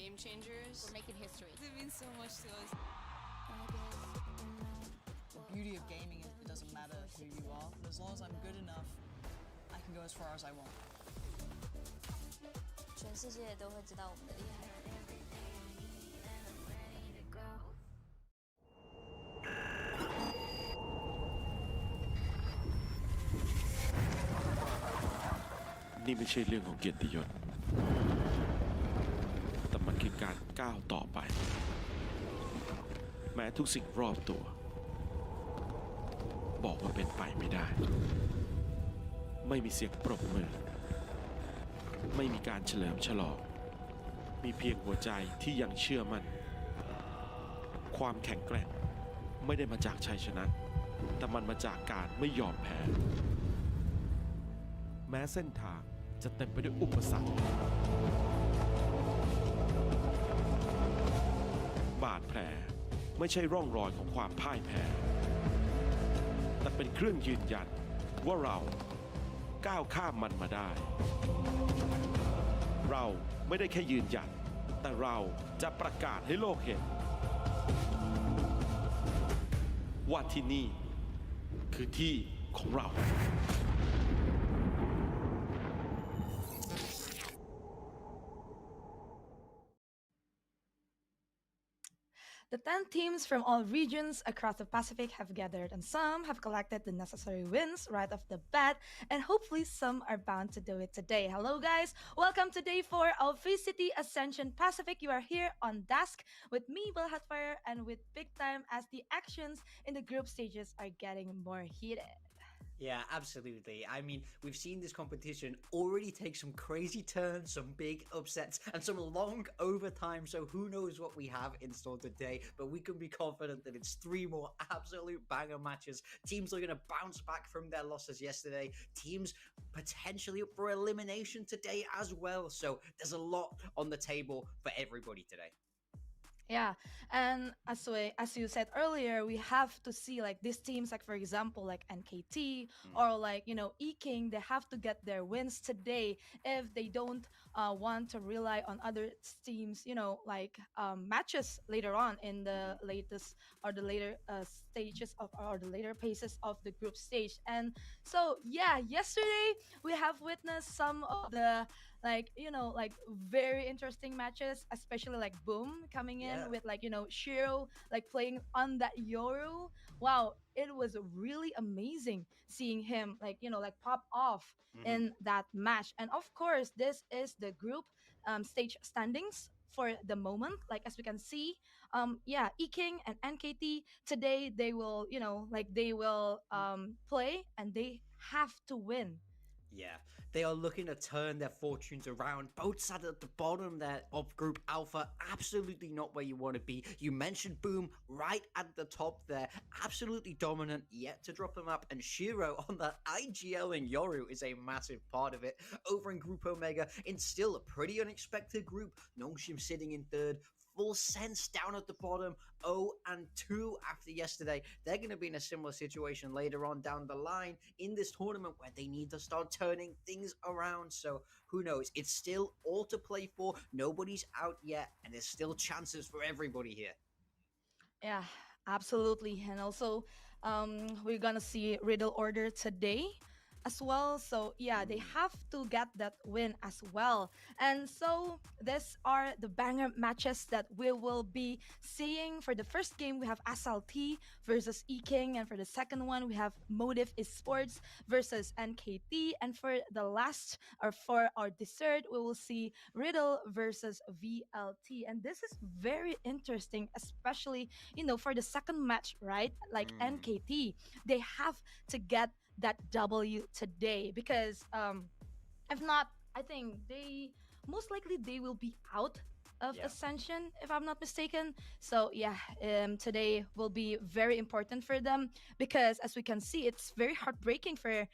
game changers. We're making history. It means so much to us. The beauty of gaming is it doesn't matter who you are, but as long as I'm good enough, I can go as far as I want. 全世界都会知道我们的厉害。นี่ไม่ใช่เรื่องของเกียรติยศแต่มันคือการก้าวต่อไปแม้ทุกสิ่งรอบตัวบอกว่าเป็นไปไม่ได้ไม่มีเสียงปรบมือไม่มีการเฉลิมฉลองมีเพียงหัวใจที่ยังเชื่อมั่นความแข็งแกร่งไม่ได้มาจากชัยชนะแต่มันมาจากการไม่ยอมแพ้แม้เส้นทางจะเต็มไปด้วยอุปสรรคบาดแผลไม่ใช่ร่องรอยของความพ่ายแพ้แต่เป็นเครื่องยืนยันว่าเราก้าวข้ามมันมาได้เราไม่ได้แค่ยืนยันแต่เราจะประกาศให้โลกเห็นว่าที่นี่คือที่ของเรา The 10 teams from all regions across the Pacific have gathered, and some have collected the necessary wins right off the bat, and hopefully some are bound to do it today. Hello guys, welcome to day 4 of VCT Ascension Pacific. You are here on Dusk with me, Will Hatfire, and with Big Time as the actions in the group stages are getting more heated. Yeah, absolutely. I mean, we've seen this competition already take some crazy turns, some big upsets, and some long overtime. So who knows what we have in store today, but we can be confident that it's 3 more absolute banger matches. Teams are going to bounce back from their losses yesterday. Teams potentially up for elimination today as well. So there's a lot on the table for everybody today. Yeah, and as you said earlier, we have to see like these teams, like for example, like NKT or like E-King, they have to get their wins today if they don't want to rely on other teams, like matches later on in the latest or the later stages of or the later phases of the group stage. And so yeah, yesterday we have witnessed some of the like very interesting matches, especially like Boom coming in with like Shiro like playing on that Yoru. Wow, it was really amazing seeing him like pop off in that match. And of course, this is the group stage standings for the moment. Like as we can see, E-King and NKT today, they will play and they have to win. Yeah, they are looking to turn their fortunes around. Both sat at the bottom there of Group Alpha. Absolutely not where you want to be. You mentioned Boom right at the top there. Absolutely dominant, yet to drop them up. And Shiro on the IGL and Yoru is a massive part of it. Over in Group Omega, in still a pretty unexpected group. Nongshim sitting in third. Full Sense down at the bottom, 0-2 after yesterday. They're going to be in a similar situation later on down the line in this tournament where they need to start turning things around. So who knows? It's still all to play for. Nobody's out yet, and there's still chances for everybody here. Yeah, absolutely. And also, we're going to see Riddle Order today as well. So yeah, they have to get that win as well. And so these are the banger matches that we will be seeing. For the first game, we have SLT versus E-King, and for the second one, we have Motive Esports versus NKT, and for the last or for our dessert, we will see Riddle versus VLT. And this is very interesting, especially for the second match, right? Like NKT, they have to get that W today, because if not, I think they most likely they will be out of Ascension, if I'm not mistaken. So yeah, today will be very important for them, because as we can see, it's very heartbreaking for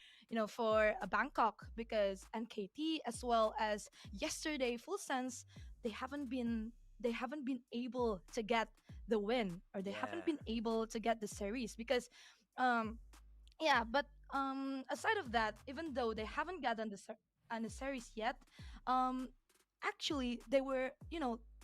for Bangkok, because NKT as well as yesterday Full Sense, they haven't been able to get the win, or they haven't been able to get the series, because but aside of that, even though they haven't gotten the series yet, actually they were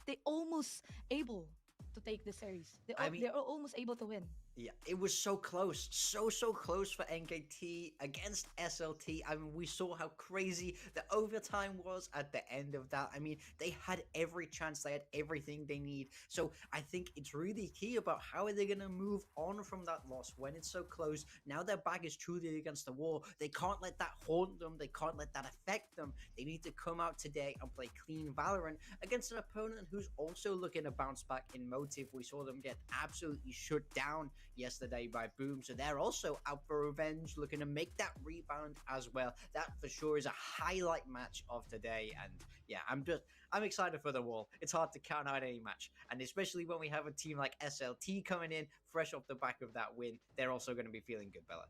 they almost able to take the series. I mean, They're almost able to win. yeah, it was so close, so close for NKT against SLT. I mean, we saw how crazy the overtime was at the end of that. I mean, they had every chance, they had everything they need. So I think it's really key about how are they going to move on from that loss when it's so close. Now their back is truly against the wall. They can't let that haunt them. They can't let that affect them. They need to come out today and play clean Valorant against an opponent who's also looking to bounce back in Motive. We saw them get absolutely shut down yesterday by Boom, so they're also out for revenge, looking to make that rebound as well. That for sure is a highlight match of today, and yeah, I'm excited for the wall. It's hard to count out any match, and especially when we have a team like SLT coming in fresh off the back of that win, they're also going to be feeling good, Bella.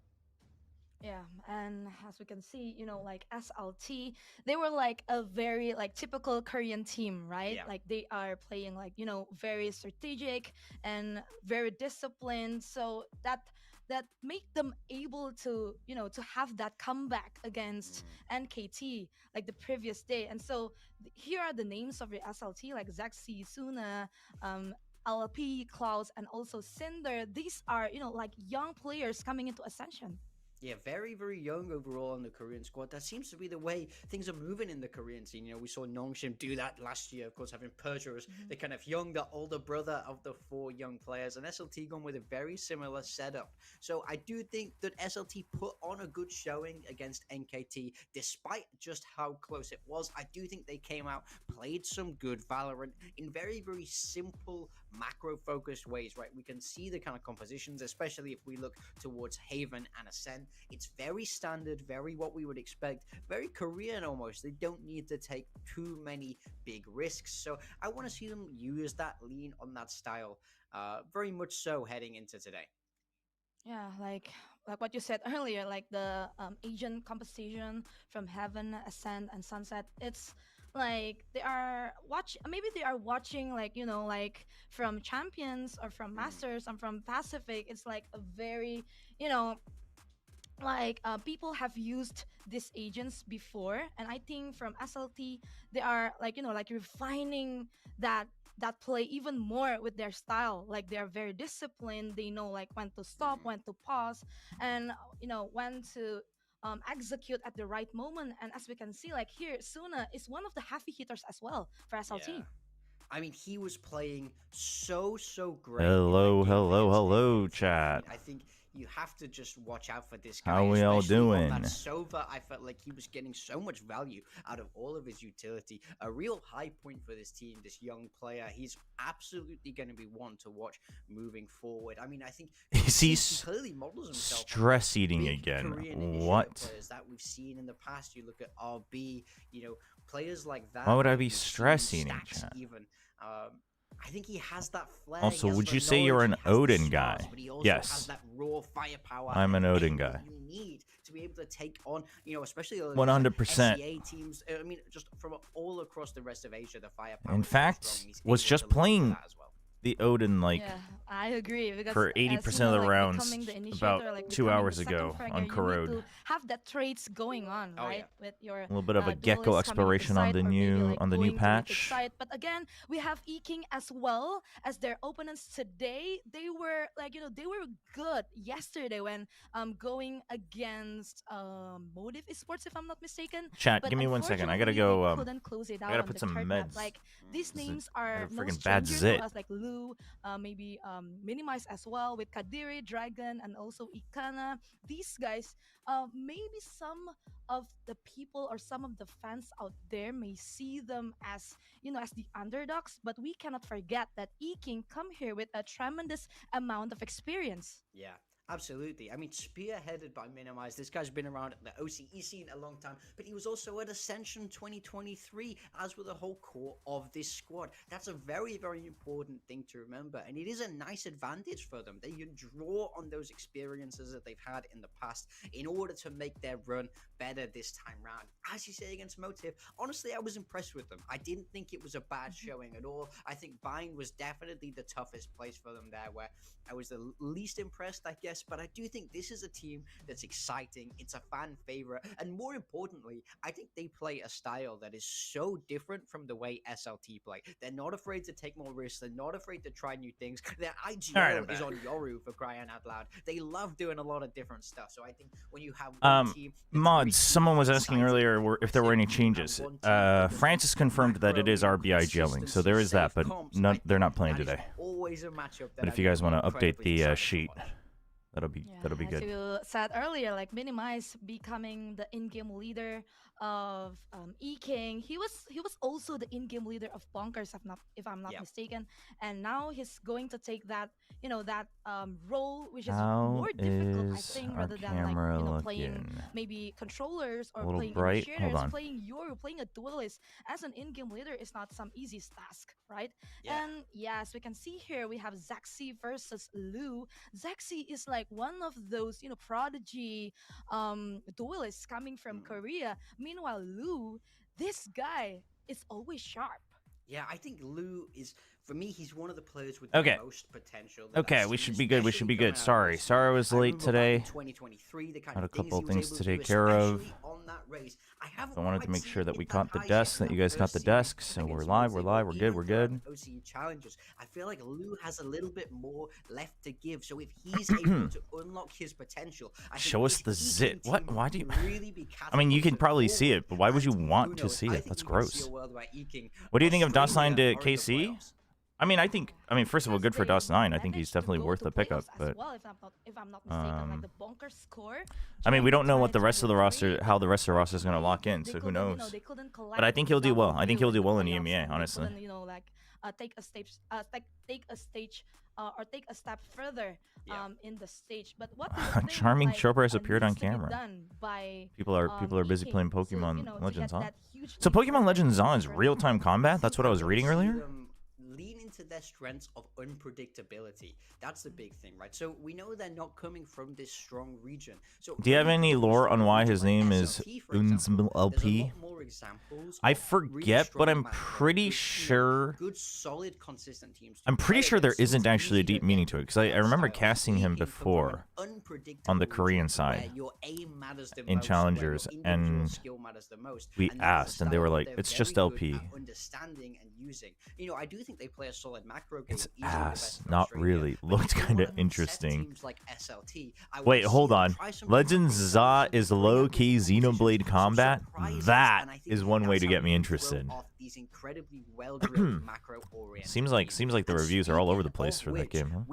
Yeah, and as we can see, like SLT, they were like a very like typical Korean team, right? Yeah. Like they are playing like, very strategic and very disciplined. So that make them able to, to have that comeback against NKT like the previous day. And so here are the names of the SLT like Zexi, Suna, LP, Klaus, and also Cinder. These are, like young players coming into Ascension. Yeah, very young overall in the Korean squad. That seems to be the way things are moving in the Korean scene. We saw Nongshim do that last year, of course, having Persia as the kind of the older brother of the 4 young players, and SLT gone with a very similar setup. So I do think that SLT put on a good showing against NKT, despite just how close it was. I do think they came out, played some good Valorant in very simple, macro-focused ways, right? We can see the kind of compositions, especially if we look towards Haven and Ascent. It's very standard, very what we would expect, very Korean almost. They don't need to take too many big risks. So I want to see them use that, lean on that style, very much so heading into today. Yeah, like what you said earlier, like the Asian composition from Heaven, Ascent, and Sunset. It's like maybe they are watching like like from Champions or from Masters and from Pacific. It's like a very like people have used these agents before, and I think from SLT they are like like refining that play even more with their style. Like they're very disciplined. They know like when to stop, when to pause, and when to execute at the right moment. And as we can see, like here, Suna is one of the heavy hitters as well for SLT. Yeah. I mean, he was playing so great. Hello, chat. I think you have to just watch out for this guy. How we all doing? On that Sova, I felt like he was getting so much value out of all of his utility. A real high point for this team, this young player. He's absolutely going to be one to watch moving forward. I mean, I think he clearly models himself stress eating again. What? Players that we've seen in the past. You look at RB, players like that. Why would I be stress eating, chat? Even. I think he has that flair. Also, would you say you're an Odin guy? Yes. Has that raw firepower. I'm an Odin guy. You need to be able to take on, especially 100% teams. I mean, just from all across the rest of Asia, the firepower. In fact, was just playing the Odin like I agree, because for 80% of the rounds about like 2 hours ago on Corrode. Have that traits going on, right? With your a little bit of a gecko exploration on the new patch. But again, we have E-King as well as their opponents today. They were like they were good yesterday when going against Motive Esports, if I'm not mistaken. Chat, give me 1 second. I gotta go. Couldn't close it out. I gotta put some meds. Like these names are no freaking bad strangers zit. to us, like Lou, maybe Minimize as well with Kadiri, Dragon, and also Ikana. These guys, maybe some of the people or some of the fans out there may see them as as the underdogs, but we cannot forget that E-King come here with a tremendous amount of experience. Yeah. Absolutely. I mean, spearheaded by Minimize. This guy's been around the OCE scene a long time, but he was also at Ascension 2023, as were the whole core of this squad. That's a very important thing to remember, and it is a nice advantage for them. They can draw on those experiences that they've had in the past in order to make their run better this time round. As you say against Motive, honestly, I was impressed with them. I didn't think it was a bad showing at all. I think Bind was definitely the toughest place for them there, where I was the least impressed, I guess, best, but I do think this is a team that's exciting. It's a fan favorite, and more importantly, I think they play a style that is so different from the way SLT play. They're not afraid to take more risks. They're not afraid to try new things. Their IGL is on Yoru, for crying out loud. They love doing a lot of different stuff. So I think when you have one team, mods, someone was asking earlier if there were any changes. Francis confirmed that it is RBI gelling, so there is that, but they're not playing today. But if you guys want to update the sheet, that'll be good. As you said earlier, like Minimize becoming the in-game leader of E-King. He was also the in-game leader of Bonkers, if I'm not mistaken. And now he's going to take that role, which is more difficult, I think, rather than like playing maybe controllers or playing initiators, playing Yoru, playing a duelist as an in-game leader is not some easy task, right? And yes, we can see here we have Zaxi versus Lu. Zaxi is like one of those prodigy duelists coming from Korea. Meanwhile, Lu, this guy is always sharp. Yeah, I think Lu is, for me, he's one of the players with the most potential. Okay, we should be good. We should be good. Sorry I was late today. Had a couple things to take care of. I wanted to make sure that we caught the desk, that you guys caught the desk. So we're live, we're good. OCE challenges. I feel like Lu has a little bit more left to give. So if he's able to unlock his potential, show us the zit. What? Why do you? I mean, you can probably see it, but why would you want to see it? That's gross. What do you think of DOS9 to KC? I mean, first of all, good for DOS9. I think he's definitely worth the pickup. But if I'm not mistaken, like the Bonker score. I mean, we don't know what the rest of the roster, how the rest of the roster is going to lock in. So who knows? But I think he'll do well. I think he'll do well in EMEA, honestly. Take a stage, or take a step further in the stage. But what Charming Chobra has appeared on camera. People are busy playing Pokemon Legends on. So Pokemon Legends on is real-time combat. That's what I was reading earlier. Lean into their strengths of unpredictability. That's the big thing, right? So we know they're not coming from this strong region. So do you have any lore on why his name is LP? I forget, but I'm pretty sure. Good, solid, consistent teams. I'm pretty sure there isn't actually a deep meaning to it because I remember casting him before on the Korean side in challengers, and we asked, and they were like, "It's just LP." Understanding and using. I do think they play a solid macro game. It's ass, not really. Looked kind of interesting. Like SLT, wait, hold on. Legends Za is low-key Xenoblade combat. That is one way to get me interested. Seems like the reviews are all over the place for that game, huh?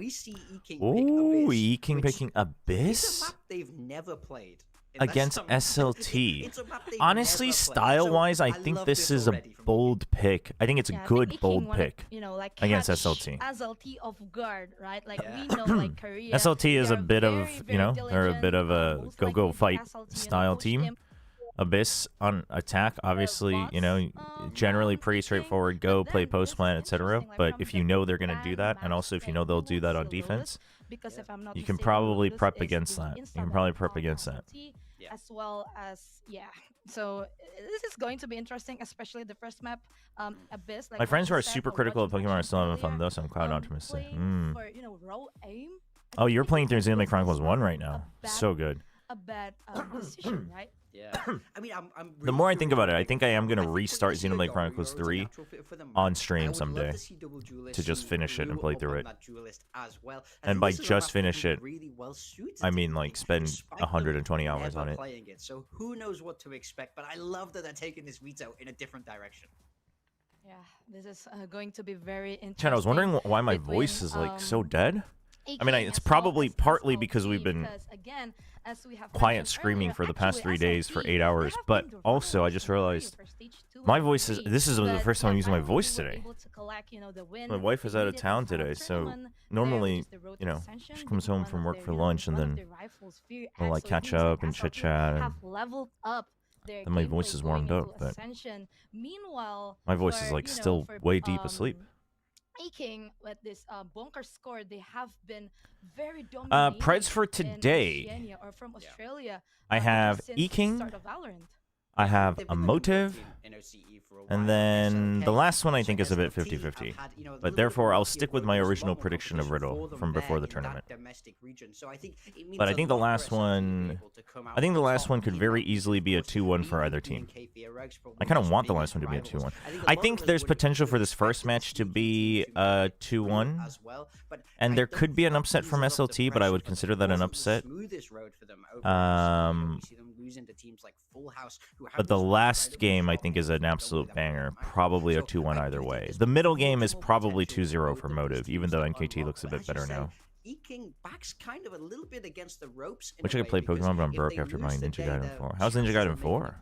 Ooh, E-King picking Abyss they've never played against SLT. Honestly, style-wise, I think this is a bold pick. I think it's a good bold pick against SLT. SLT off guard, right? Like we know, like Korea. SLT is a bit of, they're a bit of a go fight style team. Abyss on attack, obviously, generally pretty straightforward. Go play post plant, etc. But if you know they're gonna do that, and also if you know they'll do that on defense, you can probably prep against that. As well as so this is going to be interesting, especially the first map, Abyss. My friends who are super critical of Pokemon are still having fun though, so I'm quite optimistic. Oh, you're playing through Xenoblade Chronicles 1 right now. So good. A bad decision, right? Yeah. I mean, I'm really the more I think about it, I think I am going to restart Xenoblade Chronicles 3 on stream someday to just finish it and play through it. And by just finish it, I mean like spend 120 hours on it. So who knows what to expect, but I love that they're taking this veto in a different direction. Yeah, this is going to be very interesting. Chad, I was wondering why my voice is like so dead. I mean, it's probably partly because we've been quiet screaming for the past 3 days for 8 hours, but also I just realized my voice is, this is the first time I'm using my voice today. My wife is out of town today, so normally, she comes home from work for lunch and then we'll like catch up and chit chat, and then my voice is warmed up, but my voice is like still way deep asleep. King with this Bonker score, they have been very dominating. Preds for today. Or from Australia. I have Since E-King, start of Valorant. I have They've a been the number one motive, team in OCE for a and while. then SLK, the last one I think is a bit SLT 50-50. have had, you know, a But little therefore, bit I'll more stick with my focus, original lot more prediction of competition Riddle for them from before the there in that tournament. domestic region. So I think it means But I a think the lot for last SLT to be one, able to come out I think on the last top. one could very Meanwhile, easily be a of course, 2-1 for beating either the team. NKT Rugs for I kind of one want the of last one to be a biggest 2-1. rivals. I a lot think of us there's would potential for have this first expected match to this be team a through 2-1. as well, but And I there don't could be an think upset from eases up the SLT, but I would pressure, consider that an wasn't the upset. smoothest road for them over MTV. We see them losing to teams like Full House, who have But the these last incredible game, I shot think, is an makers, absolute don't we, that banger. matter. Probably a So 2-1 I either do think way. there's The middle much game is more probably potential 2-0 both for of these Motive, even teams though to NKT unlock. looks a But bit as you better say, now. Eking backs kind of a little bit against the ropes. Wish I could play Pokemon, but I'm broke after buying Ninja Gaiden 4. How's Ninja Gaiden 4?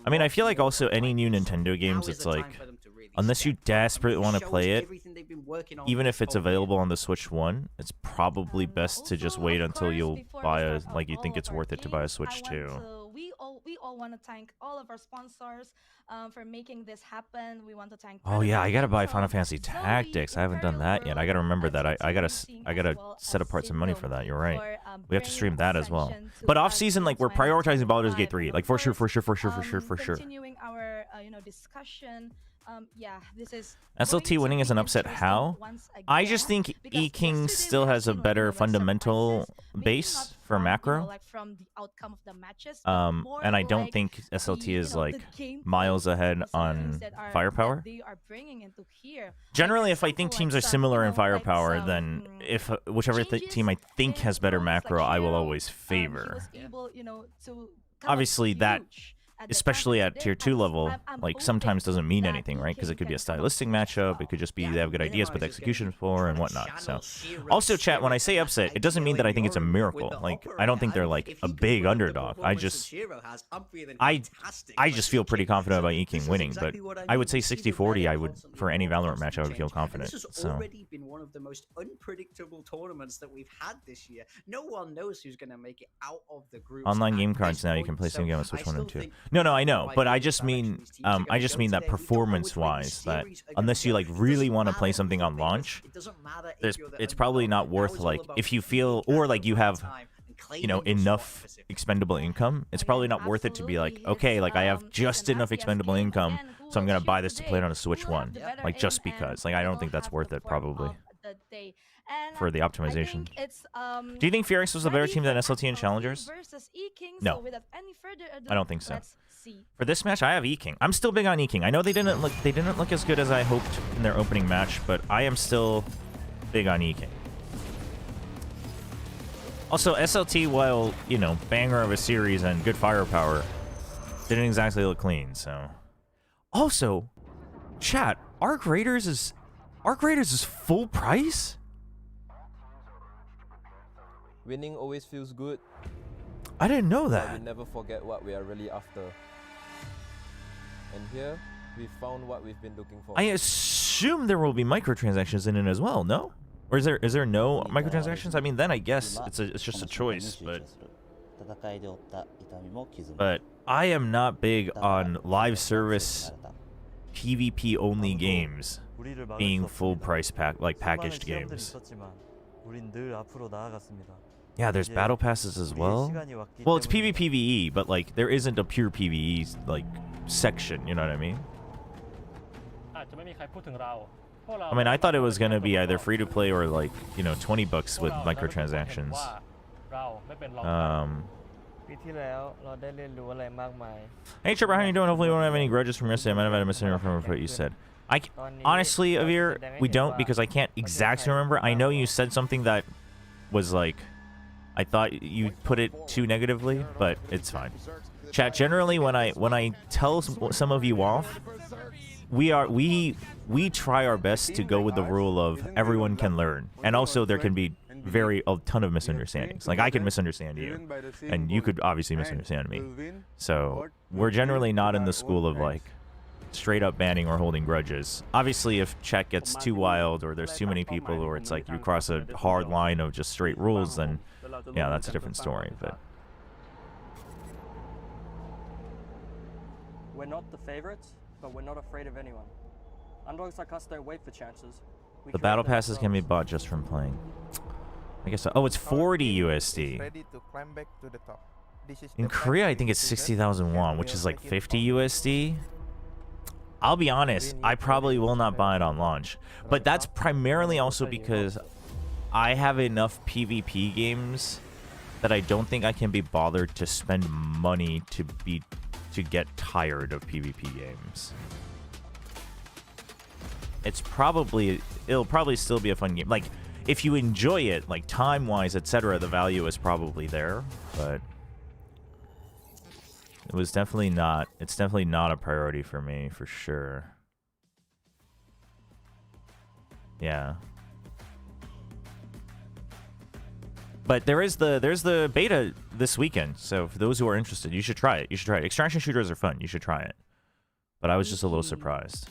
I mean, I feel like also any new Nintendo games, it's like, unless you desperately want to play it, even if it's available on the Switch 1, it's probably best to just wait until you'll buy a, like, you think it's worth it to buy a Switch 2. We all want to thank all of our sponsors for making this happen. We want to thank. Oh yeah, I gotta buy Predator, Final Fantasy Zoe, Tactics. I haven't done that yet. I gotta remember that. I gotta set apart some money for that. You're right. We have to stream that as well. But off season, like we're prioritizing Baldur's Gate 3, like for sure. Continuing our discussion. Yeah, this is SLT winning is an upset. How? I just think E-King still has a better fundamental base for macro. And I don't think SLT is like miles ahead on firepower. Generally, if I think teams are similar in firepower, then if whichever team I think has better macro, I will always favor. Obviously, that, especially at tier 2 level, like sometimes doesn't mean anything, right? Because it could be a stylistic matchup, it could just be they have good ideas but the execution is poor and whatnot. So also, chat, when I say upset, it doesn't mean that I think it's a miracle. Like, I don't think they're like a big underdog. I just feel pretty confident about E-King winning, but I would say 60-40, I would, for any Valorant match, I would feel confident. This has So already been one of the most unpredictable tournaments that we've had this year. No one knows who's going to make it out of the group. online game cards now, you can play same game on Switch 1 and 2. No, I know, but I just mean that performance-wise, that unless you like really want to play something on launch, it's probably not worth, like, if you feel, or like you have, you know, enough expendable income, it's probably not worth it to be like, okay, like I have just enough expendable income, so I'm gonna buy this to play it on a Switch 1, like just because. Like I don't think that's worth it probably for the optimization. Do you think Furix was a better team than SLT and Challengers? No, I don't think so. For this match, I have E-King. I'm still big on E-King. I know they didn't look as good as I hoped in their opening match, but I am still big on E-King. Also, SLT, while, you know, banger of a series and good firepower, didn't exactly look clean, so. Also, chat, Arc Raiders is full price? Winning always feels good. I didn't know But that. we never forget what we are really after. And here, we found what we've been looking for. I assume there will be microtransactions in it as well, no? Or is there no microtransactions? I mean, then I guess it's just a choice, but I am not big on live service PvP only games being full price packaged games. Yeah, there's battle passes as well. Well, it's PvPvE, but like there isn't a pure PvE like section, you know what I mean? I mean, I thought it was gonna be either free to play or like, you know, $20 with microtransactions. Hey Chobra, how you doing? Hopefully you won't have any grudges from yesterday. I might have had a misinformation from what you said. Honestly, Avir, we don't, because I can't exactly remember. I know you said something that was like, I thought you put it too negatively, but it's fine. Chat, generally when I tell some of you off, we try our best to go with the rule of everyone can learn, and also there can be a ton of misunderstandings. Like I could misunderstand you, and you could obviously misunderstand me. So we're generally not in the school of like straight up banning or holding grudges. Obviously, if chat gets too wild or there's too many people, or it's like you cross a hard line of just straight rules, then yeah, that's a different story. But we're not the favorites, but we're not afraid of anyone. Underdogs like us don't wait for chances. the battle passes can be bought just from playing. I guess so. Oh, it's 40 USD. Ready to climb back to the top. In Korea, I think it's 60,000 won, which is like 50 USD. I'll be honest, I probably will not buy it on launch. But that's primarily also because I have enough PvP games that I don't think I can be bothered to spend money to get tired of PvP games. It'll probably still be a fun game. Like, if you enjoy it, like time-wise, etc., the value is probably there, but it's definitely not a priority for me, for sure. Yeah. But there's the beta this weekend, so for those who are interested, you should try it. Extraction shooters are fun. You should try it. But I was just a little surprised.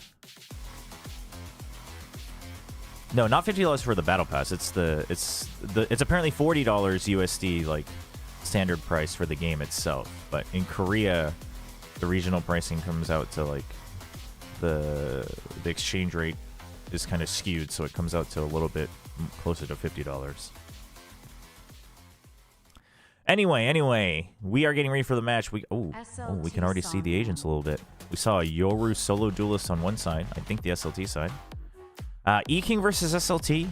No, not $50 for the battle pass. It's apparently $40 USD, like standard price for the game itself. But in Korea, the regional pricing comes out to like the exchange rate is kind of skewed, so it comes out to a little bit closer to $50. Anyway, we are getting ready for the match. We can already see the agents a little bit. We saw a Yoru solo duelist on one side. I think the SLT side. E-King versus SLT.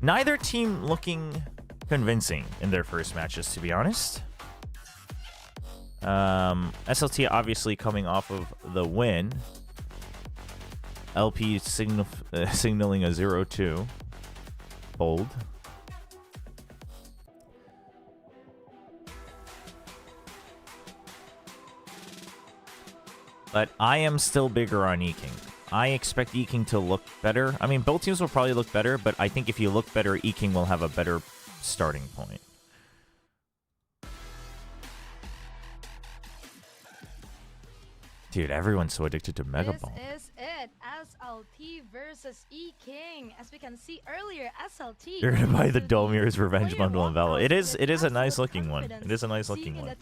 Neither team looking convincing in their first matches, to be honest. SLT obviously coming off of the win. LP signaling a 0-2. Bold. But I am still bigger on E-King. I expect E-King to look better. I mean, both teams will probably look better, but I think if you look better, E-King will have a better starting point. Dude, everyone's so addicted to Mega Ball. This is it. SLT versus E-King. As we can see earlier, SLT. You're gonna buy the Dolmir's Revenge bundle in Velo. It is a nice looking one. It is a nice looking one.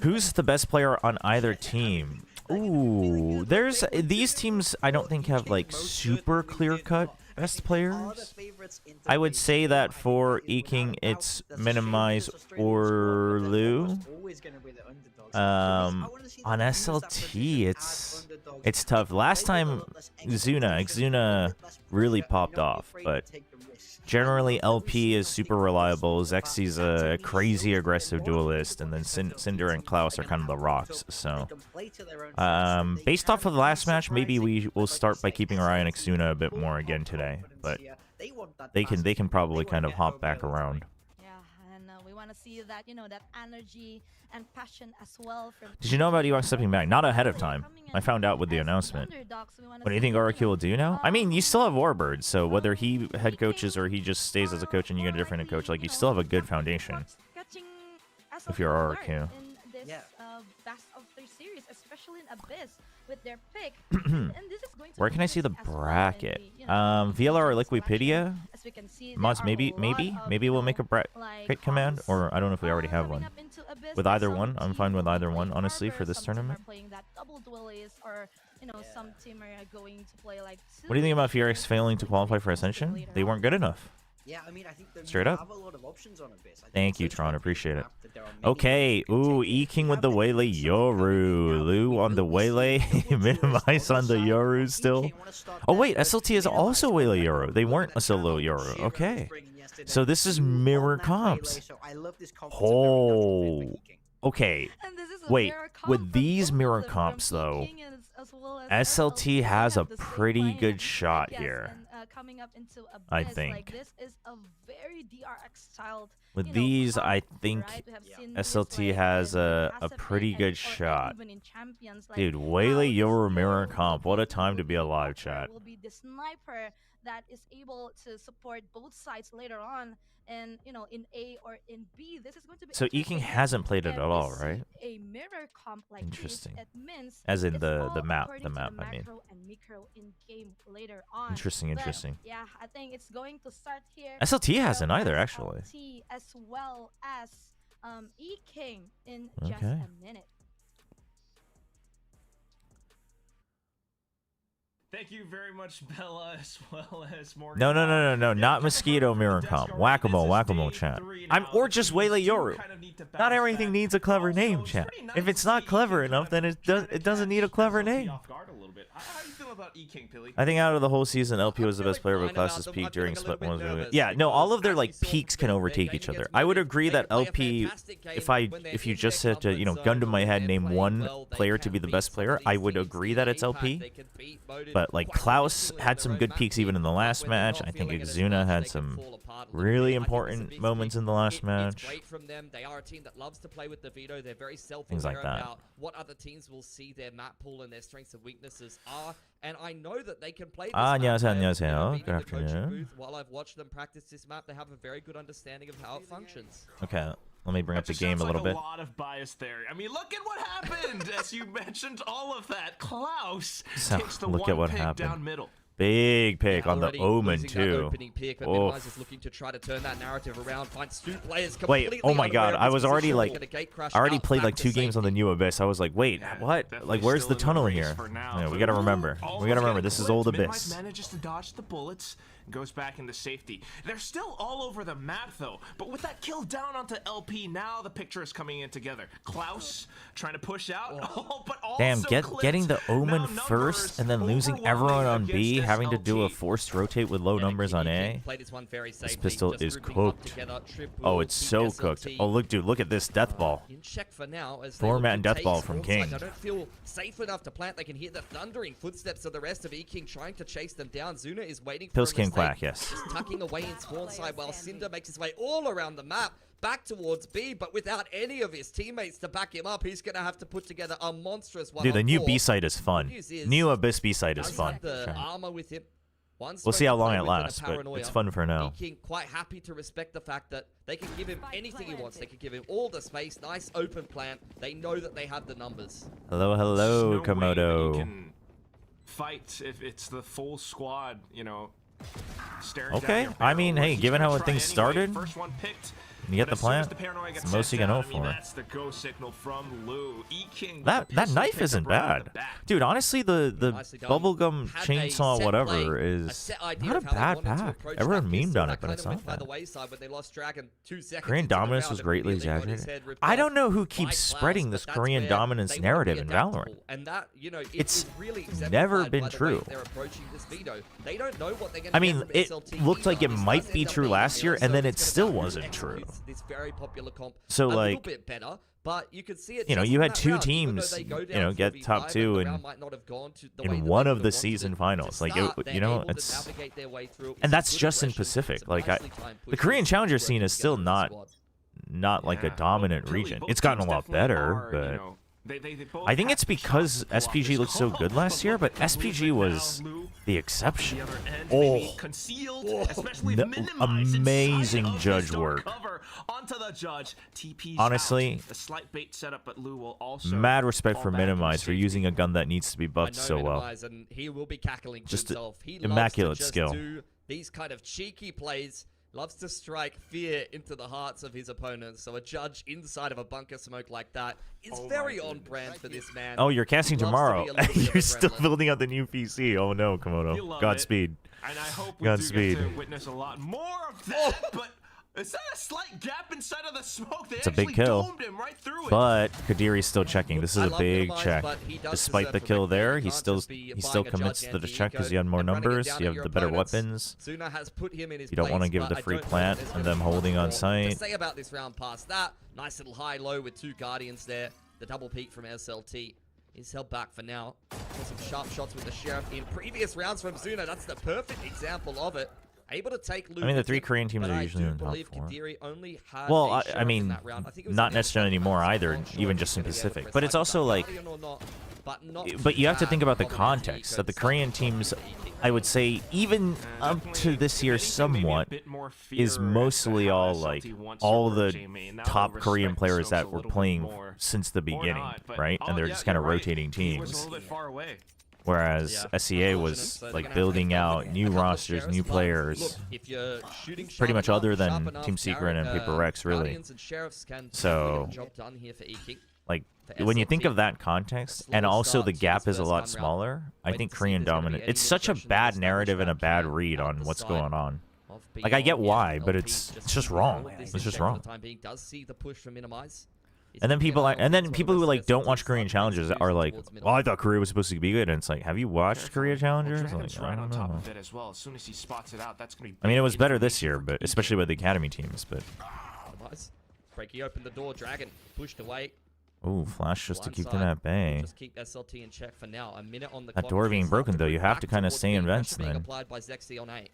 Who's the best player on either team? Ooh, there's these teams I don't think have like super clear-cut best players. I would say that for E-King it's Minimize or Lu. On SLT it's tough. Last time Xuna really popped off, but generally LP is super reliable. Zexy's a crazy aggressive duelist, and then Cinder and Klaus are kind of the rocks. So based off of the last match, maybe we will start by keeping our eye on Xuna a bit more again today, but they can probably kind of hop back around. We want to see that, that energy and passion as well. Did you know about Ewok stepping back? Not ahead of time. I found out with the announcement. What do you think RQ will do now? I mean, you still have Warbird, so whether he head coaches or he just stays as a coach and you get a different coach, like you still have a good foundation if you're RQ. Best of 3 series, especially in Abyss with their pick. Where can I see the bracket? VLR or Liquipedia? Mods, maybe we'll make a bracket command, or I don't know if we already have one. With either one, I'm fine with either one, honestly, for this tournament. What do you think about Furix failing to qualify for Ascension? They weren't good enough. Yeah, I mean, I think straight up. have a lot of options on Abyss. Thank you, Tron. Appreciate it. Okay. Ooh, E-King with the Waylay Yoru. Lu on the Waylay. Minimize on the Yoru still. Oh, wait. SLT is also Waylay Yoru. They weren't a solo Yoru. Okay. So this is mirror comps. Oh. Okay. Wait. With these mirror comps, though, SLT has a pretty good shot here. I think. This is a very DRX styled. With these, I think SLT has a pretty good shot. Dude, Waylay Yoru mirror comp. What a time to be alive, chat. Will be the sniper that is able to support both sides later on. And in A or in B, this is going to be. So E-King hasn't played it at all, right? A mirror comp like interesting. This, it means as in the map, I mean. And micro in game later on. Interesting. Yeah, I think it's going to start here. SLT hasn't either, actually. SLT as well as E-King in just a minute. Thank you very much, Bella, as well as Morgan. No, not Mosquito Mirror Comp. Whack-a-mole chat. Or just Waylay Yoru. Not everything needs a clever name, chat. If it's not clever enough, then it doesn't need a clever name. How do you feel about E-King, Pilly? I think out of the whole season, LP was the best player, but Classes peaked during split ones. Yeah, no, all of their like peaks can overtake each other. I would agree that LP, if you just had to, gun to my head, name one player to be the best player, I would agree that it's LP. But like Klaus had some good peaks even in the last match. I think Exuna had some really important moments in the last match. They are a team that loves to play with the veto. They're very Things like that. about what other teams will see their map pool and their strengths and weaknesses are. And I know that they can play this map. 안녕하세요. Good afternoon. While I've watched them practice this map, they have a very good understanding of how it functions. Okay, let me bring up the game a little bit. A lot of bias there. I mean, look at what happened. As you mentioned all of that, Klaus takes the look at what pick happened. down middle. Big pick on the Omen too. Oh. Is looking to try to turn that narrative around, find two players wait, oh my god, I was already like, I already played like 2 games on the new Abyss. I was like, wait, what? Like, where's the tunnel here? Yeah, we gotta remember. This is old Abyss. Manages to dodge the bullets. Goes back into safety. They're still all over the map though, but with that kill down onto LP, now the picture is coming in together. Klaus trying to push out, but also Damn, getting the Omen first and then losing everyone on B, having to do a forced rotate with low numbers on A. This pistol is cooked. Oh, it's so cooked. Oh, look, dude, look at this death ball. 4-man death ball from King. I don't feel safe enough to plant. They can hear the thundering footsteps of the rest of E-King trying to chase them down. Zuna is waiting for King Quack, yes. Just tucking away in spawn side while Cinder makes his way all around the map back towards B, but without any of his teammates to back him up, he's going to have to put together a monstrous one. Dude, the new B site is fun. New Abyss B site is fun. The armor with him. We'll see how long it lasts, but it's fun for now. King quite happy to respect the fact that they can give him anything he wants. They can give him all the space, nice open plant. They know that they have the numbers. Hello, hello, Komodo. Fight if it's the full squad, Okay, I mean, hey, given how things started, first one picked, you get the plant, it's the most you can hope for. That's the go signal from Lou. That knife isn't bad. Dude, honestly, the bubblegum chainsaw whatever is not a bad pack. Everyone memed on it, but it's not bad. Korean dominance was greatly exaggerated. I don't know who keeps spreading this Korean dominance narrative in Valorant. It's never been true. I mean, it looked like it might be true last year, and then it still wasn't true. This very popular comp, so a like, little bit better, but you could see it. You had 2 teams, get top 2 in one of the season finals. Like, it's, and that's just in Pacific. Like, the Korean challenger scene is still not like a dominant region. It's gotten a lot better, but I think it's because SPG looked so good last year, but SPG was the exception. Oh, amazing judge work. Honestly, mad respect for Minimize for using a gun that needs to be buffed so well. Just immaculate skill. These kind of cheeky plays. Loves to strike fear into the hearts of his opponents. So a judge inside of a bunker smoke like that is very on brand for this man. Oh, you're casting tomorrow. You're still building out the new PC. Oh no, Komodo. Godspeed. And I hope we do get to witness a lot more of that. But is that a slight gap inside of the smoke? It's a big kill. Right through it. But Kadiri's still checking. This is a big check. Despite the kill there, he still commits to the check because you have more numbers, you have the better weapons. You don't want to give the free plant and them holding on site. Say about this round past that. Nice little high-low with 2 Guardians there. The double peak from SLT is held back for now. Some sharp shots with the Sheriff in previous rounds from Zuna. That's the perfect example of it. Able to take I mean, the 3 Korean teams are usually in top 4. Well, I mean, not necessarily anymore either, even just in Pacific. But it's also like, but you have to think about the context that the Korean teams, I would say, even up to this year somewhat, is mostly all like all the top Korean players that were playing since the beginning, right? And they're just kind of rotating teams. Whereas SEA was like building out new rosters, new players, pretty much other than Team Secret and Paper Rex, really. So like For when you think SLT, of that context, a and slower also the start to gap this is a first lot gun round. smaller, I Wait think to see Korean if there's gonna be dominant. any It's such a regression in bad the narrative and a bad establishment read camp on out what's the going side on. of Like I get Beyond, why, but LP it's just keeping wrong. all of this It's just in check wrong. For the time being, does see the push for minimize. It's And then looking people at and then one of people the who like don't SLT watch Korean side challenges makes are moves like, towards middle. "Well, I thought Korea was supposed to be good," and it's like, have you watched Korea challengers? Like, Dragon's I right don't on top know. of it as well. As soon as he spots it out, that's gonna be. I mean, it was big better this information year, for but EK. especially with the academy teams. But Minimize. Breaking open the door, Dragon pushed away. ooh, flash just to keep them Blindside. at bay. Just keep SLT in check for now. A minute on the That clock, door which being means broken, they'll though, move you have back to kinda towards stay in B. vents Pressure being then. applied by Zexy on A.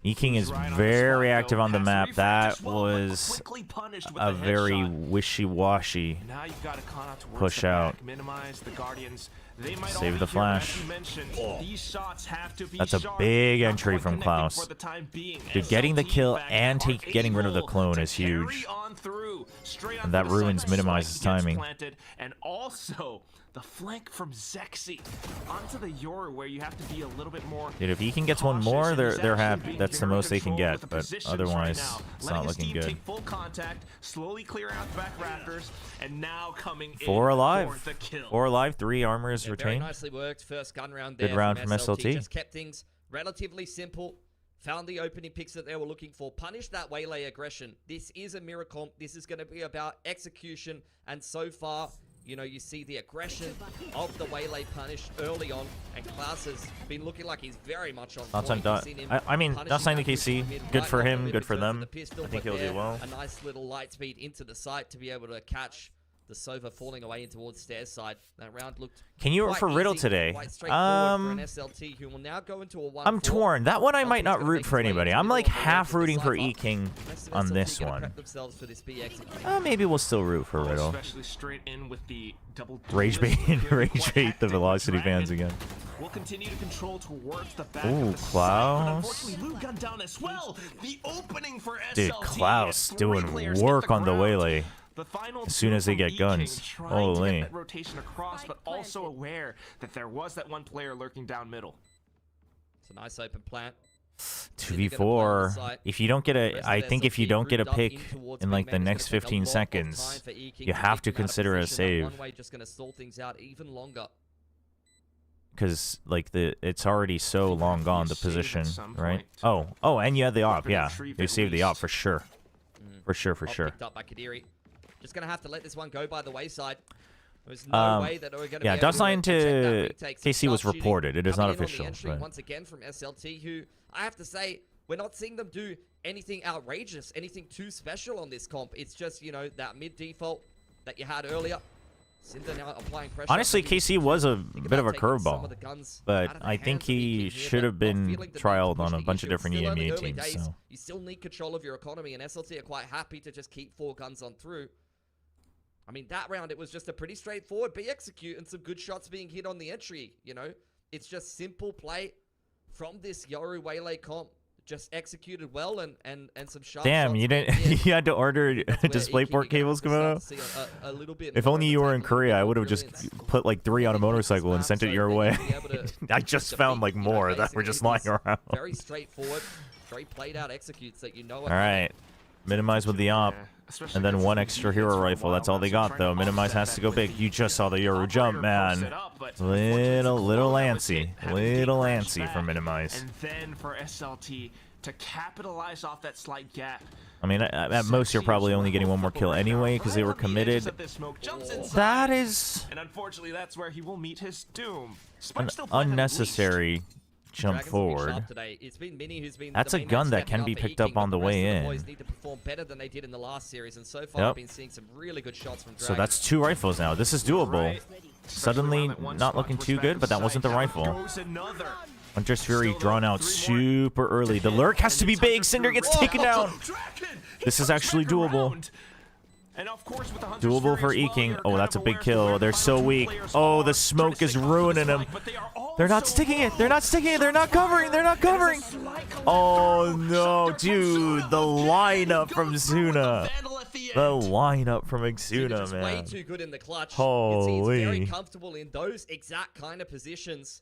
E-King is Right on the very spot, active though. on the Has map. refract That as well, but was quickly punished with a the very headshot. wishy-washy. Now you've got to con out towards push the out. back, minimize the Guardians. They might Save all the be here, as flash. you mentioned. These shots have to be That's a sharp. big Not entry quite from connecting Klaus. for the time being. Dude, getting the SLT kill back and are getting rid of the able clone to is huge. carry on through, straight And on that for the side. ruins The Minimize's spike gets timing. planted, and also the flank from Zexy onto the Yoru, where you have to be a little bit more. Dude, if E-King gets one cautious, more, and they're he's they're actually happy. being That's the very most they can controlled get. with the But positions otherwise, right now. it's Letting not his looking team good. take full contact, slowly clear out the back rafters, and now coming in 4 alive. for the kill. 4 alive. 3 armor is Yeah, very retained. nicely worked. First gun round Good there round from from SLT. SLT. Just kept things relatively simple. Found the opening picks that they were looking for. Punished that waylay aggression. This is a mirror comp. This is going to be about execution. And so far, you know, you see the aggression of the waylay punish early on. And Klaus has been looking like he's very much on Not point. time You've seen him I mean, punishing not signing that the push KC. from mid Good right, for not him. only Good for because of them. the pistol, I think but he'll do there, well. A nice little light speed into the site to be able to catch the Sova falling away in towards stairs side. That round looked Can you root quite for Riddle easy, today? quite straightforward for an SLT who will now go into a 1-4. I'm torn. That one I might He's not gonna root make for his way anybody. into I'm the like middle of the half road to rooting for decipher. E-King Rest of on SLT this gonna one. prep themselves for this B execute. Maybe we'll still root for Riddle. Especially straight in with the double Rage bait, rage bait the Velocity fans again. We'll continue to control towards the back Ooh, of the site, but Klaus. unfortunately, Lou got down as well. The opening for Dude, SLT, Klaus as doing 3 players hit work on the ground. waylay. The final As soon two as they from get E-King guns. trying Holy. to get that rotation across, but also aware that there was that one player lurking down middle. It's a nice open plant. 2v4. If you don't get a, I think if you don't get a pick in like the next 15 seconds, you have to consider a save. One way just going to stall things out even longer. Because like it's already so long gone the position, right? Oh, and you had the op, yeah. You saved the op for sure, for sure. Picked up by Kadiri. Just going to have to let this one go by the wayside. There's no way that we're going to yeah, be able dust line protect that to retake. KC was Sharpshooting reported. It is not coming in on the official. entry But once again from SLT, who I have to say, we're not seeing them do anything outrageous, anything too special on this comp. It's just, you know, that mid default that you had earlier. Cinder now applying pressure. honestly, KC was a bit of a curveball, but I think he should have been trialed on a bunch of different EMEA teams. So. You still need control of your economy, and SLT are quite happy to just keep 4 guns on through. I mean, that round, it was just a pretty straightforward B execute and some good shots being hit on the entry, you know? It's just simple play from this Yoru Waylay comp. Just executed well and some sharp Damn, shots you didn't. You had to order DisplayPort cables coming out. If only you were in Korea, I would have just put like 3 on a motorcycle and sent it your way. I just found like more that were just lying around. Very straightforward, very played out executes that you know. All right, minimize with the op, and then 1 extra hero rifle. That's all they got though. Minimize has to go big. You just saw the Yoru jump, man. Little antsy from Minimize. And then for SLT to capitalize off that slight gap. I mean, at most you're probably only getting 1 more kill anyway because they were committed. That is and unfortunately, that's where he will meet his doom. an unnecessary jump forward. That's a gun that can be picked up on the way in. Need to perform better than they did in the last series, and so far I've been seeing some really good shots from Dragon. So that's 2 rifles now. This is doable. Suddenly not looking too good, but that wasn't the rifle. Hunter's Fury drawn out super early. The lurk has to be big. Cinder gets taken down. This is actually doable. Doable for E-King. Oh, that's a big kill. They're so weak. Oh, the smoke is ruining them. They're not sticking it. They're not sticking it. They're not covering. They're not covering. Oh, no, dude. The lineup from Xuna. The lineup from Xuna, man. Way too good in the clutch. Holy. You can see it's very comfortable in those exact kind of positions.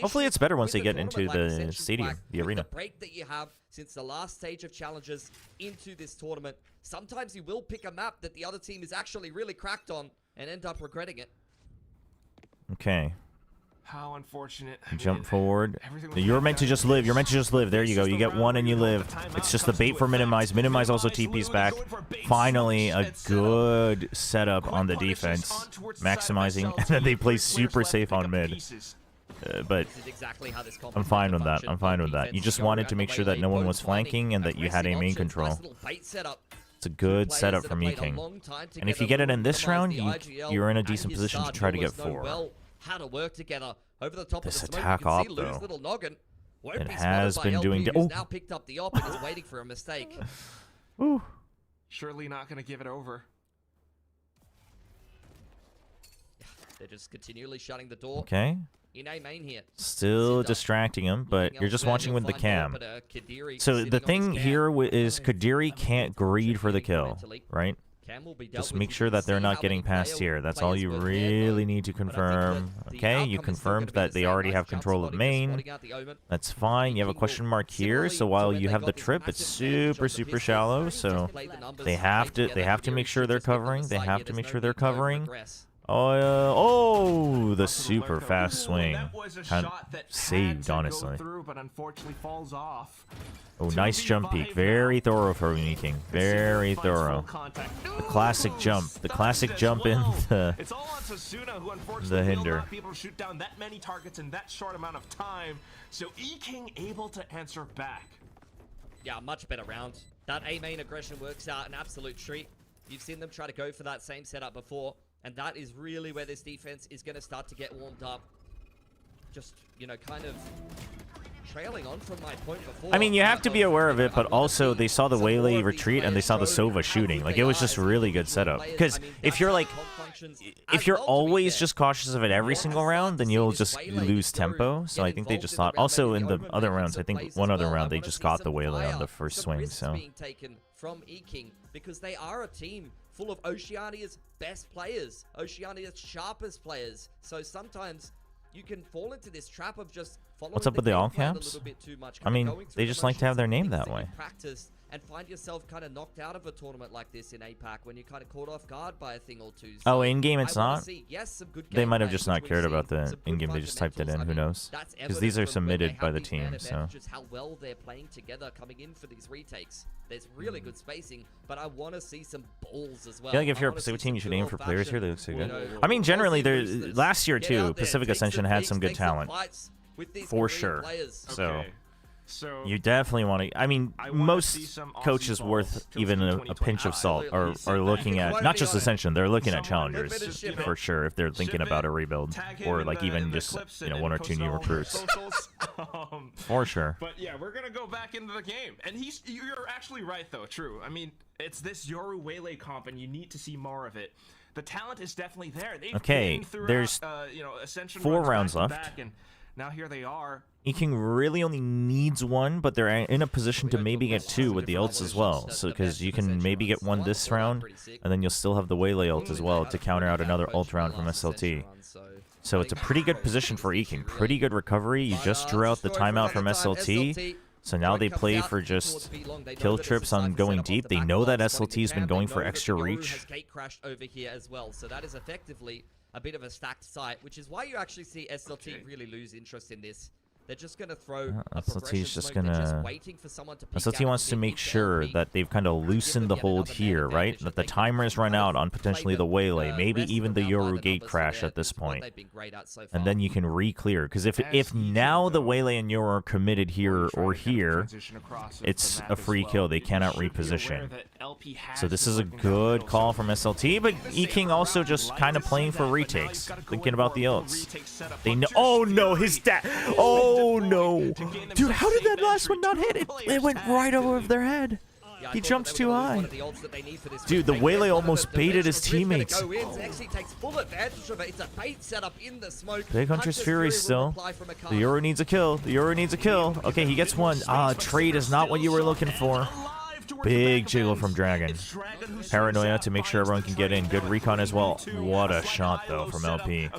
Hopefully issue it's better once with they get tournament into like the Ascension stadium, Flag, the with arena. the break that you have since the last stage of challenges into this tournament, sometimes you will pick a map that the other team is actually really cracked on and end up regretting it. Okay. How unfortunate. Jump forward. You're meant to just live. You're meant to just live. There you go. You get one and you live. It's just the bait for minimize. Minimize also TP's back. Finally, a good setup on the defense. Maximizing. And then they play super safe on mid. But I'm fine with that. I'm fine with that. You just wanted to make sure that no one was flanking and that you had a main control. It's a good setup from E-King. And if you get it in this round, you're in a decent position to try to get 4. How to work together over the top This of the smoke. attack op, Lou's though. little noggin. Won't It be has spotted been by doing LP, oh. who's now picked up the op and is waiting for a mistake. Ooh. Surely not going to give it over. They're just continually shutting the door. Okay. In A main here. Still distracting him, but you're just watching with the cam. So the thing here is Kadiri can't greed for the kill, right? Just make sure that they're not getting past here. That's all you really need to confirm. Okay, you confirmed that they already have control of main. That's fine. You have a question mark here, so while you have the trip, it's super shallow. So they have to make sure they're covering. They have to make sure they're covering. Oh, the super fast swing. Kind of saved, honestly. Oh, nice jump peek. Very thorough for E-King. Very thorough. The classic jump. The classic jump in the hinder. People shoot down that many targets in that short amount of time. So E-King able to answer back. Yeah, much better round. That A main aggression works out an absolute treat. You've seen them try to go for that same setup before. And that is really where this defense is going to start to get warmed up. Just, you know, kind of trailing on from my point before. I mean, you have to be aware of it, but also they saw the Waylay retreat and they saw the Sova shooting. Like, it was just really good setup. Because if you're like, if you're always just cautious of it every single round, then you'll just lose tempo. So I think they just thought. Also in the other rounds, I think one other round they just got the Waylay on the first swing. So being taken from E-King because they are a team full of Oceania's best players, Oceania's sharpest players. So sometimes you can fall into this trap of just following what's up with the all game plan a caps? little bit too much, I mean, going through they the just like to have their name motions, that things way. you practice and find yourself kind of knocked out of a tournament like this in APAC when you're kind of caught off guard by a thing or two. Oh, So in-game it's I wanna not? see, yes, some good They might have gameplay, just which not we've cared seen, about the some good in-game. They just typed it in. fundamentals. Who I mean, knows? that's Because these are evident from when they submitted by have the these team. man So advantages, how well they're playing together coming in for these retakes. There's really good spacing, but I want to see some balls as well. I feel like if you're a Pacific team, you should aim for players here. They look so good. I mean, generally, last year too, Pacific Ascension had some good talent, for sure. So you definitely want to. I mean, most coaches worth even a pinch of salt are looking at not just Ascension. They're looking at challengers for sure if they're thinking about a rebuild or like even just one or two new recruits. For sure. But yeah, we're gonna go back into the game, and you're actually right though. True. I mean, it's this Yoru Waylay comp, and you need to see more of it. The talent is definitely there. Okay, there's Ascension 4 rounds left. And now here they are. E-King really only needs 1, but they're in a position to maybe get 2 with the ults as well. So because you can maybe get 1 this round, and then you'll still have the Waylay ult as well to counter out another ult round from SLT. So it's a pretty good position for E-King. Pretty good recovery. You just drew out the timeout from SLT. So now they play for just kill trips on going deep. They know that SLT has been going for extra reach. Gate crashed over here as well, so that is effectively a bit of a stacked site, which is why you actually see SLT really lose interest in this. They're just going to throw a SLT's just smoke. They're just gonna. waiting for someone to peek SLT out wants to and make peek sure LP. that they've kind of loosened the hold here, right? That the timers run out on potentially the Waylay, maybe even the Yoru gate crash at this point, and then you can re-clear. Because if now the Waylay and Yoru are committed here or here, it's a free kill. They cannot reposition. So this is a good call from SLT, but E-King also just kind of playing for retakes, thinking about the ults. They know. Oh no, his dad. Oh no. Dude, how did that last one not hit? It went right over their head. He jumped too high. Dude, the Waylay almost baited his teammates. Big Hunter's Fury still. The Yoru needs a kill. The Yoru needs a kill. Okay, he gets 1. Trade is not what you were looking for. Big jiggle from Dragon. Paranoia to make sure everyone can get in. Good recon as well. What a shot, though, from LP.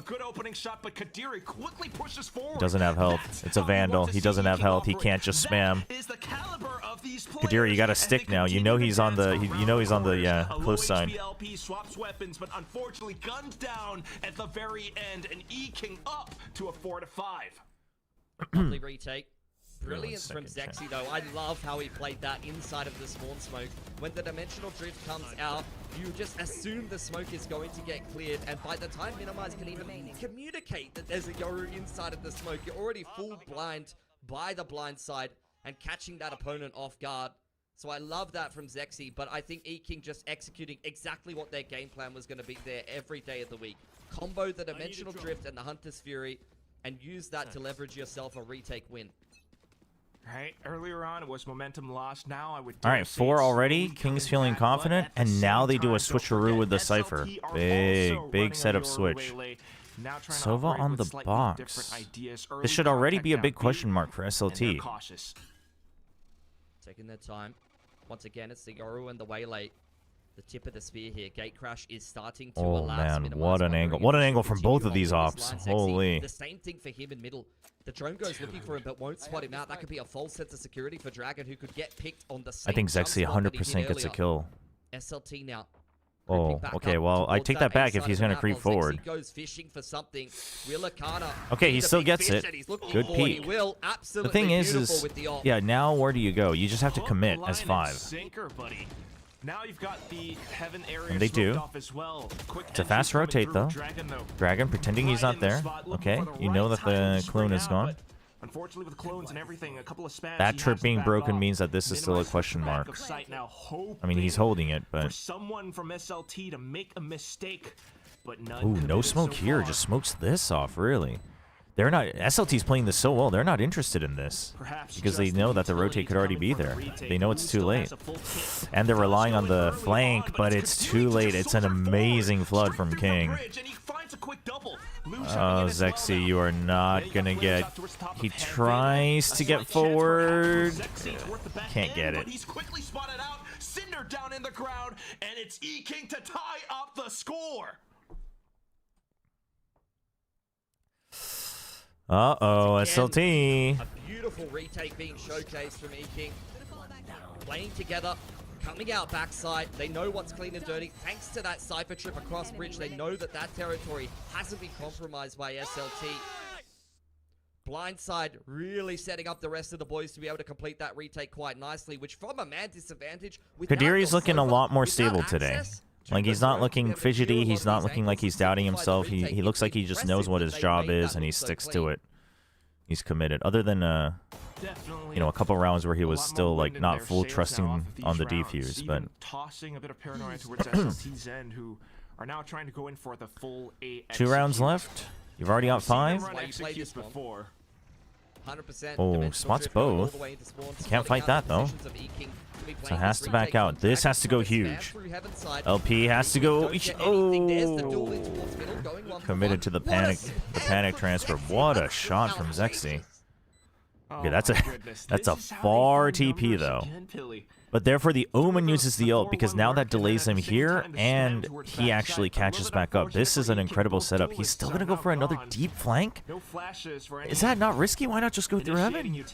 Doesn't have health. It's a Vandal. He doesn't have health. He can't just spam. of these players. Kadira, you got a stick now. You know he's on the close side. VLT swaps weapons, but unfortunately gunned down at the very end, and E-King up to a 4-5. Lovely retake. Brilliance from Zexy, though. I love how he played that inside of the spawn smoke. When the dimensional drift comes out, you just assume the smoke is going to get cleared, and by the time Minimize can even communicate that there's a Yoru inside of the smoke, you're already full blind by the blind side and catching that opponent off guard. So I love that from Zexy, but I think E-King just executing exactly what their game plan was going to be there every day of the week. Combo the dimensional drift and the Hunter's Fury, and use that to leverage yourself a retake win. Right, earlier on it was momentum lost. Now I would. All right, 4 already. King's feeling confident, and now they do a switcheroo with the Cypher. Big setup switch. Sova on the box. This should already be a big question mark for SLT. Taking their time. Once again, it's the Yoru and the Waylay. The tip of the spear here. Gate crash is starting to Oh man, what an angle! What an angle from both of these ops. Holy. The same thing for him in middle. The drone goes looking for him, but won't spot him out. That could be a false sense of security for Dragon, who could get picked on the same. I think Zexy 100% gets a kill. SLT now. Oh, okay. Well, I take that back if he's going to creep forward. Goes fishing for something. Okay, he still gets it. Good peek. The thing is, yeah, now where do you go? You just have to commit as 5. Now you've got the heaven area And they do. off as well. It's a fast rotate, though. Dragon pretending he's not there. Okay, you know that the clone is gone. Unfortunately, with clones and everything, a couple of spams, that trip being broken means that this is still a question mark. I mean, he's holding it, but... someone from SLT to make a mistake, but none. Ooh, no smoke here. Just smokes this off, really. They're not... SLT's playing this so well, they're not interested in this. Because they know that the rotate could already be there. They know it's too late. And they're relying on the flank, but it's too late. It's an amazing flood from King. Oh, Zexy, you are not gonna get... He tries to get forward. Can't get it. He's quickly spotted out. Cinder down in the crowd, and it's E-King to tie up the score. Uh-oh, SLT. A beautiful retake being showcased from E-King. Playing together, coming out backside. They know what's clean and dirty. Thanks to that Cypher trip across bridge, they know that that territory hasn't been compromised by SLT. Blindside really setting up the rest of the boys to be able to complete that retake quite nicely, which from a man disadvantage... Kadiri's looking a lot more stable today. Like, he's not looking fidgety, he's not looking like he's doubting himself, he looks like he just knows what his job is and he sticks to it. He's committed. Other than, you know, a couple rounds where he was still, like, not full trusting on the defuse, but... Tossing a bit of paranoia towards SLT's end, who are now trying to go in for the full A. 2 rounds left? You've already got 5? Oh, spots both. Can't fight that, though. So has to back out. This has to go huge. LP has to go... Oh! Committed to the panic transfer. What a shot from Zexy. Okay, that's a far TP, though. But therefore, the Omen uses the ult, because now that delays him here, and he actually catches back up. This is an incredible setup. He's still going to go for another deep flank? Is that not risky? Why not just go through heaven?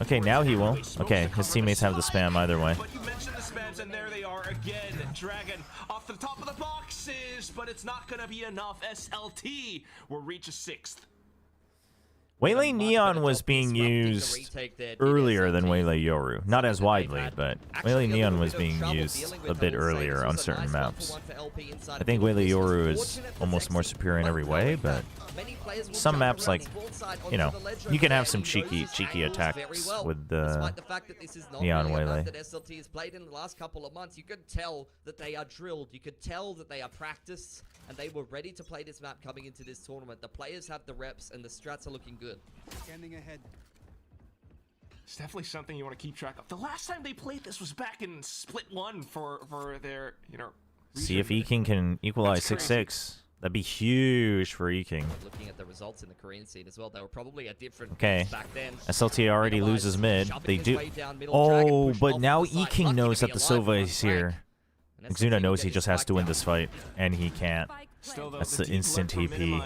Okay, now he will. Okay, his teammates have the spam either way. But you mentioned the spams, and there they are again. Dragon off the top of the boxes, but it's not going to be enough. SLT will reach a 6th. Waylay Neon was being used earlier than Waylay Yoru. Not as widely, but Waylay Neon was being used a bit earlier on certain maps. I think Waylay Yoru is almost more superior in every way, but some maps, like, you know, you can have some cheeky attacks with the Neon Waylay. That SLT has played in the last couple of months, you could tell that they are drilled. You could tell that they are practiced, and they were ready to play this map coming into this tournament. The players have the reps, and the strats are looking good. Scanning ahead. It's definitely something you want to keep track of. The last time they played this was back in Split 1 for their, you know... See if E-King can equalize 6-6. That'd be huge for E-King. Looking at the results in the Korean scene as well, they were probably a different okay. back then. SLT already loses mid. They do. Oh, but now E-King knows that the Sova is here. Xuna knows he just has to win this fight, and he can't. That's the instant TP.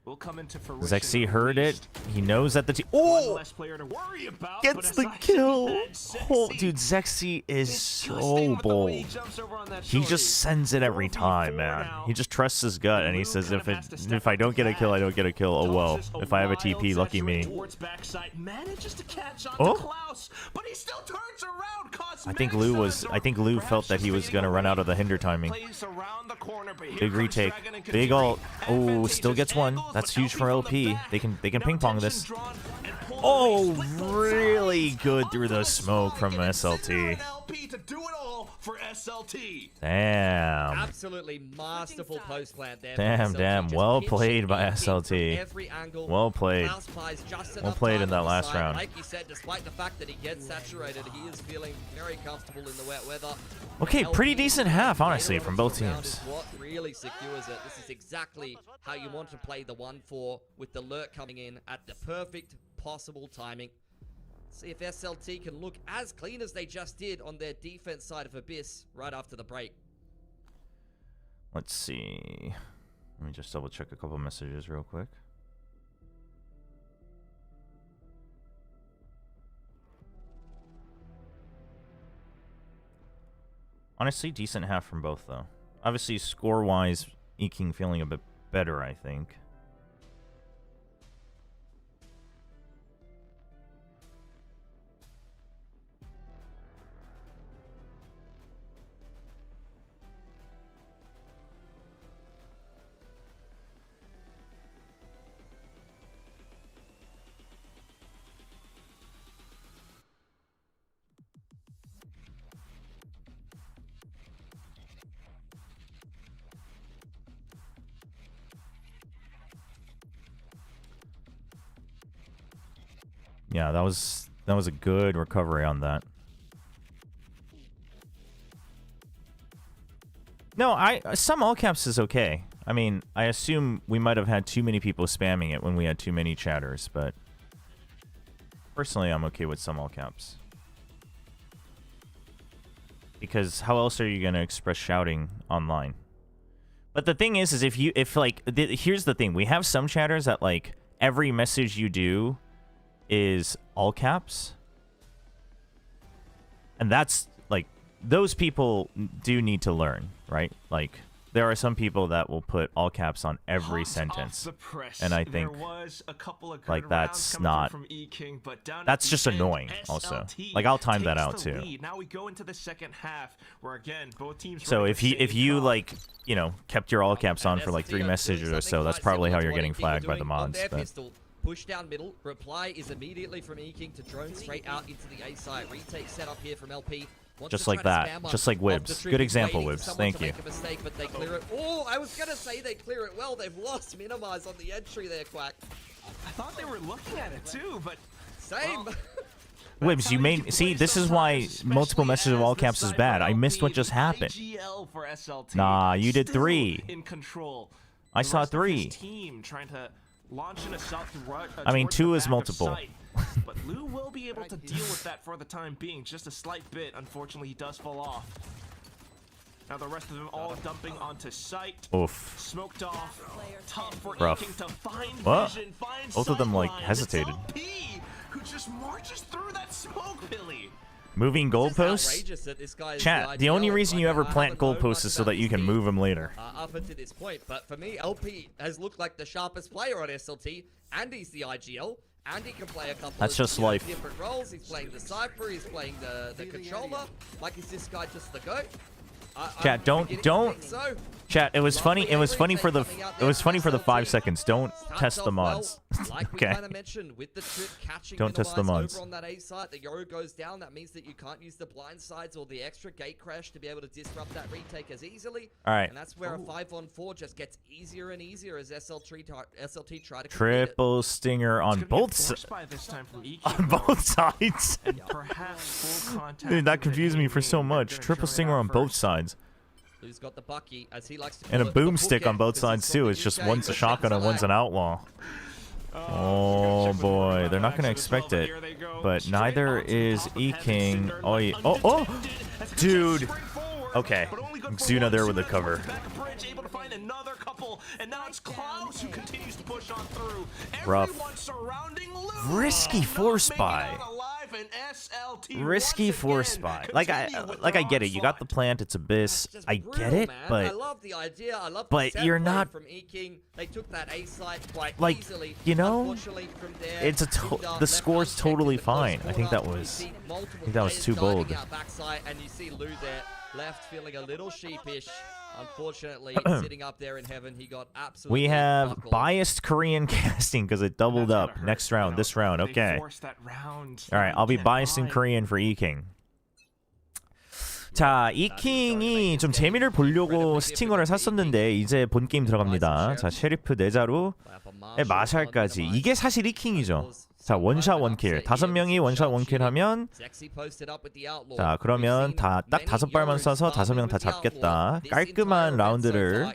will come into fruition. Zexy heard it. He knows that the One less player to worry about, gets but the aside kill. from that, Zexy Oh, dude, Zexy is so bold. He just sends it every time, man. He just trusts his gut, and he says, if I don't get a kill, I don't get a kill. Oh well. If I have a TP, lucky me. Oh. I think Lou felt that he was gonna run out of the hinder timing. Big retake, big ult. Oh, still gets one. That's huge for LP. They can ping pong this. Oh, really good through the smoke from SLT. Damn. Absolutely masterful post plant there. Damn. Well played by SLT. Well played. Well played in that last round. Like you said, despite the fact that he gets saturated, he is feeling very comfortable in the wet weather. Okay, pretty decent half, honestly, from both teams. What really secures it. This is exactly how you want to play the 1-4 with the lurk coming in at the perfect possible timing. See if SLT can look as clean as they just did on their defense side of Abyss right after the break. Let's see. Let me just double check a couple messages real quick. Honestly, decent half from both, though. Obviously, score-wise, Eking feeling a bit better, I think. Yeah, that was a good recovery on that. No, some all caps is okay. I mean, I assume we might have had too many people spamming it when we had too many chatters, but personally, I'm okay with some all caps. Because how else are you gonna express shouting online? But the thing is here's the thing: we have some chatters that like every message you do is all caps, and that's like those people do need to learn, right? Like there are some people that will put all caps on every sentence, and I think like that's not that's just annoying. Also, like I'll time that out too. Now we go into the second half where again both teams. So if you like kept your all caps on for like 3 messages or so, that's probably how you're getting flagged by the mods. But push down middle. Reply is immediately from Eking to drone straight out into the A site. Retake set up here from LP. Just like that. Just like Wibs. Good example, Wibs. Thank you. Mistake, but they clear it. Oh, I was going to say they clear it well. They've lost Minimize on the entry there, Quack. I thought they were looking at it too, but... Same. Well, Wibs, you made... See, this is why multiple messages of all caps is bad. I missed what just happened. Nah, you did 3. I saw 3. I mean, 2 is multiple. But Lou will be able to deal with that for the time being. Just a slight bit. Unfortunately, he does fall off. Now the rest of them all dumping onto site. Oof. Smoked off. Tough for rough. Eking to find vision, find both of them like line. hesitated. It's LP who just marches through that smoke, Billy. Moving goalposts? Chat, the only reason you ever plant goalposts is so that you can move them later. Up until this point, but for me, LP has looked like the sharpest player on SLT, and he's the IGL, and he can play a couple That's of just life. different roles. He's playing the Cypher, he's playing the controller. Like, is this guy just the GOAT? Chat, don't. Chat, it was funny. It was funny for the 5 seconds. Don't test the mods. Okay. Don't test the mods. On that A site, the Yoru goes down. That means that you can't use the blind sides or the extra gate crash to be able to disrupt that retake as easily. All right. And that's where a 5-on-4 just gets easier and easier as SLT try to triple stinger on both sides. On both sides. Dude, that confused me for so much. Triple stinger on both sides. Who's got the Bucky, as he likes to and a boomstick on both sides too. It's just one's a shotgun and one's an outlaw. Oh boy, they're not gonna expect it, but neither is Eking. Oh, dude. Okay, Xuna there with the cover. Able to find another couple kill. And now it's Klaus who continues to push on through. Rough. Everyone surrounding Lou. Risky force buy. Risky force buy. Like I get it. You got the plant. It's Abyss. I get it, but I love the idea. I love but the you're not from E-King. They took that A site quite like easily. you know. Unfortunately, from there, It's the score's totally fine. I think that was too bold. Backside, and you see Lou there left feeling a little sheepish. Unfortunately, sitting up there in heaven, he got absolutely. We have buckled. biased Korean casting because it doubled up. Next round, this round. Okay. All right, I'll be biased in Korean for E-King. 자, 이킹이 좀 재미를 보려고 스팅어를 샀었는데 이제 본 게임 들어갑니다. 자, 셰리프 네자루에 마샬까지. 이게 사실 이킹이죠. 자, 원샷 원킬. 5명이 원샷 원킬 하면 자, 그러면 딱 5발만 쏴서 5명 다 잡겠다. 깔끔한 라운드를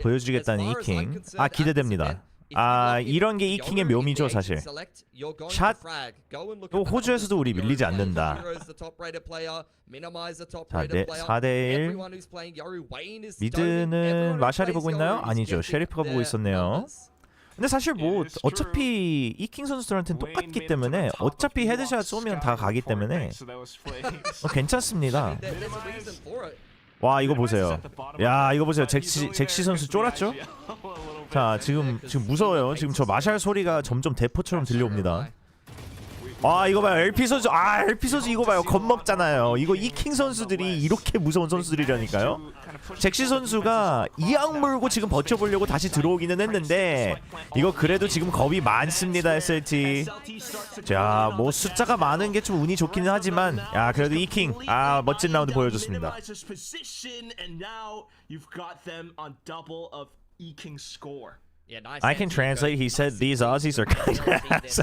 보여주겠다는 이킹. 아, 기대됩니다. 아, 이런 게 이킹의 묘미죠, 사실. 샷. 또 호주에서도 우리 밀리지 않는다. 자, 4대1. 미드는 마샬이 보고 있나요? 아니죠. 셰리프가 보고 있었네요. 근데 사실 뭐 어차피 이킹 선수들한테는 똑같기 때문에 어차피 헤드샷 쏘면 다 가기 때문에 괜찮습니다. 와, 이거 보세요. 야, 이거 보세요. 잭시 선수 쫄았죠? 자, 지금 무서워요. 지금 저 마샬 소리가 점점 대포처럼 들려옵니다. 아, 이거 봐요. LP 선수. 아, LP 선수 이거 봐요. 겁먹잖아요. 이거 이킹 선수들이 이렇게 무서운 선수들이라니까요. 잭시 선수가 이악 물고 지금 버텨보려고 다시 들어오기는 했는데 이거 그래도 지금 겁이 많습니다, SLT. 자, 뭐 숫자가 많은 게 좀 운이 좋기는 하지만 야, 그래도 이킹. 아, 멋진 라운드 보여줬습니다. Yeah, nice. I can translate. He said these Aussies are kind of ass.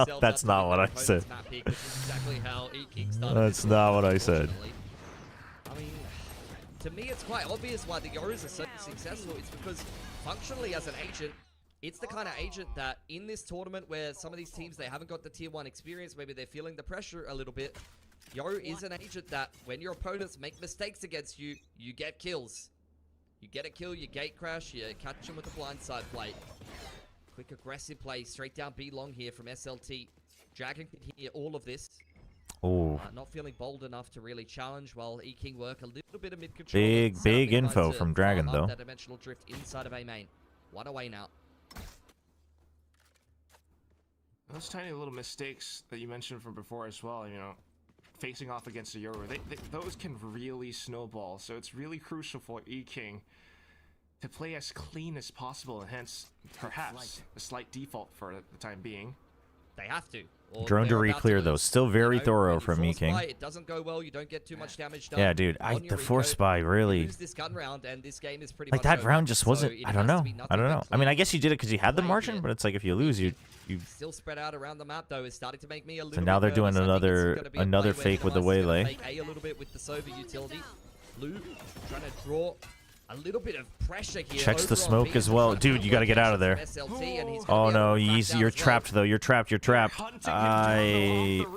No, that's not what I said. That's not what I said. I mean, to me, it's quite obvious why the Yorus are so successful. It's because functionally as an agent, it's the kind of agent that in this tournament where some of these teams, they haven't got the tier 1 experience, maybe they're feeling the pressure a little bit. Yoru is an agent that when your opponents make mistakes against you, you get kills. You get a kill, you gate crash, you catch him with a blindside play. Quick aggressive play, straight down B long here from SLT. Dragon can hear all of this. Oh. Not feeling bold enough to really challenge while E-King work a little bit of mid-control. Big info from Dragon though. That dimensional drift inside of A main. One away now. Those tiny little mistakes that you mentioned from before as well, you know, facing off against a Yoru, those can really snowball. So it's really crucial for E-King to play as clean as possible, and hence perhaps a slight default for the time being. They have to. Drone to re-clear though, still very thorough from E-King. It doesn't go well. You don't get too much damage done. Yeah, dude, the force spy really. Like that round just wasn't. I don't know. I mean, I guess you did it because you had the margin, but it's like if you lose, you. Still spread out around the map though. Is starting to make me a little. So now they're doing another fake with the waylay. A little bit with the Sova utility. Lou trying to draw a little bit of pressure here. Checks the smoke as well. Dude, you gotta get out of there. Oh no, you're trapped though. You're trapped.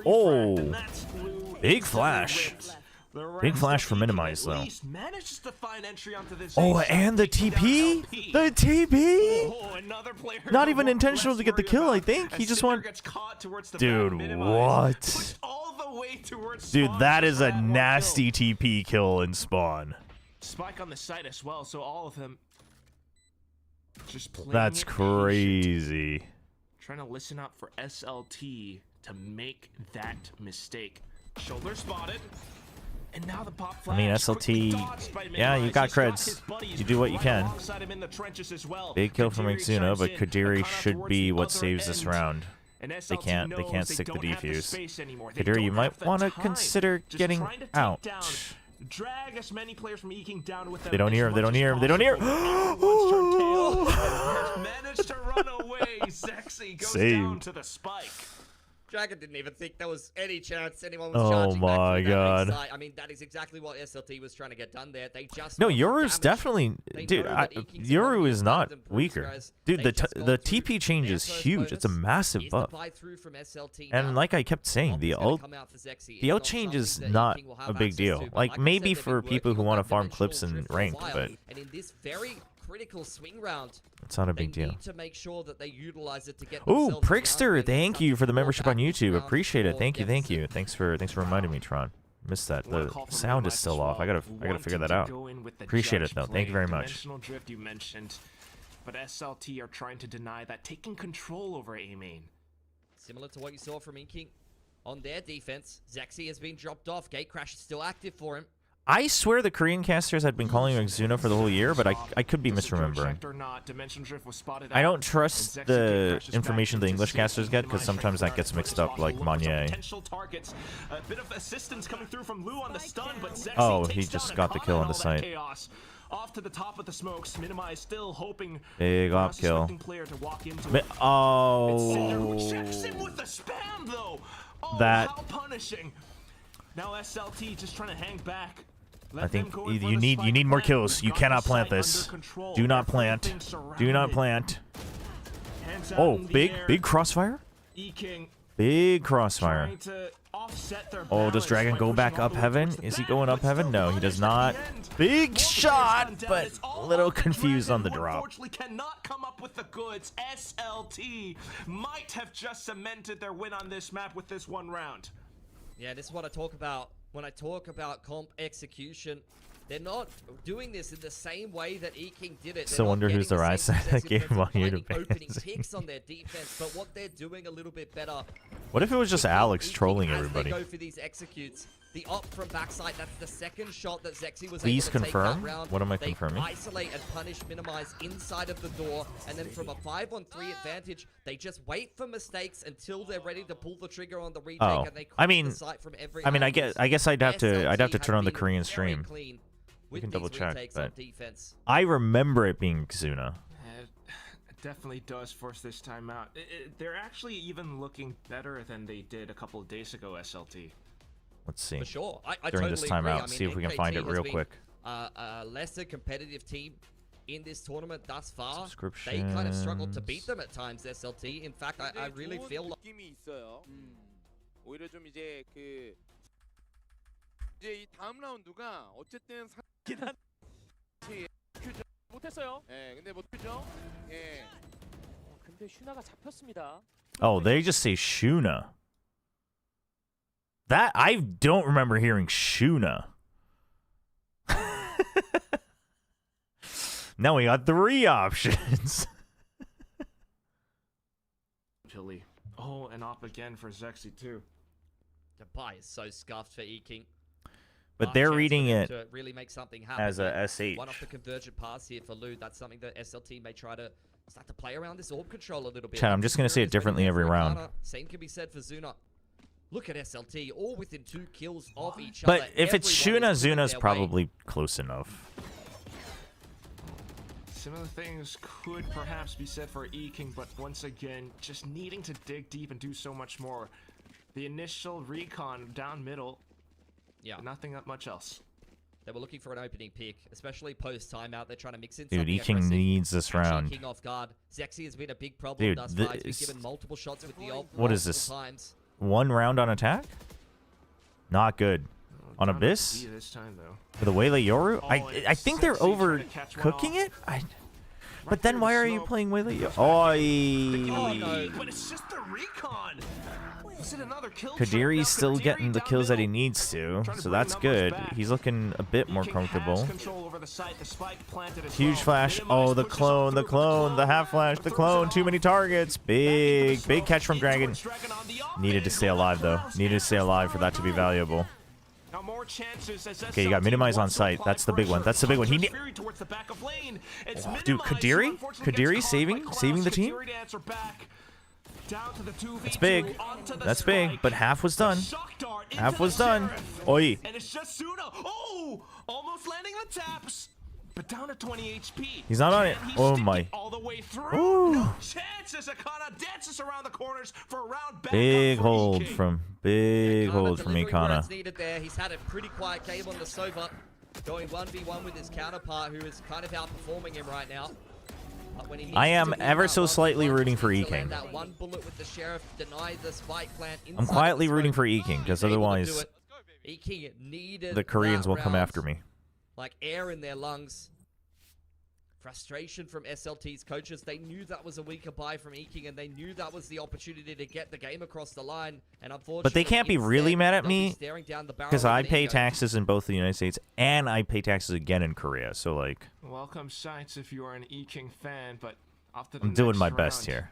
Oh, big flash. Big flash for minimize though. Oh, and the TP? The TP? Not even intentional to get the kill, I think. He just went. Dude, what? Dude, that is a nasty TP kill in spawn. Spike on the site as well, so all of them just playing. That's crazy. Patient, trying to listen up for SLT to make that mistake. Shoulder spotted. And now the pop flash. I mean, SLT, yeah, you got creds. You do what you can. Big kill from Exuna, but Kadiri should be what saves this round. They can't stick the defuse. Kadiri, you might want to consider getting out. Drag as many players from E-King down with them. They don't hear him. They don't hear him. Managed to run away. Sexy goes down to the spike. Dragon didn't even think there was any chance anyone was Oh charging back my from that god. side. I mean, that is exactly what SLT was trying to get done there. They just No, Yoru's definitely, dude. Yoru is not weaker, dude. The TP change is huge. It's a massive buff. And like I kept saying, the ult change is not a big deal. Like maybe for people who want to farm clips and rank, but critical swing round. It's not a big They deal. need to make sure that they utilize it to get Ooh, themselves Prickster, around. thank you for the membership on YouTube. Appreciate it. Or Thank you, thank deficit. you. Thanks for reminding me, Tron. Missed that. The sound is still off. I gotta figure that out. Appreciate it though. Thank you very much. Dimensional drift you mentioned, but SLT are trying to deny that, taking control over A main. Similar to what you saw from Inking on their defense. Zexy has been dropped off. Gate Crash is still active for him. I swear the Korean casters had been calling him Xuna for the whole year, but I could be misremembering. I don't trust the information the English casters get because sometimes that gets mixed up, like Manye. Oh, he just got the kill on the site. Off to the top of the smokes, Minimize still hoping Big op kill. Oh. Checks him with the spam though. Oh, that. How punishing. Now SLT just trying to hang back. I think you need more kills. You cannot plant this. Do not plant. Do not plant. Oh, big crossfire. Big crossfire. Oh, does Dragon go back up heaven? Is he going up heaven? No, he does not. Big shot, but a little confused on the drop. Unfortunately, cannot come up with the goods. SLT might have just cemented their win on this map with this one round. Yeah, this is what I talk about when I talk about comp execution. They're not doing this in the same way that E-King did it. Still wonder who's the right side of that game on YouTube. Opening picks on their defense, but what they're doing a little bit better. What if it was just Alex trolling everybody? As they go for these executes, the op from backside, that's the second shot that Zexy was Please able to confirm. take that round. What am I they confirming? Isolate and punish, minimize inside of the door, and then from a 5-on-3 advantage, they just wait for mistakes until they're ready to pull the trigger on the retake. Oh, And they I mean, the site from every I guess I'd have to SLT turn on the have been Korean very stream. clean We with can these double check, retakes on but defense. I remember it being Xuna. It definitely does force this time out. They're actually even looking better than they did a couple of days ago, SLT. Let's see. For sure. I During totally this timeout, agree. I mean, see if we can find it NKT has real been, quick. A lesser competitive team in this tournament thus far. They kind of struggled to beat them at times, SLT. In fact, I really feel like... 오히려 좀 이제 이제 이 다음 라운드가 어쨌든 못했어요. 예, 근데 못 죠. 예. 근데 슈나가 잡혔습니다. Oh, they just say Shuna. That I don't remember hearing Shuna. Now we got 3 options. Chili. Oh, and op again for Zexy too. The buy is so scuffed for E-King. But they're reading it to really make something happen. as a SH. One off the convergent pass here for Lude. That's something that SLT may try to start to play around this orb control a little bit. Chad, I'm just going to say it differently every round. Same can be said for Xuna. Look at SLT, all within 2 kills of each other. But if it's Shuna, Zuna's probably close enough. Similar things could perhaps be said for E-King, but once again, just needing to dig deep and do so much more. The initial recon down middle, nothing much else. They were looking for an opening pick, especially post timeout. They're trying to mix in Dude, something E-King aggressive. needs this round. King off guard. Zexy has been a big problem Dude, thus far. He's been given multiple shots with the ult. What is this? Times. 1 round on attack? Not good. On Abyss? This time, though. For the Waylay Yoru? I think they're overcooking it? But then why are you playing Waylay Yoru? Oh, but it's just the recon. Is it another kill? Kadiri's still getting the kills that he needs to, so that's good. He's looking a bit more comfortable. Huge flash. Oh, the clone, the half flash, the clone. Too many targets. Big catch from Dragon. Needed to stay alive, though. Needed to stay alive for that to be valuable. Okay, you got minimize on site. That's the big one. That's the big one. Oh, dude, Kadiri saving the team. It's big. That's big, but half was done. Half was done. Oi. And it's just Xuna. Oh, almost landing the taps. But down to 20 HP. He's not on it. Oh my. All the way through. Ooh. No chances. Akana dances around the corners for a round back. Big hold from Ikana. Needed there. He's had a pretty quiet game on the Sova, going 1v1 with his counterpart, who is kind of outperforming him right now. I am ever so slightly rooting for E-King. I'm quietly rooting for E-King, because otherwise the Koreans will come after me. Like air in their lungs. frustration from SLT's coaches. They knew that was a weaker buy from Eking, and they knew that was the opportunity to get the game across the line. And unfortunately, But they can't be really mad at me because I pay ego. taxes in both the United States and I pay taxes again in Korea. So like, Welcome sights if you are an Eking fan, but after the I'm doing next my best round, here.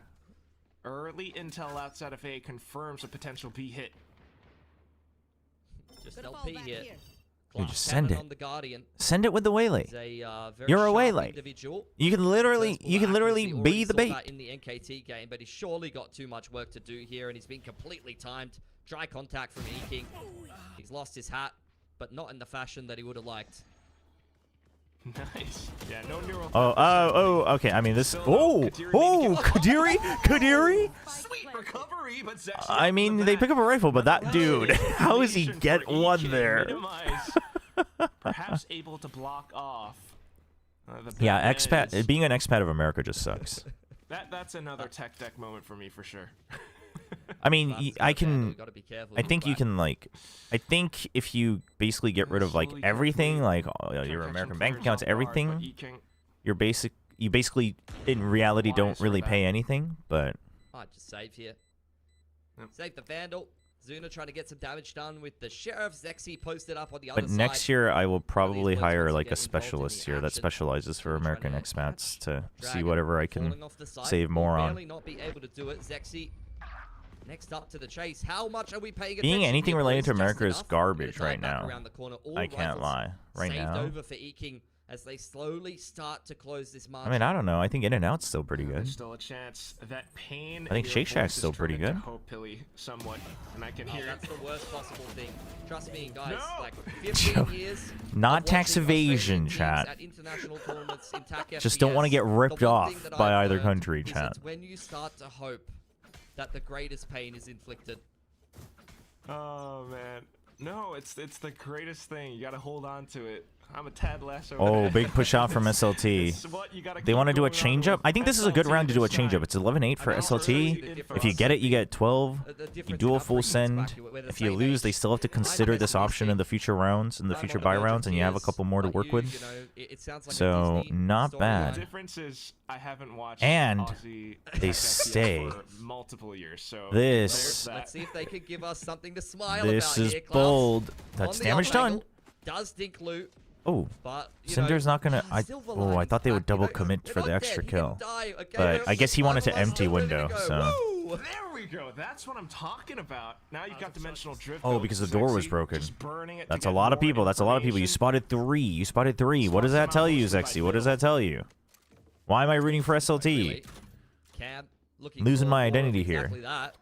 Early intel outside of A confirms a potential B hit. Just LP here. You just send it. On the Guardian. Send it with the waylay. Very You're a sharp waylay. individual. You can literally Already be the saw bait. that in the NKT game, but he's surely got too much work to do here, and he's been completely timed. Dry contact from Eking. He's lost his hat, but not in the fashion that he would have liked. Nice. Yeah, no neural. Okay. I mean, this. Kadiri. Sweet recovery, but Zexy I mean, they pick up a rifle, but that dude, how does he get one there? Perhaps able to block off. Yeah, expat. Being an expat of America just sucks. That's another tech deck moment for me for sure. I mean, I think you can like. I think if you basically get rid of like everything, like your American bank accounts, everything, you basically in reality don't really pay anything. But Just save here. Save the Vandal. Zuna trying to get some damage done with the Sheriff. Zexy posted up on the other side. But next year I will probably hire like a specialist here that specializes for American expats to see whatever I can save more on. Not be able to do it. Zexy next up to the chase. How much are we paying attention? Being anything here, related to boys? America Just is enough. garbage Gonna right dive back now. around the corner. All I can't rifles lie. Right saved now. over for Eking as they slowly start to close this margin. I mean, I don't know. I think In-N-Out's still pretty good. There's still a chance that pain. I think Shake Shack's still pretty good. Hope Pilly somewhat, and I can hear That's it. the worst possible thing. Trust me, guys. No! Like 15 years. Not of tax watching evasion, Australian chat. teams at international tournaments in TAC Just don't want to FPS, get ripped the one off thing that by I've either learned country, is chat. it's when you start to hope that the greatest pain is inflicted. Oh man, no, it's the greatest thing. You gotta hold on to it. I'm a tad less over Oh, that. big push out from SLT. It's what you gotta They keep want to do a going on changeup. with I think this is a good SLT round to do a this changeup. time. It's 11-8 for I know SLT. early If you get it, you get 12. The You difference do in a full upbringings send. back, we're the If you same lose, age. they still have to consider this option in the future rounds, in the future buy rounds, and you have a couple more to work with. It sounds like a So, Disney not storyline. The bad. difference is I haven't watched And Aussie they FPS stay. for multiple years. So This- there's that. Let's see if they can give us something to smile This about is here. Klaus bold. on That's the damage up done. angle, Does dink loot, Oh, but Cinder's not gonna. I silver I linings thought they would back, you double know, commit we're for not the dead, extra he kill. didn't die, okay? But I guess he wanted to Survival empty us, ready to window, go. so. Woo! There we go. That's what I'm talking about. Now you've got dimensional drift. Oh, build, because the door was Zexy broken. just burning it to That's a get lot of more people. That's a lot of people. You information. spotted 3. You spotted 3. What does that tell you, Zexy? What does that tell you? Why am I rooting for SLT? Cam looking Losing for my more of identity here. exactly that.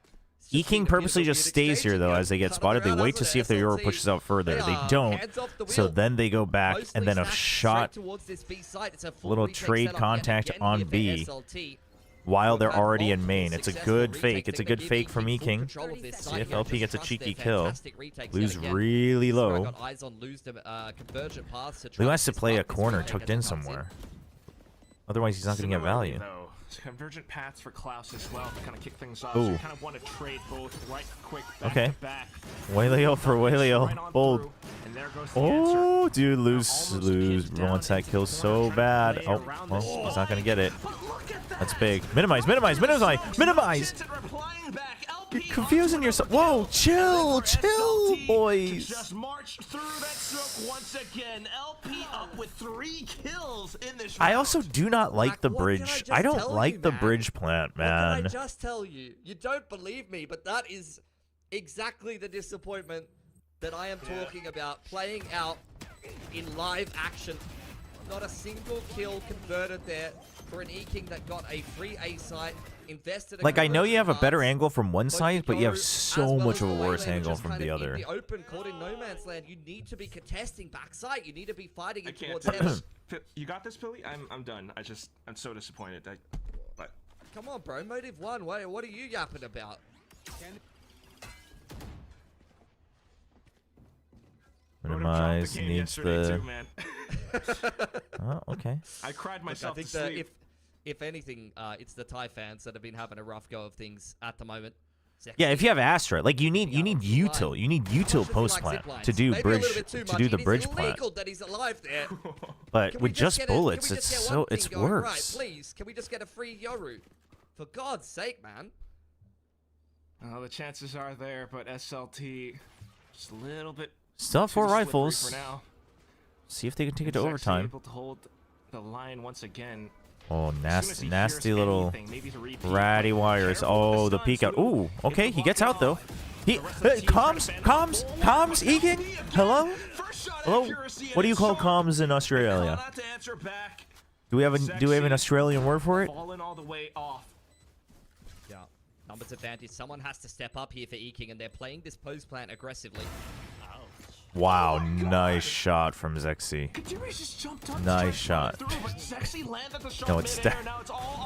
It's E just King been a purposely beautiful just stays exchange here though here. as they get Cut spotted. They around wait to onto see if the Euro SLT. pushes out further. They are don't. hands off the So wheel. then they go back Mostly and then a stacked shot straight towards this B site. It's a full little retake trade setup yet contact again on here for B. SLT. while they're We've had already in multiple main. It's a successful good fake. retakes. It's a They're good giving fake from full E King. control of this See site if here. LP Just gets a trust cheeky their kill. fantastic retakes Lose yet again. really This is where I low. got eyes on lose them, convergent paths to Lou try has to this play a up, this corner retake tucked as in it comes somewhere. Otherwise, he's not going to get Similarly, value. though, convergent paths for Klaus as well to kind of kick things off. Ooh. So you kind of want to trade both right quick back Okay. to back. Wayleo for Wayleo. Right on Bold. through, and there goes the answer. Oh, dude, lose wants that kill so bad. Oh, well, he's not going to get it. That's big. Minimize. You're confusing yourself. Whoa, chill, boys. Just march through that smoke once again. LP up with 3 kills in this I round. also do not like the What can I bridge. just I don't tell like you, the man? bridge plant, What can I man. just tell you? You don't believe me, but that is exactly the disappointment that I am talking about playing out in live action. Not a single kill converted there for an E King that got a free A site, invested. Like, I know you have a better angle angle from one side, but you have so much of a worse angle from the other. In the open, caught in no man's land, you need to be contesting backside. You need to be fighting I it can't. towards heaven. You got this, Billy? I'm done. I'm so disappointed. But Come on, bro. Motive 1. What are you yapping about? Minimize needs the. too, man. Oh, okay. I cried Look, myself I think to that sleep. if anything, it's the Thai fans that have been having a rough go of things at the moment. Yeah, if you have Astra, like you need util post plant to do the bridge plant. That he's alive there. But with just bullets, it's worse. Right, please, can we just get a free Yoru? For God's sake, man. The chances are there, but SLT just a little bit. Still have 4 rifles. For now. See if they can take it to overtime. Able to hold the line once again. Oh, nasty little ratty wires. Oh, the peek out. Ooh, okay, he gets out though. Comms, Egan. Hello. What do you call comms in Australia? Do we have an Australian word for it? Falling all the way off. Yeah, numbers advantage. Someone has to step up here for E-King, and they're playing this post plant aggressively. Wow, nice shot from Zexy. Nice shot. No, it's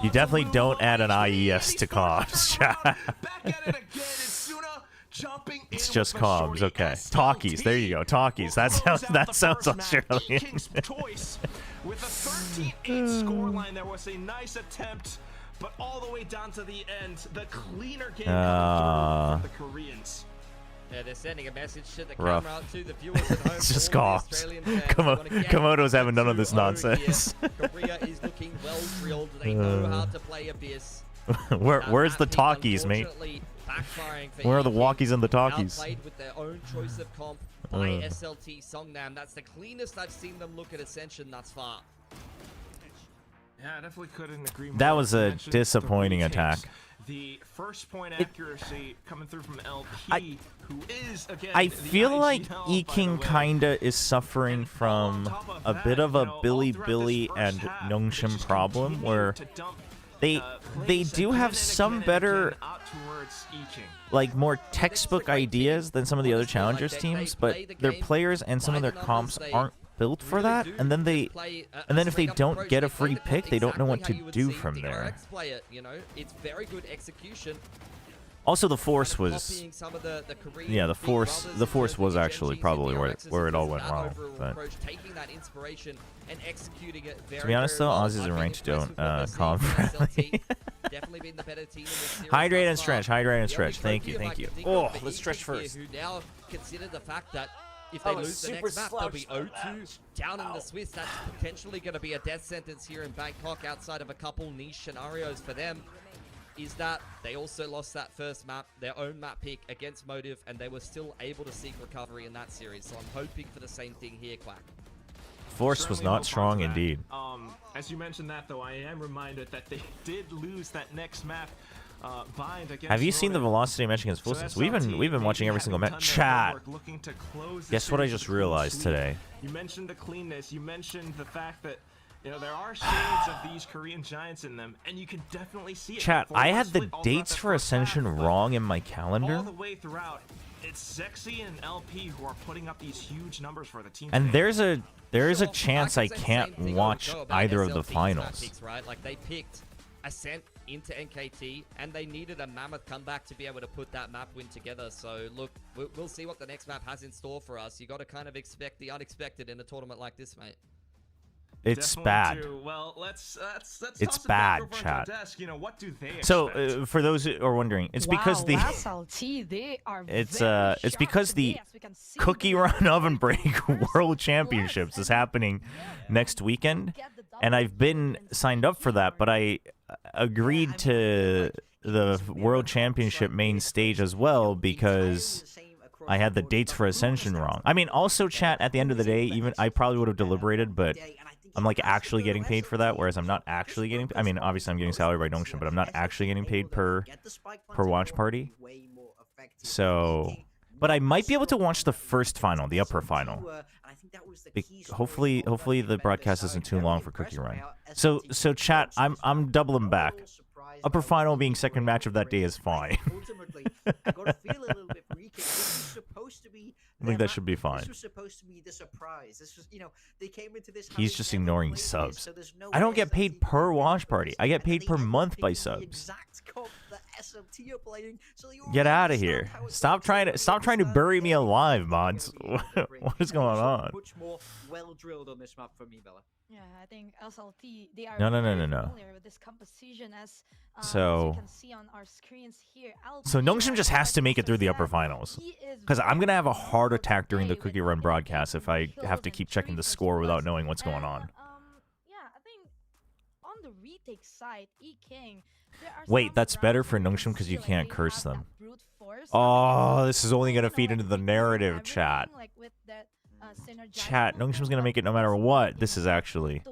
you definitely don't add an IES to comms. It's just comms, okay. Talkies, there you go. Talkies. That sounds Australian. With a 13-8 scoreline, there was a nice attempt, but all the way down to the end, the cleaner game for the Koreans. Yeah, they're sending a message to the camera to the viewers at home. It's just comms. Komodo's having none of this nonsense. Korea is looking well drilled. They know how to play Abyss. Where's the talkies, mate? Where are the walkies and the talkies? Played with their own choice of comp by SLT Songnam. That's the cleanest I've seen them look at Ascension thus far. Yeah, I definitely couldn't agree more. That was a disappointing attack. The first point accuracy coming through from LP, who is, again, I feel like E-King kinda is suffering from a bit of a Billy and Nongshim problem, where they do have some better, like, more textbook ideas than some of the other Challengers teams, but their players and some of their comps aren't built for that, and then if they don't get a free pick, they don't know what to do from there. It's very good execution. Also, the Force was, yeah, the Force was actually probably where it all went wrong. But to be honest, though, Aussies and ranked don't calm friendly. Hydrate and stretch, Thank you. Oh, let's stretch first. Who now consider the fact that if they lose the next map, they'll be 0-2 down in the Swiss. That's potentially going to be a death sentence here in Bangkok. Outside of a couple niche scenarios for them, is that they also lost that first map, their own map pick against Motive, and they were still able to seek recovery in that series. So I'm hoping for the same thing here, Quack. Force was not strong indeed. As you mentioned that, though, I am reminded that they did lose that next map. Have you seen the velocity match against Wilson? So we've been watching every single match. Chat. Guess what I just realized today? You mentioned the cleanness. You mentioned the fact that there are shades of these Korean giants in them, and you can definitely see it. Chat. I had the dates for Ascension wrong in my calendar. All the way throughout, it's Zexy and LP who are putting up these huge numbers for the team. And there is a chance I can't watch either of the finals. Right? Like they picked Ascent into NKT, and they needed a mammoth comeback to be able to put that map win together. So look, we'll see what the next map has in store for us. You got to kind of expect the unexpected in a tournament like this, mate. It's bad. Well, let's it's bad, chat. What do they expect? So for those who are wondering, it's because the SLT, they are it's because the Cookie Run Oven Break World Championships is happening next weekend, and I've been signed up for that, but I agreed to the World Championship main stage as well because I had the dates for Ascension wrong. I mean, also, chat, at the end of the day, even I probably would have deliberated, but I'm like actually getting paid for that, whereas I'm not actually getting. I mean, obviously I'm getting salary by Nongshim, but I'm not actually getting paid per watch party. So, but I might be able to watch the first final, the upper final. Hopefully the broadcast isn't too long for Cookie Run. So chat, I'm doubling back. Upper final being second match of that day is fine. I think that should be fine. This was supposed to be the surprise. This was, they came into this. He's just ignoring subs. I don't get paid per watch party. I get paid per month by subs. Get out of here! Stop trying to bury me alive, mods. What is going on? Much more well drilled on this map for me, Bella. Yeah, I think SLT, they are No. familiar with this composition as you can see on our screens here. So Nongshim just has to make it through the upper finals. Because I'm going to have a heart attack during the Cookie Run broadcast if I have to keep checking the score without knowing what's going on. Yeah, I think on the retake side, E-King, Wait, that's better for Nongshim because you can't curse them. Oh, this is only going to feed into the narrative, chat. Chat, Nongshim's going to make it no matter what. This is actually...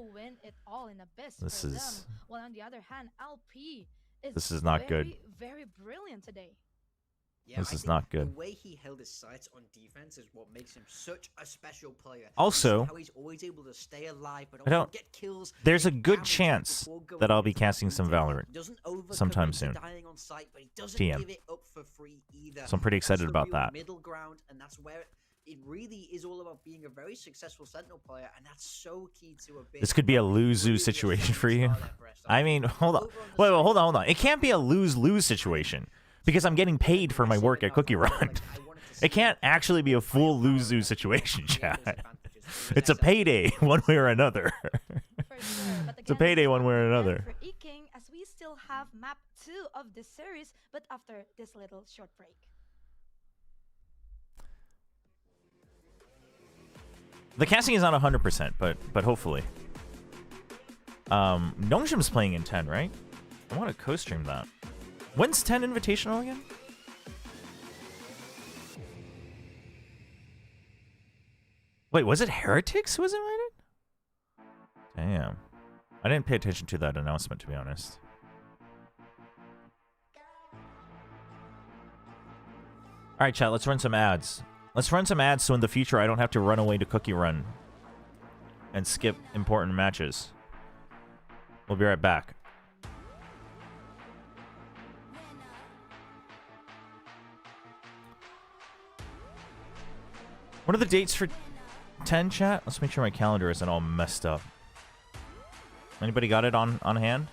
This is... While on the other hand, LP This is not good. Very brilliant today. Yeah, this is not good. The way he held his sights on defense is what makes him such a special player. Also, how he's always able to stay alive, but I don't. get kills. There's a good chance that I'll be casting some Valorant sometime soon. TM. So I'm pretty excited about that. Middle ground, and that's where it really is all about being a very successful Sentinel player, and that's so key to a bit. This could be a lose-lose situation for you. I mean, hold on. Wait, hold on. It can't be a lose-lose situation. Because I'm getting paid for my work at Cookie Run. It can't actually be a full lose-lose situation, chat. It's a payday one way or another. It's a payday one way or another. For E-King, as we still have map 2 of this series, but after this little short break. The casting is not 100%, but hopefully. Nongshim's playing in 10, right? I want to co-stream that. When's 10 Invitational again? Wait, was it Heretics who was invited? Damn. I didn't pay attention to that announcement, to be honest. Alright, chat, let's run some ads. Let's run some ads so in the future I don't have to run away to Cookie Run and skip important matches. We'll be right back. What are the dates for 10, chat? Let's make sure my calendar isn't all messed up. Anybody got it on hand?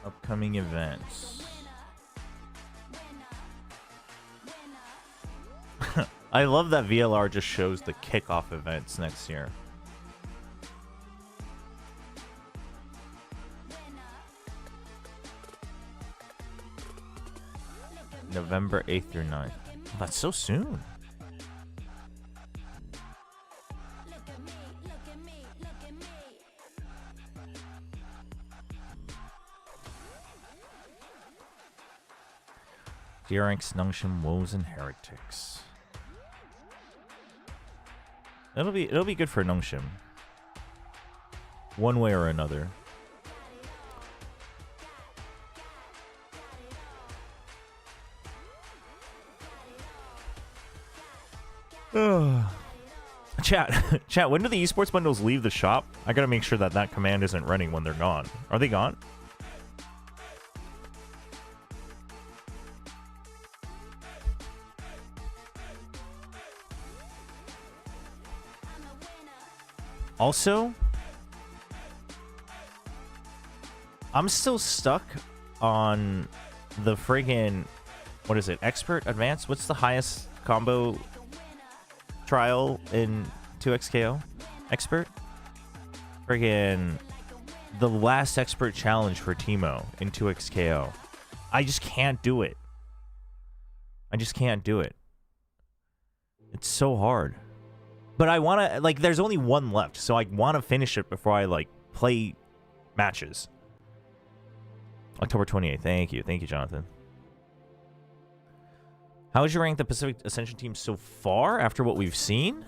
Upcoming events. I love that VLR just shows the kickoff events next year. November 8th through 9th. That's so soon. DRX, Nongshim, Woes, and Heretics. It'll be good for Nongshim. One way or another. Chat, when do the esports bundles leave the shop? I gotta make sure that that command isn't running when they're gone. Are they gone? Also, I'm still stuck on the friggin', what is it, Expert Advanced? What's the highest combo trial in 2XKO? Expert? Friggin' the last Expert challenge for Teemo in 2XKO. I just can't do it. I just can't do it. It's so hard. But I want to, like, there's only one left, so I want to finish it before I, like, play matches. October 28th. Thank you. Thank you, Jonathan. How would you rank the Pacific Ascension team so far after what we've seen?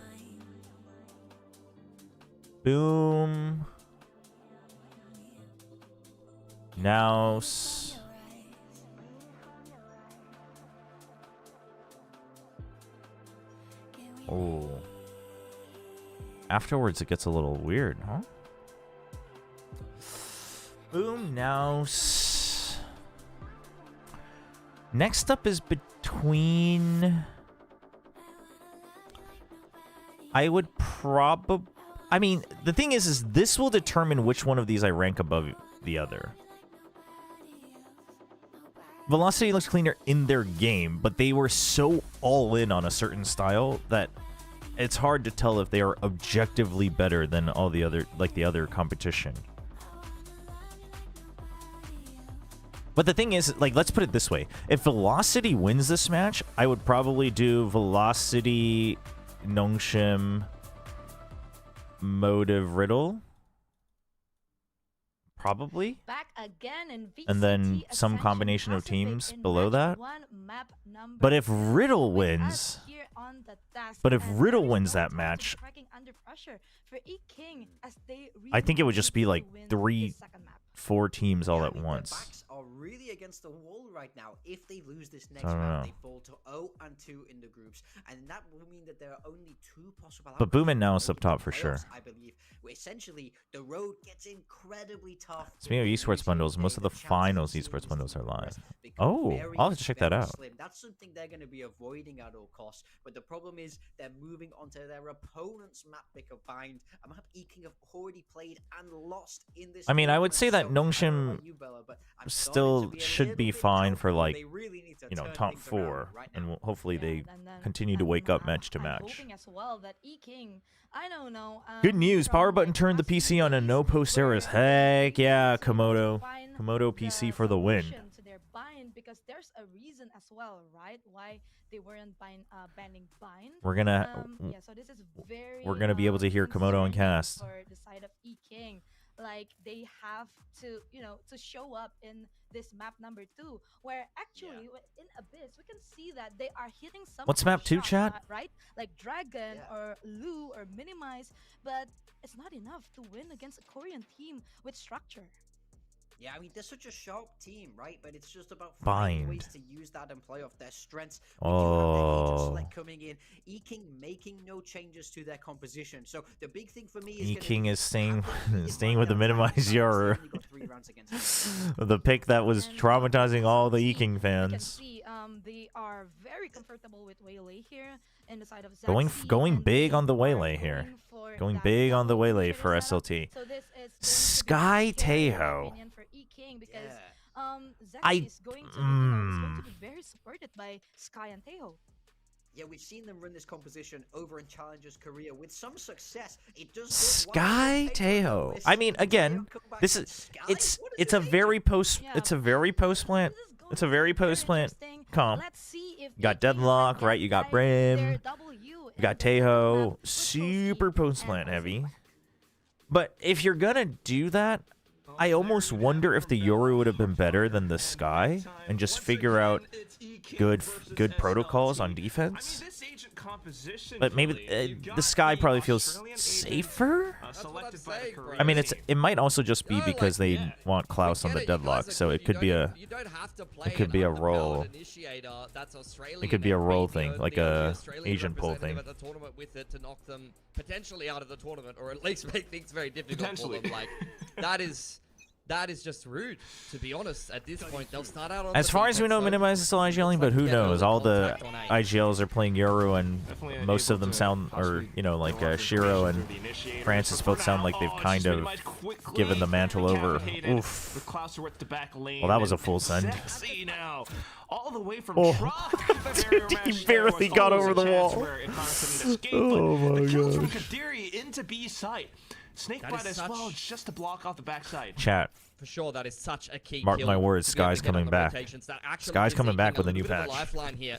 Boom. Nouse. Oh. Afterwards, it gets a little weird, huh? Boom, Nouse. Next up is between... I would probably... I mean, the thing is this will determine which one of these I rank above the other. Velocity looks cleaner in their game, but they were so all in on a certain style that it's hard to tell if they are objectively better than all the other, like the other competition. But the thing is, like, let's put it this way. If Velocity wins this match, I would probably do Velocity, Nongshim, Motive, Riddle. Probably. Back again in VCT And then some Ascension combination of Pacific teams in below match that. 1, map number But if 2. Riddle With us wins, here on the task, but if and Riddle there is wins no that time to match, cracking under pressure for E-King as they I think it would just be really like win 3, this second map. 4 teams all Yeah, I at mean, their once. backs are really against the wall right now. If they lose this next I don't round, know. they fall to 0-2 in the groups, and that will mean that there are only 2 possible But outcomes Boomin now is for up top for playoffs, sure. I believe. Where essentially, the road gets incredibly tough. Speaking of esports bundles, most of the finals esports bundles are live. Oh, I'll have to check that out. Slim. That's something they're going to be avoiding at all costs. But the problem is they're moving onto their opponent's map pick of Bind. A map Eking have already played and lost in this. I mean, I would tournament. say that So, I don't know Nongshim about you, Bella, but I'm starting still to be a should little be bit fine doubtful. for, like, They really need to you know, turn top things around 4, right and now. hopefully they And then, continue to wake up I'm match to match. hoping as well that E-King, I don't know. Good news, from Power like Button turned the past PC on a days no post errors. where Heck yeah, E-King Komodo. find Komodo PC for the win. solution to their bind, because there's a reason as well, right? Why they weren't banning bind. We're gonna Yeah, so this is very. we're gonna be able to hear Komodo and concerning Cast. for the side of E-King. Like they have to, to show up in this map number 2, where actually in Abyss we can see that they are hitting some. What's of the map 2, shots, chat? Right, like Dragon or Lu or Minimize, but it's not enough to win against a Korean team with structure. Yeah, I mean, they're such a sharp team, right? But it's just about Bind. finding ways to use that and play off their strengths. We do have their agent select coming in. E-King making no changes to their composition. So the big thing for me is E-King is staying with the minimized Yoru. The pick that was traumatizing all the E-King You can fans. see they are very comfortable with Waylay here in the side of Going Zaxi, and big they on the are Waylay here. going for Going that big on the double Waylay trigger for setup. SLT. So this is going to be Sky scary, in my Taeho. opinion, for E-King, because Zaxi I- is going to, is going to be very supported by Sky and Taeho. Yeah, we've seen them run this composition over in Challengers Korea with some success. It does Sky Taeho. I mean, again, this is it's a very post plant. It's a very post plant comp. Let's see if You got E-King Deadlock, can right? You got get Brim. their W You in got the second Taeho. map. Super post plant heavy. But if you're gonna do that, I almost wonder if the Yoru would have been better than the Sky and just figure out good protocols on defense. But maybe the Sky probably feels safer. I mean, it might also just be because they want Klaus on the Deadlock, so it could be a role. It could be a role thing, like a Asian pull thing. At the tournament with it to knock them potentially out of the tournament, or at least make things very difficult for them. Like that is just rude, to be honest. At this point, they'll start out on As far as we know, Minimize is still IGLing, but who knows? All the IGLs are playing Yoru, and most of them sound, or like Shiro and Francis both sound like they've kind of given the mantle over. Oof. Well, that was a full send. All the way from He barely got over the wall. Oh my gosh. From gosh. Kadiri into B site. Snakebite as well, just to block off the backside. Chat. For sure, that is such a key. Mark kill my words, to be able Sky's to get on coming the back. rotations. That actually Sky's is coming back eking with a new little bit of patch. lifeline here.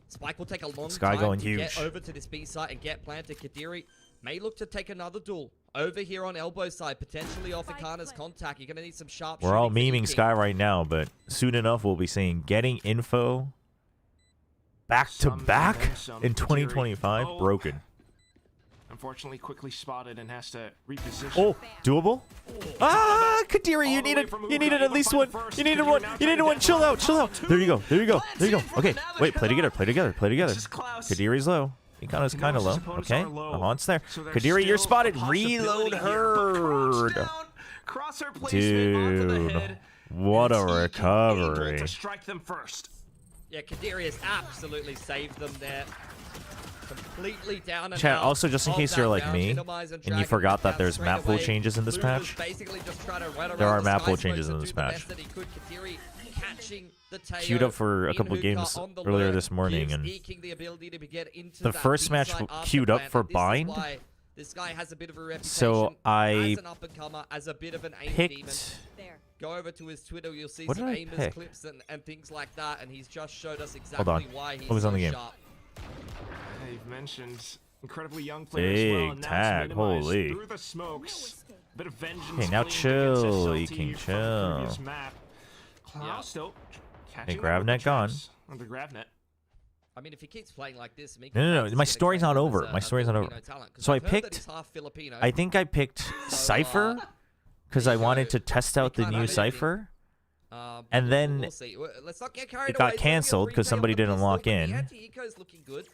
Spike will take a long Sky time going to huge. get over to this B site and get planted. Kadiri may look to take another duel over here on elbow side, potentially off Akana's contact. You're going to need some sharp We're all shooting for memeing Eking. Sky right now, but soon enough we'll be seeing getting info back to back in 2025 broken. Unfortunately, quickly spotted and has to reposition. Oh, doable? Ah, Kadiri, you needed at least one. You needed one. You needed one. Chill out. There you go. Okay, wait, play together. Kadiri's low. Ikana's kind of low. Okay, Ahant's there. Kadiri, you're spotted. Reload herd. Dude, what a recovery. To strike them first. Yeah, Kadiri has absolutely saved them there. Completely down and Chat, out also, just in of case that you're like round. me, Minimize and you Dragon forgot took that down there's straight map pool away. changes in this Lulu's patch, basically just trying to run there around are the map Sky pool Smoke changes to in do this the patch. best that he could. Kadiri catching the tail. queued up for a couple games earlier this morning, and the first match queued up for Bind. This guy has a bit of a reputation So I as an up-and-comer, as a bit of an aim demon. Go over to his Twitter, you'll see some aimers clips and things like that, and he's just showed us exactly why he's was on the game. sharp. You've mentioned incredibly young players Big as well, and now tag, it's minimized holy. through the smokes. Bit of vengeance. Okay, now gleamed chill, against you can SLT from the previous chill. map. Klaus still catching Hey, up grab with net the gone. traps on the grab net. I mean, if he keeps playing like this, No, my story's not over. My story's not over. So I picked. I think I picked Cypher because I wanted to test out the new Cypher, and then Let's not get carried it got away. canceled because somebody didn't lock in, Anti-eco's looking good.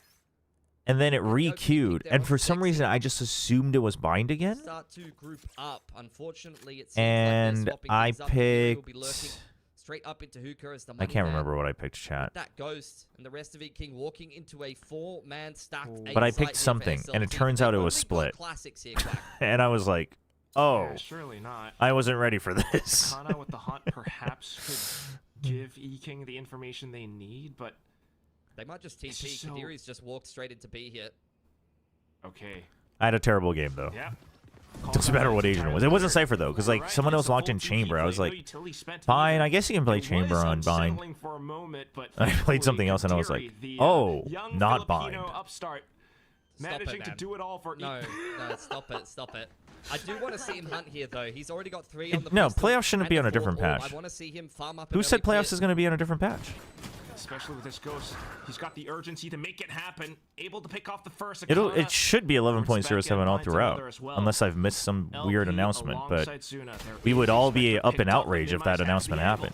and then it re-queued, and for some reason I just assumed it was Bind again, Start to group up. Unfortunately, it seems and like they're I swapping things up. Will be lurking picked. straight up into Hookah as the I money can't man. remember what I picked, chat. That Ghost and the rest of it King walking into a 4-man stacked. But I picked something, and it turns out it was split. Classics here, Quack. And I was like, oh, Yeah, surely not. I wasn't ready for this. Kana with the hunt perhaps could give E-King the information they need, but They might just It's TP. just so- Kadiri's just walked straight into B here. okay. I had a terrible game, though. Yeah. Doesn't matter what agent it was. It wasn't Cypher, though, because like someone else locked in Chamber. I was like, fine, I guess you can play Chamber on Bind. I played something else, and I was like, oh, not Bind. Upstart Stop managing it, to man. do it all for No, stop it, stop it. I do want to see him hunt here, though. He's already got 3 on the No, pistol playoffs shouldn't and be the on a 4 different orb. patch. I want to see him farm up. Who said playoffs is going to be on a different patch? Especially with this Ghost, he's got the urgency to make it happen. Able to pick off the first. It should be 11.07 all throughout, unless I've missed some weird announcement. But we would all be up in outrage if that announcement happened.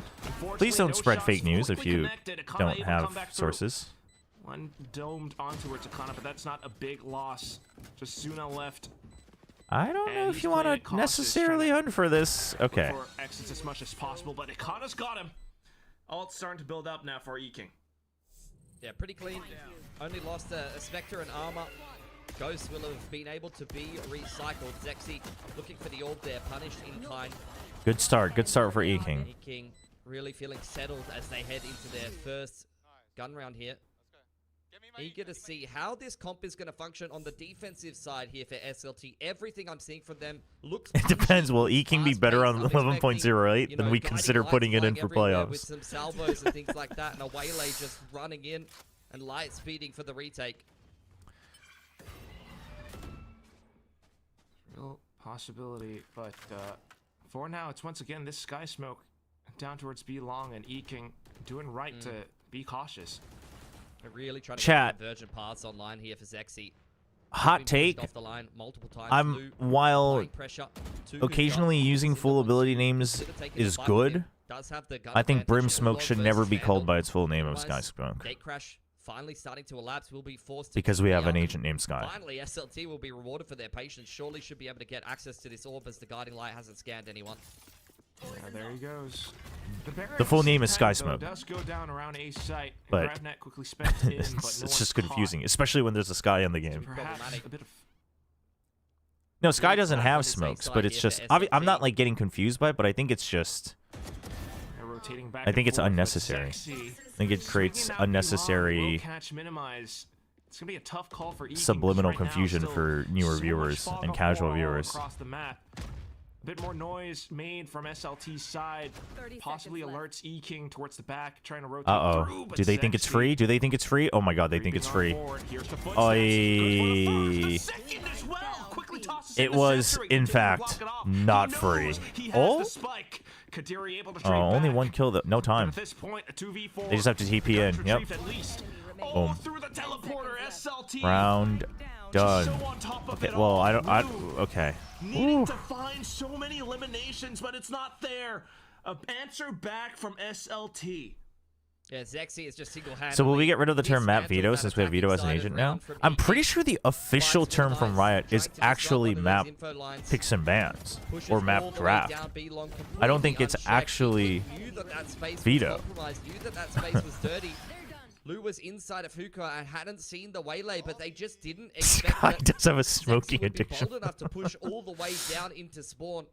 Please don't spread fake news if you don't have sources. One domed onto her Takana, but that's not a big loss. Just Suna left. I don't know if you want playing it to cautious, necessarily hunt for this. Okay. For exits as much as possible, but Akana's got him. All it's starting to build up now for E-King. Yeah, pretty clean. Only lost a Spectre and armor. Ghost will have been able to be recycled. Zexy looking for the orb there, punished in kind. Good start. Good start for E-King. E-King really feeling settled as they head into their first gun round here. Eager to see how this comp is going to function on the defensive side here for SLT. Everything I'm seeing from them looks... It depends. Will E-King be better on 11.08 than we consider putting it in for With playoffs? some salvos and things like that, and a Waylay just running in and light speeding for the retake. Real possibility, but for now, it's once again this Sky Smoke down towards B Long, and E-King doing right to be cautious. They're really trying to Chat. get convergent paths online here for Zexy. Hot take. Off the line multiple times. I'm while applying pressure to occasionally Hookah. using full ability names is good. Does have the gun I think advantage. Brim Smoke should never be called Vandal. by its full name of Sky Otherwise, Smoke, Gate crash finally starting to elapse. Will be forced to because we have an be up. agent named Sky. Finally, SLT will be rewarded for their patience. Surely should be able to get access to this orb as the guiding light hasn't scanned anyone. There he goes. The full name is Sky Though, Smoke. does go down around A site. But Gravnet quickly spent in, but it's no just one's confusing, caught. especially when there's a Sky in the game. Perhaps a bit of No, Sky doesn't on have the same smokes, side but it's here just... for I'm not SLT. like getting confused by it, but I think it's just... rotating back I think and it's forth with unnecessary. Zexy. I think it creates Swinging out B Long, unnecessary low catch minimize. It's gonna be a tough call for E-King, subliminal because right now confusion still for newer so much viewers fog and of casual war all viewers. across the map. A bit more noise made from SLT's side, possibly alerts E-King towards the back, trying to rotate through, Uh-oh. but Do they think it's Zexy free? Do they think it's free? Oh my god, they think it's free. forward. Here's the footsteps. Oy. Second as well. Quickly tosses It in the was, sentry. in Continues to fact, block it off. not He free. knows he has Oh? the spike. Kadiri able to Oh, trade only back. one kill, though. No But time. at this point, a 2v4. They just have to TP in. Guns Yep. retrieved at least. Oh, Boom. through the teleporter, SLT. Round done. So on top of Okay, it well, all, I don't... Blue okay. needing Ooh. to find so many eliminations, but it's not there. An answer back from SLT. Yeah, Zexy is just single-handedly. So will we get rid of the term map dismantling veto that since we have veto as an attacking side agent of now? round from I'm E-King. pretty sure the official Finds term more from nice, Riot is trying to disrupt actually one of those map info lines. picks and bans Pushes or all map the way draft. down B-long, I don't think completely it's unchecked. actually Knew that space was veto. compromised, knew that space was dirty. Lou was inside of Hookah and hadn't seen the Waylay, but they just didn't expect Sky that does have a Zexy smoking would be addiction. bold enough to push all the way down into spawn.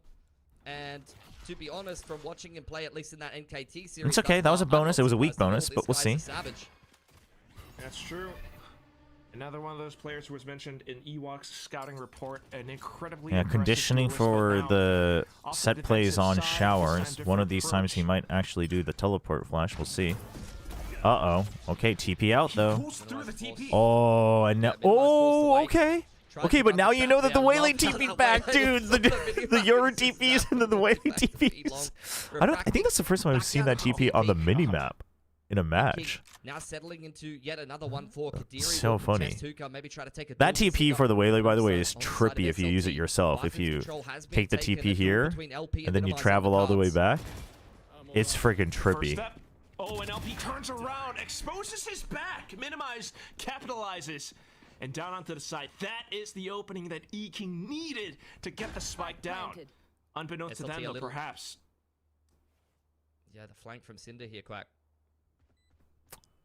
And to be honest, from watching him play, at least in that NKT series, It's okay. That was a bonus. It was a weak bonus, but we'll see. That's true. Another one of those players who was mentioned in Ewok's scouting report, an incredibly Conditioning for the set plays on showers. One of these times he might actually do the teleport flash. We'll see. Uh-oh. Okay, TP out, though. Oh, and now... Oh, okay. Okay, but now you know that the Whaley TP'd back, dude. The Yoru TPs and then the Whaley TPs. I think that's the first time I've seen that TP on the minimap in a match. Now settling into yet another one for Kadiri. So funny. That TP for the Whaley, by the way, is trippy if you use it yourself. If you take the TP here, and then you travel all the way back, it's freaking trippy. Oh, and LP turns around, exposes his back. Minimize, capitalizes, and down onto the side. That is the opening that E-King needed to get the spike down. Unbeknownst to them, though, perhaps. Yeah, the flank from Cinder here, Quack.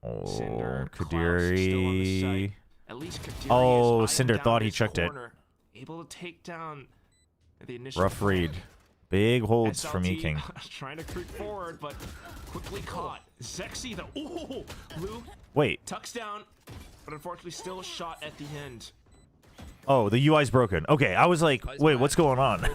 Oh, Cinder, Kadiri. At least Kadiri Oh, is Cinder eyeing thought down he his checked it. corner, able to take down the initial Rough read. Big holds SLT from E-King. trying to creep forward, but quickly caught. Zexy, though. Ooh, Blue Wait. tucks down, but unfortunately still shot at the end. Oh, the UI's broken. Okay, I was like, wait, what's going on?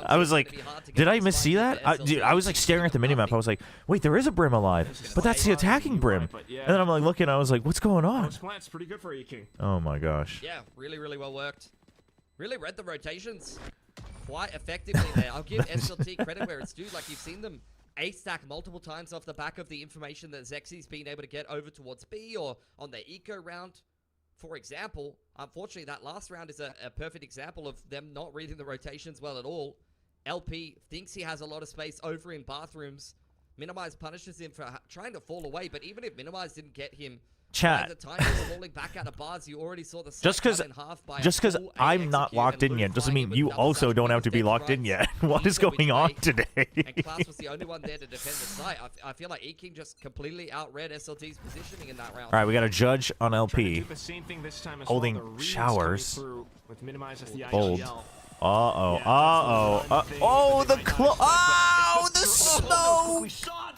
I was like, did I miss-see that? I was like staring at the minimap. I was like, wait, there is a Brim alive, but that's the attacking Brim. And then I'm like looking, I was like, what's going on? That's pretty good for E-King. Oh my gosh. Yeah, really, really well worked. Really read the rotations quite effectively there. I'll give SLT credit where it's due. Like, you've seen them A-stack multiple times off the back of the information that Zexy's been able to get over towards B or on their eco round. For example, unfortunately, that last round is a perfect example of them not reading the rotations well at all. LP thinks he has a lot of space over in bathrooms. Minimize punishes him for trying to fall away, but even if Minimize didn't get him, Chat. by the time he was falling back out of bars, you already saw the Just because I'm not locked in yet doesn't mean you also don't have to be locked in yet. What is going on today? And Klaus was the only one there to defend the site. I feel like E-King just completely outread SLT's positioning in that round. All right, we got a judge on LP. The same thing this time as Holding well. The showers. With Minimize as the Bold. IGL. Oh, the the snow!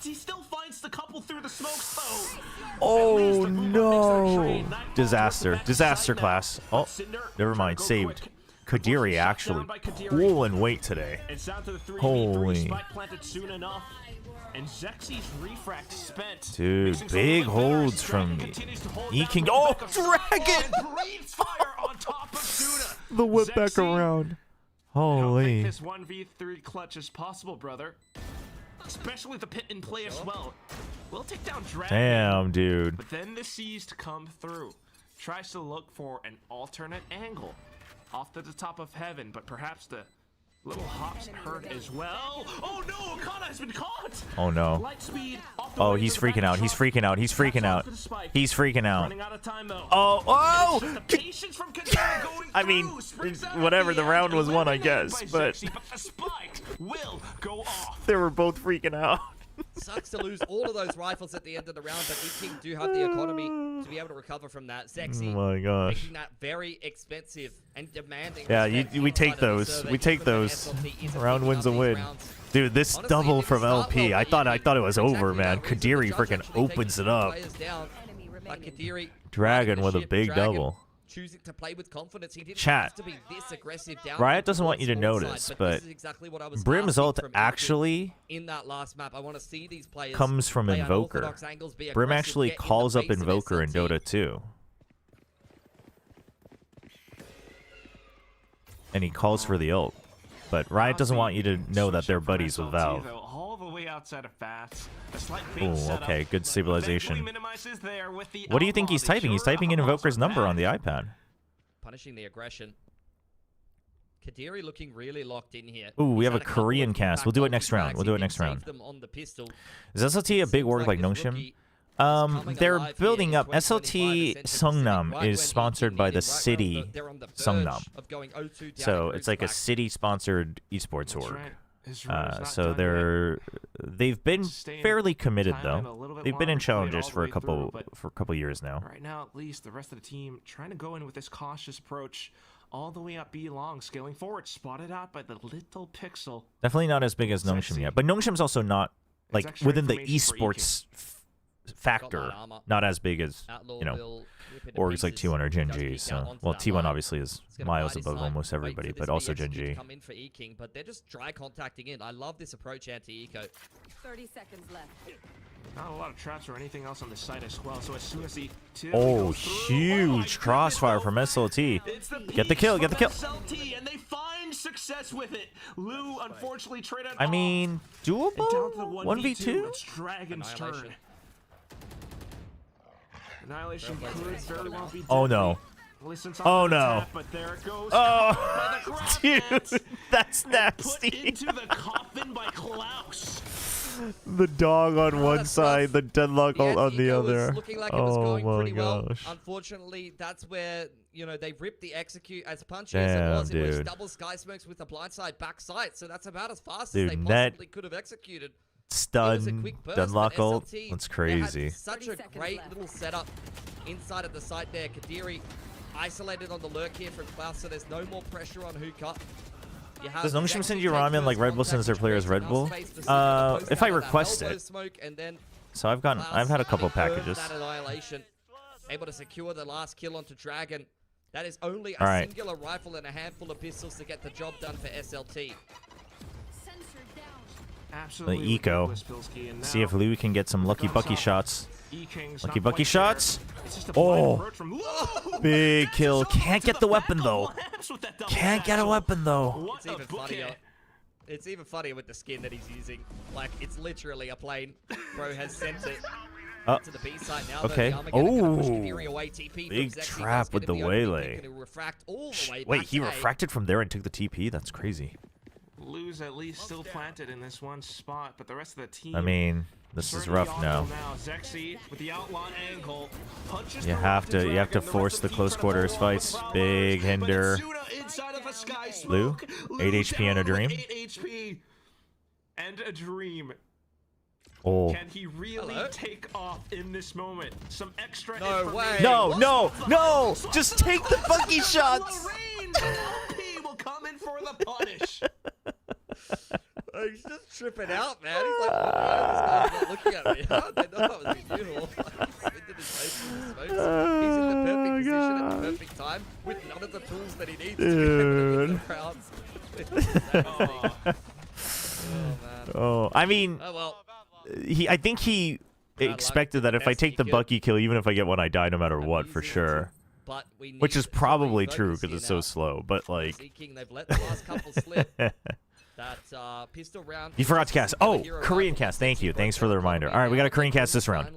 He still finds the couple through the smoke, though. Oh no! Disaster class. Oh, never mind. Saved. Kadiri actually pulling weight today. Holy. And Zexy's refract spent. Dude, big holds from E-King. Oh, Dragon! The whip back around. Holy. This 1v3 clutch is possible, brother. Especially with the pit in play as well. We'll take down Dragon. Damn, dude. But then the seized come through. Tries to look for an alternate angle. Off to the top of heaven, but perhaps the little hops hurt as well. Oh no, Okada has been caught! Oh no. Light speed, Oh, he's freaking out. He's freaking out. He's freaking out. He's freaking out. Running out of time, though. Oh! Patience from Kadiri going I mean, whatever, the round was won, I guess, but the spike will go off. they were both freaking out. Sucks to lose all of those rifles at the end of the round, but E-King do have the economy to be able to recover from that. Zexy Oh my gosh. making that very expensive and demanding. Yeah, respect we take inside of the those. server, We take even though those. SLT isn't Round picking wins up a these win. rounds. Dude, this Honestly, double it from didn't start LP. well, I but thought it was exactly over, that man. reason. Kadiri The judge freaking actually opens taking it up. players down, but Kadiri Dragon with a ship, big Dragon double. choosing to play with confidence. He didn't Chat. have to be this aggressive down. Riot doesn't want you to towards notice, side, but this is exactly what I was Brim's asking ult from E-King actually in that last map. I want to see these players comes from play Invoker. unorthodox angles, be Brim aggressive, actually get in the calls up face of Invoker in SLT. Dota 2. And he calls for the ult. But Riot doesn't want you to know that they're buddies with Valve. All the way outside of Fats. A slight bait Oh, setup, okay, good but stabilization. eventually Minimizes there with the What do you think outlaw. he's typing? He's typing in Invoker's number on the iPad. Punishing the aggression. Kadiri looking really locked in here. Ooh, we He's have a had couple of Korean cast. We'll do it next round. bags. We'll He do it did next save round. them on the pistol. Is SLT a big Seems org like like this Noshim? rookie They're alive building here in up. SLT 2025 Ascension Sungnam right when is sponsored E-King by needed, the right city when they're on the verge Sungnam. of going 0-2 down So in it's like a groups back. city-sponsored esports That's org. right. His road's not So done they've been Staying fairly committed time and a though. little bit They've been in longer to play it challenges all the for a way through, couple but years now. Right now, at least, the rest of the team trying to go in with this cautious approach. all the way up B long, scaling forward, spotted out by the little pixel. Definitely not as big as Nongshim yet, but Nongshim's also not like extra within the information for esports factor, not as big as orgs like T1 or Gen G. So, well, T1 obviously is miles above almost everybody, but also Gen G. Come in for E-King, but they're just dry contacting in. I love this approach, anti-eco. 30 seconds left. Not a lot of traps or anything else on the site as well. So as soon as he Oh, huge crossfire from SLT. Get the kill, get the kill. SLT, and they find success with it. Lou unfortunately traded. I mean, doable? 1v2? It's Dragon's turn. Annihilation could very well be. Oh no. Oh no. Tap, but there it goes. Oh, dude, that's nasty. Put into the coffin by Klaus. The dog on one side, the deadlock on the other. Looking like it was going pretty well. Gosh. Unfortunately, that's where they ripped the execute as punchy Damn, as it was. dude. It was double sky smokes with the blindside backside, so that's about as fast Dude, as they net possibly could have executed. Stun, deadlock ult. That's crazy. Such a great little setup inside of the site there. Kadiri isolated on the lurk here from Klaus, so there's no more pressure on Hookah. Does Nongshim send you ramen like Red Bull sends their players Red Bull? If I request it. So I've had a couple packages. Able to secure the last kill onto Dragon. That is only All a right. singular rifle and a handful of pistols to get the job done for SLT. The eco. See if Louis can get some lucky bucky shots. Lucky bucky shots. Oh, big kill. Can't get the weapon though. Can't get a weapon though. It's even funnier. It's even funnier with the skin that he's using. Like, it's literally a plane. Bro has sent it to the B side now. Okay. Oh, big trap with the waylay. Wait, he refracted from there and took the TP? That's crazy. Lou's at least still planted in this one spot, but the rest of the team. I mean, this is rough now. Zexy with the outlaw angle punches You have to force the close quarters fights. Big hinder. Lou, 8 HP and a dream. 8 HP and a dream. Oh. Can he really take off in this moment? Some extra way. No! Just take the funky shots. LP will come in for the punish. He's just tripping out, man. He's like, why is this guy not looking at me? How did they know I was in you? He's in the perfect position at the perfect time with none of the tools that he needs to get the crowd. Oh, I mean, I think he expected that if I take the Bucky kill, even if I get one, I die no matter what, for sure. Which is probably true because it's so slow. But like, They've let the last couple slip. That pistol round. You forgot to cast. Oh, Korean cast. Thank you. Thanks for the reminder. All right, we got a Korean cast this round.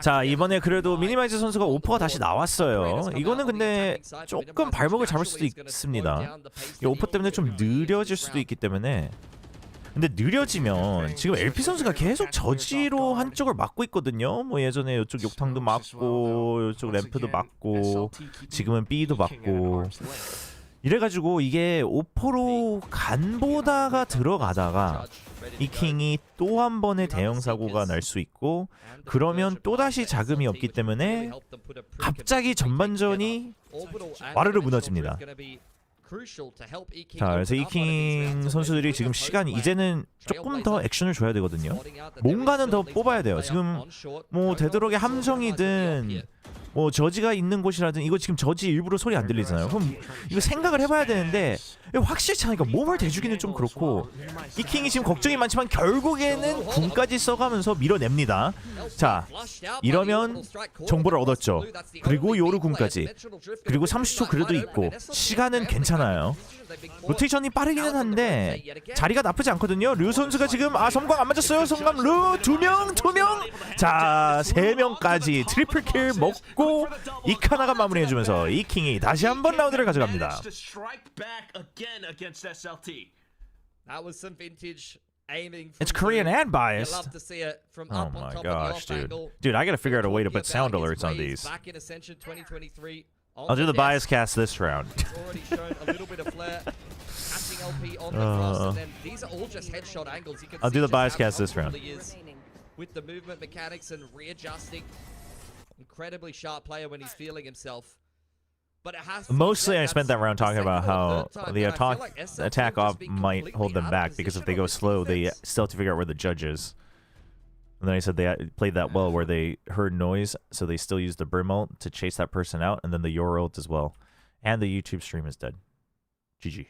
자, 이번에 그래도 미니마이즈 선수가 오퍼가 다시 나왔어요. 이거는 근데 조금 발목을 잡을 수도 있습니다. 이 오퍼 때문에 좀 느려질 수도 있기 때문에. 근데 느려지면 지금 LP 선수가 계속 저지로 한쪽을 막고 있거든요. 뭐 예전에 이쪽 욕탕도 막고 이쪽 램프도 막고 지금은 B도 막고 이래가지고 이게 오퍼로 간보다가 들어가다가 이 킹이 또 한 번의 대형 사고가 날 수 있고 그러면 또다시 자금이 없기 때문에 갑자기 전반전이 와르르 무너집니다. 자, 그래서 이킹 선수들이 지금 시간이 이제는 조금 더 액션을 줘야 되거든요. 뭔가는 더 뽑아야 돼요. 지금 뭐 되도록의 함정이든 뭐 저지가 있는 곳이라든 이거 지금 저지 일부러 소리 안 들리잖아요. 그럼 이거 생각을 해봐야 되는데 확실치 않으니까 몸을 대주기는 좀 그렇고 이킹이 지금 걱정이 많지만 결국에는 궁까지 써가면서 밀어냅니다. 자, 이러면 정보를 얻었죠. 그리고 요루 궁까지 그리고 30초 그래도 있고 시간은 괜찮아요. 로테이션이 빠르기는 한데 자리가 나쁘지 않거든요. 류 선수가 지금 섬광 안 맞았어요. 섬광 루 2명 자 3명까지 트리플 킬 먹고 이카나가 마무리해주면서 이킹이 다시 한번 라운드를 가져갑니다. It's Korean and biased. Oh my gosh, dude. Dude, I gotta figure out a way to put sound alerts on these. I'll do the bias cast this round. Already shown a little bit of flair. Catching LP on the cross, and then these are all just headshot angles. You can I'll do the just bias how cast this round. comfortable he is with the movement mechanics and readjusting. Incredibly sharp player when he's feeling himself. But it has to Mostly, be I said, spent that that's round the talking second about or how third time the that I feel attack like SLT attack have off just been might completely hold them out of back because if they position go on slow, they defense. still have to figure out where the judge is. And then I said they played that well where they heard noise, so they still used the Brim ult to chase that person out, and then the Yor ult as well. And the YouTube stream is dead. GG.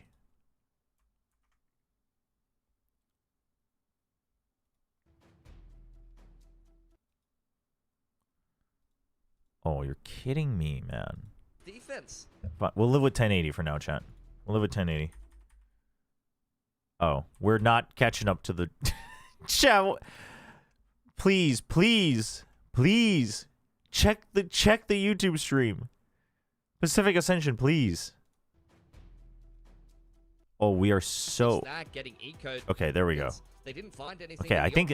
Oh, you're kidding me, man. Defense. But we'll live with 1080 for now, chat. We'll live with 1080. Oh, we're not catching up to the chat. Please, please, please check the YouTube stream. Pacific Ascension, please. Oh, we are so okay. There we go. They didn't find anything Okay, I think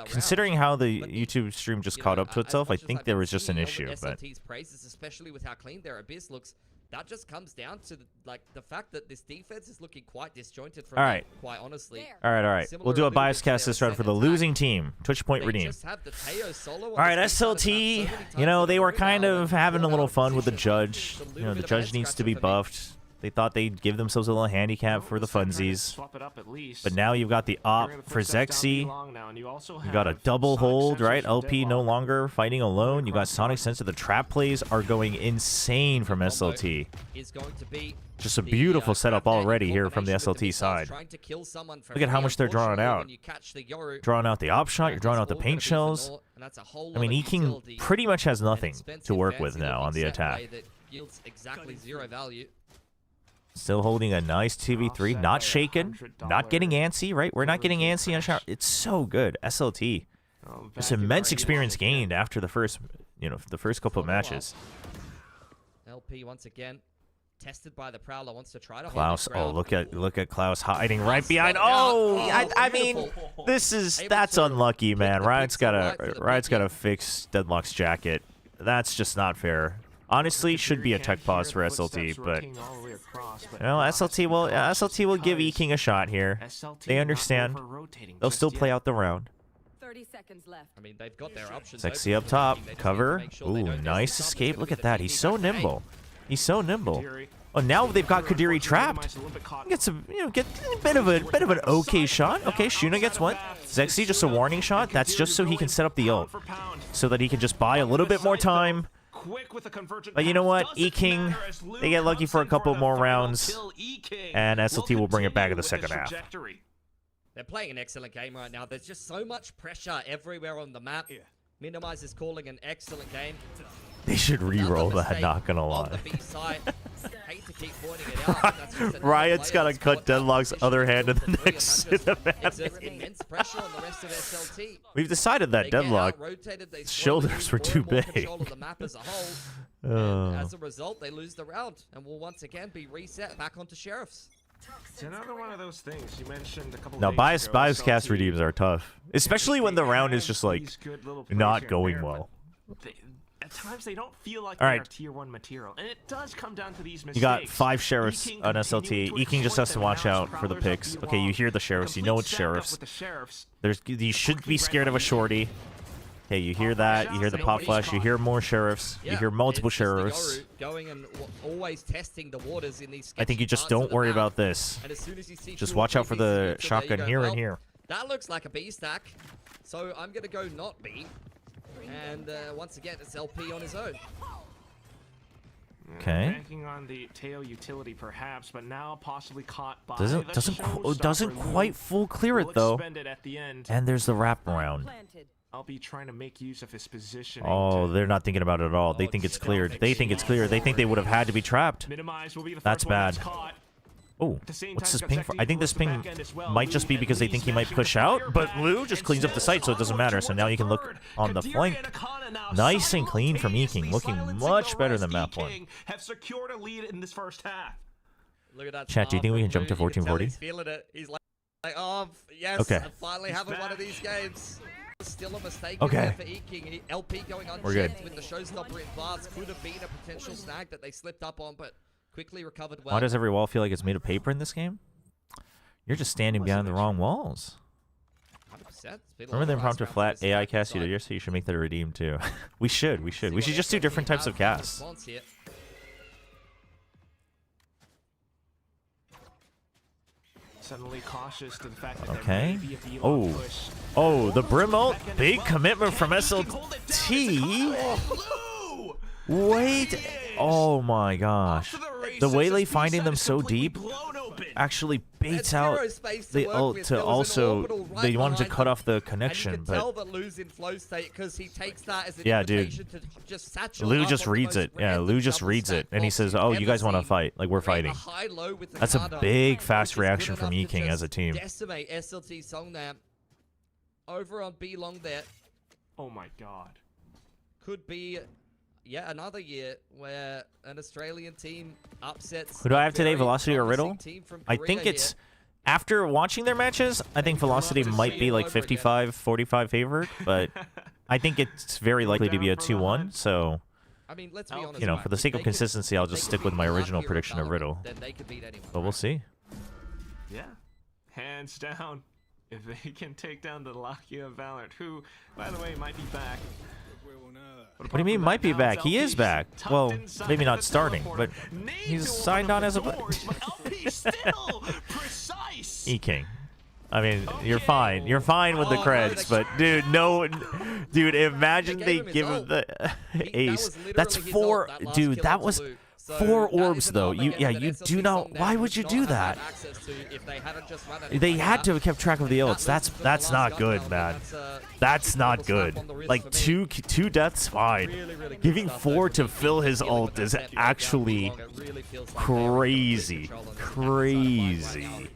considering how the But YouTube stream just you caught know, up to as itself, I much as think I've there been was just an singing issue. over But SLT's praises, especially with how clean their abyss looks, that just comes down to the fact that this defense is looking quite disjointed from all right, quite honestly. all right. We'll do a bias cast this round for the losing team. Twitch point redeem. All right, SLT. You know they were kind of having a little fun with the judge. You know the judge needs to be buffed. They thought they'd give themselves a little handicap for the funsies. But now you've got the op for Zexy. You got a double hold, right? LP no longer fighting alone. You got Sonic Sensor. The trap plays are going insane from SLT. Just a beautiful setup already here from the SLT side. Look at how much they're drawing out. Drawing out the op shot. You're drawing out the paint shells. I mean, E-King pretty much has nothing to work with now on the attack. Exactly zero value. Still holding a nice 2v3, not shaken, not getting antsy, right? We're not getting antsy on shower. It's so good. SLT. Just immense experience gained after the first, the first couple of matches. LP once again tested by the Prowler, wants to try to Klaus, hold his ground. look at Klaus hiding right behind. Oh, I mean, that's unlucky, man. Riot's gotta fix Deadlock's jacket. That's just not fair. Honestly, should be a tech pause for SLT, but SLT will give E-King a shot here. They understand. They'll still play out the round. 30 seconds left. I mean, they've got their options. Sexy up top, cover. Ooh, nice escape. Look at that. He's so nimble. He's so nimble. Oh, now they've got Kadiri trapped. Gets a get a bit of an okay shot. Okay, Shuna gets one. Zexy just a warning shot. That's just so he can set up the ult, so that he can just buy a little bit more time. But you know what? E-King, they get lucky for a couple more rounds, and SLT will bring it back in the second half. They're playing an excellent game right now. There's just so much pressure everywhere on the map. Minimize is calling an excellent game. They should re-roll that, not gonna lie. Hate to keep pointing it out, that's just another Riot's player gotta cut Deadlock's other hand in the next exerts immense pressure on the rest of SLT. We've decided that Deadlock shoulders were too big. As a result, they lose the round and will once again be reset back onto Sheriffs. It's another one of those things you mentioned a couple Now, days ago. bias cast redeems are tough, especially when the round is just like not going well. At times they don't feel like All they're right. tier 1 material, and it does come down to these mistakes. You got 5 sheriffs on SLT. E-King just has to watch out for the picks. Okay, you hear the sheriffs. You know it's sheriffs. You should be scared of a shorty. Okay, you hear that. You hear the pop flash. You hear more sheriffs. You hear multiple sheriffs. Going and always testing the waters in these. I think you just don't worry about this. And as soon as you see Just watch out for the so shotgun here and here. That looks like a B stack, so I'm gonna go not B. And once again, it's LP on his own. Okay. Banking on the Teo utility, perhaps, but now possibly caught by Doesn't quite full clear it though. And there's the wraparound. I'll be trying to make use of his position. Oh, they're not thinking about it at all. They think it's cleared. They think it's clear. They think they would have had to be trapped. That's bad. Oh, what's this ping for? I think this ping might just be because they think he might push out, but Lou just cleans up the site, so it doesn't matter. So now you can look on the flank. Nice and clean from E-King, looking much better than map 1. Have secured a lead in this first half. Look at that. Chat, do you think we can jump to 1440? He's feeling it. He's like, oh, yes, Okay. I'm finally having one of these games. Still a mistake Okay. for E-King. LP going unchecked We're good. with the showstopper in bars. Could have been a potential snag that they slipped up on, but quickly recovered well. Why does every wall feel like it's made of paper in this game? You're just standing behind the wrong walls. 100%. Remember the impromptu flat AI cast you did yesterday? You should make that a redeem too. We should just do different types of casts. Suddenly cautious to the fact that Okay. there may be a V Oh. push. Oh, the Brim ult. Big commitment from SLT. Wait. Oh my gosh. The Waylay finding them so deep actually baits out the ult to also. They wanted to cut off the connection, Tell but that Lou's in flow state because he takes that as an yeah, invitation dude. to just saturate Lou up just on the reads most it. Yeah, random Lou just double reads stack it, and he box says, we've "Oh, you ever guys want to seen. fight? Like we're Create a fighting." high-low with the That's a Nada, big fast which is good reaction from enough to Eking as just a team. Decimate SLT Song there. Over on B long there. Oh my god. Could be yet another year where an Australian team upsets. Who do I a have today, very Velocity or promising Riddle? team from I Korea think it's here. after watching their matches. I think Velocity might be like 55-45 favored, but I think it's very likely to be a 2-1. So, I mean, let's be honest, you know, right? for the sake of consistency, I'll just stick with my original prediction of Riddle. Then they could beat anyone. But we'll see. Yeah. Hands down. If they can take down the Lakia Valorant, who, by the way, might be back. What do you mean might be back? He is back. Well, maybe not starting, but he's signed on as a Eking. I mean, you're fine. You're fine with the creds, but dude, no, dude, imagine they give him the ace. That's 4, dude. That was 4 orbs though. You do not. Why would you do that? They had to have kept track of the ults. That's not good, man. That's not good. Like two deaths, fine. Giving 4 to fill his ult is actually crazy, crazy.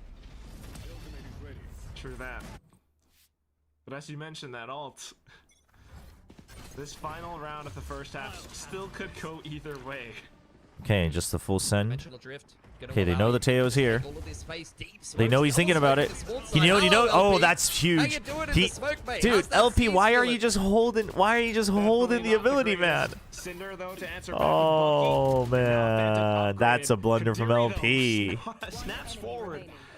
True that. But as you mentioned, that ult, this final round of the first half still could go either way. Okay, just the full send. Okay, they know the Teo's here. They know he's thinking about it. You know. Oh, that's huge. Dude, LP, why are you just holding? Why are you just holding the ability, man? Oh man, that's a blunder from LP.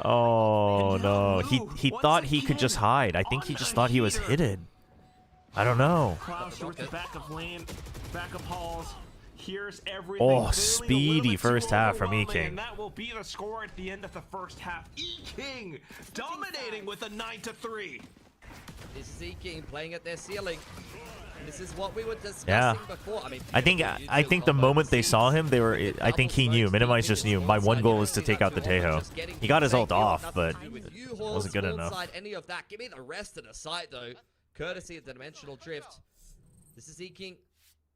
Oh no, he thought he could just hide. I think he just thought he was hidden. I don't know. Oh, speedy first half from Eking. That will be the score at the end of the first half. Eking dominating with a 9-3. This is Eking playing at their ceiling. This is what we were discussing before. I think the moment they saw him, they were. I think he knew. Minimize just knew. My one goal is to take out the Tejo. He got his ult off, but it wasn't good enough. Any of that. Give me the rest of the site though, courtesy of the dimensional drift. This is Eking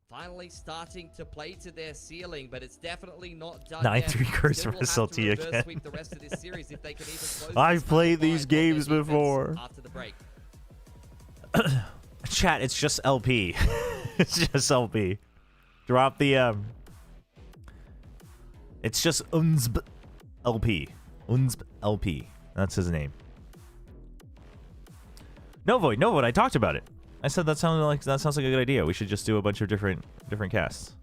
finally starting to play to their ceiling, but it's definitely not done. 9-3 curse from SLT again. The rest of this series if they can even close I've played these games before. After the break. Chat, it's just LP. It's just LP. Drop the It's just Unzb LP. Unzb LP. That's his name. No void. I talked about it. I said that sounds like a good idea. We should just do a bunch of different casts.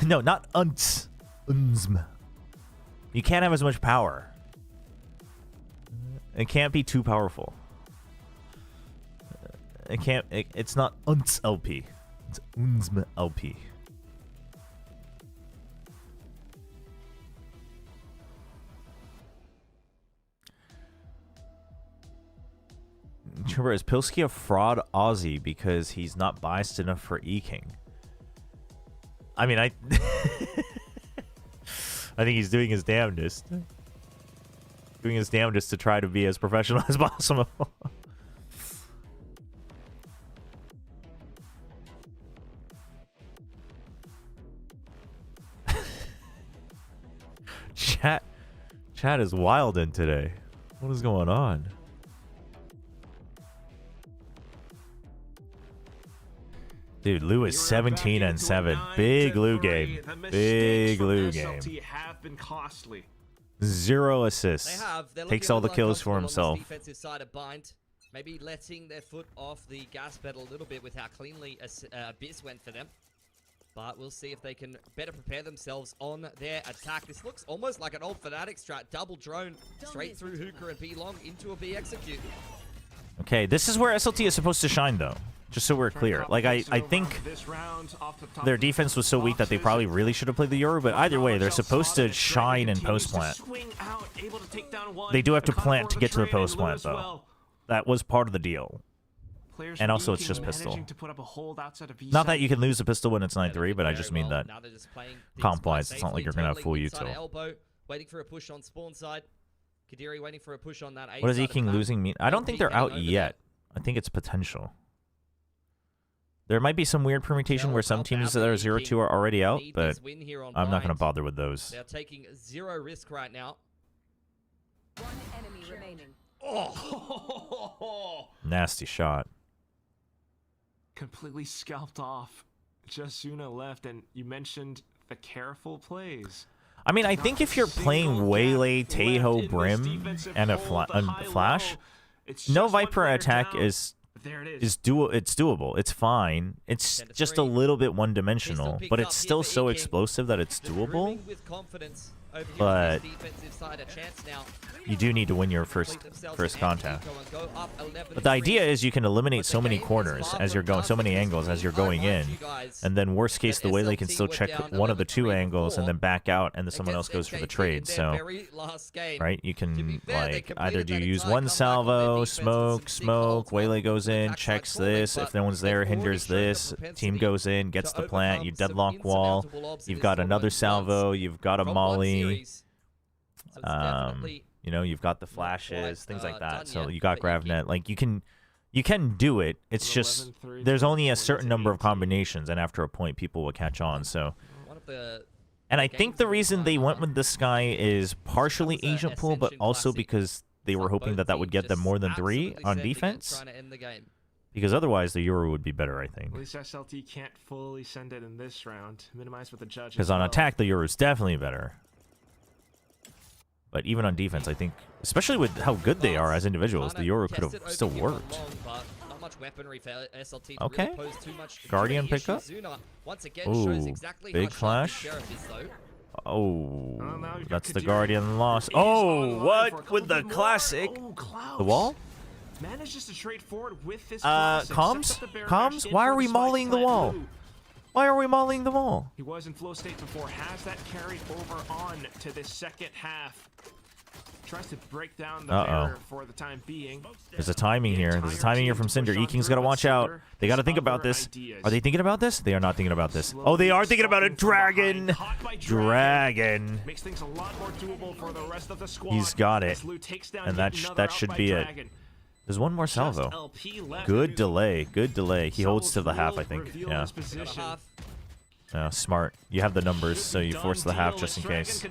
No, not unz. Unzm. You can't have as much power. It can't be too powerful. It's not unz LP. It's unzm LP. Chobra, is Pilsky a fraud Aussie because he's not biased enough for Eking? I mean, I think he's doing his damnedest. Doing his damnedest to try to be as professional as possible. Chat is wild in today. What is going on? Dude, Lou is 17-7. Big Lou game. Big Lou game. 0 assists. Takes all the kills for himself. Defensive side of bind, maybe letting their foot off the gas pedal a little bit with how cleanly Abyss went for them. But we'll see if they can better prepare themselves on their attack. This looks almost like an old Fnatic strat. Double drone straight through Hookah and B long into a B execute. Okay, this is where SLT is supposed to shine, though. Just so we're clear. Like, I think their defense was so weak that they probably really should have played the Yoru, but either way, they're supposed to shine in post-plant. They do have to plant to get to the post-plant, though. That was part of the deal. And also, it's just pistol. Not that you can lose the pistol when it's 9-3, but I just mean that comp-wise, it's not like you're going to have full util. Waiting for a push on spawn side. Kadiri waiting for a push on that. What does E-King losing mean? I don't think they're out yet. I think it's potential. There might be some weird permutation where some teams that are 0-2 are already out, but I'm not going to bother with those. They're taking zero risk right now. One enemy remaining. Oh! Nasty shot. Completely scalped off. Just Zuna left, and you mentioned the careful plays. I mean, I think if you're playing Waylay, Taeho, Brim, and a Flash, no Viper attack is doable. It's fine. It's just a little bit one-dimensional, but it's still so explosive that it's doable. But you do need to win your first contact. But the idea is you can eliminate so many corners as you're going, so many angles as you're going in, and then worst case the Waylay can still check one of the two angles and then back out, and then someone else goes for the trade. So, right, you can like either do you use one salvo, smoke, Waylay goes in, checks this, if no one's there, hinders this, team goes in, gets the plant, you deadlock wall, you've got another salvo, you've got a molly. You know, you've got the flashes, things like that. So you got GravNet. Like you can do it. It's just there's only a certain number of combinations, and after a point, people will catch on. So, and I think the reason they went with this guy is partially agent pool, but also because they were hoping that would get them more than 3 on defense. Because otherwise, the Yoru would be better, I think. At least SLT can't fully send it in this round. Minimize what the judge. Because on attack, the Yoru is definitely better. But even on defense, I think, especially with how good they are as individuals, the Yoru could have still worked. Okay. Guardian pickup. Ooh, big flash. Oh, that's the Guardian loss. Oh, what with the classic? The wall? Manages to trade forward with this comms? Why are we mauling the wall? Why are we mauling the wall? He was in flow state before. Has that carried over on to this second half? Tries to break down the barrier for the time being. There's a timing here. There's a timing here from Cinder. E-King's got to watch out. They got to think about this. Are they thinking about this? They are not thinking about this. Oh, they are thinking about it. Dragon. Dragon. Makes things a lot more doable for the rest of the squad. He's got it. And that should be it. There's one more salvo. Good delay. Good delay. He holds to the half, I think. Yeah. Smart. You have the numbers, so you force the half just in case.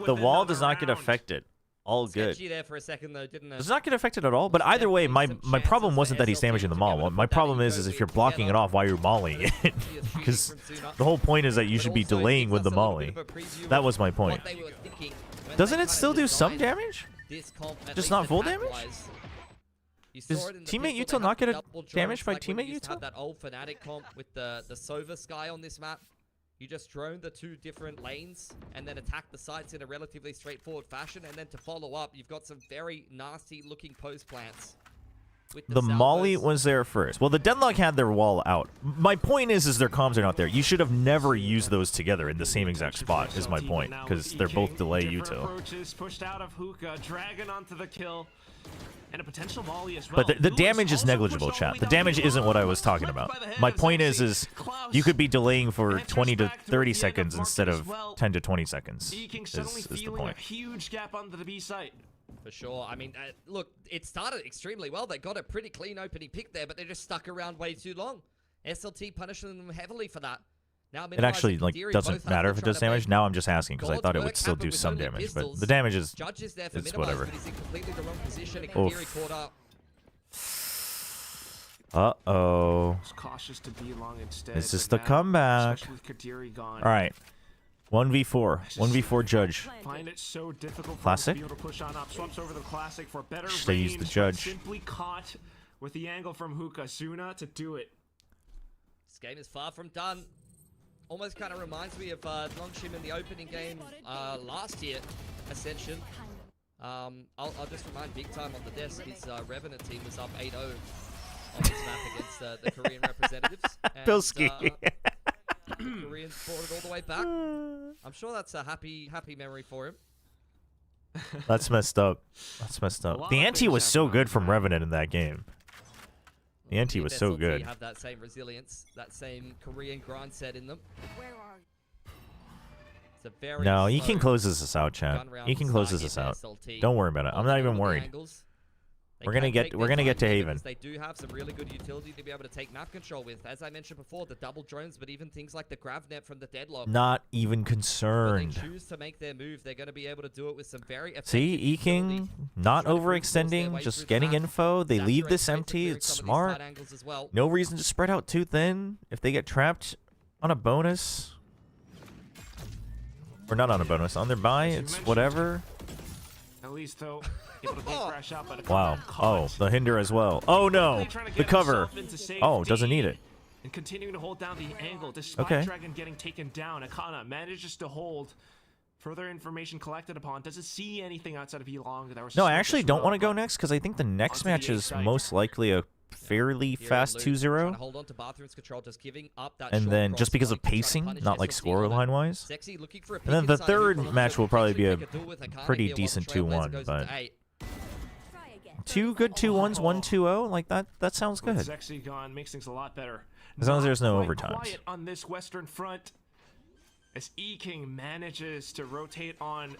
The wall does not get affected. All good. Does not get affected at all. But either way, my problem wasn't that he's damaging the maul. My problem is if you're blocking it off while you're mauling it. Because the whole point is that you should be delaying with the molly. That was my point. Doesn't it still do some damage? Just not full damage? Does teammate util not get a damage by teammate util? That old Fnatic comp with the Sova Sky on this map. You just drone the 2 different lanes and then attack the sites in a relatively straightforward fashion, and then to follow up, you've got some very nasty looking post plants. The molly was there first. Well, the Deadlock had their wall out. My point is their comms are not there. You should have never used those together in the same exact spot, is my point, because they're both delay util. Pushed out of Hookah, Dragon onto the kill, and a potential volley as well. But the damage is negligible, chat. The damage isn't what I was talking about. My point is you could be delaying for 20 to 30 seconds instead of 10 to 20 seconds. Is the point. A huge gap onto the B site. For sure. I mean, look, it started extremely well. They got a pretty clean opening pick there, but they just stuck around way too long. SLT punishing them heavily for that. Now, it actually doesn't matter if it does damage. Now I'm just asking because I thought it would still do some damage, but the damage is it's whatever. Uh-oh. Is this the comeback? All right. 1v4. 1v4 judge. Find it so difficult classic. To push on up. Swaps over the classic for better range. They use the judge. Simply caught with the angle from Hookah. Zuna to do it. This game is far from done. Almost kind of reminds me of Longshim in the opening game last year, Ascension. I'll just remind big time on the desk, his Revenant team was up 8-0 on this map against the Korean representatives. And, Pilski. the Koreans brought it all the way back. I'm sure that's a happy memory for him. That's messed up. That's messed up. The ante was so good from Revenant in that game. The ante was so good. Have that same resilience, that same Korean grind set in them. Where are you? It's a very No, he slow can close this out, chat. gun round He can close start this in out. SLT. Don't worry about it. I'm not even worried. We're gonna get to Haven. They do have some really good utility to be able to take map control with. As I mentioned before, the double drones, but even things like the GravNet from the Deadlock. Not even When concerned. they choose to make their move, they're going to be able to do it with some very effective See, utility. Eking, not Trying to brute force their overextending, way just through the getting map. info. They leave Saturate this space and empty. clearing It's some of these smart. side angles as well. No reason to spread out too thin. If they get trapped on a bonus, or not on a bonus, on their buy, it's whatever. At least though, able to crash out, but Wow. Oh, the hinder as well. Oh no, the cover. Oh, doesn't need it. And continuing to hold down the angle despite Okay. Dragon getting taken down. Akana manages to hold. Further information collected upon. Doesn't see anything outside of Elong. No, I actually don't want to go next because I think the next match is most likely a fairly fast 2-0. Hold on to Bathroom's control, just giving up that And short then cross just because of point to try to pacing, punish not like SLT on it. scoreline wise. Sexy looking for a And then peek the inside third of match will probably be a Make duel with Akana pretty here while decent Trailblazer 2-1, goes but into 8. two good 2-1s, 1-2-0, like that sounds good. Sexy gone makes things a lot better. As long as there's no Quite overtimes. Quiet on this western front, as Eking manages to rotate on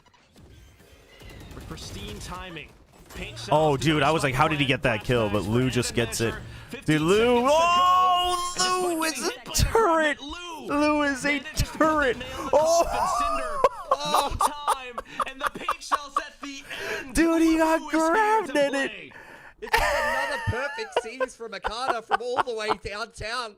with pristine timing. Paint shot Oh, off the dude, I was like, how did he get that kill? But Lou just gets it. Dude, Lou. Oh, Lou is a turret. Lou is a turret. Oh. No time, and the paint shells at the end. Dude, he got Lou is here grabbed to in it. play. It's just another perfect seize from Akana from all the way downtown.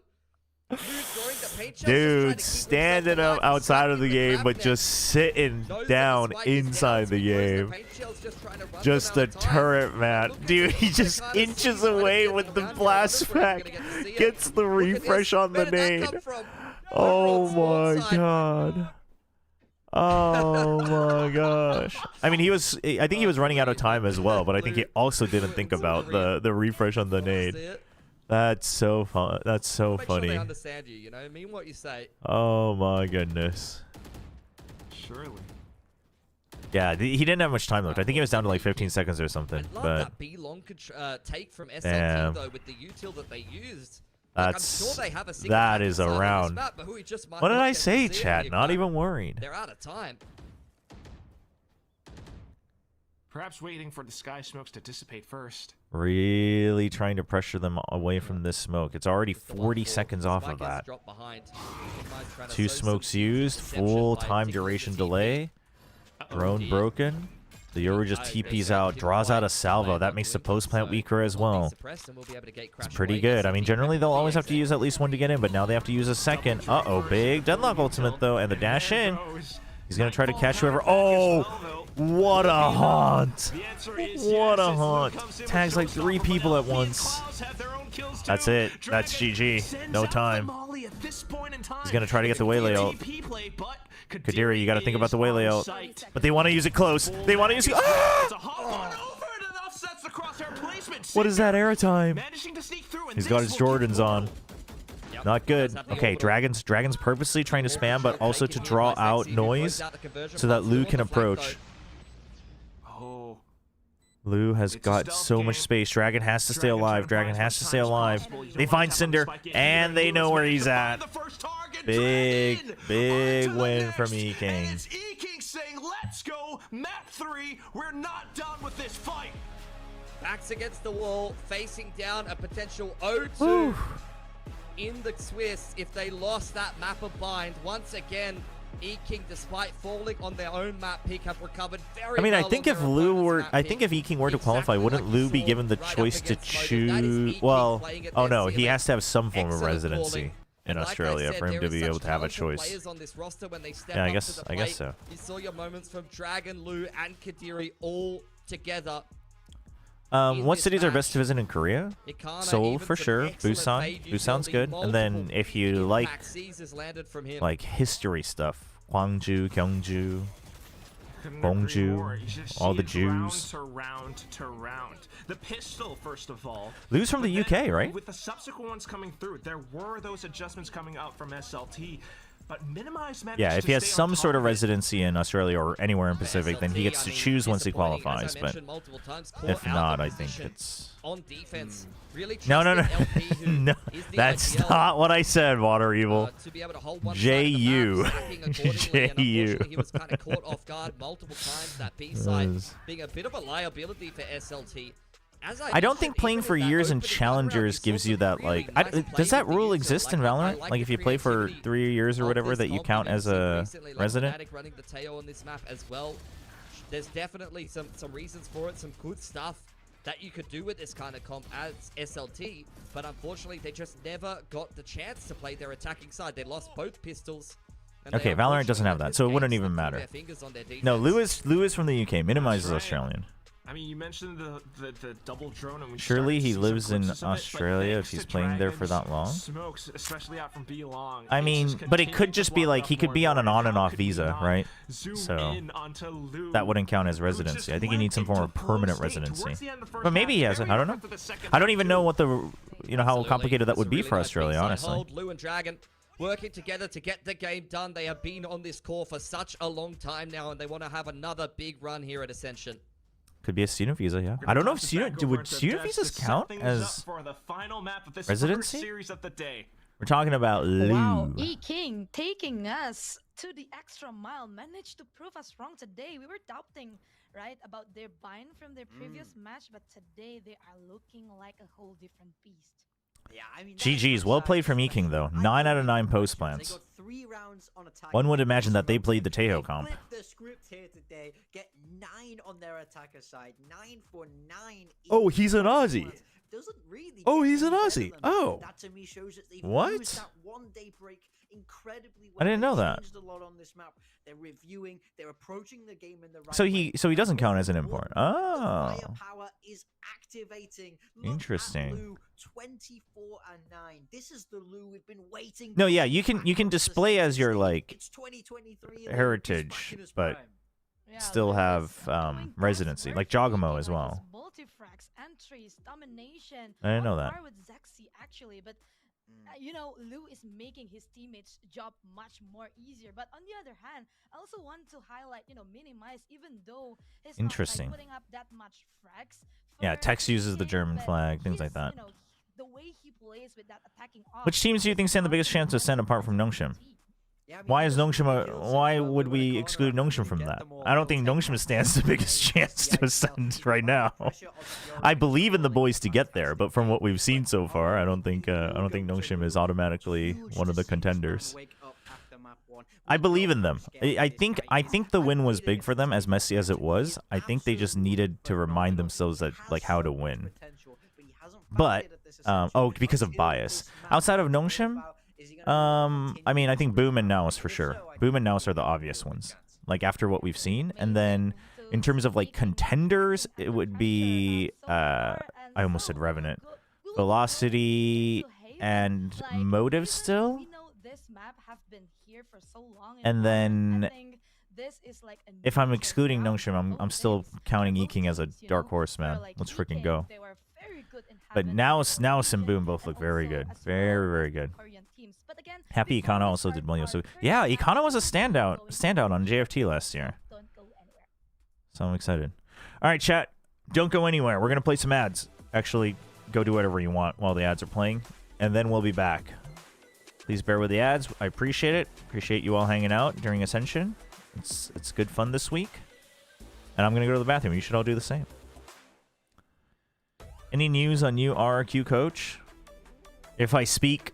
Lou's throwing the paint shells, just trying to Dude, keep standing himself up alive, outside of the distracting game, but GravNet. just sitting Knows that down the spike is inside the down, so he throws game. paint shells, just trying to run Just them a out of time. turret, man. Dude, he just Akana inches sees right away at with the around here. blast Wonder if we're pack. gonna get to see it. Gets the Look at refresh this. on the Where did that nade. come from? Oh Overall my side. god. Oh my gosh. I mean, I think he was running out of time as well, but I think he also didn't think about the refresh on the nade. That's so fun. That's so Make sure they funny. understand you, you know? Mean what you say. Oh my goodness. Surely. Yeah, he didn't have much time left. I think he was down to like 15 seconds or something. I love But that B-long take from SLT, damn. though, with the util that they used. Like, I'm sure they have a single that map is inside of this around. map, but who we just might What did not I get to say, see it chat? here, Not but even worried. They're out of time. Perhaps waiting for the sky smokes to dissipate first. Really trying to pressure them away from this smoke. It's already 40 seconds off of that. Two smokes used, full time duration delay. Drone broken. The Yoru just TPs out, draws out a salvo. That makes the post plant weaker as well. It's pretty good. I mean, generally they'll always have to use at least one to get in, but now they have to use a second. Uh-oh, big deadlock ultimate though, and the dash in. He's gonna try to catch whoever. Oh, what a haunt! What a haunt! Tags like 3 people at once. That's it. That's GG. No time. He's gonna try to get the waylay ult. Kadiri, you gotta think about the waylay ult. But they want to use it close. They want to use it. Ah! What is that air time? He's got his Jordans on. Not good. Okay, Dragon's purposely trying to spam, but also to draw out noise so that Lou can approach. Lou has got so much space. Dragon has to stay alive. Dragon has to stay alive. They find Cinder, and they know where he's at. Big win from E-King. E-King saying, let's go, map 3, we're not done with this fight. Backs against the wall, facing down a potential 0-2. Whew. In the Swiss if they lost that map of bind. Once again, E-King, despite falling on their own map pick, have recovered very I mean, well I think on if their Lou opponent's were, map I pick. think if E-King were to Exactly qualify, wouldn't like Lou you be saw given the right up choice to against Loaded. That is choose? E-King Well, playing at oh their no, he ceiling. has to have some form of Excellent residency calling. in And like I Australia said, for him there to is be such able to have a talented choice. players on this roster when they step Yeah, I up guess to the I guess plate. so. You saw your moments from Dragon, Lou, and Kadiri all together. What cities are best to visit in Korea? Ikana, Seoul even for some sure. excellent Busan. fade Busan's utility, good. And then multiple if you like impact seizes landed from him. history stuff, Gwangju, Gyeongju. Hongju, all the Jews. Round to round. The pistol, first of all. Lou's from the UK, right? With the subsequent ones coming through, there were those adjustments coming out from SLT. But Minimize managed Yeah, if to he has stay on some top sort of it. residency in Australia or anywhere in Pacific, then he gets to choose once he qualifies. But if not, I think it's... On defense, really No, LP, who no, is the that's ideal, not what I said, Water Evil. to be able to hold one J-U. side of the map, stacking accordingly, and J-U. unfortunately he was kind of caught off guard multiple times. That B side being a bit of a liability for SLT. I don't think playing for years in challengers gives you that, like... does that rule exist in Valorant? Like, if you play for 3 years or whatever, that you count as a resident? Running the tail on this map as well. There's definitely some reasons for it, some good stuff that you could do with this kind of comp as SLT, but unfortunately they just never got the chance to play their attacking side. They lost both pistols. Okay, Valorant doesn't have that, so it wouldn't even matter. No, Lou is from the UK. Minimize is Australian. I mean, you mentioned the double drone, and we Surely he started to lives see some in glimpses of it, but Australia if thanks he's to playing there for that long. Smokes, especially out from B long. I mean, but it could just be like he could be on an on and off visa, right? So that wouldn't count as residency. I think he needs some form of permanent residency. But maybe he hasn't. I don't know. I don't even know what the how complicated that would be for Australia, honestly. Lou and Dragon working together to get the game done. They have been on this core for such a long time now, and they want to have another big run here at Ascension. Could be a student visa, yeah. I don't know if would student visas count as residency? We're talking about Lou. Wow, E-King taking us to the extra mile, managed to prove us wrong today. We were doubting, right, about their bind from their previous match, but today they are looking like a whole different beast. Yeah, I mean, GG's, well played from E-King, though. 9 out of 9 post plans. One would imagine that they played the Tejo comp. The script here today, get 9 on their attacker side, 9 for 9. Oh, he's an Aussie. Doesn't really Oh, he's an Aussie. Oh. That to me shows that they've What? used that 1 day break incredibly well. I didn't know that. Changed a lot on this map. They're reviewing, they're approaching the game in the right So way. he doesn't count as an import. Oh. Firepower is activating. Look Interesting. at Lou, 24 and 9. This is the Lou we've been waiting No, for. yeah, you can display as your like It's 2023 and heritage, he's back in his but prime. still have residency, like Jogamo as well. Multifrags, entries, domination. I didn't know On that. par with Zexy actually, but Lou is making his teammates' job much more easier. But on the other hand, I also want to highlight, Minimize, even though he's Interesting. not putting up that much frags. Yeah, for Tex uses the him, German but flag, things like he's, that. The way he plays with that attacking off. Which teams do you think stand the biggest chance to ascend apart from Nongshim? Why is Nongshim why would we exclude Nongshim from that? I don't think Nongshim stands the biggest chance to ascend right now. I believe in the boys to get there, but from what we've seen so far, I don't think Nongshim is automatically one of the contenders. I believe in them. I think the win was big for them, as messy as it was. I think they just needed to remind themselves that how to win. But because of bias. Outside of Nongshim, I mean, I think Boom and Naus for sure. Boom and Naus are the obvious ones. Like after what we've seen, and then in terms of like contenders, it would be I almost said Revenant, Velocity, and Motive still. And then if I'm excluding Nongshim, I'm still counting E-King as a dark horse, man. Let's freaking go. But Naus and Boom both look very good. Very, very good. Happy Ikana also did well. So yeah, Ikana was a standout on JFT last year. So I'm excited. All right, chat. Don't go anywhere. We're going to play some ads. Actually, go do whatever you want while the ads are playing. And then we'll be back. Please bear with the ads. I appreciate it. Appreciate you all hanging out during Ascension. It's good fun this week. And I'm going to go to the bathroom. You should all do the same. Any news on new RRQ coach? If I speak...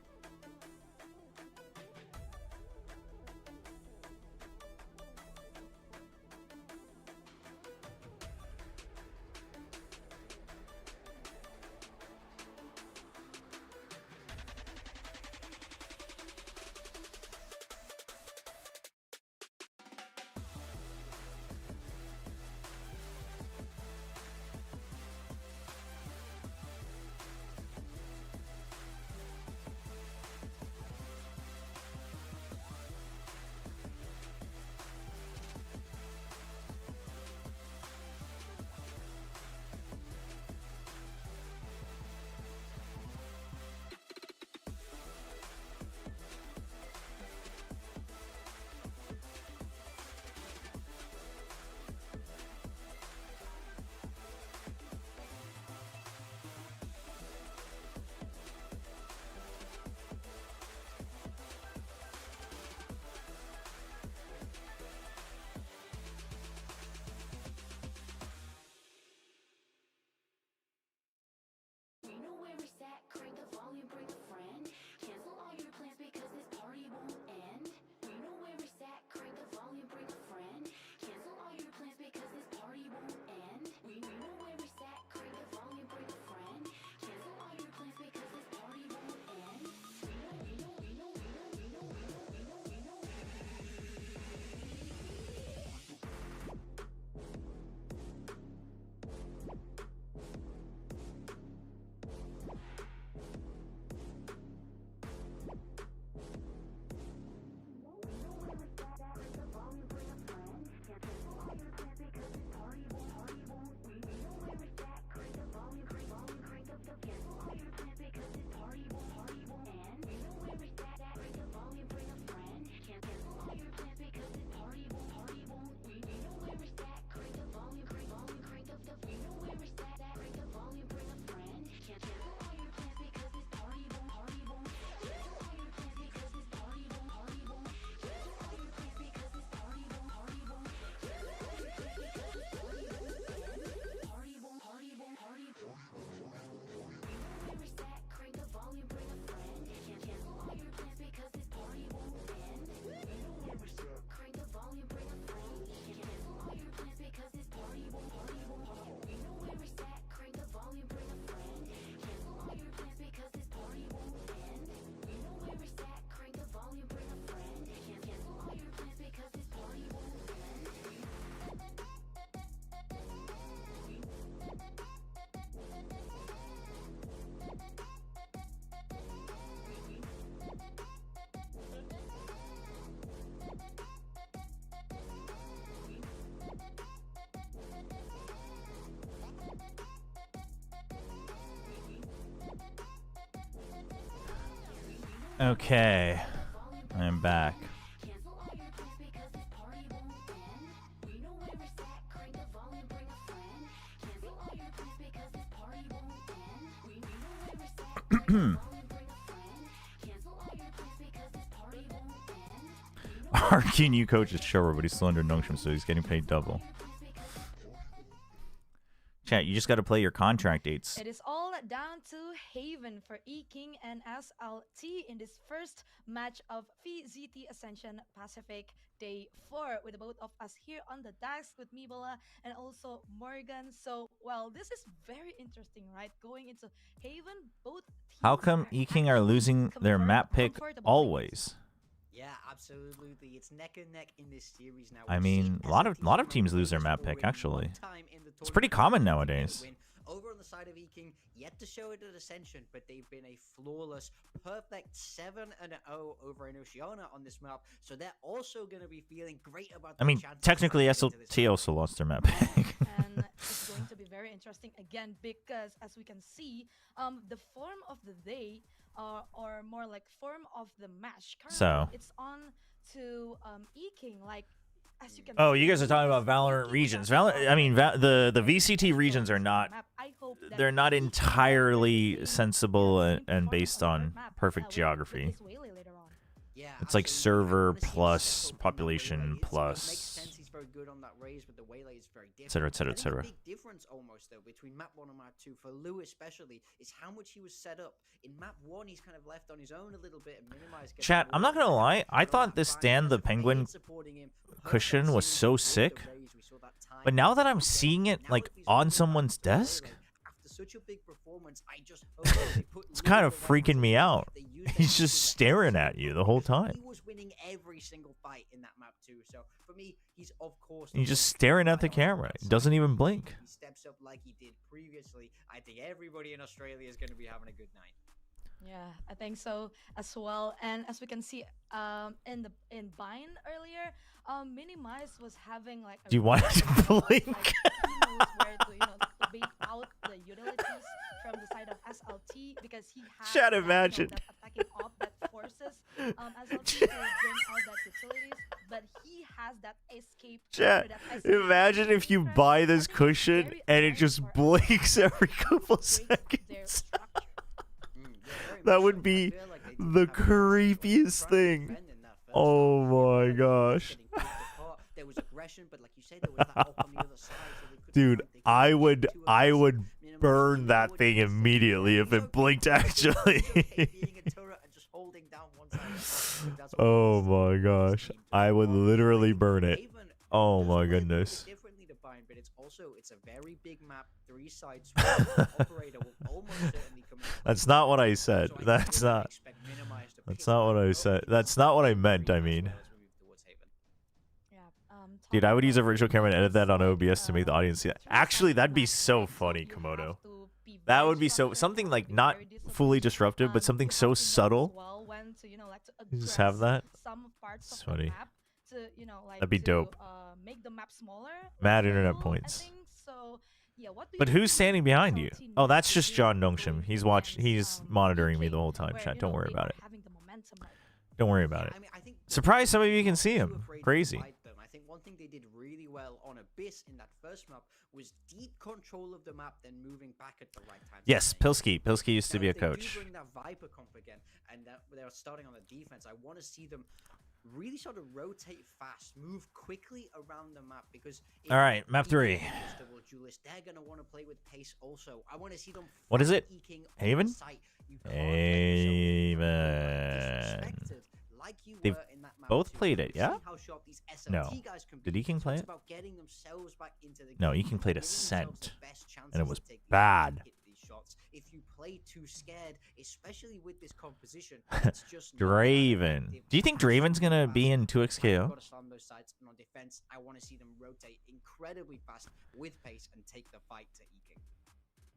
Okay, I'm back. Our key new coach is Chobra, but he's still under Nongshim, so he's getting paid double. Chat, you just got to play your contract dates. It is all down to Haven for E-King and SLT in this first match of VCT Ascension Pacific Day 4 with the both of us here on the desk with Mibola and also Morgan. So, well, this is very interesting, right? Going into Haven, both teams How come E-King are losing their map pick always? Yeah, absolutely. It's neck and neck in this series now. I mean, a lot of teams lose their map pick, actually. It's pretty common nowadays. Over on the side of E-King, yet to show it at Ascension, but they've been a flawless, perfect 7-0 over in Oceania on this map, so they're also going to be feeling great about I mean, technically SLT also lost their map pick. And it's going to be very interesting again because, as we can see, the form of the day, or more like form of the match, currently it's on to E-King, like. Oh, you guys are talking about Valorant regions. The VCT regions are not. They're not entirely sensible and based on perfect geography. It's like server plus population plus, etc., etc., etc. Big difference almost though between map 1 and map 2 for Lou especially is how much he was set up. In map 1, he's kind of left on his own a little bit and minimized. Chat, I'm not gonna lie. I thought this Dan the Penguin cushion was so sick, but now that I'm seeing it like on someone's desk, it's kind of freaking me out. He's just staring at you the whole time. He was winning every single fight in that map too. So for me, he's of course. He's just staring at the camera. He doesn't even blink. He steps up like he did previously. I think everybody in Australia is going to be having a good night. Yeah, I think so as well. And as we can see, in Bind earlier, Minimize was having like. Do you want to blink? Like, he knows where to, to bait out the utilities from the side of SLT because he has. Chat, imagine. That attacking op that forces SLT to bring out that utilities, but he has that escape. Chat, imagine if you buy this cushion and it just blinks every couple seconds. That would be the creepiest thing. Oh my gosh. Dude, I would burn that thing immediately if it blinked actually. Oh my gosh. I would literally burn it. Oh my goodness. It's a very big map, 3 sides. Operator will almost certainly come. That's not what I said. That's not what I said. That's not what I meant, I mean. Dude, I would use a virtual camera and edit that on OBS to make the audience see that. Actually, that'd be so funny, Komodo. That would be something like not fully disruptive, but something so subtle. You just have that. It's funny. That'd be dope. Mad internet points. But who's standing behind you? Oh, that's just John Nongshim. He's monitoring me the whole time, chat. Don't worry about it. Don't worry about it. Surprised some of you can see him. Crazy. I think one thing they did really well on Abyss in that first map was deep control of the map, then moving back at the right time. Yes, Pilsky. Pilsky used to be a coach. Bring that Viper comp again, and they're starting on the defense. I want to see them really sort of rotate fast, move quickly around the map because. All right, map 3. They're gonna want to play with pace also. I want to see them. What is it? Haven? Haven. They've both played it, yeah? No. Did E-King play it? No, E-King played Ascent, and it was bad. If you play too scared, especially with this composition, it's just Draven. Do you think Draven's gonna be in 2xKO? On defense, I want to see them rotate incredibly fast with pace and take the fight to E-King.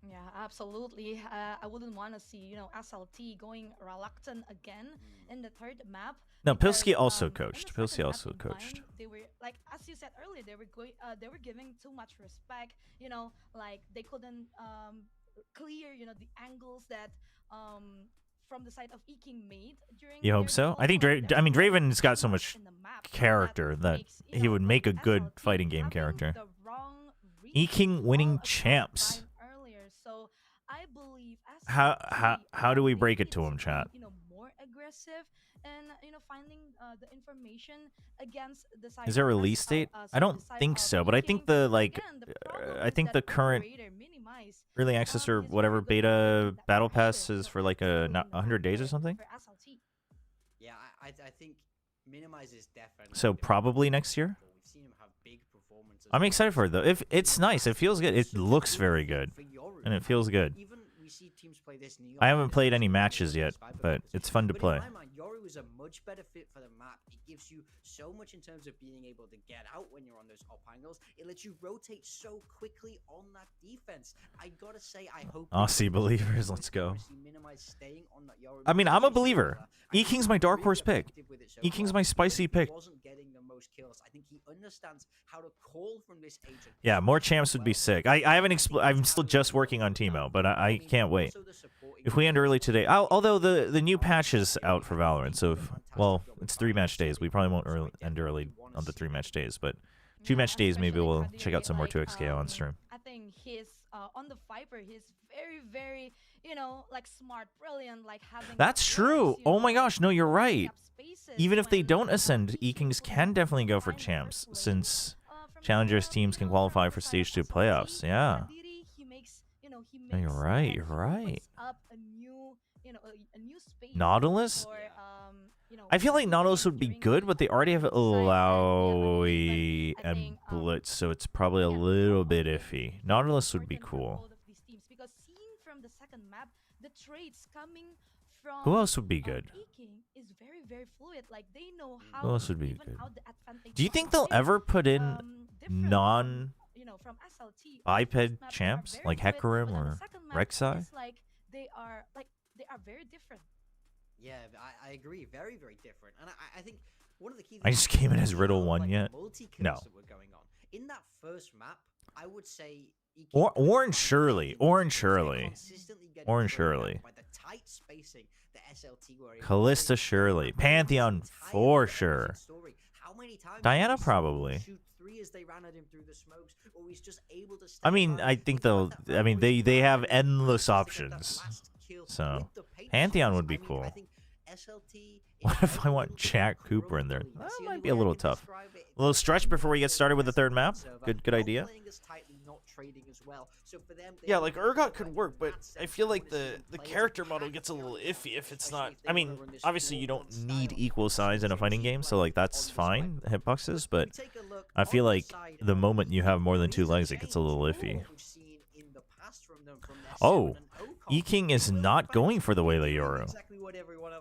Yeah, absolutely. I wouldn't want to see, SLT going reluctant again in the third map. No, Pilsky also coached. Pilsky also coached. They were like, as you said earlier, they were giving too much respect. Like they couldn't clear, the angles that from the side of Eking made during You hope their so? I think development, I mean, there's Draven's got so so much in the map character that makes, he would make a good SLT fighting game having character. the wrong Eking reason winning all across champs. time earlier. So I believe How do we break it to maybe him, it's chat? being, more aggressive and finding the information against the side Is there a of release date? I sorry, don't the side think of so, but I think Eking. the Again, the problem I is think that the current operator minimize early access or his whatever very good beta in that battle pressure, pass is for like controlling the 100 map days or something. for SLT. Yeah, I think Minimize is definitely. So probably next year. We've seen him have big performances. I'm excited for it though. If it's nice, it feels good. It looks very good, and it feels good. Even we see teams play this Neon I haven't played any Neon matches yet, but it's fun to play. But in my mind, Yoru is a much better fit for the map. It gives you so much in terms of being able to get out when you're on those up angles. It lets you rotate so quickly on that defense. I gotta say, I hope. Aussie believers, let's go. Minimize staying on that Yoru. I mean, I'm a believer. E-King's my dark horse pick. E-King's my spicy pick. Wasn't getting the most kills. I think he understands how to call from this agent. Yeah, more champs would be sick. I haven't I'm still just working on Teemo, but I can't wait. If we end early today, although the new patch is out for Valorant, so well, it's 3 match days. We probably won't end early on the 3 match days, but 2 match days maybe we'll check out some more 2xk on stream. I think he's on the Viper. He's very like smart, brilliant, like having. That's true. Oh my gosh, no, you're right. Even if they don't ascend, E-Kings can definitely go for champs, since challengers teams can qualify for stage 2 playoffs. Yeah. No, you're right. You're right. Nautilus? I feel like Nautilus would be good, but they already have Illaoi and Blitz, so it's probably a little bit iffy. Nautilus would be cool. Who else would be good? Who else would be good? Do you think they'll ever put in non-biped champs like Hecarim or Rek'Sai? They are very different. Yeah, I agree. Very different. And I think one of the key. I just came in as Riddle 1 yet. No. That were going on. In that first map, I would say. Orange Shirley. Orange Shirley. Orange Shirley. Callista Shirley. Pantheon for sure. Diana probably. I mean, I think they'll. I mean, they have endless options. So Pantheon would be cool. What if I want Jack Cooper in there? That might be a little tough. A little stretch before we get started with the 3rd map. Good idea. Yeah, like Urgot could work, but I feel like the character model gets a little iffy if it's not. I mean, obviously you don't need equal size in a fighting game, so like that's fine, hitboxes, but I feel like the moment you have more than 2 legs, it gets a little iffy. Oh, E-King is not going for the Waylay Yoru.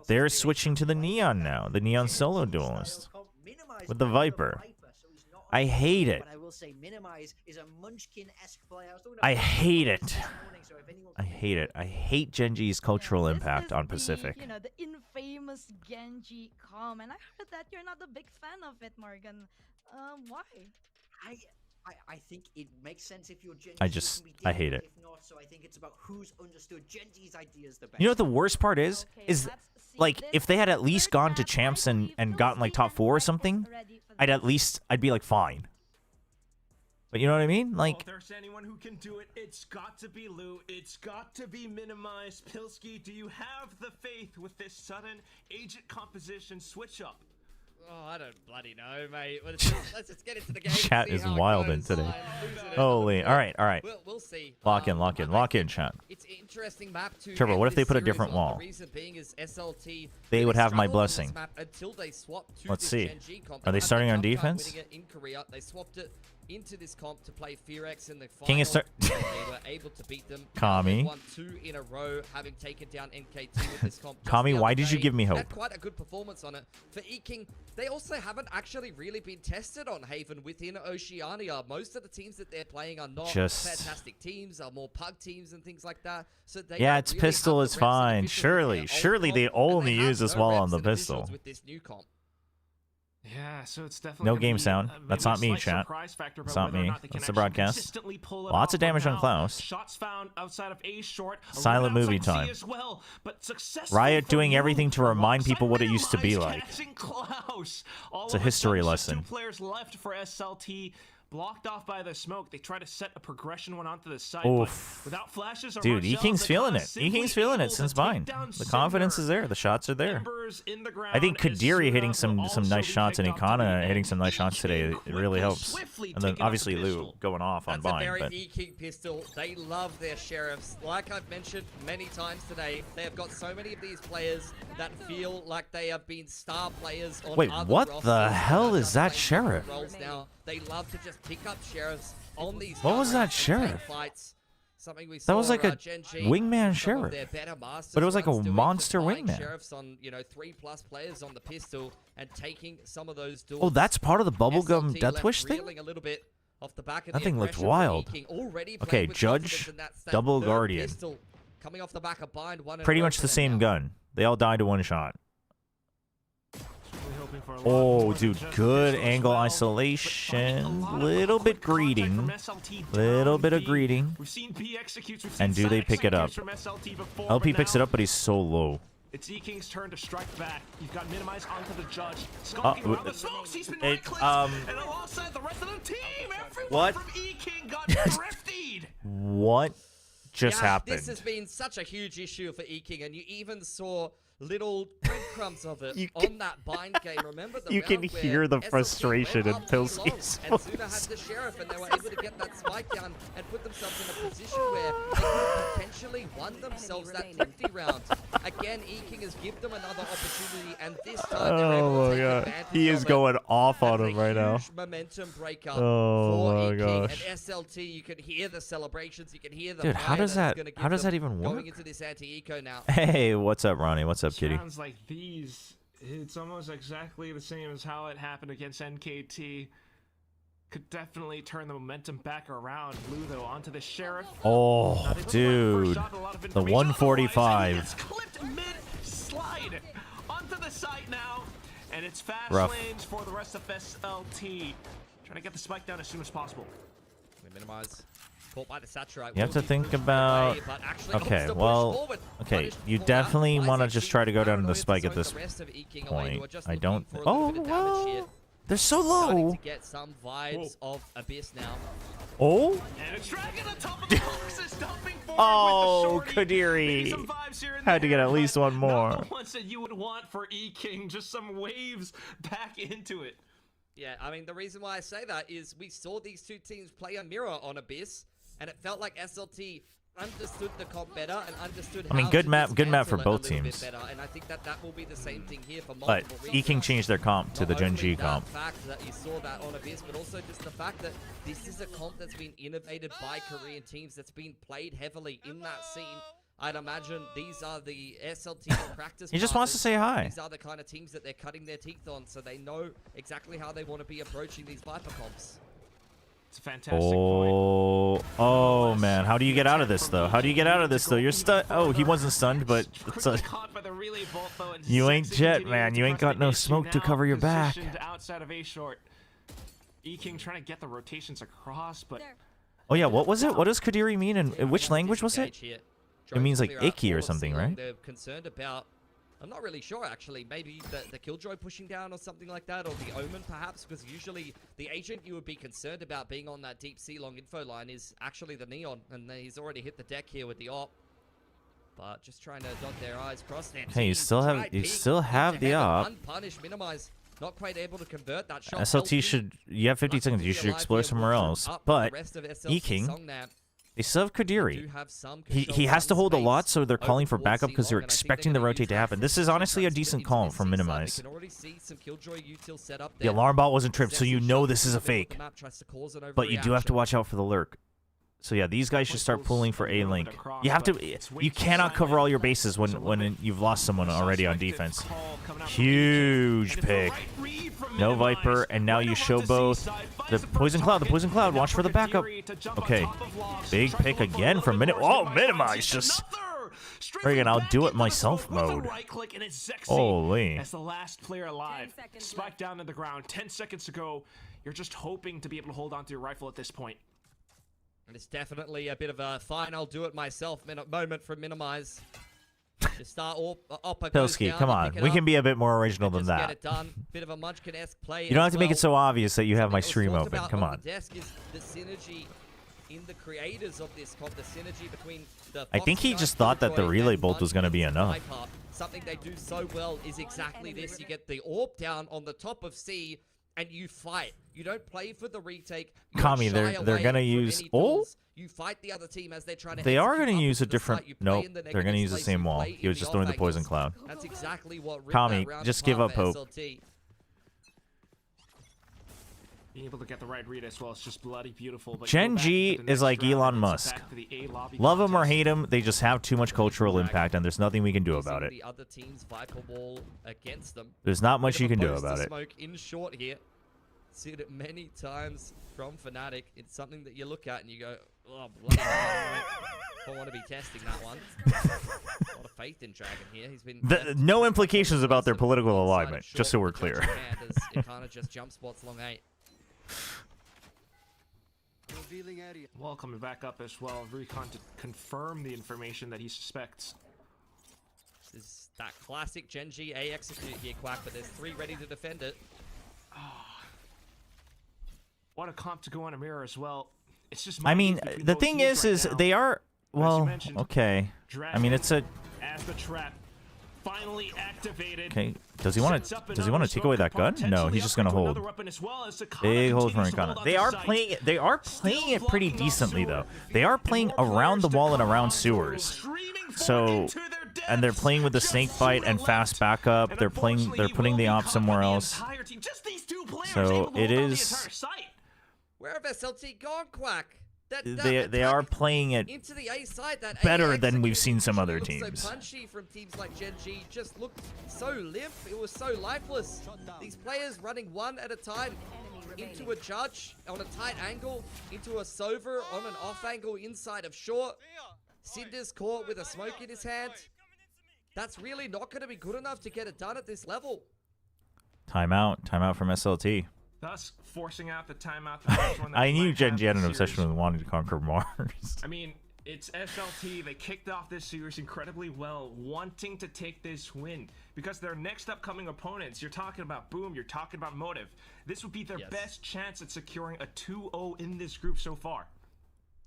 They're switching to the Neon now, the Neon solo duelist with the Viper. I hate it. I hate it. I hate it. I hate Genji's cultural impact on Pacific. The infamous Genji com, and I heard that you're not a big fan of it, Morgan. Why? I think it makes sense if you're Genji. I hate it. If not, so I think it's about who's understood Genji's ideas the best. You know what the worst part is like if they had at least gone to champs and gotten like top 4 or something, I'd be like fine. But you know what I mean? Like, if there's anyone who can do it, it's got to be Lou. It's got to be Minimized. Pilsky, do you have the faith with this sudden agent composition switch up? Oh, I don't bloody know, mate. Let's just get into the game. Chat is wild in today. Holy. All right. We'll see. Lock in, chat. It's an interesting map to Trevor, what if they put a different wall? The reason being is SLT, they would have my blessing. Until they swapped to Let's see. Genji comp. Are they starting on defense? Winning it in Korea. They swapped it into this comp to play Fearex in the final. King is they were able to beat them. Kami. They won 2 in a row, having taken down NKT with this comp. Kami, why did you give me hope? Had quite a good performance on it. For E-King, they also haven't actually really been tested on Haven within Oceania. Most of the teams that they're playing are not fantastic teams, are more pug teams and things like that. So they it's really pistol is fine. Surely they only use this wall on the pistol. With this new comp. Yeah, so it's definitely No gonna game be, sound. maybe That's a not me, slight chat. surprise factor It's about not whether or me. not they can That's the actually broadcast. consistently pull it Lots of off. But damage on now, Klaus. Shots found outside of A short. a Silent round movie outside time. C as well, but successful Riot for doing Moo everything to remind people what it used to be alongside like. catching Klaus. All It's a of history sudden, just lesson. 2 players left for SLT. Blocked off by the smoke. They try to set a progression one onto the site, Oof. but without flashes or Dude, Marcells, E-King's the feeling Klaus it. E-King's simply feeling it able to since take Vine. down The confidence Simber. is there. The shots are there. Embers in the ground I think as Kadiri hitting Suna will some also nice be shots and picked up to Ikana the hitting some nice E-King shots today. It really quickly, helps. swiftly And then taking out obviously the Lou pistol. going off on That's a Vine. very But E-King pistol. They love their sheriffs. Like I've mentioned many times today, they have got so many of these players that feel like they have been star players on wait, other what rosters the and hell are is just that playing sheriff? different roles now. They love to just pick up sheriffs on these. What was that tournaments and take sheriff? fights. Something we That was saw, like a Gen G, wingman some sheriff. of their better Masters But it was like a runs doing, monster just buying wingman. Sheriffs on 3+ players on the pistol and taking some of those duels. Oh, that's part of the bubblegum SLT Death left Wish thing? reeling a little bit off the back of That the thing looked aggression from wild. E-King. Already Okay, playing with Judge, confidence, and that's that double third Guardian. pistol coming off the back of bind, one in a Pretty row much for the them same now. gun. They all died to one shot. Really hoping for a lot Oh, more than dude, just good the pistol as angle well. isolation. But Little bit quick contact greeting. from SLT Little down bit of B. greeting. We've seen B executes, we've And seen do they Side pick it up? executes from SLT before, LP but picks it now up, but he's so low. It's E-King's turn to strike back. You've got minimized onto the judge. Skulking around the smokes, he's been right-clicked. And alongside the rest of the team, everyone What? from E-King got drifted. What just Yeah, happened? This has been such a huge issue for E-King, and you even saw little breadcrumbs of it on that bind game. Remember the You can round where hear the SLT frustration went in up Pilsky's long, and Zuna had the sheriff, and they were able to get that spike down and put themselves in a position where they could potentially won themselves that 50 round. Again, E-King has given them another opportunity, and this time they're able Oh to my take god. advantage He of is it. going off on That's him a right now. huge momentum breaker Oh for my E-King. gosh. And SLT, you can hear the celebrations, you can hear the Dude, how fire does that it's that- gonna how give does them that even going work? into this anti-eco now. Hey, what's up, Ronnie? What's up, kitty? Sounds like these. It's almost exactly the same as how it happened against NKT. Could definitely turn the momentum back around. Blue, though, onto the sheriff. Oh, Not able to find the dude. first shot, a lot of The information 145. otherwise, and he gets clipped mid-slide onto the site now. And it's fast Rough. lanes for the rest of SLT. Trying to get the spike down as soon as possible. We minimize. Caught by the saturate. You have to think about. Okay, well, okay, you definitely want to just try to go down to the spike at this point. I don't. Oh, well, they're so Starting low. to get some vibes of Abyss now. Oh, And it's dragging on top of the boxes, dumping forward oh, with the shorty. Maybe Kadiri some vibes here and had to get there, at least but one more. Not the ones that you would want for E-King, just some waves back into it. Yeah, I mean, the reason why I say that is we saw these two teams play a mirror on Abyss, and it felt like SLT understood the comp better and understood I mean, how good to map for dismantle it a both little bit teams. better, and I think that will be the same thing here for But multiple reasons. E-King changed their comp to the Not Gen only G that comp. fact that you saw that on Abyss, but also just the fact that this is a comp that's been innovated by Korean teams, that's been played heavily in that scene. I'd imagine these are the SLT practice. He just wants to say hi. These are the kind of teams that they're cutting their teeth on, so they know exactly how they want to be approaching these Viper comps. It's a fantastic point. Oh man, how do you get out of this though? How do you get out of this though? You're stunned. Oh, he wasn't stunned, but it's a, Caught by the relay bolt, though, and you ain't Sexy Jet, continuing man. to You ain't press got the no issue smoke to now, cover your back. positioned outside of A short. E-King trying to get the rotations across, but Oh yeah, what was it? What does Kadiri mean, and in which language was it? Here. It means like Clear out icky or forward something, ceiling. right? They're concerned about, I'm not really sure actually, maybe the Killjoy pushing down or something like that, or the Omen perhaps, because usually the agent you would be concerned about being on that deep sea long info line is actually the Neon, and he's already hit the deck here with the op. But just trying to dot their I's, cross their Hey, you T's, still have try you peek still have into the heaven, op. unpunished, minimize, not quite able to convert that shot. SLT LP, should. You have 50 seconds. You should alive explore here, somewhere Woodford else. up, But the rest of SLT E-King, Songnam, they still have do Kadiri. have some He control has to around hold a space lot, so they're over calling for towards backup because they're C-Long, and I think expecting they're the gonna rotate use to that happen. This to is honestly a split decent into call the from C side. Minimize. We can already see some Killjoy util set up The there. alarm bot wasn't tripped, so you Sexy know shot this is a in the middle of the fake. map, tries to cause an But you do have to overreaction. watch out for the lurk. So yeah, these guys should start pulling for A link. You have to. You cannot cover all your bases when you've lost someone already on defense. Huge pick. No Viper, and now you show both. The Poison Cloud. The Poison Cloud. Watch for the backup. Okay. Big pick again for Minute. Oh, Minimize just. Friggin', I'll do it myself mode. Right click and it's sexy. Holy. As the last player alive. Spike down to the ground. 10 seconds to go. You're just hoping to be able to hold on to your rifle at this point. And it's definitely a bit of a fine, I'll do it myself moment from Minimize. Just start Pilsky, come on. We can be a bit more original than Get that. it done. Bit of a Munchkin-esque play. You don't have to make it so obvious that you have my stream open. Come on. The desk is the synergy in the creators of this comp, the synergy between the I think he just thought that the relay bolt was going to be enough. Something they do so well is exactly this. You get the orb down on the top of C, and you fight. You don't play for the retake. Kami, they're going to use... Oh? You fight the other team as they're trying to. They are going to use a different... Nope, they're going to use the same wall. He was just throwing the poison cloud. That's exactly what Kami, just give up hope. SLT. Being able to get the right read as well, it's just bloody beautiful. But Gen G is like Elon Musk. Love him or hate him, they just have too much cultural impact, and there's nothing we can do about it. The other team's Viper Ball against them. There's not much you can do about it. Smoke in short here. Seen it many times from Fnatic. It's something that you look at and you go, oh, bloody hell, I don't want to be testing that one. A lot of faith in Dragon here. He's been no implications about their political alignment, just so we're clear. It kind of just jump spots long 8. Well, coming back up as well, Recon to confirm the information that he suspects. This is that classic Gen G A execute here, Quack, but there's 3 ready to defend it. What a comp to go on a mirror as well. It's just. I mean, the thing is they are. Well, okay. I mean, it's a. As the trap finally activated. Okay. Does he want to take away that gun? No, he's just gonna hold. Big hold from Rikana. They are playing it pretty decently though. They are playing around the wall and around sewers. So, and they're playing with the snake bite and fast backup. They're putting the op somewhere else. So it is. Where have SLT gone, Quack? They are playing it into the A side, that better than we've seen some other teams. So punchy from teams like Gen G, just looked so limp. It was so lifeless. These players running one at a time into a judge on a tight angle, into a Sover on an off angle inside of short. Cinder's caught with a smoke in his hand. That's really not going to be good enough to get it done at this level. Timeout from SLT. Thus, forcing out the timeout. I knew Gen G had an obsession with wanting to conquer Mars. I mean, it's SLT. They kicked off this series incredibly well, wanting to take this win. Because their next upcoming opponents, you're talking about Boom, you're talking about Motive. This would be their best chance at securing a 2-0 in this group so far.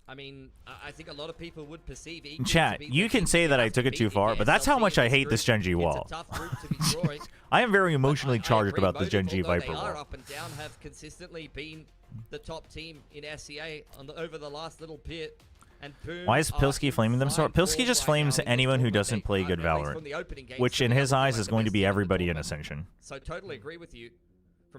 I mean, I think a lot of people would perceive Chat, you can say that I took it too far, but that's how much I hate this Gen G wall. I am very emotionally charged about this Gen G Viper wall. They are up and down, have consistently been the top team in SEA over the last little bit. And Boom. Why is Pilsky flaming them so? Pilsky just flames anyone who doesn't play good Valorant, which in his eyes is going to be everybody in Ascension. So totally agree with you.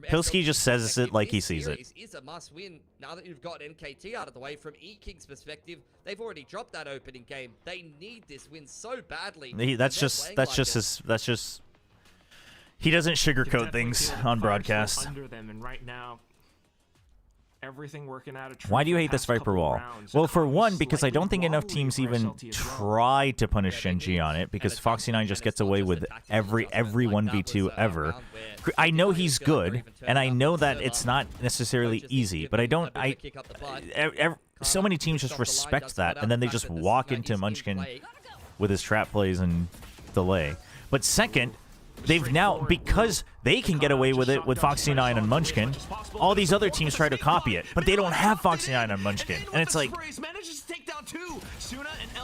Pilsky just says it like he sees it. Is a must-win now that you've got NKT out of the way. From E-King's perspective, they've already dropped that opening game. They need this win so badly. He doesn't sugarcoat things on broadcast. Under them, and right now, everything working out. Why do you hate this Viper wall? Well, for one, because I don't think enough teams even try to punish Gen G on it, because Foxy9 just gets away with every 1v2 ever. I know he's good, and I know that it's not necessarily easy, but so many teams just respect that, and then they just walk into Munchkin with his trap plays and delay. But second, they've now, because they can get away with it with Foxy9 and Munchkin, all these other teams try to copy it, but they don't have Foxy9 and Munchkin. And it's like,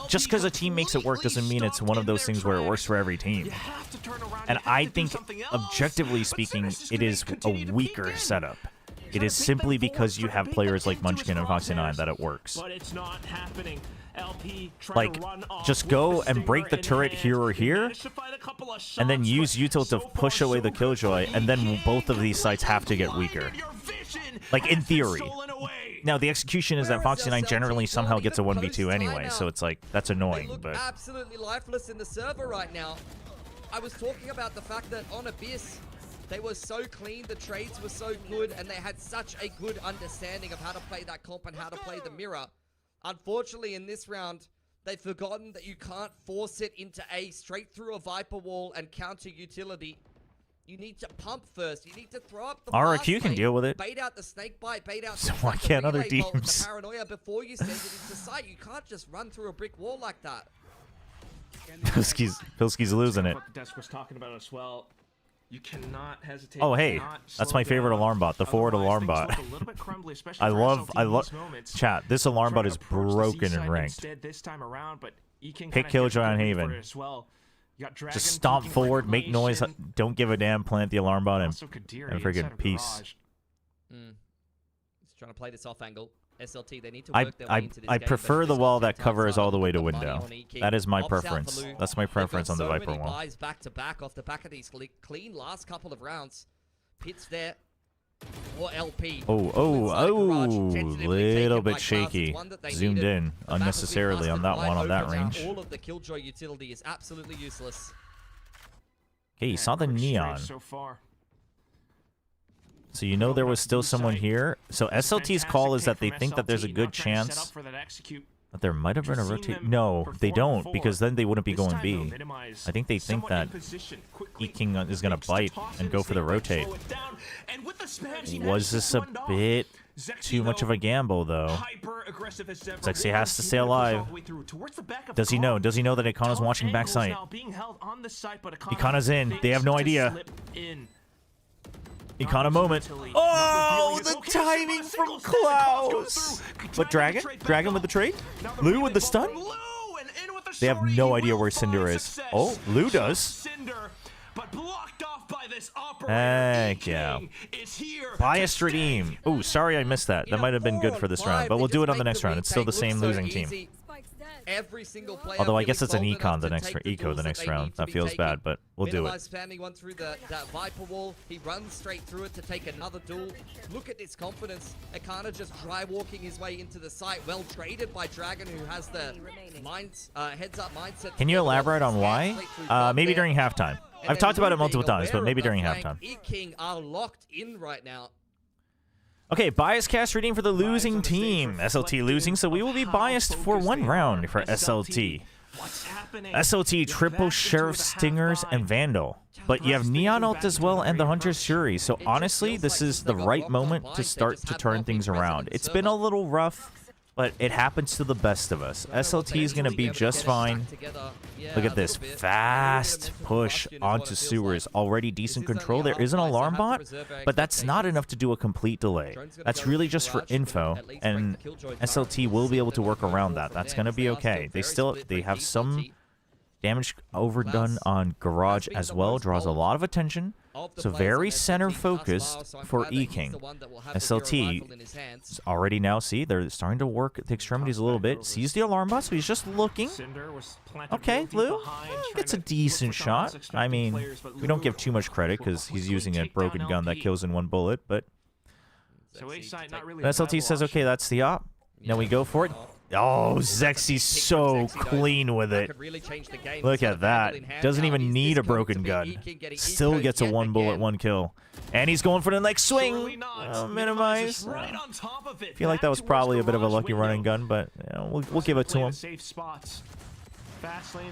just because a team makes it work doesn't mean it's one of those things where it works for every team. And I think, objectively speaking, it is a weaker setup. It is simply because you have players like Munchkin and Foxy9 that it works. But it's not happening. Like, just go and break the turret here or here, and then use Util to push away the Killjoy, and then both of these sites have to get weaker. Like, in theory. Now, the execution is that Foxy9 generally somehow gets a 1v2 anyway, so it's like, that's annoying, but... absolutely lifeless in the server right now. I was talking about the fact that on Abyss, they were so clean, the trades were so good, and they had such a good understanding of how to play that comp and how to play the mirror. Unfortunately, in this round, They've forgotten that you can't force it into A straight through a Viper wall and counter utility. You need to pump first. You need to throw up the RRQ can deal with it. Bait out the snake bite, bait out So why can't other relay bolt with teams? the paranoia before you send it into sight. You can't just run through a brick wall like that. Pilski's losing it. What the desk was talking about as well. You cannot hesitate. Oh hey, that's my favorite alarm bot, the forward alarm bot. I love chat. This alarm bot is broken and ranked. Pick Killjoy on Haven. Just stomp forward, make noise, don't give a damn, plant the alarm bot, and freaking peace. He's trying to play this off angle. SLT, they need to work their way into this I game, prefer but the this wall one that takes covers time all the way to put the money window. on EK. That is my Ops out preference. Blue. That's my preference on the They've got Viper so many wall. buys back to back off the back of these clean last couple of rounds. Pits there. Or LP. Little bit shaky. Zoomed in unnecessarily on that one on that range. All of the Killjoy utility is absolutely useless. Okay, you saw the neon. So far. So you know there was still someone here. So SLT's call is that they think that there's a good chance that there might have been a rotate. No, they don't, because then they wouldn't be going B. I think they think that E-King is going to bite and go for the rotate. Was this a bit too much of a gamble, though? Zexy has to stay alive. Does he know? Does he know that Ikana's watching backside? Ikana's in. They have no idea. Ikana moment. Oh, the timing from Klaus! But Dragon? Dragon with the trade? Lou with the stun? They have no idea where Cinder is. Oh, Lou does. Heck yeah. Biased redeem. Oh, sorry I missed that. That might have been good for this round, but we'll do it on the next round. It's still the same losing team. Every single player Although I guess it's an econ the next round. That feels bad, but we'll do it. Spamming one through that Viper wall. He runs straight through it to take another duel. Look at this confidence. Akana just dry walking his way into the site. Well traded by Dragon, who has the heads up mindset. Can you elaborate on why? Maybe during halftime. I've talked about it multiple times, but maybe during halftime. E-King are locked in right now. Okay, bias cast reading for the losing team. SLT losing, so we will be biased for one round for SLT. SLT triple Sheriff Stingers and Vandal. But you have Neon Ult as well and the Hunter's Shuri. So honestly, this is the right moment to start to turn things around. It's been a little rough, but it happens to the best of us. SLT is going to be just fine. Look at this fast push onto sewers. Already decent control. There is an alarm bot, but that's not enough to do a complete delay. That's really just for info, and SLT will be able to work around that. That's going to be okay. They have some damage overdone on Garage as well. Draws a lot of attention. So very center focused for E-King. SLT already now, see, they're starting to work the extremities a little bit. Sees the alarm bot, so he's just looking. Okay, Lou gets a decent shot. I mean, we don't give too much credit because he's using a broken gun that kills in one bullet, but SLT says, okay, that's the op. Now we go for it. Oh, Zexy's so clean with it. Look at that. Doesn't even need a broken gun. Still gets a one bullet, one kill. And he's going for the next swing. Minimize. I feel like that was probably a bit of a lucky running gun, but you know, we'll give it to him.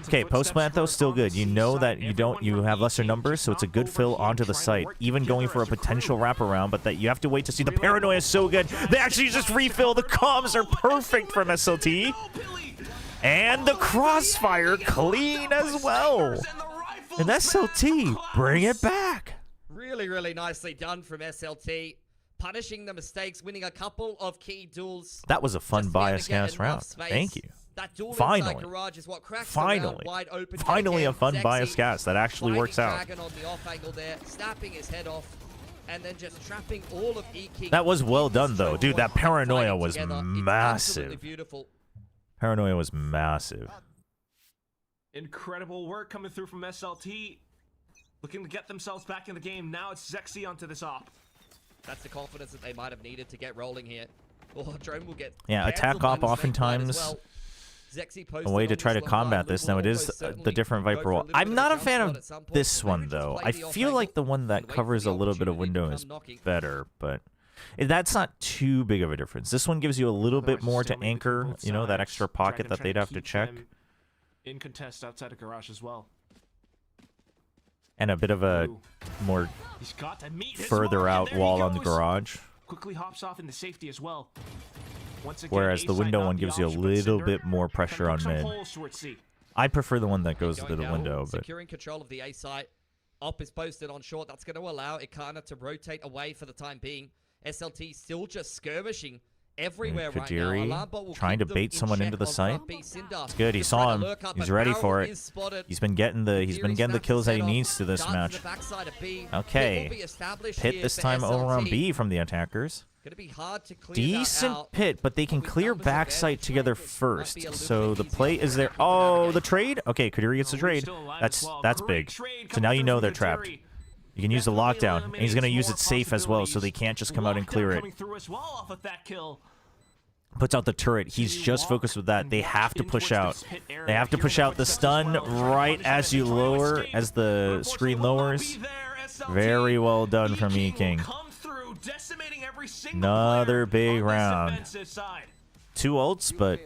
Okay, post plant though, still good. You know that you have lesser numbers, so it's a good fill onto the site. Even going for a potential wraparound, but that you have to wait to see. The paranoia is so good. They actually just refill. The comms are perfect from SLT. And the crossfire clean as well. And SLT, bring it back. Really, really nicely done from SLT. Punishing the mistakes, winning a couple of key duels. That was a fun bias cast round. Thank you. Finally, finally a fun bias cast that actually works out. That was well done though, dude. That paranoia was massive. Paranoia was massive. Incredible work coming through from SLT. Looking to get themselves back in the game. Now it's Zexy onto this op. That's the confidence that they might have needed to get rolling here. Oh, Drone will get attack op oftentimes a way to try to combat this. Now it is the different Viper roll. I'm not a fan of this one though. I feel like the one that covers a little bit of window is better, but That's not too big of a difference. This one gives you a little bit more to anchor, you know, that extra pocket that they'd have to check. In contest outside of garage as well. And a bit of a more further out wall on the garage. Quickly hops off into safety as well. Once again, Whereas the window one gives you a little bit more pressure on mid. I prefer the one that goes to the window, but securing control of the A site. Op is posted on short. That's going to allow Ikana to rotate away for the time being. SLT still just skirmishing everywhere right now. Alarm bot will trying to keep bait them in someone check into the on site. front B. Cinder It's good. He just saw trying him. to lurk up, He's but ready Barrel for it. is spotted. He's been getting the kills that he needs to this match. Okay. Pit this time over on B from the attackers. Gonna be hard to clear Decent that out. pit, but they can clear backside together first. So the play is there. Oh, the trade? Okay, Kadiri gets the trade. That's big. So now you know they're trapped. You can use the lockdown, and he's going to use it safe as well, so they can't just come out and clear it. Puts out the turret. He's just focused with that. They have to push out. They have to push out the stun right as you lower, as the screen lowers. Very well done from E-King. Another big round. 2 ults, but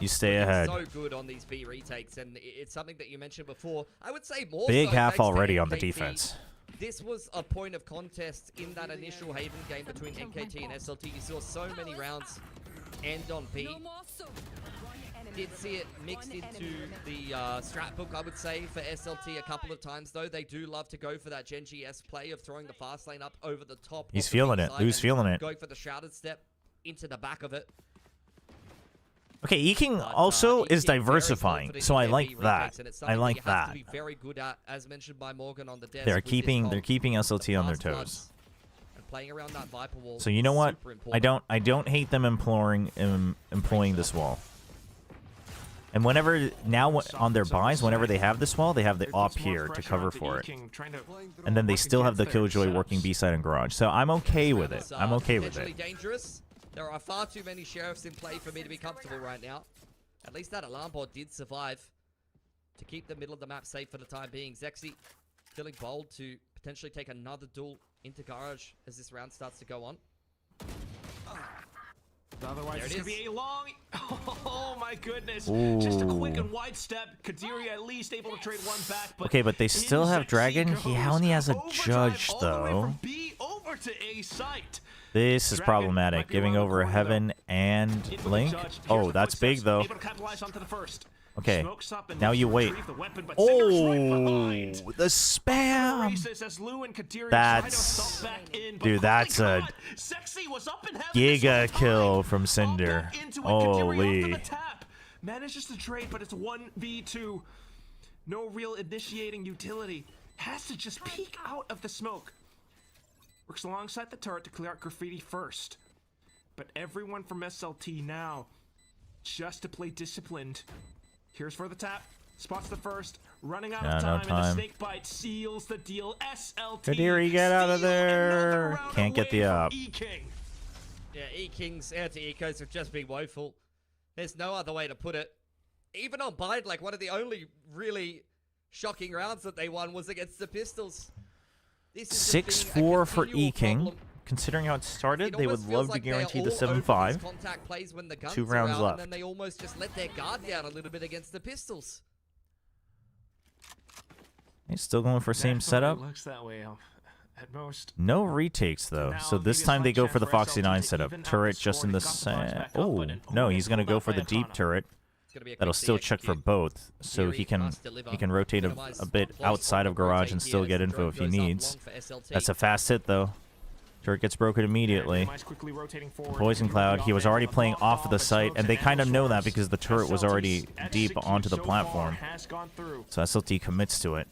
you stay ahead. So good on these B retakes, and it's something that you mentioned before. I would say more Big so half thanks to already on the NKT. defense. This was a point of contest in that initial Haven game between NKT and SLT. You saw so many rounds end on B. Did see it mixed into the strat book, I would say, for SLT a couple of times, though. They do love to go for that Genji S play of throwing the fast lane up over the top. He's feeling it. Lou's feeling it. Going for the shrouded step into the back of it. Okay, E-King also is diversifying, so I like that. I like that. Very good at, as mentioned by Morgan on the desk. They're keeping SLT on their toes. Playing around that Viper wall. So you know what? I don't hate them employing this wall. And whenever now on their buys, whenever they have this wall, they have the op here to cover for it. And then they still have the Killjoy working B-side and garage. So I'm okay with it. I'm okay with it. Dangerous. There are far too many sheriffs in play for me to be comfortable right now. At least that alarm bot did survive to keep the middle of the map safe for the time being. Zexy feeling bold to potentially take another duel into garage as this round starts to go on. Otherwise, it's going to be a long... Oh, my goodness. Ooh. Just a quick and wide step. Kadiri at least able to trade one back. But okay, but they still have Dragon. He only has a Judge, though. B over to A site. This is problematic. Giving over Heaven and Link. Oh, that's big, though. Okay, now you wait. Oh, the spam! That's... Dude, that's a giga kill from Cinder. Holy. Manages to trade, but it's 1v2. No real initiating utility. Has to just peek out of the smoke. Works alongside the turret to clear out graffiti first. But everyone from SLT now, just to play disciplined. Here's for the tap. Spots the first. Running out of time, and the snake bite seals the deal. SLT. Kadiri, get out of there. Can't get the up. Yeah, E-King's anti-ecos have just been woeful. There's no other way to put it. Even on Bide, like one of the only really shocking rounds that they won was against the Pistols. 6-4 for E-King. Considering how it started, they would love to guarantee the 7-5. 2 rounds left. And then they almost just let their guard down a little bit against the Pistols. He's still going for same setup. Looks that way at most. No retakes, though. So this time they go for the Foxy 9 setup. Turret just in the... Oh, no, he's going to go for the deep turret. That'll still check for both, so he can rotate a bit outside of garage and still get info if he needs. That's a fast hit, though. Turret gets broken immediately. Poison Cloud, he was already playing off of the site, and they kind of know that because the turret was already deep onto the platform. So SLT commits to it.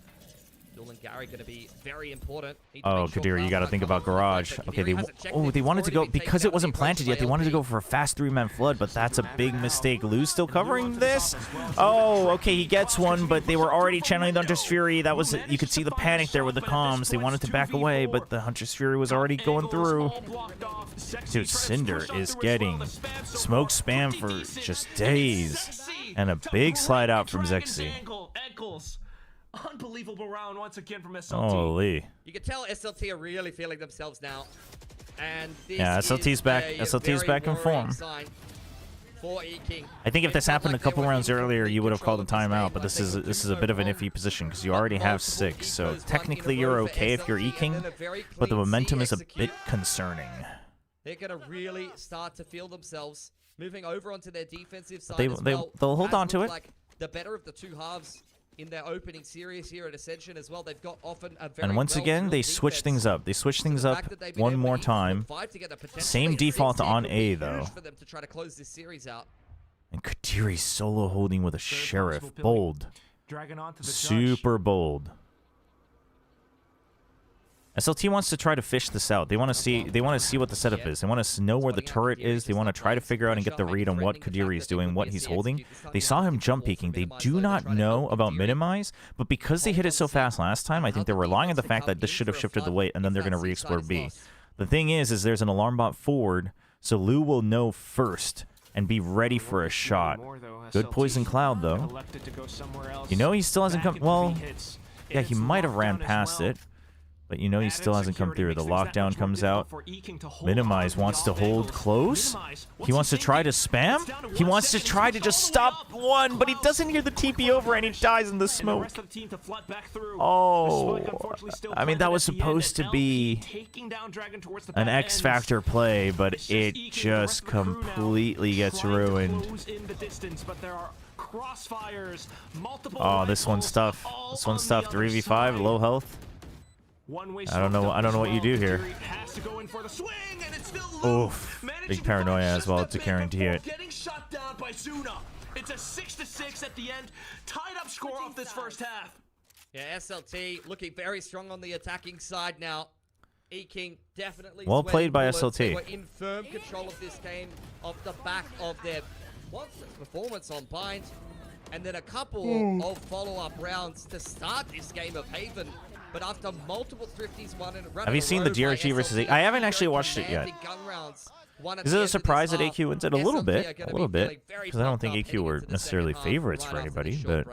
Gonna be very important. Oh, Kadiri, you got to think about garage. Okay, they wanted to go, because it wasn't planted yet, they wanted to go for a fast 3-man flood, but that's a big mistake. Lou's still covering this. Oh, okay, he gets one, but they were already channeling the Hunter's Fury. That was, you could see the panic there with the comms. They wanted to back away, but the Hunter's Fury was already going through. Dude, Cinder is getting smoke spam for just days. And a big slide out from Zexy. Unbelievable round once again from SLT. Holy. You can tell SLT are really feeling themselves now. And this Yeah, SLT's back. is SLT's very back in worrying form. sign for E-King. I think if this It felt happened like a couple they were rounds in earlier, you would have control called a of this game, timeout. But like this they is could this do is a no bit of an wrong. iffy position because you already have 6. So Multiple technically equals you're one in a row okay if for you're SLT, E-King, and then a very but the clean momentum is a execute. bit concerning. They're going to really start to feel themselves moving over onto their defensive side They- as they- well. they'll hold Has on to looked it. Like the better of the two halves in their opening series here at Ascension as well. They've got often a very And once again, they well-drilled switch defense. things up. They switch things The up fact that they've been one able more to eat from time. 5 together, potentially Same a default 6 on could be A huge though. for them to try to close this series out. And Kadiri's solo holding with a sheriff. possible Bold. Dragging on to the judge. Super bold. SLT wants to try to fish this out. They want to see. They want to see what the setup is. They want to know where the turret is. They want to try to figure out and get the read on what Kadiri is doing, what he's holding. They saw him jump peeking. They do not know about minimize, but because they hit it so fast last time, I think they're relying on the fact that this should have shifted the weight, and then they're going to re-explore B. The thing is there's an alarm bot forward, so Lou will know first and be ready for a shot. Good poison cloud though. You know he still hasn't come. Well, yeah, he might have ran past it. But you know he still hasn't come through. The lockdown comes out. Minimize wants to hold close. He wants to try to spam. He wants to try to just stop one, but he doesn't hear the TP over and he dies in the smoke. Oh, I mean that was supposed to be an X Factor play, but it just completely gets ruined. Oh, this one's tough. This one's tough. 3v5, low health. I don't know what you do here. Oof. Big paranoia as well to guarantee it. Getting shut down by Zuna. It's a 6-6 at the end. Tied up score off this first half. Yeah, SLT looking very strong on the attacking side now. E-King definitely Well played by bullets. They SLT. were in firm control of this game off the back of their monstrous performance on Bind. And then a couple of follow-up rounds to start this game of Haven. But after multiple thrifties won in a row, Have you seen the DRG versus A? I haven't actually watched it yet. Is it a surprise that AQ wins it? A little bit. Because I don't think AQ were necessarily favorites for anybody. But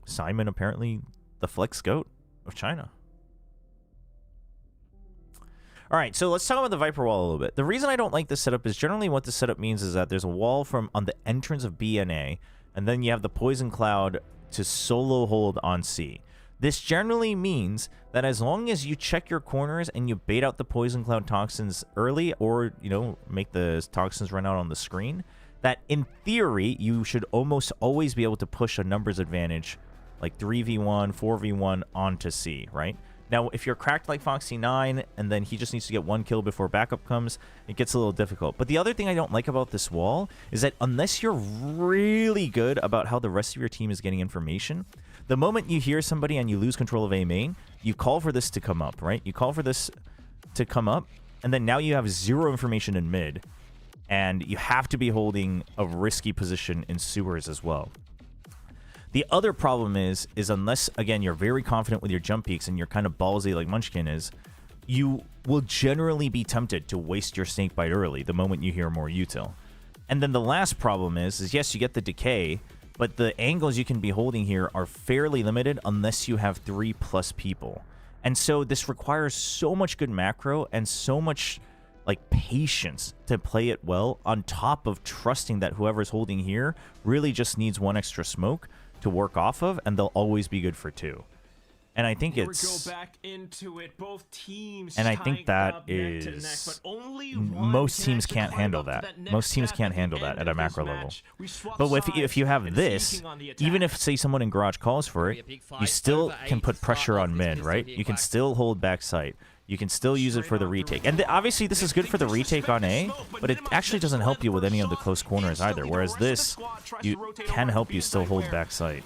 Simon apparently the flex goat of China. All right, so let's talk about the Viper wall a little bit. The reason I don't like this setup is generally what the setup means is that there's a wall from on the entrance of B and A, and then you have the poison cloud to solo hold on C. This generally means that as long as you check your corners and you bait out the poison cloud toxins early, or make the toxins run out on the screen, that in theory you should almost always be able to push a numbers advantage like 3v1, 4v1 onto C, right? Now, if you're cracked like Foxy9 and then he just needs to get 1 kill before backup comes, it gets a little difficult. But the other thing I don't like about this wall is that unless you're really good about how the rest of your team is getting information, the moment you hear somebody and you lose control of A main, you call for this to come up, right? You call for this to come up, and then now you have 0 information in mid, and you have to be holding a risky position in sewers as well. The other problem is unless, again, you're very confident with your jump peaks and you're kind of ballsy like Munchkin is, you will generally be tempted to waste your snakebite early the moment you hear more util. And then the last problem is yes, you get the decay, but the angles you can be holding here are fairly limited unless you have 3+ people. And so this requires so much good macro and so much patience to play it well, on top of trusting that whoever's holding here really just needs 1 extra smoke to work off of, and they'll always be good for 2. And I think it's... Go back into it. Both teams and I think that is... Most teams can't handle that. Most teams can't handle that at a macro level. But if you have this, even if, say, someone in Garage calls for it, you still can put pressure on mid, right? You can still hold back sight. You can still use it for the retake. And obviously this is good for the retake on A, but it actually doesn't help you with any of the close corners either. Whereas this, you can help you still hold back sight.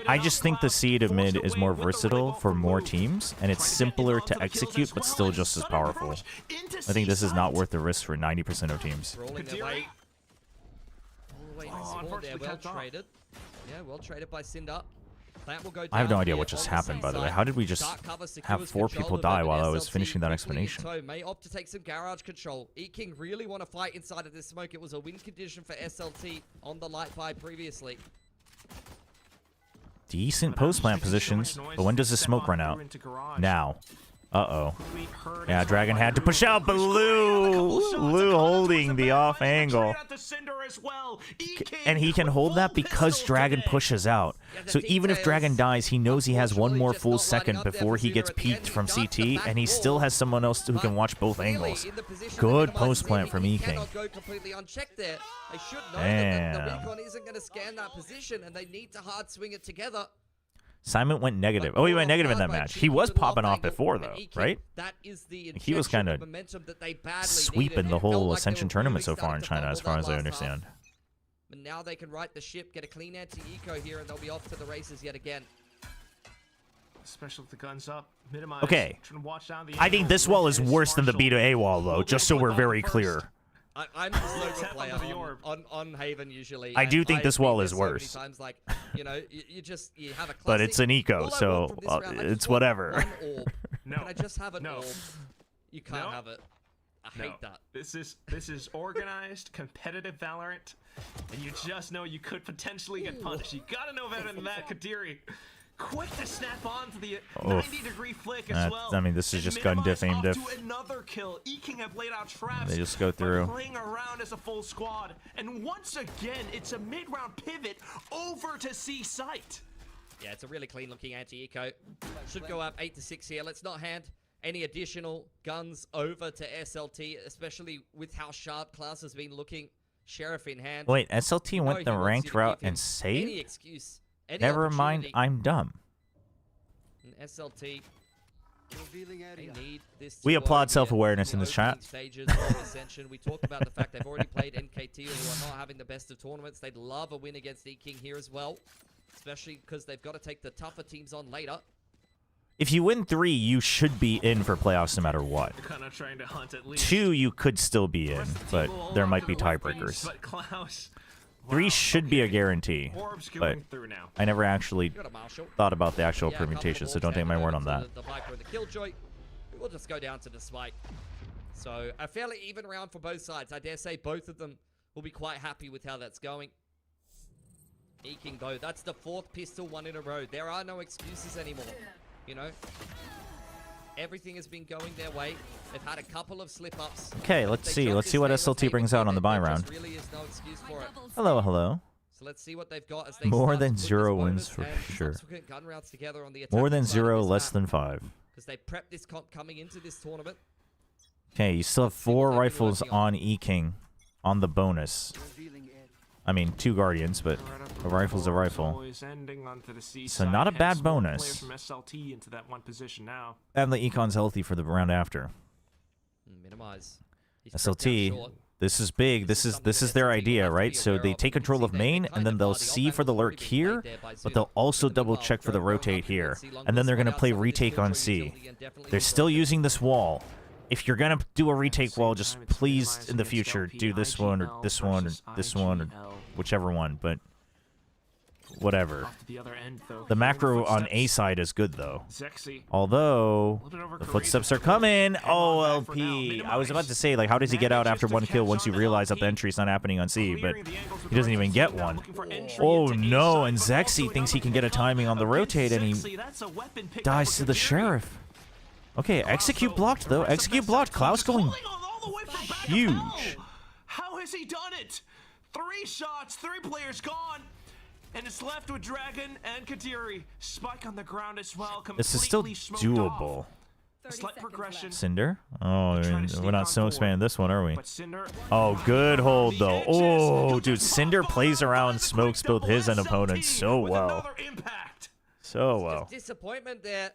I just think the C to mid is more versatile for more teams, and it's simpler to execute, but still just as powerful. I think this is not worth the risk for 90% of teams. Rolling their way. All the way nice there. Well traded. Yeah, well traded by Cinder. I have no idea what just happened, by the way. How did we just have 4 people die while I was finishing that explanation? May opt to take some garage control. E-King really want to fight inside of this smoke. It was a win condition for SLT on the light buy previously. Decent post plant positions, but when does the smoke run out? Now. Uh-oh. Yeah, Dragon had to push out, but Lou holding the off angle. And he can hold that because Dragon pushes out. So even if Dragon dies, he knows he has one more full second before he gets peeked from CT, and he still has someone else who can watch both angles. Good post plant from E-King. Damn. The recon isn't going to scan that position, and they need to hard swing it together. Simon went negative. Oh, he went negative in that match. He was popping off before, though, right? He was kind of sweeping the whole Ascension tournament so far in China, as far as I understand. But now they can right the ship, get a clean anti-eco here, and they'll be off to the races yet again. Especially with the guns up, minimize. Okay. I think this wall is worse than the B to A wall, though, just so we're very clear. I'm just a local player on Haven usually. I do think this wall is worse. So like, you know, you have a classic, but it's an eco, so it's whatever. No. Can I just have an orb? You can't have it. I hate that. This is organized, competitive Valorant, and you just know you could potentially get punished. You gotta know better than that, Kadiri. Quick to snap on to the 90-degree flick as well. I mean, this is just gun diff, aim diff. Another kill. E-King have laid out traps. They just go through. Playing around as a full squad, and once again, it's a mid-round pivot over to C site. Yeah, it's a really clean-looking anti-eco. Should go up 8-6 here. Let's not hand any additional guns over to SLT, especially with how sharp Klaus has been looking. Sheriff in hand. Wait, SLT went the ranked route and saved? Any excuse. Never mind, I'm dumb. And SLT, they need this we applaud self-awareness in this chat. We talked about the fact they've already played NKT, who are not having the best of tournaments. They'd love a win against E-King here as well, especially because they've got to take the tougher teams on later. If you win 3, you should be in for playoffs no matter what. Kind of trying to hunt at least. 2, you could still be in, but there might be tiebreakers. 3 should be a guarantee, but I never actually thought about the actual permutation, so don't take my word on that. The Viper and the Killjoy. We'll just go down to the Spike. So a fairly even round for both sides. I dare say both of them will be quite happy with how that's going. E-King, though, that's the 4th pistol one in a row. There are no excuses anymore, you know? Everything has been going their way. They've had a couple of slip-ups. Okay, let's see. Let's see what SLT brings out on the buy round. Really is no excuse for it. Hello, hello. So let's see what they've got as they more than 0 wins for sure. More than 0, less than 5. Because they prepped this comp coming into this tournament. Okay, you still have 4 rifles on E-King on the bonus. I mean, 2 Guardians, but a rifle's a rifle. So not a bad bonus. And the Econ's healthy for the round after. Minimize. SLT, this is big. This is their idea, right? So they take control of main, and then they'll see for the lurk here, but they'll also double check for the rotate here. And then they're going to play retake on C. They're still using this wall. If you're going to do a retake wall, just please, in the future, do this one, or this one, or this one, or whichever one, but whatever. The macro on A side is good, though. Although, the footsteps are coming. Oh, LP. I was about to say, like, how does he get out after 1 kill once you realize that the entry's not happening on C, but he doesn't even get one. Oh, no, and Zexy thinks he can get a timing on the rotate, and he dies to the Sheriff. Okay, execute blocked, though. Execute blocked. Klaus going huge. How has he done it? 3 shots, 3 players gone. And it's left with Dragon and Kadiri. Spike on the ground as well. This is still doable. Slight progression. Cinder? Oh, we're not so expanding this one, are we? Oh, good hold, though. Oh, dude, Cinder plays around, smokes both his and opponents so well. So well. Disappointment there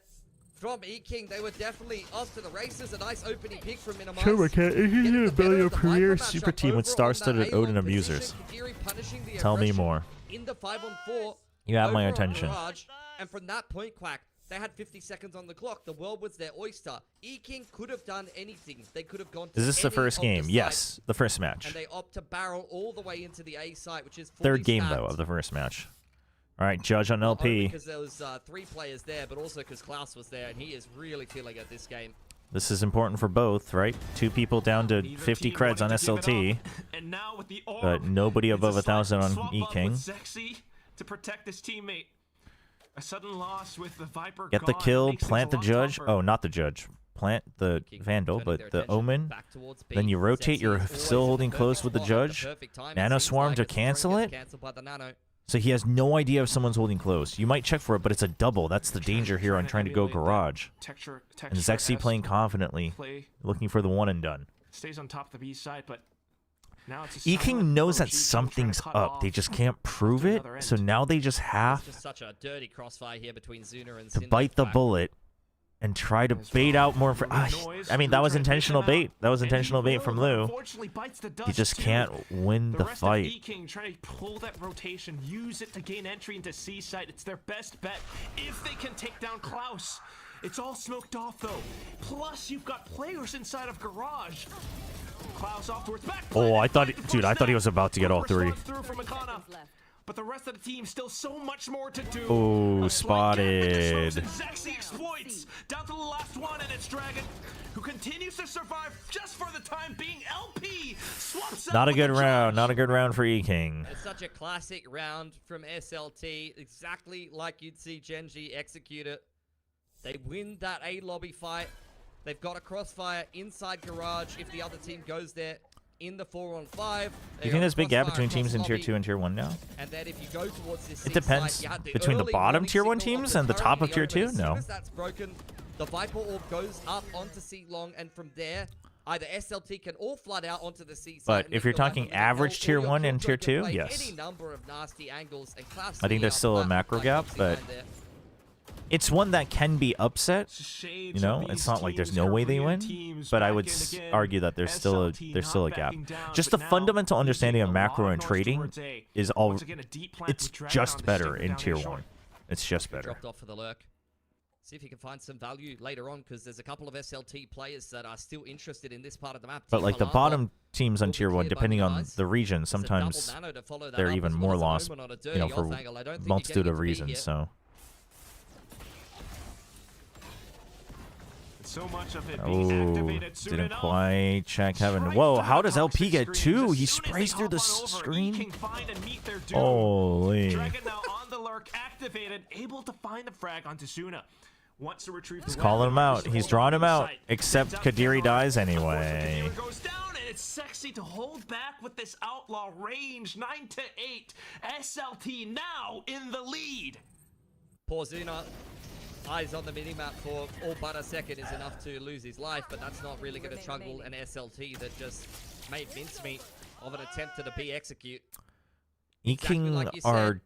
from E-King. They were definitely off to the races. A nice opening pick from Minimize. Chobra, is he a Bellio Premier super team with star-studded Odin abusers? Tell me more. In the 5-on-4, you have my attention. And from that point, Quack, they had 50 seconds on the clock. The world was their oyster. E-King could have done anything. They could have gone to Is this the first game? Yes, the first match. And they opt to barrel all the way into the A site, which is 3rd game, though, of the first match. All right, judge on LP. Because there was 3 players there, but also because Klaus was there, and he is really feeling it this game. This is important for both, right? 2 people down to 50 creds on SLT, but nobody above 1,000 on E-King. To protect his teammate. A sudden loss with the Viper. Get the kill, plant the judge. Oh, not the judge. plant the Vandal, but the Omen. Then you rotate. You're still holding close with the Judge. Nano Swarm to cancel it. So he has no idea if someone's holding close. You might check for it, but it's a double. That's the danger here on trying to go garage. And Zexy playing confidently, looking for the one and done. Stays on top of the B side, but now it's E-King knows that something's up. They just can't prove it. So now they just have such a dirty crossfire here between Zuna and to bite the bullet and try to bait out more. I mean, that was intentional bait. That was intentional bait from Lou. He just can't win the fight. E-King trying to pull that rotation, use it to gain entry into C site. It's their best bet if they can take down Klaus. It's all smoked off though. Plus, you've got players inside of garage. Klaus off towards back. Oh, I thought, dude, I thought he was about to get all three. But the rest of the team still so much more to do. Oh, spotted. Zexy exploits down to the last one, and it's Dragon, who continues to survive just for the time being. LP swaps Not a good round. Not a good round for E-King. It's such a classic round from SLT, exactly like you'd see Genji execute it. They win that A lobby fight. They've got a crossfire inside garage if the other team goes there in the 4-on-5. Do you think there's a big gap between teams in Tier 2 and Tier 1 now? And then if you go towards this It depends. Between the bottom Tier 1 teams and the top of Tier 2? As No. soon as that's broken, the Viper Orb goes up onto C long, and from there, either SLT can all flood out onto the C side. But if you're talking average Tier 1 and Tier 2, yes. Any number of nasty angles, and I think there's still a macro gap, but it's one that can be upset. You know, it's not like there's no way they win, but I would argue that there's still a gap. Just the fundamental understanding of macro and trading is all. It's just better in Tier 1. It's just better. Dropped off for the lurk. See if you can find some value later on, because there's a couple of SLT players that are still interested in this part of the map. But like the bottom teams on Tier 1, depending on the region, sometimes they're even more lost, you know, for multitude of reasons. So. So much of it being activated soon didn't enough. quite check heaven. Whoa, how does LP get two? He sprays through the screen. Holy. Dragon now on the lurk, activated, able to find the frag onto Suna. Wants to retrieve He's calling him out. He's drawing him out. Except Kadiri dies anyway. Goes down, and it's Sexy to hold back with this outlaw range. 9-8. SLT now in the lead. Poor Zuna. Eyes on the minimap for all but a second is enough to lose his life, but that's not really going to struggle an SLT that just made mincemeat of an attempt to B execute. E-King are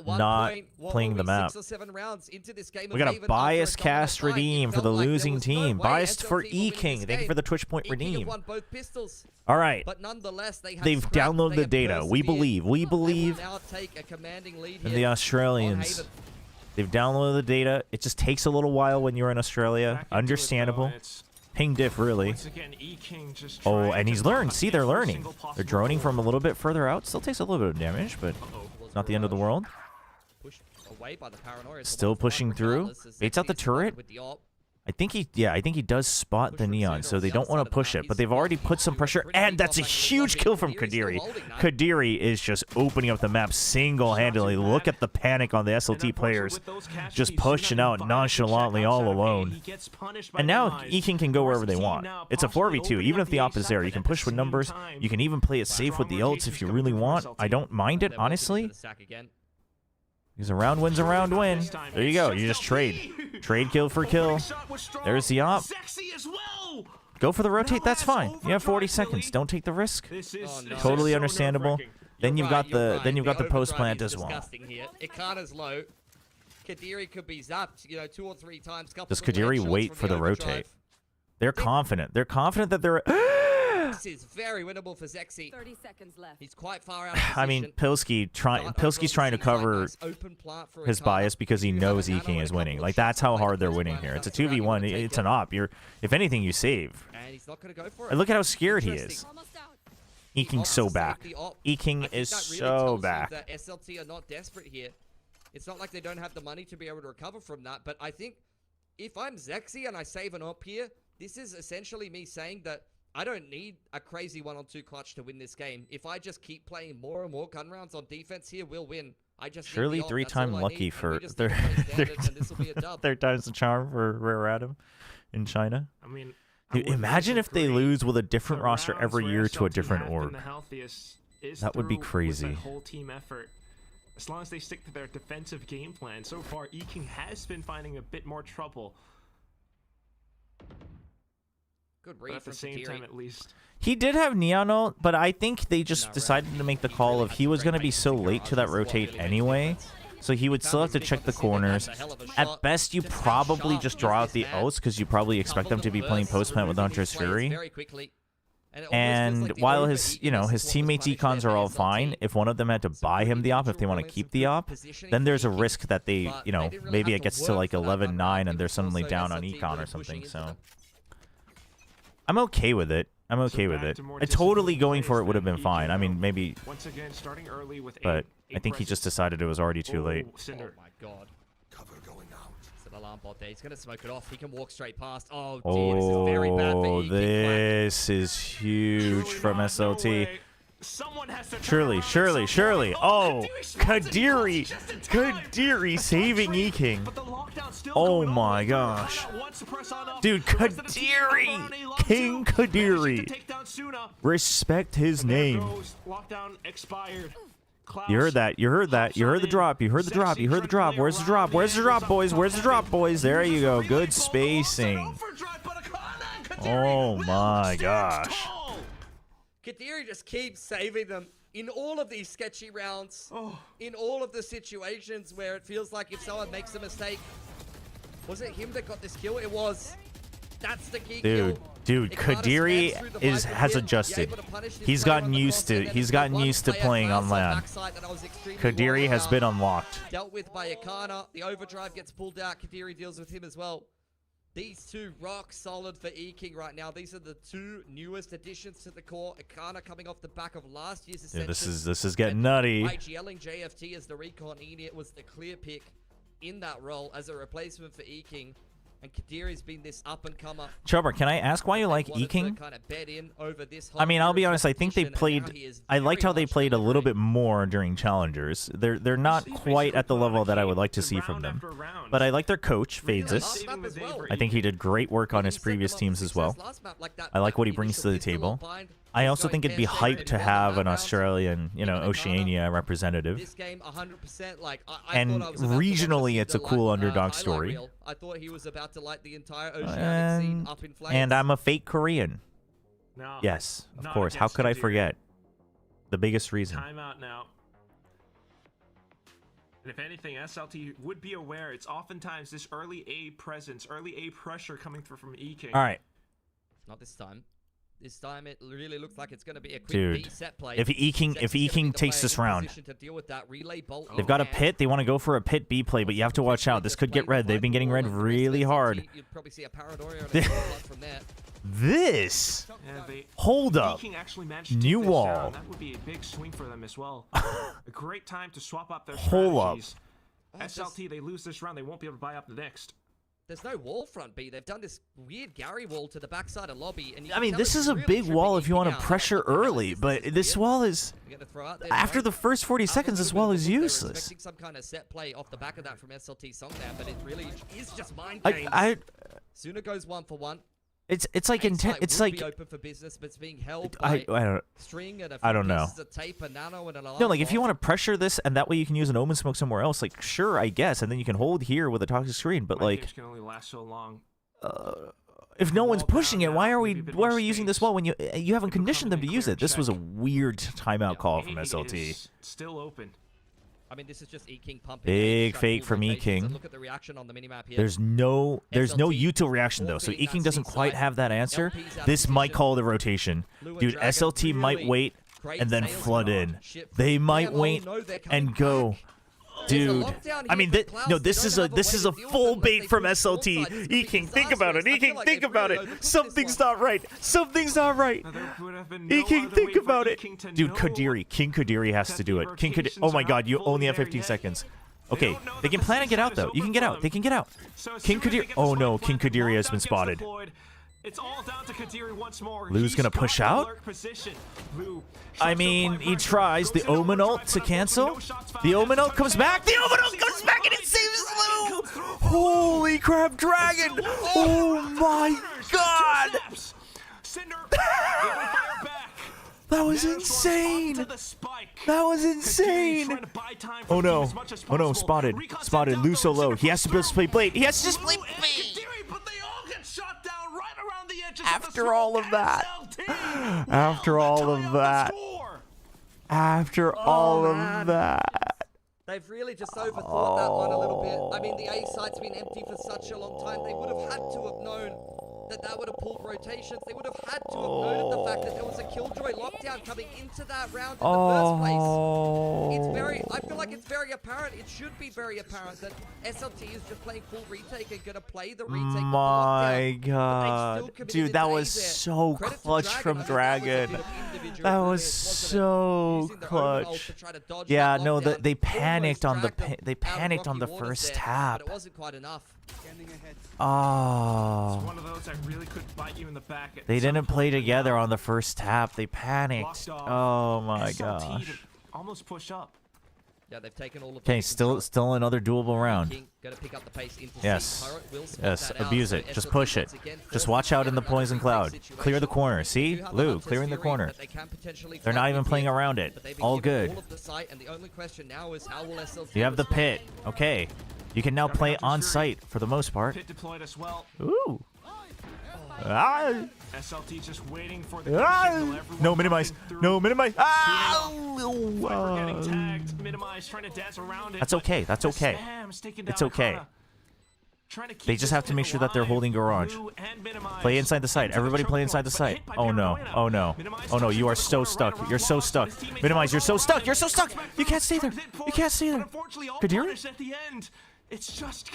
not playing the map. 6 or 7 rounds into this game. We got a bias cast redeem for the losing team. Biased for E-King. Thank you for the Twitch point redeem. All right. But nonetheless, they've downloaded the data. We believe. We believe in the Australians. They've downloaded the data. It just takes a little while when you're in Australia. Understandable. Ping diff, really. Oh, and he's learned. See, they're learning. They're droning from a little bit further out. Still takes a little bit of damage, but not the end of the world. Still pushing through. Baits out the turret. I think he does spot the neon, so they don't want to push it, but they've already put some pressure, and that's a huge kill from Kadiri. Kadiri is just opening up the map single-handedly. Look at the panic on the SLT players, just pushing out nonchalantly all alone. And now E-King can go wherever they want. It's a 4v2, even if the op is there. You can push with numbers. You can even play it safe with the ults if you really want. I don't mind it, honestly. Because a round win's a round win. There you go. You just trade. Trade kill for kill. There's the op. Go for the rotate. That's fine. You have 40 seconds. Don't take the risk. Totally understandable. Then you've got the post plant as well. Ikana's low. Kadiri could be zapped, 2 or 3 times. Does Kadiri wait for the rotate? They're confident. They're confident that they're. This is very winnable for Zexy. 30 seconds left. He's quite far out of position. I mean, Pilski's trying to cover his bias because he knows E-King is winning. Like, that's how hard they're winning here. It's a 2v1. It's an op. If anything, you save. And he's not going to go for it. And look at how scared he is. E-King's so back. E-King is so back. SLT are not desperate here. It's not like they don't have the money to be able to recover from that, but I think if I'm Zexy and I save an op here, this is essentially me saying that I don't need a crazy 1-on-2 clutch to win this game. If I just keep playing more and more gun rounds on defense here, we'll win. I just surely 3-time lucky for third time's the charm for Rare Adam. in China. I mean, Dude, imagine if they lose with a different roster every year to a different org. That would be crazy. Whole team effort. As long as they stick to their defensive game plan. So far, Eking has been finding a bit more trouble. Good But read at the from same Kadiri. time, at least. He did have Neon ult, but I think they just decided to make the call of he was going to be so late to that rotate anyway. So he would still have to check the corners. At best, you probably just draw out the ults because you probably expect them to be playing post plant with Hunter's Fury. And while his, his teammates' econs are all fine, if one of them had to buy him the op, if they want to keep the op, then there's a risk that they, maybe it gets to like 11-9 and they're suddenly down on econ or something. So I'm okay with it. I'm okay with it. Totally going for it would have been fine. I mean, maybe, Once again, starting early with but I think he just decided it was already too late. Oh my god. Cover going out. It's an alarm bot there. He's going to smoke it off. He can walk straight past. Oh, dear. This is very bad for Eking. This is huge from SLT. Surely. Oh, Kadiri saving Eking. Oh my gosh. Dude, Kadiri. King Kadiri. Respect his name. You heard that. You heard the drop. Where's the drop, boys? There you go. Good spacing. Oh my gosh. Kadiri just keeps saving them in all of these sketchy rounds, in all of the situations where it feels like if someone makes a mistake. Was it him that got this kill? It was. That's the key kill. Dude, Kadiri has adjusted. He's gotten used to playing on LAN. Kadiri has been unlocked. Dealt with by Akana. The overdrive gets pulled out. Kadiri deals with him as well. These two rock solid for Eking right now. These are the two newest additions to the core. Akana coming off the back of last year's Ascension. Yeah, this is getting nutty. IGLing JFT as the recon. Enid was the clear pick in that role as a replacement for Eking. And Kadiri's been this up-and-comer. Chobra, can I ask why you like Eking? I mean, I'll be honest. I think they played. I liked how they played a little bit more during challengers. They're not quite at the level that I would like to see from them. But I like their coach, Fades's. I think he did great work on his previous teams as well. I like what he brings to the table. I also think it'd be hype to have an Australian, Oceania representative. And regionally, it's a cool underdog story. I thought he was about to light the entire Oceanic scene up in flames. And I'm a fake Korean. No, yes, of course. How could I forget? The biggest reason. Time out now. And if anything, SLT would be aware it's oftentimes this early A presence, early A pressure coming through from Eking. All right. Not this time. This time it really looks like it's going to be a quick Dude, B set play. if Eking takes this round, they've got a pit. They want to go for a pit B play, but you have to watch out. This could get red. They've been getting red really hard. This. Hold up. New wall. That would be a big swing for them as well. A great time to swap up their strategies. SLT, they lose this round, they won't be able to buy up the next. There's no wall front B. They've done this weird Gary wall to the backside of lobby. And I mean, this is a big wall if you want to pressure early, but this wall is... After the first 40 seconds, this wall is useless. Expecting some kind of set play off the back of that from SLT Song there, but it really is just mind games. Sooner goes 1 for 1. It's like intent. It's like open for business, but it's being held by string and I don't know. Tape, a nano, and an alarm no, like if you want to pressure this and that way you can use an omen smoke somewhere else, like sure, I guess, and then you can hold here with a toxic screen. But like, can only last so long. If no one's pushing it, why are we using this wall when you haven't conditioned them to use it? This was a weird timeout call from SLT. Still open. I mean, this is just Eking pumping. Big fake from Eking. Look at the reaction on the minimap here. There's no util reaction though, so Eking doesn't quite have that answer. This might call the rotation. Dude, SLT might wait and then flood in. They might wait and go. Dude, I mean, this is a full bait from SLT. Eking, think about it. Eking, think about it. Something's not right. Something's not right. Eking, think about it. Dude, King Kadiri has to do it. Oh my God, you only have 15 seconds. Okay, they can plan and get out though. You can get out. They can get out. King Kadiri. Oh no, King Kadiri has been spotted. It's all down to Kadiri once more. Lu's He's gonna got push the out? alert position. Lu I tries to mean, apply he pressure, tries. The goes in Omen overdrive, ult to but cancel. no shots found. The Omen ult Has comes to back. The Omen ult comes back and it saves Lu. Holy crap, Dragon! Oh my god! Cinder able to fire back. That was insane! That was insane! Oh no! Oh no! Spotted! Spotted! Lu so low. He has to just play Blade. He has to just play Blade. After all of that. After all of that. After all of that. They've really just overthought that one a little bit. I mean, the A site's been empty for such a long time. They would have had to have known that would have pulled rotations. They would have had to have noted the fact that there was a Killjoy lockdown coming into that round in the first place. It's very, I feel like it's very apparent. It should be very apparent that SLT is just playing full retake and going to play the retake. My god. Dude, that was so clutch from Dragon. That was so clutch. Yeah, no, they panicked on the first tap. But it wasn't quite enough. Oh. It's one of those that really could bite you in the back. They didn't play together on the first tap. They panicked. Oh my gosh. Almost push up. Yeah, they've taken all of Okay, still another doable round. Gotta pick up the pace into Yes. Yes, abuse it. Just push it. Just watch out in the poison cloud. Clear the corner. See? Lu, clearing the corner. They're not even playing around it. All good. You have the pit. Okay. You can now play on site for the most part. Pit deployed as well. Ooh. SLT just waiting for the signal. No, minimize. No, minimize. Viper getting tagged. Minimize, trying to dance around it. That's okay. That's okay. It's okay. They just have to make sure that they're holding garage. Play inside the site. Everybody play inside the site. Oh no. Oh no. Oh no. You are so stuck. You're so stuck. Minimize. You're so stuck. You're so stuck. You can't stay there. You can't stay there. Kadiri?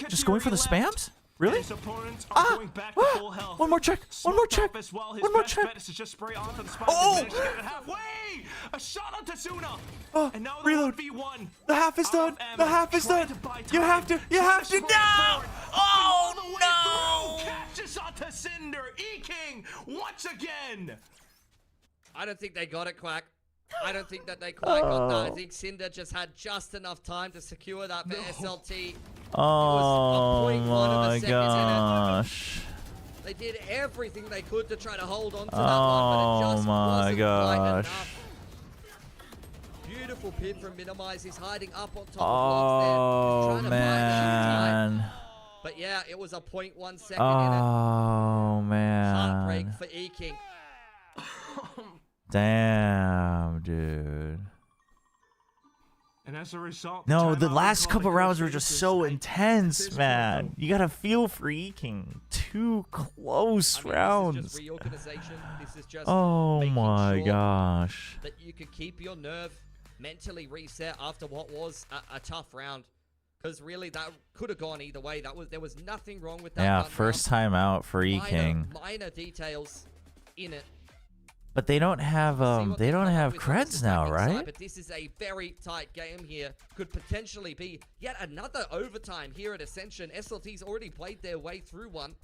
Just going for the spams? Really? One more check. One more check. One more check. Oh! A shot on Tazuna. Oh, and now reload. The half is done. The half is done. You have to. You have to. No! Oh no! Catches onto Cinder. E-King once again. I don't think they got it, Quack. I don't think that they quite got that. I think Cinder just had just enough time to secure that for SLT. Oh my gosh. They did everything they could to try to hold on to that one, but it just wasn't quite enough. Beautiful pin from Minimize. He's hiding up on top of blocks there. Trying to buy time. But yeah, it was a 0.1 second in it. Oh man. Heartbreak for E-King. Damn, dude. And as a result, no, the last couple rounds were just so intense, man. You gotta feel for E-King. Too close rounds. This is just oh my gosh. That you could keep your nerve mentally reset after what was a tough round. Because really, that could have gone either way. There was nothing wrong with that. Yeah, first time out for E-King. Minor details in it. But they don't have creds now, right? But this is a very tight game here. Could potentially be yet another overtime here at Ascension. SLT's already played their way through one.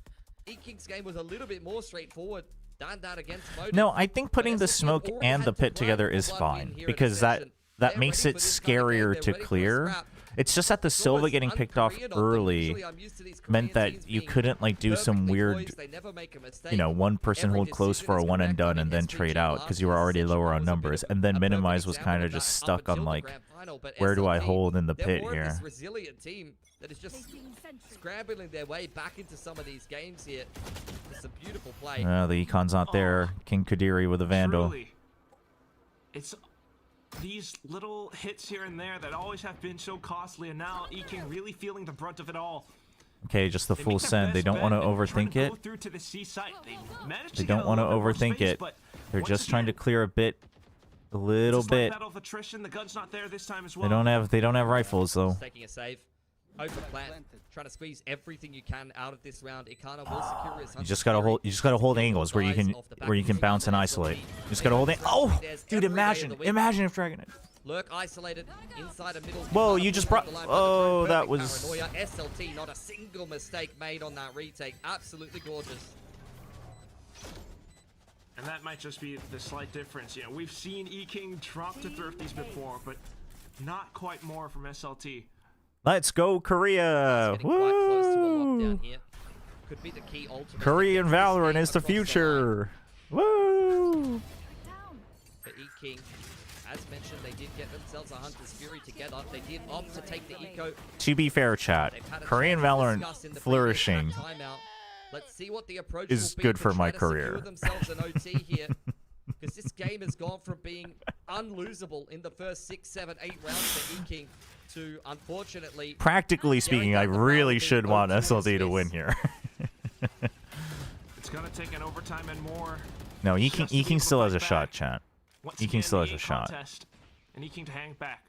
E-King's game was a little bit more straightforward than that against Motive. No, I think putting the smoke and the pit together is fine because that makes it scarier to clear. It's just that the Silva getting picked off early meant that you couldn't like do some weird, you know, one person hold close for a one and done and then trade out because you were already lower on numbers. And then Minimize was kind of just stuck on like, where do I hold in the pit here? Resilient team that is just scrambling their way back into some of these games here. It's a beautiful play. The Econ's not there. King Kadiri with a Vandal. Truly. It's these little hits here and there that always have been so costly, and now E-King really feeling the brunt of it all. Okay, just the full send. They don't want to overthink it. They don't want to overthink it. They're just trying to clear a bit, a little bit. They don't have rifles though. Taking a save. Open plan. Trying to squeeze everything you can out of this round. Ikana will secure his. You just gotta hold angles where you can bounce and isolate. You just gotta hold it. Oh, dude, imagine if Dragon. Lurk isolated inside a middle. Whoa, you just brought. Oh, that was. SLT, not a single mistake made on that retake. Absolutely gorgeous. And that might just be the slight difference. You know, we've seen E-King drop to Thrifties before, but not quite more from SLT. Let's go, Korea! Woo! Could be the key ultimate. Korean Valorant is the future! Woo! For E-King, as mentioned, they did get themselves a Hunter's Fury together. They did opt to take the eco. To be fair, chat, Korean Valorant flourishing Let's see what the approach is will be good to for try my to secure career. themselves an OT here. Because this game has gone from being unlosable in the first 6, 7, 8 rounds for E-King to, unfortunately... Practically speaking, I really should want SLT to win here. It's gonna take an overtime and more. No, E-King still has a shot, chat. E-King still has a shot. And E-King to hang back.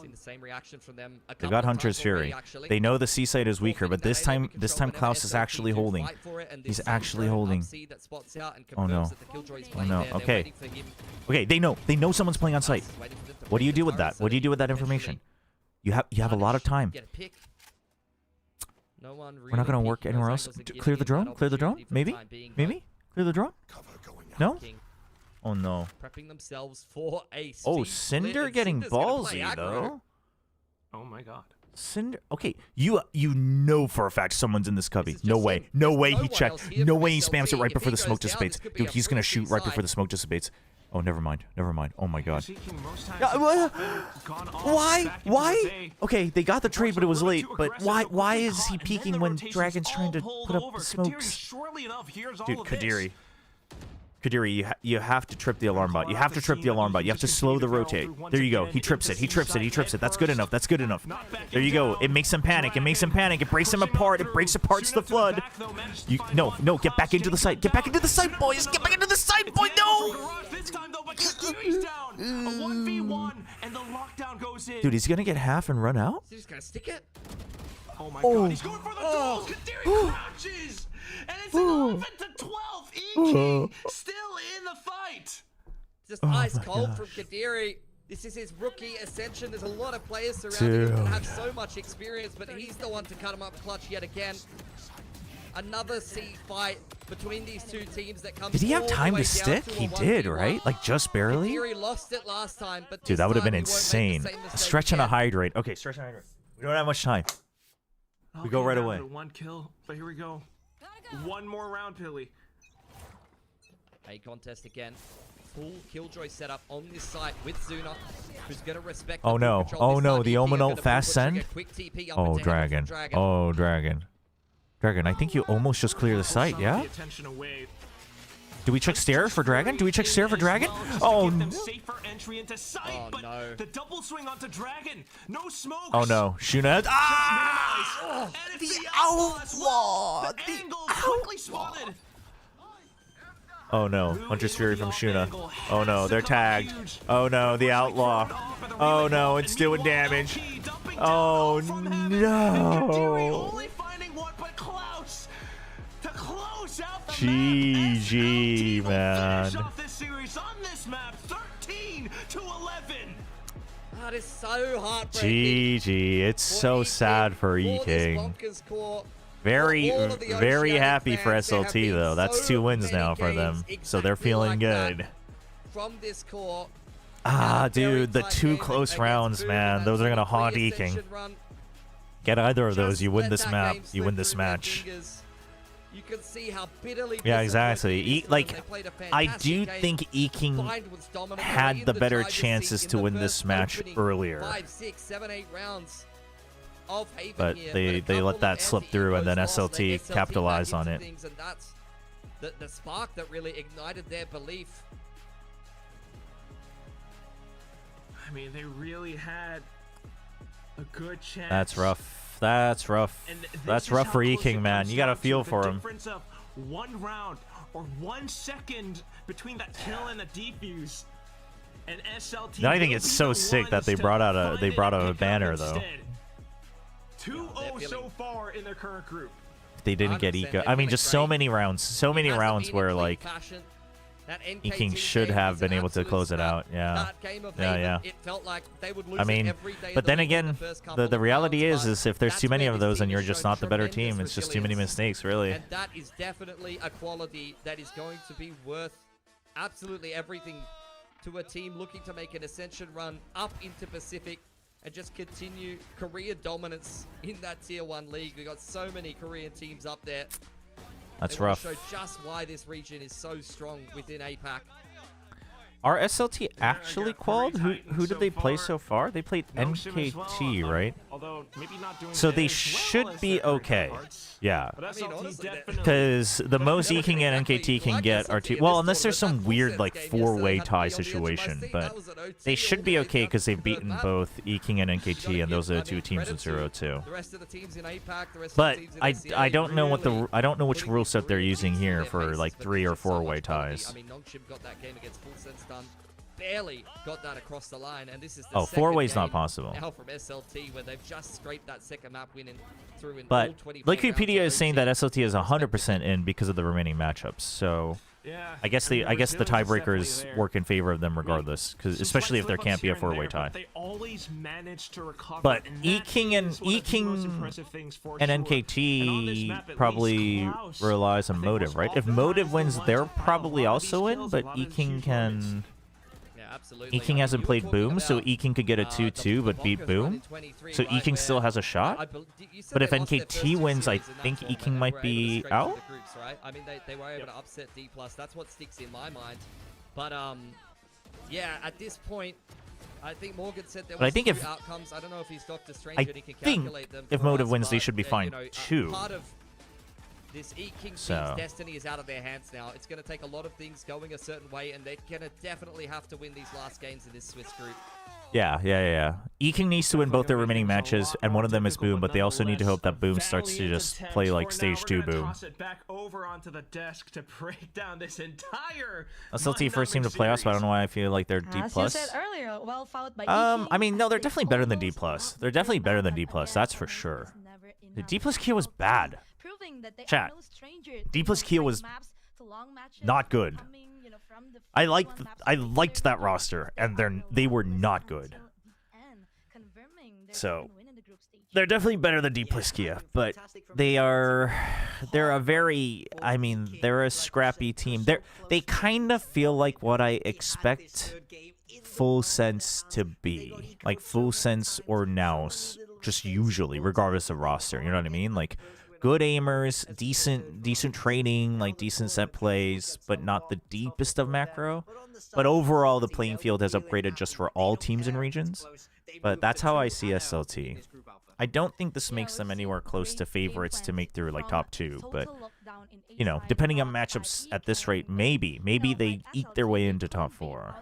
Seen the same reaction from them. They got Hunter's Fury. They know the C side is weaker, but this time Klaus is actually holding. He's actually holding. Oh no. Oh no. Okay. Okay, they know someone's playing on site. What do you do with that? What do you do with that information? You have a lot of time. We're not gonna work anywhere else. Clear the drone? Clear the drone? Maybe? Maybe? Clear the drone? No? Oh no. Prepping themselves for a Oh, Cinder getting ballsy though. Oh my god. Cinder. Okay, you know for a fact someone's in this cubby. No way. No way he checked. No way he spams it right before the smoke dissipates. Dude, he's gonna shoot right before the smoke dissipates. Oh, never mind. Never mind. Oh my god. Why? Why? Okay, they got the trade, but it was late. But why is he peeking when Dragon's trying to put up the smokes? Dude, Kadiri, you have to trip the alarm bot. You have to trip the alarm bot. You have to slow the rotate. There you go. He trips it. He trips it. He trips it. That's good enough. That's good enough. There you go. It makes him panic. It makes him panic. It breaks him apart. It breaks apart the flood. No. Get back into the site. Get back into the site, boys. Get back into the site, boy. No. Dude, he's gonna get half and run out. He's gonna stick it. Oh my god. He's going for the duels. Kadiri crouches. And it's 11 to 12. E-King still in the fight. Just ice cold from Kadiri. This is his rookie Ascension. There's a lot of players surrounding him that have so much experience, but he's the one to cut him up clutch yet again. Another C fight between these two teams that comes. Did he have time to stick? He did, right? Like just barely. Kadiri lost it last time, but dude, that would have been insane. A stretch and a hydrate. Okay, stretch and a hydrate. We don't have much time. We go right away. One kill, but here we go. One more round, Pilly. A contest again. Full Killjoy setup on this site with Zuna, who's going to respect. Oh no! Oh no! The Omen ult fast send. Oh Dragon! Oh Dragon! Dragon! I think you almost just clear the site. Yeah. Do we check stairs for Dragon? Do we check stair for Dragon? Oh no! Safer entry into sight, but the double swing onto Dragon. No smoke. Oh no! Shuna! Ah! The outlaw! The quickly spotted. Oh no, Hunter's Fury from Shuna. Oh no, they're tagged. Oh no, the outlaw. Oh no, it's doing damage. Oh no. GG, man. That is so heartbreaking. GG. It's so sad for E-King. Very happy for SLT though. That's 2 wins now for them, so they're feeling good. From this core, dude, the 2 close rounds, man. Those are gonna haunt E-King. Get either of those, you win this map. You win this match. You can see how bitterly. Yeah, exactly. I do think E-King had the better chances to win this match earlier. 5, 6, 7, 8 rounds. But they let that slip through, and then SLT capitalized on it. And that's the spark that really ignited their belief. I mean, they really had a good chance. That's rough. That's rough. That's rough for E-King, man. You gotta feel for him. Difference of 1 round or 1 second between that kill and the defuse. And SLT. I think it's so sick that they brought out a banner though. 2-0 so far in their current group. They didn't get eco. I mean, just so many rounds. So many rounds where like That Eking NKT should game have is been an able to absolute close it scrap. out. Yeah. That game of Yeah, Haven, yeah. it felt like they would lose I mean, it every day but of the then week in the again, first couple the of reality rounds, is if there's that's too many where of this those, then team you're has just shown not the better tremendous team. It's just too many resilience. mistakes, really. And that is definitely a quality that is going to be worth absolutely everything to a team looking to make an Ascension run up into Pacific and just continue career dominance in that Tier 1 league. We've got so many Korean teams up there. That's They wanna rough. show just why this region is so strong within APAC. Are SLT actually qualified? Who did they play so far? They played NKT, right? Although maybe not doing So they as should well as be their okay. counterparts. Yeah. But SLT definitely. Because the most Eking and NKT can get are two. Well, unless there's some weird like four-way tie situation, but they should be okay because they've beaten both Eking and NKT, and those are the two teams in 0-2. The rest of the teams in APAC, the rest But of the teams in I SCA don't know what the really I don't know which putting rule set they're real using things in here their for faces like that 3 or makes it so 4-way much quality. ties. I mean, Nongshim got that game against Full Sense done. Barely got that across the line, and this is the Oh, second 4-way's not game possible. now from SLT, where they've just scraped that second map win through in all But 24 rounds Wikipedia of is saying OT. that SLT is 100% in because of the remaining matchups. So Yeah, I guess mean, I guess the resilience is definitely tiebreakers there. work in favor of them regardless, because Some especially if slight there slip-ups can't be a here and 4-way there, tie. but they always manage to recover. But and that Eking and is one of the most impressive things for and sure. And on this NKT map, at probably least, Klaus, relies on I think, Motive, was right? If oftentimes Motive the wins, one they're to have a probably lot of these also in, kills, but a lot of these Eking huge moments. can. Yeah, absolutely. Eking hasn't played Boom, so Eking could get a 2-2 but beat Boom. So Eking still has a shot. But if NKT wins, I think Eking might be out. I mean, they were able to upset D+. That's what sticks in my mind. But yeah, at this point, I think Morgan said there But I was think two if- outcomes. I don't know if he's Doctor Strange I and he can think calculate them. if for Motive us, wins, they but, should be you fine know, too. Part of this E-King team's So- destiny is out of their hands now. It's going to take a lot of things going a certain way, and they're going to definitely have to win these last games in this Swiss group. Yeah. Eking needs to win both their remaining matches, and one of them is Boom, but they also need to hope that Boom starts to just play like Stage 2 Boom. Toss it back over onto the desk to break down this entire SLT first team to playoffs, but I don't know why I feel like they're D+. As you said earlier, well fouled by I mean, no, they're definitely better than D+. They're definitely better than D+, that's for sure. The D+ Kia was bad. Chat. D+ Kia was not good. I liked that roster, and they were not good. So they're definitely better than D+ Kia, but they're a very, I mean, they're a scrappy team. They kind of feel like what I expect Full Sense to be, like Full Sense or Naus, just usually, regardless of roster. You know what I mean? Like good aimers, decent training, like decent set plays, but not the deepest of macro. But overall, the playing field has upgraded just for all teams and regions. But that's how I see SLT. I don't think this makes them anywhere close to favorites to make through like top 2, but you know, depending on matchups at this rate, maybe they eke their way into top 4.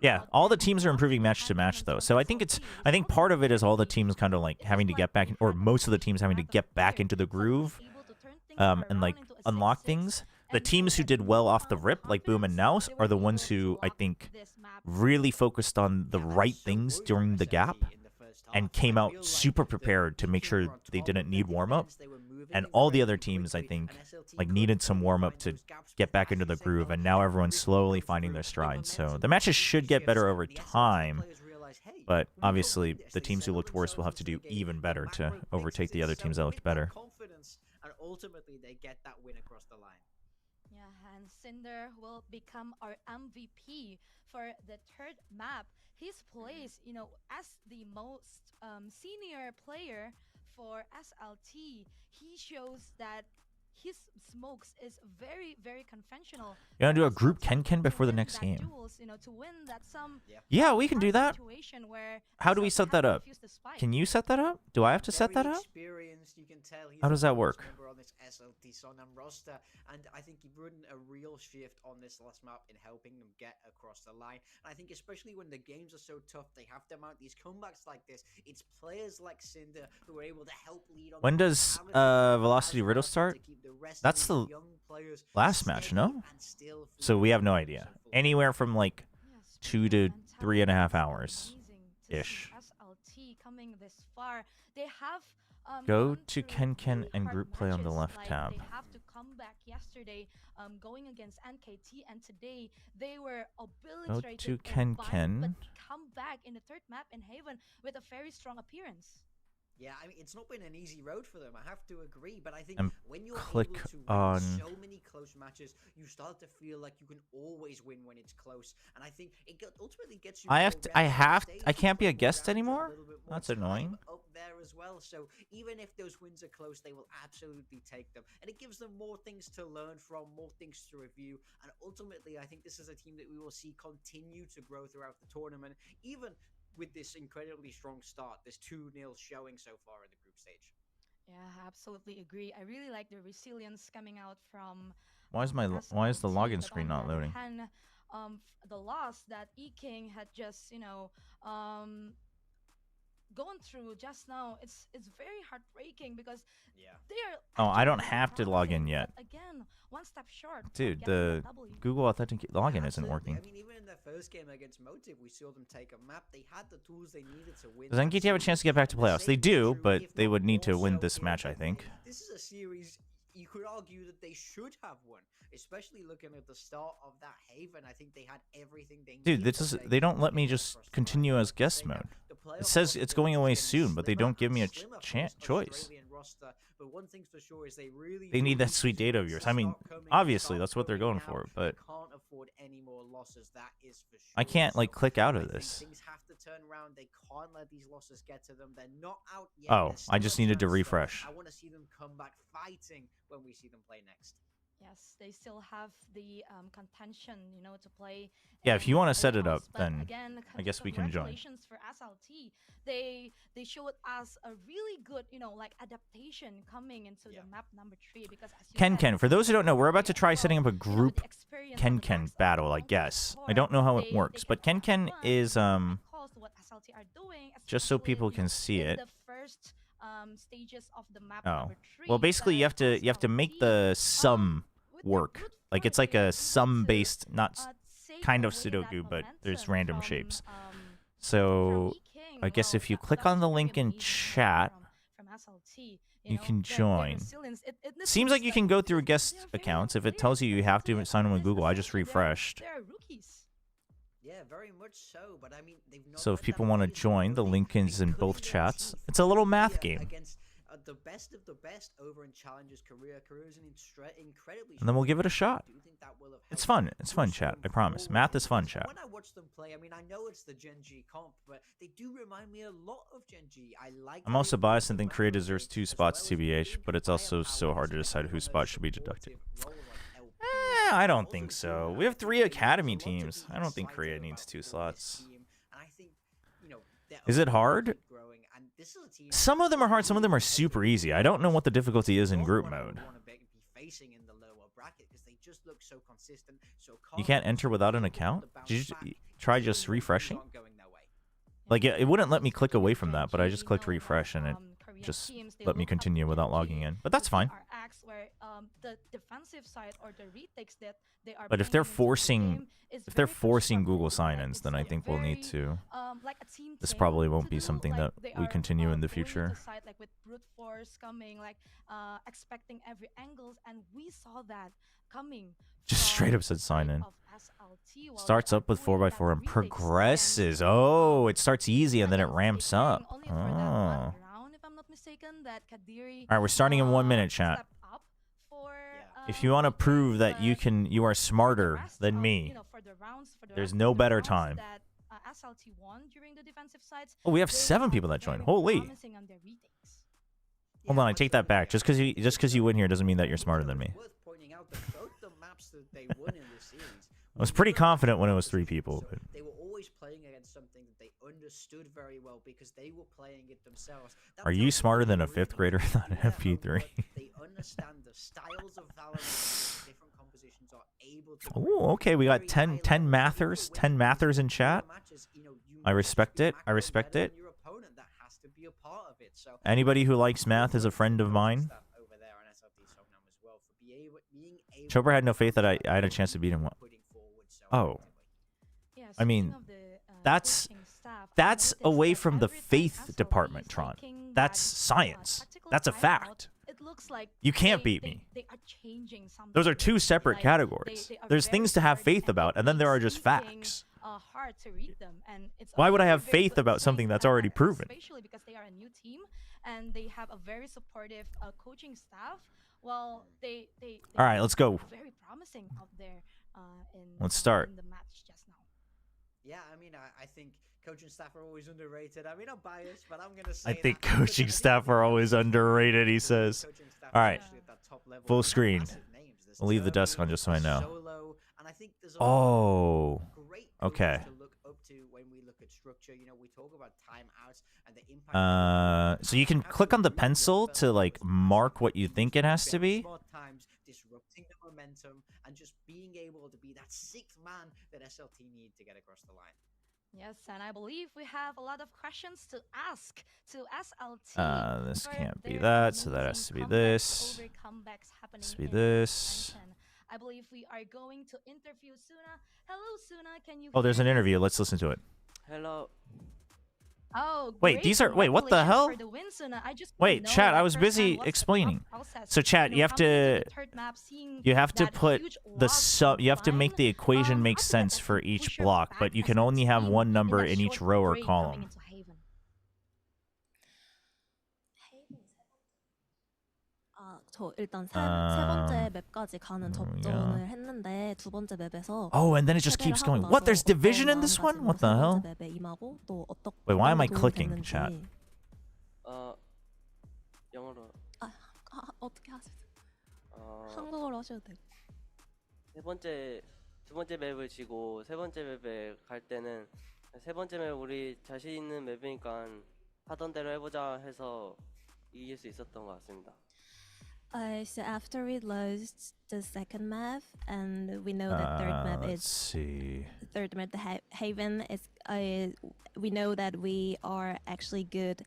Yeah, all the teams are improving match to match though. So I think part of it is all the teams kind of like having to get back, or most of the teams having to get back into the groove, and like unlock things. The teams who did well off the rip, like Boom and Naus, are the ones who I think really focused on the right things during the gap and came out super prepared to make sure they didn't need warm-up. And all the other teams, I think, like needed some warm-up to get back into the groove, and now everyone's slowly finding their stride. So the matches should get better over time, but obviously the teams who looked worse will have to do even better to overtake the other teams that looked better. And ultimately, they get that win across the line. Yeah, and Cinder will become our MVP for the third map. His place, as the most senior player for SLT, he shows that his smokes is very, very conventional. You want to do a group Ken before the next game? Yeah, we can do that. How do we set that up? Can you set that up? Do I have to set that up? How does that work? On this SLT Sonam roster, and I think he brought a real shift on this last map in helping them get across the line. And I think especially when the games are so tough, they have to mount these comebacks like this. It's players like Cinder who are able to help lead on. When does Velocity Riddle start? That's the last match, no? So we have no idea. Anywhere from like 2 to 3.5 hours ish. coming this far. They have Go gone to through Ken really and hard group play on the matches, left like tab. they have to come back yesterday, going against NKT, and today they were obliterated to in Ken. Bind, but come back in the third map in Haven with a very strong appearance. Yeah, I mean, it's not been an easy road for them, I have to agree, but I think And when you're click able to win on- so many close matches, you start to feel like you can always win when it's close, and I think it ultimately gets you I more can't be a rounds, guest a anymore? little bit more That's time annoying. up there as well, so even if those wins are close, they will absolutely take them, and it gives them more things to learn from, more things to review, and ultimately, I think this is a team that we will see continue to grow throughout the tournament, even with this incredibly strong start, this 2-0 showing so far in the group stage. Yeah, I absolutely agree. I really like the resilience coming out from. Why is the SLT, login but screen on not the other loading? hand, the loss that E-King had just, gone through just now, it's very heartbreaking because they are. Oh, I don't actually have to log in promising, yet. but again, one step short. of Dude, getting the that W. Google Authenticate login isn't Absolutely. working. I mean, even in their first game against Motive, we saw them take a map. They had the tools they needed to win. Does that NKT have a chance to get back to series. playoffs? They Same do, true, but if they not would need to more win so this here match, I than think. This is a series you could argue that they should have won, especially looking at the start of that Haven. I think they had everything they Dude, needed. this is, to they don't let get me it just across the continue line. as guest Saying that mode. the It playoff says it's going away possibilities are soon, but they getting don't give me a slimmer for choice. this Australian roster. But one thing's for sure is they really They do need that to sweet data of once yours. they I mean, start coming, obviously, start that's what they're coming going for, out, but they can't afford any more losses. That is for sure. I can't, like, So click out I of think this. things have to turn around. They can't let these losses get to them. They're not out yet. Oh, There's I still just a needed to chance, though. refresh. I want to see them come back fighting when we see them play next. Yes, they still have the contention, to play. Yeah, if you want to in set it up, playoffs. But then again, I guess we can join. Congratulations for SLT. They showed us a really good, adaptation coming into the map number 3 because as you said, Ken. For those who don't know, we're about to try setting up a the group experience of the Ken backs of battle, the I Mountain guess. I Core, don't know how it they works, but can Ken have fun is because what SLT are doing, just so especially, people can see in it. the first stages of the map Oh, number 3. well, basically you have to make SLT, the sum with their work. brute Like it's force, like they are a able sum to, based, not take kind of away that Sudoku, but there's momentum random from, shapes. from So E-King. I guess Well, if you that click was on the very link in amazing chat, from SLT. you can Their join. resilience, it Seems literally like you can go through guest they are very accounts. If it very tells you have to experienced sign in in with this Google, I just ascension. refreshed. They're rookies. Yeah, very much so. But I mean, they've not So if let people that want to phase join, the go. link is in They both cut their chats. teeth It's a little math here game. against the best of the best over in Challenger's career. Career is an incredibly. And then we'll strong give it a team. I shot. do think that will have It's helped fun. It's fun, push chat. them I promise. forward. Math is fun, And chat. when I watch them play, I mean, I know it's the Gen G comp, but they do remind me a lot of Gen G. I like. I'm also biased and think Korea deserves 2 spots TBH, but it's also so hard to decide whose spot should be deducted. I don't think so. We have 3 academy teams. I don't think Korea needs 2 slots. Is it hard? Some of them are hard, some of them are super easy. I don't know what the difficulty is in group mode. You can't enter without an account? Did you try just refreshing? Like, it wouldn't let me click away from that, but I just clicked refresh and it just let me continue without logging in. But that's fine. But if they're forcing Google sign-ins, then I think we'll need to. This probably won't be something that we continue in the future. Like with brute force coming, expecting every angles, and we saw that coming. Just straight up said sign in. Of SLT, while Starts they are up with doing 4x4 that and retakes progresses. against, Oh, it starts easy and then it against ramps E-King, up. only for that Oh. one round, if I'm not mistaken, that Kadiri, All right, we're starting in 1 minute, chat. stepped up for, If you want to prove that you are smarter rest than of, me, for the rounds, for the there's rest no of the better rounds time. that, SLT won during the defensive sides, Oh, we have they 7 are people that joined. very Holy. promising on their retakes. Hold on, I take that back. Just because you win here doesn't mean that you're smarter than me. Worth pointing out that both the maps that they won in this series. I was pretty confident when it was 3 people. But They were always playing against something that they understood very well because they were playing it themselves. That are you tells smarter than a really 5th grader on MP3? They understand the styles of Valorant. Different compositions are able to. Oh, okay. We got 10 mathers. 10 mathers in chat. I respect it. I respect it. Anybody who likes math is a friend of mine. Chobra had no faith that I had a chance to beat him. Oh. Yeah, I mean, speaking of the, that's That's away from the faith department, Tron. That's science. That's a fact. It looks like You can't beat me. They are changing something. Those are two separate Like, categories. they are There's very things to have hard faith and about, and it then there are makes just thinking, facts. hard to read them, and it's Why would I also have very faith good about something thing, that's already proven? Especially because they are a new team and they have a very supportive coaching staff. Well, they All right, let's go. very promising out there Let's start. in the match just now. Yeah, I mean, I think coaching staff are always underrated. I mean, I'm biased, but I'm gonna say I think that. coaching staff are always underrated, he says. Coaching staff, All right, especially at that top level, full they have screen. massive names. There's I'll leave the Turbo, desk on just so I know. Solo, and I think there's a Oh, great okay. to look up to when we look at structure. You know, we talk about timeouts and the impact. So you can click on the pencil to like mark what you think it has to be. Smart times, disrupting the momentum, and just being able to be that sixth man that SLT need to get across the line. Yes, and I believe we have a lot of questions to ask to SLT. This for can't be their that, so that has amazing to be comebacks this. over comebacks happening Has to be in this. Ascension. I believe we are going to interview Suna. Hello, Suna. Can you? Oh, there's hear an me? interview. Let's listen to it. Hello. Oh, Wait, great. these are wait. What the Congratulations hell? for the win, Suna. I just Wait, know chat. I the was first busy time, what's the explaining. process? So, chat, you have coming into to the third map, seeing you have to that put huge the log sub. You have to make the equation make how to sense get for that each pusher block, back but you as can a only have team one number that in each short row or break coming column. into Haven. 저 일단 세 번째 맵까지 가는 접전을 했는데 두 번째 맵에서 Oh, and then it just keeps going. What? There's division in this one? What the hell? 맵에 임하고 또 Wait, why am I 도움이 clicking, 됐는지. chat? 영어로. 어떻게 하세요? 한국어로 하셔도 돼요. 두 번째 맵을 지고 세 번째 맵에 갈 때는 세 번째 맵 우리 자신 있는 맵이니까 하던 대로 해보자 해서 이길 수 있었던 것 같습니다. So after we lost the second map, and we know that third map Let's is see. third map, the Haven is. We know that we are actually good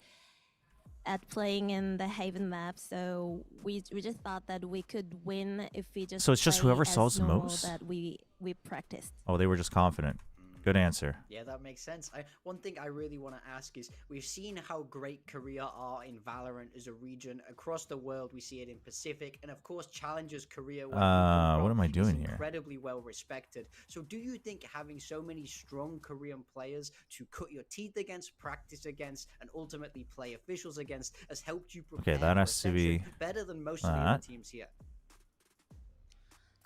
at playing in the Haven map, so we just thought that we could win if we just. So it's just play whoever as solves the normal most? that we practiced. Oh, they were just confident. Good answer. Yeah, that makes sense. One thing I really want to ask is, we've seen how great Korea are in Valorant as a region. Across the world, we see it in Pacific, and of course, Challengers Korea, where you come from, what am I doing is here? incredibly well respected. So do you think having so many strong Korean players to cut your teeth against, practice against, and ultimately play officials against has helped you prepare that for has to be Ascension better than most of the other that. teams here?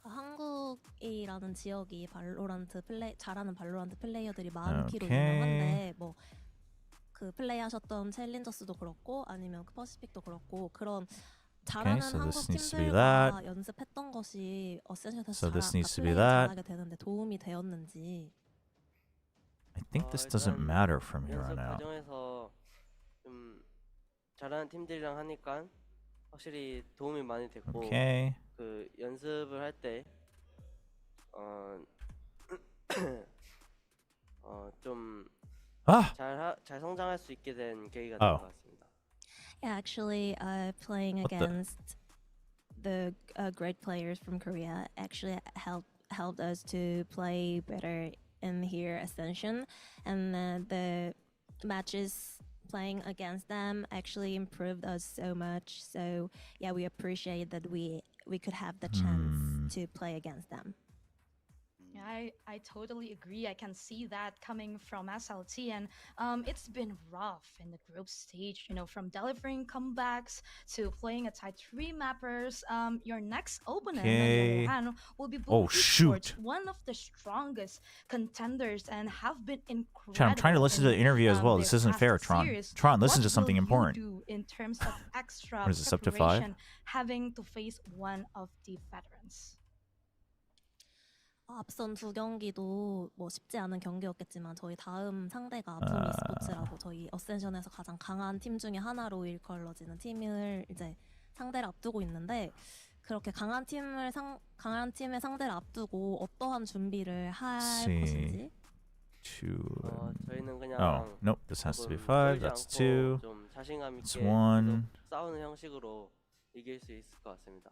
한국이라는 지역이 잘하는 발로란트 플레이어들이 많기로 Okay. 유명한데 뭐 그 플레이하셨던 챌린저스도 그렇고 아니면 퍼시픽도 그렇고 그런 잘하는 so 한국 this needs to be 팀들과 that. 연습했던 것이 어센션에서 So this needs to be 플레이를 that. 잘하게 되는데 도움이 되었는지. I think this doesn't matter from here on 연습 out. 과정에서 좀 잘하는 팀들이랑 하니까 확실히 도움이 많이 됐고 Okay. 그 연습을 할 때 좀 잘 성장할 수 있게 된 계기가 된 것 같습니다. Yeah, actually, playing What the- against the great players from Korea actually helped us to play better in here Ascension, and the matches playing against them actually improved us so much. So yeah, we appreciate that we could have the chance to play against them. Yeah, I totally agree. I can see that coming from SLT, and it's been rough in the group stage, you know, from delivering comebacks to playing a tight 3 mappers. Your next opponent, on the other hand, will be Oh, Blue shoot. Esports, one of the strongest contenders, and have been incredible. Chat, I'm trying to listen to the interview as well. This their isn't fair, past Tron. series. Tron, listen What to something will you important. do in terms of extra What is this, up to 5? preparation, having to face one of the veterans? 앞선 두 경기도 뭐 쉽지 않은 경기였겠지만 저희 다음 상대가 붐 e스포츠라고 저희 어센션에서 가장 강한 팀 중에 하나로 일컬어지는 팀을 이제 상대를 앞두고 있는데 그렇게 강한 팀의 상대를 앞두고 어떠한 준비를 할 것인지. 저희는 그냥 Oh, nope. This has to be 5. That's 2. 좀 자신감 It's 있게 1. 싸우는 형식으로 이길 수 있을 것 같습니다.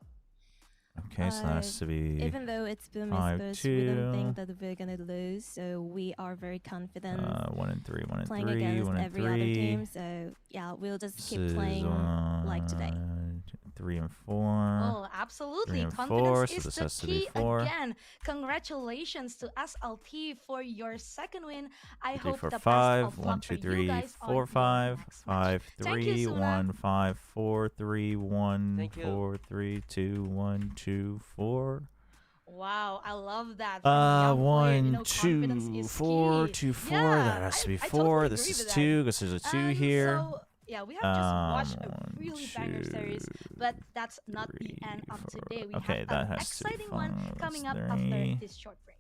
Okay, so that has to be Even though it's Boom is 5-2. first, we don't think that we're gonna lose, so we are very confident. 1-3, 1-3, playing against 1-3. every other team. So yeah, we'll just This keep is, playing like today. 3 and 4. Oh, absolutely. 3 and Confidence 4, is so this the has to be key 4. again. Congratulations to SLT for your second win. I 3, hope 4, the best 5. of 1, luck 2, for you 3, guys 4, on your 5. next match. 5, Thank you, 3, Suna. 1, 5, 4, 3, 1, Thank you. 4, 3, 2, 1, 2, 4. Wow, I love that. From a young player, 1, confidence 2, is 4, key. 2, 4. Yeah, That has to be I 4. totally This agree is with 2 that. because there's a 2 here. So, yeah, we have just watched a really banger series, but that's not the end of today. We Okay, have that an has to be exciting one 5. coming up That's after 3. this short break.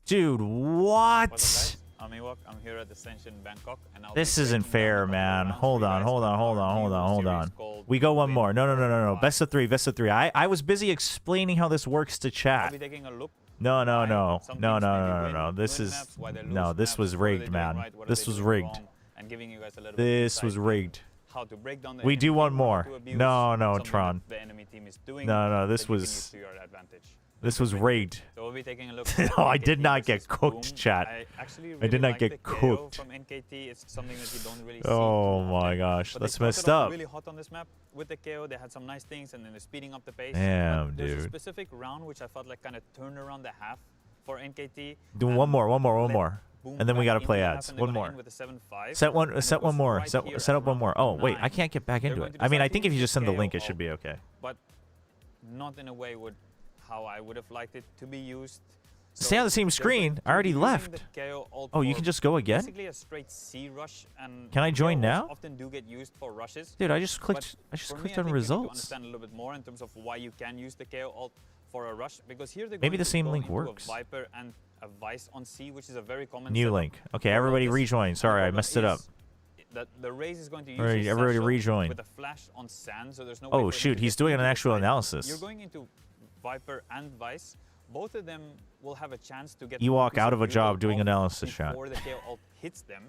Dude, what? What's up, guys? I'm Ewok. I'm here at Ascension Bangkok, and I'll This be isn't breaking fair, down the man. rounds Hold for you on, guys hold for on, hold our on, hold new on, hold series on. called We go one Win more. No, no, no, or no, no. Buy. Best of 3, best of 3. I was busy explaining how this works to I'll chat. be taking a look. No, no, no. Some No, teams no, maybe no, no, win- no. This win is maps, why they lose no, this maps, was what are they rigged, doing man. right, what are This they was doing rigged. wrong, and giving you guys a little bit This insight was in rigged. how to break down the We enemy do team, want how more. to abuse No, no, something that Tron. the enemy team is doing No, no, this that you can was- use to your advantage. This was rigged. So we'll be taking a look. No, I did NKT not get versus cooked, Boom. chat. I actually I really did not like get the KO cooked. from NKT. It's something that you don't really see Oh too my often. gosh, But that's they messed started off up. really hot on this map with the KO. They had some nice things, and then they're speeding up the pace. Damn, but there's a dude. specific round which I felt like kind of turned around the half for NKT. Do and one more, one let more. Boom And then we back gotta into play the half, ads. and they're One gonna more. end with a 7-5, Set and one. it Set one was more. right here Set at up one round more. Oh wait, I 9. can't get back They're into going it. to I mean, I decide think to if you use just send the KO link, it ult, should be okay. But not in a way how I would have liked it to be used. Stay on the same screen. I already left. Oh, you can just go again? Basically a straight C rush, and Can I join KO ults now? Often do get used for rushes. Dude, I just clicked. But I just for me, clicked I on think you need to results. understand a little bit more in terms of why you can use the KO ult for a rush, because here they're Maybe going the to same go link into works. A Viper and a Vice on C, which is a very common New setup link. Okay, for everybody Lotus. rejoin. And the Sorry, I problem messed it up. is that the Raze is going to use Alright, his everybody satchel rejoin. with a flash on sand, so there's no way Oh for him shoot, to he's get doing into an the actual site. analysis. You're going into Viper and Vice. Both of them will have a chance to get You one walk piece out of a util job doing off analysis, chat. before the KO ult hits them.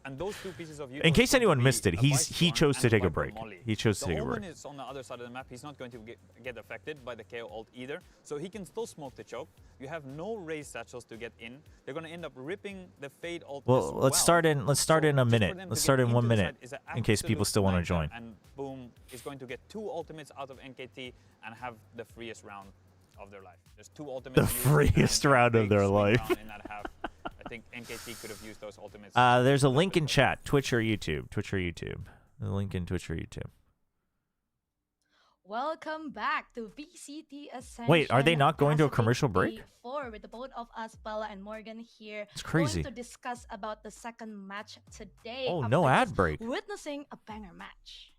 And those two pieces of In util case are going anyone to missed be it, a he Vice Storm chose to and take a Viper break. Molly. He chose to The take a Omen break. is on the other side of the map. He's not going to get affected by the KO ult either, so he can still smoke the choke. You have no Raze satchels to get in. They're going to end up ripping the Fade ult as Well, let's start in. Let's start So in a just for minute. them Let's to start get in 1 into the minute, site is an in case people absolute still want to nightmare, join. And Boom is going to get 2 ultimates out of NKT and have the freest round of their life. There's 2 ultimates. The freest round of their life. In that half. I think NKT could have used those ultimates. There's a link in chat. Twitch or YouTube. Twitch or YouTube. The link in Twitch or YouTube. Welcome back to VCT Ascension. Wait, are they not going to a Pacific commercial break? Day 4 with the both of us, Bella and Morgan here. It's crazy. Going to discuss about the second match today. Oh, after no ad just break. Witnessing a banger match.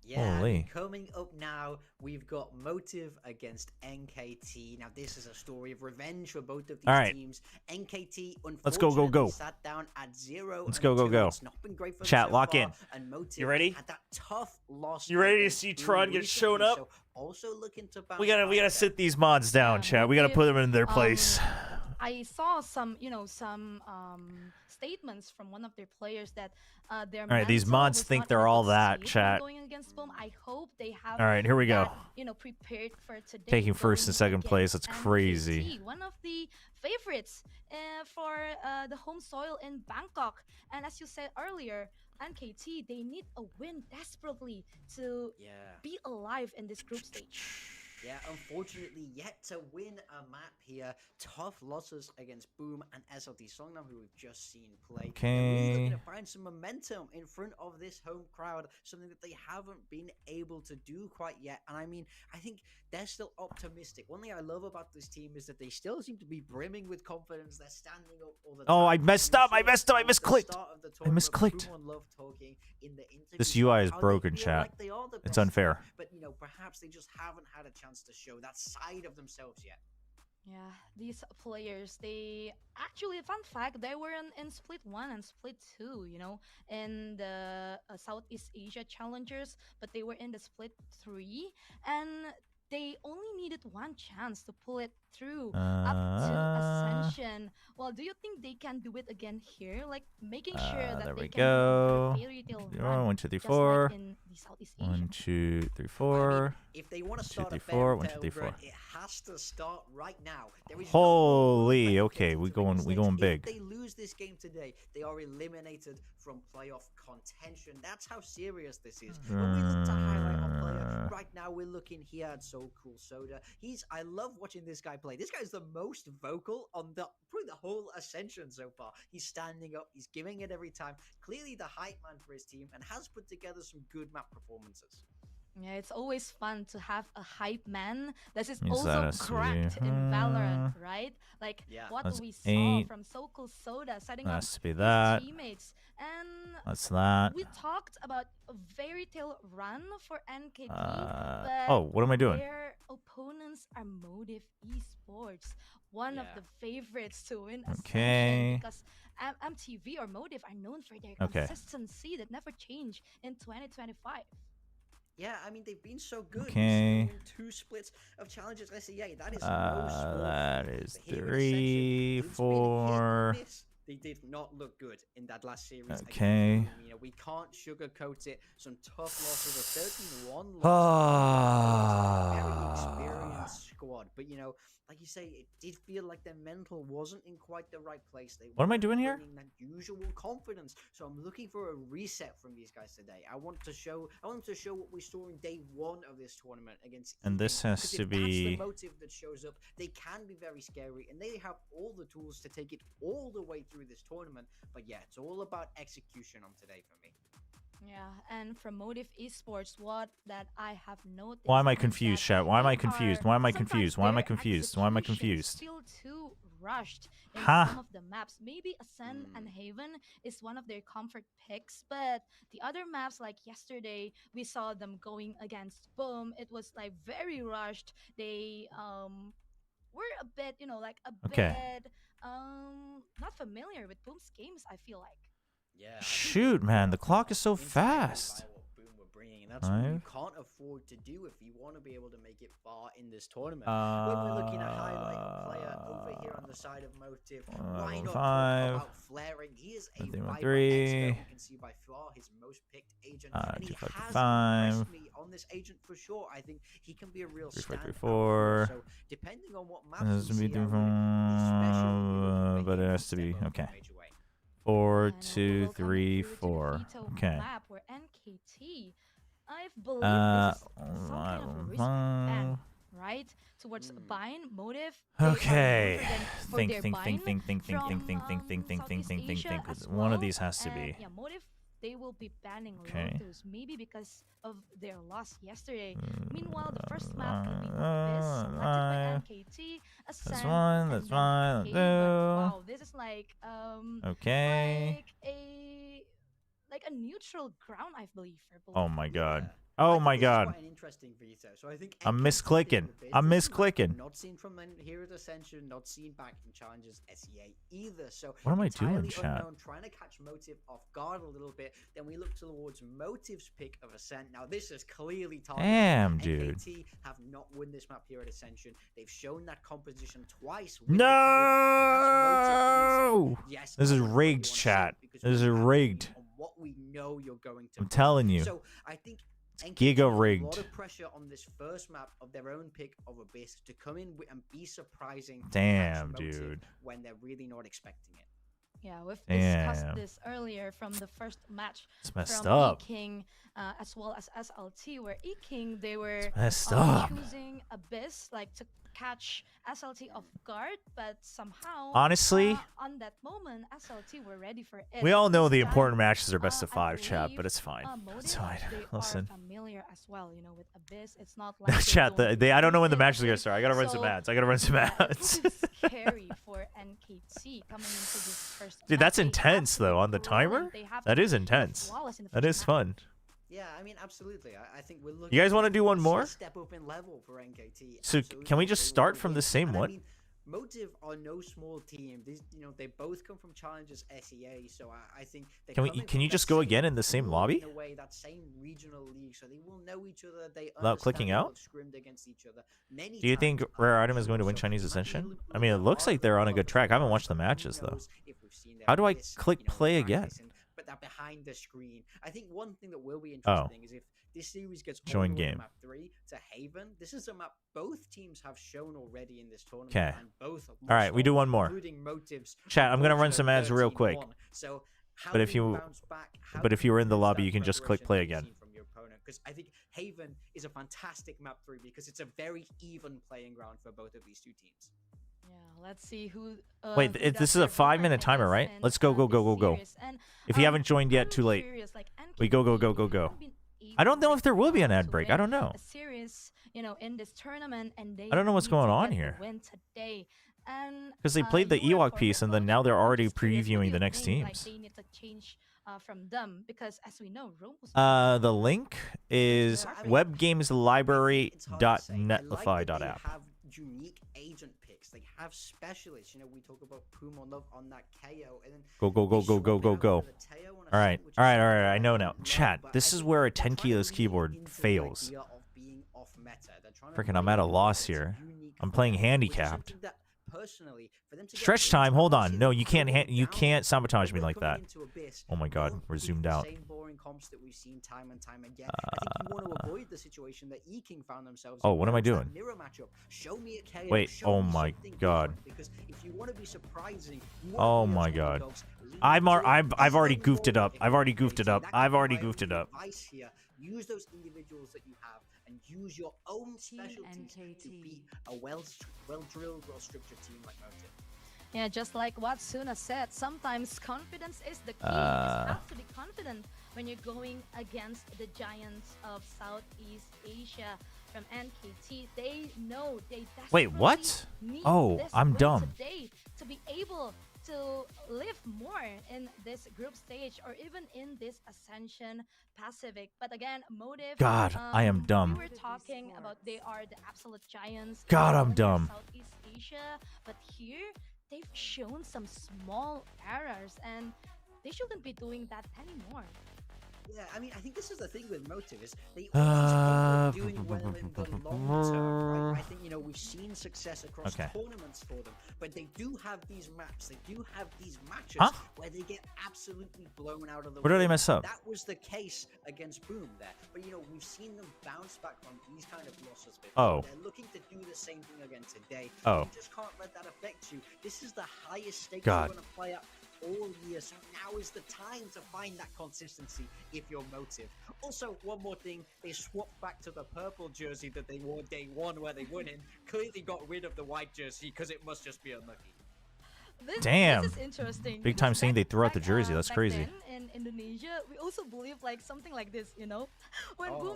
Yeah, Holy. coming up now, we've got Motive against NKT. Now, this is a story of revenge for both of these All right. teams. NKT, Let's go, go, go. unfortunately, sat down at 0. Let's go, go, go. It's not been great for them Chat, so lock far, in. And Motive You ready? had that tough loss. You ready to against see Boom Tron get recently, shown up? so also looking to bounce We gotta back there. sit these mods down, chat. We gotta put them in their place. I saw some, statements from one of their players that their All right, these mental mods was think not they're in a all good that, state when chat. Going against Boom. I hope they have. All right, here we go. that, prepared for today. Taking first and going second place. against That's crazy. NKT, one of the favorites for the home soil in Bangkok. And as you said earlier, NKT, they need a win desperately to be alive in this group stage. Yeah, unfortunately, yet to win a map here. Tough losses against Boom and SLT Songnam, who we've just seen play. They're really looking to find some momentum in front of this home crowd, something that they haven't been able to do quite yet. And I mean, I think they're still optimistic. One thing I love about this team is that they still seem to be brimming with confidence. They're standing up all the time. Oh, I messed up. I messed up. I At the misclicked. start of the I tournament, misclicked. Boom loved talking in the interviews This about UI is how they broken, feel chat. like they are the It's best unfair. team, but perhaps they just haven't had a chance to show that side of themselves yet. Yeah, these players, they actually, fun fact, they were in Split 1 and Split 2, in the Southeast Asia Challengers, but they were in the Split 3. And they only needed one chance to pull it through up to Ascension. Well, do you think they can do it again here? Like making sure that there they we can go. do another fairy tale run, 1, 2, 3, just 4. like in the Southeast Asia? 1, 2, 3, 4. If they want to 2, start 3, a 4. fairy 1, 2, tale 3, 4. run, it has to start right now. There is Holy, no okay, we going If big. they lose this game today, they are eliminated from playoff contention. That's how serious this is. When we look to highlight our player, right now we're looking here at So Cool Soda. I love watching this guy play. This guy is the most vocal on probably the whole Ascension so far. He's standing up, he's giving it every time. Clearly the hype man for his team and has put together some good map performances. Yeah, it's always fun to have a hype man that is Means also that has to cracked be, in Valorant, right? Like what That's we saw 8. from So Cool Soda setting That up has to be his that. teammates. And That's that. we talked about a fairy tale run for NKT, but oh, what am I doing? their opponents are Motive Esports, one of the favorites to win Ascension, Okay. because MTV or Motive are known for their Okay. consistency that never change in 2025. Yeah, I mean, they've been so good. Okay. 2 splits of challenges SEA. That is That is But here at 3, Ascension, it's been hit 4. and miss. They did not look good in that last series. Okay. Against Boom. We can't sugarcoat it. Some tough losses, a 13-1 loss. Very experienced squad, but like you say, it did feel like their mental wasn't in quite the right place. What am I doing here? That usual confidence. So I'm looking for a reset from these guys today. I want them to show what we saw in day 1 of this tournament against. And this has to That's be the motive that shows up. They can be very scary, and they have all the tools to take it all the way through this tournament. But yeah, it's all about execution on today for me. Yeah, and from Motive Esports, what that I have noticed. Why am I is confused, that chat? Why am I they confused? are Why am I sometimes confused? Why am I their confused? Why am I execution confused? Still too rushed in Huh? some of the maps. Maybe Ascend and Haven is one of their comfort picks, but the other maps, like yesterday, we saw them going against Boom. It was like very rushed. They were a bit, Okay. not familiar with Boom's games. I feel like. Yeah. Shoot, man, the clock is so fast. And that's what you can't afford to do if you want to be able to make it far in this tournament. When we're looking at highlight a player over here on the side of Motive, why not talk about flaring? He is a 3. You can see by far his most picked agent, and he has 5. impressed me on this agent for sure. I think he can be a real 3, 4, 3, standout. 4. So depending on what It maps has to we be see, I would different, but it has to be okay. 4, And 2, welcome 3, through to the 4. Veto Okay. Map where NKT, I believe this is some kind of a risk ban, right? Towards Bind Motive. they are Okay. known for Think, their think, bind think, think, think, think, from, think, think, think, think, think, think, Southeast think, think, Asia think. as One of well. these has to And, be. yeah, Motive, they will be banning Okay. Lotus, maybe because of their loss yesterday. Meanwhile, the first map will be Abyss, selected by NKT, Ascend, That's one, and that's then one, Haven. that's Wow, this is like Okay. like a neutral ground, I believe, for both. Oh my god. Oh my god. Quite an interesting veto. So I think I'm NKT misclicking. the I'm business misclicking. Not seen from here at Ascension, not seen back in Challenges SEA either. So What am I doing, entirely chat? unknown, trying to catch Motive off guard a little bit. Then we look towards Motive's pick of Ascent. Now this is clearly targeted. Damn, dude. NKT have not won this map here at Ascension. They've shown that composition twice. with the No! Yes, This is I really rigged, want to see chat. it because This we is have rigged. on what we know you're going to I'm bring. telling you. So I think NKT Giga have a rigged. lot of pressure on this first map of their own pick of Abyss to come in and be surprising. to catch Damn, Motive dude. When they're really not expecting it. Yeah, we've discussed Damn. this earlier from the first match It's messed from up. E-King as well as SLT, where E-King, they were It's messed up. choosing Abyss like to catch SLT off guard, but somehow Honestly, on that moment SLT were ready for it. we all know This the time, important matches are best of I 5, chat, believe, but it's fine. It's Motive, fine. they Listen. are familiar as well, with Abyss. It's not like Chat, I don't know when the match is gonna start. I gotta run some so, ads. I gotta run some yeah, ads. It is scary for NKT coming into this first Dude, match. that's They have intense to though. be On the timer, brilliant. They have that to is be intense. flawless in the That first is match. fun. Yeah, I mean, absolutely. I think we're looking. You guys want to do one to see more? a step up in level for NKT. So Absolutely. can we just They start will from be- the same and I one? mean, Motive are no small team. These, they both come from Challengers SEA, so I think they Can you just go again in the same lobby? In a way, that same regional league, so they will know each other. They without clicking out. Scrimmed against each other. Do you think Rare Item is going to win Chinese Ascension? I mean, it looks like they're on a good track. I haven't watched the matches though. How do I click play again? But they're behind the screen. I think one thing that will be interesting is if this series gets join game map 3 to Haven. This is a map both teams have shown already in this tournament. Okay. And both all right, we do one more. Chat, I'm gonna run some ads real quick. So but if you were in the lobby, you can just click play again. Because I think Haven is a fantastic map 3 because it's a very even playing ground for both of these two teams. Yeah, let's see who. Wait, this is a 5-minute timer, right? Let's go. If you haven't joined yet, too late. We go. I don't know if there will be an ad break. I don't know. In this tournament, and I don't know what's going on here. Because they played the Ewok piece, and then now they're already previewing the next teams. They need to change from them because, as we know, the link is webgameslibrary.netlify.app. Unique agent picks. They have specialists. We talk about Puma on that KO. And then Go. All right. I know now. Chat, this is where a 10 kilos keyboard fails. Freaking, I'm at a loss here. I'm playing handicapped. Stretch time. Hold on. No, you can't sabotage me like that. Oh my God, we're zoomed out. Oh, what am I doing? Wait. Oh my God. Oh my God. I've already goofed it up. Use those individuals that you have and use your own specialties to beat a well-drilled, well-structured team like Motive. Yeah, just like what Suna said, sometimes confidence is the key. You have to be confident when you're going against the giants of Southeast Asia from NKT. They know they desperately Wait, what? need Oh, this I'm win dumb. today to be able to live more in this group stage or even in this Ascension Pacific. But again, Motive. God, I am dumb. We were talking about they are the absolute giants. God, I'm in dumb. Southeast Asia, but here they've shown some small errors, and they shouldn't be doing that anymore. Yeah, I mean, I think this is the thing with Motive is they always doing well in the long term, right? I think, we've seen success across tournaments for them, but they do have these maps, they do have these matches where they get absolutely blown out of the Where do they mess up? That was the case against Boom there, but we've seen them bounce back from these kind of losses before. Oh. They're looking to do the same thing again today. Oh. You just can't let that affect you. This is the highest stake God. you're going to play at all year, so now is the time to find that consistency if you're Motive. Also, one more thing, they swapped back to the purple jersey that they wore day one where they won in, clearly got rid of the white jersey because it must just be unlucky. Damn. This is interesting. Big time saying they threw out the jersey. That's crazy. In Indonesia, we also believe something like this, when Boom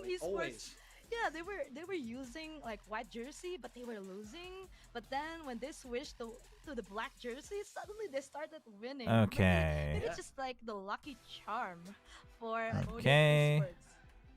Esports always. Yeah, they were using white jersey, but they were losing. But then when they switched to the black jersey, suddenly they started winning. Okay. Maybe it's just the lucky charm for Okay. Motive Esports.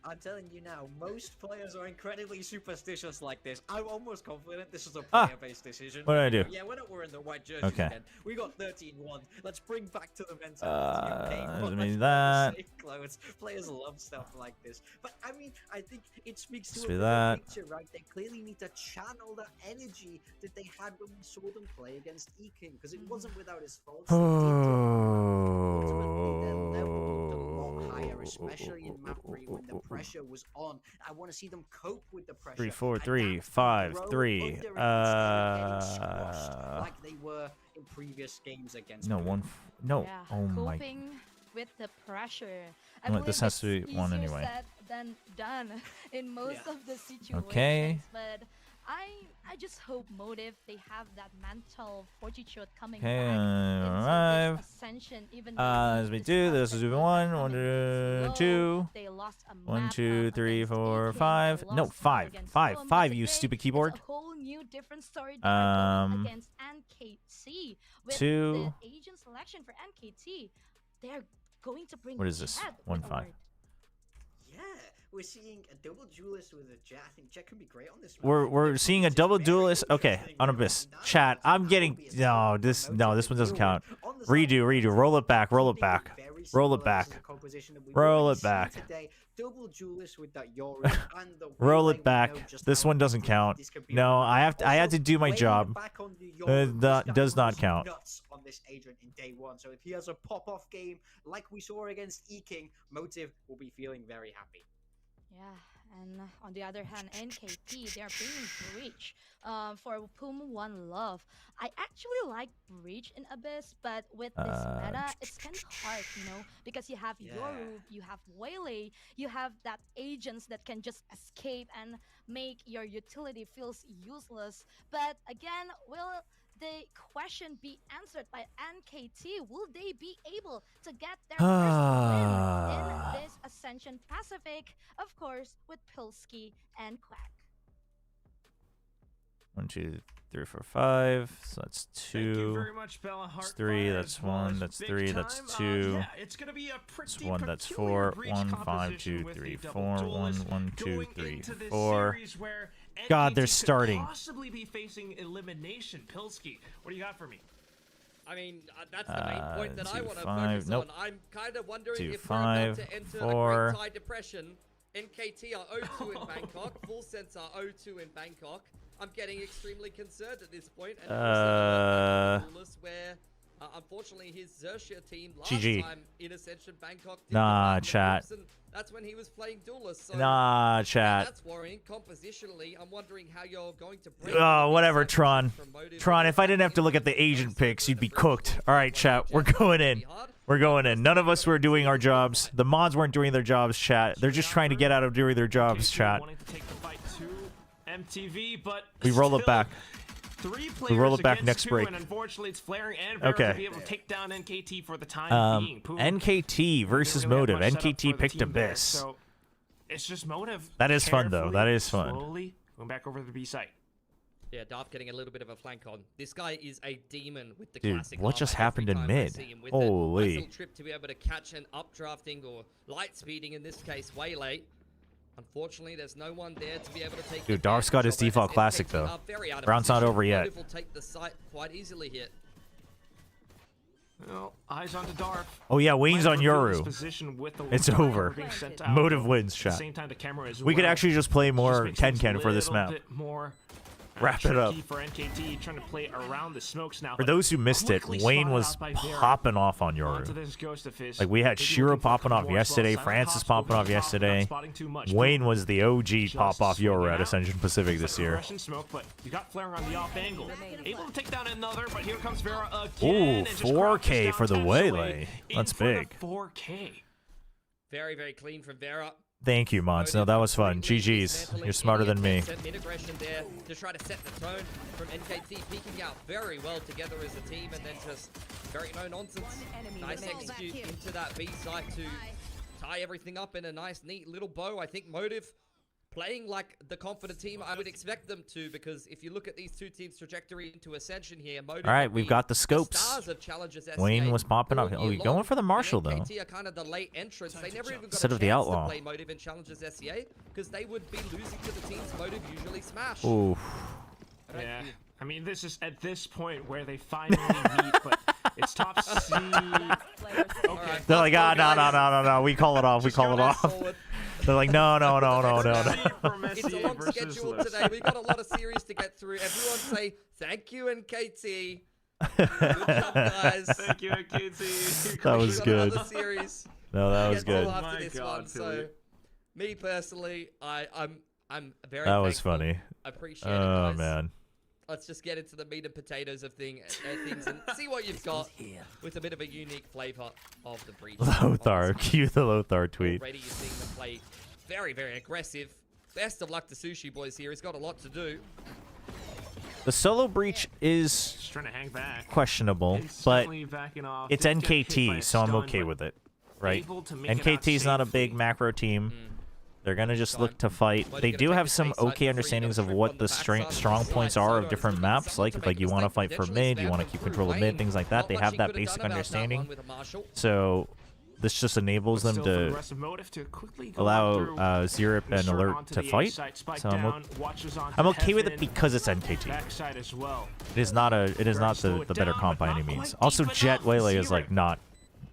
I'm telling you now, most players are incredibly superstitious like this. I'm almost confident this is a player-based decision. What did I do? Yeah, we're not wearing the white jerseys Okay. again. We got 13-1. Let's bring back to the mentality. Let's do that. Safe clothes. Players love stuff like this. But I mean, I think it speaks to Let's a do bigger that. picture, right? They clearly need to channel that energy that they had when we saw them play against E-King, because it wasn't without his faults. Especially in map 3 when the pressure was on. I want to see them cope with the pressure. 3, 4, 3, 5, 3. Like they were in previous games against. No, one. No. Yeah, Oh my. coping with the pressure. I Well, this believe has to it's be one easier anyway. said than done in most of the situations. Okay. But I just hope Motive they have that mental fortitude coming Okay, back into alright. this Ascension. Even As we do, this is 1, 1, 2. They lost a 1, map 2, 3, against 4, E-King, 5. they No, lost 5. against 5. Boom, 5, but you today, stupid it's keyboard. a whole new different story they are going against NKT with 2. the agent selection for NKT. They're going to bring What is this? Chad 1, with 5. award. Yeah, we're seeing a double duelist with a Jet. I think Jet can be great on this. We're seeing a double duelist. Okay, on Abyss. Chat. I'm getting this one doesn't count. Redo. Roll it back. Roll it back. Roll it back. Roll it back. Double duelist with that Yoru and the Roll it back. This one doesn't count. No, I had to do my job. That does not count. Nuts on this Adrian in day one. So if he has a pop-off game like we saw against E-King, Motive will be feeling very happy. Yeah, and on the other hand, NKT, they're bringing Breach for Pum One Love. I actually like Breach in Abyss, but with this meta, it's kind of hard, because you have Yoru, you have Waylay, you have that agents that can just escape and make your utility feels useless. But again, will the question be answered by NKT? Will they be able to get their first win in this Ascension Pacific? Of course, with Pilsky and Quack. 1, 2, 3, 4, 5. So that's 2. Thank you very much, Bella. That's 3. That's 1. That's 3. That's 2. Yeah, it's gonna be a pretty That's 1. That's 4. 1, 5, 2, 3, 4. 1, 1, 2, 3, 4. God, they're starting. Possibly be facing elimination. Pilsky, what do you got for me? I mean, that's the main point that I want to 5, focus nope. on. I'm kind of wondering 2, if 5, we're about to enter 4. a Great Tide Depression. NKT are 0-2 in Bangkok. Full Sense are 0-2 in Bangkok. I'm getting extremely concerned at this point. And where, unfortunately, his Xerxia team last GG. time in Ascension Bangkok. Nah, chat. That's when he was playing Duelist. So Nah, chat. That's worrying. Compositionally, I'm wondering how you're going to break. Oh, whatever, Tron. Tron, if I didn't have to look at the agent picks, you'd be cooked. All right, chat. We're going in. We're going in. None of us were doing our jobs. The mods weren't doing their jobs, chat. They're just trying to get out of doing their jobs, chat. MTV, but We roll it back. We roll it back next break. And unfortunately, it's Flaring and Vera to be able to take down NKT for the time being. NKT versus Motive. NKT picked Abyss. So it's just Motive. That is fun, though. That is fun. Slowly going back over to the B site. Yeah, Darth getting a little bit of a flank on. This guy is a demon with the Dude, classic what just armor happened every in time I mid? see him with Holy. it. Nice little trip to be able to catch an updrafting or light speeding, in this case, Waylay. Unfortunately, there's no one there to be able to take. Dude, Darth's got his default classic, though. Round's not over yet. Motive will take the site quite easily here. Well, eyes onto Darth. Oh, yeah, Wayne's on Yoru. It's It's over. Motive wins, chat. We could actually just play more Ken for this map. Wrap it up. For NKT, trying to play around the smokes now. For those who missed it, Wayne was popping off on Yoru. Like, we had Shiro popping off yesterday, Francis popping off yesterday. Wayne was the OG pop-off Yoru at Ascension Pacific this year. But you got Flaring on the off angle. Able to take down another, but here comes Vera Ooh, again. 4K for the Waylay. That's big. 4K. Very, very clean from Vera. Thank you, Mons. No, that was fun. GG's. You're smarter than me. Mid-aggression there to try to set the tone from NKT, peeking out very well together as a team, and then just very no-nonsense. Nice execute into that B site to tie everything up in a nice, neat little bow. I think Motive playing like the confident team I would expect them to, because if you look at these two teams' trajectory into Ascension here, Motive All right, we've got the scopes. stars of Challengers SCA Wayne was popping up. Oh, we going for the Marshal, though. NKT are kind of the late entrants. They never even got Instead a of the chance Outlaw. to play Motive in Challengers SCA, because they would be losing to the teams Motive usually smash. Ooh. Yeah. I mean, this is at this point where they finally meet, but it's top seed. Okay. They're like, no. We call it off. We call it off. They're like, no. It's a long schedule today. We've got a lot of series to get through. Everyone say, thank you, NKT. Good job, guys. Thank you, NKT. That was good. Series. No, that was good. After this one, so me personally, I'm very. That was thankful. funny. Appreciate it, Oh, guys. man. Let's just get into the meat and potatoes of things and see what you've got with a bit of a unique flavor of the breach. Lothar. Cue the Lothar tweet. Already you're seeing them play very, very aggressive. Best of luck to Sushi Boys here. He's got a lot to do. The solo breach is Just trying to hang back. questionable, but it's NKT, so I'm okay with it, right? NKT's not a big macro team. They're going to just look to fight. They do have some okay understandings of what the strong points are of different maps. Like, if you want to fight for mid, you want to keep control of mid, things like that. They have that basic understanding. So this just enables them Still for the to rest of Motive to quickly go allow through, Zerip and ensure Alert onto to the fight. A-site, spike So down, watches onto I'm okay with it Heaven, because it's NKT. backside as well. It is not the slow it better down, comp but by any not means. quite Also, deep Jet enough. Waylay is Zerip like not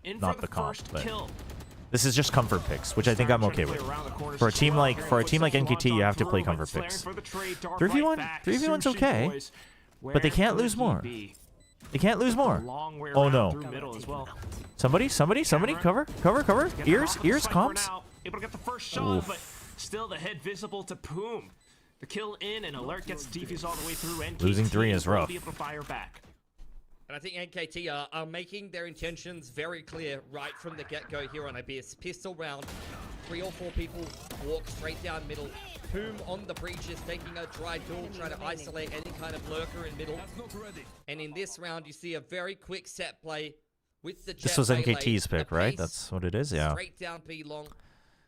in the for comp, first but kill. this is just comfort picks, which I think I'm okay with. For a team like NKT, you have to play comfort picks. 3v1's okay, but they can't lose more. They can't lose more. Oh no! Somebody, cover! Ears, comps. Able to get the first shot, but still the head visible to Poom. The kill in, and Alert gets defused all the way through. NKT Losing 3 is rough. will be able to fire back. And I think NKT are making their intentions very clear right from the get-go here on Abyss. Pistol round, 3 or 4 people walk straight down middle. Poom on the breaches, taking a dry duel, trying to isolate any kind of lurker in middle. And in this round, you see a very quick set play with the Jet This was Waylay, NKT's pick, right? Abyss, That's what it is, yeah. Straight down B long.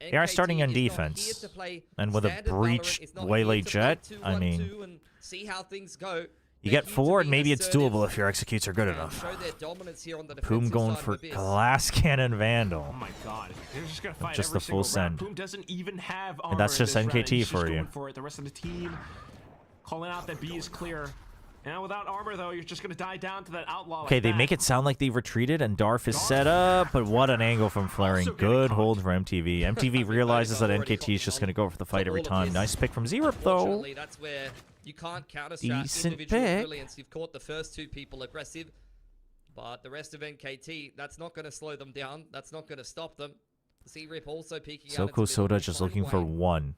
They are starting on NKT is not here defense, to play and with a standard breached Valorant, is not Waylay here to Jet, play I 2-1-2 mean, and see how things go. you get 4, and maybe it's doable if your executes are good enough. Show their dominance here on the Poom defensive going side for of Abyss. glass cannon vandal. Oh my god, they're just gonna fight Just every the full single round. send. Poom doesn't even have armor And that's in just this round, and NKT he's for just you. going for it. The rest of the team calling out that B is clear. And without armor, though, you're just gonna die down to that outlaw. Okay, like they that. make it sound like they've retreated, and Darf is set up, but what an angle from Flaring. Good hold for MTV. MTV realizes that NKT is just going to go for the fight every time. Nice pick from Zerip, though. Unfortunately, that's where you can't counter-strat Decent individual pick. brilliance. You've caught the first 2 people aggressive, but the rest of NKT, that's not going to slow them down. That's not going to stop them. Z-Rip also peeking out. Soko Soda just looking for 1.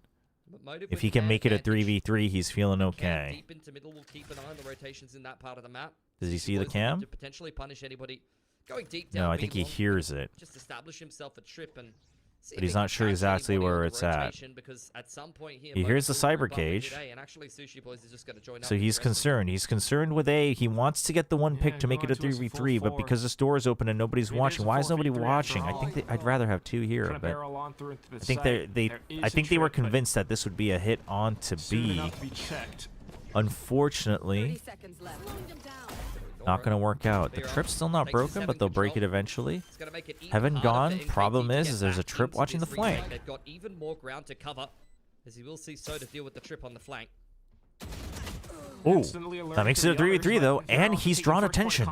If he can make it a 3v3, he's feeling okay. Deep into middle, we'll keep an eye on the rotations in that part of the map. Does he see the cam? To potentially punish anybody. Going deep No, down I think he B long, hears it. Just establish himself a trip and see But if he's he not can sure catch exactly anybody where on the it's at. rotation, because at some point here, He hears the Motive will cyber group up with cage. Today, and actually Sushi Boys is just going to join up So with he's the rest of them. concerned. He's concerned with A. He wants to get the 1 pick to make it a 3v3, but because this door is open and nobody's watching, why is nobody watching? I think I'd rather have 2 here, Trying to but barrel on through into the I think site. they There is I a think they were trip, but convinced that this would be a hit on to soon B. enough to be checked. Unfortunately, 30 seconds left. not going to work out. The trip's still not broken, but they'll break it eventually. Heaven gone. Problem is there's a trip watching the flank. They've got even more ground to cover, as he will see Soda deal with the trip on the flank. Ooh, that makes it a 3v3 though, and he's drawn attention.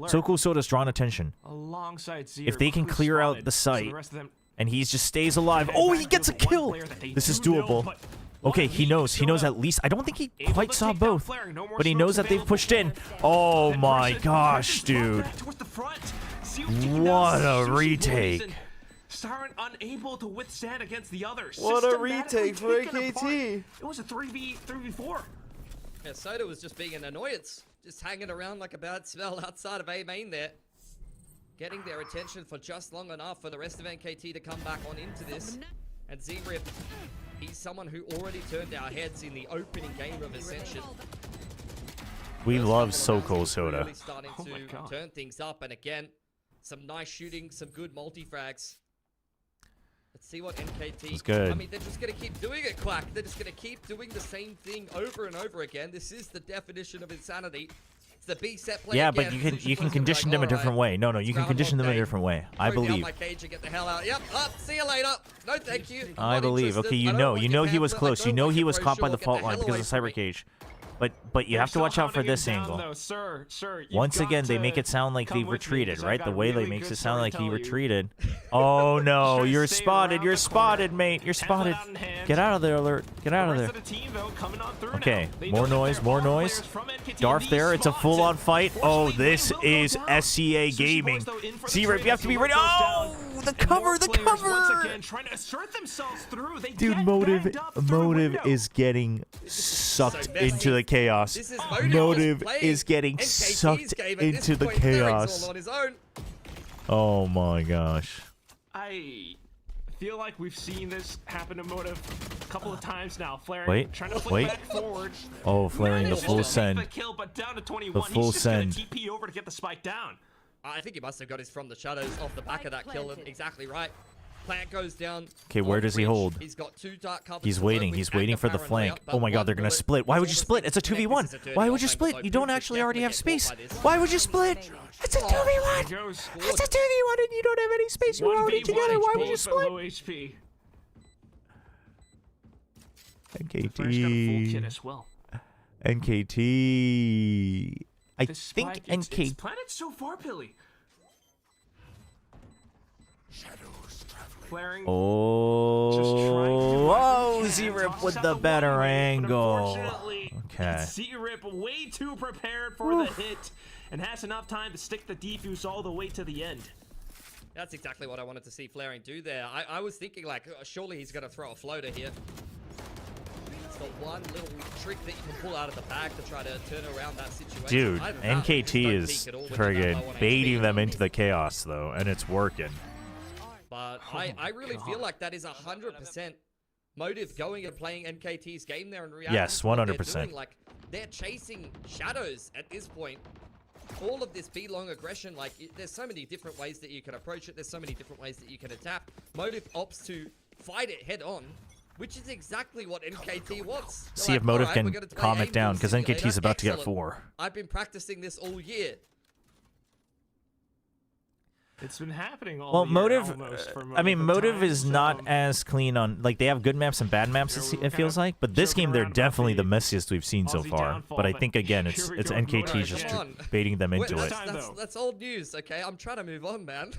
Soko Soda's drawn attention. Alongside Zero, If they can quickly clear out spotted, the so site, rest of them and he just stays alive. Oh, he gets a kill! This is doable. Okay, he knows at least. I don't think he quite saw both, but he knows that they've pushed in. Oh my gosh, dude. What a retake. Siren unable to withstand against the others. What a retake for AKT. It was a 3v4. Yeah, Soda was just being an annoyance, just hanging around like a bad smell outside of A main there. Getting their attention for just long enough for the rest of NKT to come back on into this. And Z-Rip, he's someone who already turned our heads in the opening game of Ascension. We love Soko Soda. Really starting to turn things up, and again, some nice shooting, some good multi-frags. Let's see what NKT... It's good. I mean, they're just going to keep doing it, Quack. They're just going to keep doing the same thing over and over again. This is the definition of insanity. It's the B set play Yeah, again. but you can condition them a different way. No, you can condition them a different way. I Throw down believe. my cage and get the hell out. Yep, up. See you later. No, thank you. I Not believe. interested. Okay, I don't want you your know he was pamphlet. I close. You don't know want he your was caught by the brochure. fault Get the line hell because of the away cyber from me. cage. But you have to watch out for this angle. Once again, they make it sound like they've retreated, right? The Waylay makes it sound like he retreated. Oh no, you're spotted. You're spotted, mate. You're spotted. Get out of there, Alert. Get out of there. Okay, more noise, more noise. Darth there. It's a full-on fight. Oh, this is SCA Gaming. Z-Rip, you have to be ready. Oh, the cover, the cover. Dude, Motive is getting sucked into the chaos. Motive is getting sucked into the chaos. Oh my gosh. I feel like we've seen this happen to Motive a couple of times now. Flaring, Wait, trying to flick wait. back forward. Oh, Flaring the full send. The kill, but down to 21. The full He's just gonna send. TP over to get the spike down. I think he must have got his from the shadows off the back of that kill. And exactly right. Plant goes down. Okay, where does he hold? He's got 2 dark covers. He's waiting. He's waiting for the flank. Oh my god, they're going to split. Why would you split? It's a 2v1. Why would you split? You don't actually already have space. Why would you split? It's a 2v1. It's a 2v1 and you don't have any space. You're already together. Why would you split? Low HP. NKT. NKT. I think NKT. It's planted so far, Billy. Flaring. Oh, Z-Rip with the better angle. Okay. Z-Rip way too prepared for the hit and has enough time to stick the defuse all the way to the end. That's exactly what I wanted to see Flaring do there. I was thinking, like, surely he's going to throw a floater here. It's the one little trick that you can pull out of the bag to try to turn around that situation. Dude, NKT is friggin' baiting them into the chaos, though, and it's working. But I really feel like that is 100% motive going and playing NKT's game there in reality. Yes, 100%. Like, they're chasing shadows at this point. All of this B-long aggression, like, there's so many different ways that you can approach it. There's so many different ways that you can attack. Motive opts to fight it head on, which is exactly what NKT wants. See if Motive can calm it down, because NKT's about to get 4. I've been practicing this all year. It's been happening all Well, year Motive, almost for I mean, Motive times, is not as clean on, like, they have good maps and bad maps, it feels like, but this game, they're definitely the messiest we've seen so far. But I think, again, it's NKT just baiting them into it. That's old news, okay? I'm trying to move on, man.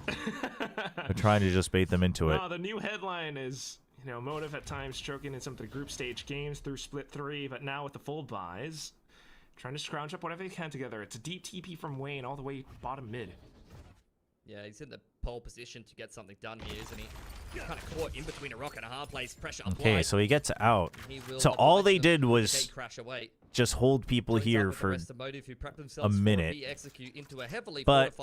They're trying to just bait them into it. No, the new headline is, you know, Motive at times choking in some of the group stage games through Split 3, but now with the full buys, trying to scrounge up whatever they can together. It's a deep TP from Wayne all the way bottom mid. Yeah, he's in the pole position to get something done here, isn't he? He's kind of caught in between a rock and a hard place. Pressure applied. Okay, so he gets out. So all they did was just hold people here for a minute. But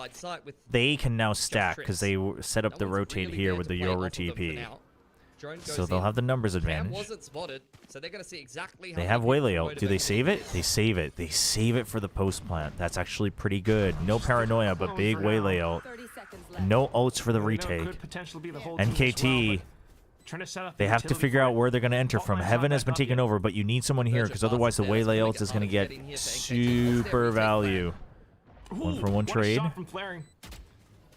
they can now stack because they set up the rotate here with the Yoru TP. So they'll have the numbers advantage. Wasn't spotted, so they're going to see exactly how they have waylay ult. Do they save it? They save it. They save it for the post plant. That's actually pretty good. No paranoia, but big waylay ult. No ults for the retake. NKT, they have to figure out where they're going to enter from. Heaven has been taken over, but you need someone here because otherwise the waylay ult is going to get super value. 1-for-1 trade.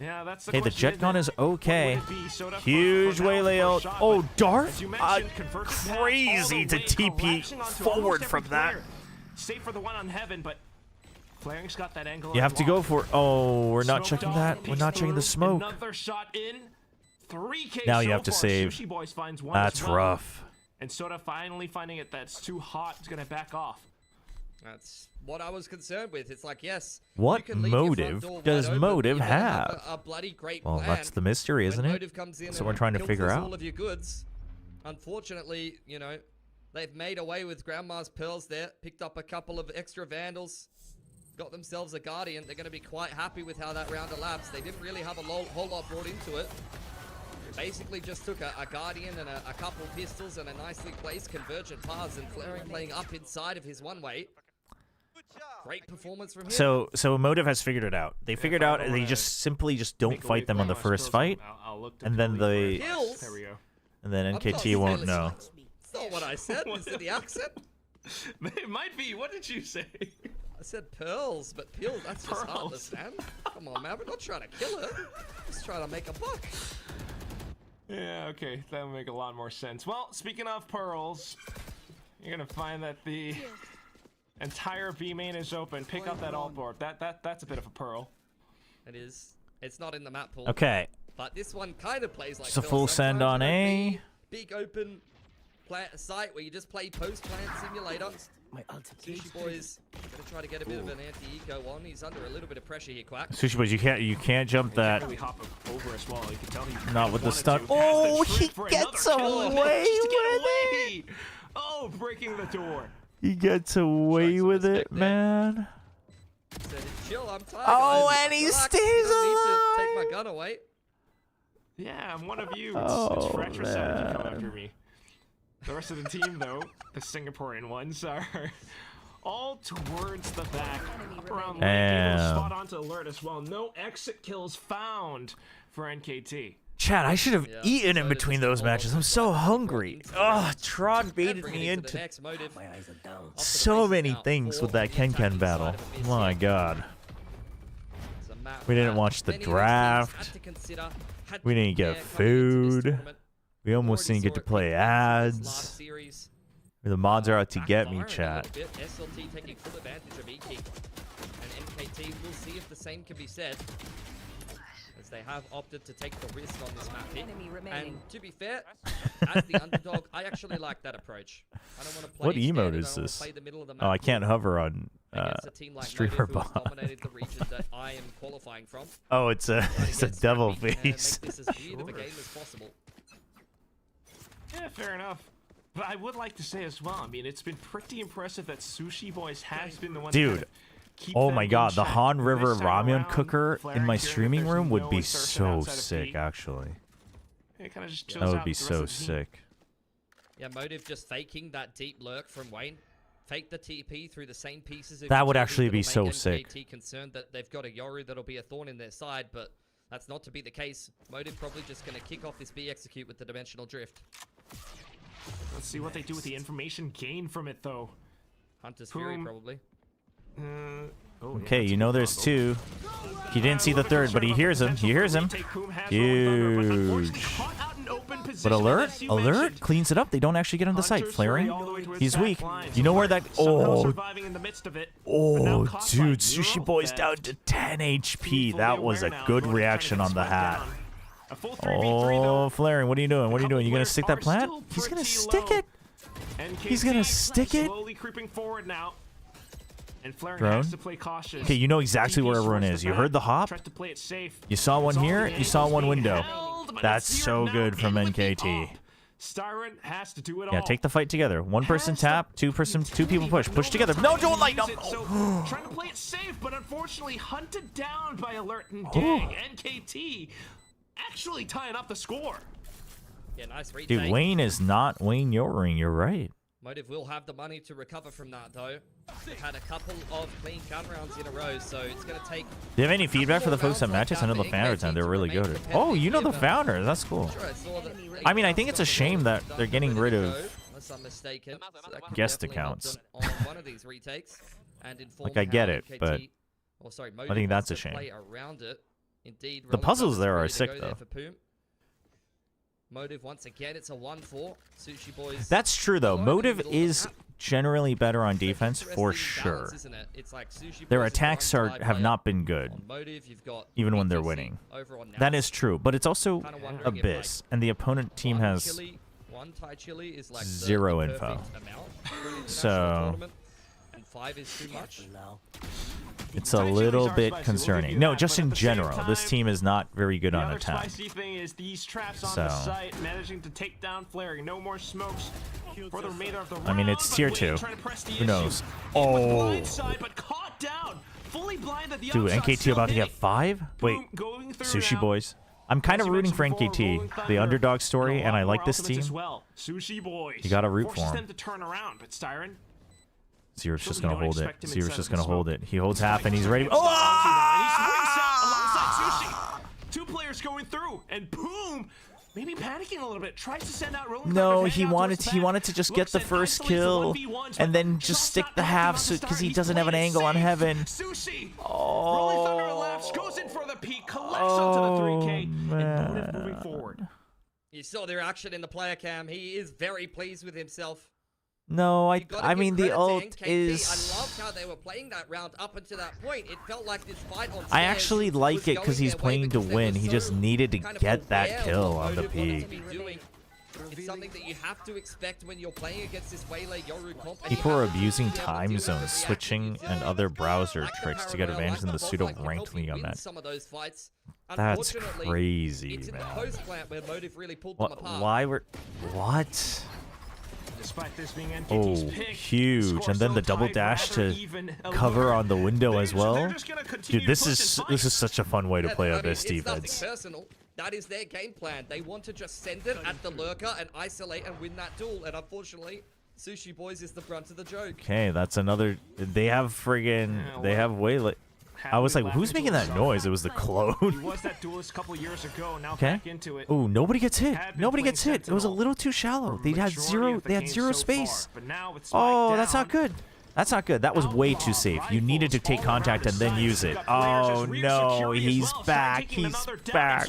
Yeah, that's the jet gun is okay. Huge waylay ult. Oh, Darth? Crazy to TP forward from that. Safe for the one on Heaven, but Flaring's got that angle. You have to go for. Oh, we're not checking that. We're not checking the smoke. Another shot in. 3K now you have to save. Sushi Boys finds one that's rough. And Soda finally finding it that's too hot. It's gonna back off. That's what I was concerned with. It's like, yes. What motive does Motive have? A bloody great well, plan. that's the mystery, isn't it? So we're trying to figure out. All of your goods. Unfortunately, you know, they've made away with Grandma's pearls there. Picked up a couple of extra vandals. Got themselves a Guardian. They're going to be quite happy with how that round elapsed. They didn't really have a whole lot brought into it. Basically just took a Guardian and a couple pistols and a nicely placed convergent paths, and Flaring playing up inside of his one-way. Great performance from him. So Motive has figured it out. They figured out they just simply don't fight them on the first fight, and then they and then NKT won't know. That's not what I said. Is it the accent? It might be. What did you say? I said pearls, but pills, that's just heartless, man. Come on, man. We're not trying to kill her. Just trying to make a buck. Yeah, okay. That would make a lot more sense. Well, speaking of pearls, you're going to find that the entire B main is open. Pick up that alt board. That's a bit of a pearl. It is. It's not in the map pool. Okay. But this one kind of plays like it's a full send on A. Big open site where you just play post-plant simulator. Sushi Boys gonna try to get a bit of an anti-eco on. He's under a little bit of pressure here, Quack. Sushi Boys, you can't jump that. Really hop over as well. You can tell not with the stun. Oh, he gets away with it. Oh, breaking the door. He gets away with it, man. Said, chill, I'm tired. Oh, and he stays alive. Take my gun away. Yeah, I'm one of you. Oh, it's fratricide to come after me. The rest of the team, though, the Singaporean ones, are all towards the back, up around the lane, able to spot onto alert as well. No exit kills found for NKT. Chad, I should have eaten in between those matches. I'm so hungry. Oh, Tron baited me into so many things with that Ken battle. My God. We didn't watch the draft. We didn't get food. We almost didn't get to play ads. The mods are out to get me, chat. SLT taking full advantage of EK. And NKT will see if the same can be said, as they have opted to take the risk on this map hit. And to be fair, as the underdog, I actually like that approach. I don't want to play What scared, emote I is don't wanna this? play the middle of the Oh, I map can't hover on against a team like streamer Motive, who has bot. dominated the region that I am qualifying from. Oh, it's a devil Make face. this as weird of a game as possible. Yeah, fair enough. But I would like to say as well, I mean, it's been pretty impressive that Sushi Boys has been the one to kind Dude, of keep oh them my in God, the check. Han River This time ramen around, cooker Flaring in my here, streaming there's room would no be insertion so outside of sick, P. actually. It kind of just That chills would out be the rest so of the team. sick. Yeah, Motive just faking that deep lurk from Wayne. Fake the TP through the same pieces of That would utility actually be that'll so make sick. NKT concerned that they've got a Yoru that'll be a thorn in their side, but that's not to be the case. Motive probably just going to kick off this B execute with the dimensional drift. Let's see what they do with the information gained from it, though. Hunter's Fury, probably. Okay, you know there's two. He didn't see the third, but he hears him. He hears him. Huge. But alert cleans it up. They don't actually get on the site. Flaring, he's weak. You know where that? Oh, dude, Sushi Boy's down to 10 HP. That was a good reaction on the hat. Oh, Flaring, what are you doing? What are you doing? You gonna stick that plant? He's gonna stick it. He's gonna stick it. Slowly creeping forward now. And Flaring Drone. has to play cautious. Okay, you know exactly where everyone is. You heard the hop. Tries to play it safe. You saw one here. You saw one window. That's so good from NKT. Styron has to do it Yeah, all. take the fight together. One person tap, two people push. Push together. No, don't light up. So, trying to play it safe, but unfortunately hunted down by Alert and Oh. Dang. NKT actually tying up the score. Yeah, nice retake. Dude, Wayne is not Wayne Yoring. You're right. Motive will have the money to recover from that, though. They've had a couple of clean gun rounds in a row, so it's going to take... Do you have any feedback for the folks at Matches? I know the founders and they're really good. Oh, you know the founders. That's cool. I mean, I think it's a shame that they're getting rid of Unless I'm mistaken. So that could guest definitely help accounts. them on one of these retakes and inform Like, I get how it, NKT but or sorry, I Motive think that's wants a to shame. play around it. Indeed, The Rolling puzzles Thunder is there are ready to sick, go there though. for Poom. Motive once again, it's a 1-4. Sushi Boys. That's true, though. below the Motive middle of the is map. generally better on defense for Interesting sure. balance, isn't it? It's like Sushi Their Boys is attacks one are side have player. not been good, On Motive, you've got even when they're BTC winning. over on That Nats. is true, but it's also Kinda wondering if, Abyss, and the opponent team one has chili, one Thai chili is like zero the info. perfect amount for an international So tournament, and 5 is too much. it's a little bit concerning. No, just in general, this team is not very good The on other attack. spicy thing is these traps on the So. site, managing to take down Flaring. No more smokes for the remainder of the round. I mean, it's tier but 2. Wayne trying to press the Who knows? issue. In with Oh, blindside, but caught down. Fully blind at the dude, upshot, NKT still about to get hitting. 5? Wait, Boom, going through Sushi now. Boys. I'm kind of As you rooting for mentioned before, NKT, Rolling the Thunder, underdog story, and a and lot I like more this ultimates team. as well. Sushi Boys. You gotta root forces for 'em. them to turn around, but Styron. Zero's just Surely gonna don't hold it. expect him Zero's inside just of the gonna hold smoke. it. He holds half and he's ready. Oh! Oh! He's alongside Sushi. 2 players going through, and boom! Maybe panicking a little bit. Tries to send out Rolling No, Thunder, he head out wanted towards he back. wanted to just get Looks the and first isolates the kill 1v1s, and but then just stick the half so because he doesn't have an angle on heaven. Sushi. Rolling Thunder left, goes in for the peak, collects onto the 3K, and Motive moving forward. You saw the reaction in the player cam. He is very pleased with himself. No, You gotta I give mean the credit to ult NKT. is. I loved how they were playing that round up until that point. It felt like this fight on I stairs actually was like it going because he's their way playing to because they win. were He just so needed to kind of get that aware of kill what on the Motive wanted to peak. be doing. It's something that you have to expect when you're playing against this Waylay Yoru comp. People are abusing time zone switching and other browser tricks to get advantage in the pseudo ranked league on that. Some of those fights. That's Unfortunately, crazy, it's in the man. post plant where Motive really pulled them apart. Why were what? Despite this being Oh, NKT's pick, huge! And then the double dash to cover on the window as well. Dude, this is such a fun way to play Abyss It's nothing defense. personal. That is their game plan. They want to just send it at the lurker and isolate and win that duel. And unfortunately, Sushi Boys is the brunt of the joke. Okay, that's another. They have friggin'. They have Waylay. I was like, who's making that noise? It was the clone. He was that duelist a couple years ago. Now Okay. back into it. Oh, nobody gets hit. Had been Nobody playing gets hit. It was a Sentinel little too shallow. They had majority zero. of the They had game zero so space. far, but now with Spike Oh, that's down, not good. That's not good. That was way too safe. You needed to take contact and then use it. Oh no, he's back. He's back.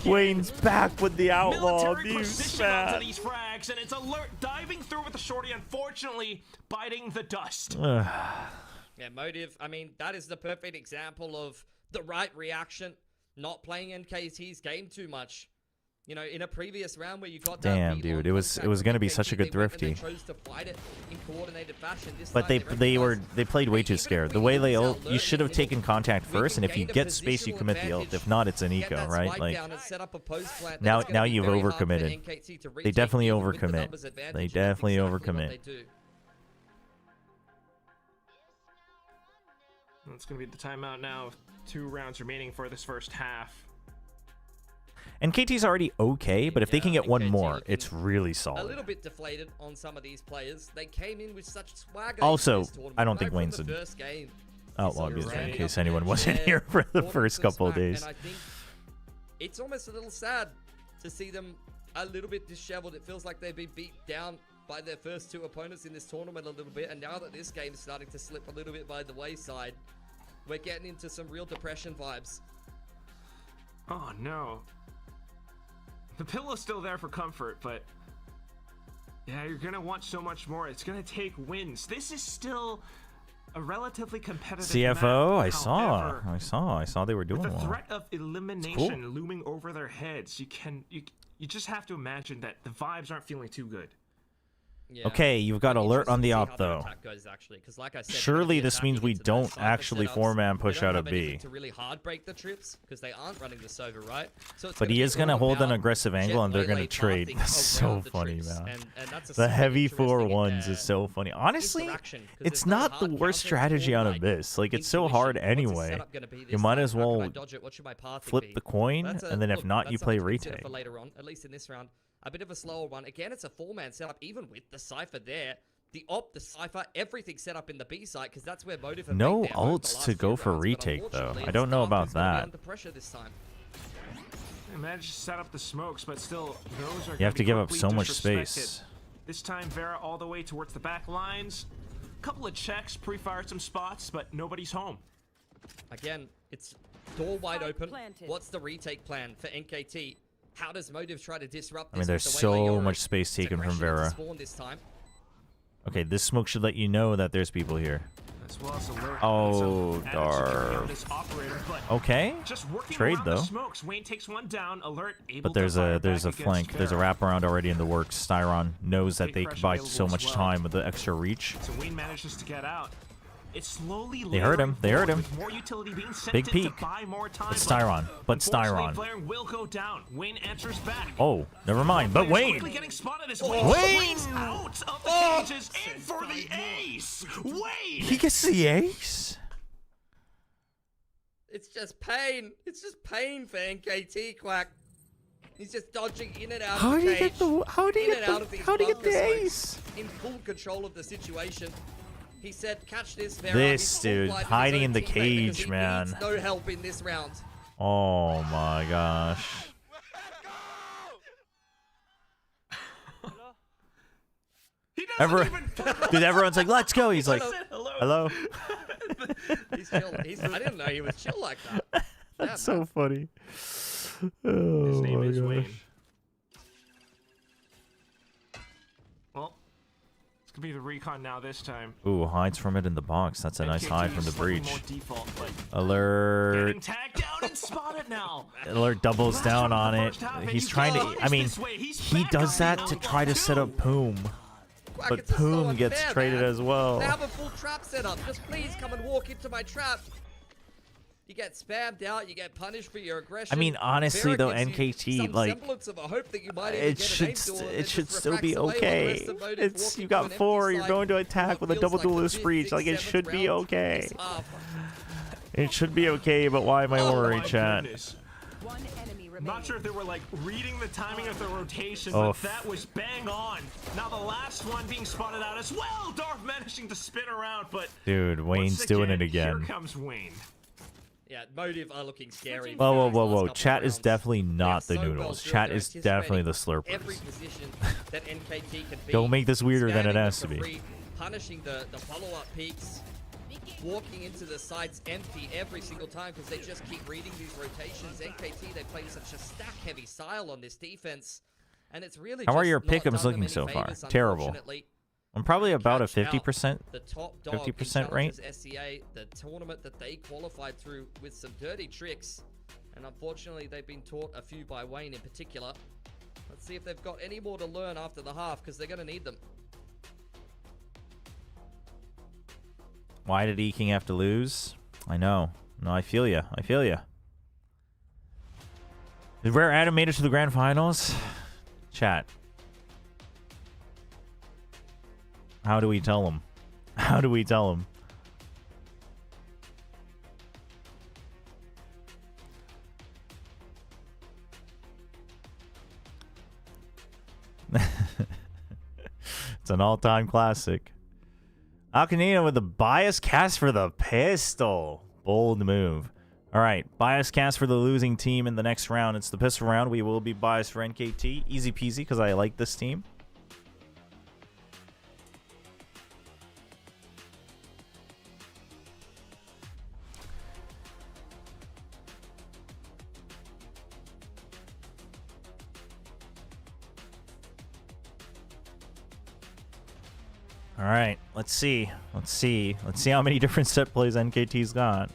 Wayne's back with the outlaw. Military He's precision onto back. these frags, and it's alert diving through with the shorty, unfortunately biting the dust. Yeah, Motive, I mean, that is the perfect example of the right reaction, not playing NKT's game too much. You know, in a previous round where you got that Damn, beat dude, on it was contact gonna from be such a NKT, good they went and they thrifty. chose to fight it in coordinated fashion. This But time they recognized, played way too even if scared. we The way lose they our ult, you lurking should have middle, taken contact we first, can and if you gain a get space, you positional commit the ult. advantage, If not, it's an get eco, that right? spike Like down and set up a post plant, now, that's gonna be you've very hard for overcommitted. NKT to They retake definitely even with the overcommit. numbers They advantage, and that's definitely exactly what overcommit. they do. It's going to be the timeout now. 2 rounds remaining for this first half. And KT's already okay, but if they can get one NKT more, looking it's really A solid. little bit deflated on some of these players. They came in with such swagger. Also, into this tournament. I don't Right think from Wayne's the an first game, outlaw it's abuser, in already case up anyone there. wasn't here for the Brought first some couple of smack, days. And I think it's almost a little sad to see them a little bit disheveled. It feels like they've been beat down by their first 2 opponents in this tournament a little bit, and now that this game is starting to slip a little bit by the wayside, we're getting into some real depression vibes. Oh no. The pillow's still there for comfort, but yeah, you're gonna want so much more. It's gonna take wins. This is still a relatively competitive CFO, map. I saw they were doing With the well. threat of elimination looming over their heads, you just have to imagine that the vibes aren't feeling too good. Yeah. Okay, you've got alert on the op though. Goes, actually, 'cause like I said, Surely they're this means attacking we into those don't cypher actually setups. 4-man push They don't out of have anything B. to really hard break the trips because they aren't running this over, right? So it's But he be is going to all hold an about aggressive angle, and they're going to jet trade. waylay That's so around the funny, trips, man. and that's a The super heavy interesting 4-1s uh, is so funny. Honestly, interaction, 'cause it's there's no not the hard worst counter strategy or, on like, Abyss. Like, it's so intuition. hard What's the anyway. setup gonna be You this might time? as How can I well dodge it? What should my pathing flip be? the coin, That's and then if not, that's you play something to consider retake. for later on, at least in this round. A bit of a slower one. Again, it's a 4-man setup, even with the Cypher there. The op, the Cypher, everything set up in the B site, because that's where Motive have No made their home the ults last to few go for rounds, but retake, though. unfortunately, I don't know it's Dark about who's gonna be that. under pressure this time. They managed to set up the smokes, but still, those are You have to give up quickly so much disrespected. space. This time, Vera all the way towards the back lines. Couple of checks, pre-fired some spots, but nobody's home. Again, it's door wide open. planted. What's the retake plan for NKT? How does Motive try to disrupt I mean, this there's with the way so Leora much space is taken from aggression into Vera. spawn this time? Okay, this smoke should let you know that there's people here. As well as alert. Oh, Some added security on Dark. this operator, but Okay, just working trade around the though. smokes. Wayne takes one down. Alert able But there's to fire a back flank. against There's a Vera. wraparound already in the works. Styron knows that Big they crash could buy available so as much well. time with the extra reach. So Wayne manages to get out. It's slowly They heard him. layering They heard forward him. with more utility being sent Big in peek. to buy more time, But Styron. But unfortunately, Styron. Flaring will go down. Wayne answers back. Oh, never mind. But Players Wayne. quickly getting spotted as Wayne! Wayne's out of the cages in for the ace. Wayne. He gets the ace. It's just pain. It's just pain for NKT, Quack. He's just dodging in and out How of do the you get cage, the? How do you in get and out the? of these How do you get the bunker ace? smokes, in full control of the situation. He said, "Catch this, Vera." This He's dude full-blind with his hiding own in the teammate because cage, he man. needs no help in this round. Oh my gosh. Dude, everyone's like, "Let's go." He's like, "Hello." He's chill. I didn't know he was chill like that. That's so funny. Oh His name my is gosh. Wayne. Well, it's gonna be the recon now this time. Ooh, hides from it in the box. That's a nice NKT hide from the slightly breach. more default, but Alert. getting tagged down and spotted now. Alert doubles down on it. He's trying to. I mean, he does that to try to set up Poom. Quack, But it's just so Poom gets unfair, traded man. as well. They have a full trap set up. Just please come and walk into my trap. You get spammed out. You get punished for your aggression. I mean, honestly, Vera though, gives you NKT, some like, semblance of a hope that you might even it get an should aim duel, and it then should just still be refracts away while the okay. rest of Motive It's walk you into got an empty 4. You're side. going to attack with a What double feels like the duelist fifth, breach. sixth, Like, it seventh should be round okay. is up. It should be okay, but why am I worried, chat? Goodness. One enemy I'm remaining. not sure if they were like reading the timing of the rotation, Oh, but that was bang on. Now the last one being spotted out as well. Darth managing to spin around, but Dude, Wayne's once doing it again. Here comes Wayne. Yeah, Motive are looking scary. Whoa, whoa, whoa, Last whoa. couple Chat is rounds. definitely not the So well noodles. drilled, Chat they're is definitely the anticipating every slurpers. position that NKT can be. Don't make this weirder than it Scanning has the to be. free, punishing the follow-up peaks, walking into the sites empty every single time because they just keep reading these rotations. NKT, they play such a stack-heavy style on this defense, and it's really How are just your not done pick'ems them looking any so far? favors, Terrible. unfortunately. I'm probably about a Catch out 50%. the top dog in 50% rate. Challengers SCA, the tournament that they qualified through with some dirty tricks, and unfortunately they've been taught a few by Wayne in particular. Let's see if they've got any more to learn after the half, because they're going to need them. Why did E-King have to lose? I know. No, I feel ya. I feel ya. Did Rare Adam made it to the grand finals? Chat. How do we tell them? How do we tell them? It's an all-time classic. Alcanino with the bias cast for the pistol. Bold move. All right, bias cast for the losing team in the next round. It's the pistol round. We will be biased for NKT. Easy peasy because I like this team. All right, let's see. Let's see how many different set plays NKT's got.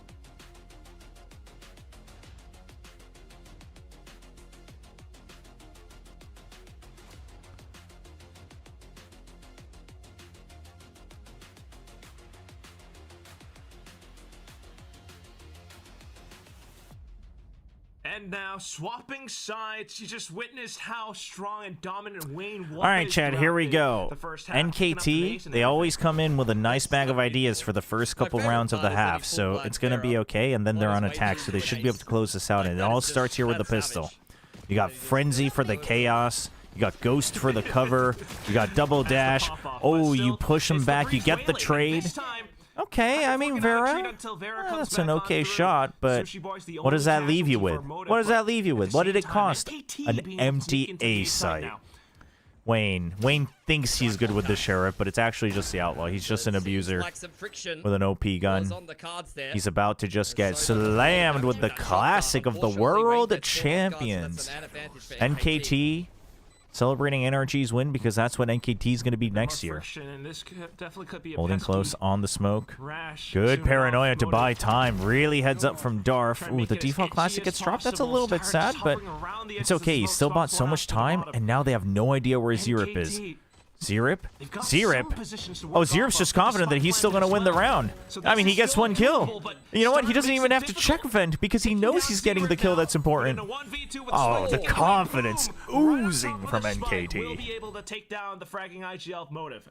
And now, swapping sides, you just witnessed how strong and dominant Wayne was. All right, Chad, here we go. The first half, NKT, they always come in with a nice bag of ideas for the first couple rounds of the half, so it's going to be okay, and then they're on attack, so they should be able to close this out, and it all starts here with the pistol. You got Frenzy for the chaos, you got Ghost for the cover, you got Double Dash. Oh, you push him back, you get the trade. Okay, I mean, Vera, that's an okay shot, but what does that leave you with? What does that leave you with? What did it cost? An empty A site. Wayne thinks he's good with the Sheriff, but it's actually just the Outlaw. He's just an abuser with an OP gun. He's about to just get slammed with the classic of the World Champions. NKT celebrating NRG's win because that's what NKT is going to be next year. Holding close on the smoke. Good paranoia to buy time. Really heads up from Darf. Ooh, the default classic gets dropped. That's a little bit sad, but it's okay. He still bought so much time, and now they have no idea where Zirip is. Zirip? Oh, Zirip's just confident that he's still going to win the round. I mean, he gets one kill. You know what? He doesn't even have to check vent because he knows he's getting the kill that's important. Oh, the confidence oozing from NKT. Be able to take down the fragging IGL Motive.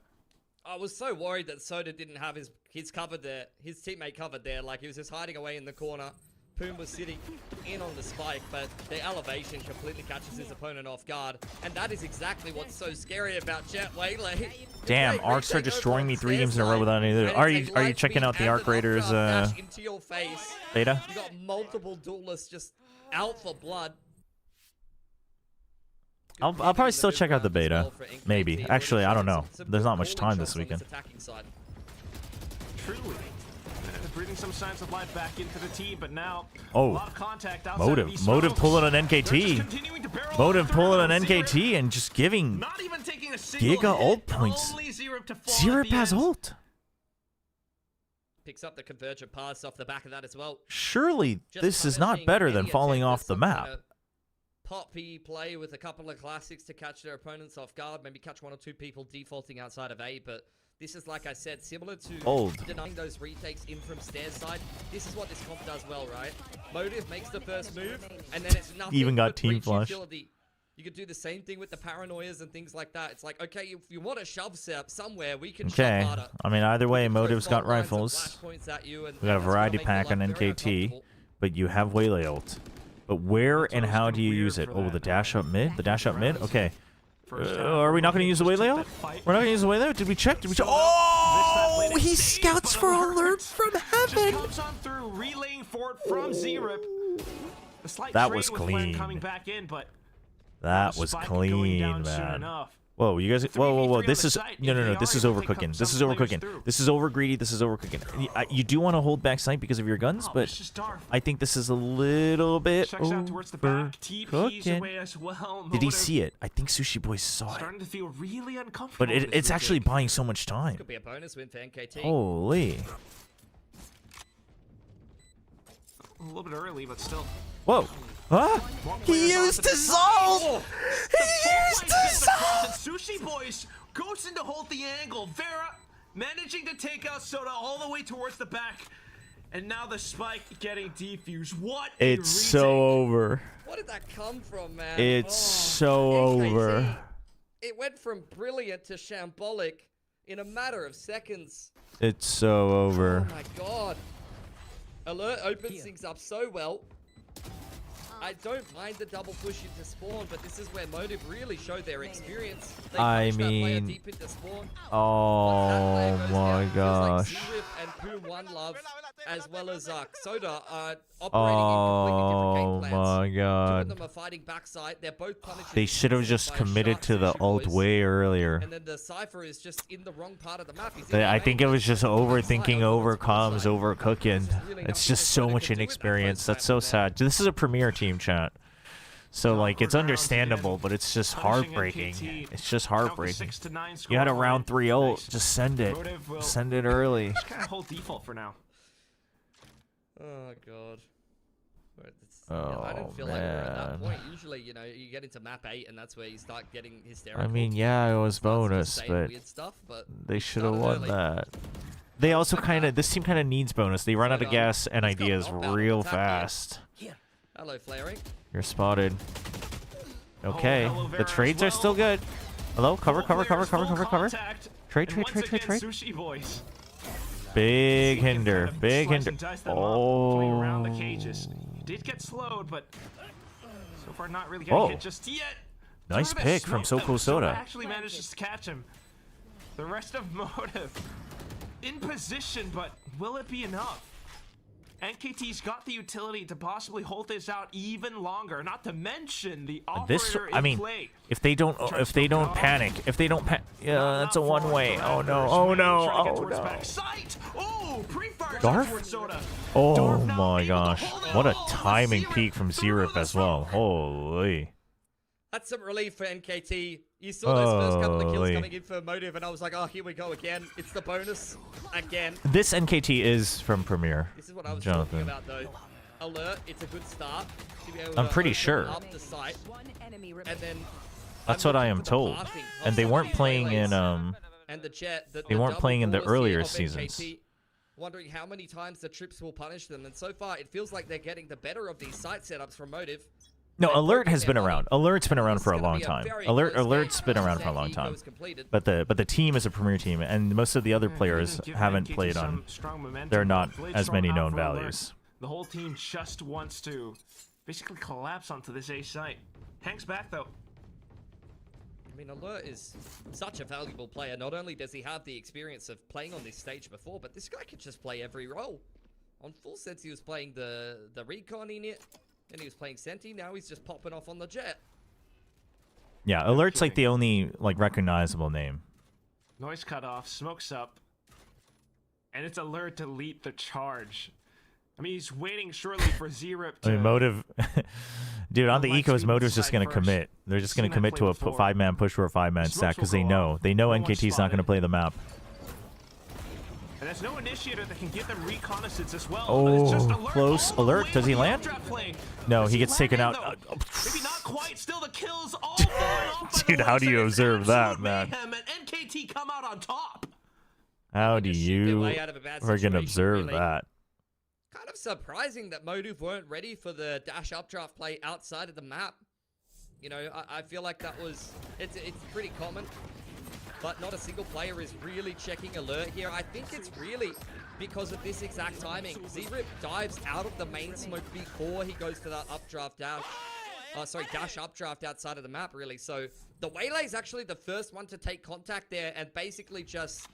I was so worried that Soda didn't have his covered there, his teammate covered there, like he was just hiding away in the corner. Poom was sitting in on the spike, but the elevation completely catches his opponent off guard. And that is exactly what's so scary about Jet Waylay. Damn, Arcs are destroying me 3 games in a row without any of. Are you checking out the Arc Raiders beta? You got multiple duelists just out for blood. I'll probably still check out the beta. Maybe. Actually, I don't know. There's not much time this weekend. Truly. Breathing some signs of life back into the team, but now a Oh, lot of contact outside of these Motive tunnels. pulling an They're NKT. just continuing to barrel Motive on pulling an around NKT and just giving Not even taking a single Giga hit. ult points. Only Zirip to fall Zirip at the has end. ult. Picks up the convergent pass off the back of that as well. Surely Just this is not punishing better than any falling attempt off at the some map. kind of poppy play with a couple of classics to catch their opponents off guard, maybe catch 1 or 2 people defaulting outside of A, but this is, like I said, similar to denying those retakes in from stairs side. This is what this comp does well, right? Motive makes the first move, and then it's nothing. Even got but team breach flush. utility. You could do the same thing with the paranoias and things like that. It's like, okay, if you want to shove somewhere, we can Okay. shove harder. I mean, either way, Motive's got Fault lines and rifles. flashpoints at you, and We got a that's gonna variety make your pack on life very NKT, uncomfortable. but you have Waylay ult. But where and how do you use it? Oh, the dash up mid? The dash up mid? Okay. Are we not going to use the way layout? We're not going to use the way layout? Did we check? Did we check? Oh, he scouts for alert from heaven. Comes on through, relaying forward from Z-Rip. The slight That trade was with clean. Len coming back in, but That was clean, man. Whoa, you guys! Whoa! This is no. This is overcooking. This is overcooking. This is over greedy. This is overcooking. You do want to hold back sight because of your guns, but I think this is a little bit overcooking. Did he see it? I think Sushi Boy saw it. Starting to feel really uncomfortable. But it's actually buying so much time. Could be a bonus win for NKT. Holy! A little bit early, but still. Whoa! Huh? He used Dissolve! He used Dissolve! Sushi Boys goes in to hold the angle. Vera managing to take out Soda all the way towards the back. And now the spike getting defused. What a It's so over. What did that come from, man? It's so NKT. over. It went from brilliant to shambolic in a matter of seconds. It's so over. Oh my god. Alert opens things up so well. I don't mind the double push into spawn, but this is where Motive really showed their experience. They I punished that player mean, deep into spawn. oh my gosh. Z-Rip and Poom One Love, as well as Soda, are operating in completely different game Oh plans. my Two of god. them are fighting backside. They're both punishing. They should have just committed to the ult way earlier. And then the Cypher is just in the wrong part of the map. He's in I the think it was just overthinking, overcoms, overcooking. It's just so much inexperience. That's so sad. This is a premier team, chat. So, like, it's understandable, but it's just heartbreaking. It's just heartbreaking. You had a round 3 ult. Just send it. Send it early. Just kind of hold default for now. Oh god. Oh, I don't feel like we're at that man. point. Usually, you know, you get into map 8 and that's where you start getting hysterical. I mean, yeah, it was bonus, saying but weird stuff, but they should have started won early. that. They also kind of, this team kind of needs bonus. They run out of gas and ideas real fast. Hello, flaring. You're spotted. Okay, the trades are still good. Hello, cover. Trade. Sushi Boys. Big hinder, big hinder. Around the Oh. cages. He did get slowed, but so far not really getting hit just yet. Nice pick from Soko Soda. Actually manages to catch him. The rest of Motive in position, but will it be enough? NKT's got the utility to possibly hold this out even longer. Not to mention the operator in play. if they don't panic, yeah, that's a one way. Oh no, oh no, oh no. Sight! Oh, pre-fire Darf? Soda. Oh my gosh, what a timing peak from Z-Rip as well. Holy. That's some relief for NKT. You saw those first couple of kills Holy. coming in for Motive, and I was like, oh, here we go again. It's the bonus again. This NKT is from Premier. This is what I was Jonathan. talking about, though. Alert, it's a good start. To be able I'm to pretty open sure. Up the site, and then That's what I am told. And they weren't playing in and the jet. They weren't playing in the double earlier policy of seasons. NKT, wondering how many times the trips will punish them, and so far it feels like they're getting the better of these site setups from Motive. No, Alert has been around. Alert's been around for a long time. Alert's been around for a long time. But the team is a premier team, and most of the other players haven't played on. There are not as many known values. The whole team just wants to basically collapse onto this A site. Hanks back though. I mean, Alert is such a valuable player. Not only does he have the experience of playing on this stage before, but this guy can just play every role. On full sense, he was playing the recon in it. And he was playing Senti, now he's just popping off on the jet. Yeah, Alert's like the only like recognizable name. Noise cut off, smokes up. And it's Alert to lead the charge. I mean, he's waiting surely for Z-Rip to... I mean, Motive... Dude, on the ecos, Motive's just going to commit. They're just going to commit to a 5-man push or a 5-man stack because they know. They know NKT's not going to play the map. And there's no initiator that can give them reconnaissance as well. Oh, Just Alert close. Alert, does he land? No, he gets taken out. Maybe not quite. Still the kills all Dude, how do you observe that, man? and NKT come out on top. How do you friggin' observe that? Kind of surprising that Motive weren't ready for the dash updraft play outside of the map. You know, I feel like that was... It's pretty common. But not a single player is really checking Alert here. I think it's really because of this exact timing. Z-Rip dives out of the main smoke before he goes to that updraft dash. dash updraft outside of the map, really. So the Waylay is actually the first one to take contact there and basically just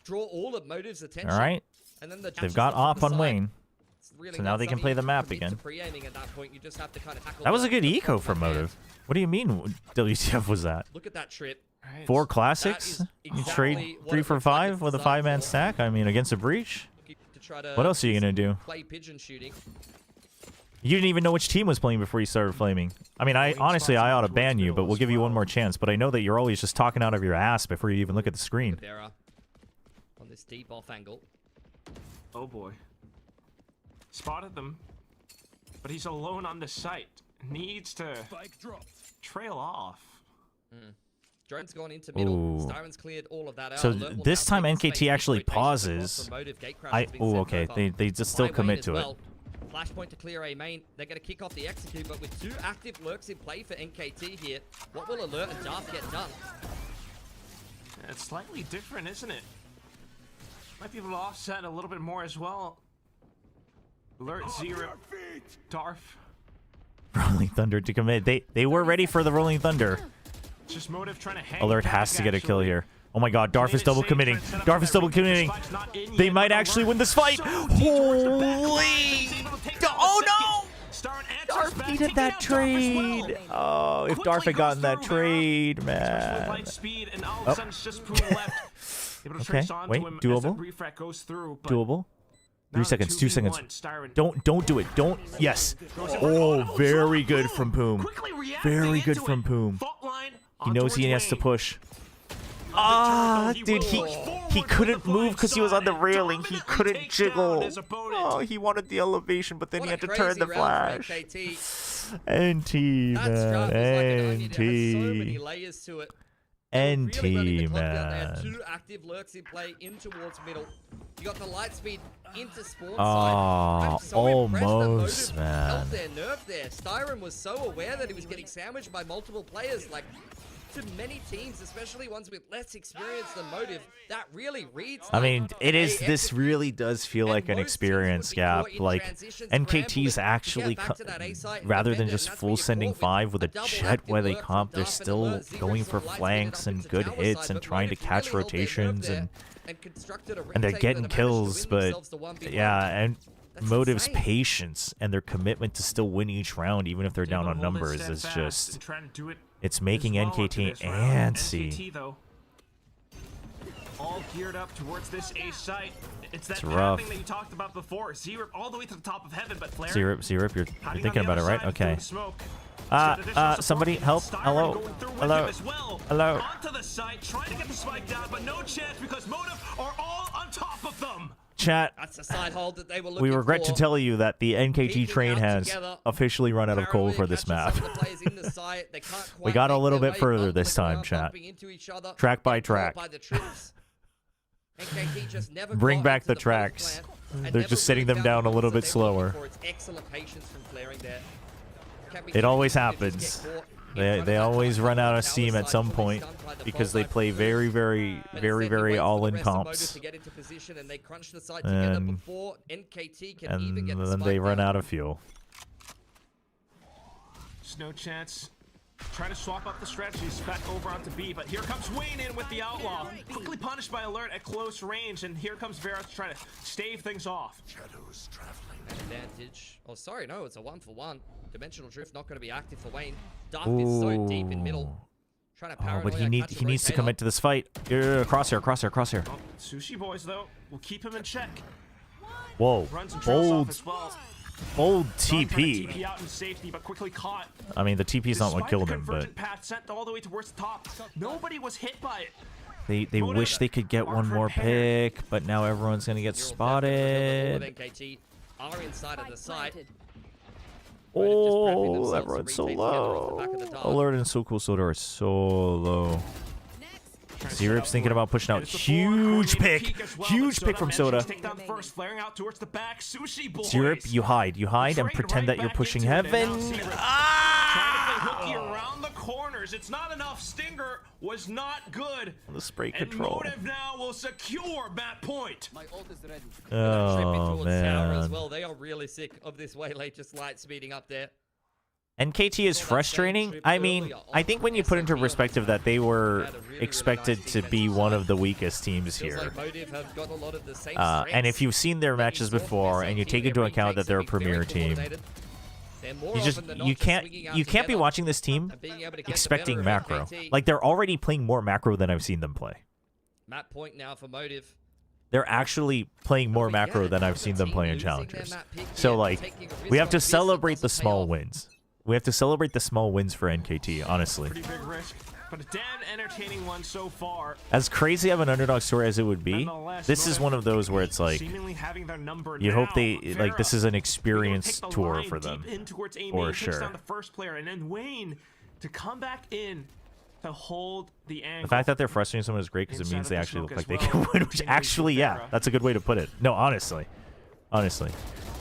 draw all of Motive's attention. All right. And then the They've got off on Wayne. Really So now they can play the map again. That was a good eco for Motive. What do you mean WTF was that? Look at that trip. 4 classics? You trade 3 for 5 with a 5-man stack? I mean, against a breach? What else are you going to do? Play pigeon shooting. You didn't even know which team was playing before you started flaming. I mean, honestly, I ought to ban you, but we'll give you one more chance. But I know that you're always just talking out of your ass before you even look at the screen. On this deep off angle. Oh boy. Spotted them. But he's alone on the site. Needs to trail off. Drone's gone into middle. Styron's cleared all of that out. So this time NKT actually pauses. Okay. They just still commit to it. Flashpoint to clear A main. They're going to kick off the execute, but with 2 active lurks in play for NKT here, what will Alert and Darth get done? It's slightly different, isn't it? Might be able to offset a little bit more as well. Alert, Zero, Darth. Rolling Thunder to commit. They were ready for the Rolling Thunder. Just Motive trying to hang Alert back, has to get a kill actually. here. Oh my god, Darth is double committing. Darth is double committing. They might actually win this fight. Holy! Oh no! Darth needed that trade. Oh, if Darth had gotten that trade, man. Oh. Okay, wait, doable. Doable. 3 seconds, 2 seconds. Don't do it. Don't. Yes. Oh, very good from Poom. Very good from Poom. He knows he has to push. Ah, dude, he couldn't move because he was on the railing. He couldn't jiggle. Oh, he wanted the elevation, but then he had to turn the flash. NT, man. NT. NT, man. 2 active lurks in play in towards middle. You got the light speed into spawn side. Oh, almost, man. Held their nerve there. Styron was so aware that he was getting sandwiched by multiple players. Like, to many teams, especially ones with less experience than Motive, that really reads. I mean, this really does feel like an experience gap. Like, NKT's actually, rather than just full sending 5 with a jet where they comp, they're still going for flanks and good hits and trying to catch rotations and they're getting kills. But yeah, and Motive's patience and their commitment to still win each round, even if they're down on numbers, is just. It's making NKT antsy. All geared up towards this A site. It's that rough. thing that you talked about before. Zero all the way to the top of heaven, but Flare. Zero, you're thinking about it, right? Okay. Somebody help. Hello. Hello. Onto the site, trying to get the spike down, but no chance because Motive are all on top of them. Chat, that's the side hold that they were looking we regret for. to tell you that the NKT train has officially run out of coal for this map. We got a little bit further this time, chat. Track by track. Bring back the tracks. They're just setting them down a little bit slower. It always happens. They always run out of steam at some point because they play very, very, very, very all-in comps. And then they run out of fuel. There's no chance. Trying to swap up the strategies back over onto B, but here comes Wayne in with the Outlaw. Quickly punished by Alert at close range, and here comes Vera to try to stave things off. Shadows traveling. Advantage. Oh, sorry, no, it's a 1-for-1. Dimensional Drift not going to be active for Wayne. Darth is so deep in middle. Trying to but he needs to commit to this fight. Crosshair. Oh, Sushi Boys, though, will keep him in check. Whoa. Bold. Bold TP. TP out in safety, but quickly caught. I mean, the TP's not what killed him, but path sent all the way towards the top. Nobody was hit by it. They wish they could get one more pick, but now everyone's gonna get spotted. NKT are inside of the site. Oh, everyone's so low. Alert and So Cool Soda are so low. Zerip's thinking about pushing out. Huge pick from Soda. Zerip, you hide and pretend that you're pushing heaven. Hooky around the corners. It's not enough. Stinger was not good. The spray control. And Motive now will secure that point. Oh, man. As well. They are really sick of this Waylay just light speeding up there. NKT is frustrating. I mean, I think when you put into perspective that they were expected to be one of the weakest teams here, and if you've seen their matches before and you take into account that they're a premier team, you can't be watching this team expecting macro. Like, they're already playing more macro than I've seen them play. Map point now for Motive. They're actually playing more macro than I've seen them play in challengers. So, like, we have to celebrate the small wins. We have to celebrate the small wins for NKT, honestly. Pretty big risk, but a damn entertaining one so far. As crazy of an underdog story as it would be, this is one of those where it's like, you hope they, like, this is an experience tour for them, for sure. Down the first player, and then Wayne to come back in to hold the angle. The fact that they're frustrating someone is great because it means they actually look like they can win, which actually, yeah, that's a good way to put it. No, honestly.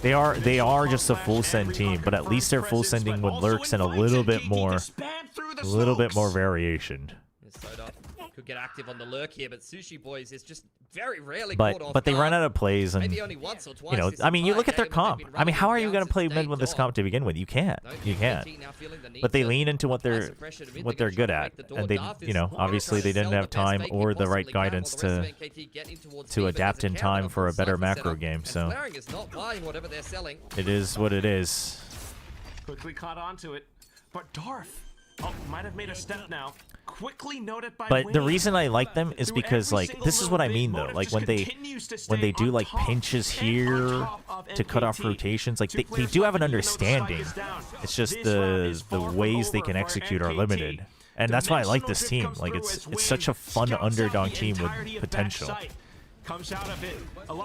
They are just a full send team, but at least they're full sending with lurks and a little bit more variation. Could get active on the lurk here, but Sushi Boys is just very rarely caught off But they run guard. out of plays, and Maybe only once or twice you know, this I mean, you entire look at their game, and comp. they've been I mean, how are running you going to down play since mid day with this dot. comp to begin with? You can't. You can't. But they lean into what they're good at, and they, you know, obviously they didn't have time or the right guidance to adapt in time for a better macro game. So it is what it is. Quickly caught onto it, but Darth might have made a step now. Quickly noted by But the Wayne. reason I like them is because, like, this is what I mean though. Like, when they do like pinches here to cut off rotations, like they do have an understanding. It's just the ways they can execute are limited, and that's why I like this team. Like, it's such a fun underdog team with potential.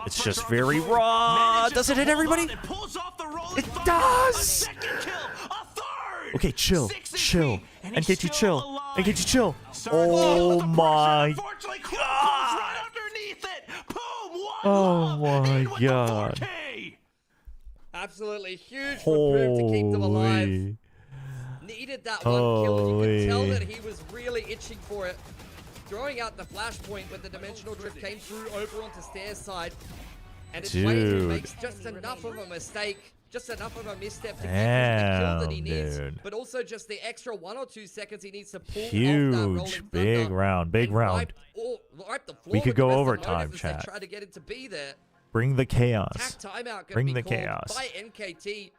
It's just very raw. Does it hit everybody? It does. Okay, chill. NKT chill. NKT chill. Oh my god. Oh my god. Absolutely huge for Poom to keep them alive. Needed that one kill, and you could tell that he was really itching for it. Throwing out the flashpoint when the dimensional drift came through over onto stairs side. And it's Wayne who makes just enough of a mistake, just enough of a misstep to get the kill that he needs. But also just the extra 1 or 2 seconds he needs to pull off that rolling Huge. thunder Big round. Big and round. wipe the floor We with could the go rest of overtime, Motive as they chat. try to get it to be there. Bring the chaos. Attack timeout gonna Bring be the called chaos. by NKT.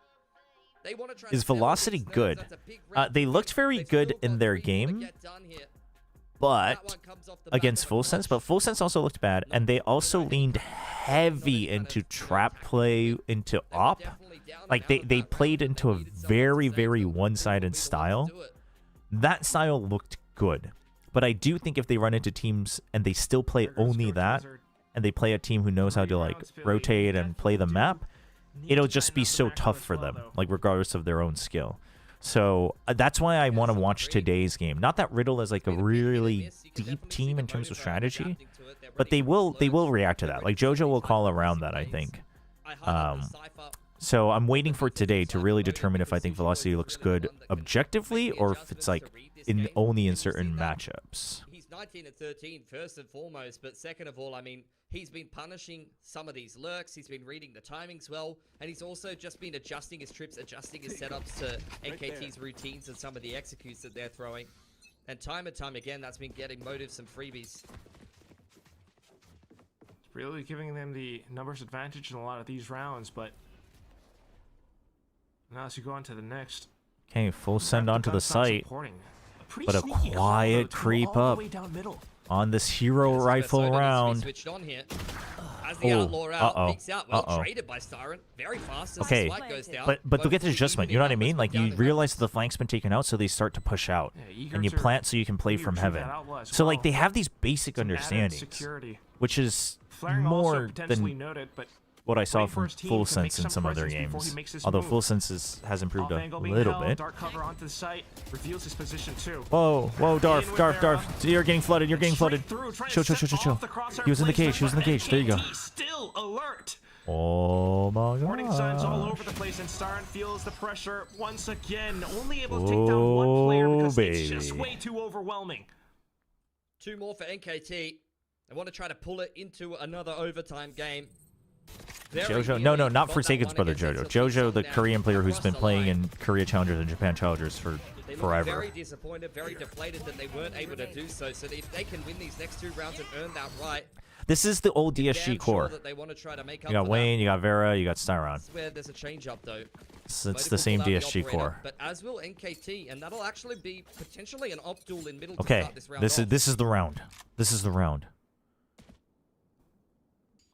They want to try Is to sell velocity these nerves. good? That's a big round. They looked very They good still in got their 3 more to game, get done here. but against Full Sense. But Full Sense also looked bad, and they also leaned heavy into trap play, into op. Like, they played into a very, very one-sided style. That style looked good. But I do think if they run into teams and they still play only that, and they play a team who knows how to, like, rotate and play the map, it'll just be so tough for them, like, regardless of their own skill. So that's why I want to watch today's game. Not that Riddle is like a really deep team in terms of strategy, but they will react to that. Like, JoJo will call around that, I think. So I'm waiting for today to really determine if I think Velocity looks good objectively or if it's like only in certain matchups. He's 19 and 13 first and foremost, but second of all, I mean, he's been punishing some of these lurks, he's been reading the timings well, and he's also just been adjusting his trips, adjusting his setups to NKT's routines and some of the executes that they're throwing. And time again, that's been getting Motive some freebies. It's really giving them the numbers advantage in a lot of these rounds, but now as you go on to the next. Okay, full send onto the site, but a quiet creep up on this hero rifle round. Okay, but look at the adjustment. You know what I mean? Like, you realize that the flank's been taken out, so they start to push out, and you plant so you can play from heaven. So, like, they have these basic understandings, which is more than what I saw from Full Sense in some other games. Although Full Sense has improved a little bit. Whoa, Darth. You're getting flooded. Chill. He was in the cage. There you go. Still alert. Oh my god. Warning signs all over the place, and Starin feels the pressure once again. Only able to take down one player because it's just way too overwhelming. 2 more for NKT. They want to try to pull it into another overtime game. Jojo? No, not Forsaken's brother Jojo. Jojo, the Korean player who's been playing in Korea Challengers and Japan Challengers for forever. Very disappointed, very deflated that they weren't able to do so. So if they can win these next 2 rounds and earn that right, This is the old DSG core. You got Wayne, you got Vera, you got Styron. That's where there's a change up though. It's the same DSG core. But as will NKT, and that'll actually be potentially an op duel in middle to Okay, start this round this is the round. This is the round.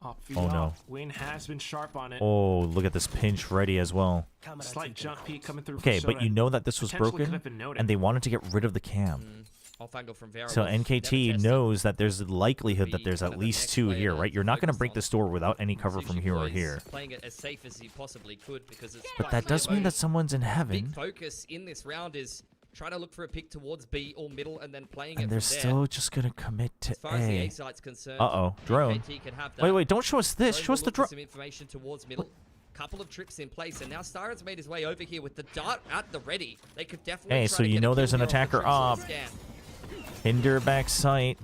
Oh no. Wayne has been sharp on it. Oh, look at this pinch ready as well. Slight jump peek coming through. Okay, but you know that this was broken, and they wanted to get rid of the cam. Off angle from Vera So was NKT knows that there's a likelihood that there's at least 2 here, right? You're not going to break this door without any cover from here or here. playing it as safe as he possibly could because it's But that does mean that someone's in big heaven, focus in this round is trying to look for a pick towards B or middle and then playing and it they're from there. still just going to commit to As far as the A A. site's concerned, Uh-oh, drone. NKT can have that. Wait, don't show us this. Drone Show us will the look for drone. some information towards middle. Couple of trips in place, and now Styron's made his way over here with the dart at the ready. They could definitely Hey, try so to you get a know kill there's an here on the attacker trips on up. the scan. Hinder back sight.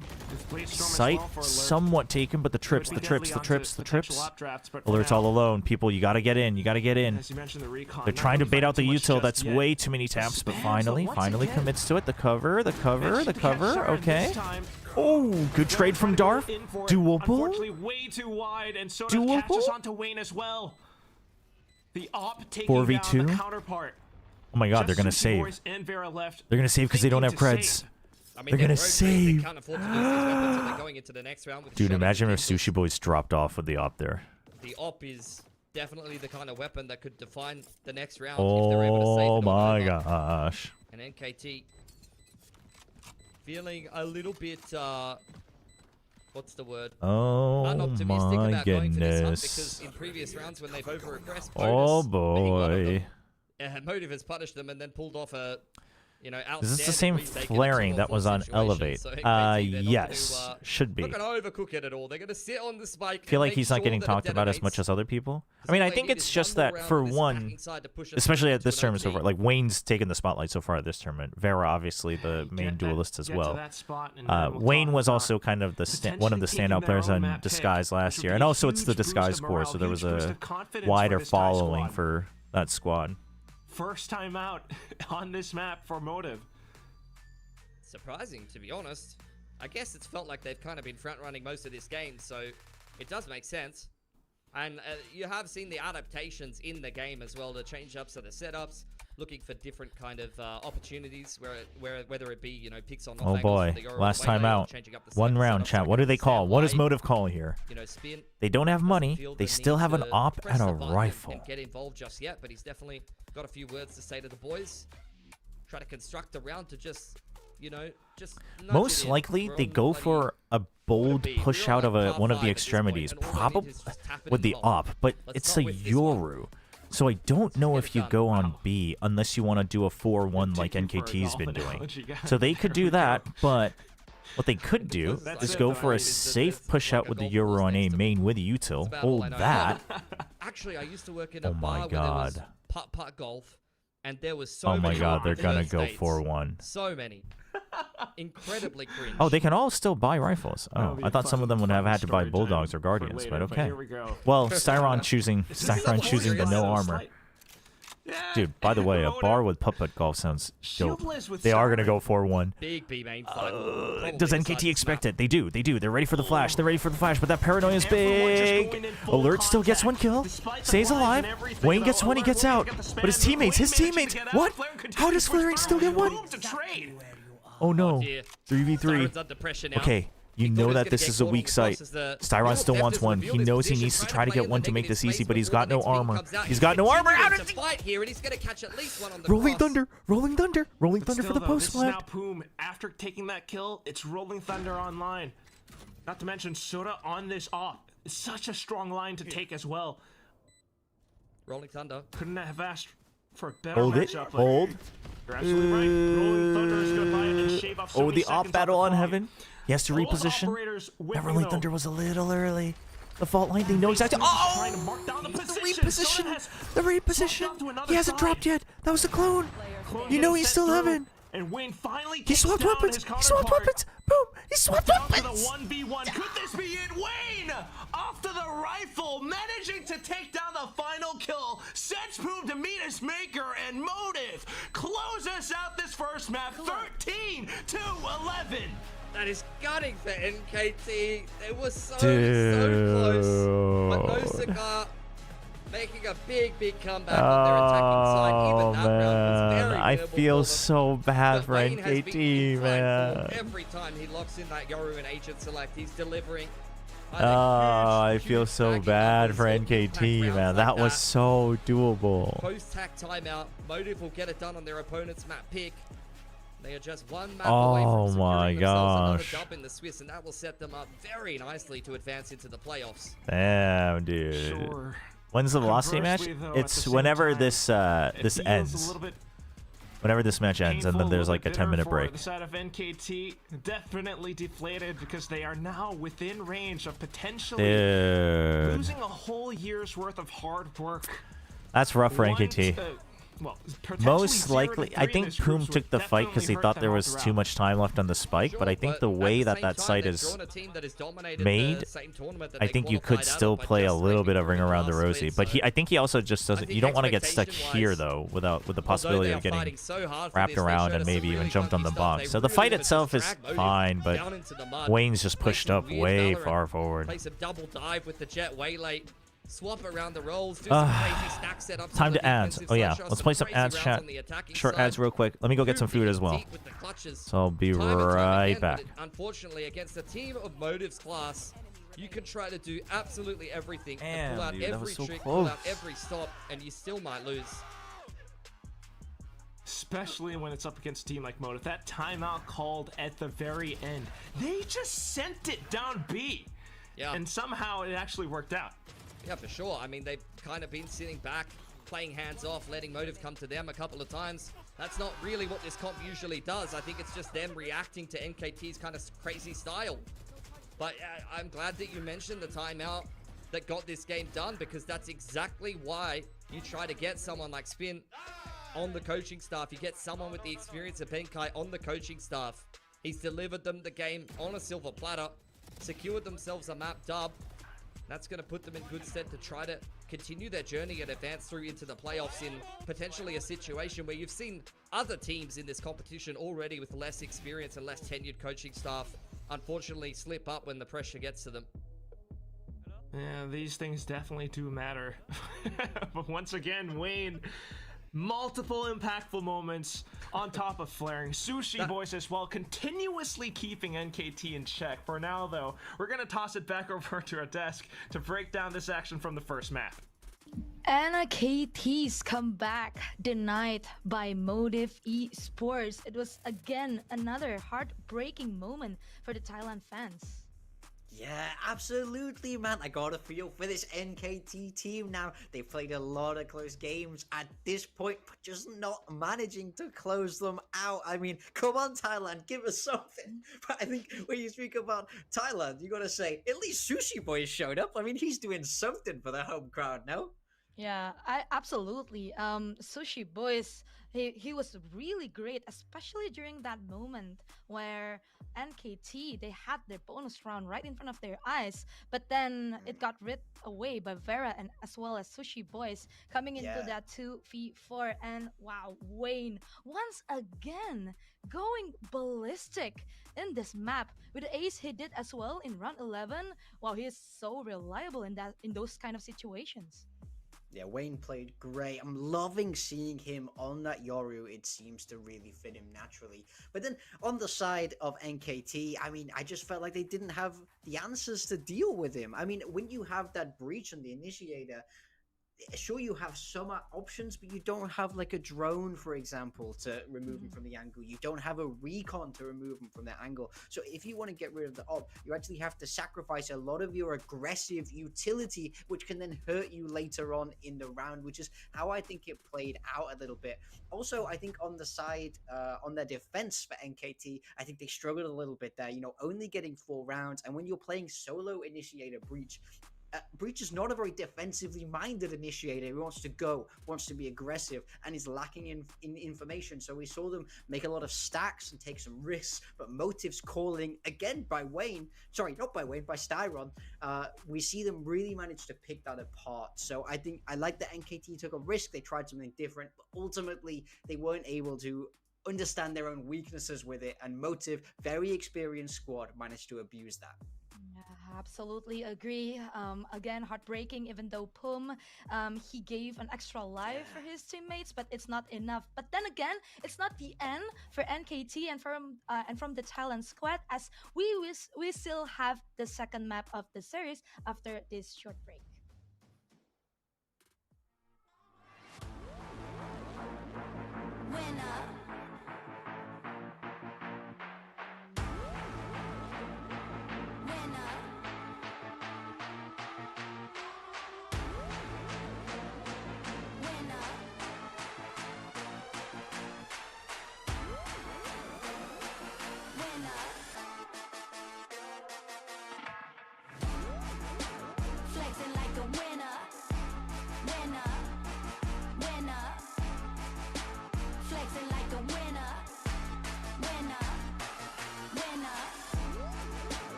Blade Storm as Sight well for alert. somewhat taken, but the trips. Could be deadly onto potential up drafts, but for Alert's now, all alone. People, you gotta get in. You gotta get in. as you mentioned, the recon, They're not trying to really bait out the finding too much util. That's just yet. way too many taps, but Spams, finally once again, commits to it. The cover, the cover. managed to catch Siren Okay. this time. Oh, good trade from Darth. In for it. Doable. Unfortunately, way too wide, and so does Doable? catches onto Wayne as well. The op taking 4v2? down the counterpart. Oh my God, they're gonna Just Sushi save. Boys and Vera left. They're gonna save because they don't have thinking to creds. save. I mean, They're gonna broke, They save. can't afford to lose these weapons, and they're going into the next round with Dude, shot imagine if pistols. Sushi Boys dropped off with the op there. The op is definitely the kind of weapon that could define the next round if they're able to save Oh it my over. gosh. And NKT feeling a little bit, what's the word? Oh Unoptimistic my about going for this hunt goodness. because in previous rounds when they've over-aggressed Oh Modus, being one of boy. them, Motive has punished them and then pulled off a, Is this the outstanding same retake in a flaring 2-on-4 that was on situation. Elevate? So NKT, they're not Yes. gonna, Should be. Not going to overcook it at all. They're going to sit on the spike. I feel and like make he's not sure getting that it talked about as detonates. much as other people. I So mean, I all they think need it's is just one more that round for of this one, attacking side to push us especially through at this to an tournament so OT. far. Like Wayne's taken the spotlight so far at this tournament. Vera, obviously, the main duelist as get to well. that spot, and then we'll Wayne talk was about also kind of the one of the potentially standout taking players their own on map pick, Disguise which last would year, be and a also it's the huge boost Disguise of core, morale, so there huge was boost a of confidence for wider this Disguise following squad. for that squad. First time out on this map for Motive. Surprising, to be honest. I guess it's felt like they've kind of been front-running most of this game, so it does make sense. And you have seen the adaptations in the game as well, the change-ups of the setups, looking for different kind of opportunities, whether it be, you know, picks on off Oh angles boy, for the Euro last away time lane, out. changing up the One setup round, so chat. they What do can they call? stay What does wide, Motive call here? you know, spin. They don't have money. Feel They the still need have an to op press and a the button rifle. and get involved just yet, but he's definitely got a few words to say to the boys. Try to construct the round to just, you know, just nudge Most it in. likely, We're they on go bloody for a bold push out of one of the extremities, probably with the op, but it's a Yoru. So I don't know if you go on B unless you want to do a 4-1 like NKT's been doing. So they could do that, but what they could do is go for a safe push out with the Yoru on A main with util, hold that. Actually, I used to work in a Oh bar my where there was God. putt-putt golf, and there was so Oh my many God, they're gonna first go dates. 4-1. So many. Incredibly cringe. Oh, they can all still buy rifles. That'll Oh, be I a thought some of them would have had to buy story bulldogs time or guardians, for but later, okay. here we go. Well, Styron choosing the no armor. Dude, by the way, a bar with putt-putt golf sounds dope. Shieldless with They are gonna Siren. go 4-1. Big B main flag. Probably Does inside NKT the expect snap. it? They do. They do. They're ready for the flash. They're ready for the flash, but that paranoia is Everyone just big. going in full Alert still gets one kill. Despite the Stays flags alive. and everything, Wayne though, gets one. He Alert gets will out. get the But his spam. teammates. Wayne managing to get out. What? Flare continues How does to push Flaring still further. get one? Boom to trade. Oh no. dear. 3v3. Styron's under pressure now. Okay. You He thought know he was that gonna this get is a caught on weak the site. cross as the Styron Euro still Theft wants has one. revealed He his knows he position, needs to trying try to play get in one the to make this negative easy, space but he's before got the no next beam armor. comes out. He's got no armor. Continuing to fight here, and he's gonna catch at least one on the Rolling cross. Thunder. Rolling Thunder. Rolling But Thunder still, for the though, post this is now flag. Poom. After taking that kill, it's Rolling Thunder online. Not to mention Soda on this op. It's such a strong line to take as well. Rolling Thunder. Couldn't have asked for a better Hold it. matchup. Hold. You're absolutely right. Rolling Thunder is gonna buy it and shave off so Oh, many the op seconds battle off on the clock. heaven. He has to Both reposition. operators with, That you Rolling know, Thunder was a little early. The fault line, they know exactly. trying to Oh! mark down the The position. Soda reposition. has The dropped reposition. to another He hasn't side. dropped yet. That was a clone. Clone You know getting he's sent still through, heaven. And Wayne finally He takes swapped down weapons. his He swapped counterpart. weapons. Boom. He swapped Down to the weapons. 1v1. Could this be it? Wayne off to the right. rifle, managing to take down the final kill, sets Boom to meet his maker, and Motive closes out this first map 13-11. That is gutting for NKT. They were so close. But no Cigar making a big comeback on their attacking side. Even that round was very I winnable feel for them. so bad But for Wayne has been NKT, in fine man. form. Every time he locks in that Yoru and Agent Select, he's delivering. I feel so bad for NKT, man. That was so doable. Post-tack timeout, Motive will get it done on their opponent's map pick. They are just one map away from securing themselves another dub in the Swiss, and that will set them up very nicely to advance into the playoffs. Damn, dude. Sure. When's the velocity match? Conversely, though, It's whenever this this ends. Whenever this match ends, and then there's like a 10-minute break. The side of NKT definitely deflated because they are now within range of potentially losing a whole year's worth of hard work. That's rough for NKT. Well, Most likely, I think Poom took the fight because he thought there was too much time left on the spike, but I think the way that site is made, I think you could still play a little bit of Ring Around the Rosie. But I think he also just doesn't. You don't want to get stuck here though, with the possibility of getting wrapped around and maybe even jumped on the bomb. So the fight itself is fine, but Wayne's just pushed up way far forward. Place a double dive with the Jet way late. Swap around the rolls, do some crazy stack setups. Time to ads. Oh yeah, let's play some ads, chat. Short ads real quick. Let me go get some food as well. So I'll be right back. Unfortunately, against a team of Motive's class, you can try to do absolutely everything and pull out every trick, pull out every stop, and you still might lose. Especially when it's up against a team like Motive. That timeout called at the very end. They just sent it down B. Yeah. And somehow it actually worked out. Yeah, for sure. I mean, they've kind of been sitting back, playing hands off, letting Motive come to them a couple of times. That's not really what this comp usually does. I think it's just them reacting to NKT's kind of crazy style. But I'm glad that you mentioned the timeout that got this game done, because that's exactly why you try to get someone like Spin on the coaching staff. You get someone with the experience of Benkai on the coaching staff. He's delivered them the game on a silver platter, secured themselves a map dub. That's going to put them in good stead to try to continue their journey and advance through into the playoffs in potentially a situation where you've seen other teams in this competition already with less experience and less tenured coaching staff unfortunately slip up when the pressure gets to them. Yeah, these things definitely do matter. But once again, Wayne, multiple impactful moments on top of flaring. Sushi Boys as well, continuously keeping NKT in check. For now, though, we're going to toss it back over to our desk to break down this action from the first map. NKT's comeback denied by Motive Esports. It was again another heartbreaking moment for the Thailand fans. Yeah, absolutely, man. I got a feel for this NKT team now. They played a lot of close games at this point, but just not managing to close them out. I mean, come on, Thailand, give us something. But I think when you speak about Thailand, you got to say, at least Sushi Boy showed up. I mean, he's doing something for the home crowd now. Yeah, absolutely. Sushi Boys, he was really great, especially during that moment where NKT, they had their bonus round right in front of their eyes, but then it got ripped away by Vera and as well as Sushi Boys coming into that 2v4. And wow, Wayne once again going ballistic in this map with the ace he did as well in round 11. Wow, he is so reliable in those kind of situations. Yeah, Wayne played great. I'm loving seeing him on that Yoru. It seems to really fit him naturally. But then on the side of NKT, I mean, I just felt like they didn't have the answers to deal with him. I mean, when you have that breach on the initiator, sure, you have some options, but you don't have like a drone, for example, to remove him from the angle. You don't have a recon to remove him from that angle. So if you want to get rid of the op, you actually have to sacrifice a lot of your aggressive utility, which can then hurt you later on in the round, which is how I think it played out a little bit. Also, I think on the side, on their defense for NKT, I think they struggled a little bit there, you know, only getting 4 rounds. And when you're playing solo initiator breach, Breach is not a very defensively minded initiator. He wants to go, wants to be aggressive, and is lacking in information. So we saw them make a lot of stacks and take some risks, but Motive's calling again by Wayne. Sorry, not by Wayne, by Styron. We see them really manage to pick that apart. So I think I like that NKT took a risk. They tried something different, but ultimately they weren't able to understand their own weaknesses with it. And Motive, very experienced squad, managed to abuse that. Yeah, absolutely agree. Again, heartbreaking, even though Pum, he gave an extra life for his teammates, but it's not enough. But then again, it's not the end for NKT and from the Talent squad, as we still have the second map of the series after this short break.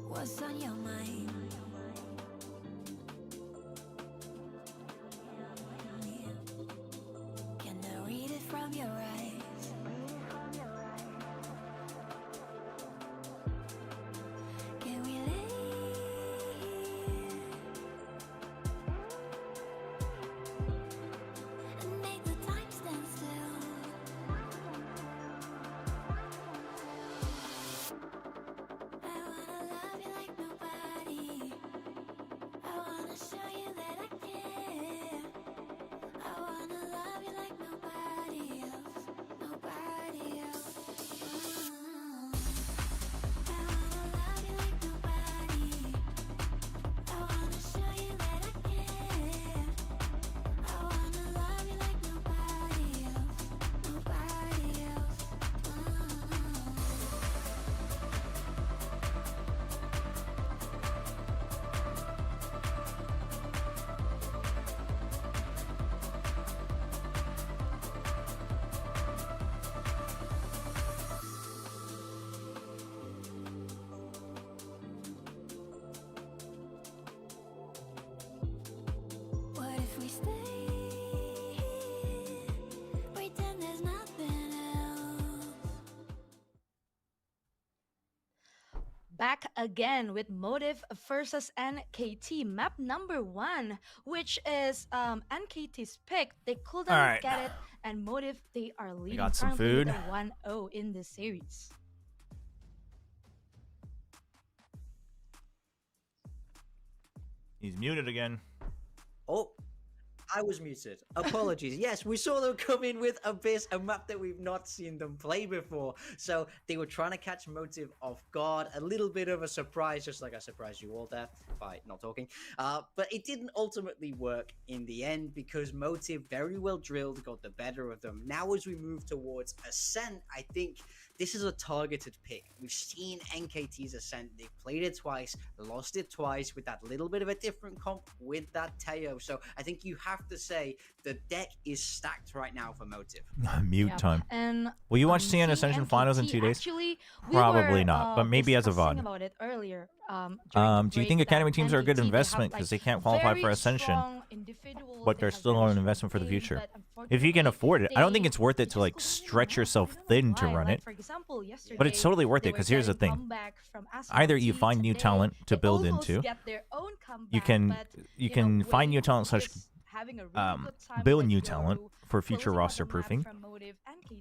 What's on your mind? Can I read it from your eyes? Can we live and make the time stand still? I wanna love you like nobody. I wanna show you that I care. I wanna love you like nobody else, nobody else. I wanna love you like nobody. I wanna show you that I care. I wanna love you like nobody else, nobody else. What if we stay here, pretend there's nothing else? Back again with Motive versus NKT, map number 1, which is NKT's pick. They couldn't All right. get it, and Motive, they are leading got some currently food. with a 1-0 in this series. He's muted again. Oh, I was muted. Apologies. Yes, we saw them come in with Abyss, a map that we've not seen them play before. So they were trying to catch Motive off guard. A little bit of a surprise, just like I surprised you all there by not talking. But it didn't ultimately work in the end because Motive, very well drilled, got the better of them. Now as we move towards Ascent, I think this is a targeted pick. We've seen NKT's Ascent. They've played it twice, lost it twice with that little bit of a different comp with that Teo. So I think you have to say the deck is stacked right now for Motive. Mute time. And Will you watch CN Ascension Finals in 2 days? Actually, Probably not, but maybe as a discussing VOD. about it earlier, Do you think Academy teams are a good investment because they can't qualify for Ascension, but they're still an investment for the future? If you can afford it, I don't think it's worth it to like stretch yourself thin to run it. But it's totally worth it because here's the thing: either you find new talent to build into, you can find new talent slash build new talent for future roster proofing.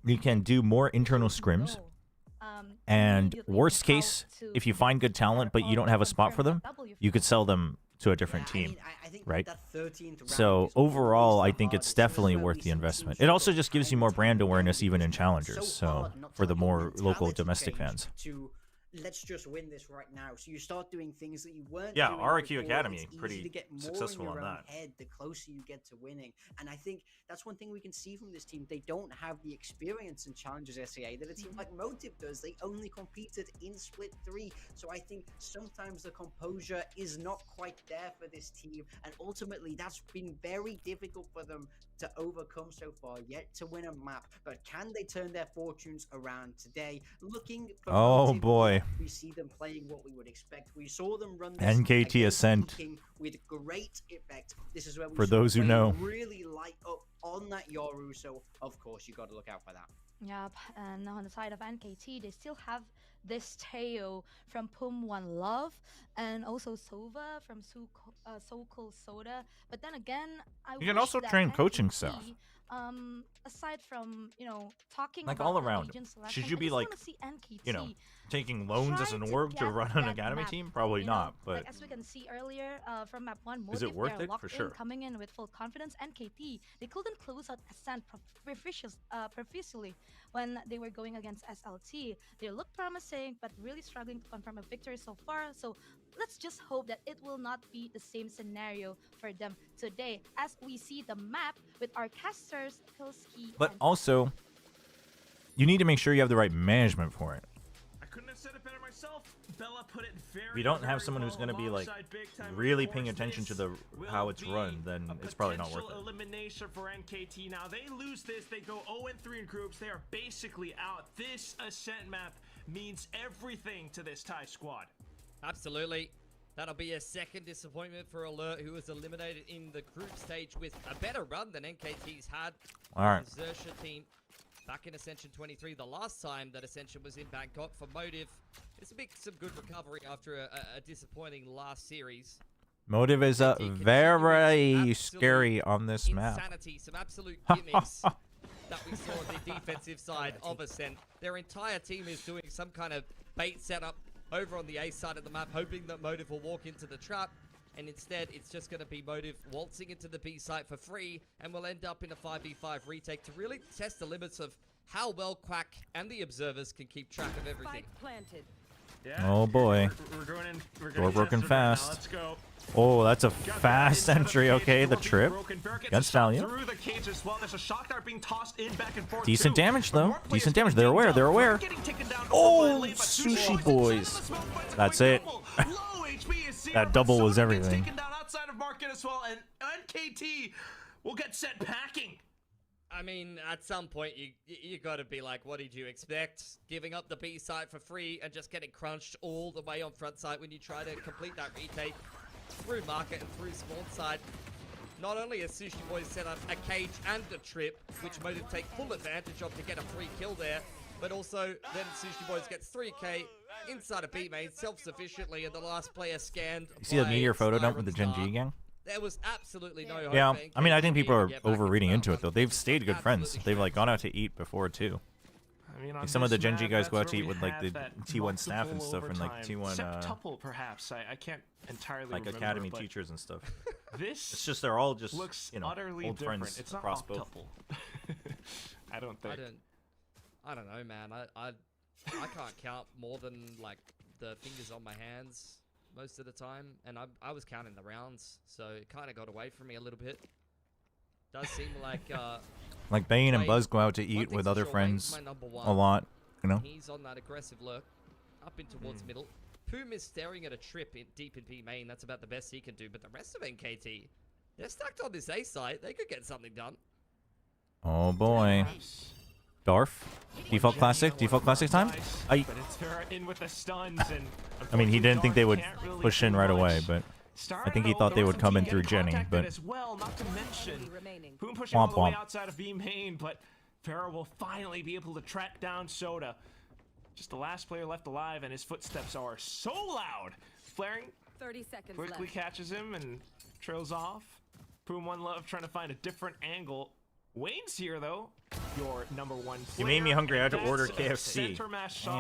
You can do more internal scrims. And worst case, if you find good talent but you don't have a spot for them, you could sell them to a different team, right? So overall, I think it's definitely worth the investment. It also just gives you more brand awareness even in challengers, so for the more local domestic fans. Let's just win this right now. So you start doing things that you weren't Yeah, doing RQ before. Academy, It's easy pretty to get more successful in on your own that. head the closer you get to winning. And I think that's one thing we can see from this team. They don't have the experience in Challengers SEA that a team like Motive does. They only competed in Split 3. So I think sometimes the composure is not quite there for this team. And ultimately, that's been very difficult for them to overcome so far, yet to win a map. But can they turn their fortunes around today? Looking for Oh Motive, boy. we see them playing what we would expect. We saw them run this NKT against Ascent. King with great effect. This is where we For saw those who Wayne know. really light up on that Yoru. So of course you got to look out for that. Yep, and on the side of NKT, they still have this Teo from Pum One Love, and also Sova from Sokol Soda. But then again, I You can wish also that train coaching NKT, staff. Aside from talking Like about all the around. region selection, Should you I be just like, wanna see NKT you know, taking loans as try an to org to get run an that academy map, team? Probably you know, not, but like as we can see earlier from map 1, Is it Motive, worth they're it? locked For in, sure. coming in with full confidence. NKT, they couldn't close out Ascent profusely when they were going against SLT. They look promising, but really struggling to confirm a victory so far. So let's just hope that it will not be the same scenario for them today, as we see the map with our casters, Pilski, but and also you need to make sure you have the right management for it. I couldn't have said it better myself. Bella put it very, If you don't very have someone who's well going to be like alongside Big Time. really Of paying course, attention to this the will how it's be run, then a it's probably not worth potential it. elimination for NKT. Now they lose this, they go 0-3 in groups. They are basically out. This Ascent map means everything to this Thai squad. Absolutely. That'll be a second disappointment for Alert, who was eliminated in the group stage with a better run than NKT's had. All right. The Xerxia team back in Ascension 23, the last time that Ascension was in Bangkok for Motive. It's some good recovery after a disappointing last series. Motive is very scary on this map. Insanity, some absolute gimmicks that we saw on the defensive side of Ascent. Their entire team is doing some kind of bait setup over on the A side of the map, hoping that Motive will walk into the trap. And instead, it's just going to be Motive waltzing into the B site for free, and we'll end up in a 5v5 retake to really test the limits of how well Quack and the observers can keep track of everything. Oh boy. Door broken fast. Let's go. Oh, that's a fast entry. Okay, the trip against Valiant. Through the cage as well. There's a shock dart being tossed in back and forth. Decent too. damage though. Decent damage. They're aware. They're aware. Oh, sushi boys. That's it. That double was everything. Taken down outside of market as well, and NKT will get sent packing. I mean, at some point, you got to be like, what did you expect? Giving up the B site for free and just getting crunched all the way on front side when you try to complete that retake through market and through spawn side. Not only has Sushi Boys set up a cage and a trip, which Motive take full advantage of to get a free kill there, but also then Sushi Boys gets 3k inside a B main self-sufficiently, and the last player scanned. You see the meteor photo dump with the Gen G gang? There was absolutely no hope. Yeah, for I mean, I NKT think people are to get back overreading round into it one. though. They've stayed good friends. They've like gone out to eat before too. I mean, on Like some of the this Genji map, guys go out that's to where eat we with like have the that T1 staff and multiple stuff, and like overtime. T1 Septuple, perhaps. I can't entirely like remember, academy but teachers and stuff. This It's just they're all just looks you know utterly old different. friends It's not across both. octuple. I don't think. I don't know, man. I can't count more than like the fingers on my hands most of the time, and I was counting the rounds, so it kind of got away from me a little bit. Does seem like Bane and Wade, Buzz go out to one eat thing's with for other sure, Wade's friends my number a one. lot, you know. He's on that aggressive lurk, up in towards middle. Poom is staring at a trip deep in B main. That's about the best he can do. But the rest of NKT, they're stacked on this A site. They could get something done. Oh boy. Darf, default classic time. But it's in with the stuns, and I mean, he didn't think they would can't really push in do right much. away, but I think he thought they would come in through Jenny, but as well, not to mention Poom pushing all womp the way womp. outside of B main, but Pharaoh will finally be able to track down Soda. Just the last player left alive, and his footsteps are so loud. Flaring 30 seconds quickly left. catches him and trails off. Poom one love trying to find a different angle. Wayne's here though. Your number one. You made me hungry. I had to That's order a KFC. center mass shot.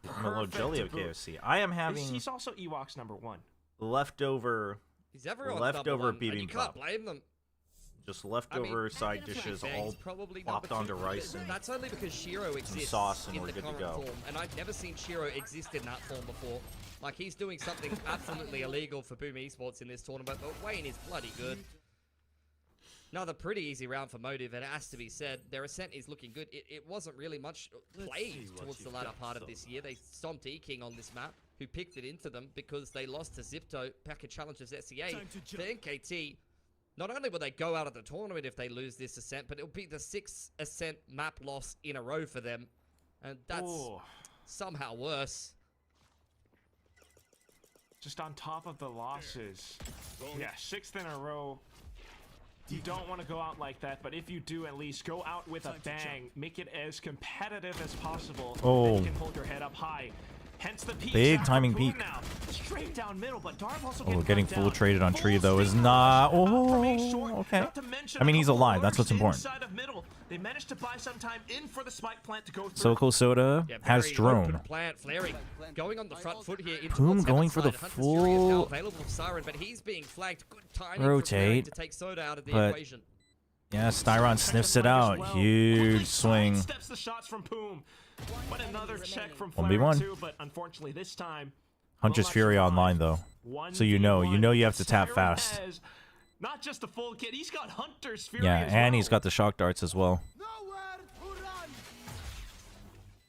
Damn, I'm a little Perfect jelly to of boot. KFC. I am having He's also Ewok's number one. leftover He's everyone's number one, and you can't bibimbap. blame them. Just leftover side dishes all probably plopped number onto two. rice and That's only because Shiro exists sauce, and in we're the good to current go. form, and I've never seen Shiro exist in that form before. Like, he's doing something absolutely illegal for Boom Esports in this tournament, but Wayne is bloody good. Another pretty easy round for Motive, it has to be said. Their Ascent is looking good. It wasn't really much played towards the latter part of this year. They stomped E-King on this map, who picked it into them because they lost to Zipto back at Challengers SEA. For NKT, not only will they go out of the tournament if they lose this Ascent, but it'll be the 6th Ascent map loss in a row for them. And that's somehow worse. Just on top of the losses. Yeah, 6th in a row. You don't want to go out like that, but if you do, at least go out with a bang. Make it as competitive as possible. Oh. Then you can hold your head up high. Hence the peak Big shot timing for Poom peak. now. Straight down middle, but Darv also Oh, getting full traded on tree though is not. Oh, okay. I mean, he's alive. That's what's important. Inside of middle. They managed to buy some time in for the spike plant to go through. Soko Soda has Very drone. open plant, flaring, going on the front foot here. Into Poom what's going for the side. Hunter's Fury is now full available for Siren, but he's being flagged. Good timing for rotate, Flaring to take Soda out of the but equation. yeah, Styron sniffs it out. Huge swing. Steps the shots from Poom. But another check from 1v1. Flaring too, but unfortunately this time Hunter's Fury online though, so you know you have to tap fast. has not just the full kit, he's got Hunter's Fury Yeah, as and well. he's got the shock darts as well.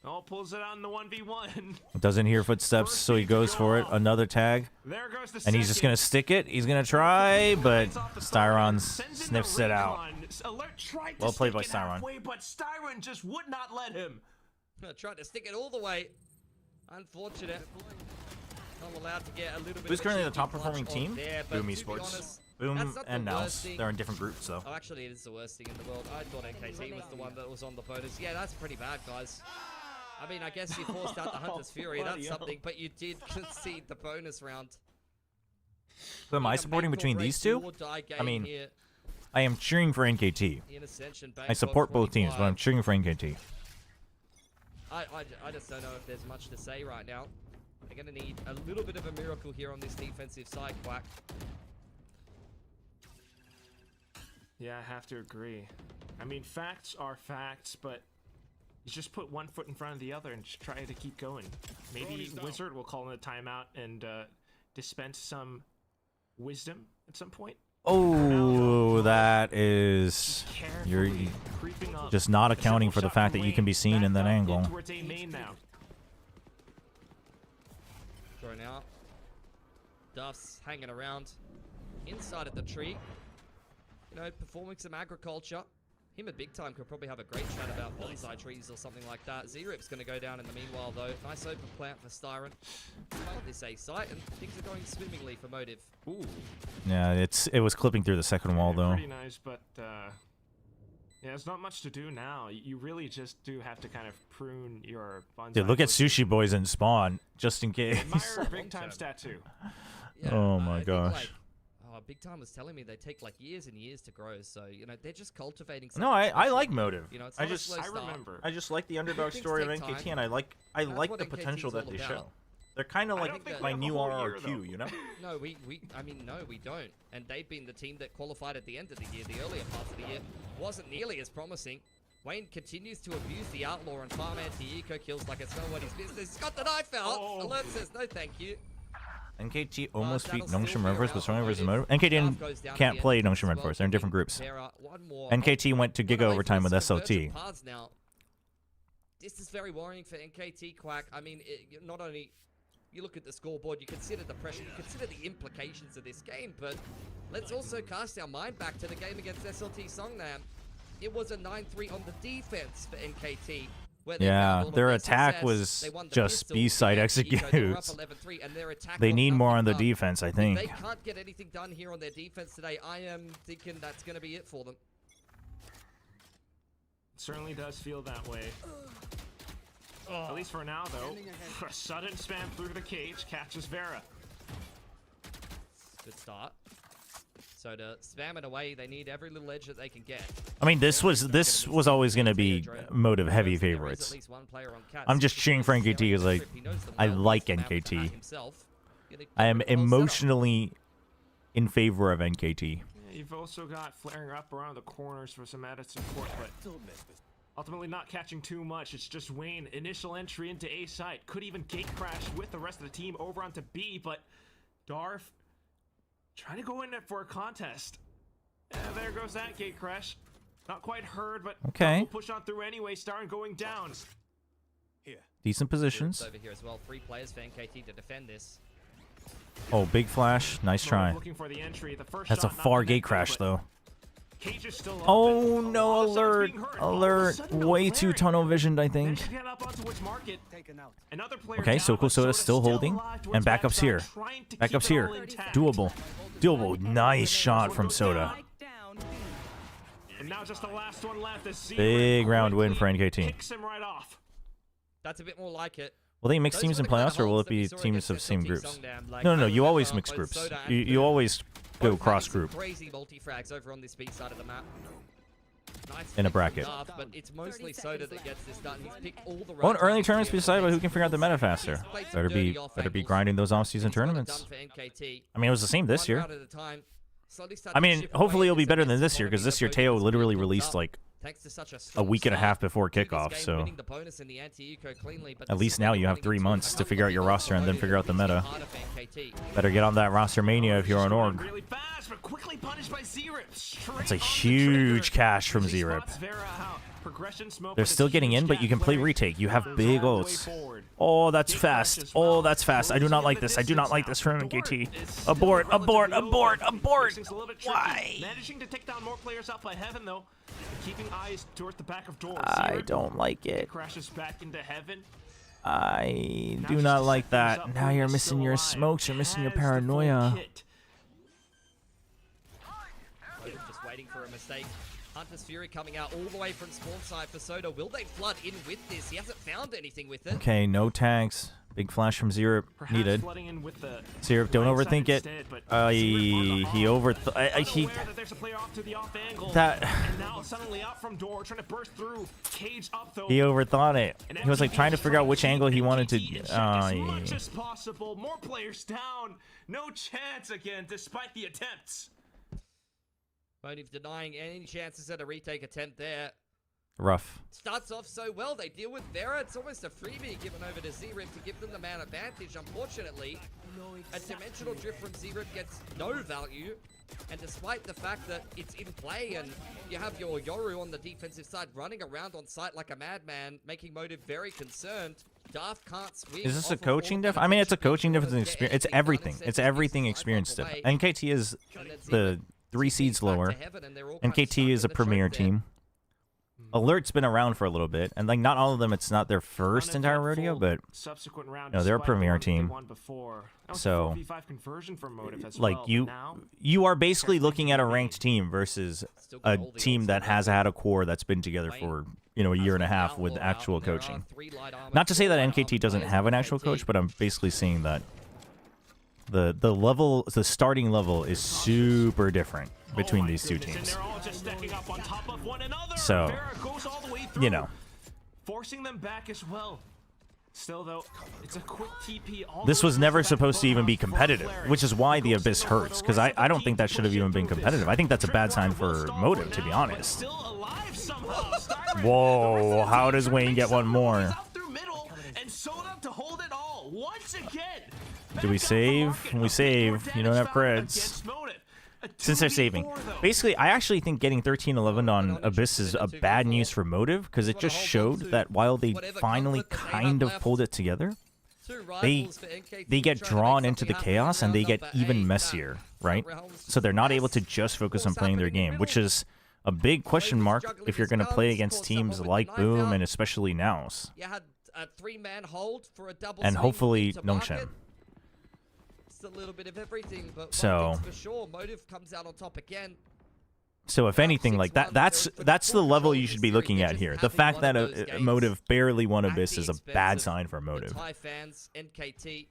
Oh, pulls it out in the 1v1. Doesn't hear footsteps, so he goes for it. Another tag. There goes the And he's just going to stick it. He's going to try, but Styron sniffs it out. Alert tried to Well played by stick it Styron. halfway, but Styron just would not let him. Tried to stick it all the way. Unfortunate. Not allowed to get a little bit Who's of a currently the cheeky top performing clutch on team? there, but Boom to be Esports. honest, Boom that's not and the Nouse. worst thing. They're in different groups, though. Oh, actually, it is the worst thing in the world. I thought NKT was the one that was on the bonus. Yeah, that's pretty bad, guys. I mean, I guess you forced out the Hunter's Fury. That's something, but you did concede the bonus round. Who am I supporting between these two? I mean, I am cheering for NKT. I support both teams, but I'm cheering for NKT. I just don't know if there's much to say right now. They're going to need a little bit of a miracle here on this defensive side, Quack. Yeah, I have to agree. I mean, facts are facts, but you just put one foot in front of the other and just try to keep going. Maybe Wizard will call in a timeout and dispense some wisdom at some point. Oh, that is... You're just not accounting for the fact that you can be seen in that angle. Towards A main now. Thrown out. Duff's hanging around inside of the tree. You know, performing some agriculture. Him at Big Time could probably have a great chat about bonsai trees or something like that. Z-Rip's going to go down in the meanwhile, though. Nice open plant for Styron. On this A site, and things are going swimmingly for Motive. Ooh. Yeah, it was clipping through the second wall, though. Pretty nice, but yeah, there's not much to do now. You really just do have to kind of prune your bonsai. Dude, look at Sushi Boys in Spawn, just in case. Admire Big Time's tattoo. Yeah, oh I my think, gosh. like, Big Time was telling me they take like years and years to grow. So you know they're just cultivating. No, I like Motive. You know, it's I not a just slow start. I just like the underdog Things story of take NKT, time. and I like what the NKT potential is that all they about. show. They're kind of like my new RRQ, you know? No, I mean, no, we don't. And they've been the team that qualified at the end of the year. The earlier parts of the year wasn't nearly as promising. Wayne continues to abuse the Outlaw and farm anti-eco kills like it's nobody's business. He's got the knife out. Alert says no thank you. NKT almost beat Nongshim Rovers, but Strong versus Motive. NKT can't play Nongshim Red Force. They're in different groups. NKT went to Giga overtime with SLT. This is very worrying for NKT, Quack. I mean, not only you look at the scoreboard, you consider the pressure, you consider the implications of this game, but let's also cast our mind back to the game against SLT Songnam. It was a 9-3 on the defense for NKT. Yeah, their attack was just B-side executes. They need more on the defense, I think. If they can't get anything done here on their defense today, I am thinking that's going to be it for them. Certainly does feel that way. At least for now, though. A sudden spam through the cage catches Vera. Good start. So to spam it away, they need every little edge that they can get. I mean, this was always going to be Motive heavy favorites. I'm just cheering for NKT because I like NKT. I am emotionally in favor of NKT. Yeah, you've also got flaring up around the corners for some added support, but ultimately not catching too much. It's just Wayne. Initial entry into A site. Could even gate crash with the rest of the team over onto B, but Darf trying to go in there for a contest. And there goes that gate crash. Not quite heard, but okay. We'll push on through anyway. Starring going down. Decent positions. Over here as well. 3 players for NKT to defend this. Oh, big flash. Nice try. Looking for the entry. The first That's a shot not far gate connected, crash, but though. Cage is still Oh open. no, alert. Alert. Way too tunnel visioned, I think. Get up onto which market. Another player Okay, down, but Soda's still holding. And backup's here. Backup's here. Doable. Doable. Nice shot from Soda. And now just the last one left. Big round win for NKT. Kicks him right off. That's a bit more like it. Will they mix teams in playoffs, or will it be teams of same groups? No, you always mix groups. You always go cross-group Crazy multi-frags over on this B side of the map. Nice in a bracket. But it's mostly Soda that gets this done. He's picked all the Won't right early times tournaments to be decided by who can figure out the meta faster? Better be grinding those off-season tournaments. I mean, it was the same this year. I mean, hopefully it'll be better than this year, because this year Teo literally released like a week and a half before kickoff, so at least now you have 3 months to figure out your roster and then figure out the meta. Better get on that roster mania if you're on org. That's a huge cash from Z-Rip. They're still getting in, but you can play retake. You have big ults. Oh, that's fast. Oh, that's fast. I do not like this. I do not like this from NKT. Abort, abort, abort, abort. Why? Managing to take down more players out by Heaven, though. Keeping eyes towards the back of doors. I don't like it. Crashes back into Heaven. I do not like that. Now you're missing your smokes. You're missing your paranoia. Just waiting for a mistake. Hunter's Fury coming out all the way from spawn side for Soda. Will they flood in with this? He hasn't found anything with it. Okay, no tags. Big flash from Z-Rip needed. Z-Rip, don't overthink it. He overthought it. He was like trying to figure out which angle he wanted to. Much as possible. More players down. No chance again, despite the attempts. Motive denying any chances at a retake attempt there. Rough. Starts off so well. They deal with Vera. It's almost a freebie given over to Z-Rip to give them the man advantage. Unfortunately, a dimensional drift from Z-Rip gets no value. And despite the fact that it's in play and you have your Yoru on the defensive side running around on site like a madman, making Motive very concerned, Darth can't swing. Is this a coaching diff? I mean, it's a coaching difference in experience. It's everything. It's everything experience diff. NKT is the 3 seeds lower. NKT is a premier team. Alert's been around for a little bit, and like not all of them, it's not their first entire rodeo, but they're a premier team. So like you are basically looking at a ranked team versus a team that has had a core that's been together for a year and a half with actual coaching. Not to say that NKT doesn't have an actual coach, but I'm basically seeing that The level, the starting level is super different between these two teams. So, you know, forcing them back as well. Still though, it's a quick TP. this was never supposed to even be competitive, which is why the Abyss hurts, because I don't think that should have even been competitive. I think that's a bad sign for Motive, to be honest. Whoa, how does Wayne get one more? Do we save? We save. You don't have creds. Since they're saving. Basically, I actually think getting 13-11 on Abyss is a bad news for Motive, because it just showed that while they finally kind of pulled it together, they get drawn into the chaos and they get even messier, right? So they're not able to just focus on playing their game, which is a big question mark if you're going to play against teams like Boom and especially Nows. And hopefully Nongshim. A little bit of everything, but so for sure, Motive comes out on top again. So if anything, like that's the level you should be looking at here. The fact that Motive barely won Abyss is a bad sign for Motive. Thai fans, NKT,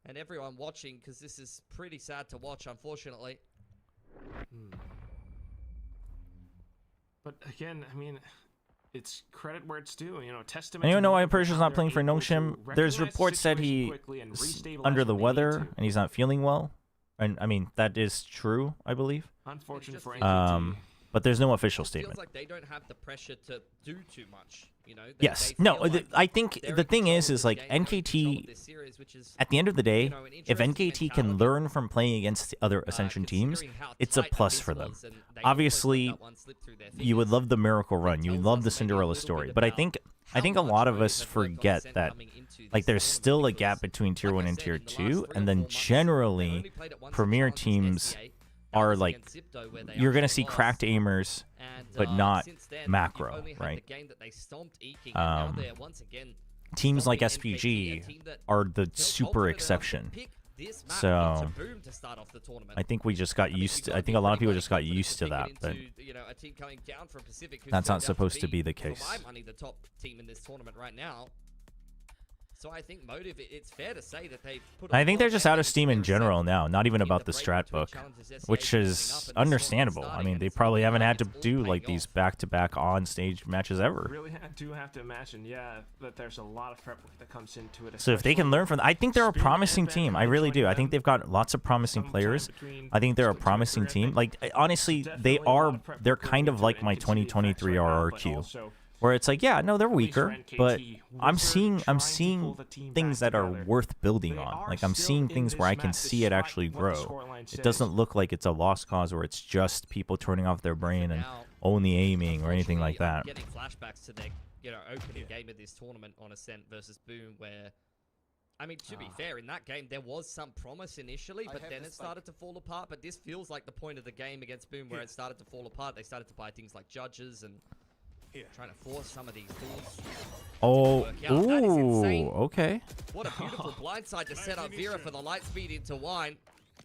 and everyone watching, because this is pretty sad to watch, unfortunately. But again, I mean, it's credit where it's due, you know. Testament. Anyone know why Persia's not playing for Nongshim? There's reports that he's under the weather and he's not feeling well. And I mean, that is true, I believe. Unfortunate for NKT. But there's no official statement. Feels like they don't have the pressure to do too much, you know. Yes. No, I think the thing is like NKT, at the end of the day, if NKT can learn from playing against the other Ascension teams, it's a plus for them. Obviously, you would love the miracle run. You would love the Cinderella story. But I think a lot of us forget that like there's still a gap between Tier 1 and Tier 2, and then generally, Premier teams are like, you're going to see cracked aimers, but not macro, right? Teams like SPG are the super exception. So I think we just got used to, I think a lot of people just got used to that, but that's not supposed to be the case. So I think Motive, it's fair to say that they've put I think they're just out of steam in general now, not even about the strat book, which is understandable. I mean, they probably haven't had to do like these back-to-back on-stage matches ever. Really do have to imagine, yeah, that there's a lot of prep work that comes into it. So if they can learn from, I think they're a promising team. I really do. I think they've got lots of promising players. I think they're a promising team. Like honestly, they're kind of like my 2023 RRQ. Where it's like, yeah, no, they're weaker, but I'm seeing things that are worth building on. Like I'm seeing things where I can see it actually grow. It doesn't look like it's a lost cause where it's just people turning off their brain and only aiming or anything like that. Getting flashbacks to their opening game of this tournament on Ascent versus Boom, where I mean, to be fair, in that game there was some promise initially, but then it started to fall apart. But this feels like the point of the game against Boom where it started to fall apart. They started to buy things like judges and trying to force some of these tools. Oh, ooh, okay. What a beautiful blindside to set up Vera for the light speed into Wine.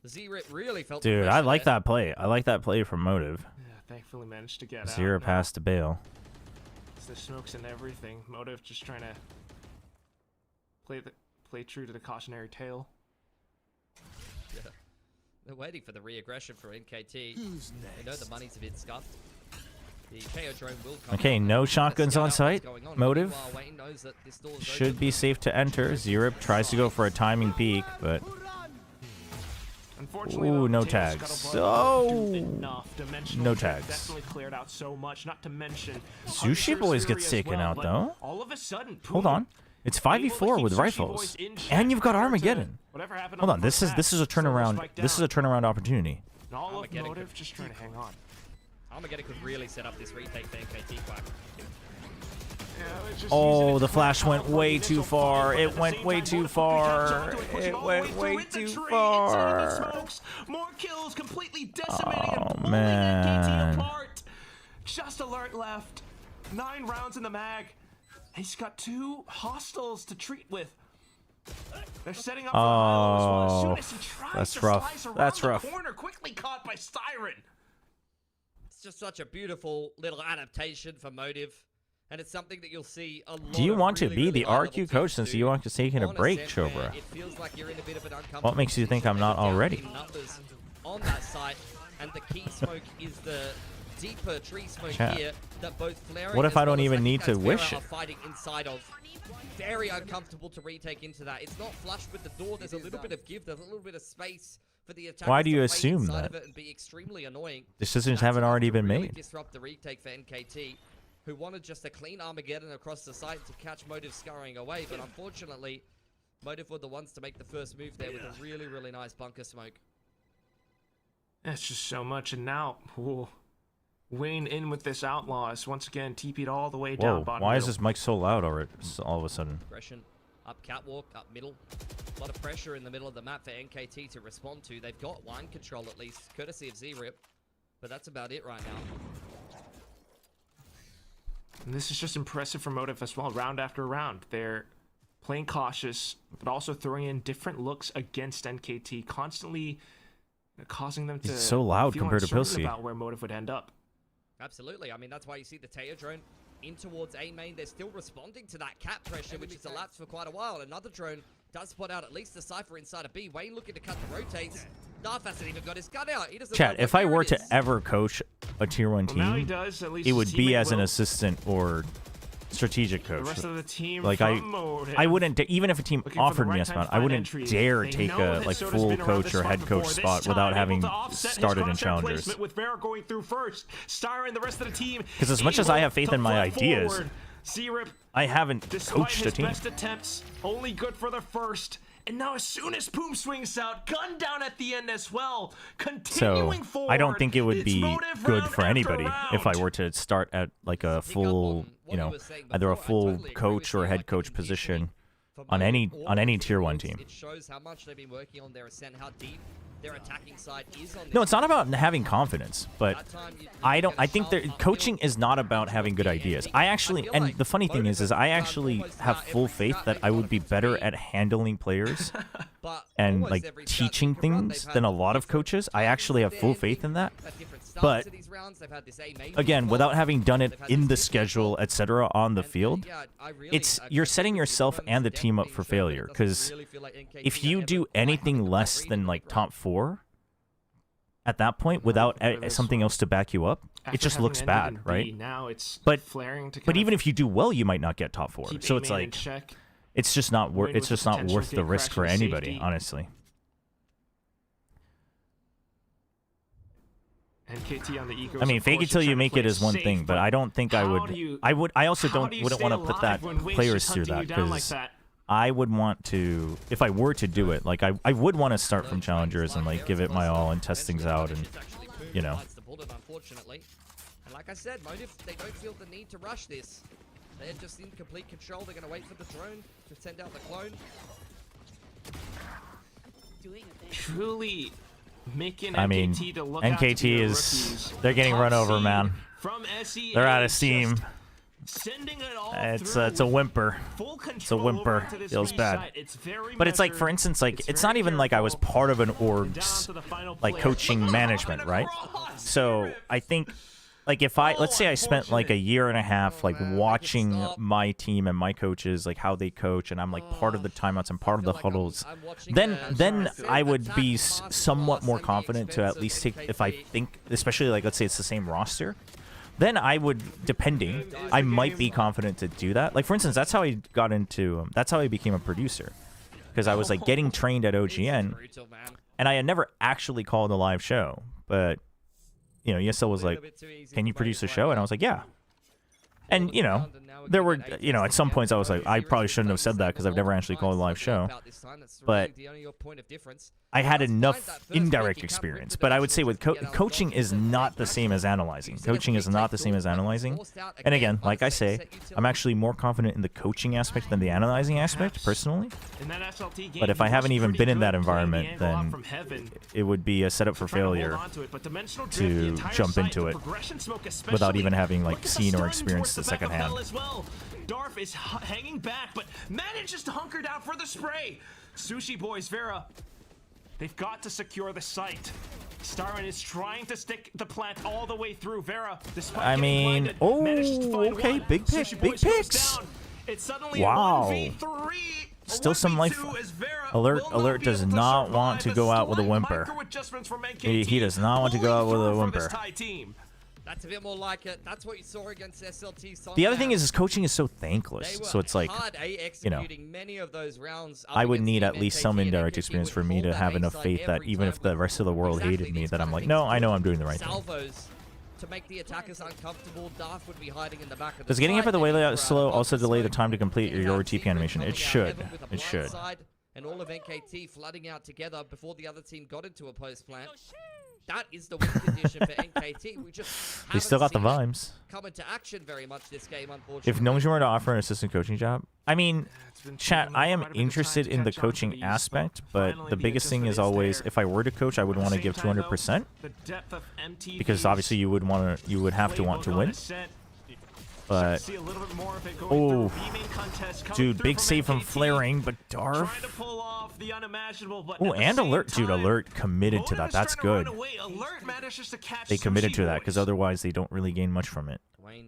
Z-Rip really felt Dude, I like that play. I like that play from Motive. Yeah, thankfully managed to get out. Zero passed to bail. It's the smokes and everything. Motive just trying to play true to the cautionary tale. Yeah. They're waiting for the re-aggression for NKT. They know the money's a bit scuffed. The KO drone will come okay, no shotguns on site. Motive should be safe to enter. Zerip tries to go for a timing peek, but ooh, no tags. Oh, no tags. Sushi Boys gets taken out though. Hold on, it's 5v4 with rifles, and you've got Armageddon. Hold on, this is a turnaround. This is a turnaround opportunity. All of Motive just trying to hang on. Armageddon could really set up this retake for NKT Quack. Oh, the flash went way too far. It went way too far. It went way too far. More kills, completely decimating and pulling man. NKT apart. Just alert left. 9 rounds in the mag. He's got 2 hostiles to treat with. They're setting up for as soon as he tries that's to rough. slice around That's the rough. corner, quickly caught by Siren. It's just such a beautiful little adaptation for Motive. And it's something that you'll see a lot Do you of want to really, be really the high-level RQ coach teams since do you want to taking a on break, set where Chobra? It feels like you're in a bit of an uncomfortable What makes you think I'm not position already? in numbers on that site, and the key smoke is the deeper tree smoke Chat. here that both Flaring What if as I well don't as even think need to that's wish Vera it? are fighting inside of. Very uncomfortable to retake into that. It's not flushed with the door. There's a little bit of give. There's a little bit of space for the attackers Why do you to play assume inside that? of it and be extremely annoying. Decisions That's haven't enough already to been really made. Disrupt the retake for NKT, who wanted just a clean Armageddon across the site to catch Motive scurrying away, but unfortunately, Motive were the ones to make the first move there with a really, really nice bunker smoke. That's just so much, and now, ooh, Wayne in with this Outlaws once again, TP'd all the way down Whoa, bottom why is middle. this mic so loud already, all of a sudden? Aggression up catwalk, up middle. A lot of pressure in the middle of the map for NKT to respond to. They've got line control at least, courtesy of Z-Rip, but that's about it right now. And this is just impressive for Motive as well, round after round. They're playing cautious, but also throwing in different looks against NKT, constantly causing them to It's so loud feel compared to uncertain Pilsy. about where Motive would end up. Absolutely. I mean, that's why you see the Teo drone in towards A main. They're still responding to that cap pressure, which has elapsed for quite a while. Another drone does spot out at least the Cypher inside of B. Wayne looking to cut the rotates. Darth hasn't even got his gun out. He doesn't Chat, know if I where were it to is. ever coach a tier 1 Well, now he team, does, at least it his would be teammate as an will. assistant or strategic The coach. rest of the team Like from I Motive wouldn't even if a team looking for the offered me right a time spot, to I find wouldn't entries. dare They take know a that like Soda's full been around coach this or spot head coach before. spot This without time, having able to offset his started in crosshair challengers. placement with Vera going through first. Styra and the rest of the team. Because as much as I have faith able in my to front ideas, forward. Z-Rip, I haven't despite coached a his team. best attempts, only good for the first. And now as soon as Poom swings out, gun down at the end as well. So Continuing forward. I don't think it would It's be Motive good round for after anybody if I round. were to start at like a full, either a full coach or head coach position on any tier 1 team. It shows how much they've been working on their ascent, how deep their attacking side is on this. No, it's not about having confidence, but I think that coaching is not about having good ideas. I actually, and the funny thing is I actually have full faith that I would be better at handling players and like teaching things than a lot of coaches. I actually have full faith in that. But again, without having done it in the schedule, etc., on the field, you're setting yourself and the team up for failure. Because if you do anything less than like top 4 at that point without something else to back you up, it just looks bad, right? But even if you do well, you might not get top 4. So it's like it's just not worth the risk for anybody, honestly. NKT on the Eagles, I mean, of fake it course, till are you trying to make play it is one safe, thing, but I don't think I would. I also wouldn't want to put that players through that because I would want to, if I were to do it, like I would want to start from challengers and like give it my all and test things out and you know. Unfortunately, and like I said, Motive, they don't feel the need to rush this. They're just in complete control. They're going to wait for the drone to send out the clone. Truly making I mean, NKT to look out to be NKT the is rookies. they're getting Top run over, seed man. from SEA, They're out of steam. just sending it all It's through. a whimper. Full It's a control whimper. over to this Feels B bad. side. It's very But it's like, for measured. instance, like it's very not even like I was careful. part of an Down org's to the final like player. coaching management, right? So I think like if let's say I spent like a year and a half like watching my team and my coaches, like how they coach, and I'm like part of the timeouts and part of the huddles, then I would be somewhat more confident to at least take, if I think, especially like let's say it's the same roster, then I would, depending, I might be confident to do that. Like for instance, that's how I got into, that's how I became a producer, because I was like getting trained at OGN, and I had never actually called a live show, but you know, ESL was like, can you produce a show? And I was like, yeah. And, you know, there were, you know, at some points I was like, I probably shouldn't have said that because I've never actually called a live show. But I had enough indirect experience. But I would say with coaching is not the same as analyzing. Coaching is not the same as analyzing. And again, like I say, I'm actually more confident in the coaching aspect than the analyzing aspect, personally. In that SLT game, But if I he haven't was even pretty been in good that playing the environment, angle out then from heaven. it would be a setup for Trying to hold failure on to it, but Dimensional Drift, to the entire jump site, into the it progression smoke without especially. even having like Look at the seen or stun experienced towards the back of second hand. Bell as well. Darf is hanging back, but manages to hunker down for the spray. Sushi Boys, Vera, they've got to secure the site. Starman is trying to stick the plant all the way through. Vera, despite I getting mean, blinded, oh, managed to find okay, one. big pick, Sushi big Boys goes picks. down. It's suddenly Wow. a 1v3. Still some life. 1v2 as Vera Alert, will not alert be does able to not want to survive. go A out with a slight whimper. micro adjustments from NKT, He does not want to go out with a pulling through for whimper. this Thai team. That's a bit more like it. That's what you saw against SLT. The other thing is his coaching is so thankless. So it's like, you know, many of those rounds I would need at least some indirect experience for me to have enough faith that even if the rest of the world hated me, that I'm like, no, I know I'm doing the right thing. salvos to make the attackers uncomfortable. Darth would be hiding in the back of the Does getting side. up at the way Maybe for slow a also delay the smoke. time to complete your TP animation? It Coming out should. heaven with a It blind should. side, and all of NKT flooding out together before the other team got into a post plant. That is the win condition for NKT. We just They still got the haven't vibes. seen it come into action very much this game, unfortunately. If no one were to offer an assistant coaching job, I mean, chat, I am interested in the coaching aspect, but the biggest thing is always, if I were to coach, I would want to give 200%, The depth of MTV because obviously you would have to want to win. But see a little bit more of it going oh, through. B-main contest coming dude, through big from save from NKT, flaring, but trying to Darth. pull off the unimaginable, but Oh, at the and same alert, dude, time, alert committed to Motive that. is That's trying to good. run away. Alert manages to catch They committed Sushi to that Boys. because otherwise they don't really gain much from it.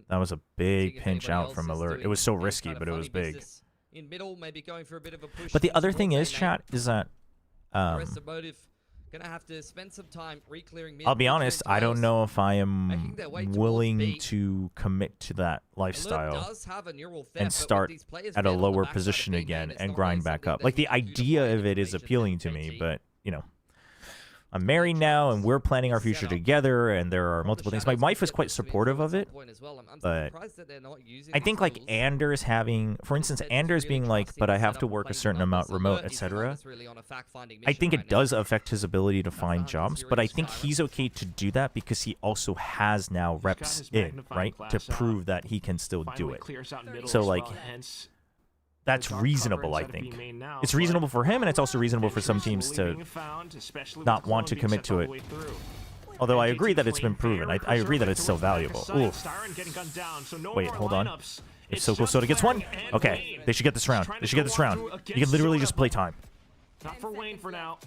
That was a big pinch out from alert. It was so risky, but it was big. In middle, maybe going for a bit of a push. But the other thing towards is, A-main. chat, is that The rest of Motive gonna have to spend some time re-clearing mid. I'll be honest, I don't know if I Making am their way towards willing B. to commit to that Alert lifestyle does have a neural theft, but and with start these players at a dead on the lower backside of position B-main, again it's and not grind really back something up. they Like, the can do to idea avoid of it is elimination appealing to me, but, you know, I'm married now and we're planning our future together and there are multiple things. My wife is quite supportive of it, but I think like Anders having, for instance, Anders being like, but I have to work a certain amount remote, etc. I think it does affect his ability to find jobs, but I think he's okay to do that because he also has now reps in, right, to prove that he can still do it. So like, that's reasonable, I think. It's reasonable for him, and it's also reasonable for some teams to not want to commit to it. Although I agree that it's been proven. I agree that it's still valuable. Ooh. Wait, hold on. If Soko Soda gets one, okay, they should get this round. They should get this round. You can literally just play time. Not for Wayne for now.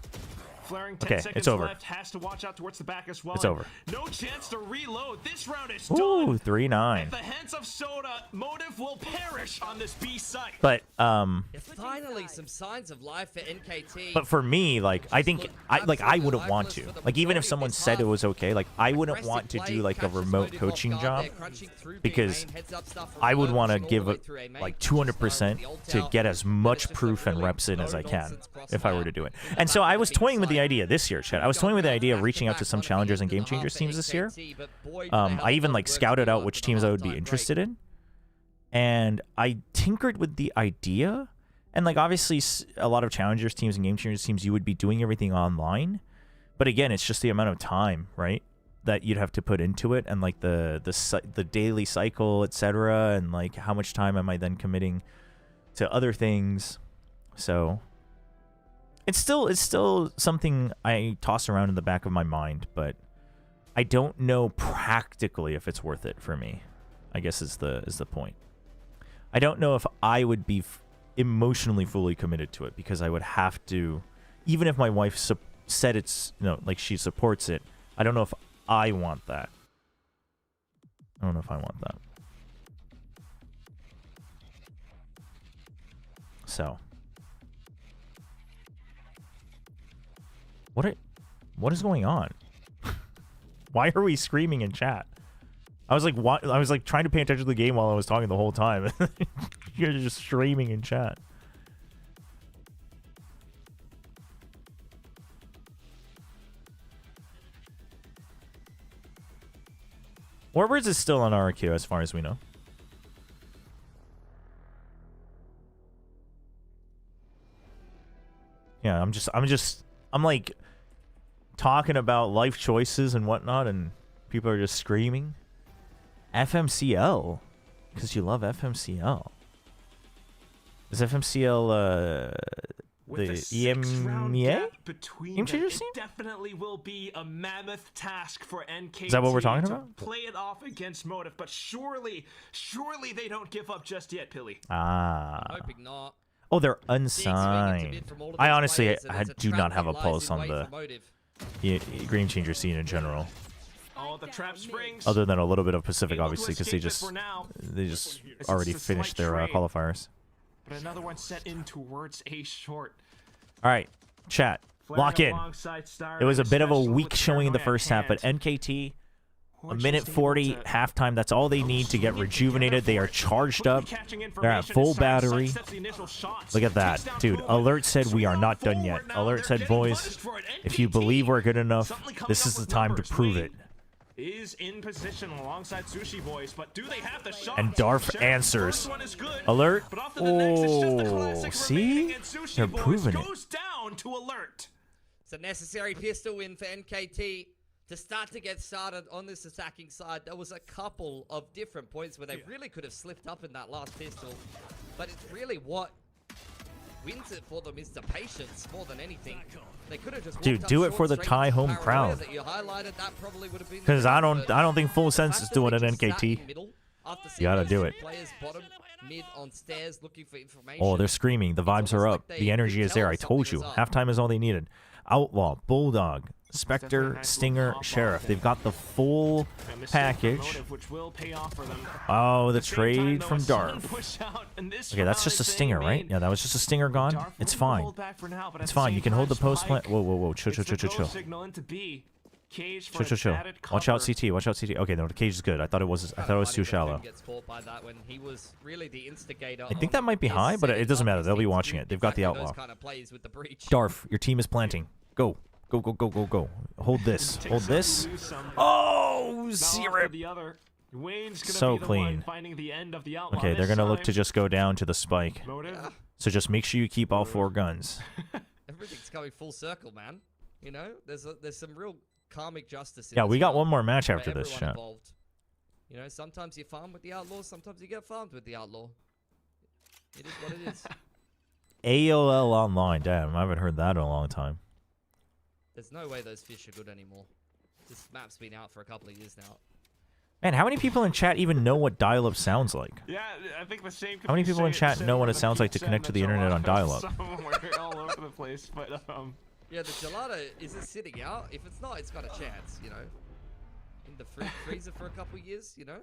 Flaring 10 Okay, seconds it's over. left. Has to watch out towards the back as well. It's over. No chance to reload. This round is Ooh, done. 3-9. At the hands of Soda, Motive will perish on this B site. But Finally, some signs of life for NKT. But for me, like, I think I wouldn't want to. Like, even if someone said it was okay, like, I wouldn't want to do like a remote coaching job because I would want to give it like 200% to get as much proof and reps in as I can if I were to do it. And so I was toying with the idea this year, Chad. I was toying with the idea of reaching out to some challengers and game changers teams this year. I even like scouted out which teams I would be interested in, and I tinkered with the idea. And like, obviously, a lot of challengers teams and game changers teams, you would be doing everything online. But again, it's just the amount of time, right, that you'd have to put into it, and like the daily cycle, etc., and like how much time am I then committing to other things. So it's still something I toss around in the back of my mind, but I don't know practically if it's worth it for me, I guess is the point. I don't know if I would be emotionally fully committed to it, because I would have to, even if my wife said it's, you know, like she supports it, I don't know if I want that. I don't know if I want that. So what is going on? Why are we screaming in chat? I was like trying to pay attention to the game while I was talking the whole time. You're just screaming in chat. Warbirds is still on RQ as far as we know. Yeah, I'm like talking about life choices and whatnot, and people are just screaming. FMCL, because you love FMCL. Is FMCL the EMEA? Between them, it definitely will be a mammoth task for NKT. Is that what we're talking to about? Play it off against Motive, but surely they don't give up just yet, Pilly. Ah. I'm hoping not. Oh, they're unsigned. I honestly, I do not have a pulse on the Game Changer scene in general. Oh, the trap springs. Other than a little bit of Pacific, Able to obviously, because escape they just It's already just a slight finished their trade. qualifiers. But another one set in towards A short. All right, chat, lock in. It was a bit of a weak showing in the first half, but NKT, a minute 40 halftime. That's all they need to get rejuvenated. They are charged up. They're at full battery. Look at that, dude. Alert said we are not done yet. Alert said, boys, if you believe we're good enough, this is the time to prove it. Is in position alongside Sushi Boys, but do they have the shot? And Darf answers. Alert. Oh, see? They're proving it. Goes down to Alert. It's a necessary pistol win for NKT to start to get started on this attacking side. There was a couple of different points where they really could have slipped up in that last pistol, but it's really what wins it for them is the patience more than anything. They could have just Dude, do it for the Thai home crowd. Because I don't think Full Sense is doing it NKT. You gotta do it. Oh, they're screaming. The vibes are up. The energy is there. I told you. Halftime is all they needed. Outlaw, Bulldog, Spectre, Stinger, Sheriff. They've got the full package. Oh, the trade from Darf. Okay, that's just a Stinger, right? Yeah, that was just a Stinger gone. It's fine. It's fine. You can hold the post plant. Whoa, whoa, whoa. Chill, chill, chill, chill, chill. Chill, chill, chill. Watch out, CT. Watch out, CT. Okay, no, the cage is good. I thought it was too shallow. I think that might be high, but it doesn't matter. They'll be watching it. They've got the outlaw. Darf, your team is planting. Go. Go, go, go, go, go. Hold this. Hold this. Oh, zero. So clean. Okay, they're going to look to just go down to the spike. So just make sure you keep all 4 guns. Everything's coming full circle, man. You know, there's some real karmic justice in Yeah, this we got world one more match for after this, everyone chat. involved. You know, sometimes you farm with the outlaw, sometimes you get farmed with the outlaw. It is what it is. AOL Online. Damn, I haven't heard that in a long time. There's no way those fish are good anymore. This map's been out for a couple of years now. Man, how many people in chat even know what dial-up sounds like? Yeah, I think the same. How many people in chat know what it sounds like to connect to the internet on dial-up? Somewhere all over the place, but Yeah, the gelato, is it sitting out? If it's not, it's got a chance, you know. In the freezer for a couple of years, you know.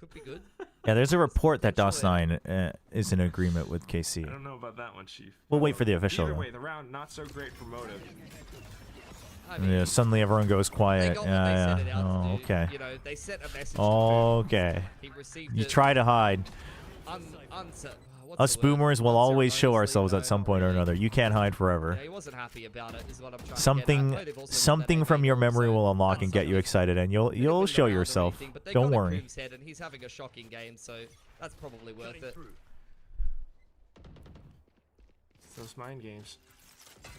Could be good. Yeah, there's a report that DOS9 is in agreement with KC. I don't know about that one, Chief. We'll wait for the official. Either way, the round not so great for Motive. Yeah, suddenly everyone goes quiet. Yeah, yeah. Oh, okay. You know, they sent a message. Okay. You try to hide. Us boomers will always show ourselves at some point or another. You can't hide forever. He wasn't happy about it, is what I'm trying Something from your memory will unlock and get you excited, and you'll show yourself. Don't worry. And he's having a shocking game, so that's probably worth it. Those mind games.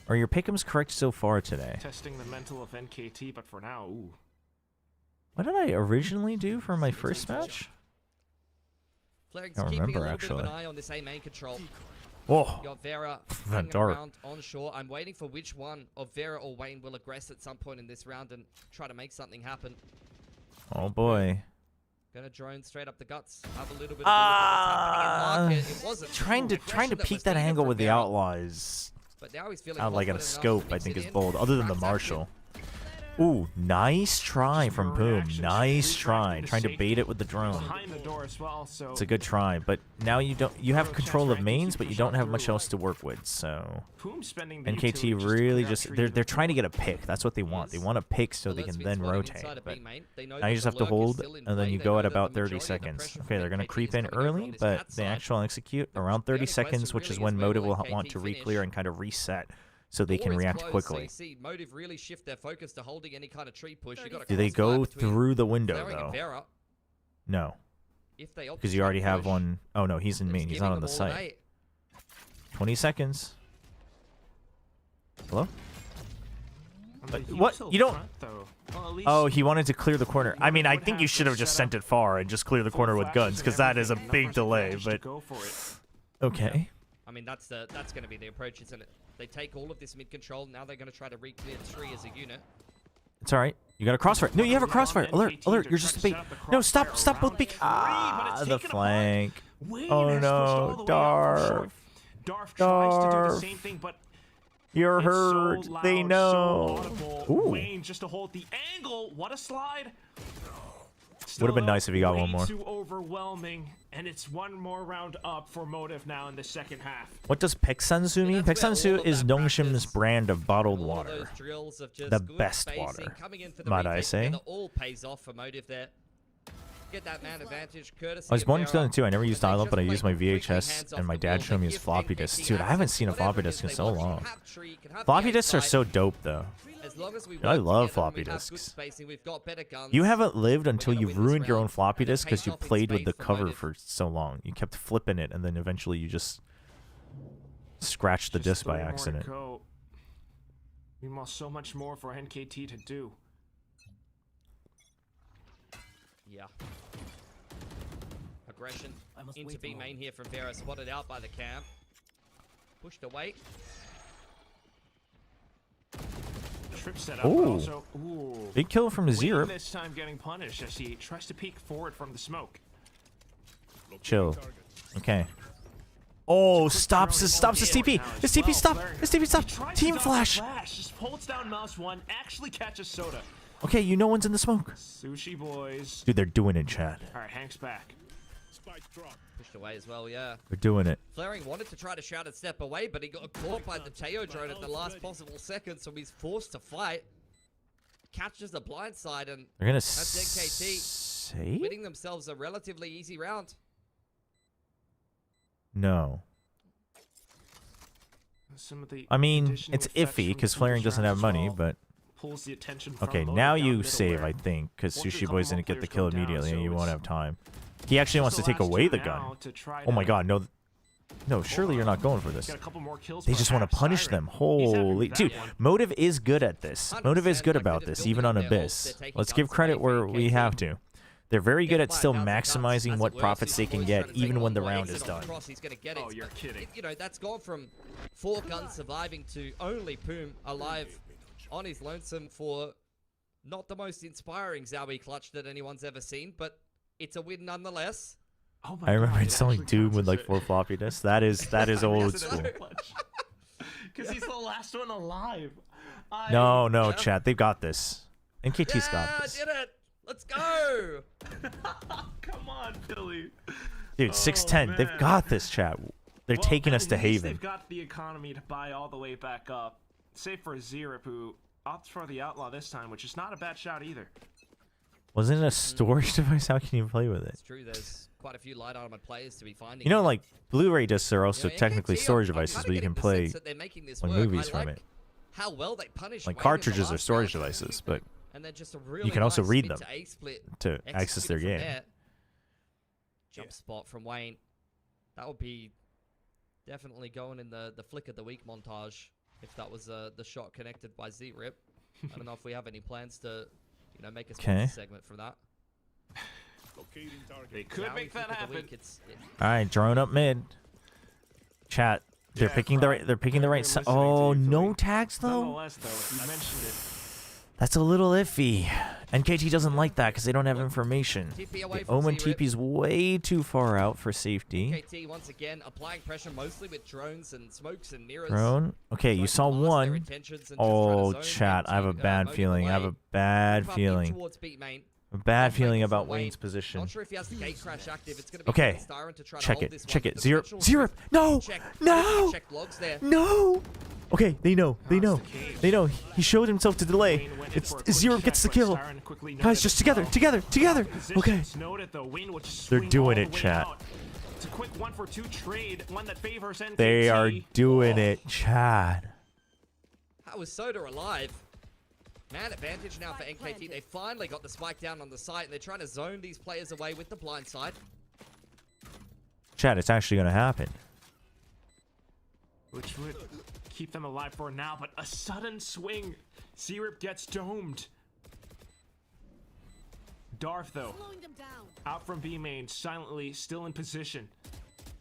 Are your pick'ems correct so far today? Testing the mental of NKT, but for now, ooh. What did I originally do for my first match? I don't remember, actually. An eye on this A main control. Whoa. Got Vera That hanging dart. around onshore. I'm waiting for which one of Vera or Wayne will aggress at some point in this round and try to make something happen. Oh boy. Gonna drone straight up the guts. Have a little bit of a look at what's happening in market. It wasn't Trying to peek that angle with the outlaws. But now he's feeling Out like at a confident scope, enough to I think mix is it bold. in. Other than the Wraps Marshall. Ooh, nice try from Boom. Nice try. Trying to bait it with the drone. Behind the door as well, so It's a good try, but now you have control of mains, but you don't have much else to work with. So NKT really they're trying to get a pick. That's what they want. They want a pick so they can then rotate. But now you just have to hold, and then you go at about 30 seconds. Okay, they're gonna creep in early, but they actually execute around 30 seconds, which is when Motive will want to re-clear and kind of reset, so they can react quickly. Motive really shift their focus to holding any kind of tree push. Do they go through the window though? No. Because you already have one. Oh no, he's in main. He's not on the site. 20 seconds. Hello? What? You don't... Oh, he wanted to clear the corner. I mean, I think you should have just sent it far and just clear the corner with guns, because that is a big delay, but... Okay. I mean, that's going to be the approach, isn't it? They take all of this mid control. Now they're going to try to re-clear tree as a unit. It's alright. You got a crossfire. No, you have a crossfire. Alert, alert. You're just a bait. No, stop both beak. Ah, the flank. Oh no, Darf. Darf tries to do the same thing, but You're It's so hurt. loud, They so know. audible. Ooh. Wayne just to hold the angle. What a slide. Would have been nice if he got way one more. Too overwhelming, and it's one more round up for Motive now in the second half. What does Peksansu mean? Peksansu is Dongshim's brand of bottled All water. those drills of just The good best spacing, water, coming in for the might I retake say. together, all pays off for Motive there. Get that man advantage, courtesy I was of born in Vera. 2002. I never used They dial-up, but I just used my play quickly VHS, hands off and my the dad ball. showed me his Give floppy NKT disks. Dude, I haven't seen a whatever floppy it is disk in they so want. You long. can have tree, you can have Floppy the disks are outside. so dope, though. As long as we I work love together floppy and we have good disks. spacing, we've got better guns. You haven't lived until gonna you win this ruined your round, own floppy and it disk because pays you off in played with the spades for cover Motive. for so long. You kept flipping it, and then eventually you just scratched the disc by Three more to accident. go. Meanwhile, so much more for NKT to do. Yeah. Aggression into B main here from Vera, spotted out by the cam. Pushed away. Trip set up, Ooh. but also Big kill from Wayne Zero. this time getting punished as he tries to peek forward from the smoke. Chill. Okay. Oh, stops his TP. His TP stop. His TP stop. Team flash. Just holds down mouse one, actually catches Soda. Okay, you know one's in the smoke. Sushi boys. Dude, they're doing it, Chad. All right, Hank's back. Pushed away as well, yeah. They're doing it. Flaring wanted to try to shout and step away, but he got caught by the Teo drone at the last possible second, so he's forced to fight. Catches the blind side, and They're gonna that's NKT save? winning themselves a relatively easy round. No. Some of the I mean, conditioning it's effects iffy from because the Flaring previous doesn't have rounds as money, well but pulls the attention from okay, Motive now down you middle save, where I think, because once a Sushi couple Boy's more didn't get the players kill go down, immediately, and so you won't it's have time. He actually wants to just the take last away two the gun. now to try Oh my to god, no. No, surely you're not going for this. get a couple more kills They for just want to Half punish Siren. them. He's having Holy. that Dude, one. Motive is good at this. Motive is good about this, even on Abyss. Let's give credit where we have to. They're very good at still maximizing what profits they can get, even when the round is done. He's gonna get it. Oh, you're kidding. You know, that's gone from 4 guns surviving to only Poom alive on his lonesome for not the most inspiring Zowie clutch that anyone's ever seen, but it's a win nonetheless. Oh my I remember God, it installing actually Doom counts with as like it. 4 floppy disks. That is old school. Because he's the last one alive. No, chat. They've got this. NKT's got this. Did it! Let's go! Come on, Billy. Dude, 610. They've got this, chat. They're Well, taking at us to least Haven. They've got the economy to buy all the way back up. Save for Zerip, who opts for the Outlaw this time, which is not a bad shot either. Wasn't it a storage device? How can you play with it? It's true, there's quite a few light armored players to be finding. You know, like, Blu-ray discs are also NKT, technically storage I'm devices, kinda but you can getting the play sense that they're making this when work. movies I from like it. how well they punish Like, Wayne in the cartridges are last storage round. devices, but And then just a really you can also nice read mid them to A split to access their executed from game. there. Jump spot from Wayne. That would be definitely going in the flick of the week montage if that was the shot connected by Z-Rip. I don't know if we have any plans to, make a sponsor segment from that. They could make that happen. All right, drone up mid. Chat. They're picking the right. They're picking the right side. Oh, no tags though. Nonetheless, though, you mentioned it. That's a little iffy. NKT doesn't like that because they don't have information. TP away The from Omen Z-Rip. TP's way too far out for safety. NKT once again applying pressure mostly with drones and smokes and mirrors. Drone. Okay, you saw Trying to mask their one. intentions and just Oh, trying to zone chat. I have a Motive bad feeling. I have away. a bad Move up in feeling. towards B main. A bad Up feeling main about for Wayne. Wayne's position. Not sure if he has the gate crash active. It's going to be Okay. Styron to try to Check hold it. this Check one. it. The Zero. potential Zero. No. check. No. Check logs there. No. Okay, they know. They know. They know. He showed himself to delay. It's Zero gets the kill. Guys, just together. Together. Together. Okay. They're doing it, chat. It's a quick 1-for-2 trade, one that favors NKT. They are doing it, chat. How is Soda alive? Man advantage now for NKT. They finally got the spike down on the site, and they're trying to zone these players away with the blind side. Chat, it's actually going to happen. Which would keep them alive for now, but a sudden swing. Zerip gets domed. Darth, though, out from B main, silently, still in position.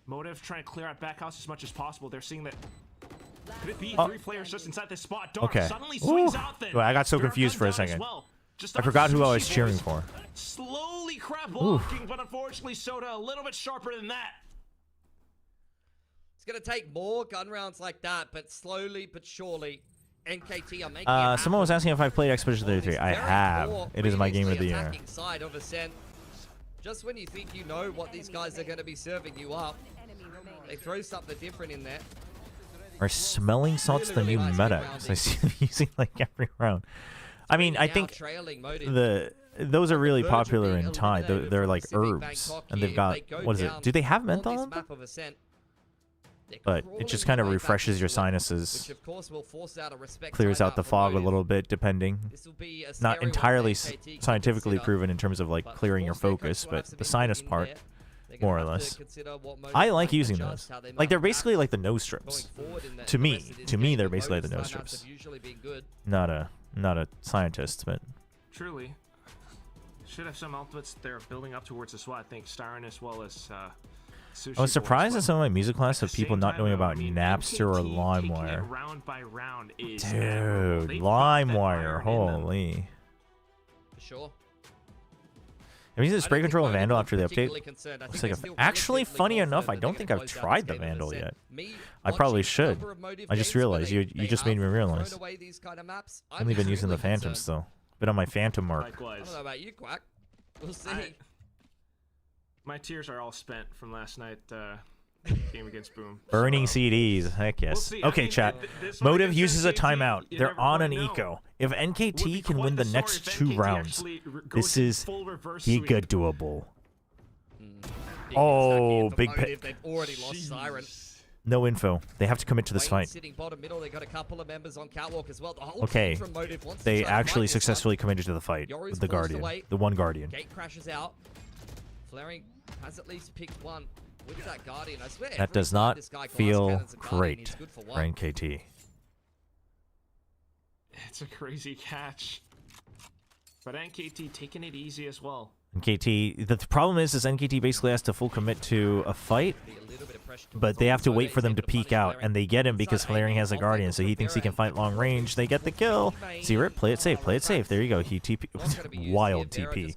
Motive trying to clear out back house as much as possible. They're seeing that. Could it be 3 players just inside this spot? Darth Okay. suddenly swings Ooh. out then. Well, I got so Darth confused for a comes out as second. well. Just I forgot who I was Sushi cheering Boys. for. Slowly crab walking, but unfortunately Soda a little bit sharper than that. It's going to take more gun rounds like that, but slowly but surely, NKT are making Someone was asking if I've played Expedition 33. I have. It is my game of the year. Side of Ascent. Just when you think you know what these guys are going to be serving you up, they throw something different in there. Are smelling salts the new meta? Because I see them using like every round. I mean, I think those are really popular in Thai. They're like herbs, and they've got, what is it? Do they have menthol in them? But it just kind of refreshes your sinuses, clears out the fog a little bit, depending. Not entirely scientifically proven in terms of like clearing your focus, but the sinus part, more or less. I like using those. Like they're basically like the nose strips. To me, they're basically like the nose strips. Not a scientist, but Truly. Should have some ultimates they're building up towards the SWAT. I think Styron as well as I was surprised in some of my music class of people not knowing about Napster or LimeWire. Round by round is Dude, LimeWire, holy. Sure. Have you seen the spray control Vandal after the update? Looks like actually, funny enough, I don't think I've tried the Vandal yet. I probably should. I just realized you just made me realize. I've only been using the Phantoms though. Been on my Phantom mark. I don't know about you, Quack. We'll see. My tears are all spent from last night game against Boom. Burning CDs, heck yes. Okay, chat. Motive uses a timeout. They're on an eco. If NKT can win the next 2 rounds, this is giga doable. Oh, big pick. They've already lost Siren. No info. They have to commit to this fight. Sitting bottom middle, they got a couple of members on catwalk as well. The whole Okay, team from Motive wants to they try to actually fight this successfully committed to the fight Yori's with the forced Guardian, away. the one Guardian. Gate crashes out. Flaring has at least picked one with that Guardian. I swear. That does not feel great for NKT. It's a crazy catch. But NKT taking it easy as well. NKT, the problem is NKT basically has to full commit to a fight, but they have to wait for them to peek out, and they get him because Flaring has a Guardian, so he thinks he can fight long range. They get the kill. See, Rip, play it safe, play it safe. There you go. He TP, wild TP.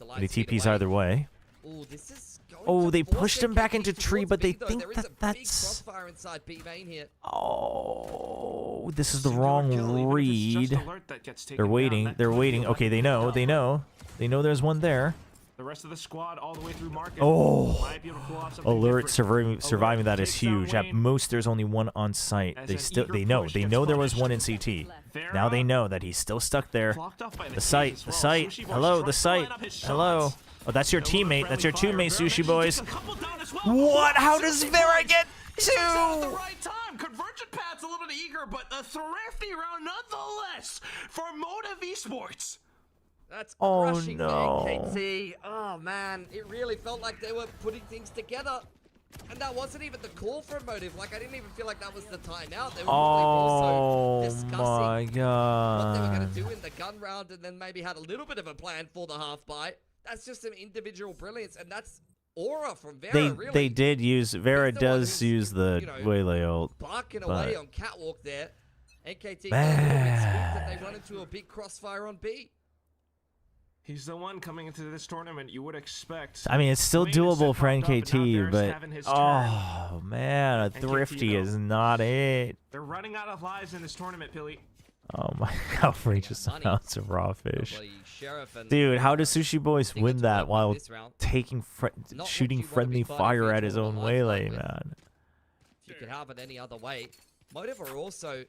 But he TPs either way. Oh, they pushed him back into tree, but they think that's... Oh, this is the wrong read. They're waiting. They're waiting. Okay, they know. They know. They know there's one there. The rest of the squad all the way through market. Oh, alert surviving that is huge. At most, there's only one on site. They know there was one in CT. Now they know that he's still stuck there. The site. Hello, the site. Hello. Oh, that's your teammate. That's your teammate, Sushi Boys. What? How does Vera get 2? Convergent Pad's a little bit eager, but a thrifty round nonetheless for Motive Esports. That's oh crushing no. NKT. Oh man, it really felt like they were putting things together. And that wasn't even the call from Motive. Like, I didn't even feel like that was the timeout. They were also discussing my God. what they were going to do in the gun round, and then maybe had a little bit of a plan for the half bite. That's just some individual brilliance, and that's aura from Vera, really. They did use... Vera does use the Waylay ult. Barking away on catwalk there. NKT got a little bit spooked that they run into a big crossfire on B. He's the one coming into this tournament you would expect. I mean, it's still doable for NKT, but oh man, a thrifty is not it. They're running out of lives in this tournament, Pilly. Oh my, outrageous amounts of raw fish. Dude, how does Sushi Boys win that while taking shooting friendly fire at his own Waylay, man? If you could have it any other way. Motive are also...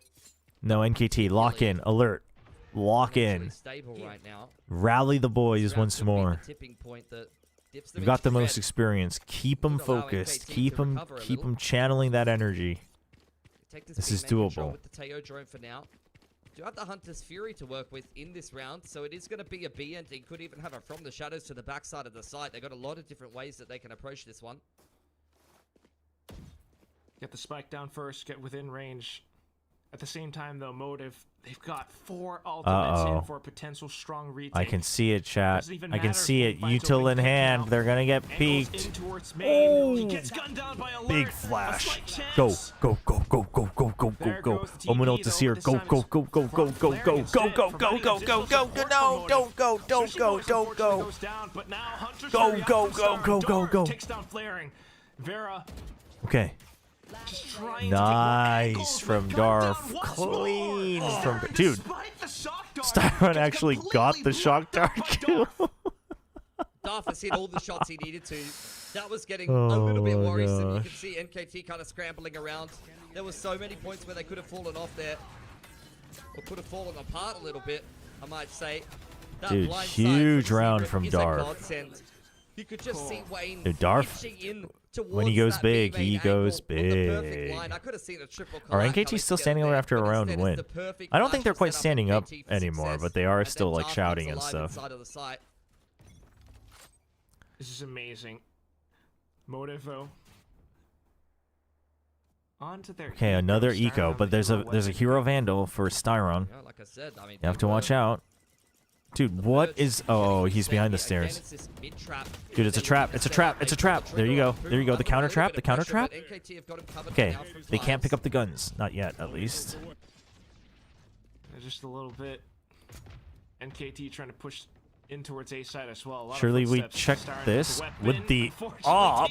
No, NKT, lock in, alert. Lock in. Rally the boys once more. You've got the most experience. Keep them focused. Keep them channeling that energy. This is doable. With the Teo drone for now. Do have the Hunter's Fury to work with in this round, so it is going to be a B ending. Could even have it from the shadows to the backside of the site. They've got a lot of different ways that they can approach this one. Get the spike down first, get within range. At the same time, though, Motive, they've got 4 ultimates in for a potential strong retake. I can see it, chat. I can see it. Util in hand. They're going to get peeked. Oh, he gets gunned down by a big flash. Go, go, go, go, go, go, go, go, go. Ominol to Seer. Go, go, go, go, go, go, go, go, go, go, go, go, go. No, don't go, don't go, don't go. Go, go, go, go, go, go. Takes down Flaring. Vera. Okay. Just trying Nice from Darf. Clean from dude. Styron actually got the shock dart kill. Darf has hit all the shots he needed to. That was getting a little bit worrisome. You can see NKT kind of scrambling around. There were so many points where they could have fallen off there. Or could have fallen apart a little bit, I might say. That Dude, blind huge side round Secret from is a Darf. godsend. You could just see Wayne Dude, Darf, inching in when he towards goes that big, B-main he angle goes on the perfect big. line. I could have seen a triple Are collab NKT coming still together standing over there, after a but round instead win? it's the perfect I don't think they're flash quite set up standing up NKT for anymore, success, but they are and still then like Darf shouting comes and alive stuff. inside of the site. This is amazing. Motive though. Onto their Okay, another eco, but there's a hero vandal for Styron. Yeah, like I said, I mean, You have to watch out. Dude, what is... Oh, he's behind the stairs. Dude, it's a trap. It's a trap. It's a trap. There you go. There you go. The counter trap. The counter trap. Okay, they can't pick up the guns. Not yet, at least. Just a little bit. NKT trying to push in towards A side as well. Surely we check this with the... Oh!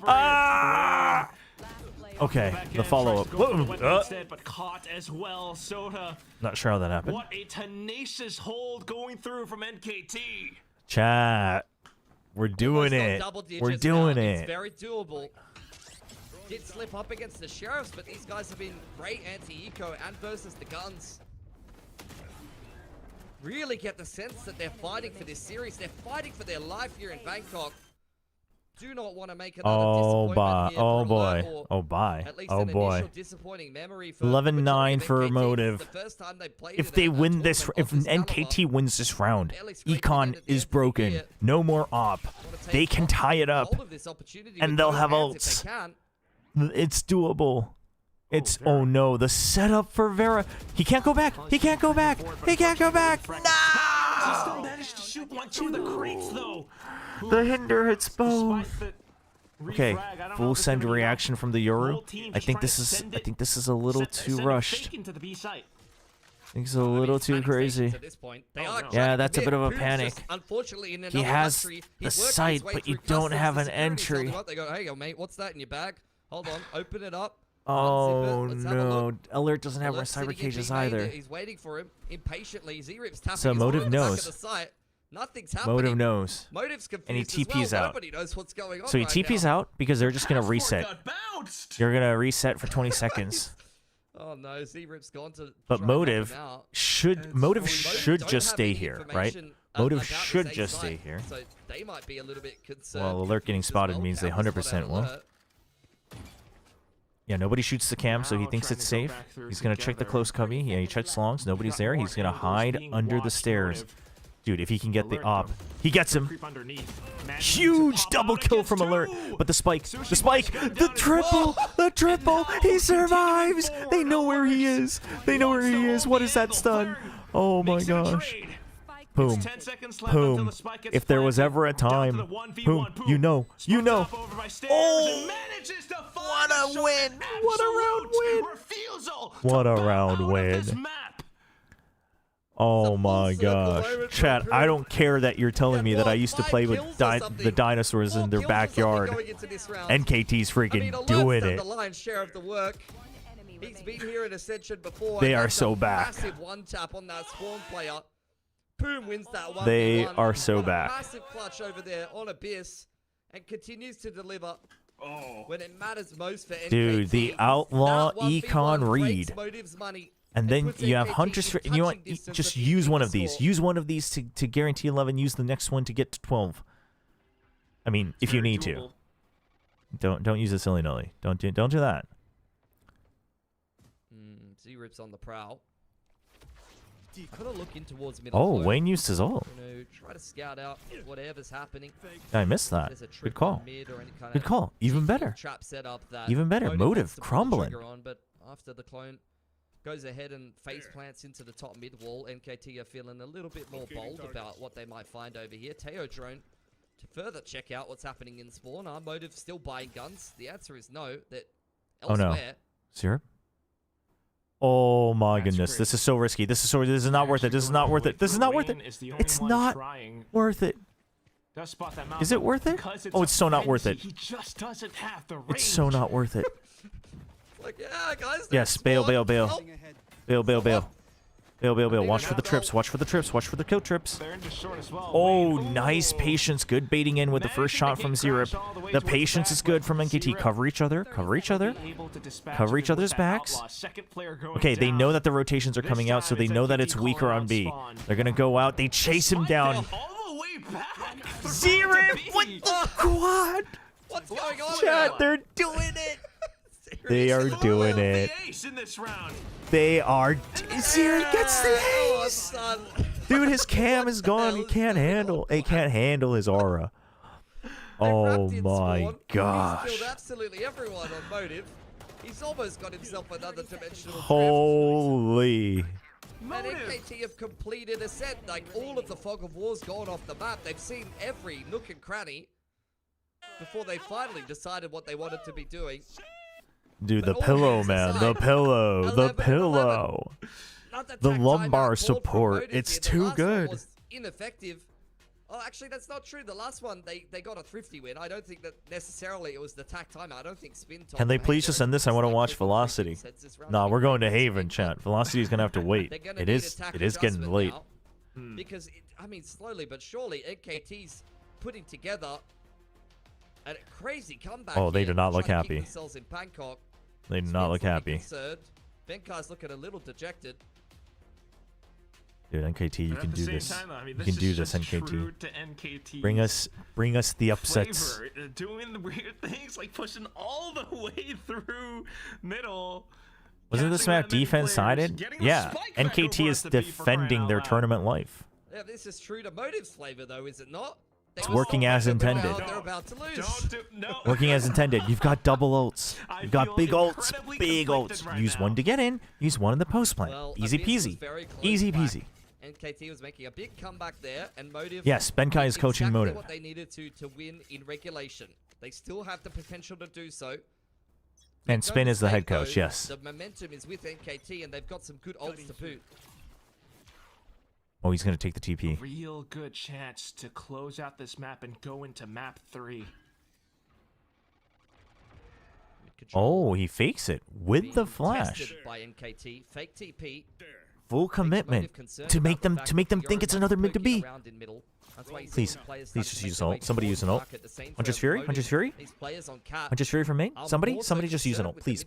Ah! Okay, the follow-up. But caught as well. Soda. Not sure how that happened. What a tenacious hold going through from NKT. Chat. We're doing it. We're doing It's it. very doable. Did slip up against the Sheriffs, but these guys have been great anti-eco and versus the guns. Really get the sense that they're fighting for this series. They're fighting for their life here in Bangkok. Do not want to make another disappointment here Oh for boy. Alert, or Oh bye. at least Oh an boy. initial disappointing memory for 11-9 for for NKT. Motive. It's the first time they played If in they a win this, if NKT wins this round, Econ is broken. No more op. They can tie it up, and they'll have ults. It's doable. It's oh no, the setup for Vera. He can't go back. He can't go back. He can't go back. He still managed to shoot one through the crates though. The hinder hits both. Okay, full send reaction from the Yoru. I think this is a little too rushed. I think it's a little too crazy. Yeah, that's a bit of a panic. He has the sight, but you don't have an entry. They go, hey, yo, mate, what's that in your bag? Hold on, open it up. Oh no, Alert doesn't have Alert's cyber sitting in cages B-main, either. He's waiting for him impatiently. Z-Rip's tapping So his Motive foot at the back knows. of the site. Nothing's happening. Motive knows. Motive's confused And he as TPs well. out. Nobody knows what's going on So he right TPs now. out because they're just gonna reset. You're gonna reset for 20 seconds. Oh no, Z-Rip's gone to But try and help Motive him out. should just don't just have stay any here, right? information Motive about this should A just site, stay here. So they might be a little bit concerned. Well, Alert getting spotted means they 100% will. Yeah, nobody shoots the cam, so he thinks it's safe. He's gonna check the close cubby. Yeah, he checks longs. Nobody's there. He's gonna hide under the stairs. Dude, if he can get the op, he gets him. Huge double kill from Alert. But the spike, the triple, he survives. They know where he is. They know where he is. What is that stun? Oh my gosh. Boom. Boom. If there was ever a time, boom, you know. Oh! What a win! What a round win! What a round win. Oh my gosh. Chat, I don't care that you're telling me that I used to play with the dinosaurs in their backyard. NKT's freaking doing it. The lion's share of the work. He's been here in Ascension before. They and are that's so a back. Massive one tap on that Swarm player. Boom wins that 1v1. They are so Got a back. Massive clutch over there on Abyss and continues to deliver when it matters most for NKT. Dude, the outlaw That 1v1 econ breaks read. Motive's money And then puts you have NKT Huntress. in You know what? touching distance Just of use one of the these. score. Use one of these to guarantee 11. Use the next one to get to 12. I mean, if you need to. Don't use a silly nilly. Don't do that. Z-Rip's on the prowl. Kind of looking towards middle. Oh, close. Wayne used his ult. You know, try to scout out whatever's happening. I missed that. There's a Good trick call. on mid or any kind Good of call. Even cheeky better. Trap setup that Even better. Motive Motive wants to pull the crumbling. trigger on, but after the clone goes ahead and face plants into the top mid wall, NKT are feeling a little bit more bold about what they might find over here. Teo drone to further check out what's happening in spawn. Are Motive still buying guns? The answer is no. That Oh no. elsewhere. Syrup? Oh my goodness. This is so risky. This is not worth it. This is not worth it. This is not worth it. It's not worth it. Does spot that Is it worth it? Oh, it's so not worth it. He just doesn't have the range. It's so not worth it. Like, yeah, guys. Yes, bail. Oh. Bail. Watch for the trips. Watch for the trips. Watch for the kill trips. They're into short as well. Oh, nice patience. Good baiting in with the first shot from Zerip. The patience is good from NKT. Cover each other. Cover each other. Cover each other's backs. Okay, they know that the rotations are coming out, so they know that it's weaker on B. They're going to go out. They chase him down. Zerip! What the quad? What's going on? Chat, they're doing it. They are doing it. They are. Zerip gets the ace. Dude, his cam is gone. He can't handle. He can't handle his aura. Oh my gosh. He's killed absolutely everyone on motive. He's almost got himself another dimensional. Holy. And NKT have completed Ascent. Like, all of the fog of war's gone off the map. They've seen every nook and cranny before they finally decided what they wanted to be doing. Dude, the pillow, man. The pillow. The pillow. The lumbar support. It's too good. Was ineffective. Oh, actually, that's not true. The last one, they got a thrifty win. I don't think that necessarily it was the tack time. I don't think Spin told Can they please just end this? I want to watch Velocity. Nah, we're going to Haven, chat. Velocity's going to have to wait. It is getting late. Because, I mean, slowly but surely, NKT's putting together a crazy comeback. Oh, they do not look happy. Themselves in Bangkok. They do not look happy. Benkai's looking a little dejected. Dude, NKT, you can do this. You can do this, NKT. Bring us the upsets. Flavor, doing the weird things like pushing all the way through middle. Wasn't this map defense-sided? Yeah, NKT is defending their tournament life. Yeah, this is true to Motive's flavor, though, is it not? It's working as intended. They're about to lose. Working as intended. You've got double ults. You've got big ults. Big ults. Use one to get in. Use one in the post plant. Easy peasy. Easy peasy. NKT was making a big comeback there, and Motive. Yes, Benkai is coaching exactly Motive. What they needed to win in regulation. They still have the potential to do so. And Spin is the head coach. Yes. The momentum is with NKT, and they've got some good ults to boot. Oh, he's going to take the TP. Real good chance to close out this map and go into map 3. Oh, he fakes it with the flash. Tested by NKT. Fake TP. Full commitment to make them think it's another mid to B. Please just use an ult. Somebody use an ult. Hunter's Fury? Hunter's Fury? Hunter's Fury from main? Somebody just use an ult. Please.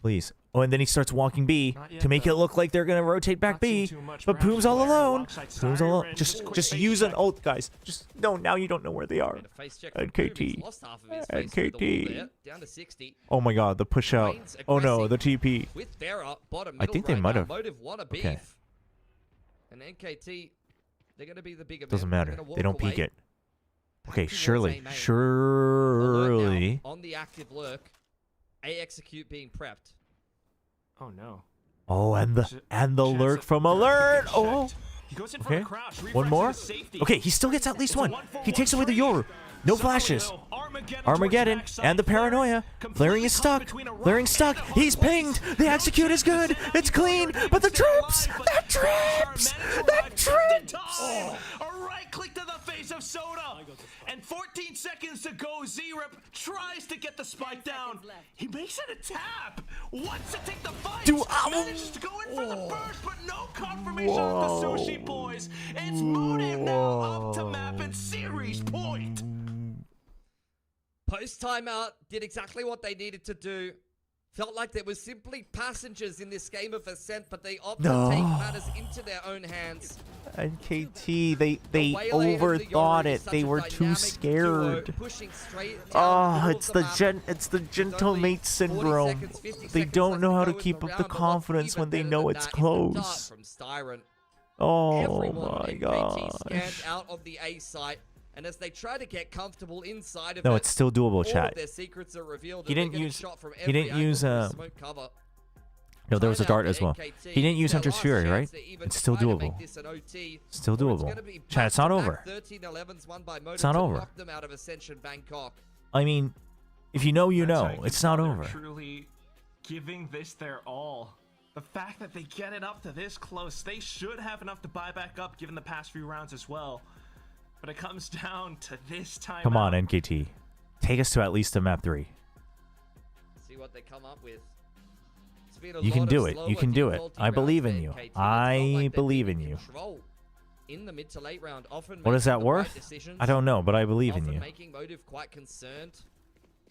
Please. Oh, and then he starts walking B to make it look like they're going to rotate back B. But Boom's all alone. Boom's all alone. Just use an ult, guys. No, now you don't know where they are. NKT. NKT. Oh my god, the push out. Oh no, the TP. I think they might have. Okay. And NKT, they're going to be the bigger. Doesn't matter. They don't peek it. Okay, surely. On the active lurk. A execute being prepped. Oh no. Oh, and the lurk from alert. Oh. Okay. One more. Okay, he still gets at least one. He takes away the Yoru. No flashes. Armageddon and the paranoia. Flaring is stuck. Flaring stuck. He's pinged. The execute is good. It's clean. But the trips. That trips. That trips. A right click to the face of Soda. And 14 seconds to go. Zerip tries to get the spike down. He makes it a tap. Wants to take the fight. Manages to go in for the first, but no confirmation of the Sushi Boys. It's Motive now up to map and series point. Post timeout did exactly what they needed to do. Felt like there was simply passengers in this game of Ascent, but they opted to take matters into their own hands. NKT, they overthought it. They were too scared. Oh, it's the gentle mate syndrome. They don't know how to keep up the confidence when they know it's close. Oh my gosh. Out of the A site. And as they try to get comfortable inside of it's still doable, chat. Their secrets are revealed. He didn't use no, there was a dart as well. He didn't use Hunter's Fury, right? It's still doable. Still doable. Chat, it's not over. It's not over. I mean, if you know, you know. It's not over. Truly giving this their all. The fact that they get it up to this close, they should have enough to buy back up given the past few rounds as well. But it comes down to this time. Come on, NKT. Take us to at least a map 3. See what they come up with. You can do it. You can do it. I believe in you. I believe in you. In the mid to late round, often What is that making the right worth? decisions, I don't know, but I believe in often you. making Motive quite concerned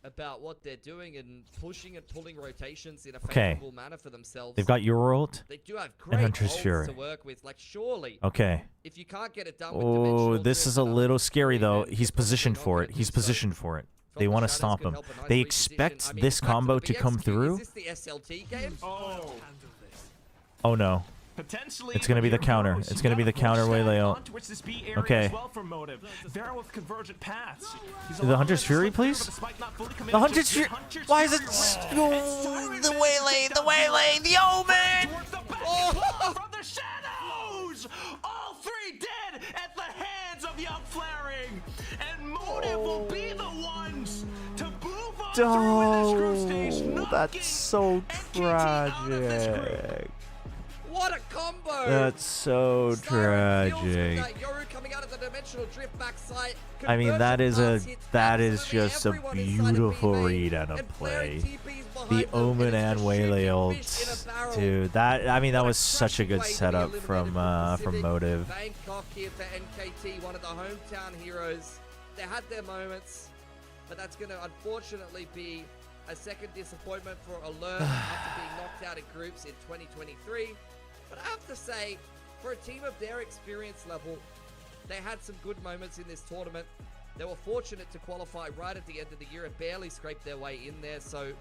about what they're doing and pushing and pulling rotations in a Okay. favorable manner for themselves. They've got your ult They do have and great Hunter's ults Fury. to work with. Like, surely, Okay. if you can't get it done with Oh, dimensional this is a little scary though. He's positioned for it. He's positioned for it. They want to stop him. They expect this combo to come through. Is this the SLT game? Oh no. Potentially, It's gonna be the counter. It's gonna be the counter Waylay ult. Okay. The Hunter's Fury, please. The Hunter's Fury. Why is it? Oh, the Waylay, the Waylay, the Omen. From the shadows, all three dead at the hands of Young Flaring, and Motive will be the ones to move on through in this group stage. That's so tragic. What a combo! That's so tragic. I mean, that is just a beautiful read and a play. The Omen and Waylay ult, dude. That was such a good setup from Motive. Bangkok here for NKT, one of the hometown heroes. They had their moments, but that's going to unfortunately be a second disappointment for Alert after being knocked out in groups in 2023. But I have to say, for a team of their experience level, they had some good moments in this tournament. They were fortunate to qualify right at the end of the year and barely scraped their way in there. So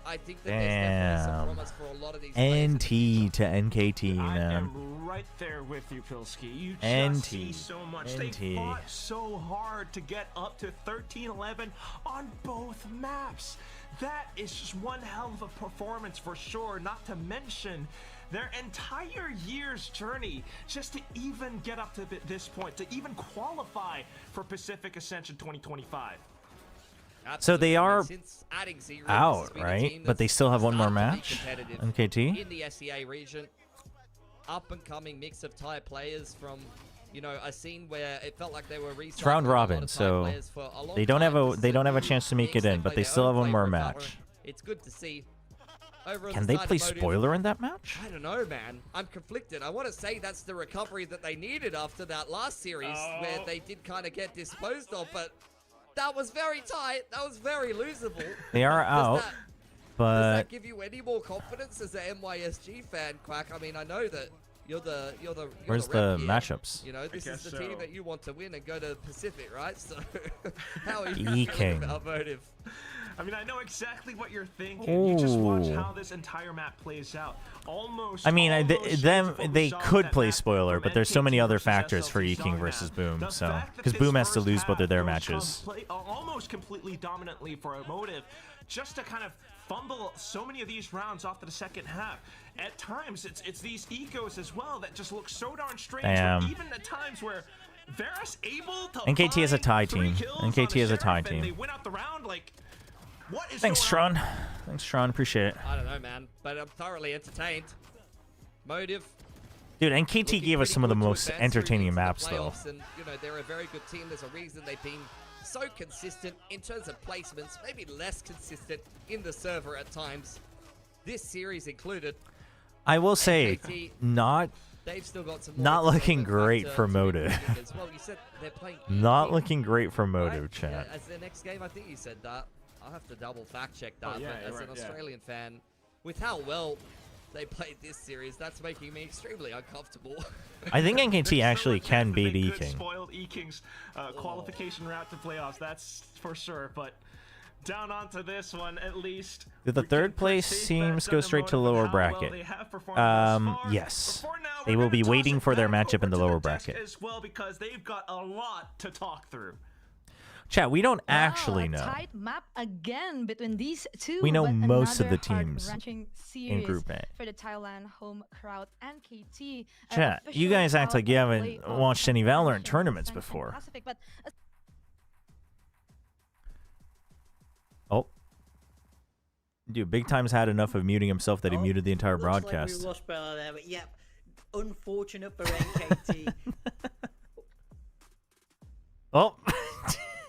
I think that there's definitely some promise for a lot of these NT to NKT, I man. am right there with you, Pilski. You just NT. see so much. They fought so hard to get up to 13-11 on both maps. That is just one hell of a performance for sure, not to mention their entire year's journey just to even get up to this point, to even qualify for Pacific Ascension 2025. So they are Since adding Zero, out, this has been a right? team But they that's still have one more started to be match. competitive NKT. in the SEA region. Up and coming mix of Thai players from, you know, a scene where it felt like they were recycling It's round a lot robin, of Thai so players for a long they don't time. have a chance to make it in, but they still have one more match. It's good to see. Over on Can the they side play of Motive, spoiler in that match? I don't know, man. I'm conflicted. I want to say that's the recovery that they needed after that last series where they did kind of get disposed of, but that was very tight. That was very losable. They are out, Does but that give you any more confidence as an MYSG fan, Quack? I mean, I know that you're the Where's rep the here. matchups? You know, this is the team that you want to win and go to Pacific, right? So how are you feeling E-King. about Motive? I mean, I know exactly what you're thinking. You just watch Ooh. how this entire map plays out. Almost. I mean, they saw could that play map spoiler, from but there's so many NKT other versus factors for SLT E-King showing versus that. Boom. The So fact that because this Boom has to first lose both of their half matches. almost completely dominantly for a Motive, just to kind of fumble so many of these rounds off to the second half. At times, it's these ecos as well that just look so darn strange. Damn. Even at times where Varus able to NKT is a find Thai 3 team. kills on NKT the is a Thai Sheriff and They team. win out the round. Like, what is Thanks, going on? Tron. Thanks, Tron. Appreciate it. I don't know, man, but I'm thoroughly entertained. Motive. Dude, NKT gave us some of the most entertaining maps, though. Playoffs, and you know they're a very good team. There's a reason they've been so consistent in terms of placements, maybe less consistent in the server at times. This series included. I will say, NKT, not they've still got some more not looking excitement great factor for to Motive. be as well. You said they're playing Not E-King, looking great for Motive, right? chat. Yeah, as their next game, I think you said that. I'll have to double fact check that. Oh, yeah, but as right, an yeah. Australian fan, with how well they played this series, that's making me extremely uncomfortable. I think NKT actually can beat They could E-King. spoiled E-King's qualification route to playoffs, that's for sure. But down onto this one, at least. Did the third place teams go straight to the lower bracket? Yes. They will be waiting for their matchup in the lower bracket. As well, because they've got a lot to talk through. Chat, we don't actually a know. tight map again between these two. We know but most of another the teams heart-wrenching in series Group A. for the Thailand home crowd. NKT. Chat, you guys act like you haven't watched any Valorant tournaments before. Pacific, but Oh. Dude, Big Time's had enough of muting himself that he muted the entire Looks like broadcast. we lost Bella there, but yep. Unfortunate for NKT. Oh.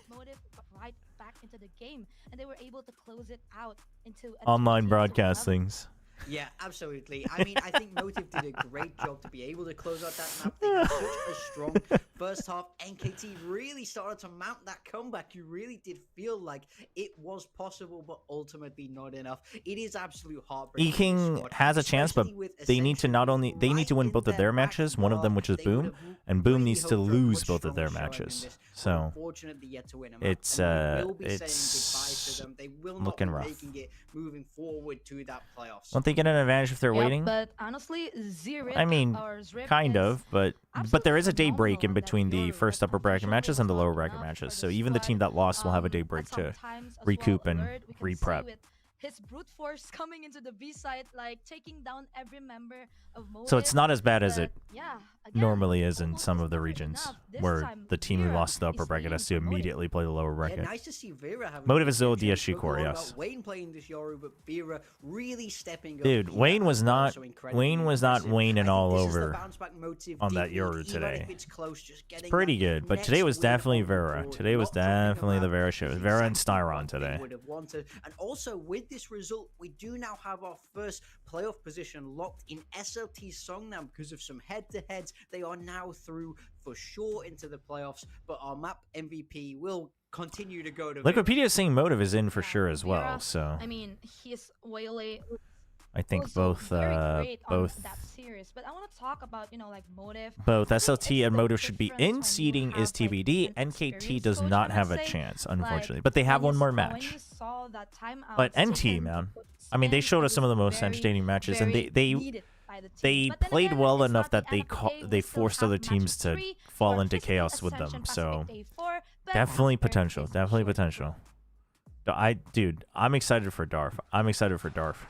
Motive right back into the game, and they were able to close it out into a Online 2-2 broadcast level. things. Yeah, absolutely. I mean, I think Motive did a great job to be able to close out that map. They had such a strong first half. NKT really started to mount that comeback. You really did feel like it was possible, but ultimately not enough. It is absolute heartbreaking. E-King has a chance, but they need to not only they need to win both of their matches, one of them which is Boom, and Boom needs to lose both of their matches. So it's looking rough. Moving forward to that playoffs. Won't they get an advantage if they're waiting? But honestly, Zurich I mean, or Zrip kind is of, but there is a day break in between the first upper bracket matches and the lower bracket matches. So even the team that lost will have a day break to recoup and re-prep. His brute force coming into the B site, like taking down every member of Motive. So it's not as bad as But, it yeah, normally is in some of the regions where the team who lost the upper bracket has to immediately play the lower bracket. Yeah, nice to see Vera having Motive is still a DSG good core, role yes. about Wayne playing this Yoru, but Vera really stepping up. Dude, here. Wayne was not Also incredibly Wayne was not impressive. Wayne and I think all this is the over bounce back Motive on that did need, Yoru even today. if it's close, just It's getting pretty that good, but next today was win definitely on the Vera. board. Today was Not dropping a definitely the map, Vera which show. is Vera and exactly Styron what they today. would have wanted. And also with this result, we do now have our first playoff position locked in SLT Songnam because of some head-to-heads. They are now through for sure into the playoffs, but our map MVP will continue to go to Liquipedia is saying Motive is in for sure as well, Vera, so I mean, his Waylay I think also both very great on both that series. But I want to talk about, like Motive. both I think SLT it's and the Motive should be difference in. when you Seeding have, is like, TBD. an NKT experienced does coach, not I have would a say. chance, Like, unfortunately. But they have when one you more when match. you saw that timeout But NT, taken man, to put I mean, they spin, showed it us some of was the most very, entertaining matches, and very they needed by the team. they But then played again, well it's enough not that the end of the day. they We still forced have other match teams to 3 fall for into Pacific chaos with Ascension them. So Pacific Day 4, but definitely after potential, this definitely short potential. Dude, I'm excited for Darf. I'm excited for Darf.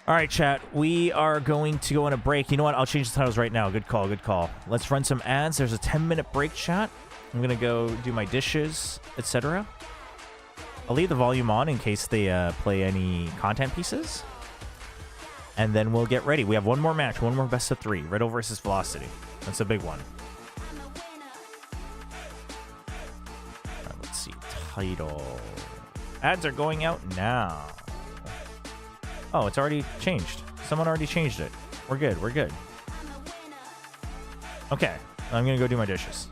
All right, chat. We are going to go on a break. You know what? I'll change the titles right now. Good call. Good call. Let's run some ads. There's a 10-minute break, chat. I'm going to go do my dishes, etc. I'll leave the volume on in case they play any content pieces. And then we'll get ready. We have one more match, one more best of 3. Riddle versus Velocity. That's a big one. All right, let's see. Title. Ads are going out now. Oh, it's already changed. Someone already changed it. We're good. We're good. Okay. I'm going to go do my dishes.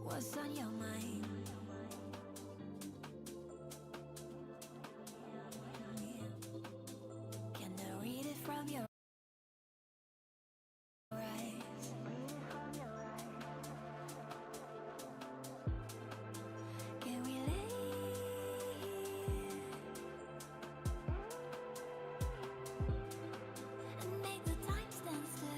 What's on your mind? Can I read it from your eyes? Can we lay and make the time stand still?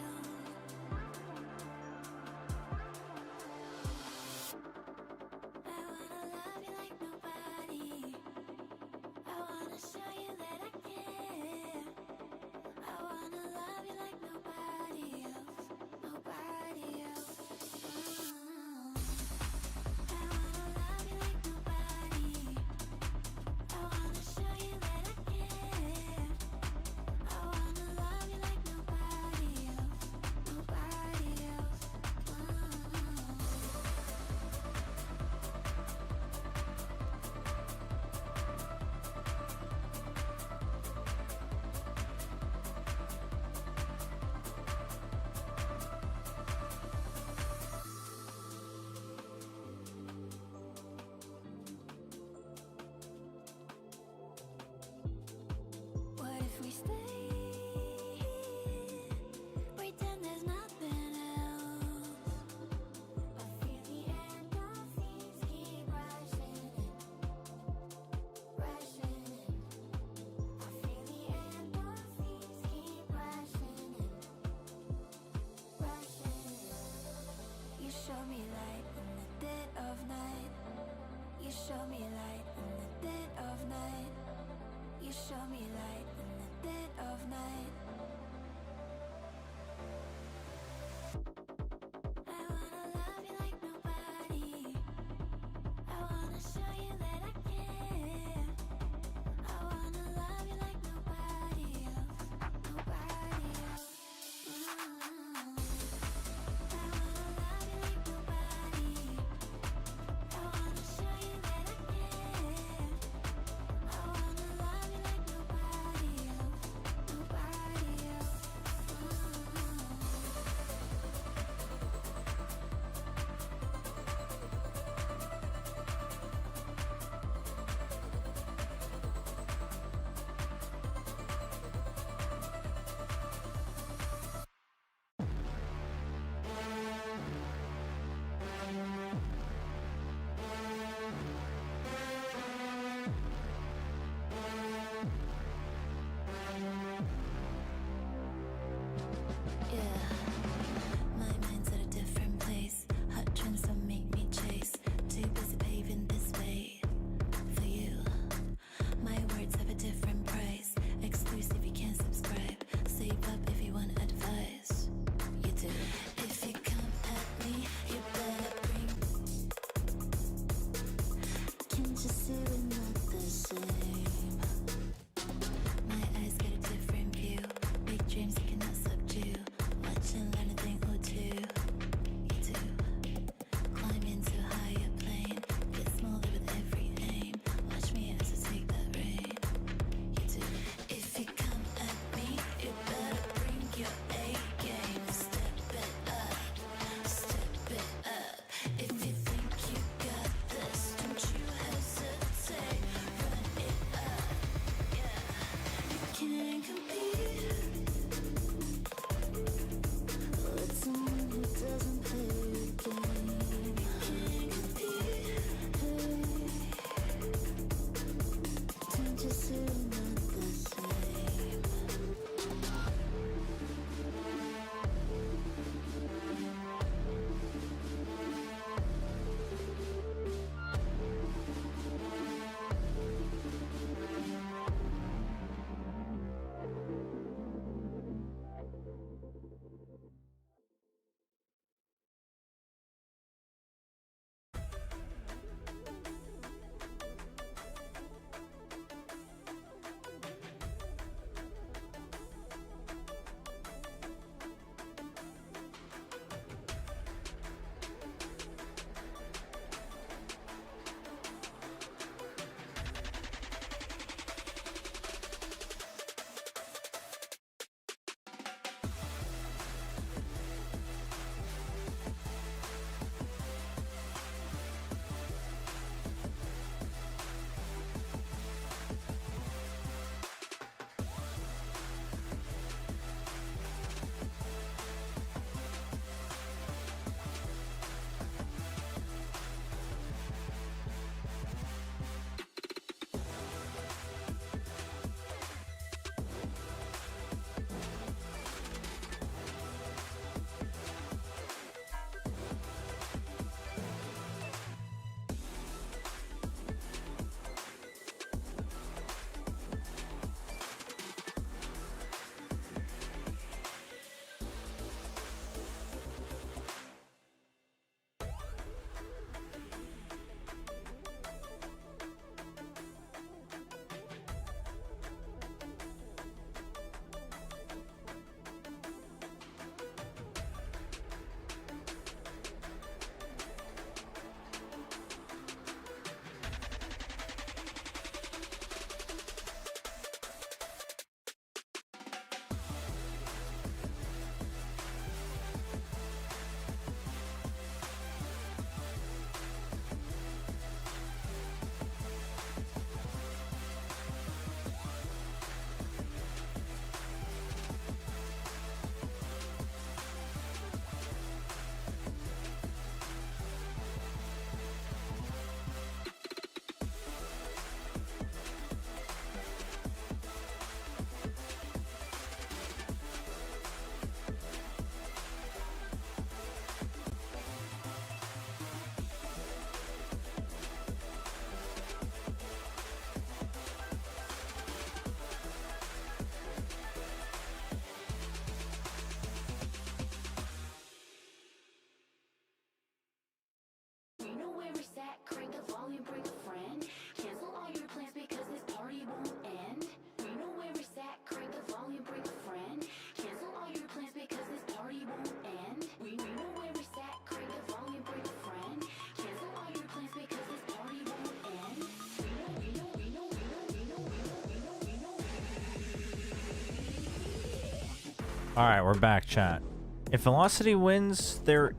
All right, we're back, chat. If Velocity wins, they're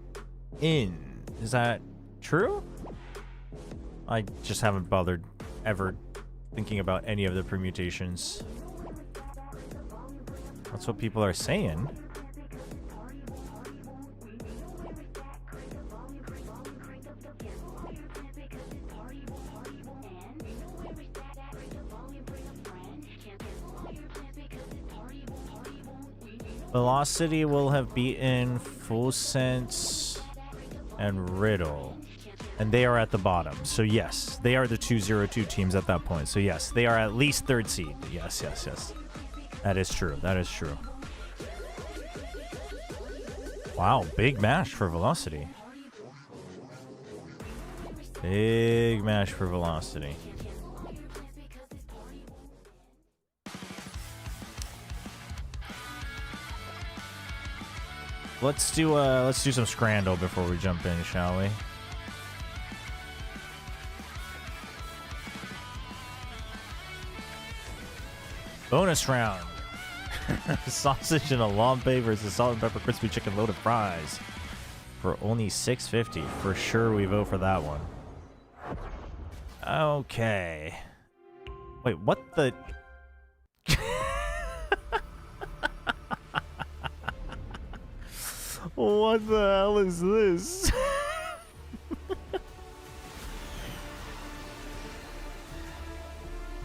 in. Is that true? I just haven't bothered ever thinking about any of the permutations. That's what people are saying. Velocity will have beaten Full Sense and Riddle. And they are at the bottom. So yes, they are the 2-0-2 teams at that point. So yes, they are at least third seed. Yes, yes, yes. That is true. That is true. Wow, big match for Velocity. Big match for Velocity. Let's do some Scrandle before we jump in, shall we? Bonus round. Sausage and a lampe versus salt and pepper crispy chicken loaded fries for only $6.50. For sure we vote for that one. Okay. Wait, what the... What the hell is this?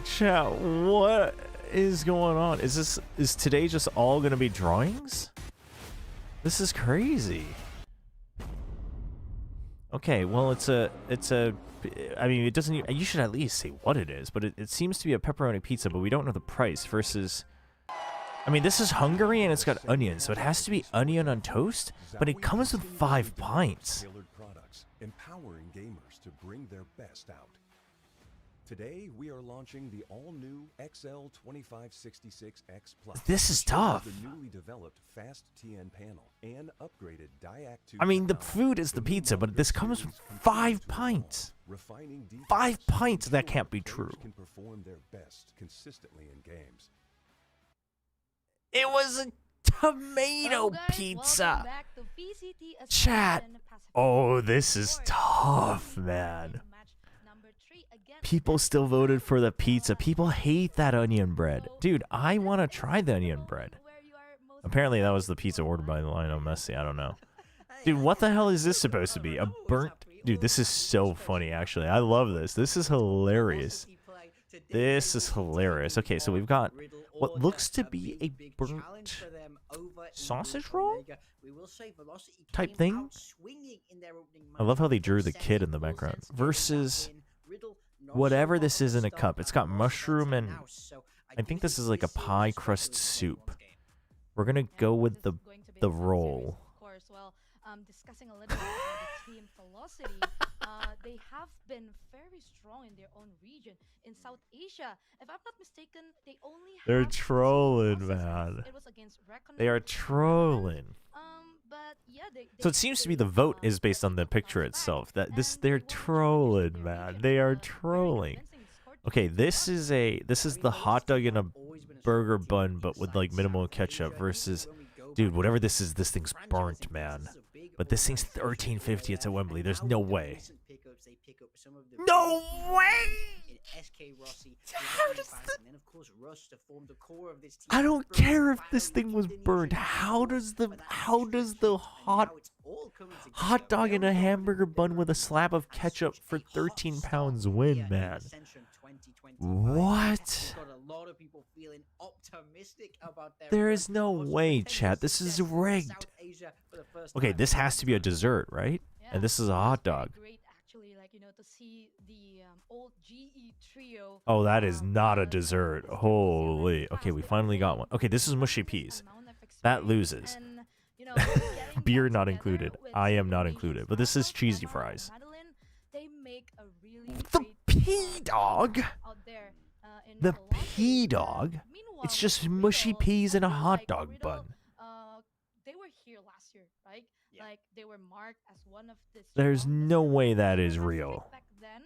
Chat, what is going on? Is today just all gonna be drawings? This is crazy. Okay, well I mean, it doesn't, you should at least say what it is, but it seems to be a pepperoni pizza, but we don't know the price versus, I mean, this is Hungary and it's got onion, so it has to be onion on toast, but it comes with 5 pints. Products, empowering gamers to bring their best out. Today, we are launching the all-new XL2566X Plus. This is tough. The newly developed fast TN panel and upgraded Diac 2. I mean, the food is the pizza, but this comes with 5 pints. 5 pints? That can't be true. Can perform their best consistently in games. It was a tomato pizza. Chat. Oh, this is tough, man. People still voted for the pizza. People hate that onion bread. Dude, I want to try the onion bread. Apparently that was the pizza ordered by Lionel Messi. I don't know. Dude, what the hell is this supposed to be? A burnt... Dude, this is so funny, actually. I love this. This is hilarious. This is hilarious. Okay, so we've got what looks to be a burnt sausage roll type thing. I love how they drew the kid in the background. Versus whatever this is in a cup. It's got mushroom and I think this is like a pie crust soup. We're going to go with the roll. Discussing a little bit about the team Velocity, they have been very strong in their own region in South Asia. If I'm not mistaken, they only They're have trolling, man. It was against They are trolling. But yeah, So it seems to be the vote is based on the picture itself. They're trolling, man. They are trolling. Okay, this is the hot dog in a burger bun, but with like minimal ketchup versus, dude, whatever this is, this thing's burnt, man. But this thing's $13.50. It's at Wembley. There's no way. No way! How does I don't care if this thing was burned. How does the hot dog in a hamburger bun with a slab of ketchup for 13 pounds win, man? What? There is no way, chat. This is rigged. Okay, this has to be a dessert, right? And this is a hot dog. Oh, that is not a dessert. Holy. Okay, we finally got one. Okay, this is mushy peas. That loses. Beer not included. I am not included. But this is cheesy fries. The pea dog? The pea dog? It's just mushy peas in a hot dog bun. They were here last year, right? Like they were marked as one of the. There's no way that is real. Back then,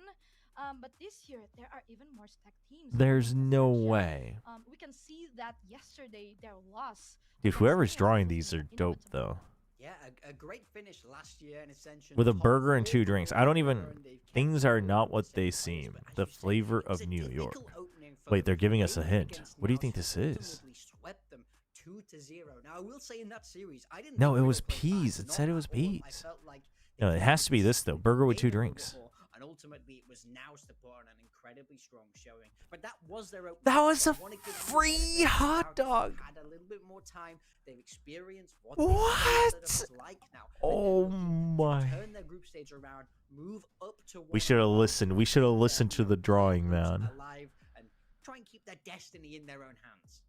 But this year there are even more stacked teams. There's no Ascension. way. We can see that yesterday their loss. Dude, against whoever's Neos drawing was these are more dope, inevitable. though. Yeah, a great finish last year in Ascension. With a Top burger and 4 2 drinks. I don't even... and they've kept Things are going not in what second they place, seem. but as The you say, flavor it was of a New difficult York. opening for Wait, they're them. giving us a They hint. against What do you Naos think this and is? ultimately swept them 2-0. Now, I will say in that series, I didn't No, think it Rio was played peas. bad, It not said it was at all. I peas. felt like No, they it could has to be this, though. Burger with 2 gain a little bit drinks. more, and ultimately it was Naos to put on an incredibly strong showing. But that was their opening. That was so a I wanna give them the free benefit of the hot doubt. They've dog. had a little bit more time. They've experienced what What? this setup is like now. Oh my. Turn their group stage around, move up to We should have listened. We should have listened to the drawing, man. alive and try and keep their destiny in their own hands.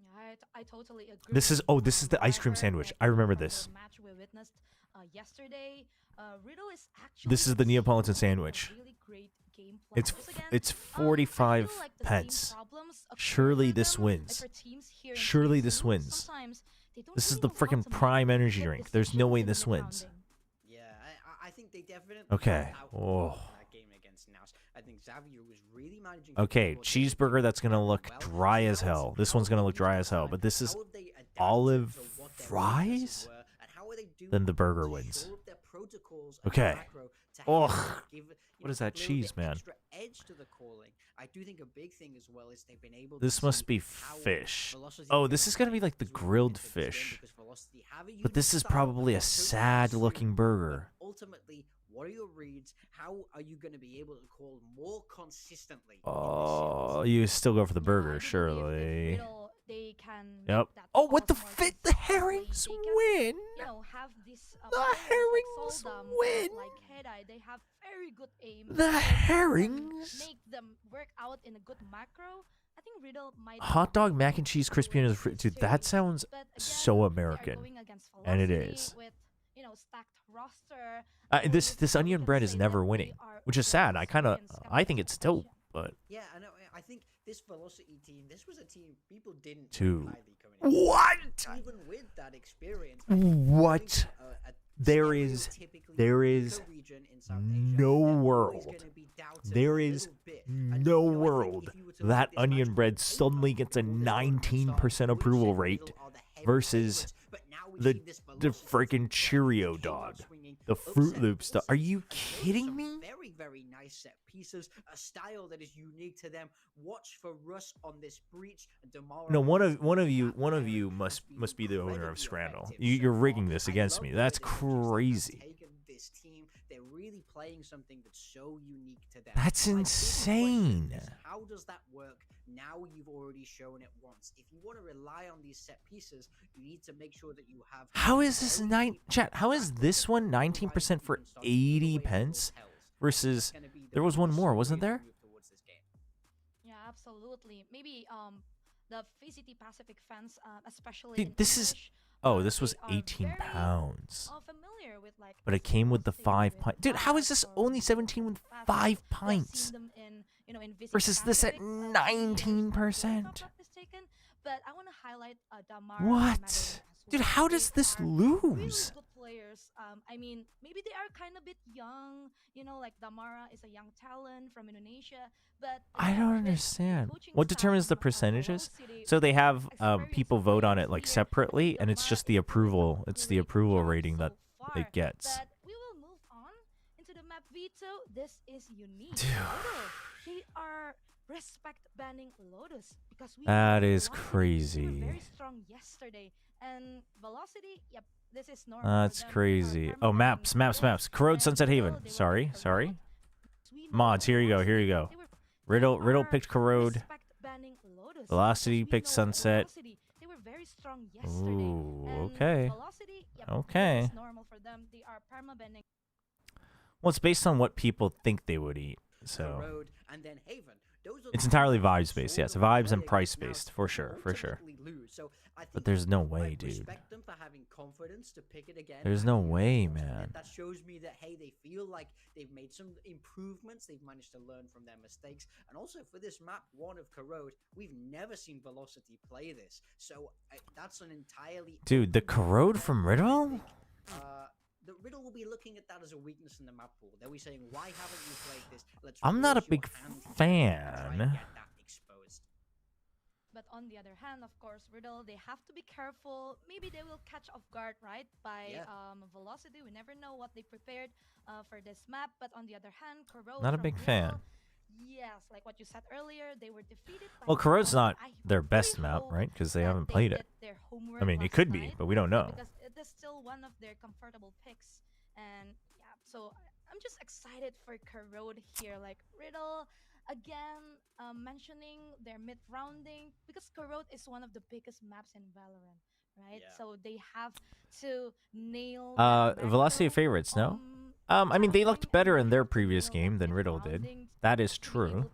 Yeah, I totally agree. This is... Oh, this is the ice cream However, sandwich. like, I remember from the this. match we witnessed yesterday, Riddle is actually This is the Neapolitan exhibiting a sandwich. really great game plan. It's Because again, it's I 45 feel like the same pence. problems occur Surely for this them, like wins. for teams here in Surely this TSM. wins. Sometimes they don't This is really the know how freaking to make prime energy good drink. There's no way decisions this in wins. mid-rounding. Yeah, I think they definitely Okay. felt out Oh. in that game against Naos. I think Xavier was really managing. Okay, to cheeseburger that's gonna look dry as hell. This one's gonna look dry as hell, but this is olive fries? Then the burger wins. Okay. Ugh. What is that cheese, man? Edge to the calling. I do think a big thing as well is they've been able This to must see be how fish. Velocity Oh, can this is gonna be like the as well grilled into this game fish. because Velocity have a But this unique is style probably a that totally sad suits looking them. burger. But ultimately, what are your reads? How are you going to be able to call more consistently? Oh, you still go for the burger, surely. Riddle, they can make Yep. that Oh, what the pause more fit? The consistently. herrings They can, win. You know, have this The players herrings like Soldam, win. like Hedai, they have very good aim. The and herrings. make them work out in a good macro. I think Riddle might Hot dog, mac and cheese, crispy and fruit. Dude, that sounds but again, so they are American. going against And it Velocity is. with, you know, stacked roster. This onion bread is never winning, which is sad. I think it's dope, but Yeah, I know. I think this Velocity team, this was a team people didn't Dude. take highly coming in. What? Even with that experience. What? There is no world. There is no world that onion bread suddenly gets a 19% approval rate versus the freaking Cheerio dog, the Fruit Loops. Are you kidding me? Very, very nice set pieces, a style that is unique to them. Watch for Russ on this breach. Damara No, one of you must be the owner of Scrandle. You're rigging this against me. That's crazy. taken this team. They're really playing something that's so unique to them. That's My big insane. question is, how does that work? Now you've already shown it once. If you want to rely on these set pieces, you need to make sure that you have. How is this chat? How is this one 19% for 80 pence versus there was one more, wasn't there? Yeah, absolutely. Maybe the VCT Pacific fans, especially Dude, in this is English, this was they are 18 very, pounds. familiar with, like, But it came with the Velocity, 5 with pints. Dude, how is this Fast only or 17 with Fast. 5 We've seen pints them in, you know, in VCT versus this at Pacific, 19%? if I'm not mistaken. But I want to highlight Damara and What? Madeline as Dude, well. how They does this are really lose? good players. I mean, maybe they are kind of bit young. You know, like Damara is a young talent from Indonesia. But I again, don't with understand. coaching What staff determines the from, percentages? Velocity, So they have experience people of vote on players it like here, separately, and it's Damara just the is doing a approval. It's the really approval good job rating so that far. it gets. But we will move on into the map veto. This is unique. Dude. Lotus, they are respect banning Lotus because we That know is Velocity, they were crazy. very strong yesterday, and Velocity, yep, this is normal. That's crazy. Oh, maps. Corrode Sunset Haven. Sorry. Mods, here you go. Riddle picked Corrode. Velocity picked Sunset. They were very strong yesterday. Ooh, and okay. Velocity, yep, Okay. this is normal for them. They are perma-banning. Well, it's based on what people think they would eat. So Road, and then Haven. Those are it's the entirely teams that vibes based. Yes, sort of vibes and play price against based for Naos sure. ultimately lose. So I think But there's no I way, dude. respect them for having confidence to pick it again. There's and no do it way, once again. man. That shows me that hey, they feel like they've made some improvements. They've managed to learn from their mistakes, and also for this map one of Corrode, we've never seen Velocity play this. So that's an entirely Dude, the Corrode from Riddle? that Riddle will be looking at that as a weakness in the map pool. They'll be saying, why haven't you played this? Let's I'm not a force your big hand to try and fan. get that exposed. But on the other hand, of course, Riddle, they have to be careful. Maybe they will catch off guard, right? By Velocity. We never know what they prepared for this map. But on the other hand, Corrode Not a from big Riddle, fan. yes, like what you said earlier, they were defeated by Well, Corrode's Corrode. not their best map, right? Because they haven't played it. Did their homework I mean, it last could be, night, but we don't know. because it is still one of their comfortable picks. And yeah, so I'm just excited for Corrode here. Like Riddle, again, mentioning their mid-rounding, because Corrode is one of the biggest maps in Valorant, right? So they have to nail Velocity favorites, no? I mean, they looked better in their previous game than Riddle did. That is true.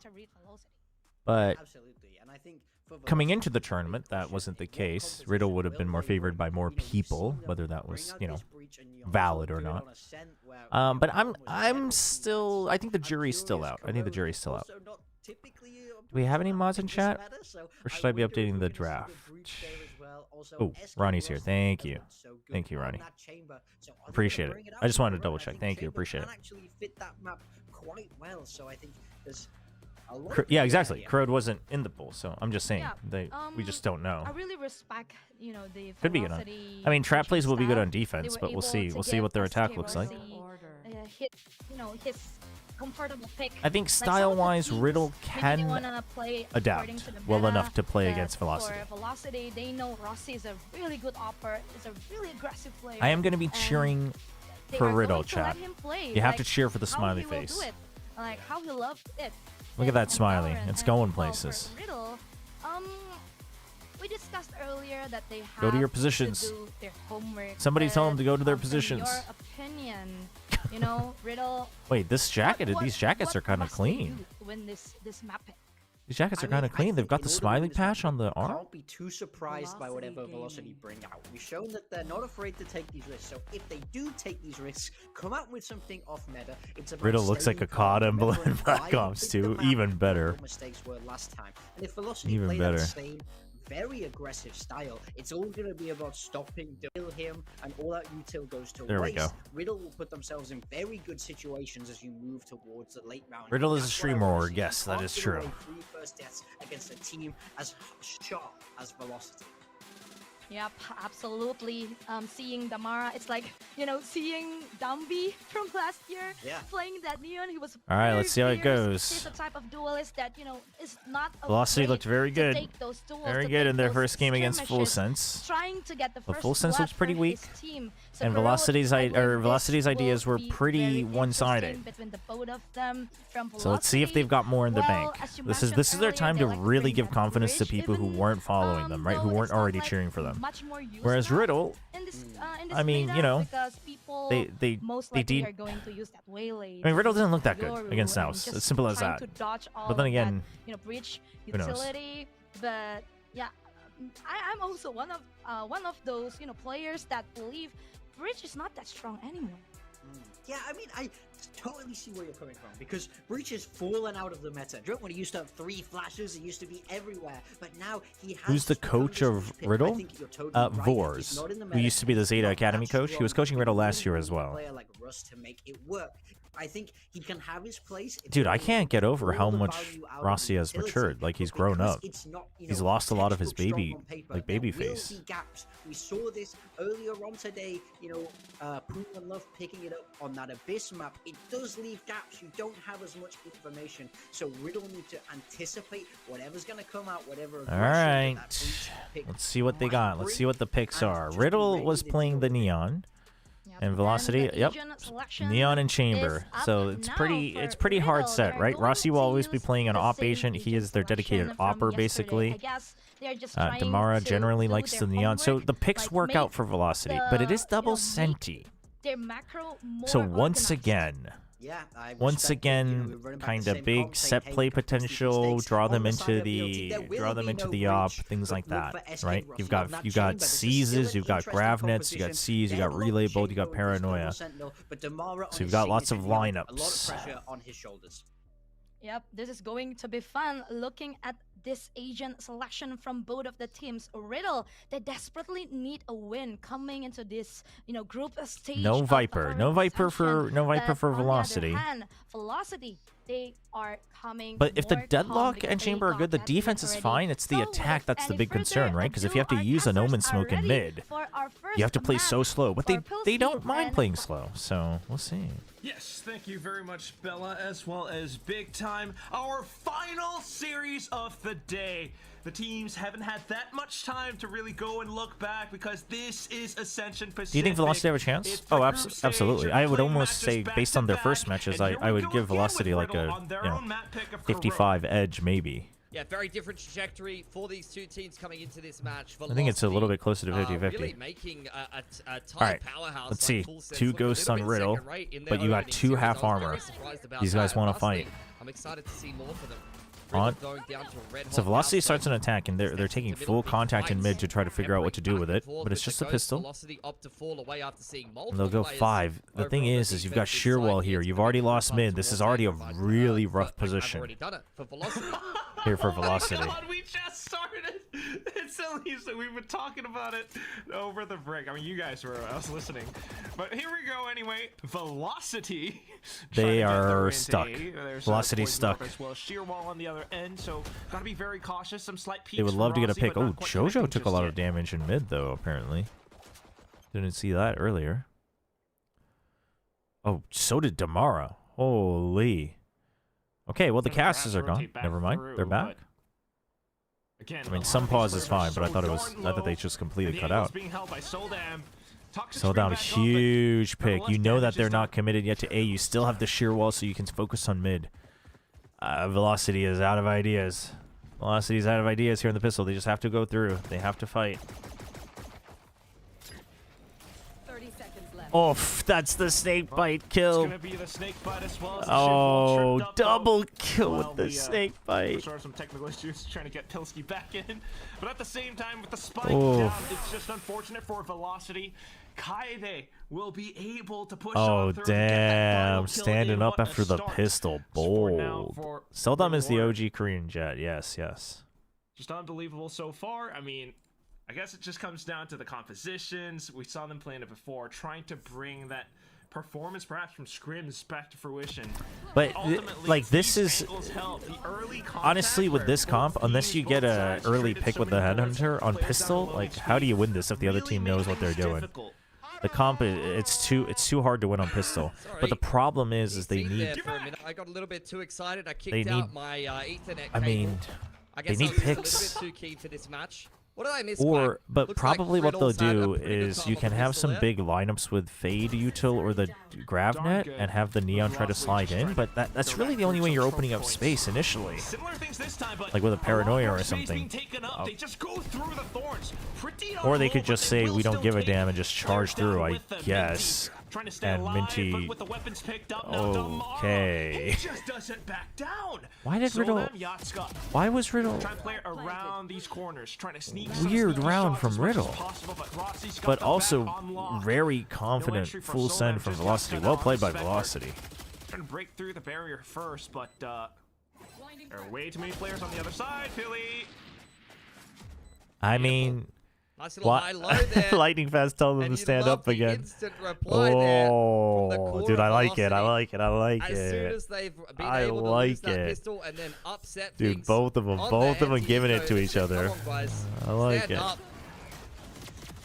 But Absolutely. And I think for coming into the tournament, that wasn't the case. Riddle would have been more favored by more people, whether that was, you know, valid or not. But I'm still, I think the jury's still out. I think the jury's still out. Do we have any mods in chat? Or should I be updating the draft? Oh, Ronnie's here. Thank you. Thank you, Ronnie. Appreciate it. I just wanted to double check. Thank you. Appreciate it. actually fit that map quite well. So I think there's a lot Yeah, exactly. Corrode wasn't in the pool, so I'm just saying Yeah, we just don't know. I really respect, you know, the Could be good on. Velocity I mean, trap plays will be good on style. They defense, were but we'll able see. to We'll see get what their attack looks like. Hit, you know, his comfortable pick. I think Like, some of the style-wise, teams, Riddle maybe they can wanna play according adapt to the well meta, enough to play but against Velocity. For Velocity, they know Rossi is a really good opper, is a really aggressive player. I am going to be and cheering they for are Riddle, going to let chat. him play, You have like, to cheer for the how smiley he will face. do it, like how he loved it. Look at that smiley. Valorant. It's And, going well, for places. Riddle, we discussed earlier that they have Go to your positions. to do their homework. Somebody tell them to go to their from positions. Your opinion, you know, Riddle. Wait, this jacket, what- these jackets what are kind of must they clean. do to win this map pick? These jackets I are kind of mean, I clean. They've think got the in order to smiley win this patch map, on the you arm. can't be too surprised by whatever Velocity bring out. We've shown that they're not afraid to take these risks. So if they do take these risks, come out with something off meta. It's about Riddle looks like staying a calm, COD emblem in remembering Black why Ops you picked the 2. map Even and better. what your mistakes were last time. And if Velocity Even play better. that same very aggressive style, it's all going to be about stopping, kill him, and all that util goes to There we waste. go. Riddle will put themselves in very good situations as you move towards the late round. Riddle is a That's what I streamer, wanna or see. yes, that Can't is give true. away 3 first deaths against a team as sharp as Velocity. Yep, absolutely. Seeing Damara, it's like, you know, seeing Dumby from last year Yeah. playing that Neon. He was All right, very let's see how it fierce. goes. He's the type of duelist that, you know, is not Velocity afraid looked very to good. take those duels, Very to good take in their those first game against Full skirmishes, Sense. trying to get the But first Full Sense blood looks pretty for weak. his team. So And Corrode, Velocity's I believe Velocity's this ideas will were be pretty very one-sided. interesting between the both of them. From So let's see if they've got more in the Well, bank. as you This mentioned is their earlier, time they to like to really bring give that confidence to bridge, people who even weren't following them, right? Who though weren't it's not, already like, cheering for them. much more used Whereas now Riddle, in this I mean, meta, you know, because people they most they likely did. are going to use that waylay. I mean, Riddle doesn't look that Yoru good against and Naus. just As simple as trying that. to dodge all But then of that, again, you know, breach who knows? utility. But yeah, I'm also one of those, you know, players that believe breach is not that strong anymore. Yeah, I mean, I totally see where you're coming from, because Breach has fallen out of the meta. Do you remember when he used to have 3 flashes? He used to be everywhere, but now he has... Who's the coach of Riddle? Vors, who used to be the Zeta Academy coach. He was coaching Riddle last year as well. Player like Russ to make it work. I think he can have his place. It's Dude, I about can't get over how all the much value out of Rossi has utility, matured. Like, he's but grown because up. it's not, you He's know, lost a lot of his textbook baby, strong on paper, like there baby will face. be gaps. We saw this earlier on today, you know, Poon and Love picking it up on that Abyss map. It does leave gaps. You don't have as much information. So Riddle need to anticipate whatever's going to come out, whatever All aggression right, that Breach pick let's see what they might got. Let's see what the picks and are. just Riddle ready was to playing the Neon. And Velocity, the yep, Legion selection Neon and Chamber. is up So it's now pretty for hard Riddle. set, They're right? going Rossi will to always be use playing an the op same agent. He Legion is their dedicated selection from opper, yesterday. basically. I guess they're just trying Damara to generally do likes their the Neon. So homework, the picks like work make out for Velocity, but it is the, double you know, make Senti. their macro more So once organized. again, Yeah, I once respect that, you know, again, we're running back kind the of same big comp, saying, set hey, play fix these potential, mistakes. draw On them the into side of the VLT, there will draw them be into no the op, breach, things but like look that, for SK right? Rossi You've on got that you got chamber. This is seizes, still you've an got interesting Gravnets, you composition. got C's, you They got love Relay Bolt, you Chamber got with this double Paranoia. Sentinel, but Damara on So you've his got lots of signature, you know, a lot of lineups. pressure on his shoulders. Yep, this is going to be fun. Looking at this Asian selection from both of the teams. Riddle, they desperately need a win coming into this, group stage. No Viper. No Viper for Velocity. Velocity, they are coming. But if the more Deadlock calm because and they Chamber are got good, the that defense win is already. fine. It's the So attack that's the without big any concern, further right? Because if ado, you have to our use an casters Omen are smoke in ready mid, for our you have to first play so match slow. But for they don't Pilsy mind and playing slow, so we'll see. Yes, thank you very much, Bella, as well as Big Time. Our final series of the day. The teams haven't had that much time to really go and look back because this is Ascension Pacific. Do you think Velocity have a chance? Oh, absolutely. I would almost say, based on their first matches, I would give Velocity like a 55 edge, maybe. Yeah, very different trajectory for these two teams coming into this match. I think it's a little bit closer to 50-50. Really making a tight All right, powerhouse. let's like see. 2 ghosts on Riddle, but you got 2 half armor. These guys want to fight. I'm excited to see more for them. On. So Velocity starts an attack, and they're taking full contact in mid to try to figure out what to do with it. But it's just a pistol. And they'll go 5. The thing is you've got sheer wall here. You've already lost mid. This is already a really rough position here for Velocity. Oh my God, we just started. It's silly, so we've been talking about it over the break. I mean, you guys were listening, but here we go anyway. Velocity. They are stuck. Velocity's stuck. As well. Sheer wall on the other end, so gotta be very cautious. Some slight peaks. They would love to get a Rossi, pick. but Oh, not quite Jojo connecting took a just lot yet. of damage in mid, though, apparently. Didn't see that earlier. Oh, so did Damara. Holy. Okay, well, the casters are gone. Never mind. They're back. Again, I mean, some pause is fine, but I thought they just completely cut out. Souldown, huge pick. You know that they're not committed yet to A. You still have the sheer wall, so you can focus on mid. Velocity is out of ideas. Velocity is out of ideas here in the pistol. They just have to go through. They have to fight. 30 seconds left. Oh, that's the snake bite kill. It's gonna be the snake bite as well as the Oh, tripped up, double though. kill with Well, the snake bite. Sort of some technical issues trying to get Pilsky back in, but at the same time with the spike Oh. down, it's just unfortunate for Velocity. Kaede will be able to push Oh, on through and get that final damn. kill Standing in. up What a after the start. pistol. For now, Bold. for Seldom is the Reward. OG Korean jet. Yes, yes. Just unbelievable so far. I mean, I guess it just comes down to the compositions. We saw them playing it before, trying to bring that performance perhaps from scrims back to fruition. But Ultimately, like this these is angles help. The early honestly contact with where this both comp, unless teams, you both get a sides early traded pick so with the many bullets, headhunter on players down pistol, low like HP, how do you win this if the other really team knows making what they're things doing? difficult. The comp, it's too hard to win on pistol. But the problem is they need. There for a minute. I got a little bit too excited. I kicked They need- out my Ethernet I cable. mean, I guess they I need was picks. just a little bit too keen for this match. What did I miss? Or, Quack? but Looks like probably what they'll Riddle's had a do pretty good is time you on can the have pistol some there. big lineups with Fade Util or the Gravnet and have the Neon try to slide in, but that's really the only way you're opening up space initially. Similar things this time, but Like with a Paranoia or space being something. taken up, they just go through the thorns. Pretty Or they low, could but just they say will we don't still give a take damn and just charge players through, down I with them. guess. Minty trying to stay And alive, Minty. but with the weapons picked up, now Damara, Okay. he just doesn't back down. Why did So Riddle- them Yatska Why was Riddle trying to play around these corners, trying to sneak some weird sneaky round shots from as much as Riddle? possible, but Rossi's got But the also back on lock. very confident entry for full Solheim, send from just Velocity. Yatska Well now played by Spectre. Velocity. Trying to break through the barrier first, but there are way too many players on the other side, Philly. I mean, Nice little high low there. Lightning Fast telling them And to you'd stand love up the again. instant reply there from the Oh, core dude, of I like it. I Velocity. like it. I like As soon it. as they've been I able to like lose that it. pistol and then upset Dude, things both of them on are their giving it MTV, to each come other. on, guys. I like Stand it. up.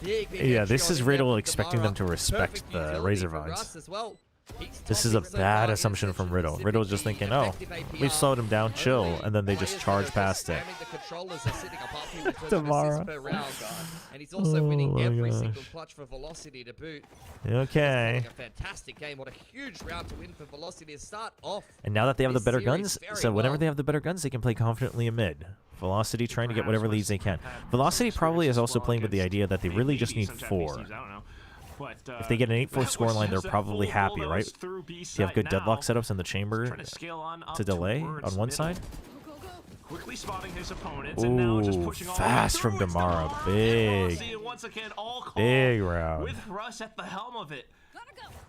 Big Yeah, entry this on is in Riddle there from expecting them Damara. to respect Perfect the utility Razor from Vines. Russ as well. He's This is a topping so bad far assumption in from Ascension Riddle. Pacific. Riddle's just The thinking, oh, effective APR. we've slowed him down, chill, Only and then they players just that are charge past it. spamming the controllers are sitting above him with 2 Damara. assists per round. And he's also winning my every gosh. single clutch for Velocity to boot. Okay. Having a fantastic game. What a huge round to win for Velocity to start off. And now that they have the this better series guns, very so whenever well. they have the better guns, they can play confidently amid. Velocity trying to get whatever leads they can. Velocity probably is also playing with the idea that they really just need 4. If they get an 8-4 scoreline, they're probably happy, right? If you have good deadlock setups in the chamber to delay on one side. Quickly spotting his opponents and now just Ooh, pushing all fast the way from through. It's Damara. Damara Big. and Velocity once again, all calm Big round. with Russ at the helm of it.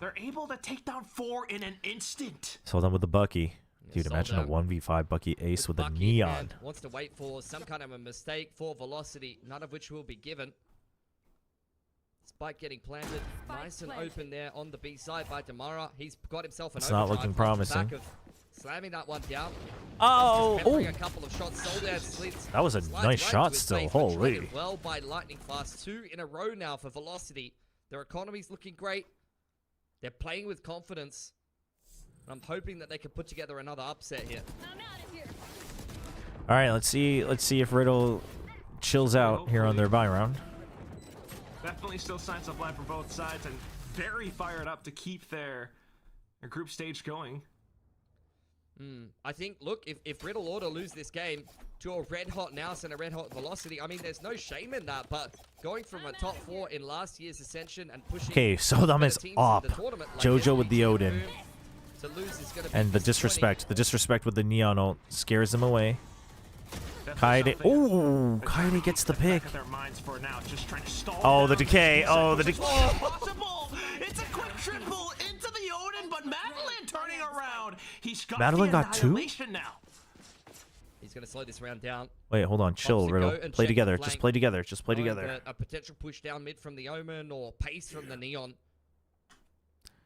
They're able to take down 4 in an instant. Hold on with the Bucky. Dude, imagine a 1v5 Bucky Ace with a Bucky, neon. man, wants to wait for some kind of a mistake for velocity, none of which will be given. Spike getting planted, nice and open there on the B side by Damara. He's got himself an It's not looking promising. Back of slamming that one down. Oh, Just a couple of shots. Soldat slits. That was a Slides nice right shot to his still. face, but Holy. traded well by Lightning Fast. 2 in a row now for velocity. Their economy's looking great. They're playing with confidence. I'm hoping that they can put together another upset here. All right, let's see if Riddle chills out here on their bye round. Definitely still signs of life from both sides and very fired up to keep their group stage going. I think, look, if Riddle ought to lose this game to a red-hot Nous and a red-hot Velocity, I mean, there's no shame in that, but going from a top 4 in last year's Ascension and pushing... Okay, Sodom is up. Jojo with the Odin. To lose is gonna be And the disrespect with the Neon ult scares them away. Kaede. Oh, Kaede gets the pick. Oh, the decay. Oh, the decay. It's a quick triple into the Odin, but Madeline turning around. He's got Madeline got 2? now. He's going to slow this round down. Wait, hold on. Chill, Riddle. Play together. Just play together. Just play together. A potential push down mid from the Omen or pace from the Neon.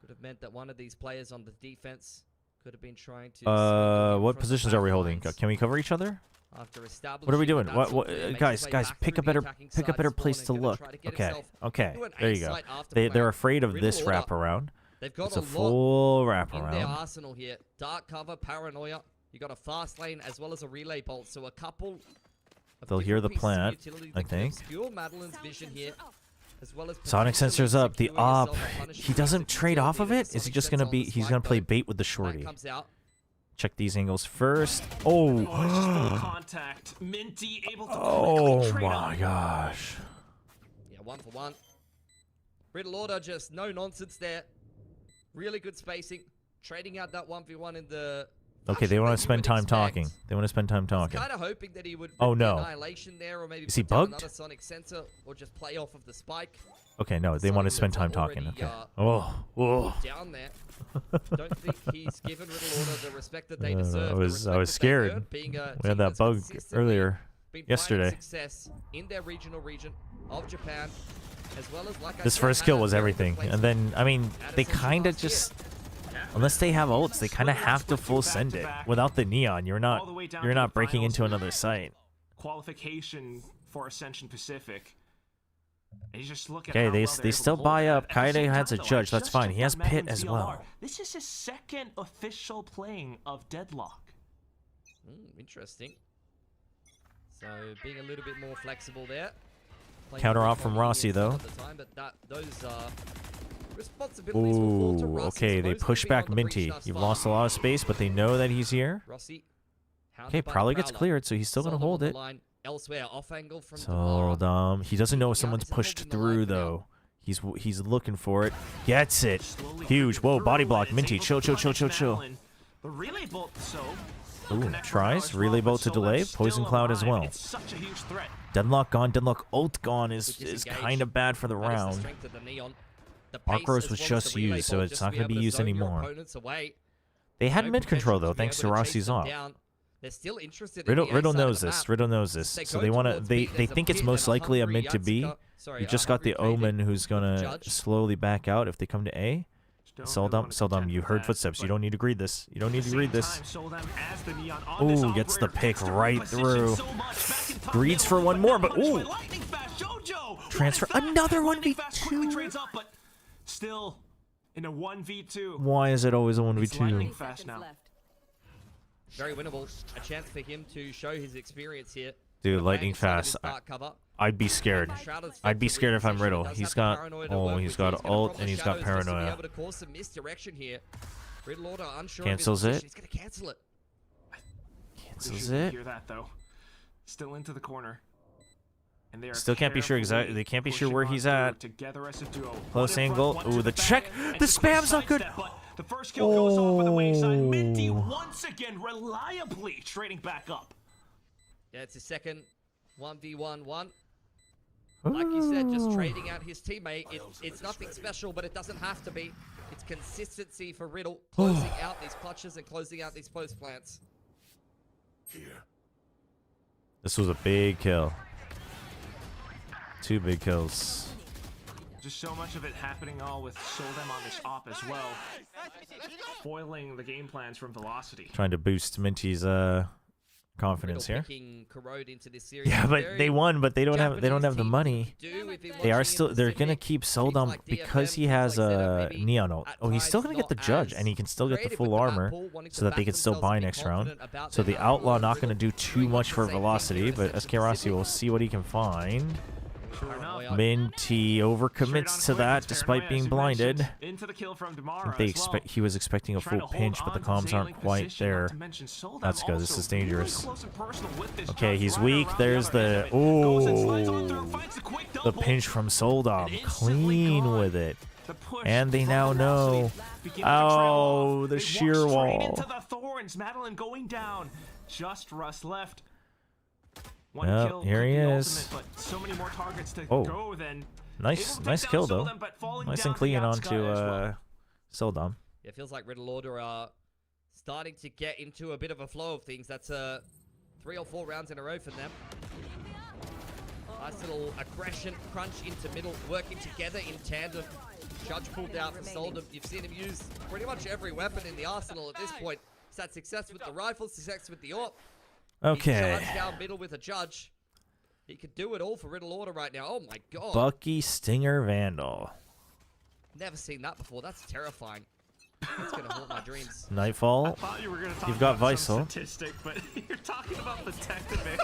Could have meant that one of these players on the defense could have been trying to... what positions are we holding? Can we cover each other? What are we doing? What guys, pick a better place to look. Okay, there you go. They're afraid of this wraparound. It's a full in their wraparound. arsenal here. Dark cover, paranoia. You got a fast lane as well as a relay bolt. So a couple. They'll hear the plant, I think. Madeline's vision here, as well as Sonic sensors up. The op. He doesn't trade off of it. Is he just gonna be? He's gonna play bait with the shorty. Check these angles first. Oh. Contact. Minty able to Oh my gosh. Yeah, 1 for 1. Riddle order, just no nonsense there. Really good spacing. Trading out that 1v1 in the... Okay, they want to spend time talking. They want to spend time talking. Kind of hoping that he would Oh no. annihilation there, or maybe Is he put down bugged? another sonic sensor, or just play off of the spike. Okay, no, they want to spend time talking. Okay. Oh. Down there. Don't think he's given Riddle order the respect that they deserve. I was scared. We had that bug earlier yesterday. Success in their regional region of Japan, as well as like This first kill was everything, and then I mean they kind of just, unless they have ults, they kind of have to full send it. Without the neon, you're not breaking into another site. Qualification for Ascension Pacific. Okay, they still buy up. Kaede has a judge. That's fine. He has Pit as well. This is his second official playing of Deadlock. Interesting. So being a little bit more flexible there. Counter off from Rossi though. Ooh, okay, they push back Minty. You've lost a lot of space, but they know that he's here. Okay, probably gets cleared, so he's still gonna hold it. Elsewhere, off angle from So he doesn't know if someone's pushed through though. He's looking for it. Gets it. Huge. Whoa, body block. Minty, chill. The relay bolt, Ooh, tries relay bolt to delay. Poison cloud as well. Deadlock gone. Deadlock ult gone is kind of bad for the round. Arc Rose was just used, so it's not going to be used anymore. They had mid control though, thanks to Rossi's off. They're still interested Riddle knows this. Riddle knows this. So they think it's most likely a mid to B. You just got the Omen who's gonna slowly back out if they come to A. Seldom, you heard footsteps. You don't need to read this. Ooh, gets the pick right through. Greeds for one more, but ooh. Transfer another 1v2. Still in a 1v2. Why is it always a 1v2? Fast now. Very winnable. A chance for him to show his experience here. Dude, lightning fast. I'd be scared. I'd be scared if I'm Riddle. He's got ult and he's got paranoia. Cancels it. He's gonna cancel it. Cancels it. Hear that though. Still into the corner. And they are Still can't be sure exactly. They can't be sure where he's at. Together as a duo. Close angle. Ooh, the check. The spam's not good. The first kill goes off on the wing side. Minty once again reliably trading back up. Yeah, it's his second 1v1-1. Like you said, just trading out his teammate. It's nothing special, but it doesn't have to be. It's consistency for Riddle, closing out these clutches and closing out these post plants. This was a big kill. 2 big kills. Just so much of it happening all with Soldem on this op as well. Foiling the game plans from Velocity. Trying to boost Minty's confidence here. Into this series. Yeah, but they won, but they don't have the money. They're gonna keep Soldem because he has a Neon ult. Oh, he's still gonna get the Judge, and he can still get the full armor, so that they can still buy next round. So the Outlaw not gonna do too much for Velocity, but SK Rossi will see what he can find. Minty overcommits to that despite being blinded. Into the kill from I think he was expecting a full pinch, but the comms aren't quite there. That's good. This is dangerous. Okay, he's weak. There's the the pinch from Soldem. Clean with it. And they now know. Oh, the sheer wall. Into the thorns. Madeline going down. Just Russ left. Well, here he is. So many more targets to go then. Nice kill though. Nice and clean onto Soldem. Yeah, it feels like Riddle Order are starting to get into a bit of a flow of things. That's 3 or 4 rounds in a row for them. Nice little aggression, crunch into middle, working together in tandem. Judge pulled out for Soldem. You've seen him use pretty much every weapon in the arsenal at this point. He's had success with the rifle, success with the AWP. Okay. He charged down middle with a Judge. He could do it all for Riddle Order right now. Oh my god. Bucky Stinger Vandal. Never seen that before. That's terrifying. That's gonna haunt my dreams. Nightfall. I thought you were gonna talk You've got about some Visal. statistic, but you're talking about the Tech-to-Bear.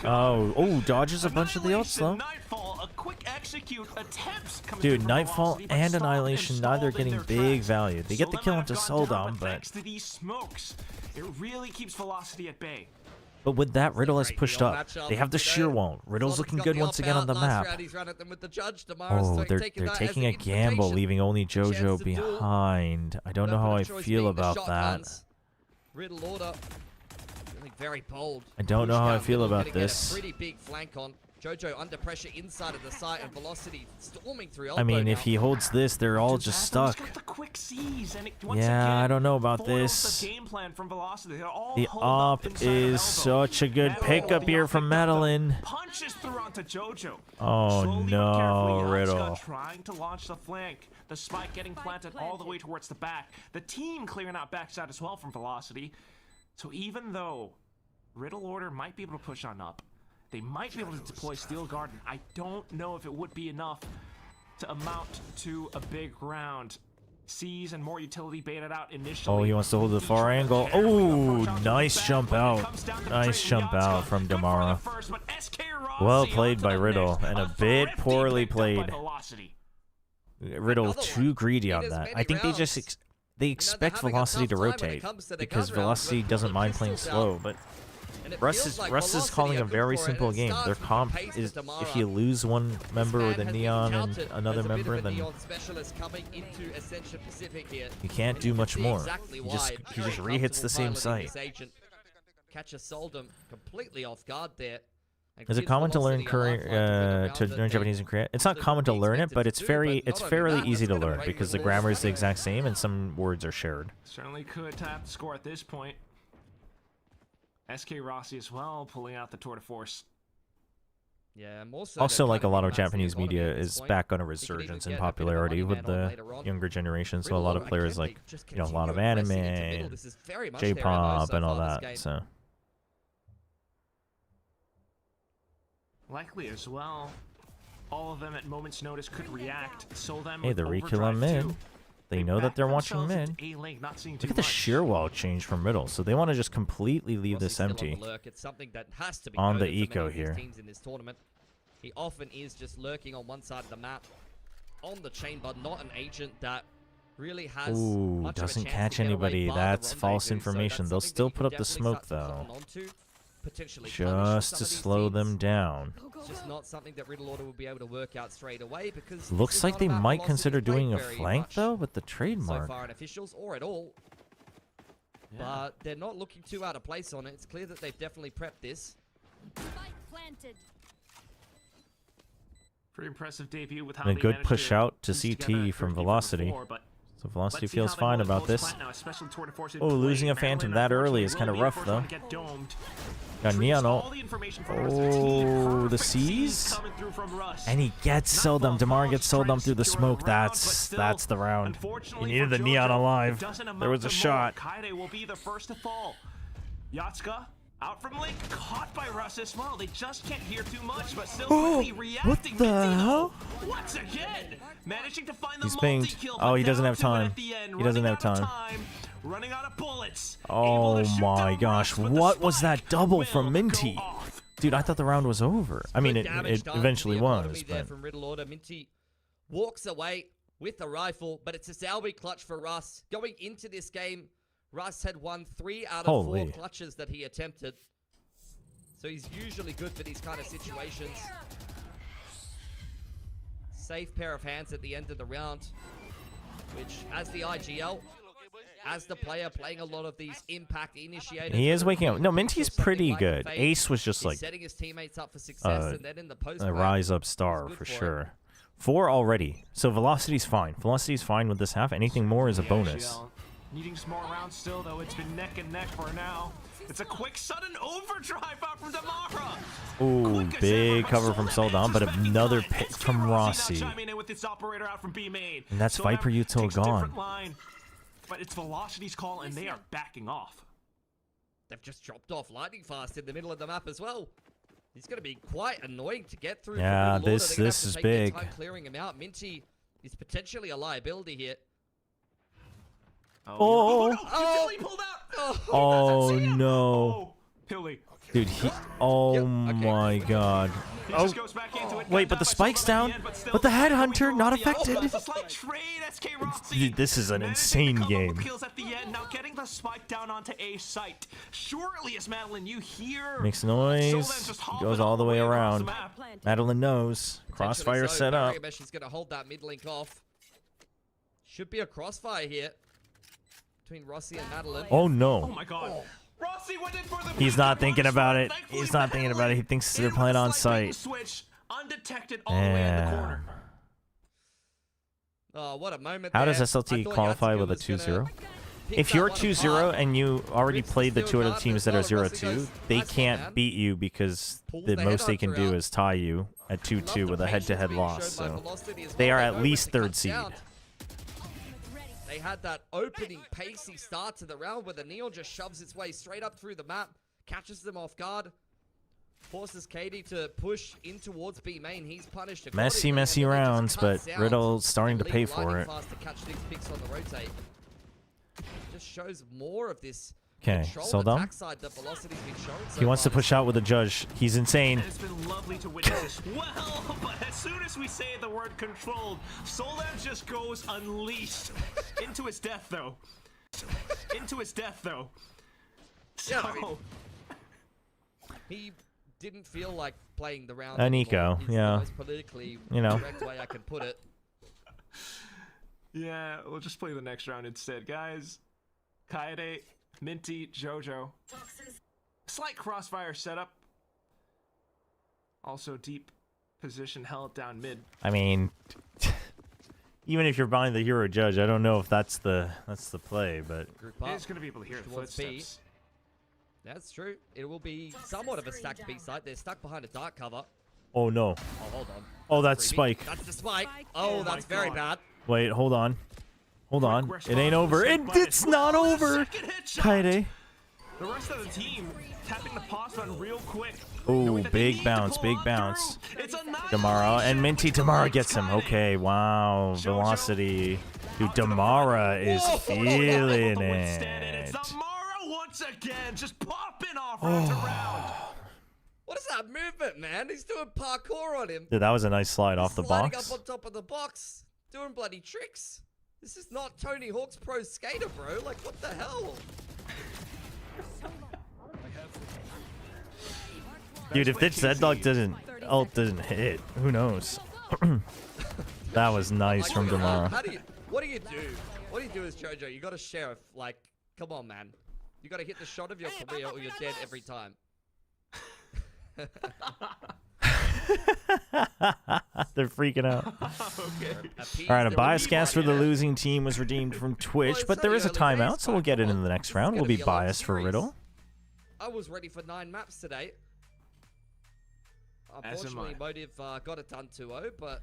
Oh, dodges a bunch of the ults though. Nightfall, a quick execute attempts coming Dude, from Nightfall Velocity, but and stopped Annihilation, and neither stalled in getting their big tracks. value. They get the kill into Soldem out of town, Soldem, but thanks to these smokes, it really keeps Velocity at bay. But with that, Riddle has pushed up. They have the sheer wall. Riddle's looking good once again on the map. Oh, they're taking a gamble, leaving only JoJo behind. I don't know how I feel about that. Riddle Order feeling very bold. I don't know how I feel about Getting a this. pretty big flank on. JoJo under pressure inside of the site and Velocity storming through I mean, if he holds this, they're all just stuck. Yeah, I don't know about this. The op is such a good pickup here from Madeline. Punches through onto JoJo. Oh no, Riddle. Trying to launch the flank. The spike getting planted all the way towards the back. The team clearing out backside as well from Velocity. So even though Riddle Order might be able to push on up, they might be able to deploy Steel Garden. I don't know if it would be enough to amount to a big round. Seas and more utility baited out initially. Oh, he wants to hold the far angle. Oh, nice jump out. Nice jump out from Damara. Well played by Riddle, and a bit poorly played. Riddle too greedy on that. I think they expect Velocity to rotate because Velocity doesn't mind playing slow, but Russ is calling a very simple game. Their comp is if you lose one member with a Neon and another member, then you can't do much more. He just re-hits the same site. Catch a Soldem completely off guard there. Is it common to learn Japanese in Korea? It's not common to learn it, but it's fairly easy to learn because the grammar is the exact same and some words are shared. Certainly could tap the score at this point. SK Rossi as well, pulling out the tour de force. Yeah, more so Also, like a lot of Japanese media is back on a resurgence in popularity with the younger generation. So a lot of players like, a lot of anime and J-pop and all that. So likely as well, all of them at moment's notice could react. Hey, the re-kill on mid. They know that they're watching mid. Look at the sheer wall change from middle, so they want to just completely leave this empty. It's something that has to be on the noted for eco many of these here. teams in this tournament. He often is just lurking on one side of the map, on the chamber, not an agent that really has Ooh, much doesn't of a chance catch to get away, anybody. bar the That's rendezvous, false so information. that's They'll something still that put you up the definitely smoke start to though. hook onto, potentially punish Just some to of these slow teams. them down. It's just not something that Riddle Order will be able to work out straight away because Looks this is like not they about might velocity consider played doing a very flank much though with the so trademark. far in officials or at all. But they're not looking too out of place on it. It's clear that they've definitely prepped this. Pretty impressive debut with how And a they good managed push to out to CT from Velocity. So Velocity feels fine about this. Oh, losing a Phantom that early is kind of rough, though. Got Neon ult. Oh, the C's? And he gets Seldom. Damara gets Seldom through the smoke. That's the round. He needed the Neon alive. There was a shot. Kaede will be the first to fall. Yatsuka out from link, caught by Russ as well. They just can't hear too much, but still quickly reacting. What the hell? Once again, managing to find the He's pinged. Oh, he doesn't have time. He doesn't have time. Running out of bullets. Oh my gosh, what was that double from Minty? Dude, I thought the round was over. I mean, it eventually was, but... From Riddle Order, Minty walks away with the rifle, but it's a Salvi clutch for Russ. Going into this game, Russ had won 3 out of 4 clutches that he attempted. So he's usually good for these kind of situations. Safe pair of hands at the end of the round, which, as the IGL, as the player playing a lot of these impact initiators, he is waking up. No, Minty's pretty good. Ace was just like setting his teammates up for success, and then in the post a rise up star for sure. 4 already. So Velocity's fine. Velocity's fine with this half. Anything more is a bonus. Needing some more rounds still, though. It's been neck and neck for now. It's a quick, sudden overdrive out from Damara. Ooh, big cover from Seldom, but another pick from Rossi. And that's Viper Util gone. But it's Velocity's call, and they are backing off. They've just dropped off lightning fast in the middle of the map as well. He's going to be quite annoying to get through. Yeah, this is big. Clearing him out. Minty is potentially a liability here. Oh no. Dude, he... Oh my god. Oh, wait, but the spike's down. But the Headhunter not affected. This is an insane game. Makes noise. Goes all the way around. Madeline knows. Crossfire set up. She's going to hold that mid link off. Should be a crossfire here between Rossi and Madeline. Oh no. Oh my god. Rossi went in for the He's not thinking about it. He's not thinking about it. He thinks they're playing on site. Undetected all the way in the corner. Oh, what a moment. How does SLT qualify with a 2-0? If you're 2-0 and you already played the 2 other teams that are 0-2, they can't beat you because the most they can do is tie you at 2-2 with a head-to-head loss. So they are at least 3rd seed. They had that opening pacey start to the round where the Neon just shoves its way straight up through the map, catches them off guard, forces KD to push in towards B main. He's punished. Messy rounds, but Riddle's starting to pay for it. Fast to catch these picks on the rotate. Just shows more of this. Okay, Seldom. He wants to push out with a judge. He's insane. It's been lovely to witness this. Well, but as soon as we say the word controlled, Soldan just goes unleashed into his death, though. Into his death, though. So, yeah, I mean, he didn't feel like playing the round. Nico, yeah. The most politically correct way I could put it. Yeah, we'll just play the next round instead, guys. Kaede, Minty, Jojo. Slight crossfire setup. Also deep position held down mid. I mean, even if you're buying the hero judge, I don't know if that's the play, but he's gonna be able to hear the footsteps. That's true. It will be somewhat of a stacked B site. They're stuck behind a dark cover. Oh no. Oh, hold on. Oh, that's Spike. That's the Spike. Oh, that's very bad. Wait, hold on. Hold on. It ain't over. It's not over. Kaede. The rest of the team tapping the pause button real quick. Oh, big bounce, big bounce. Damara and Minty. Damara gets him. Okay, wow. Velocity. Dude, Damara is feeling it. Damara once again just popping off round to round. What is that movement, man? He's doing parkour on him. Dude, that was a nice slide off the box. box. Sliding up on top of the box. Doing bloody tricks. This is not Tony Hawk's Pro Skater, bro. Like, what the hell? Dude, if this Z-Dog ult didn't hit, who knows? That was nice from Damara. What do you do? What do you do as Jojo? You got a sheriff. Like, come on, man. You got to hit the shot of your career or you're dead every time. They're freaking out. Okay. All right, a bias cast for the losing team was redeemed from Twitch, but there is a timeout, so we'll get it in the next round. We'll be biased for Riddle. I was ready for 9 maps today. Unfortunately, Motive got it done 2-0, but,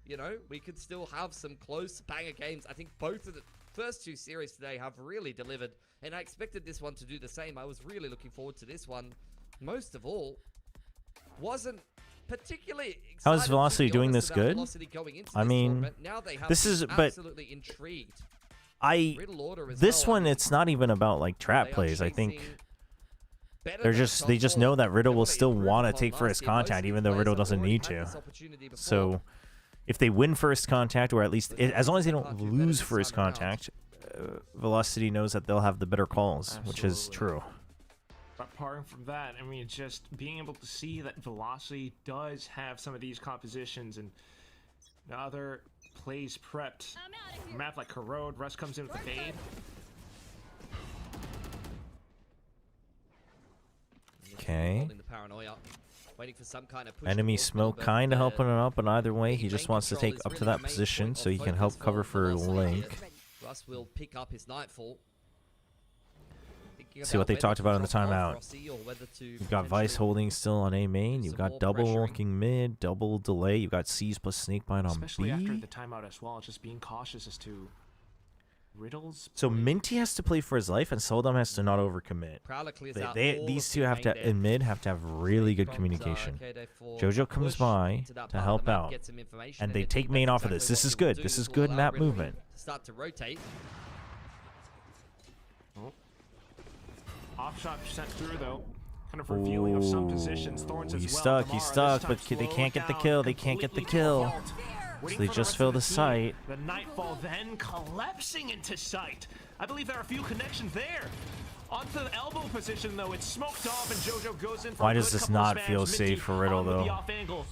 you know, we could still have some close banger games. I think both of the first 2 series today have really delivered, and I expected this one to do the same. I was really looking forward to this one. Most of all, wasn't particularly excited. How is Velocity doing this good? I mean, this is, but absolutely intrigued. This one, it's not even about like trap plays. I think they just know that Riddle will still want to take first contact, even though Riddle doesn't need to. So if they win first contact, or at least as long as they don't lose first contact, Velocity knows that they'll have the better calls, which is true. But apart from that, I mean, just being able to see that Velocity does have some of these compositions and other plays prepped. A map like Corrode, Russ comes in with the fade. Okay. Enemy smoke kind of helping him up, but either way, he just wants to take up to that position so he can help cover for Link. Russ will pick up his Nightfall. See what they talked about in the timeout. You've got Vice holding still on A main. You've got double looking mid, double delay. You've got C's plus Snakebite on Especially B. after the timeout as well, just being cautious as to Riddle's. So Minty has to play for his life, and Soldom has to not overcommit. These two have to, in mid, have to have really good communication. Jojo comes by to help out, and they take main off of this. This is good. This is good map movement. Start to rotate. Off shot sent through though, kind of revealing of some positions. Thorns as well. He's stuck, but they can't get the kill. They can't get the kill. So they just fill the site. The Nightfall then collapsing into sight. I believe there are a few connections there. Onto the elbow position though, it's smoked off and Jojo goes in for Why does this not feel safe for Riddle though?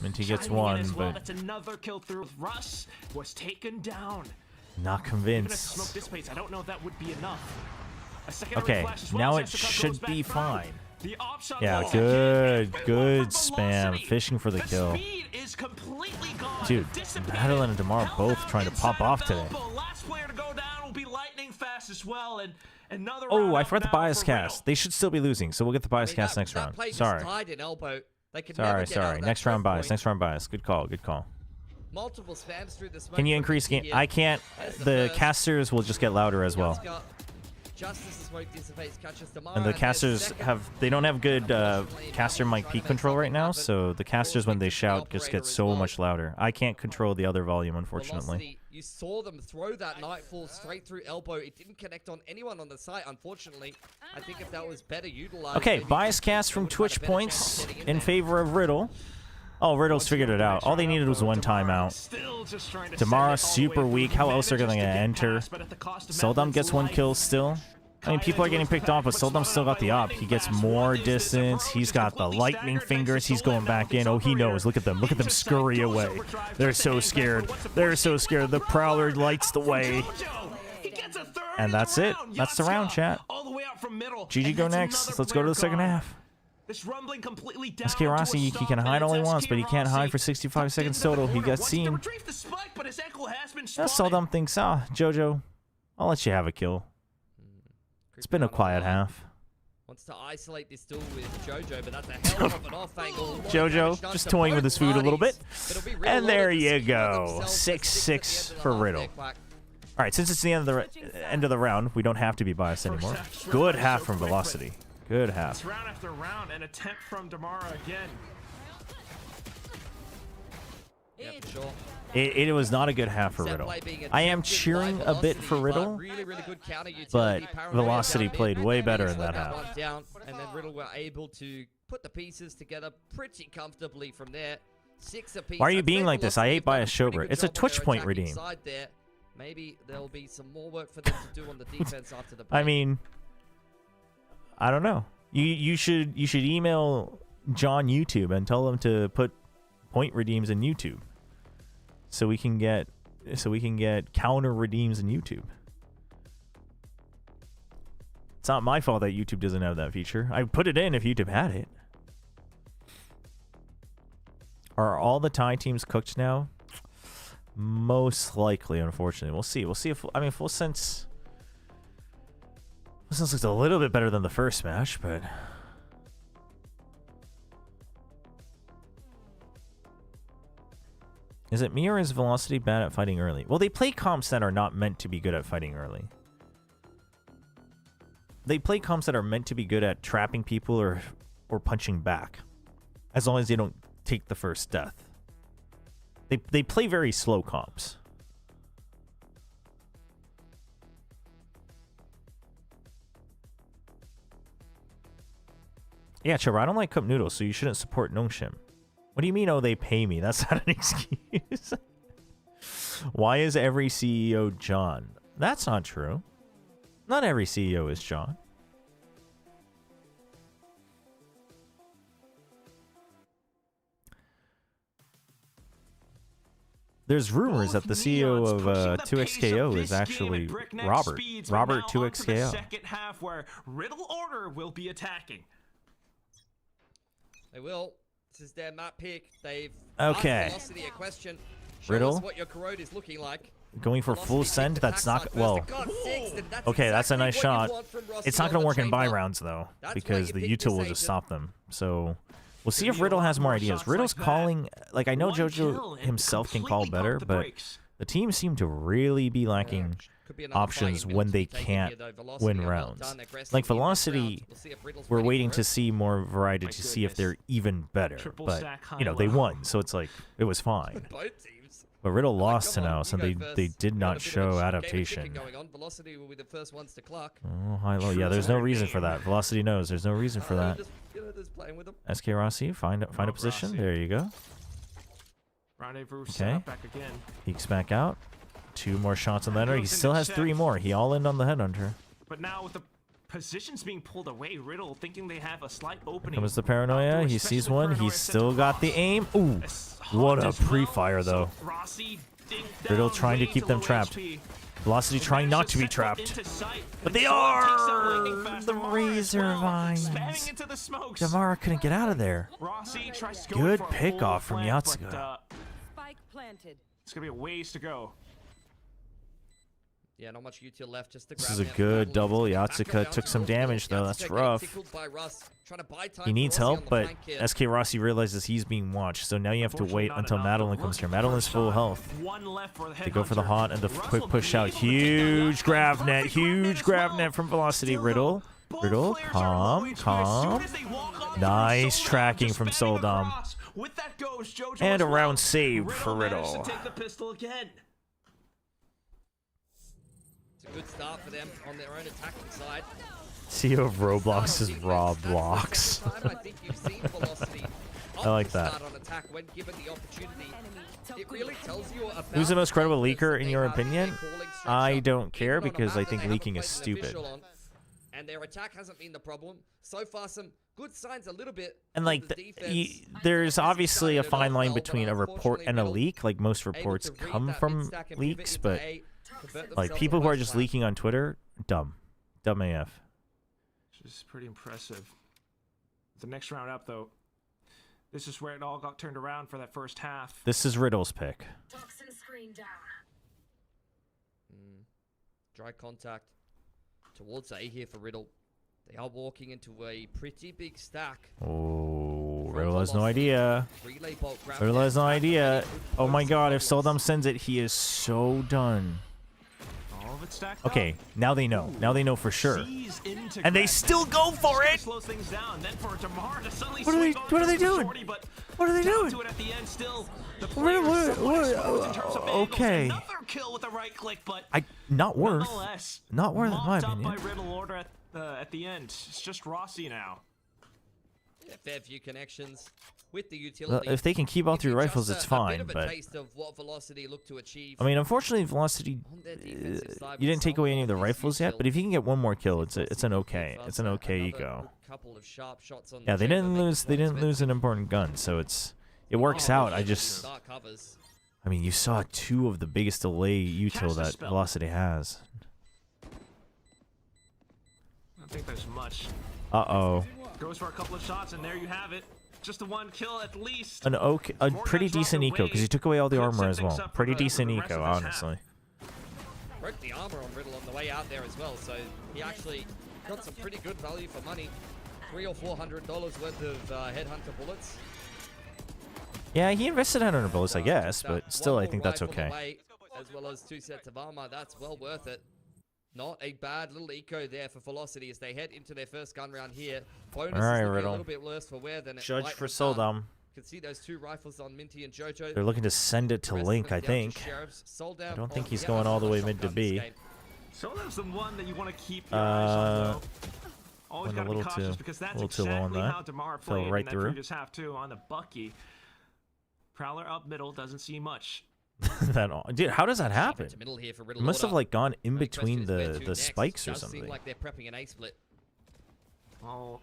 Minty gets one, but that's another kill through. Russ was taken down. Not Even if convinced. smoke dissipates, I don't know if that would be enough. Okay, now it should be fine. The option Yeah, wall. good spam. Fishing for the kill. Speed is completely gone. Dude, Madeline and Damar both trying to pop off today. Last player to go down will be lightning fast as well, and another Oh, round I out forgot the now bias for cast. They should still be losing, so we'll get the bias cast next round. Sorry. Sorry. Next round bias. Next round bias. Good call. Good call. Multiple spams through the smoke. Can you increase game? I can't. The casters will just get louder as well. Just as the smoke dissipates, catches Damar, And the there's casters second. they don't have good caster mic peak control right now, so the casters when they shout just get so much louder. I can't control the other volume, unfortunately. Velocity, you saw them throw that Nightfall straight through elbow. It didn't connect on anyone on the site, unfortunately. I think if that was better utilized. Okay, maybe bias cast from Twitch points in favor of Riddle. Oh, Riddle's figured it out. All they needed was one timeout. Damara super weak. How else are they going to enter? Soldom gets one kill still. I mean, people are getting picked off, but Soldom's still got the op. He gets more distance. He's got the lightning fingers. He's going back in. Oh, he knows. Look at them. Look at them scurry away. They're so scared. They're so scared. The Prowler lights the way. And that's it. That's the round, chat. GG go next. Let's go to the second half. This rumbling completely down. SK Rossi, he can hide all he wants, but he can't hide for 65 seconds total. He gets seen. Soldom thinks, Jojo, I'll let you have a kill. It's been a quiet half. Wants to isolate this duel with Jojo, but that's a hell of an off angle. Jojo just toying with his food a little bit. And there you go. 6-6 for Riddle. All right, since it's the end of the round, we don't have to be biased anymore. Good half from Velocity. Good half. It's round after round, an attempt from Damara again. Yeah, for sure. It was not a good half for Riddle. I am cheering a bit for Riddle, but Velocity played way better in that half. Down, and then Riddle were able to put the pieces together pretty comfortably from there. 6 apiece. Why are you being like this? I ate by a Chobra. It's a Twitch point redeem. Maybe there'll be some more work for them to do on the defense after the break. I mean, I don't know. You should email John YouTube and tell them to put point redeems in YouTube, so we can get counter redeems in YouTube. It's not my fault that YouTube doesn't have that feature. I put it in if YouTube had it. Are all the Thai teams cooked now? Most likely, unfortunately. We'll see. We'll see if, I mean, Full Sense looks a little bit better than the first match, but is it me or is Velocity bad at fighting early? Well, they play comps that are not meant to be good at fighting early. They play comps that are meant to be good at trapping people or punching back, as long as they don't take the first death. They play very slow comps. Yeah, Chobra, I don't like cup noodles, so you shouldn't support Nongshim. What do you mean, oh, they pay me? That's not an excuse. Why is every CEO John? That's not true. Not every CEO is John. There's rumors that the CEO of 2XKO is actually Robert. Robert 2XKO. Second half where Riddle Order will be attacking. They will. This is their map pick. They've Okay. asked Velocity a question. Show Riddle? us what your corrode is looking like. Going for full send? That's not... Well, okay, that's a nice shot. It's not going to work in buy rounds, though, because the util will just stop them. So... we'll see if Riddle has more ideas. Riddle's calling... like, I know JoJo himself can call better, but the team seem to really be lacking options when they can't win rounds. Like, Velocity, we're waiting to see more variety to see if they're even better. But, you know, they won, so it's like, it was fine. But Riddle lost to now, so they did not show adaptation. Velocity will be the first ones to clock. Oh, high-low. Yeah, there's no reason for that. Velocity knows. There's no reason for that. SK Rossi, find a position. There you go. Rendezvous Okay. back again. Peeks back out. 2 more shots on the Headhunter. He still has 3 more. He all in on the Headhunter. But now with the positions being pulled away, Riddle thinking they have a slight opening. Comes the paranoia. He sees one. He's still got the aim. Ooh, what a pre-fire though. Riddle trying to keep them trapped. Velocity trying not to be trapped. But they are! The Razor Vines. Damara couldn't get out of there. Good pickoff from Yatsuga. Spike planted. It's going to be a ways to go. Yeah, not much util left. Just to grab This is a down good the double. ball. Yatsuga took some damage though. That's Yatsuga rough. getting tickled by Russ. Trying to buy time He for needs Rossi on help, the but flank here. SK Rossi realizes he's being watched. So now you have to wait until Madeline comes here. Madeline's full health. They go for the haunt and the quick push out. Huge grab net. Huge grab net from Velocity. Riddle. Riddle. Calm. Calm. Nice tracking from Soldom. And a round saved for Riddle. Take the pistol again. It's a good start for them on their own attacking side. CEO of Roblox is Roblox. I think you've seen Velocity I like that. start on attack when given the opportunity. It really tells you about Who's the most credible leaker in your opinion? calling structure. I don't care Even on a because map I that think they haven't leaking is played an stupid. official on, and their attack hasn't been the problem. So far, some good signs a little bit. And on like, the defense. there's obviously a started it fine off line well, but between a report and a unfortunately leak. Like most able reports to read come that from mid-stack and pivot leaks, into but A, convert like themselves people to who are west just flank. leaking on Twitter, dumb AF. Which is pretty impressive. The next round up, though, this is where it all got turned around for that first half. This is Riddle's pick. Toxin screen down. Dry contact towards A here for Riddle. They are walking into a pretty big stack. Oh, Riddle has no idea. Relay bolt grab Riddle net. has no idea. Oh my god, if Soldom sends it, he is so done. All of it stacked Okay, now they know. Now they know for sure. Sees into And they grab still net. go for it! Slows things down. Then for Damar to suddenly What are they- swing on what are they towards doing? Shorty, but What are they down doing? to it at the end still. The What- players what- somewhat what- exposed in terms of angles. okay. Another kill with a right click, but Not worth. nonetheless, Not worth, in my mopped up opinion. by Riddle Order at the end. It's just Rossi now. Yeah, fair few connections with the Well, utility. if they can keep all Gives 3 you rifles, just it's a fine, bit of a but taste of what Velocity look to achieve. I mean, unfortunately, Velocity, On their defensive side you with didn't take some away any of the of these rifles yet, util. but if you can get 1 more kill, it's an okay. Plus, It's an okay another go. couple of sharp shots on Yeah, the they chamber didn't make lose. it They more didn't lose an important gun, so it works out. I just, Dark covers. I mean, you saw 2 of the biggest delay util Cast a that spell. Velocity has. I don't think there's much. Uh-oh. Goes for a couple of shots, and there you have it. just the one kill at least. A pretty decent eco, because he took away all the armor as well. Pretty decent eco, honestly. Broke the armor on Riddle on the way out there as well, so he actually got some pretty good value for money. $300 or $400 worth of headhunter bullets. Yeah, he invested 100 bullets, I guess, but still, I think that's okay. Away, as well as 2 sets of armor, that's well worth it. Not a bad little eco there for Velocity as they head into their first gun round here. Bonus All right, is Riddle. a little bit worse for wear than it Judge might for have done. Soldom. You can see those 2 rifles on Minty and Jojo. They're looking to send it to Link, I think. I don't think he's going all the way mid to B. Soldom's the one that you want to keep your eyes on, though. Always went got a to be little cautious too- because that's a little too low on exactly that. how Damara Fell played right in that through. previous half too on the Bucky. Prowler up middle doesn't see much. Dude, how does that happen? Middle here for It Riddle must have order. like gone in Only question between is where to the next. spikes or Does something. seem like they're prepping an A split. Oh,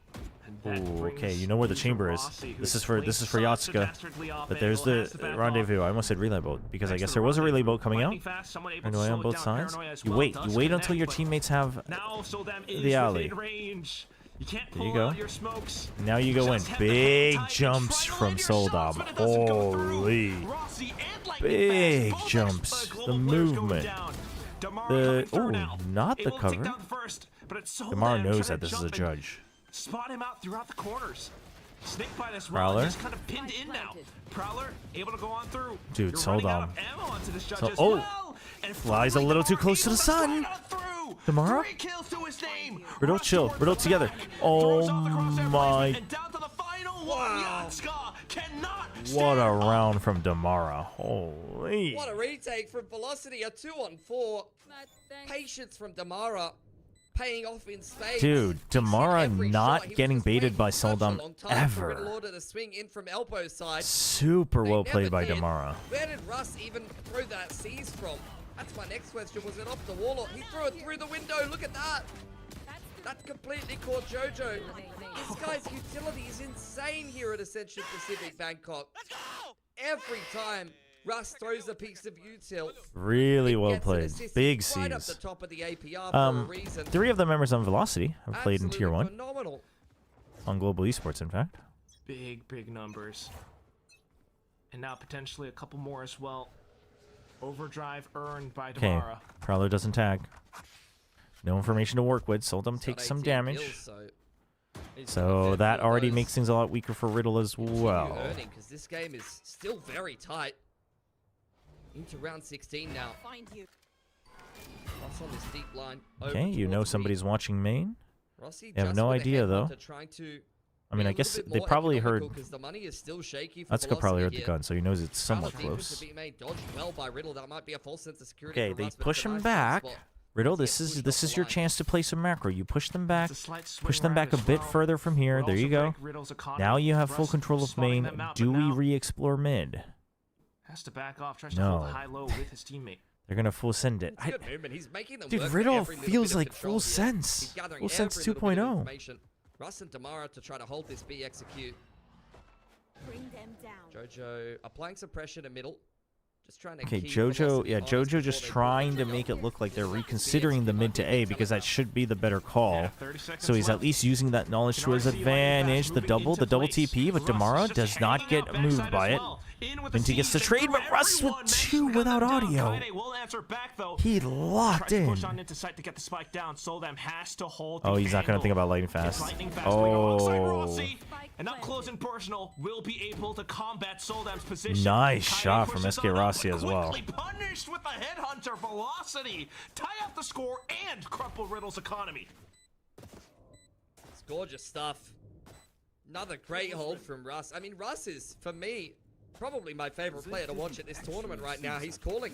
and that Ooh, okay, brings you know where the Loser chamber is. Rossi, This who's is for playing such a Yatsuka. dastardly off But there's angle, has the to back rendezvous. I almost said relay boat because I Next guess to there was a relay rendezvous. boat coming out. Lightning fast, someone able to Relay on slow both down sides. Paranoia as You well, wait. does You wait connect, until your but teammates have now Soldam is the alley. within range. You can't There pull you go. out your smokes. Now you go in. Just have to Big hang tight and jumps try to from land your shots, Soldom. but it doesn't go through. Holy. Rossi and Lightning Big fast, both jumps. global The players going movement. down. Damara The coming through oh, now. not the Able to take cover. down the first, but it's Soldam Damara knows trying that to this is a jump and judge. Spot him out throughout the corners. Snake bite as well. Prowler. Just kind of pinned in now. Prowler able to go on through. Dude, You're running out Soldom. of ammo onto this judge So- as oh. well. And Flies a little too close to the sun. Damara? 3 kills to his name. Riddle, chill. Riddle together. Oh my. And down to the final one. Yatsuka cannot What a round from Damara. Holy. What a retake from Velocity. A 2-on-4. Patience from Damara. Paying off in spades. Dude, Damara Every shot, not he was getting just baited waiting by such a Soldom long time for Riddle ever. Order to swing in from elbow side. Super well They played by never did. Damara. Where did Russ even throw that seize from? That's my next question. Was it off the wall or he threw it through the window? Look at that. That completely caught Jojo. This guy's utility is insane here at Ascension Pacific Bangkok. Every time Russ throws a piece of util, Really well gets an played. assist Big right up C's. the top of the APR for a reason. 3 of the members on Velocity have played in Tier 1. Phenomenal. On Global Esports, in fact. Big numbers. And now potentially a couple more as well. Overdrive earned by Okay, Damara. Prowler doesn't tag. No information to work with. Soldom takes some damage. So that already makes things a lot weaker for Riddle as well. Earning because this game is still very tight. Into round 16 now. Russ on this deep line. Okay, you know somebody's watching main. Rossi They have just no with a idea though. headhunter trying to I mean, be I a guess little bit they more probably heard. economical 'cause the money is still shaky for Let's go. Probably heard Velocity the gun, so he knows it's somewhat Round of defense close. to be made, dodged well by Riddle. That might be a false sense of security. Okay, for they Russ, but push it's a him nice back. spot. Riddle, this is your chance to play some macro. You push them back, push them back a bit further from here. There you go. Now you have full control of main. Do we re-explore mid? Has to back off. Tries to hold No. the high low with his teammate. They're gonna full send it. It's good movement. He's making them Dude, work Riddle every little feels bit of like control full here. sense. He's gathering Full sense every little bit of 2.0. information. Russ and Damara to try to hold this B execute. Bring them down. Jojo applying some pressure to middle. Just trying to Okay, keep Jojo, Velocity yeah, honest Jojo before just they pull trying the to trigger. make it look like they're reconsidering the mid to A because that should be the better call. So he's at least using that knowledge to his advantage. The double TP, but Damara does not get moved by it. Minty gets the trade, but Russ with 2 without audio. He locked in. Push on into sight to get the spike down. Soldam has to hold. Oh, the he's not gonna angle. think about lightning It's fast. lightning fast coming alongside Oh, Rossi, and up close and personal will be able to combat Soldam's position. nice Kaide shot from pushes SK on up, Rossi but as well. quickly punished with the headhunter velocity. Tie up the score and crumple Riddle's economy. It's gorgeous stuff. Another great hold from Russ. I mean, Russ is, for me, probably my favorite player to watch at this tournament right now. He's calling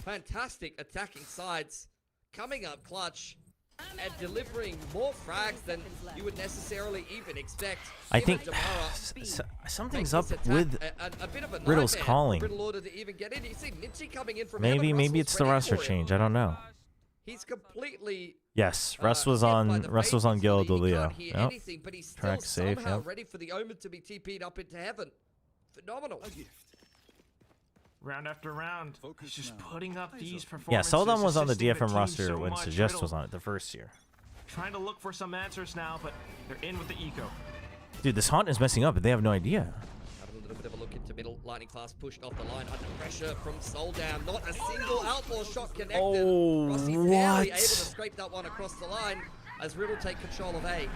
fantastic attacking sides, coming up clutch, and delivering more frags than you would necessarily even expect. I Even think Damara something's makes up this attack with a bit of a Riddle's nightmare for calling. Riddle Order to even get in. You see Minty coming in from heaven. Maybe Russell's it's the ready roster for it. change. I don't know. He's completely Yes, Russ was on Guild Leo. hear Yep. anything, but he's still Track safe. somehow Yep. ready for the Omen to be TP'd up into heaven. Phenomenal. Round after round, he's just putting up these Yeah, performances. Soldom was on the assisting DFM team roster so when much. Suggest Riddle was on it the first year. trying to look for some answers now, but they're in with the eco. Dude, this haunt is messing up, and they have no idea. Having a little bit of a look into middle. Lightning Fast pushed off the line under pressure from Soldam. Not a single outlaw shot connected. Oh, Rossi what? barely able to scrape that one across the line as Riddle take control of A.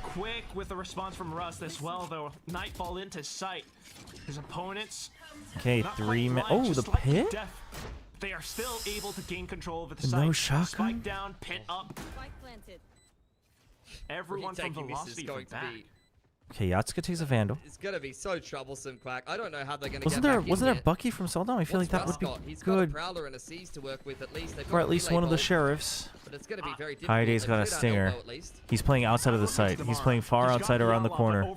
Quick with the response from Rust as well, though. Nightfall into sight. His opponents. Okay, not 3 quite minutes. blind, Oh, the just slightly pit? deaf. They are still able to gain control over the No site. shotgun? Spike down, pit up. Spike planted. Everyone from Retaking this is Velocity going from to back. be. Okay, Yatsuka takes a Vandal. It's gonna be so troublesome, Quack. I don't know how they're gonna Wasn't get there back wasn't in there Bucky from Soldam? I feel like that would be He's got a good Prowler and a Seize to work with at least. They've for got at a least relay one of the bolt, sheriffs. But it's gonna be very difficult. Kaide's They got a cleared out stinger. elbow at least. He's playing outside of the site. He's playing far outside around the corner.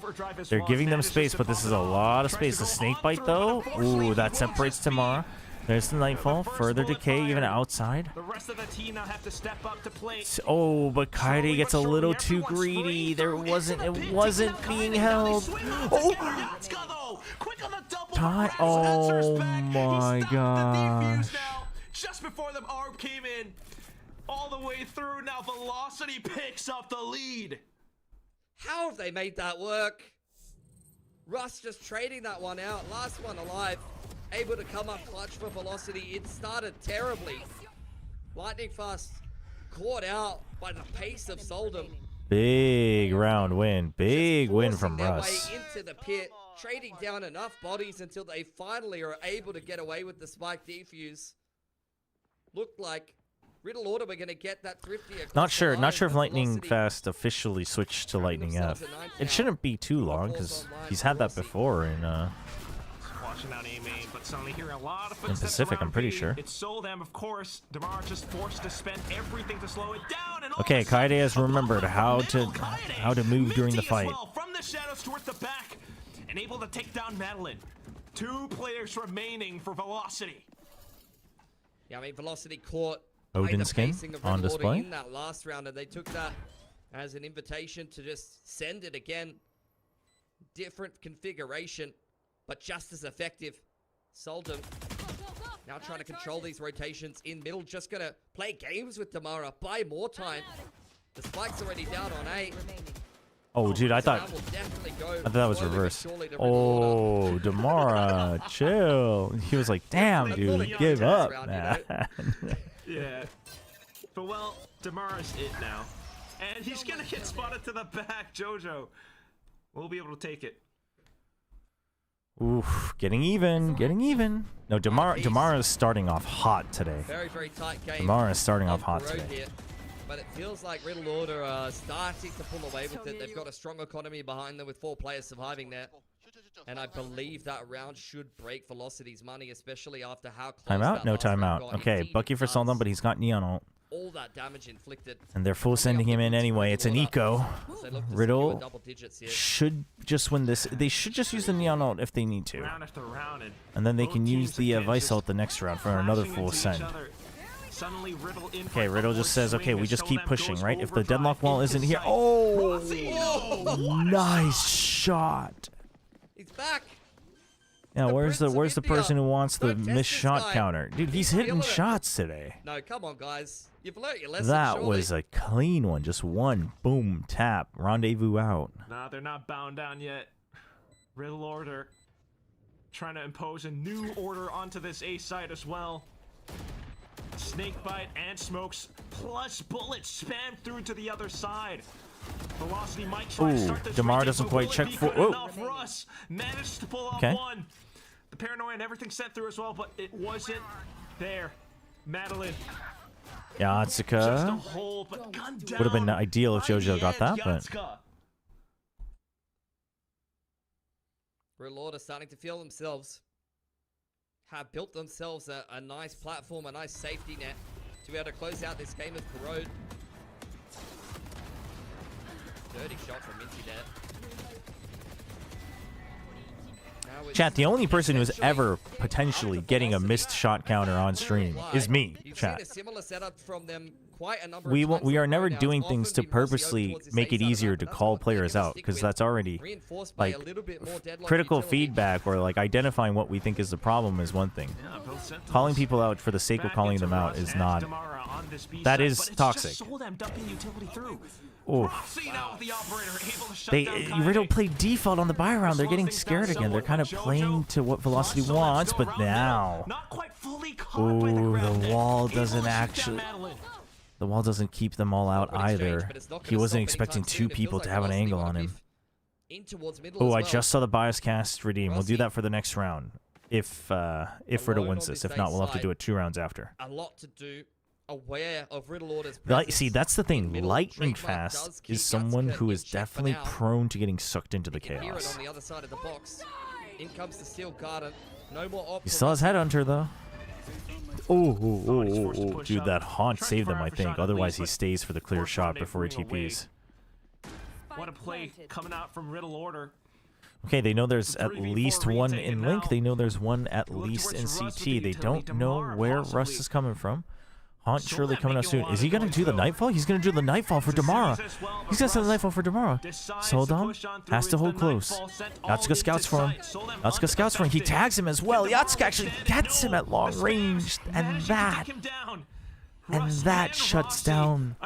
They're giving them space, but this is a lot of space. The snake bite though, ooh, that separates Tamara. There's the Nightfall, further decay even outside. The rest of the team now have to step up to play. Oh, but Kaide gets a little too greedy. It wasn't being held. Oh, oh my gosh. Just before the ARB came in, all the way through. Now Velocity picks up the lead. How have they made that work? Russ just trading that one out. Last one alive. Able to come up clutch for Velocity. It started terribly. Lightning Fast caught out by the pace of Soldam. Big round win. Big win from Their Russ. way into the pit, trading down enough bodies until they finally are able to get away with the spike defuse. Looked like Riddle Order were going to get that thrifty across Not the sure. line, Not sure if but Lightning Velocity Fast officially switched to Lightning F. It shouldn't be too long because he's had that before in Watching out A main, but suddenly hearing a lot of footsteps Pacific, around I'm pretty B. sure. It's Soldam, of course. Damar just forced to spend everything to slow it down. And all Okay, of a sudden, Kaide has remembered how to move during the Minty as fight. well, from the shadows towards the back, and able to take down Madeline. 2 players remaining for Velocity. Yeah, I mean, Velocity caught Odin the skin pacing of on Riddle Order display. in that last round, and they took that as an invitation to just send it again. Different configuration, but just as effective. Soldam now trying to control these rotations in middle, just gonna play games with Tamara, buy more time. The spike's already down on A. Oh, dude, I thought that was reverse. Oh, Damara, chill. He was like, "Damn, dude, give up, man." Yeah. But well, Damara's it now. And he's gonna get spotted to the back. Jojo will be able to take it. Oof, getting even, getting even. No, Damara is starting off hot today. Very, very tight game. Damara is starting off on hot the road today. here. But it feels like Riddle Order are starting to pull away with it. They've got a strong economy behind them with 4 players surviving there. And I believe that round should break Velocity's money, especially after how close Timeout? that No last round timeout. got. Okay, Indeed, Bucky it for does. Soldam, but he's got Neon ult. All that damage inflicted. And they're full sending him in anyway. It's an eco. Riddle double digits here. should just win this. They should just use the Neon ult if they need to. Round after round, And then they can use the again Vice just ult the next round for another crashing full into each send. other. Suddenly, Riddle in Okay, front, Riddle upward just says, swing okay, we as just keep Soldam pushing, goes right? If the overdrive deadlock wall into isn't here. sight. Oh, nice shot. He's back. Yeah, where's the person who wants the Don't test missed this shot guy. counter? Dude, he's hitting feeling it. shots today. No, come on, guys. You've learned your lesson, That surely. was a clean one. Just one. Boom. Tap. Rendezvous out. Nah, they're not bound down yet. Riddle Order trying to impose a new order onto this A site as well. Snakebite and smokes plus bullets spam through to the other side. Velocity might try to Ooh, start this Damar retake, doesn't but quite will it check be for- good whoa. enough? Russ managed to pull off Okay. one. The paranoia and everything sent through as well, but it wasn't there. Madeline. Just a Yatsuka. hold, but gunned down Would have been ideal if by the JoJo got that, end, but Yatsuka. Riddle Order starting to feel themselves. Have built themselves a nice platform, a nice safety net to be able to close out this game of Corrode. Dirty shot from Minty there. Now it's chat, the only person who's essentially ever potentially getting a missed shot counter on stream is me, You've chat. seen a similar setup from them quite a number We of times are in a row never now. It's doing often things to been Rossi purposely towards this make it A side of easier that, to but that's call what they're players gonna out, stick because with. that's already Reinforced by like a little bit more deadlock critical utility. feedback or like identifying what we think is the problem is one thing. Yeah, both sentinels Calling people out for the sake of back calling into them out Russ is and not. Damara on this B That side, is but it's toxic. Just Soldam dumping utility through. Riddle played default on the buy round. They're getting scared again. They're kind of playing to what Velocity wants, but now, the wall doesn't actually. The wall doesn't keep them all out either. He wasn't expecting two people to have an angle on him. Oh, I just saw the bias cast redeem. We'll do that for the next round. If Riddle wins this. If not, we'll have to do it 2 rounds after. A lot to do. Aware of Riddle Order's See, that's the thing. Lightning Fast is someone who is definitely prone to getting sucked into the chaos. On the other side of the box. In comes the Steel Garden. No more options. He still has Headhunter, though. Oh, dude, that haunt saved him, I think. Otherwise, he stays for the clear shot before he TPs. What a play coming out from Riddle Order. Okay, they know there's at least one in Link. They know there's one at least in CT. They don't know where Russ is coming from. Haunt surely coming out soon. Is he going to do the Nightfall? He's going to do the Nightfall for Damara. He's going to do the Nightfall for Damara. Soldom has to hold close. Yatsuka scouts for him. Yatsuka scouts for him. He tags him as well. Yatsuka actually gets him at long range. And that shuts down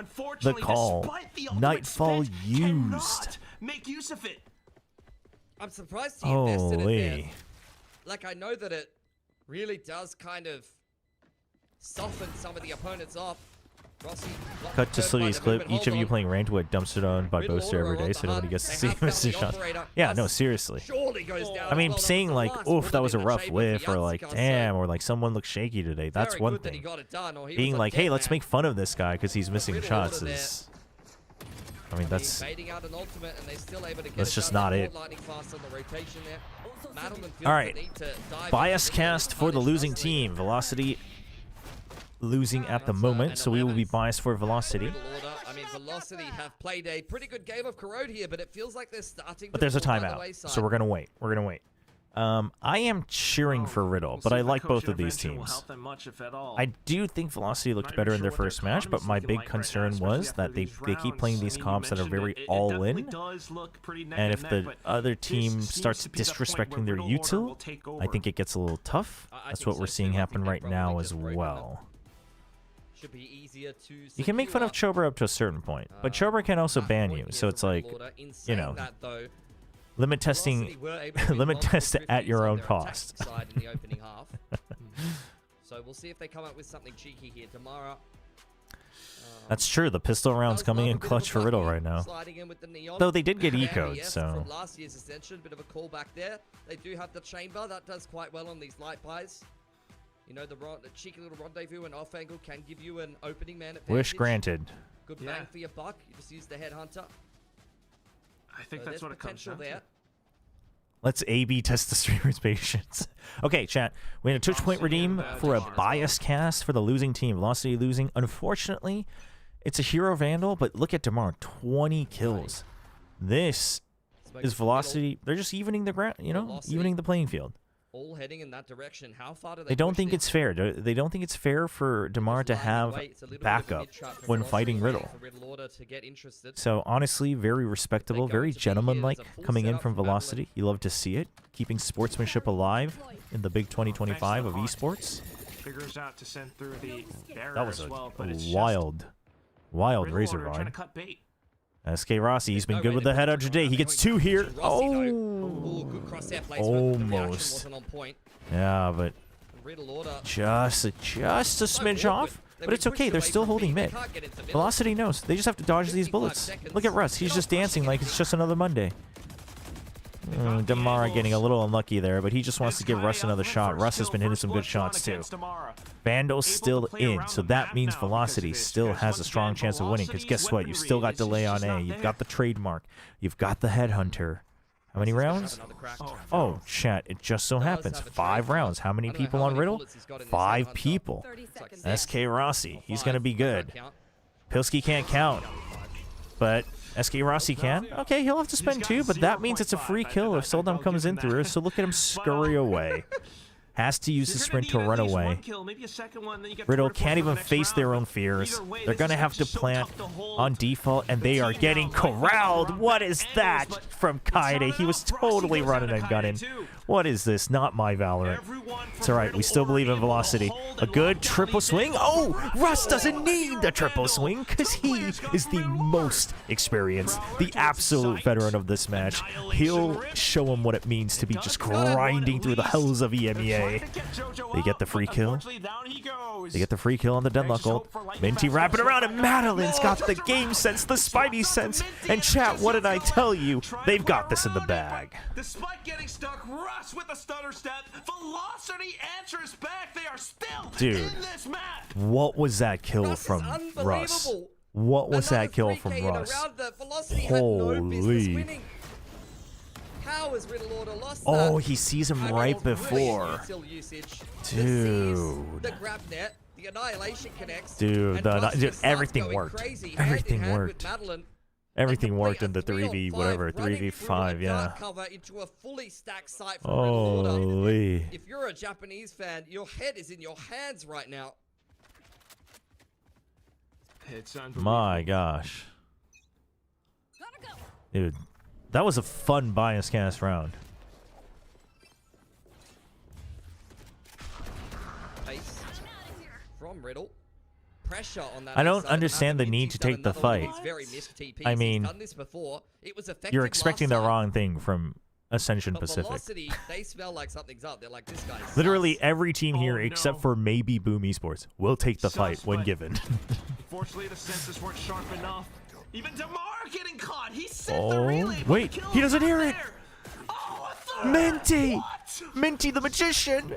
the call. Nightfall used. Make use of it. I'm surprised he invested in it. Like, I know that it really does kind of soften some of the opponents off. Rossi, Cut to Slitty's clip. Each of you playing ranked would dumpster on by Boaster every day, so nobody gets to see missing shots. Yeah, no, seriously. I mean, saying like, oof, that was a rough whiff, or like, damn, or like someone looks shaky today. That's one thing. Being like, hey, let's make fun of this guy because he's missing shots is. I mean, that's just not it. All right, bias cast for the losing team. Velocity losing at the moment, so we will be biased for Velocity. I mean, Velocity have played a pretty good game of Corrode here, but it feels like they're starting to. But there's a fall by the timeout, wayside. so we're gonna wait. We're gonna wait. I am cheering for Riddle, but I like both of these teams. I do think Velocity looked better in their first match, but my big concern was that they keep playing these comps that are very all-in, and if the other team starts disrespecting their util, I think it gets a little tough. That's what we're seeing happen right now as well. Should be easier to You can make fun of Chobra up to a certain point, but Chobra can also ban you, so it's like, you know, limit testing, limit test at your own cost. In the opening half. So we'll see if they come up with something cheeky here tomorrow. That's true. The pistol round's coming in clutch for Riddle right now. Though they did get eco'd, so. From last year's Ascension, bit of a callback there. They do have the chamber that does quite well on these light buys. You know, the cheeky little rendezvous and off angle can give you an opening man advantage. Wish granted. Good bang for your buck. You just use the headhunter. I think that's what it comes down to. Let's A/B test the streamer's patience. Okay, chat. We had a Twitch point redeem for a bias cast for the losing team. Velocity losing. Unfortunately, it's a hero vandal, but look at Damar. 20 kills. This is Velocity. They're just evening the ground, you know, evening the playing field. All heading in that direction. How far do They don't think it's fair. They don't think it's fair for Damar to have backup when fighting Riddle. So honestly, very respectable, very gentlemanlike coming in from Velocity. You love to see it. Keeping sportsmanship alive in the big 2025 of esports. Figures out to send through the barrier That was as a well, but it's wild just razor Riddle Order trying line. to cut bait. SK Rossi, he's been good with the head today. He gets 2 here. Oh, almost. Yeah, but just a smidge off. But it's okay. They're still holding mid. Velocity knows. They just have to dodge these bullets. Look at Russ. He's just dancing like it's just another Monday. Damara getting a little unlucky there, but he just wants to give Russ another shot. Russ has been hitting some good shots too. Vandal's still in, so that means Velocity still has a strong chance of winning, because guess what? You still got delay on A. You've got the trademark. You've got the headhunter. How many rounds? Oh, chat, it just so happens. 5 rounds. How many people on Riddle? 5 people. SK Rossi, he's going to be good. Pilsky can't count, but SK Rossi can. Okay, he'll have to spend 2, but that means it's a free kill if Soldom comes in through, so look at him scurry away. Has to use his sprint to need at run least away. one kill, maybe a second one, then you get Riddle 4 can't for the even next face round, their but own fears. either way, They're this gonna is have to so plant tough to hold. on default, and they are getting corralled. What is that from Kaede? He was totally running and gunning. What is this? Not my Valorant. It's alright, we still believe in Velocity. A good triple swing. Oh, Russ doesn't need the triple swing because he is the most experienced, the absolute veteran of this match. He'll show him what it means to be just grinding through the hells of EMEA. They get the free kill. They get the free kill on the Deadlock. Minty wrapping around, and Madeline's got the game sense, the Spidey sense. And chat, what did I tell you? They've got this in the bag. Despite getting stuck, Russ with a stutter step. Velocity answers back. They are still Dude, in this map. what was that kill from Russ? What was that kill from Russ? Holy. How has Riddle Order lost Oh, that? he sees him right before. Dude. The grab net, the annihilation connects. Dude, everything worked. Crazy, Everything worked. Everything worked in the 3v, 3v, whatever, 3v5, yeah. Cover into a fully stacked site from Riddle Order. Holy. If you're a Japanese fan, your head is in your hands right now. It's unbelievable. My gosh. Dude, that was a fun bias cast round. Pace from Riddle. Pressure on that. I don't understand the need to take the fight. I mean, you're expecting the wrong thing from Ascension Pacific. Velocity, they smell like something's up. They're like, this guy's Literally every team here, except for maybe Boom Esports, will take the fight when given. Fortunately, the senses weren't sharp enough. Even Damar getting caught. He sent the Oh, relay. wait, he doesn't hear it. Oh, Minty! Minty the magician!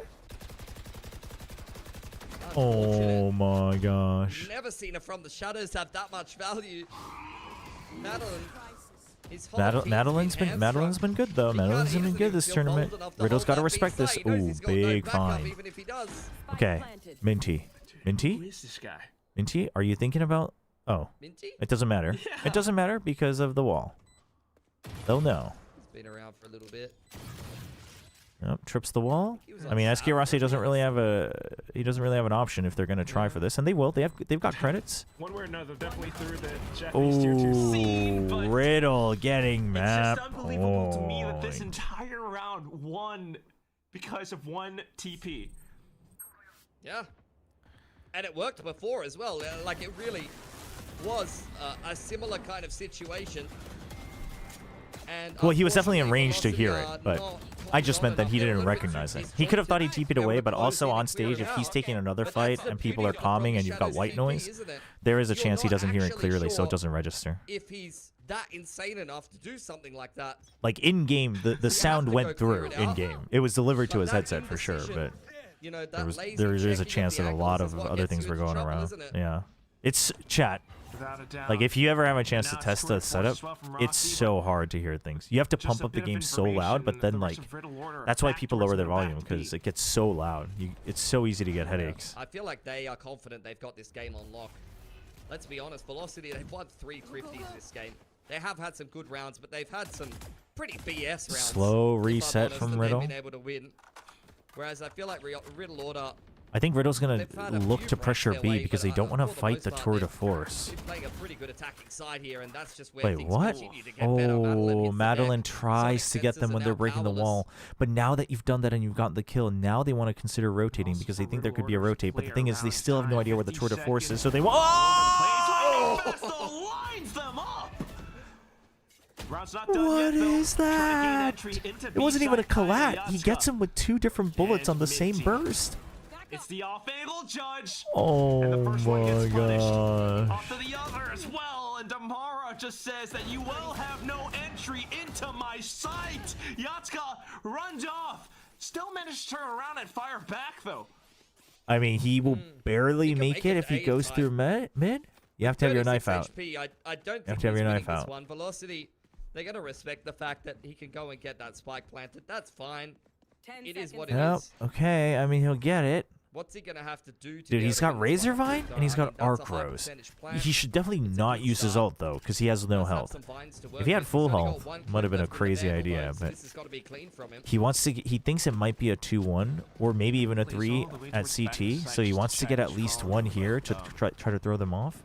Oh my gosh. Never seen her from the shadows have that much value. Madeline. Madeline's been good though. Madeline's been good this tournament. Riddle's got to respect this. Ooh, big fine. Okay, Minty. Minty? Who is this guy? Minty, are you thinking about? Oh, Minty? it doesn't matter. It doesn't matter because of the wall. They'll know. He's been around for a little bit. Nope, trips the wall. I mean, SK Rossi doesn't really have an option if they're gonna try for this, and they will. They've got credits. One way or another, definitely through the Japanese tier 2 scene, but Riddle getting map. it's just unbelievable to me that this entire round won because of one TP. Yeah. And it worked before as well. Like, it really was a similar kind of situation. And Well, he was definitely in range to hear it, but I just meant that he didn't recognize it. He could have thought he TP'd away, but also on stage, if he's taking another fight and people are calming and you've got white noise, there is a chance he doesn't hear it clearly, so it doesn't register. If he's that insane enough to do something like that. Like in game, the sound went through in game. It was delivered to his headset for sure, but there is a chance that a lot of other things were going around. Yeah, it's chat. Like if you ever have a chance to test the setup, it's so hard to hear things. You have to pump up the game so loud, but then like that's why people lower their volume because it gets so loud. It's so easy to get headaches. I feel like they are confident they've got this game on lock. Let's be honest, Velocity, they've won 3 Thrifties this game. They have had some good rounds, but they've had some pretty BS rounds. Slow reset from Riddle. They've been able to win. Whereas I feel like Riddle Order. I think Riddle's gonna look to pressure B because they don't want to fight the tour de force. Wait, what? Oh, Madeline tries to get them when they're breaking the wall. But now that you've done that and you've gotten the kill, now they want to consider rotating because they think there could be a rotate. But the thing is, they still have no idea where the tour de force is, so they want. What is that? It wasn't even a collat. He gets him with 2 different bullets on the same burst. It's the off-angle judge. Oh my gosh. Off to the other as well, and Damara just says that you will have no entry into my sight. Yatsuka runs off. Still managed to turn around and fire back though. I mean, he will barely make it if he goes through mid. You have to have your knife out. I don't think you have to have your knife out. Velocity, they're gonna respect the fact that he can go and get that spike planted. That's fine. It is what it is. Okay, I mean, he'll get it. What's he gonna have to do? Dude, he's got Razor Vine and he's got Arc Rose. He should definitely not use his ult though, because he has no health. If he had full health, might have been a crazy idea, but he wants to. He thinks it might be a 2-1 or maybe even a 3 at CT, so he wants to get at least one here to try to throw them off.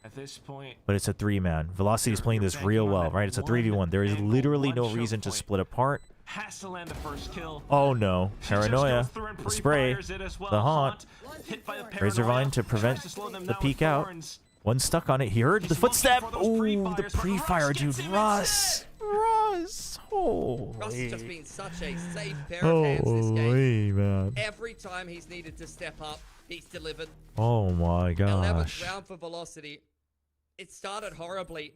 At this point, but it's a 3-man. Velocity is playing this real well, right? It's a 3v1. There is literally no reason to split apart. Has to land the first kill. Oh no. Paranoia. The spray. The haunt. Razor Vine to prevent the peek out. One stuck on it. He heard the footstep. Oh, the pre-fire, dude. Russ. Russ. Holy. Russ has just been such a safe pair of hands this game. Man. Every time he's needed to step up, he's delivered. Oh my 11th gosh. round for Velocity. It started horribly.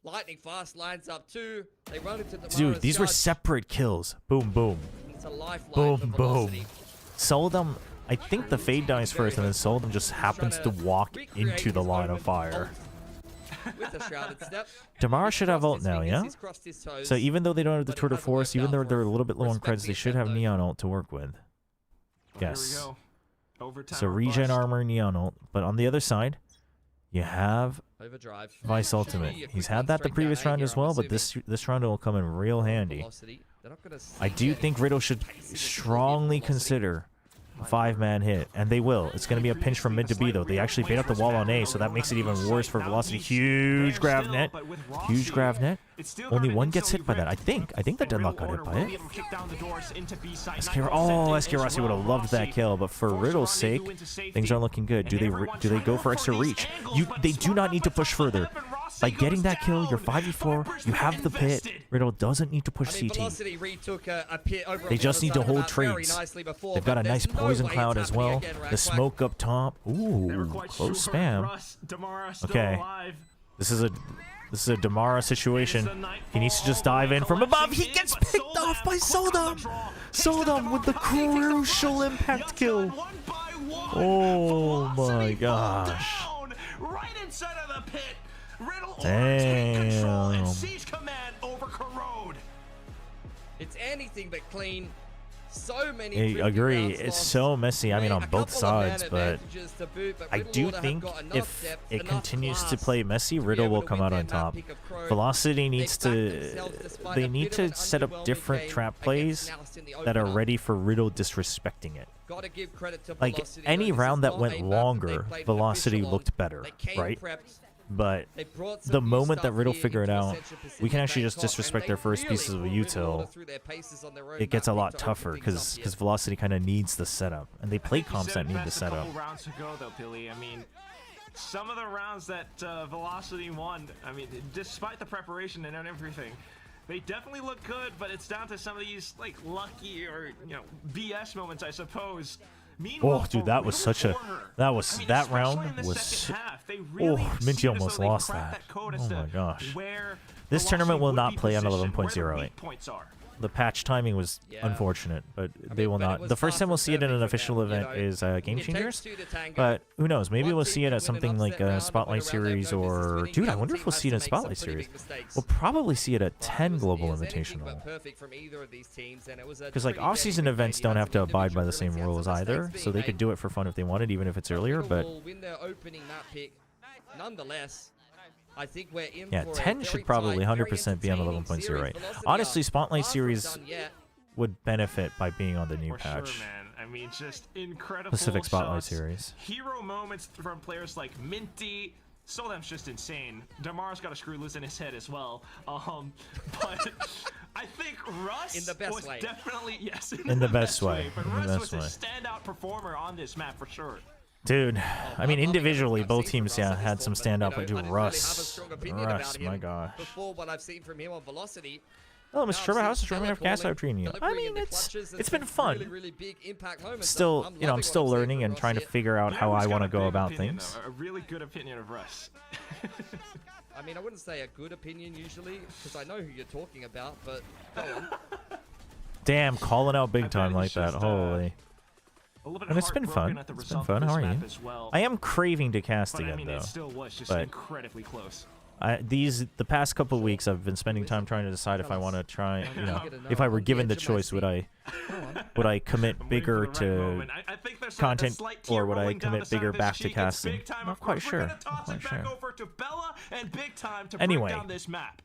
Lightning fast lines up too. They run into the Dude, these were separate kills. Boom, boom. It's a lifeline Boom, for boom. Velocity. Soldum, I think the fade dies first, and then Soldum just happens to walk into the line of fire. With a shrouded step. Damara should have ult now, yeah? He's crossed his toes. So even though they don't have the Tour de Force, even though they're a little bit low on creds, they should have Neon ult to work with. Yes. So regen armor, Neon ult. But on the other side, you have Overdrive. Vice Ultimate. He's had that the previous round as well, but this round it will come in real handy. I do think Riddle should strongly consider a 5-man hit, and they will. It's going to be a pinch from mid to B, though. They actually bait up the wall on A, so that makes it even worse for Velocity. Huge grav net. Huge grav net. Only one gets hit by that. I think that Deadlock got hit by it. SK Rossi would have loved that kill, but for Riddle's sake, things aren't looking good. Do they go for extra reach? They do not need to push further. By getting that kill, you're 5v4. You have the pit. Riddle doesn't need to push CT. They just need to hold trades. They've got a nice poison cloud as well. The smoke up top. Ooh, close spam. Okay, this is a Damara situation. He needs to just dive in from above. He gets picked off by Soldum. Soldum with the crucial impact kill. Oh my gosh. Right inside of the pit. Riddle Damn. Siege command over Corrode. It's anything but clean. So many. I agree. It's so messy. I mean, on both sides, but I do think if it continues to play messy, Riddle will come out on top. Velocity needs to. They need to set up different trap plays that are ready for Riddle disrespecting it. Like any round that went longer, Velocity looked better, right? But the moment that Riddle figured out we can actually just disrespect their first pieces of util, it gets a lot tougher because Velocity kind of needs the setup, and they play comps that need the setup. Rounds ago, though, Billy. I mean, some of the rounds that Velocity won, I mean, despite the preparation and everything, they definitely look good, but it's down to some of these like lucky or BS moments, I suppose. Oh, dude, that was such a that round was Minty almost lost that. Oh my gosh. This tournament will not play on 11.08. The patch timing was unfortunate, but they will not. The first time we'll see it in an official event is Game Changers, but who knows? Maybe we'll see it at something like a Spotlight Series or... Dude, I wonder if we'll see it at Spotlight Series. We'll probably see it at 10 Global Invitational. Because like off-season events don't have to abide by the same rules either, so they could do it for fun if they wanted, even if it's earlier, but... Nonetheless, I think we're in yeah, 10 should probably 100% be on 11.08. Honestly, Spotlight Series would benefit by being on the new patch. Sure, man. I mean, just incredible Pacific Spotlight shots. Series. Hero moments from players like Minty. Soldam's just insane. Damar's got a screw loose in his head as well. But I think Russ in the best was way. Definitely in the best way. But Russ was a standout performer on this map for sure. Dude, I mean, individually, both teams, had some standout, but dude, Russ, my gosh. Before what I've seen from him on Velocity. Oh, Mr. Trevor House is streaming off Gaslight Premium. I mean, it's been fun. Still, I'm still learning and trying to figure out how I want to go about things. A really good opinion of Russ. I mean, I wouldn't say a good opinion usually, because I know who you're talking about, but go on. Damn, calling out big time like that, holy. And it's been fun. It's been fun. How are you? I am craving to cast again, though. It still was just but incredibly close. the past couple of weeks I've been spending time trying to decide if I want to try, if I were given the choice, would I commit bigger to content or would I commit bigger back to casting? I'm not quite sure. Anyway,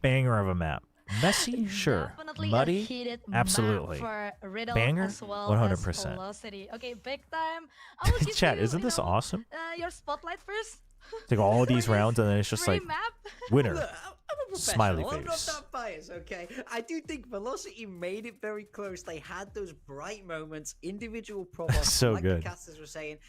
banger of a map. Messy, sure. Muddy, absolutely. Banger, 100%. Okay, big time. I will give Chat, you, isn't this awesome? Your spotlight first. Take all of these rounds and then it's just like winner. Look, I'm a Smiley professional. I'm not face. that biased, okay? I do think Velocity made it very close. They had those bright moments, individual problems. So like good. the casters were saying,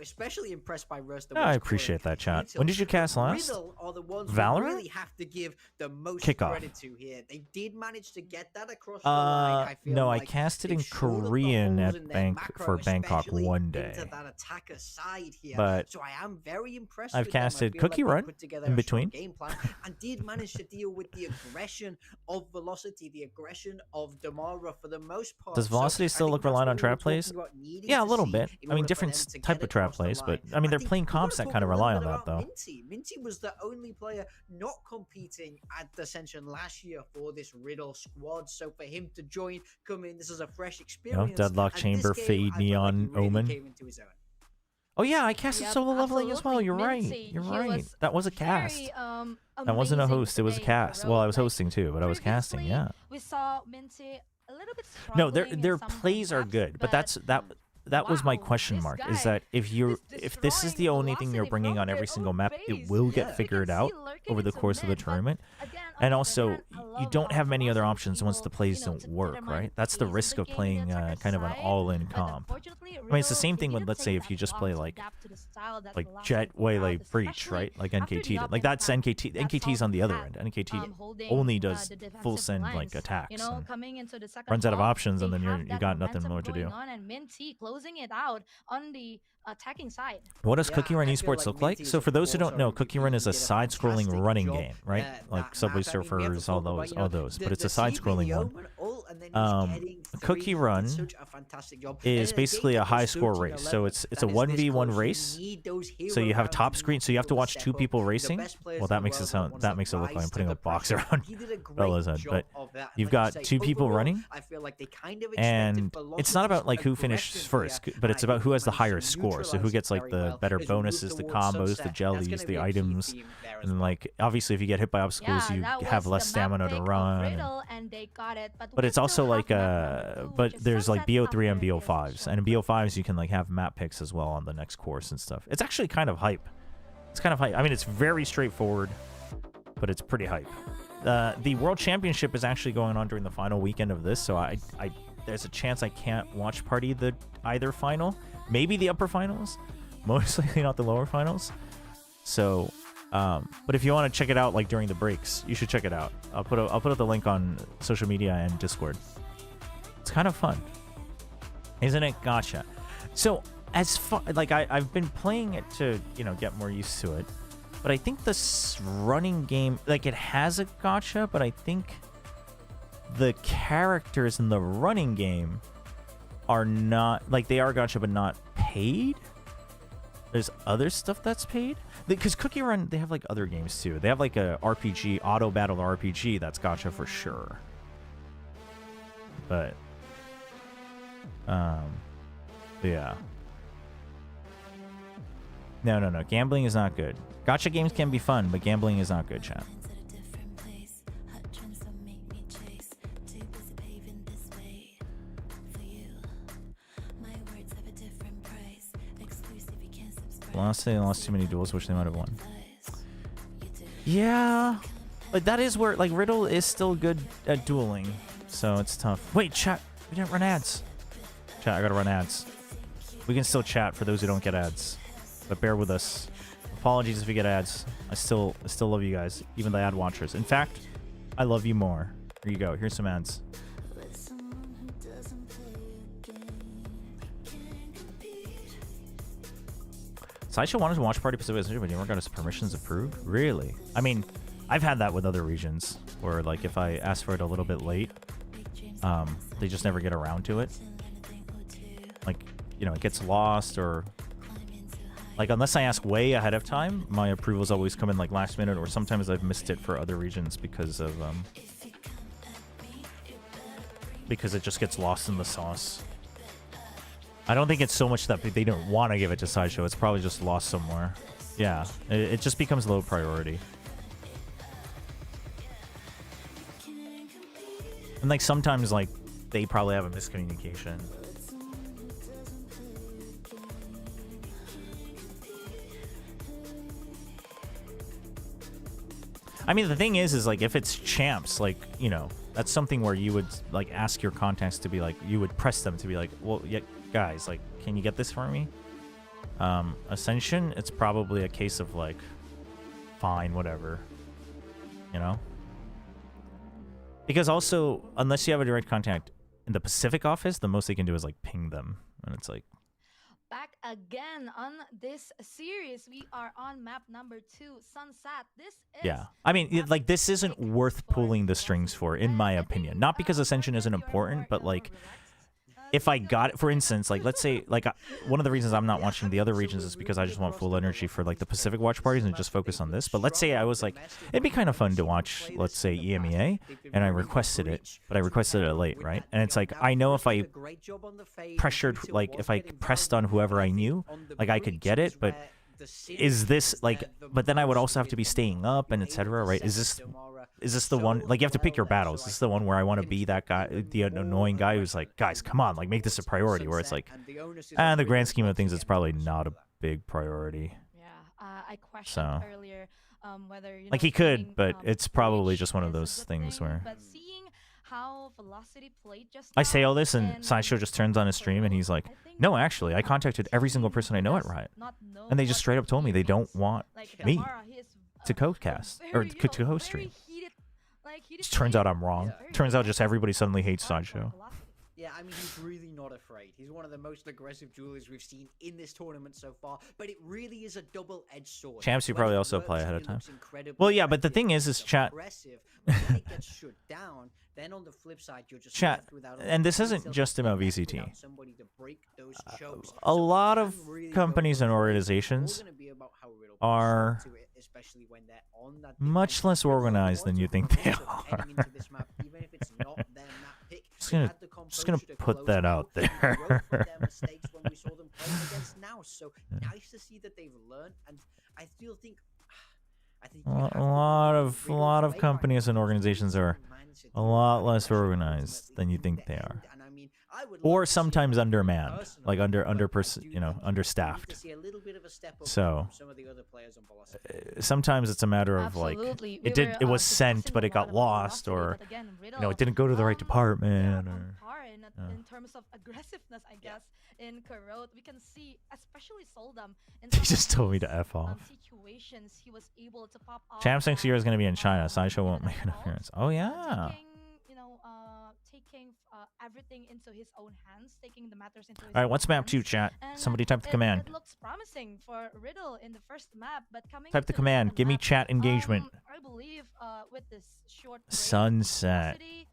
especially impressed by Rust. I appreciate that, chat. When did you cast last? Riddle are the ones Valorant? we really have to give the most Kickoff. credit to here. They did manage to get that across the line. I feel no, like I casted in they've shored up the Korean holes at in their macro, Bangkok especially one day. into that attacker side here. But so I am very impressed. I've with them. I casted feel Cookie like they Run put together in a strong between. game plan and did manage to deal with the aggression of Velocity, the aggression of Damara for the most part. Does Velocity still look reliant on trap plays? Yeah, a little bit. I mean, different type of trap plays, but I mean, they're playing comps that kind of rely on that, though. Minty was the only player not competing at Ascension last year for this Riddle squad. So for him to join, come in, this is a fresh experience. Deadlock and Chamber, this game, Fade, I felt like he Neon, really Omen. came into his own. Oh yeah, I casted solo leveling as well. You're right. Minty, You're he right. was That was a cast. very, That wasn't a amazing host. It was a today, cast. bro. Well, I was Like, hosting too, but I was casting. Yeah. We saw Minty a little bit No, struggling their in some plays are maps, good, but but that was my wow, question this mark. guy Is that if is this is the only thing you're Velocity bringing from on their every single own map, it base. will Yeah. get figured out over the course of the tournament. And also, you don't have many other options once the plays don't work, right? That's the risk of playing kind of an all-in comp. I mean, it's the same thing when, let's say, if you just play like Jet Waylay Breach, right? Like NKT did. Like that's NKT. NKT's on the other end. NKT only does full send like attacks. And runs out of options, and then you got nothing more to do. And Minty closing it out on the attacking side. What does Yeah, Cookie Run I feel Esports like look like? Minty's So for those who don't know, also Cookie Run is a did a side-scrolling fantastic running job. game, right? Like That Subway map, I mean, we have to Surfers, all talk about, those, but it's the a side-scrolling CBO one. and all, and then he's getting Cookie three. Run Did such a fantastic job. is And in basically game a that is high-score so to race. your So level, it's a that is this 1v1 close, race. you need those So you hero have rounds, top you screen. need So you have to people watch step two up. people The racing. best players Well, in that the makes it world are the sound. ones That makes it look like rise I'm to putting the a box pressure. around He did a great Bella's head. job But of that. you've Like you got say, two people overall, running, I feel like they kind of and expected it's not about Velocity's like who finishes aggression first, here, but it's and I about think who he has the managed higher to score. So who neutralize gets it like very the well better as we move bonuses, the towards combos, the sunset. That's jellies, gonna the be a key items, theme there as and then well. like obviously if you get hit by obstacles, you that have was less the map stamina to pick of run. Riddle, and they got it, But it's we also still like have map number two, but which is there's like Sunset BO3 and after the BO5s, official and in BO5s you can like have map picks as well on the next course and stuff. It's actually kind of hype. It's kind of hype. I mean, it's very straightforward, but it's pretty hype. The World Championship is actually going on during the final weekend of this, so I there's a chance I can't watch party the either final, maybe the upper finals, most likely not the lower finals. So, but if you want to check it out like during the breaks, you should check it out. I'll put up the link on social media and Discord. It's kind of fun, isn't it? Gotcha. So as far like I've been playing it to get more used to it, but I think this running game like it has a gotcha, but I think the characters in the running game are not like they are gotcha but not paid. There's other stuff that's paid because Cookie Run they have like other games too. They have like a RPG auto battle RPG that's gotcha for sure. But yeah. No. Gambling is not good. Gotcha games can be fun, but gambling is not good, chat. Velocity lost too many duels, which they might have won. Yeah, but that is where like Riddle is still good at dueling, so it's tough. Wait, chat, we didn't run ads. Chat, I gotta run ads. We can still chat for those who don't get ads, but bear with us. Apologies if we get ads. I still love you guys, even the ad watchers. In fact, I love you more. Here you go. Here's some ads. Sideshow wanted to watch Party Pacific Ascension, but never got his permissions approved? Really? I mean, I've had that with other regions, where like if I ask for it a little bit late, they just never get around to it. Like, it gets lost or Like, unless I ask way ahead of time, my approvals always come in like last minute, or sometimes I've missed it for other regions because of because it just gets lost in the sauce. I don't think it's so much that they don't want to give it to Sideshow. It's probably just lost somewhere. Yeah, it just becomes low priority. And like sometimes like they probably have a miscommunication. I mean, the thing is like if it's champs, like, you know, that's something where you would like ask your contacts to be like, you would press them to be like, well, yeah, guys, like, can you get this for me? Ascension, it's probably a case of like, fine, whatever, you know? Because also, unless you have a direct contact in the Pacific office, the most they can do is like ping them, and it's like, Back again on this series, we are on map number 2, Sunset. This is yeah. I mean, like, this isn't worth pulling the strings for, in my opinion. Not because Ascension isn't important, but like, if I got it, for instance, like, let's say, like, one of the reasons I'm not watching the other regions is because I just want full energy for, like, the Pacific watch parties and just focus on this. But let's say I was like, it'd be kind of fun to watch, let's say, EMEA, and I requested it, but I requested it late, right? And it's like, I know if I pressured, like, if I pressed on whoever I knew, like, I could get it, but is this, like, but then I would also have to be staying up and etc., right? Is this the one, like, you have to pick your battles. Is this the one where I want to be that guy, the annoying guy who's like, guys, come on, like, make this a priority, where it's like, in the grand scheme of things, it's probably not a big priority. Yeah, I questioned So, earlier whether, you know, like, he could, seeing, but it's probably just one of is a those good things thing, where but seeing how Velocity played just I say now all this, and in Sideshow just turns on his stream, and he's like, no, actually, I contacted every single person I know at Riot, and they just straight up told me they don't want me to codecast, or to host stream. Turns out I'm wrong. Turns out just everybody suddenly hates Sideshow. Yeah, I mean, he's really not afraid. He's one of the most aggressive duelists we've seen in this tournament so far, but it really is a double-edged sword. Champs, you When probably it also works play ahead and of it time. looks incredibly Well, yeah, but the effective, thing is it's chat. aggressive, but when it gets shut down, then on the flip side, you're just Chat, left without and this isn't yourself just about without VCT. somebody to break those chokes. A lot of can really go companies for and it. It's all organizations gonna be about how Riddle are pushes into it, especially when they're on that much less organized than you think they are. heading into this map, even if it's not their map pick. Just They gonna, had the just gonna composure to put close that it out and grow from there. their mistakes when we saw them playing against now. So nice to see that they've learned, and I still think A lot of companies and organizations are a lot less organized than you think they are, or sometimes undermanned, like understaffed. So sometimes it's a matter of like Absolutely. it was sent but it got lost, or it didn't go to the right department, or in terms of aggressiveness, I guess, in Corrode, we can see, especially Soldam, in he just told me to F off. situations he was able to pop off. Champs next year is going to be in China. Sideshow won't make an appearance. Oh yeah. Taking everything into his own hands, taking the matters into his All right, own what's map hands. 2, chat? And, Somebody type the command. It looks promising for Riddle in the first map, but coming Type the into command. second Give me map, chat engagement. I believe with this short break, Sunset. Velocity,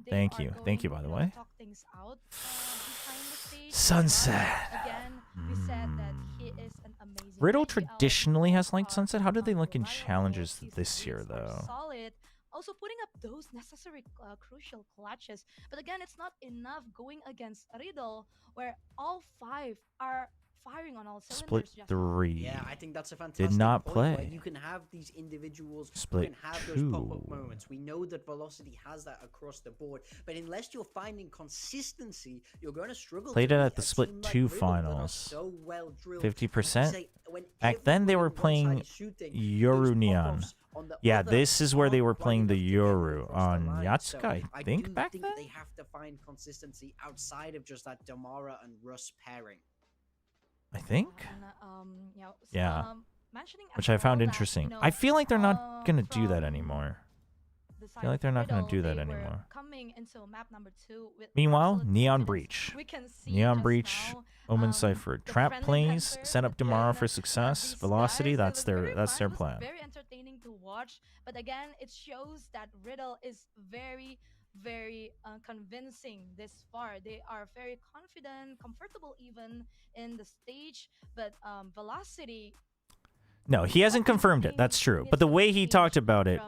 they Thank are you. going Thank you, by the to way. talk things out behind the stage. Sunset. Again, we said that he is an amazing Riddle IPL traditionally has liked Sunset. How did they look in challenges this year, though? solid, also putting up those necessary crucial clutches. But again, it's not enough going against Riddle, where all 5 are firing on all Split cylinders. just 3. Yeah, I think that's a fantastic Did not point, where play. you can have these individuals Split who can have those pop-up 2. moments. We know that Velocity has that across the board, but unless you're finding consistency, you're going to struggle. Played to it beat at the a Split team like 2 Riddle that are finals. so well drilled. 50%. Say, when Back then they were playing Yoru Neon. Yeah, this is where they were playing the Yoru on Yatsuka, I think, back then? they have to find consistency outside of just that Damara and Russ pairing. I think. Yeah. mentioning Which I as found well that, interesting. you know, I feel like they're not going to do that from anymore. the I side feel like of they're not going Riddle, to do that they were anymore. coming into map number 2 with Meanwhile, absolute Neon confidence. Breach. We can see Neon just Breach, now, Omen Cypher. Trap defending plays, Hector set up within, Damara for success. these Velocity, guys. It that's was their very that's their fun, it was plan. very entertaining to watch, but again, it shows that Riddle is very very convincing this far. They are very confident, comfortable even in the stage. But Velocity, No, he hasn't confirmed it. That's true. But the way he talked about it,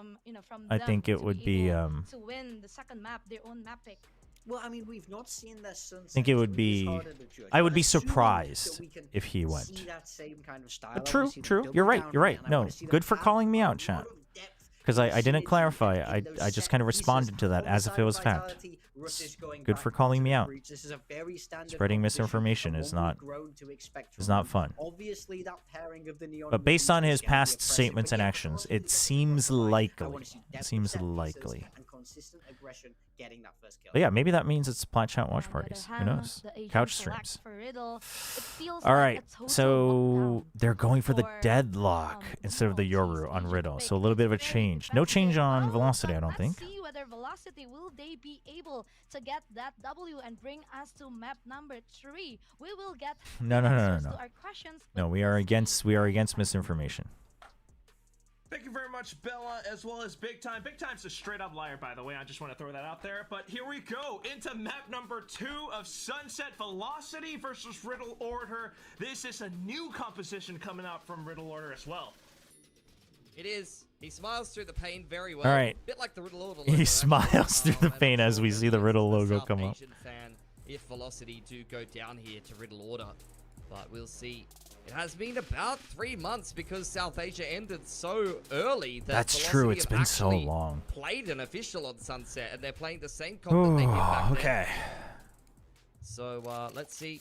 from I them think it to would be be. able to win the second map, their own map pick. Well, I mean, we've not seen their sunset. I think it would so be. it's harder to judge, I would but be assuming surprised that we can if he went. see that same kind of style, I True, wanna see them true. double You're right. down You're on it, right. and I No, wanna see them good for have calling me a out, lot chat. of depth Because I didn't synergy clarify. in those I just set kind of pieces. responded to that as if it was fact. Vitality, Russia's going Good back for calling into me the out. breach. This is a very standard Spreading competition, misinformation and is one we've not grown to expect is from not them. fun. Obviously, that pairing of the neon But based on runes his is gonna be past oppressive, statements but and yeah, actions, Velocity it gets the seems first fight. I likely. wanna see It depth of seems set pieces likely. and consistent aggression getting that first kill. But yeah, maybe that means it's Plat Chat watch parties. Who knows? Couch streams. All right, so they're going for the deadlock instead of the Yoru on Riddle. So a little bit of a change. No change on Velocity, I don't think. See whether Velocity will they be able to get that W and bring us to map number 3. We will get No. answers to our questions. No, we are against misinformation. Thank you very much, Bella, as well as Big Time. Big Time's a straight-up liar, by the way. I just want to throw that out there. But here we go into map number 2 of Sunset. Velocity versus Riddle Order. This is a new composition coming out from Riddle Order as well. It is. He smiles through the pain very well. All right. Bit like the Riddle Order. He smiles through the pain as we see the Riddle logo come up. Fan if Velocity do go down here to Riddle Order, but we'll see. It has been about 3 months because South Asia ended so early that That's Velocity true. It's have been so actually long. Played an official on Sunset, and they're playing the same comp that they did back then. Okay. So let's see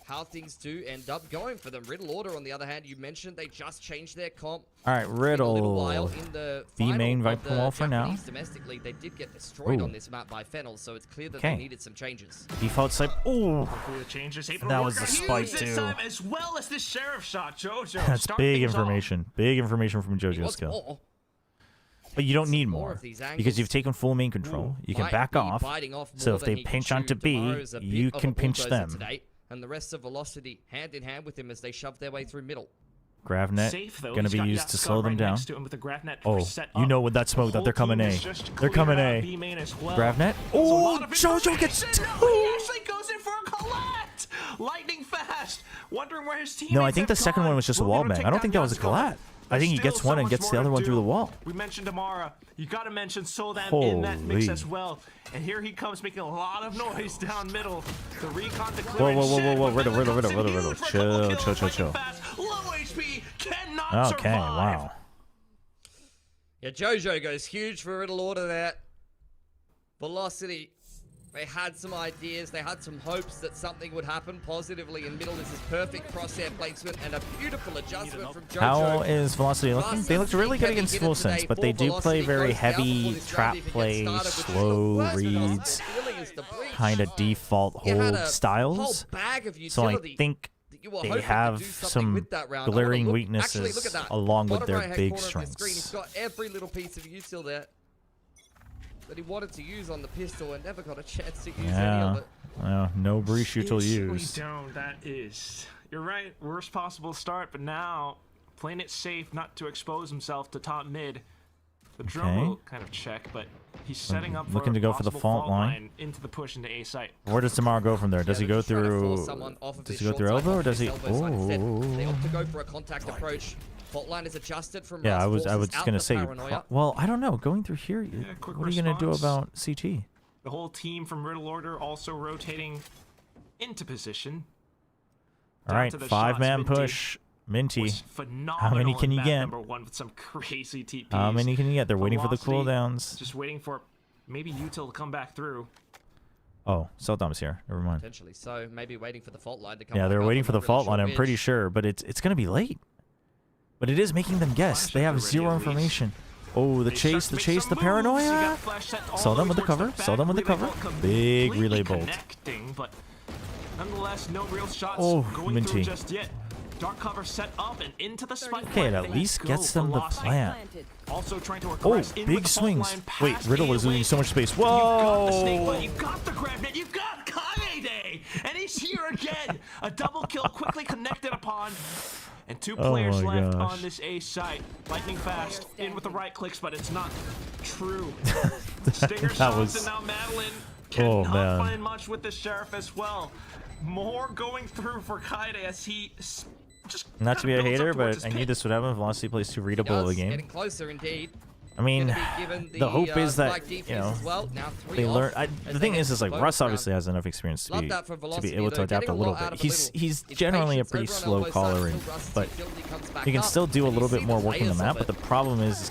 how things do end up going for them. Riddle Order, on the other hand, you mentioned they just changed their comp. All right, A little while Riddle. in the B main final of Viper the wall for now. Japanese domestically, they did get destroyed Ooh. on this map by Fennel, so it's clear that Okay. they needed some changes. Default snipe. Ooh. Hopefully the changes. That was the spike this too. time, as well as this sheriff shot, Jojo. That's Start big things off. information. Big information from He JoJo's wants kill. more. But you don't need More more of these because angles. you've taken full main control. You can Might back be off. biting off So more if than they he can pinch chew. onto B, Tomorrow's a bit you of a can pinch bulldozer them. today, and the rest of Velocity hand in hand with him as they shove their way through middle. Gravnet Safe, though. going to He's be got used to Yaskar slow them right down. next to him with the Gravnet Oh, set you up. know with that The smoke that whole they're coming team A. is just They're cleared coming out A. B main as well. Gravnet. There's a Oh, lot of JoJo gets information. two. No, he actually goes in for a collect. Lightning fast. Wondering where his teammates No, I think the have second gone. one was just a Will wall be able to bang. take I don't down think that was a Yaskar. collat. I think he There's gets still one so and much gets the more other to one through the do. wall. We mentioned Amara. You got to mention Soldan in that mix Holy. as well. And here he comes making a lot of noise down middle. The recon to Whoa, clear whoa, whoa, and whoa, shit, Riddle, but Riddle, then Riddle, comes in Riddle, huge Riddle. for a couple Chill, kills, chill, chill, lightning chill. fast, low HP, cannot Okay, survive. wow. Yeah, JoJo goes huge for Riddle Order there. Velocity, they had some ideas, they had some hopes that something would happen positively in middle. This is perfect crosshair placement and a beautiful adjustment from JoJo. How is Velocity looking? They looked really good against Full Sense, but they do play very heavy trap play, slow reads, kind of default hold styles. So I think they have some glaring weaknesses along with their big He's strengths. got every little piece of util there that he wanted to use on the pistol and never got a chance to use any of Yeah, it. well, no breach util It's used. way down, that is. You're right, worst possible start, but now playing it safe not to expose himself to top mid. The drone Okay. will kind of check, but he's setting up Looking for to a go for the possible fault line. into the push into A site. Where does Tamara go from there? Does he go Trying to force through? someone off of Does this he go short through side, elbow or off does this he? elbow side instead. They opt to go Oh. for a contact approach. Fault line is adjusted from Yeah, Rust I was forces just out gonna the say. paranoia. Well, I don't know. Going through here, quick what are you gonna do response. about CT? The whole team from Riddle Order also rotating into position. All Down right, to the 5-man shots. Minty push. Minty. was phenomenal. How many can in you map get? Number one with some crazy TPs. How many can you get? They're waiting for the Velocity, cooldowns. Just waiting for maybe util to come back through. Oh, Seldom's here. Never mind. Potentially, so maybe waiting for the fault line to come Yeah, back they're up waiting on for a the really fault short line. I'm pretty ridge. sure, but it's gonna be late. But it is making them guess. They have zero information. Oh, the chase, the paranoia. Saw them with the cover. Saw them with the cover. Big relay bolt. Connecting, but nonetheless, no real shots Oh, going Minty. through just yet. Dark cover set up and into the spike. Okay, it plant. at They least go. gets them the Velocity plant. Also trying to Oh, aggress in with big the fault swings. line Wait, past Riddle A is away. losing so much space. You've got the snake Whoa! bite, you've got the Gravnet, you've got Kage, and he's here again. A double kill quickly connected upon. And 2 players left on this A site. Lightning fast, in with the right clicks, but it's not true. Stinger shots, and now Madeline cannot find much with the Sheriff as well. More going through for Kaide as he just not to be a hater, but I knew this would happen. Velocity plays too readable of a game. Getting closer indeed. I mean, the hope is that, you know, they learn. The thing is like Russ obviously has enough experience to be able to adapt a little bit. He's generally a pretty slow caller, but he can still do a little bit more work on the map. But the problem is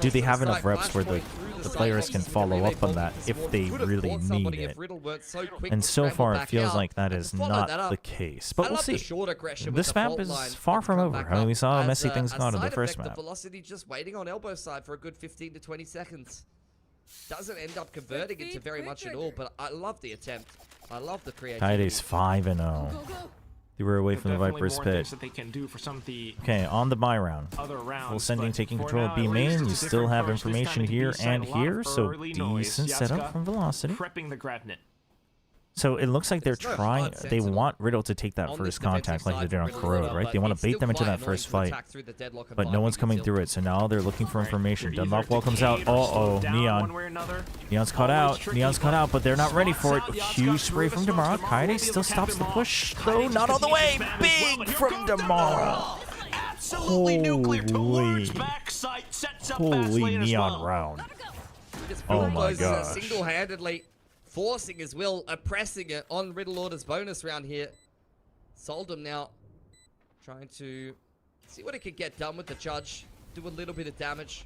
do they have enough reps where the players can follow up on that if they really need it? And so far, it feels like that is not the case. But we'll see. This map is far from over. I mean, we saw how messy things got in the first map. Velocity just waiting on elbow side for a good 15 to 20 seconds. Doesn't end up converting into very much at all, but I love the attempt. I love the creativity. Kaide's 5-0. They were away from the Viper's pit. Okay, on the buy round. Full sending, taking control of B main. You still have information here and here, so decent setup from Velocity. Prepping the Gravnet. So it looks like they're trying. They want Riddle to take that first contact like they did on Corrode, right? They want to bait them into that first fight, but no one's coming through it. So now they're looking for information. Deadlock wall comes out. Neon. Neon's caught out. Neon's caught out, but they're not ready for it. Huge spray from Damara. Kaide still stops the push, though not all the way. Big from Damara. Holy Neon round. Oh my gosh. Single-handedly forcing his will, oppressing it on Riddle Order's bonus round here. Soldum now trying to see what he could get done with the judge. Do a little bit of damage.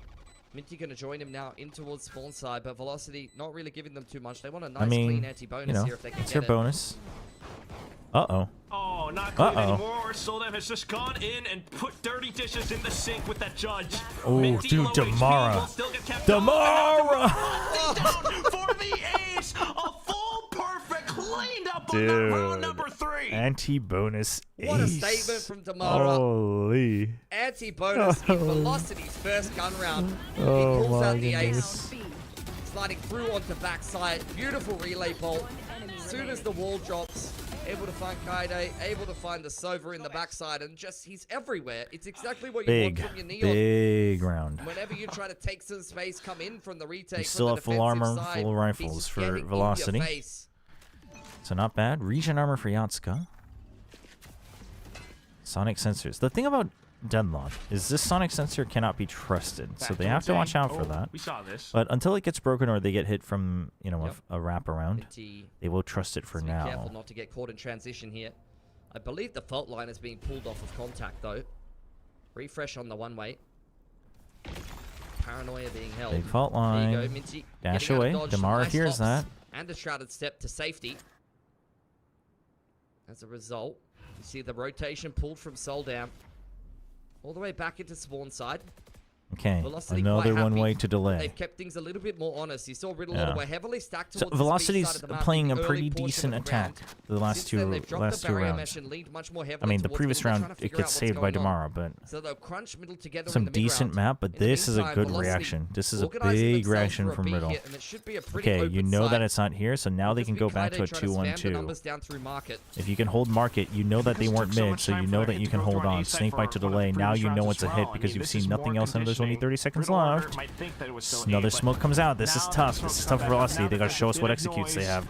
Minty going to join him now in towards spawn side, but Velocity not really giving them too much. They want a nice clean anti-bonus here if they can it's get your bonus. Uh-oh. Oh, not clean anymore. Soldem has just gone in and put dirty dishes in the sink with that judge. Oh, dude, Damara. Damara! For the ace, a full perfect cleaned up on Dude, round number 3. Anti-bonus ace. What a statement from Damara. Holy. Anti-bonus in Velocity's first gun round. He pulls out the ace. Sliding through onto backside. Beautiful relay bolt. As soon as the wall drops, able to find Kaide, able to find the Sova in the backside, and just, he's everywhere. It's exactly what you want from your Neon. Big round. Whenever you try to take some space, come in from the retake, You still have full armor, full rifles for Velocity. So not bad. Regen armor for Yatsuka. Sonic sensors. The thing about Deadlock is this sonic sensor cannot be trusted, so they have to watch out for that. We saw this. But until it gets broken or they get hit from, you know, a wraparound, they will trust it for now. Be careful not to get caught in transition here. I believe the fault line is being pulled off of contact though. Refresh on the one-way. Paranoia being held. Big fault line. There you go, Minty. Dash away. Damara hears that. And a shrouded step to safety. As a result, you see the rotation pulled from Soldam all the way back into spawn side. Okay, Velocity another one way to delay. They've kept things a little bit more honest. You saw Riddle Order were heavily stacked towards so Velocity's the map, playing a the pretty early portion decent of the round. attack the last two rounds. I mean, the previous round it gets saved by Damara, but so they'll crunch middle together some in the decent map. But this is a good reaction. This is a big reaction from Riddle. Okay, you know that it's not here, so now they can go back to a 2-1-2. If you can hold market, you know that they weren't mid, so you know that you can hold on. Snakebite to delay. Now you know it's a hit because you've seen nothing else, and there's only 30 seconds left. Another smoke comes out. This is tough. This is tough for Velocity. They gotta show us what executes they have.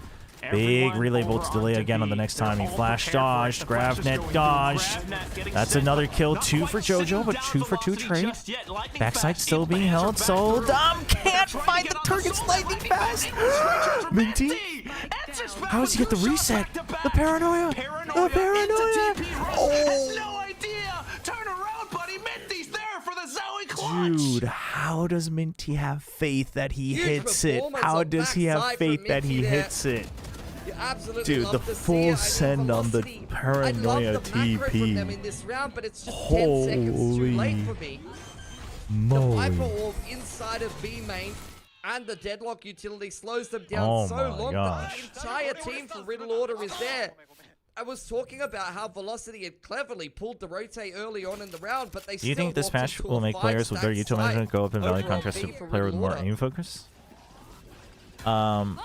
Big relay bolt to delay again on the next time. He flash dodged. Gravnet dodged. That's another kill. 2 for JoJo, but 2 for 2 trade. Backside still being held. Soldum can't find the targets lightning fast. Minty. How does he get the reset? The paranoia. The paranoia. Oh. Turn around, buddy. Minty's there for the Zoe clutch. Dude, how does Minty have faith that he hits it? How does he have faith that he hits it? Dude, the full send on the paranoia TP. Holy moly. The Viper Orb inside of B main and the Deadlock utility slows them down so long that the entire team for Riddle Order is there. I was talking about how Velocity had cleverly pulled the rotate early on in the round, but they Do you think this patch will make players with their util management go up in value contrast to a player with more aim focus?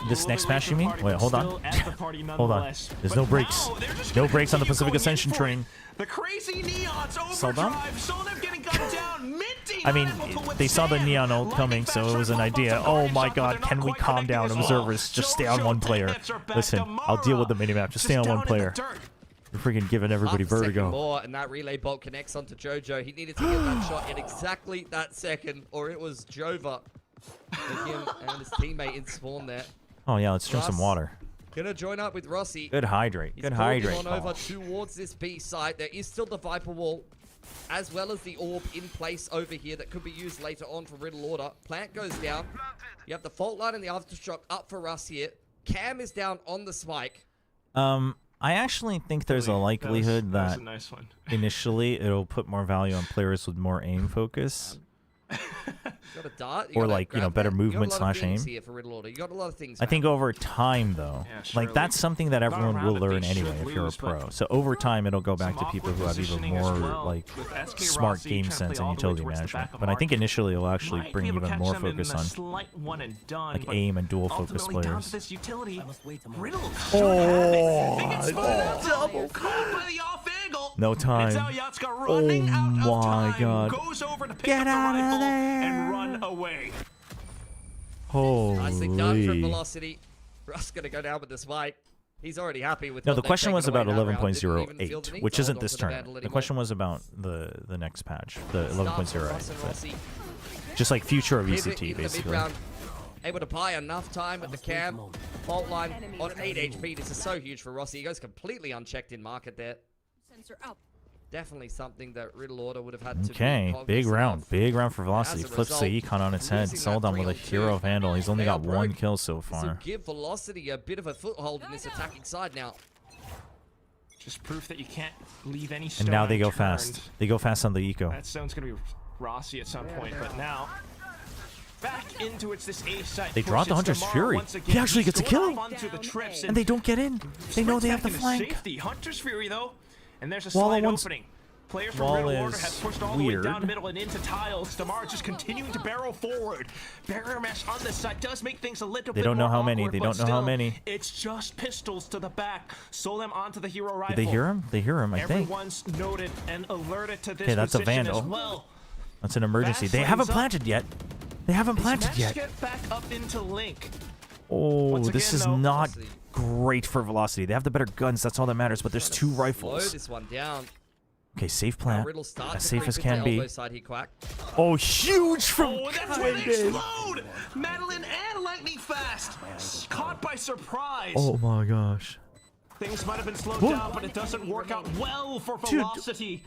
This next match, you mean? Wait, hold on. Hold on. There's no brakes. No brakes on the Pacific Ascension train. The crazy Neons Soldam? Soldam getting gunned down. Minty I mean, they saw the Neon ult coming, so it was an idea. Oh my god, can we calm down, observers? Just stay on one player. Listen, I'll deal with the minimap. Just stay on one player. You're freaking giving everybody vertigo. More, and that relay bolt connects onto Jojo. He needed to get that shot in exactly that second, or it was Jova with him and his teammate in spawn there. Oh yeah, let's drink some water. Gonna join up with Rossi. Good hydrate. Good hydrate. On over towards this B site. There is still the Viper wall, as well as the orb in place over here that could be used later on for Riddle Order. Plant goes down. You have the fault line and the aftershock up for us here. Cam is down on the spike. I actually think there's a likelihood that was that a nice one. initially it'll put more value on players with more aim focus. Got a dart, Or like, you know, better movement slash aim. Here for Riddle Order. You got a lot of things, I think over time though, like that's something that everyone around will it, learn they anyway should if you're a lose, but pro. So over time it'll go back to some people who awkward have even positioning as more well, like with SK smart Rossi game trying to sense play and all the way utility towards the management. back of But I think market. initially it'll actually Might bring be able to even catch more them in focus a on slight one and done, like but aim and dual focus ultimately down players. to this utility. Riddle Double caught by the off angle. No time. Oh my god. Goes over to pick Get up the out of rifle there. and run away. Nicely done from Holy. Velocity. Russ gonna go down with the spike. He's already happy with. No, what the they've question taken was away about that round. Didn't even feel the 11.08, need which to isn't hold this on to the tournament. battle The anymore. question was about the next patch, the Start for 11.08. Russ and Rossi. Just like future of Pivot VCT, in the basically. mid-round. Able to buy enough time at the cam. Fault line on 8 HP. This is so huge for Rossi. He goes completely unchecked in market there. Sensor up. Definitely something that Riddle Order would have had to Okay, be big cognizant round. of. Big round for Velocity. As a Flips the result, econ on its head. losing that Sold on with a 3-on-2. hero vandal. He's only They are got one broke. kill so This will far. give Velocity a bit of a foothold in this attacking side now. Just proof that you can't leave any stone And now they go unturned. fast. They go fast on the eco. That stone's gonna be Rossi at some point, but now back into it's this A site. They draw the Hunter's Fury. He actually gets a kill. And they don't get in. They know they have the flank. Safety. Hunter's Fury though, and there's a Wall slight once- opening. Players from Wall Riddle Order is have pushed all the way weird. down middle and into tiles. Damar just continuing to barrel forward. Barrier mesh on this side does make things a little They bit don't know more how many. awkward, They but don't know how still, many. It's just pistols to the back. Solem onto the hero rifle. Did they hear him? They hear him, I think. Everyone's noted and alerted to this Okay, that's a position vandal. as well. That's an emergency. Fast They haven't lanes up. planted yet. They haven't planted Smash yet. get back up into Link. Oh, Once this again, is though, not great for Velocity. They have the better guns. That's all that matters. But there's two Slow rifles. this one down. Okay, safe Now plant. Riddle starts As to safe creep as into can be. elbow side here, Quack. Oh, huge from Oh, that's where they Kyden. explode! Madeline and Lightning Fast! Caught by surprise! Oh my gosh. Things might have been slowed What? down, but it doesn't work out well for Dude, Velocity.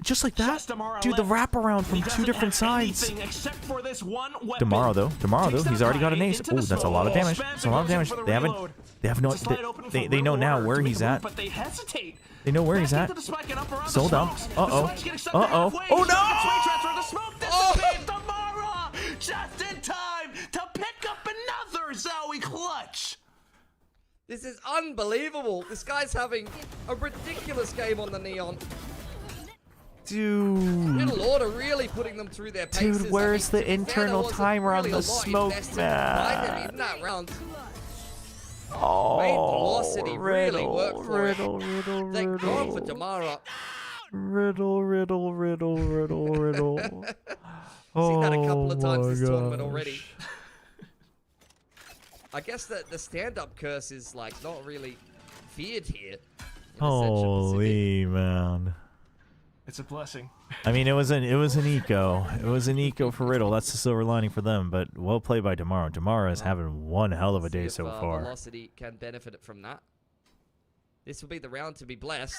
Just like that? Damara Dude, the left. wraparound from He two doesn't different have sides. anything except for this one weapon. Tomorrow though, Takes he's that already got an right ace. into Oh, the that's a smoke. lot of damage. Spams That's a lot of goes in damage. for the They haven't. reload. They have no. It's a slide open for They Riddle know now Order where to make he's a move, at. But they hesitate. They know where he's Back at. into the spike and up around the Sold smoke. out. The Uh-oh. spike's getting stuck back Uh-oh. halfway. Oh, Shot no! swing transfer. The smoke dissipates. Damara just in time to pick up another Zowie clutch. This is unbelievable. This guy's having a ridiculous game on the Neon. Dude. Middle Order really putting them through their paces. Dude, where's the to be fair, internal there wasn't timer on really the a lot smoke invested behind them map? in that round. Oh, Made Velocity really work for Riddle, it. Riddle, They've gone for Riddle. Damara. Riddle. Seen that a couple of times Oh this my tournament gosh. already. I guess that the stand-up curse is like not really feared here. in Ascension Pacific. Holy man. It's a blessing. I mean, it was an eco. It was an eco for Riddle. That's the silver lining for them. But well played by Damara. Damara is having one hell of a day See if, so far. Velocity can benefit from that. This will be the round to be blessed.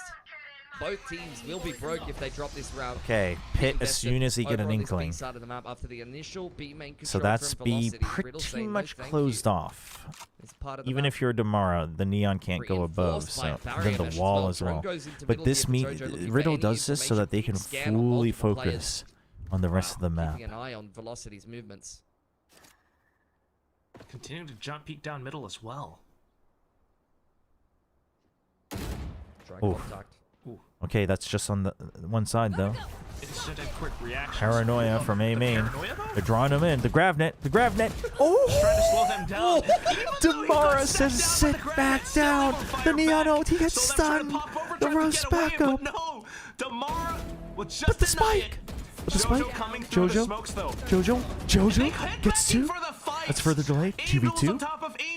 Both teams will be broke if they drop this round. Okay, Pit as Invested soon as he get over an on this B inkling. side of the map after the initial B main So control that's from B Velocity. Riddle pretty saying no much thank closed you. off. It's part of the Even map. if you're Damara, the Neon can't go above, Reinforced by so barrier then the mesh as wall well. as Drone well. goes into But middle this here for me, Jojo looking for Riddle any does this so that they can information. Scan on fully multiple focus players. on the rest of the map. Keeping an eye on Velocity's movements. Continuing to jump peek down middle as well. Dry Oof. contact. Okay, that's just on the one side though. instant and quick reaction. Paranoia from A main. They're drawing him in. The grav net. The grav net. Oh! Trying to slow them down. Damara says sit back down. The Neon ult, he gets stunned. The Rust back up. No, Damara will just But the spike. With the spike. Jojo. Jojo gets 2. That's further delayed. 2v2.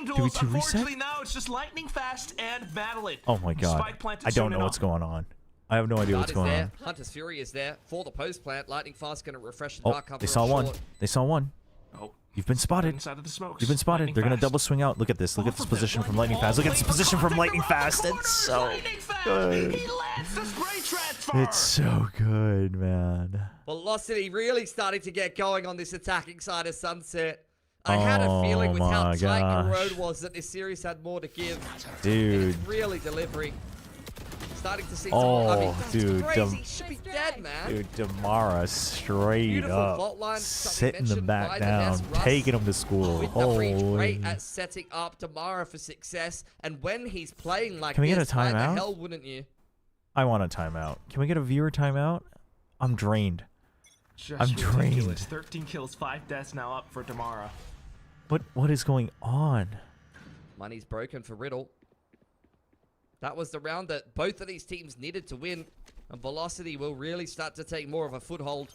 2v2 reset. Now it's just lightning fast and battling. Oh my god. I don't know what's going on. I have no idea what's going on. Hunter's Fury is there for the post plant. Lightning Fast going to refresh the Oh, dark cover. they saw one. They saw one. Oh. You've been spotted. Inside of the smokes. You've been spotted. They're going to double swing out. Look at this. Look at this position from Lightning Fast. Look at this position from Lightning Fast. It's so good. It's so good, man. Velocity really starting to get going on this attacking side of Sunset. I had a feeling with how my tight gosh. the road was that this series had more to give. Dude. It's really delivering. Starting to see Oh, I mean, that's dude, crazy. He should be dead, man. Dude, Damara straight Beautiful up, vault line, sitting them back by the down, best Russ taking them to school. With the breach, Holy. great at setting up Damara for success. And when he's playing like Can we get a this, why the timeout? hell wouldn't you? I want a timeout. Can we get a viewer timeout? I'm drained. I'm drained. Ridiculous. 13 kills, 5 deaths now up for Damara. What is going on? Money's broken for Riddle. That was the round that both of these teams needed to win. And Velocity will really start to take more of a foothold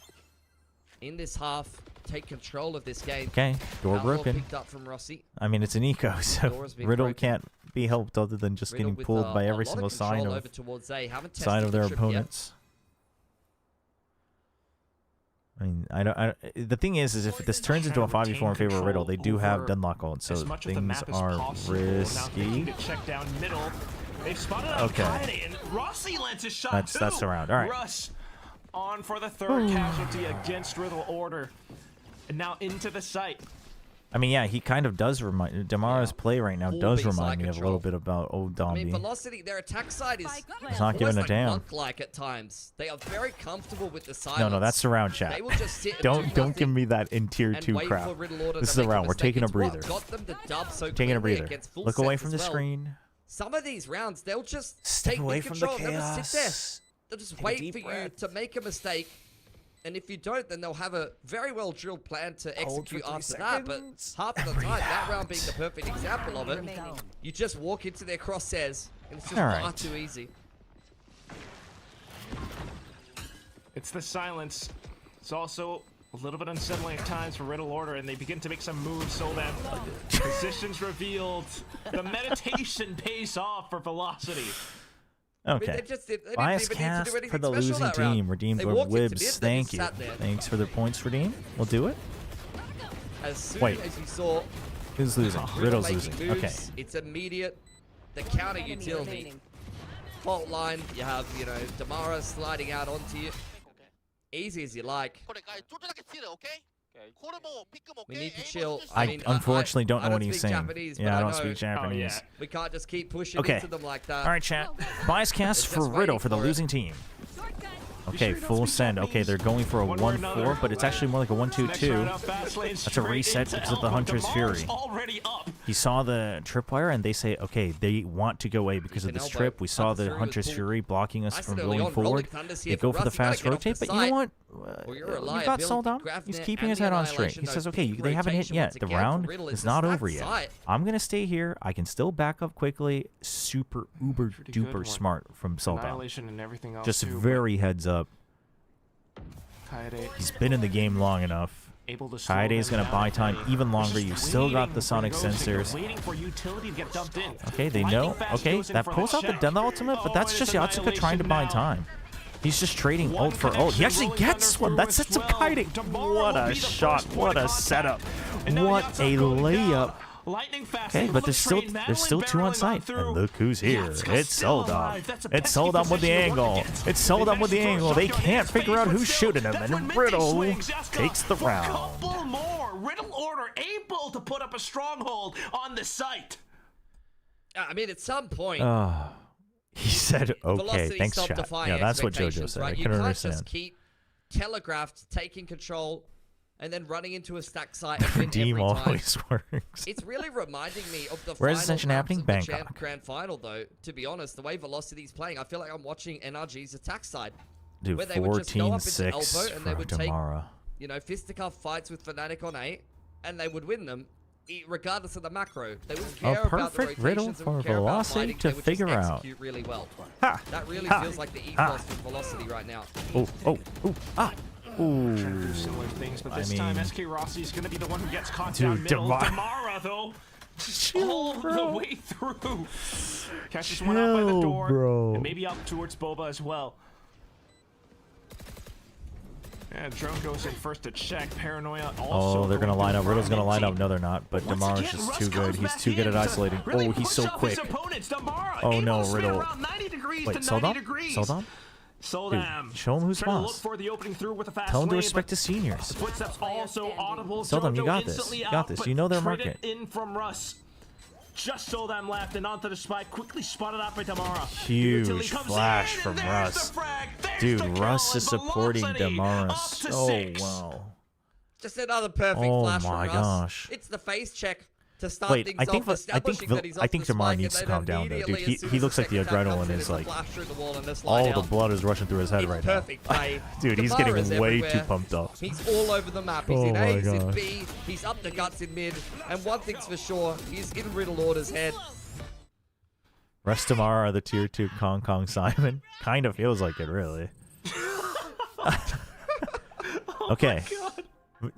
in this half. Take control of this game. Okay, door Outlaw broken. picked up from Rossi. I mean, it's an eco, so Door's been Riddle broken. can't be helped other than just Riddle getting with, pulled by a every lot single of control sign over of towards A. Haven't sign of tested their the trip yet. opponents. I mean, the thing is if this turns into a 5v4 in favor of Riddle, they do have Deadlock ult, so things are risky. To check down middle. They've spotted Okay. Kaede, and Rossi lets his shot That's the round. All right. Russ on for the third casualty against Riddle Order. And now into the site. I mean, yeah, he kind of does remind Damara's play right now Full does B-side remind me of a little control. bit about old I mean, Dombey. Velocity, their attack side is He's not giving a almost like damn. monk-like at times. They are very comfortable with the silence. No, that's the round, chat. They will just sit and Don't do give me that in tier and 2 wait crap. for Riddle Order This to is the make a round. We're mistake. taking a It's what breather. got them to dub so Taking a cleanly breather. against full Look away sets from as the well. screen. Some of these rounds, they'll just Step take away big from the control. They'll just sit there. chaos. They'll just Take a wait deep for you breath. to make a mistake. And if you don't, then they'll have a very well drilled plan to Hold for execute 3 after that. But seconds. half of the time, that round being the perfect example of it, you just walk into their crosshairs, and it's just All far right. too easy. It's the silence. It's also a little bit unsettling at times for Riddle Order, and they begin to make some moves so that positions revealed. The meditation pays off for Velocity. Okay. they didn't Bias even need to cast do anything for the special losing that round. team. Redeemed They for walked into Wibs. mid, then Thank just you. sat there. Thanks for the points, Redeem. We'll do it. As soon Wait. as you saw Who's losing? Riddle Riddle's making losing. moves, Okay. it's immediate. The counter utility. Fault line, you have, Damara sliding out onto you. Easy as you like. We need to chill. I unfortunately don't know what he's speak saying. Japanese, Yeah, but I don't know speak Japanese. We can't just keep pushing Okay. into them like that. All right, chat. Bias cast They're for just Riddle waiting for the for it. losing team. Okay, full send. Okay, they're going for a 1-4, but it's actually more like a 1-2-2. That's a reset because of the Hunter's Fury. He saw the tripwire, and they say, okay, they want to go A because of this trip. We saw the Hunter's Fury blocking us from going forward. They go for the fast rotate, but you know what? You got sold out. He's keeping his head on straight. He says, okay, they haven't hit yet. The round is not over yet. I'm going to stay here. I can still back up quickly. Super, uber, duper smart from sold out. Annihilation and everything else Just too, very heads up. Kaede He's been in the game long enough. able to slow Kaide's them going to buy down. time even longer. You still got the sonic Waiting for sensors. Waiting for utility to get dumped in. Okay, they know. Okay, that pulls out the Death Ultimate, but that's just Yatsuka trying to buy time. He's just trading ult for ult. He actually gets one. That sets up Kaide. What a shot. What a setup. What a layup. Okay, but there's still 2 on site. And look who's here. It's Soldom. It's Soldom with the angle. It's Soldom with the angle. They can't figure out who's shooting him, and Riddle takes the round. Couple more. Riddle Order able to put up a stronghold on the site. I mean, at some point, He said, okay, Velocity thanks, stopped chat. defying Yeah, that's what JoJo expectations, said. I right? couldn't You can't understand. just keep telegraphed, taking control, and then running into a stack site and win Redeem every time. always works. It's really reminding me of the Where's final Ascension laps happening? of the Bangkok. Grand Final, though. To be honest, the way Velocity's playing, I feel like I'm watching NRG's attack side. Dude, where they would just go up into 14-6 elbow and they for would take, Damara. you know, fisticuff fights with Fnatic on A, and they would win them regardless of the macro. They wouldn't care about the perfect riddle rotations, they wouldn't for care about Velocity fighting, to they would figure just out. execute really well. Ha! That really Ha! feels like the Ha! ethos with Velocity right now. Oh, ah. Ooh. Trying to do similar things, but this time SK Rossi is going to be the one who gets caught Dude, down middle. Damara. Damara, though, all the way through. Catches one out by the door, bro. and maybe up towards Boba as well. And drone goes in first to check. Paranoia also. Oh, they're gonna line up. Riddle's gonna line up. team. No, they're not. But Once Damara's again, just Russ too good. comes He's back too good in at to isolating. really Oh, he's push so off quick. his opponents. Damara Oh able no, to spin Riddle. around 90 degrees Wait, to 90 Soldam? degrees. Soldam? Soldam. Dude, show him who's Trying to look boss. for the opening through with a fast Tell him to lane, respect but his seniors. the footsteps also audible. Soldam, you Jojo got this. instantly You got out, this. but You know their credit market. in from Russ. Just Soldam left and onto the spike. Quickly spotted out by Damara. Huge Utility comes flash in, from and there's Russ. the frag. There's Dude, the kill, Russ and is supporting Velocity Damara up to so 6. well. Just another perfect Oh flash my from Russ. gosh. It's the face check to start Wait, things I think off, establishing that he's off the Damara spike, needs and to then calm down though, dude. immediately, as soon He as looks like the second attack comes adrenaline in, is it's a like flash through the wall and a slide all down. the blood is rushing through his head It's right now. perfect play. Dude, he's Damara's getting way too everywhere. pumped up. He's all over the map. He's Oh in my A, he's in gosh. B, he's up the guts in mid, and one thing's for sure, he's in Riddle Order's head. Russ Damara, the tier 2 Kong Simon. Kind of feels like it, really. Okay.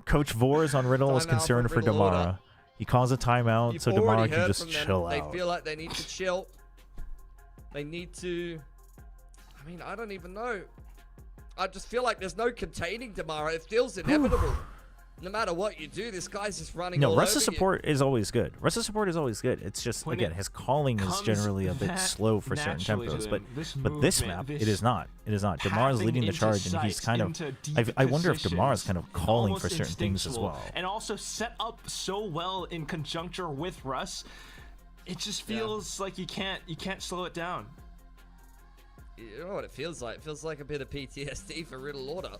Coach Vor is on Riddle is Timeout concerned for for Riddle Order. Damara. He calls a timeout You've so already Damara can heard just from them. chill They out. feel like they need to chill. They need to... I mean, I don't even know. I just feel like there's no containing Damara. It feels inevitable. No matter what you do, this guy's just running No, all Russ's over you. support is always good. Russ's support is always good. It's just, When again, it his calling is comes generally a bit that slow for certain naturally to tempos. them, But this movement, map, this it is not. It is not. Damar's pathing leading the into charge, and he's sight, kind into of... deep I wonder if positions, Damar's kind of calling for almost certain things as instinctual, well. and also set up so well in conjuncture with Russ. It just feels like you can't slow it down. You know what it feels like? It feels like a bit of PTSD for Riddle Order.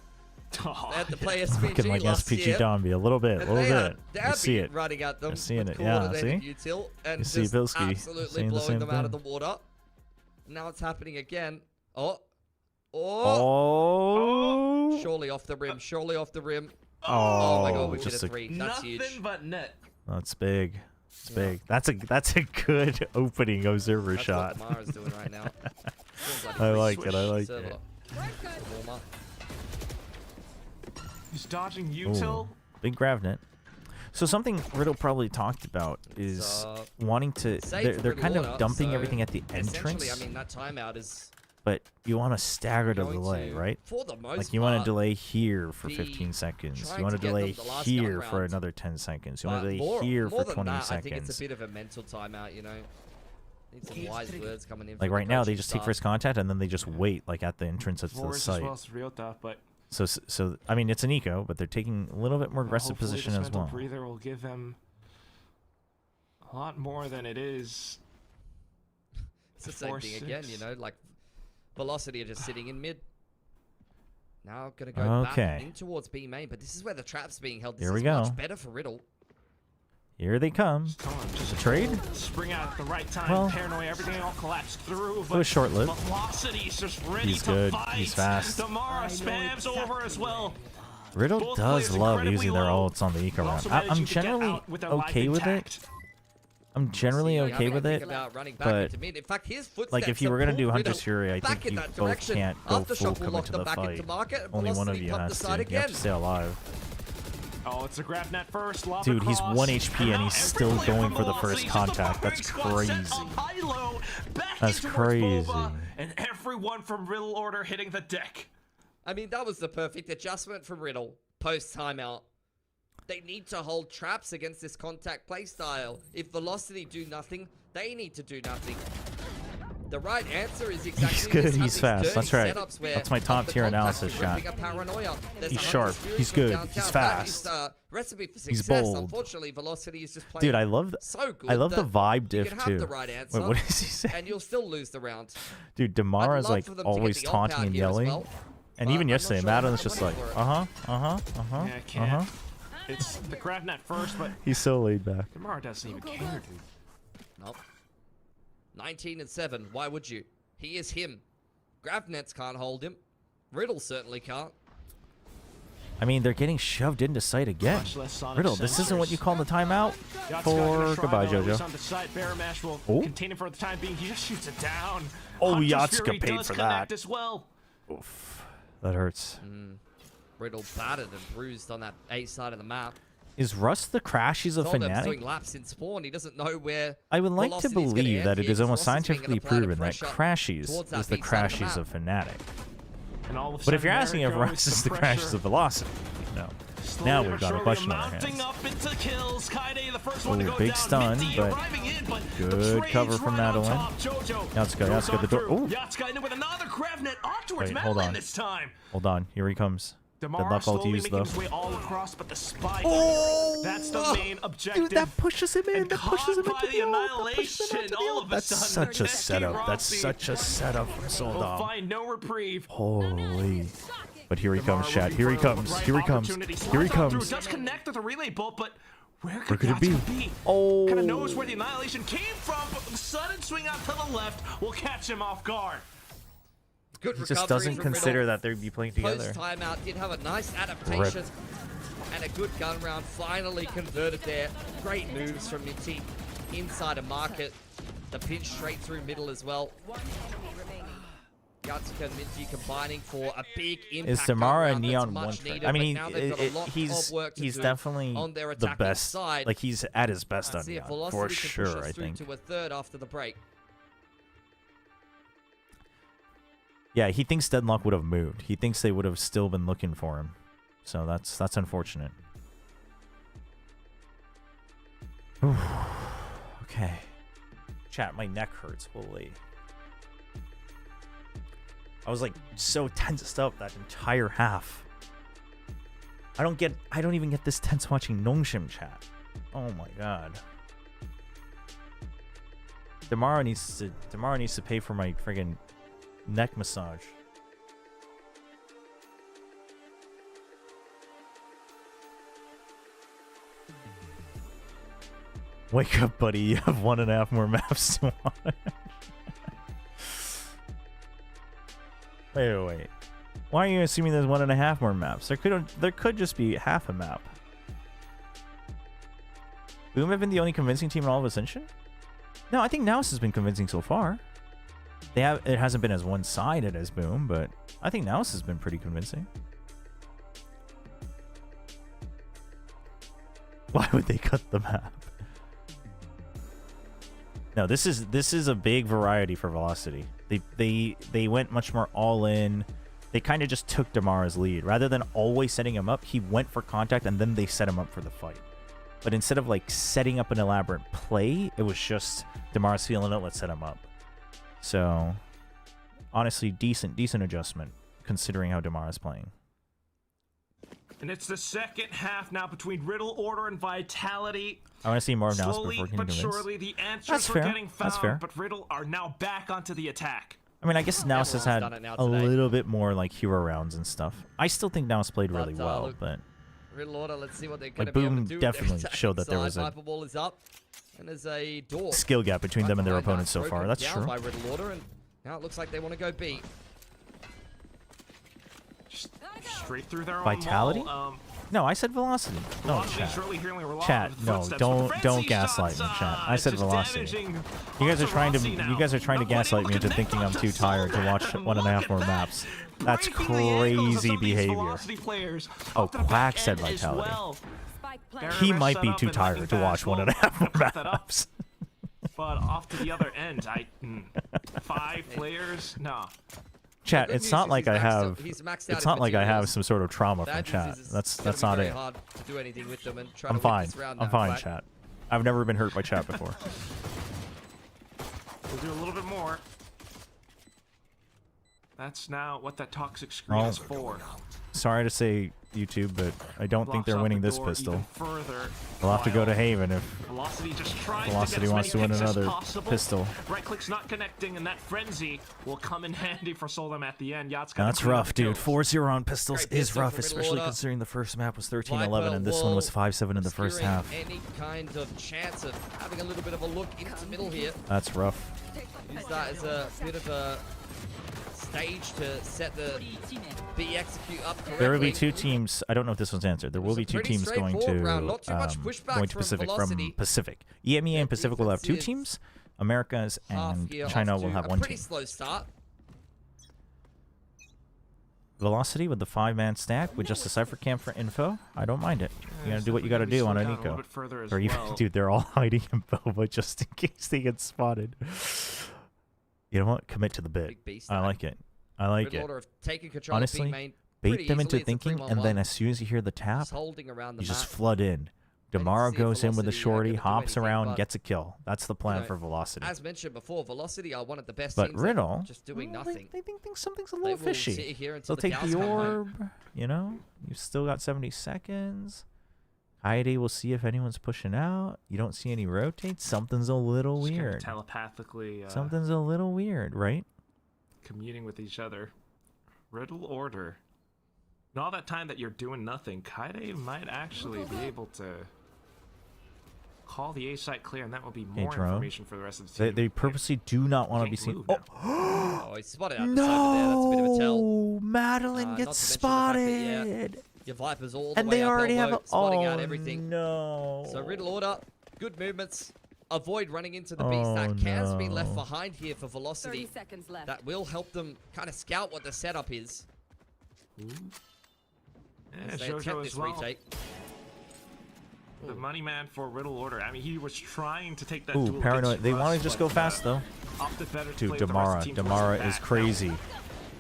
Oh, They had to play Looking SPG like last SPG year. Dombey a little bit, And they are I see it. running at them. You're seeing with it, yeah, coordinated see? util and You see just Bilski absolutely saying the blowing same them out of the thing. water. Now it's happening again. Oh. Surely off the rim. Surely off the rim. Oh my god, we hit just a 3. That's huge. Nothing but net. That's big. It's big. That's a good opening observer That's shot. what Damara's doing right now. I like it. I like Server. it. Warm up. He's dodging Ooh, util. big Gravnet. So something Riddle probably talked about is wanting to. Safe They're for kind Riddle of Order, dumping so everything at the essentially, entrance. I mean, that timeout is But you want to stagger the going delay, to, right? for the most Like you want to part, delay here for be 15 seconds. trying You want to to get delay them the last here gun for round. another 10 seconds. You But want to delay more, here more for than 20 that, seconds. I think it's a bit of a mental timeout, you know. Need some wise words coming in. Like from right the now, they coaching just take staff. first contact and then they just wait like at the entrance of the Force as site. well as Ryota, but So I mean, it's an eco, but they're taking a little bit more aggressive hopefully position this as mental well. breather will give them a lot more than it is. It's the same thing again, you know, like Velocity are just sitting in mid. Now gonna go Okay. back in towards B main, but this is where the trap's being held. This Here we is go. much better for Riddle. Here they come. Just The trade? Spring out at the right time. Well, Paranoia, everything all collapsed through. It was short-lived. Velocity's just ready He's to good. fight. He's fast. Damara spams over as well. Riddle Both does players love incredibly using their low, ults on the eco but round. also I'm managing to get generally out with their life okay with it. intact. I'm generally You okay have with to it, think about running back but into mid. In fact, his footsteps like if you have were gonna pulled do Riddle Hunter's Fury, I back think in you that both direction. can't go Aftershock full will commit lock to them the back fight. into market. Only one of Velocity you pump has the to. side You have again. to stay alive. Oh, it's a grab net first. Lob Dude, he's across. 1 HP and he's still every player going from for the Velocity, first just a contact. buffering That's squad set crazy. up high-low, back That's in towards crazy. Boba, and everyone from Riddle Order hitting the deck. I mean, that was the perfect adjustment from Riddle post timeout. They need to hold traps against this contact playstyle. If Velocity do nothing, they need to do nothing. The right answer is exactly He's good, this. Have he's these fast, dirty that's right. setups where That's my of top the tier contact analysis ripping shot. a paranoia. There's He's a sharp, Hunter's Fury he's from good, downtown. he's That is fast. recipe for He's success. bold. Unfortunately, Velocity is just playing Dude, I love so good I love the that vibe you diff can have too. the right answer, Wait, what does he say? and you'll still lose the round. Dude, Damara's love like for them to get always the ult taunting out and here as yelling. well, And but even I'm not yesterday, sure Madden's how just money like, for it. Yeah, can't. It's the grab net first, but He's so laid back. Damara doesn't even care, dude. Nope. 19 and 7. Why would you? He is him. Gravnets can't hold him. Riddle certainly can't. I mean, they're getting shoved into sight again. Riddle, this isn't what you call the timeout for. Goodbye, Jojo. Oh. Contain him for the time being. He just shoots it down. Oh, Hunter's Yatsuka Fury paid does for connect that. As well. Oof. That hurts. Riddle battered and bruised on that A side of the map. Is Rust the Crashies of Told him Fnatic? doing laps in spawn. He doesn't know where. I would like to Velocity's gonna believe end that it here, is 'cause almost Velocity's scientifically gonna apply the proven that pressure Crashies towards that is the B side of the Crashies map. of Fnatic. And all of a But sudden, if you're asking if there Rust goes is the pressure. Crashies of Velocity, no. Now we've got a question on our mounting hands. up into kills. Kaide, the first one to Oh, go big down. stun, Minty but arriving in, but the good trade's cover from right on Madeline. top. Jojo Yatsuka, goes Yatsuka, on the door. through. Ooh. Yatsuka in with another Grevnet on towards Wait, hold Madeline on. this time. Hold on, here he comes. Damar Deadlock ult slowly used making though. his way all across, but the spike. Oh! That's the main objective. Dude, that pushes him in. And That pushes him caught into by the the ult. annihilation. All of a That's sudden, such a SK setup. That's Rossi such a setup from will Soldom. find no reprieve. Holy. But here he comes, Damar Chad. Here he looking for comes. the right Here he comes. opportunity. Here he Slots on through, comes. Does connect with a relay bolt, but where Where could it be? Yatsuka Oh. Kind of knows where the annihilation came from, but the sudden swing out to the left will catch him off guard. Good He just recovery doesn't from consider Riddle. that they'd be playing together. Post timeout did have a nice adaptation and a good gun round. Finally converted there. Great moves from Minty inside a market. The pinch straight through middle as well. Yatsuka and Minty combining for a big impact. Is Samara gun round Neon that's one much trick? needed, I mean, but now they've got a lot of work to he's do definitely on their the attacking best. side. Like he's at his best on Let's see if Neon, Velocity for can push sure. us I through think. to a third after the break. Yeah, he thinks Deadlock would have moved. He thinks they would have still been looking for him. So that's unfortunate. Ooh. Okay. Chat, my neck hurts. Holy. I was like so tensed up that entire half. I don't even get this tense watching Nongshim chat. Oh my god. Damara needs to pay for my friggin' neck massage. Wake up, buddy. You have 1.5 more maps to watch. Wait. Why are you assuming there's 1.5 more maps? There could just be half a map. Boom have been the only convincing team in all of Ascension? No, I think Naus has been convincing so far. It hasn't been as one-sided as Boom, but I think Naus has been pretty convincing. Why would they cut the map? No, this is a big variety for Velocity. They went much more all in. They kind of just took Damara's lead. Rather than always setting him up, he went for contact and then they set him up for the fight. But instead of like setting up an elaborate play, it was just Damara's feeling it, let's set him up. So honestly, decent adjustment considering how Damara's playing. And it's the second half now between Riddle, Order, and Vitality. I want to see more of Naus Slowly before he can but convince. surely, the answers That's are fair. getting found, That's fair. but Riddle are now back onto the attack. I mean, I guess Naus has had done it now a today. little bit more like hero rounds and stuff. I still think Naus played really But, well, look, but Riddle Order, let's see what they're going like to be able Boom to do. definitely Their showed that there attacking was side, a Hyper Ball is up, and there's a door. skill gap between them and their behind that, opponents so far. broken That's down true. by Riddle Order, and now it looks like they want to go B. Straight through their own Vitality? wall. No, I said Velocity. No, Velocity's chat. really hearing a lot Chat, of no, footsteps. don't Frenzy gaslight me, shots, chat. I said just Velocity. damaging You guys are onto trying to Rossi now. gaslight me into thinking I'm too tired to watch 1.5 more maps. That's Breaking the ankles of crazy some of these behavior. Velocity players Oh, up to the Quack back said end as Vitality. well. Very He much might set be up too and tired lightning to watch fast. 1.5 more Cut that up. maps. But off to the other end, 5 players? No. Chat, good it's news not is like he's I maxed have. out- he's maxed out It's his not like I have materials. some sort of trauma from Bad news chat. is That's gonna be not very it. hard to do anything with them and try I'm to win fine. this round I'm now, fine, Quack. chat. I've never been hurt by chat before. We'll do a little bit more. That's now what that toxic screen Well, is for. Sorry to say, YouTube, but I don't think Blocks they're off winning the this door pistol. even further. We'll have to go to Haven if Velocity just tries Velocity to get wants as to many win picks as another possible. pistol. Right click's not connecting, and that frenzy will come in handy for Solom at the end. Yacht's That's rough, dude. 4-0 on pistols Great is pistol rough, from Middle especially Order. considering the first map was 13-11 Viper and this one was Wall 5-7 in the first obscuring half. Any kind of chance of having a little bit of a look into middle here. That's rough. Use that as a bit of a stage to set the B execute up correctly. There will be 2 teams. I don't know if this one's answered. There will be 2 teams going to Not too much pushback going to Pacific from Pacific. EMEA and Pacific will have 2 teams. Americas and China will have 1 pretty team. slow start. Velocity with the 5-man stack with just a Cypher Cam for info. I don't mind it. You gotta do what you gotta do on an eco. Or even, dude, they're all hiding in Boba just in case they get spotted. You know what? Commit to the bit. I like it. I like it. Honestly, bait them into thinking, and then as soon as you hear the tap, you just flood in. Damaro goes in with a shorty, hops around, gets a kill. That's the plan for Velocity. As mentioned before, Velocity are one of the best but teams Riddle, just doing nothing. They think something's a little fishy. They'll take the orb, you know? You've still got 70 seconds. Kaede will see if anyone's pushing out. You don't see any rotates. Something's a little weird. Telepathically. Something's a little weird, right? Communing with each other. Riddle order. And all that time that you're doing nothing, Kaede might actually be able to call the A site clear, and that will be more information for the rest of the team. They purposely do not want to be seen. Oh, he spotted out no! there. That's a bit of a tell. Madeline gets spotted. Your Vipers all the and way they up already elbow, have a spotting out everything. No. So Riddle order, good movements. Avoid running into the beast. That Cam's been left behind here for Velocity. 30 seconds left. That will help them kind of scout what the setup is. Yeah, Jojo as well. The money man for Riddle order. I mean, he was trying to take that duel paranoid. They want to just go fast, though. Dude, Damara is crazy.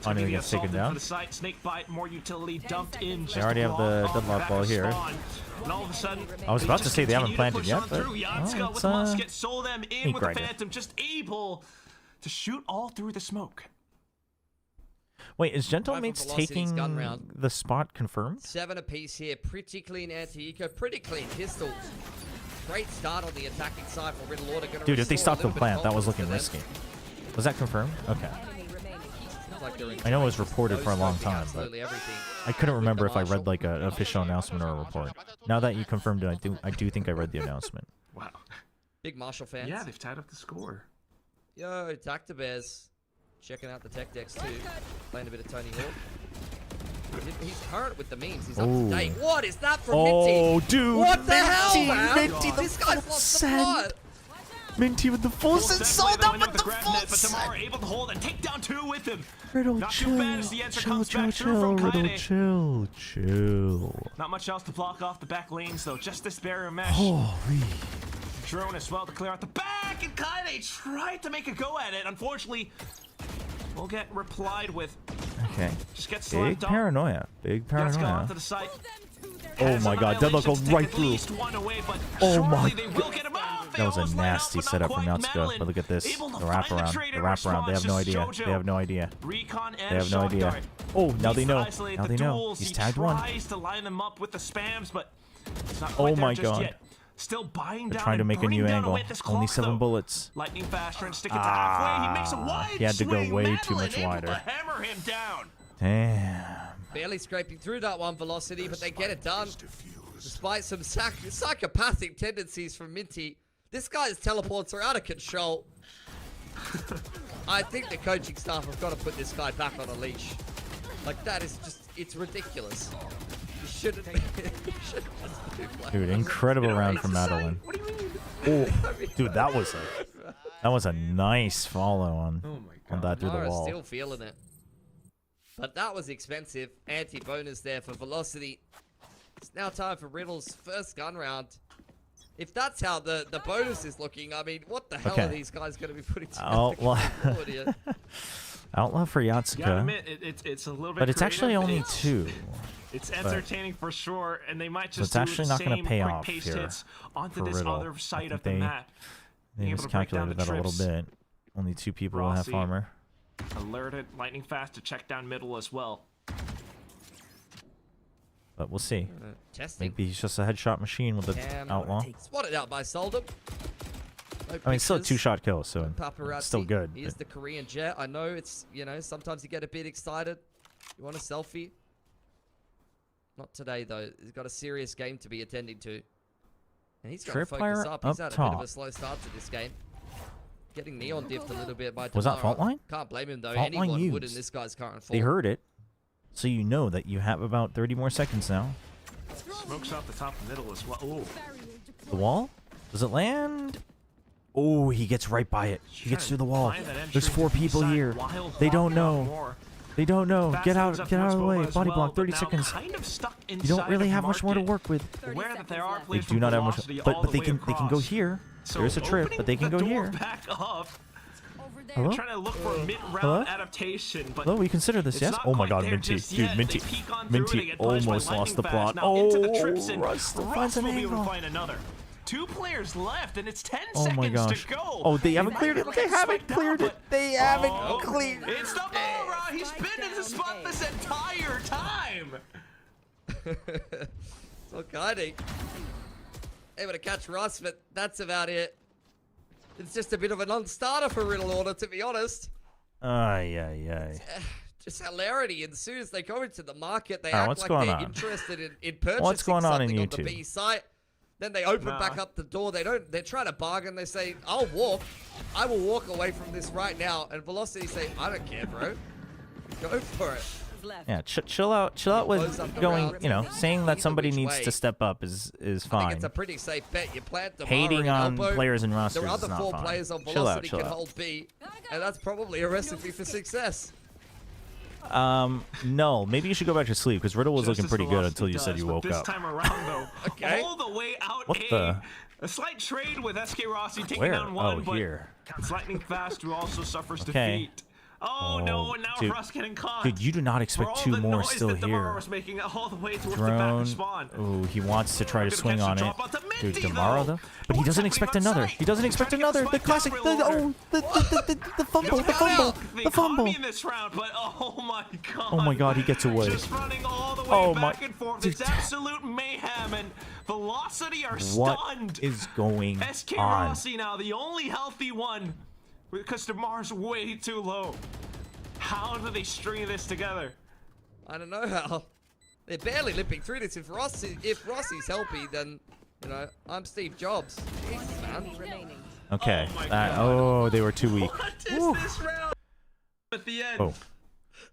Finally gets taken down. Snake bite, more utility dumped in. They already have the deadlock ball here. And all of a sudden, I was about to say they haven't planted yet, but Yatska with musket, sold them in with the Phantom, just able to shoot all through the smoke. Wait, is Gentlemates taking the spot confirmed? 7 apiece here. Pretty clean anti-eco. Pretty clean pistol. Great start on the attacking side for Riddle Order. Dude, if they stopped the plant, that was looking risky. Was that confirmed? Okay. I know it was reported for a long time, but I couldn't remember if I read like an official announcement or a report. Now that you confirmed it, I do think I read the announcement. Wow. Big Marshall fans. Yeah, they've tied up the score. Yo, Tactibears. Checking out the tech decks too. Playing a bit of Tony Hawk. He's current with the memes. He's up to date. What is that from Minty? Oh, dude. What the hell, man? Minty, This guy's lost the plot. Minty with the full set, sold out with the full set. But Damara able to hold and take down 2 with him. Riddle, Not chill, too bad as the answer comes back chill, through from Riddle, Kaede. chill. Not much else to block off the back lanes though. Just this barrier mesh. Holy. Drone as well to clear out the back, and Kaede tried to make a go at it. Unfortunately, we'll get replied with. Okay. Just get Big paranoia. Big paranoia. To the site. Oh my god, deadlock goes right through. Oh my god. That was a nasty setup from Yatsuka, but look at this. The wraparound. The wraparound. They have no idea. They have no idea. They have no idea. Oh, now they know. Now they know. He's tagged one. To line them up with the spams, but it's not oh my god. Yet. Still buying They're down trying to make a new angle. Only 7 bullets. Lightning fast, trying to stick it to halfway. He makes a wide he had to go way too much able wider. To hammer him down. Damn. Barely scraping through that one Velocity, but they get it done. Despite some psychopathic tendencies from Minty, this guy's teleports are out of control. I think the coaching staff have got to put this guy back on a leash. Like, that is just, it's ridiculous. You shouldn't. Dude, incredible round from Madeline. Oh, dude, that was a nice follow on that through the wall. Still feeling it. But that was expensive. Anti-bonus there for Velocity. It's now time for Riddle's first gun round. If that's how the bonus is looking, I mean, what the hell are these guys going to be putting together? Outlaw for Yatsuka. Gotta admit, it's a little bit. But it's actually only 2. It's entertaining for sure, and they might just. So it's actually not going to pay off here hits onto this Riddle. other side of the map. They miscalculated that a little bit. Only 2 people will have armor. Alerted, lightning fast to check down middle as well. But we'll see. Testing. Maybe he's just a headshot machine with the outlaw. Spotted out by Soldum. I mean, it's still a 2-shot kill, so it's still good. Here's the Korean jet. I know it's, you know, sometimes you get a bit excited. You want a selfie? Not today, though. He's got a serious game to be attending to. And he's got to focus up. He's had a bit of a slow start to this game. Getting Neon diffed a little bit by Was that Damara. fault line? Can't blame him though. Fault line Anyone would in used. this guy's current form. They heard it. So you know that you have about 30 more seconds now. Smokes off the top and middle as well. Ooh. The wall? Does it land? Oh, he gets right by it. He gets through the wall. There's 4 people here. They don't know. They don't know. Get out of the way. Body block, 30 seconds. You don't really have much more to work with. Aware that there are They players do not have much, velocity but all but the they way can go across. here. So There's a trip, but they can go opening the door here. back up. Hello? Trying to look for a mid-round Hello? adaptation, but Hello, we consider this, it's yes? not Oh my quite god, there Minty. just Dude, yet. Minty. They peek on through and they Minty get punished by almost lost the lightning plot. fast. Now into the Oh, trips, and Russ still finds Russ an will be able to angle. find another. 2 players left, and it's 10 Oh my seconds gosh. to go. Oh, they haven't cleared it. They haven't cleared it. They haven't Oh, cleared it. It's the Mora. He's been in the spot this entire time. So guiding. Able to catch Russ, but that's about it. It's just a bit of a non-starter for Riddle Order, to be honest. Ay, ay, ay. Just hilarity ensues. They go into the market. They Alright, act what's like going they're on? interested in purchasing What's going on in something on the YouTube? B site. Then they open back up the door. They're trying to bargain. They say, "I'll walk. I will walk away from this right now." And Velocity say, "I don't care, bro. Go for it." Yeah, chill out. Chill out with going, you know, saying that somebody which needs way. to step up is I think fine. it's a pretty safe bet. You plant the Hating on players and rosters There are is other not 4 fine. players on Chill out, Velocity chill can out. hold B, and that's probably a recipe for success. No, maybe you should go back to sleep because Riddle was looking Just as pretty good Velocity until you said does, you but woke this up. time around, though, Okay. all the way out What A. the? A slight trade with SK Rossi taking Where? down 1, Oh, but here. it's lightning fast who also suffers Okay. defeat. Oh, no, and now dude. Russ getting caught. Dude, you do not For expect all 2 the more noise still that Damara here. was making all the way towards the back Drone. of spawn. Ooh, he wants to try to Gonna swing catch on the it. drop onto Dude, Minty, Damara though. But he doesn't expect another. He doesn't expect another. The classic. The fumble. The fumble. They The caught fumble. me in this round, but oh my god. Oh my god, he gets away. Just running all the way Oh back my- and forth. dude. It's absolute mayhem, and Velocity are What stunned. is going SK on? Rossi now, the only healthy one, because Damara's way too low. How do they string this together? I don't know how. They're barely limping through this. If Rossi's healthy, then, you know, I'm Steve Jobs. Jesus, man. Okay. Oh my God. Oh, they were too weak. What is this round? At the end. Oh.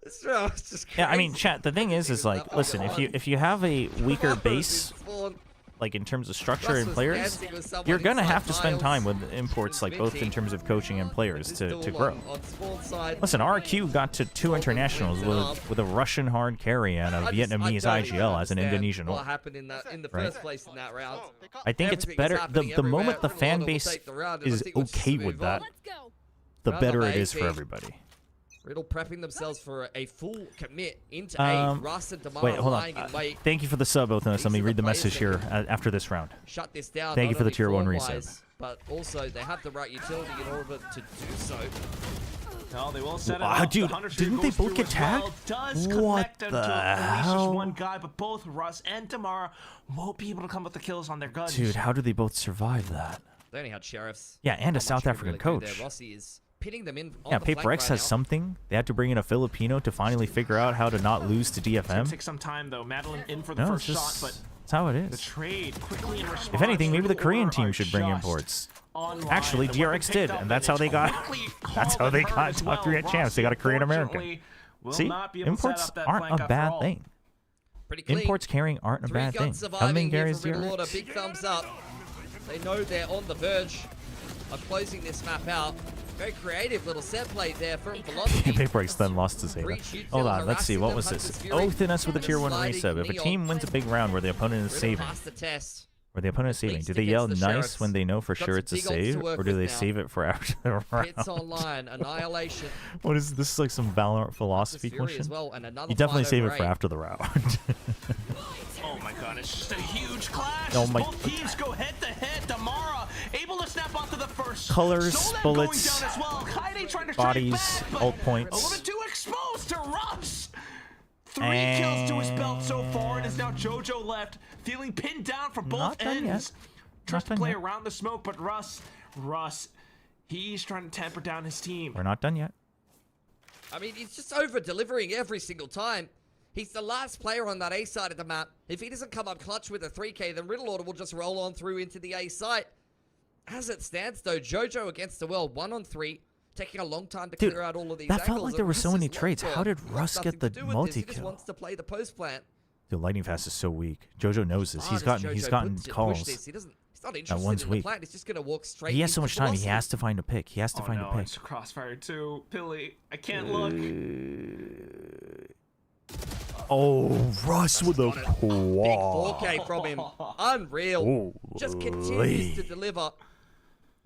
This round is just crazy. Yeah, I mean, chat. The thing is like, listen, if you have a weaker base, like in terms of structure and players, you're gonna have to spend time with imports, like both in terms of coaching and players to grow. Listen, RQ got to 2 internationals with a Russian hard carry and a Vietnamese IGL as an Indonesian. What happened in the Right. first place in that round? I think it's Everything is better happening the moment the everywhere. fan Ronaldo will base take the round, and I is think let's just okay with move that, on. the Round better number it is for 18. everybody. Riddle prepping themselves for a full commit into A. Russ and Damara Wait, hold lying on. in wait. Thank you for the sub, both of us. Let me read the message here after this round. Shut this down. Thank you not for the only tier 1 form-wise, resub. But also, they have the right utility in order to do so. No, they will set it Wow, up. dude, The Hunter Streak didn't they goes both through get as well. tagged? Does What connect them the to at least just hell? one guy, but both Russ and Damara won't be able to come with the kills on their guns. Dude, how do they both survive that? They only had sheriffs. Yeah, and a Not South much you can African really do there. coach. Rossi is pinning them in on Yeah, the Paper flank X right has now. something. They had to bring in a Filipino to finally figure out how to not lose to It's gonna DFM. take some time though. Madeline in for the No, first it's shot, just but that's how it the is. trade quickly in response. If anything, maybe the Riddle Korean Order team are should bring just imports. online. Actually, The DRX weapon did, picked up and that's how they it's got. quickly That's called how they and heard got as top well. 3 at champs. They got a Korean American. Unfortunately, will See, not be able to set imports up that aren't flank a after bad all. thing. Pretty clean. Imports carrying aren't a 3 bad thing. guns How many surviving here carries for Riddle Order. DRX? Big thumbs up. They know they're on the verge of closing this map out. Very creative little set play there from Velocity. Paper X then lost to Zeta. Breach, you'd Hold feel on, let's see. harassing What them, was Hunter's this? Fury, Oath in us with a and tier 1 sliding resub. If a Neon. team wins a big round where the opponent is Riddle saving, passed the test. where the opponent is saving, do they Least yell against the nice Sheriffs. when they know for Got sure some it's a big odds to save, work or do with they now. save it for after the round? Hits online, annihilation. What is this? Is like some Valorant philosophy Fury question? as well, and another You definitely fight save over it for 8. after the round. Oh my god, it's just a huge clash. Oh my- Both teams go head to head. Damara able to snap onto the first. Colors, Solem bullets, going down as well. Kaide trying to bodies, strike back, ult but points. A little bit too exposed to Russ. 3 kills to his belt so far, and it's now JoJo left, feeling pinned down from both Not done yet. ends. Tries to done play yet. around the smoke, but Russ, he's trying to temper down his team. We're not done yet. I mean, he's just over-delivering every single time. He's the last player on that A side of the map. If he doesn't come up clutch with a 3K, then Riddle Order will just roll on through into the A site. As it stands, though, Jojo against the world, 1-on-3, taking a long time to Dude, clear out all of these that felt angles, like there and were so Russ many is trades. locked How on. did He's Russ got get the nothing to do with this. He just multi-kill? wants to play the post plant. Dude, Lightning Fast is so weak. Jojo knows this. He's Hard as gotten Jojo puts calls. this, he's not That interested one's in the weak. plant. He's just going to walk straight He has so into much time. He Velocity. has to find a pick. He has to find a pick. It's a crossfire too. Pilly, I can't look. Oh, Russ with a Big quad. 4K from him. Unreal. Just continues to deliver.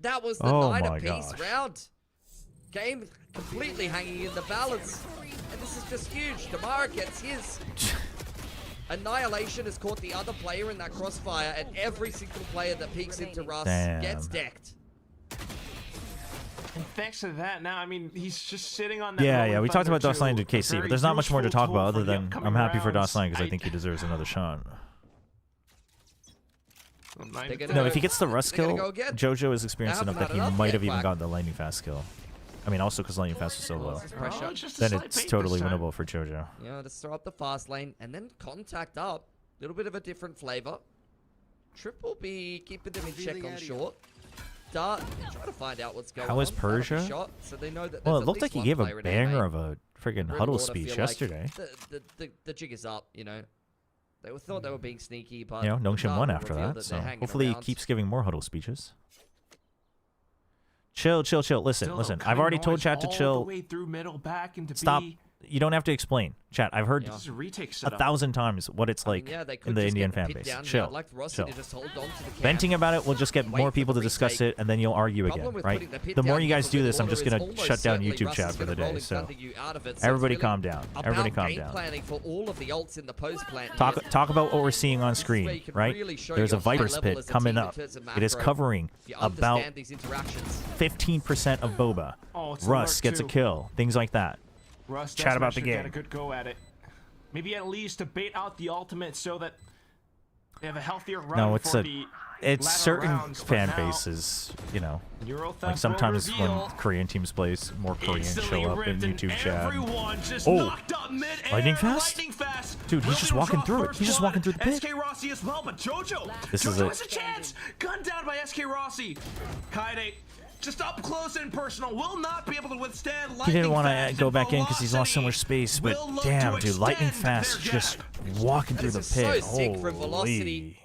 That was the Oh 9 my apiece gosh. round. Game completely hanging in the balance. And this is just huge. Damara gets his. Annihilation has caught the other player in that crossfire, and every single player that peeks into Russ gets decked. And thanks to that, now I mean he's just sitting on that. Yeah, rolling yeah. We talked thunder about too, Dossline to a KC, very but there's not much more to useful talk tool about for other the than upcoming I'm happy for rounds. Dossline because I think he deserves another shot. They're gonna- No, if he gets the Russ they're gonna kill, go again. Jojo is experienced They enough haven't that had he enough might yet, have even Quack. gotten the Lightning Fast kill. I mean, also because Lightning Fast is so low. Pressure. Then it's totally winnable for Jojo. Yeah, just throw up the fast lane and then contact up. A little bit of a different flavor. Triple B keeping them in check on short. Dart trying to find out what's going on. How was Out of Persia? the shot, so they know that Well, there's it at looked like least he one gave a player in banger AA. of a friggin' Red huddle Lord, I speech feel like yesterday. The jig is up, you know. They thought they were being sneaky, but You know, Nongshim Dart won will after reveal that, so they're hanging hopefully he around. keeps giving more huddle speeches. Chill. Listen. I've Cutting already told noise chat to all the chill. way through middle back into Stop. B. You don't have to explain. Chat, I've heard This is a retake 1,000 setup. times what it's like Yeah, they in could the just Indian get the fan pit base. down here. Chill. I'd like Rossi Chill. to just hold on to the camp. Venting about it will just get Wait more for people the to discuss retake. it, and then you'll argue Problem again, with right? putting the pit The more down you here guys for do Red this, I'm Order just is going to almost shut down certainly YouTube Russ chat is for the gonna roll day. in So front of you out of it. So everybody it's calm really down. about Everybody calm game down. planning for all of the ults in the post plant. Talk about what we're seeing on where screen, you can right? really show There's a your high Viper's level Pit as a coming team in up. terms of It is macro. covering If you about understand these interactions. 15% of Boba. Oh, it's a Russ lurk gets a too. kill. Things like that. Russ does Chat about the manage to get game. a good go at it. Maybe at least to bait out the ultimate so that they have a healthier run No, it's for a. the It's latter certain rounds, but fan now bases, you know. Neural Theft Like sometimes will when reveal Korean teams play, more Koreans instantly show up in ripped and YouTube chat. everyone just Oh, knocked up mid-air. Lightning Fast? Lightning Fast. Dude, he's just Williams walking off through it. first He's just blood. walking through the pit. SK Rossi as well, but Jojo. This is Jojo it. has a chance. Gunned down by SK Rossi. Kaede, just up close and personal, will not be able to withstand Lightning He didn't want Fast to go and back in because he's lost so Velocity much space, but will look damn, to dude, Lightning extend Fast their just gap. walking through the This is pit. so sick from Holy. Velocity.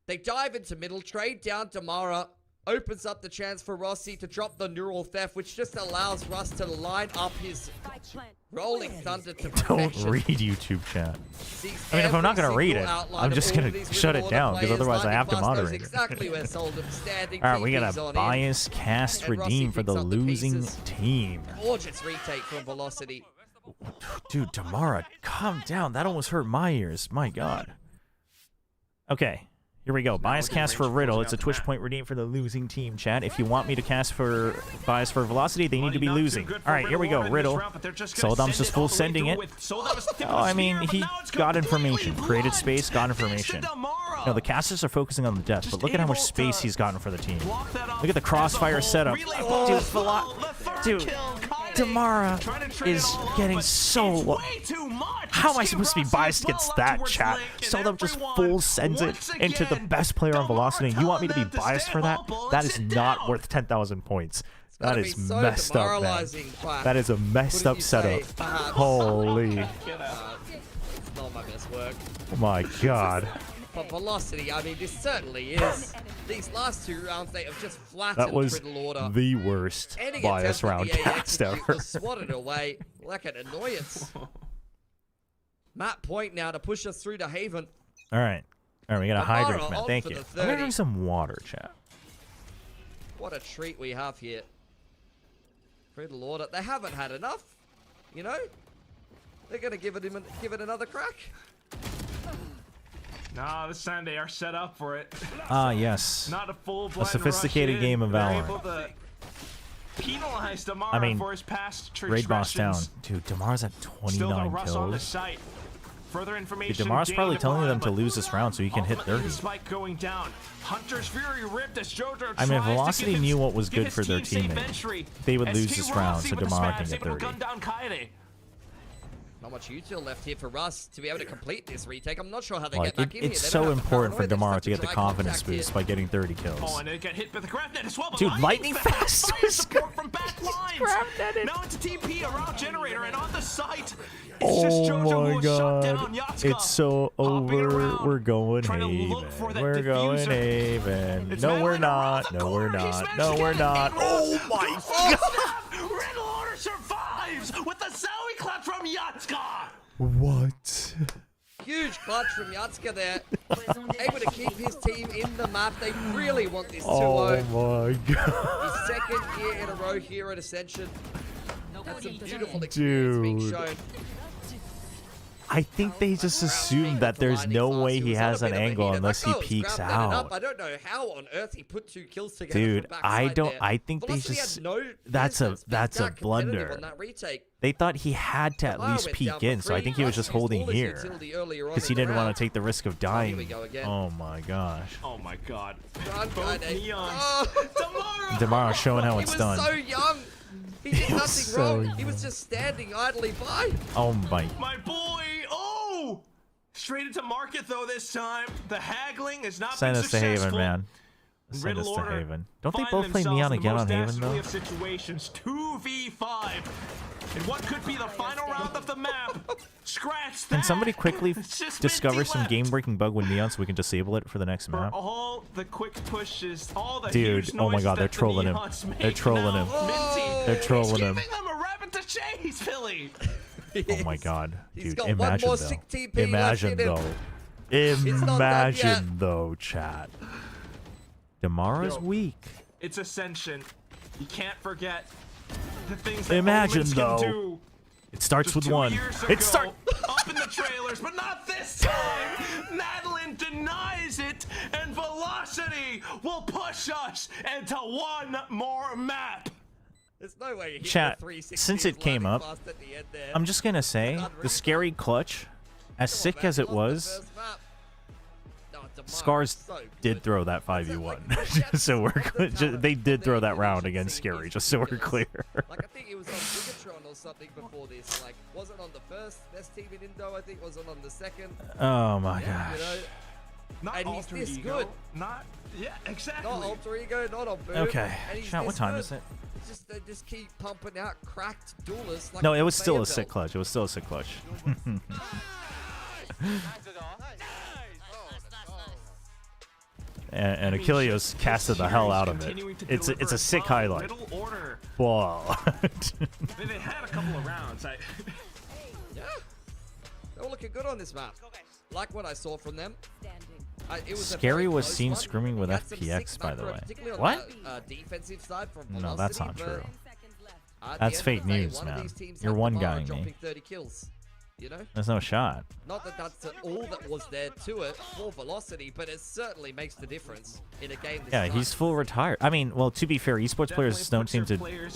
They dive into middle, trade down Damara, opens up the chance for Rossi to drop the Neural Theft, which just allows Russ to line up his Rolling Thunder to Don't perfection. read YouTube chat. Sees I mean, if I'm not every going to read single it, outline I'm of just all going of to these shut Red it Order down because players. otherwise I Lightning have to Fast knows moderate it. exactly where Soldum standing. All right, we got TP's a on in. bias cast And Rossi redeem for the picks up the losing pieces. team. Gorgeous retake from Velocity. Dude, Damara, calm down. That almost hurt my ears. My God. Okay, here we go. Bias cast for Riddle. It's a Twitch point redeem for the losing team, chat. If you want me to cast for bias for Velocity, they need to be losing. All right, here we go. Riddle. Soldom's just full sending it. Oh, I mean, he got information. Created space, got information. No, the casters are focusing on the death, but look at how much space he's gotten for the team. Look at the crossfire setup. Dude, Damara is getting so low. How am I supposed to be biased against that, chat? Soldom just full sends it into the best player on Velocity. You want me to be biased for that? That is not worth 10,000 points. That is so messed up, man. demoralizing, Quack. That is a messed What up did you setup. say? Perhaps. Holy. It's not my best work. Oh my God. But Velocity, I mean, this certainly is. These last two rounds, they have just flattened That was Riddle Order. the worst Any bias attempt at round the AA cast execute ever. was swatted away like an annoyance. Matt Point now to push us through to Haven. All right. All right, we got a Damara hydrant, man. on Thank for you. the I'm going to 30. drink some water, chat. What a treat we have here. Riddle Order, they haven't had enough, you know? They're going to give it another crack. Nah, this time they are set up for it. Ah, yes. Not a full A sophisticated game of Valorant. Penalize Damara I mean, for his past raid boss down. transgressions. Dude, Damara's at Still no 29 Russ on the kills. site. Further Dude, information. Damara's probably gained telling abroad, them to but lose this round so he can hit ultimately 30. the spike going down. Hunter's Fury ripped as Jojo I mean, if tries to Velocity give knew his- what was give good his for their team safe teammate, entry. they would lose SK this round Rossi so with the Damara smash, can get able to 30. gun down Kaede. Not much util left here for Russ to be able to complete this retake. I'm not sure how they Like, get back in here. it's They so don't have the important for paranoia. They've Damaro stuck to get the dry confidence contact boost here. by getting 30 kills. Oh, and it got hit by the grab net as well. But Dude, lightning fast Fire support from back lines. Now it's a TP around generator, and on the site, it's just Oh Jojo who my was shut down. god. Yatska It's so over. We're going trying to look Haven. for that We're going diffuser. Haven. It's No, we're Madeline not. around the No, we're corner. He's not. managed No, to we're get not. it. 8 rounds. Oh my Goes for god. the snap. Red Order survives with the Zowie clutch from Yatska. What? Huge clutch from Yatska there. Able to keep his team in the map. They really want this 2-0. Oh my god. His second year in a row here at Ascension. That's some beautiful experience being Dude. shown. I think they just assume that there's no way he has an angle unless he peeks out. I don't know how on earth he put 2 kills together. Dude, from backside I don't. there. I think they Velocity just. had no That's a defense. that's a That competitive blunder. on that retake. They thought he had to at Damaro least went peek down for in, so I free. think he was Russ just used holding all his here utility earlier on because in he the didn't want round. to take the risk of we dying. go again. Oh my gosh. Oh my god. Run, Both Friday. neons. Oh. Damaro showing how He it's was done. so young. He did was nothing so wrong. He young. was just standing idly by. Oh my. My boy. Oh. Straight into market though this time. The haggling has not Send been us to Haven, successful. man. Send Riddle us to Order Haven. Don't they find both play themselves Neon in the again most on Haven dastardly though? of situations. 2v5. In what could be the final round of the map. Scratch that. Can somebody quickly It's just discover Minty some left. game-breaking bug with Neon so we can disable it for the next For map? all the quick pushes, all the Dude, huge oh my noises god, they're that the trolling him. Neons make They're trolling now. him. Minty, They're trolling him. He's giving them a rabbit to chase, Philly. Oh my god. He's Dude, got one imagine more though. sick TP Imagine left in him. though. It's not done yet. Imagine though, chat. Damara's Yo. weak. It's Ascension. You can't forget the things that Imagine Owens though. can do. It starts Just with 2 one. years It start. ago, up in the trailers, but not this time. Madeline denies it, and Velocity will push us into one more map. There's no way he Chat, hit the 360 since it came landing up, fast at the end there. I'm just gonna say the scary clutch, as sick as it was, Scars did throw that 5v1. So we're they did throw that round against Scary, just so we're clear. Like I think it was on Bigatron or something before this. Like wasn't on the first best team in Indo. I think wasn't on the second. Oh my You gosh. know, Not and he's alter this ego. good. Not exactly. Not alter ego, not on boom. Okay, and he's chat, what this time good. is it? It's just they just keep pumping out cracked duelists. Like No, a it was still a conveyor sick belt. clutch. It was still a sick clutch. and Achilles casted the hell out of it. It's a sick highlight. Middle order. Whoa. They had a couple of rounds. Yeah, they were looking good on this map. Like what I saw from them. It was a Scary very was close seen one. screaming with Got some FPX, sick by the macro, way. particularly on What? the, defensive side from No, that's Velocity, not but true. at the That's end of fake the day, news, one of man. these teams You're had one Damaro guying dropping me. 30 kills. You know? There's no shot. Not that that's all that was there to it for Velocity, but it certainly makes the difference in a game this Yeah, time. he's full retired. I mean, well, to be fair, esports players don't seem to.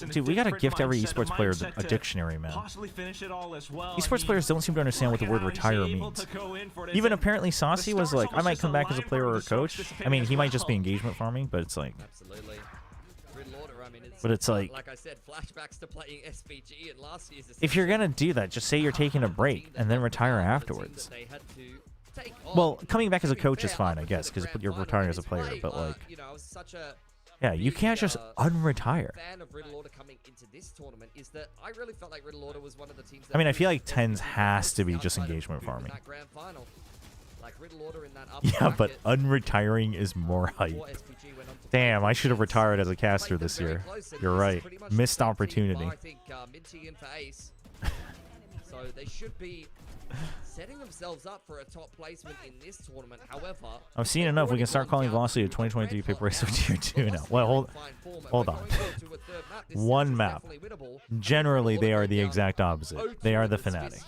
Dude, we gotta gift every esports player a dictionary, man. Possibly finish it all as well. Esports players don't seem to understand what the word retire means. Even apparently, Saucy was like, I might come back as a player or a coach. I mean, he might just be engagement farming, but it's like. Absolutely. Riddle Order, I mean, But it's like- I said, flashbacks to playing SPG and last year's. If you're gonna do that, just say you're taking a break and then retire afterwards. They had to take on. Well, coming back as a coach is fair, fine, up I until guess, the because grand you're final retiring in as a its player. way, But like, you know, I was such a yeah, you can't just unretire. fan of Riddle Order coming into this tournament is that I really felt like Riddle Order was one of the teams. I mean, I feel like Tens has to be just engagement farming. farming. That grand final. Like Riddle Order in that upper Yeah, but bracket, unretiring is more hype. before SPG went on to Damn, I should have retired as a caster played them this very year. close, and You're this is right. pretty much Missed the same team opportunity. bar, I think Minty in for Ace. So they should be setting themselves up for a top placement in this tournament. However, I've seen enough. We can start calling Velocity a 2023 paper race of tier 2 now. Well, hold on. One map. Generally, they are the exact opposite. They are the Fnatic.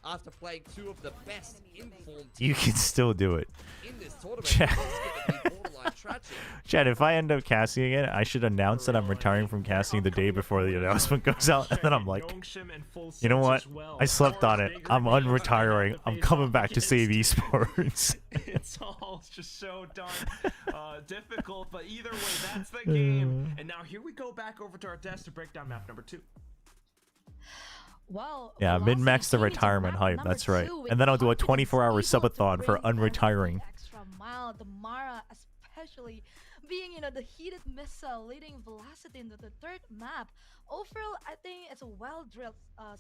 After playing two of the best informed You can still do it. in this tournament, Chat. it's going to be borderline tragic. Chad, if I end up casting again, I should announce that I'm retiring from casting the day before the announcement goes out. And then I'm like, you know what? I slept on it. I'm unretiring. I'm coming back to save esports. It's all just so darn difficult, but either way, that's the game. And now here we go back over to our desk to break down map number 2. well, Yeah, Velocity min-max the came into retirement map hype. number That's right. 2 with And then I'll do a confidence, 24-hour able to subathon for bring every unretiring. extra mile. The Mara, especially being, the heated missile leading Velocity into the third map. Overall, I think it's a well-drilled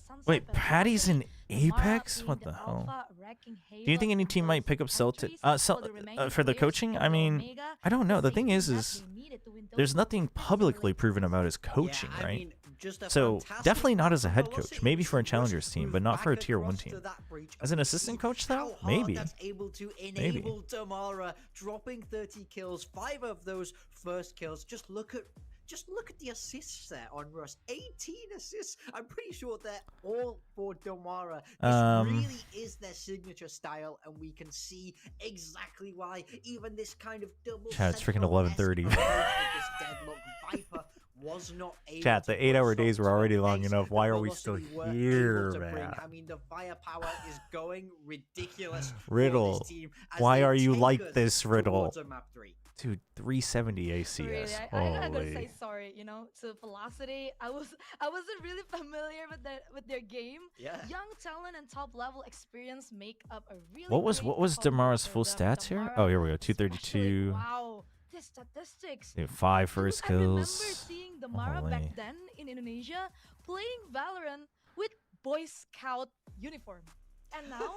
Sunset. Wait, by Patty's in Velocity. The Mara Apex? being What the hell? alpha, wrecking Do you think havoc any on team might those pick up SLT entries for the remaining for the players coaching? in I the mean, Omega, I don't know. The thing safety is net they needed to win there's those nothing publicly proven about his coaching, I right? mean, just a So fantastic definitely not as a head Velocity coach. Maybe for a just challengers team, but not for a back tier 1 across team. to that breach As an and assistant see coach, how though, hard maybe. that's able to Maybe. enable Tamara dropping 30 kills, 5 of those first kills. Just look at the assists there on Rust. 18 assists. I'm pretty sure they're all for Damara. This really is their signature style, and we can see exactly why. Even this kind of double. Chat, it's freaking 11:30. Viper was not able Chat, to the 8-hour put a days stop were to already the long pace enough. that Why are we still Velocity were able here, to bring. man? I mean, the firepower is going ridiculous. for Riddle, this team as why they are you take like us this, Riddle? towards a map 3. Dude, 370 ACS. Really, I gotta say Holy. sorry, to Velocity. I wasn't really familiar with their game. Yeah. Young talent and top level experience make up a really. What was great Damara's combo full for them. stats here? Damara Oh, here we go. especially, 232. Wow, the statistics. Dude, 5 first I remember kills. seeing Damara Holy. back then in Indonesia playing Valorant with Boy Scout uniform. And now,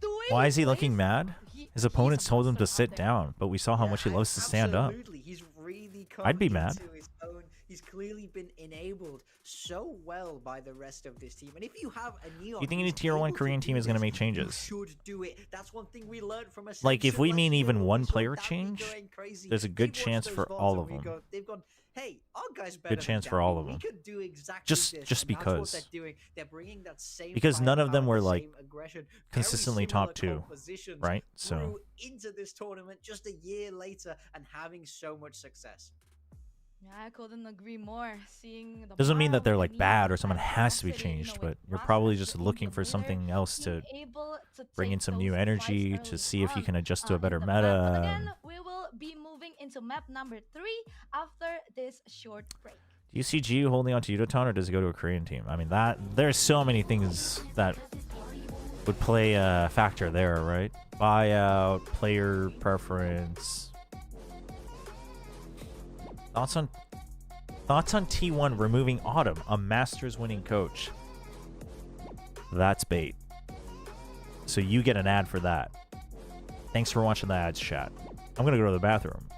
the way Why he is he plays, looking mad? His opponents told him to sit down, but we saw how much he loves to stand up. Absolutely. He's really come I'd be mad. into his own. He's clearly been enabled so well by the rest of this team. And if you have a Neon, You think any who's tier 1 able to Korean do team is going to this, make you changes? should do it. That's one thing we learned from Like, if Ascension we last mean year even when we one saw player Dappy change, going crazy. there's a We good watched chance those for VODs all and of them. they've gone, hey, our guy's better Good than chance for Dappy. all of We them. could do exactly Just this. just And that's what because. they're doing. They're bringing that same Because none of them firepower, were the like same aggression, very consistently similar top 2, compositions right? So through into this tournament just a year later and having so much success. Yeah, I couldn't agree more. Seeing the doesn't mean Mara that they're with like Neon bad or someone and has to be Velocity, changed, with but you're Rust probably as just the looking for leader, something else being to able to bring in take some those new fights energy to early see if you on, can adjust to a in better the map. But meta. again, we will be moving into map number 3 after this short break. Do you see GU holding on to Yudoton, or does it go to a Korean team? I mean, there's so many things that would play a factor there, right? Buyout, player preference. Thoughts on T1 removing Autumn, a Masters winning coach? That's bait. So you get an ad for that. Thanks for watching the ads, chat. I'm gonna go to the bathroom.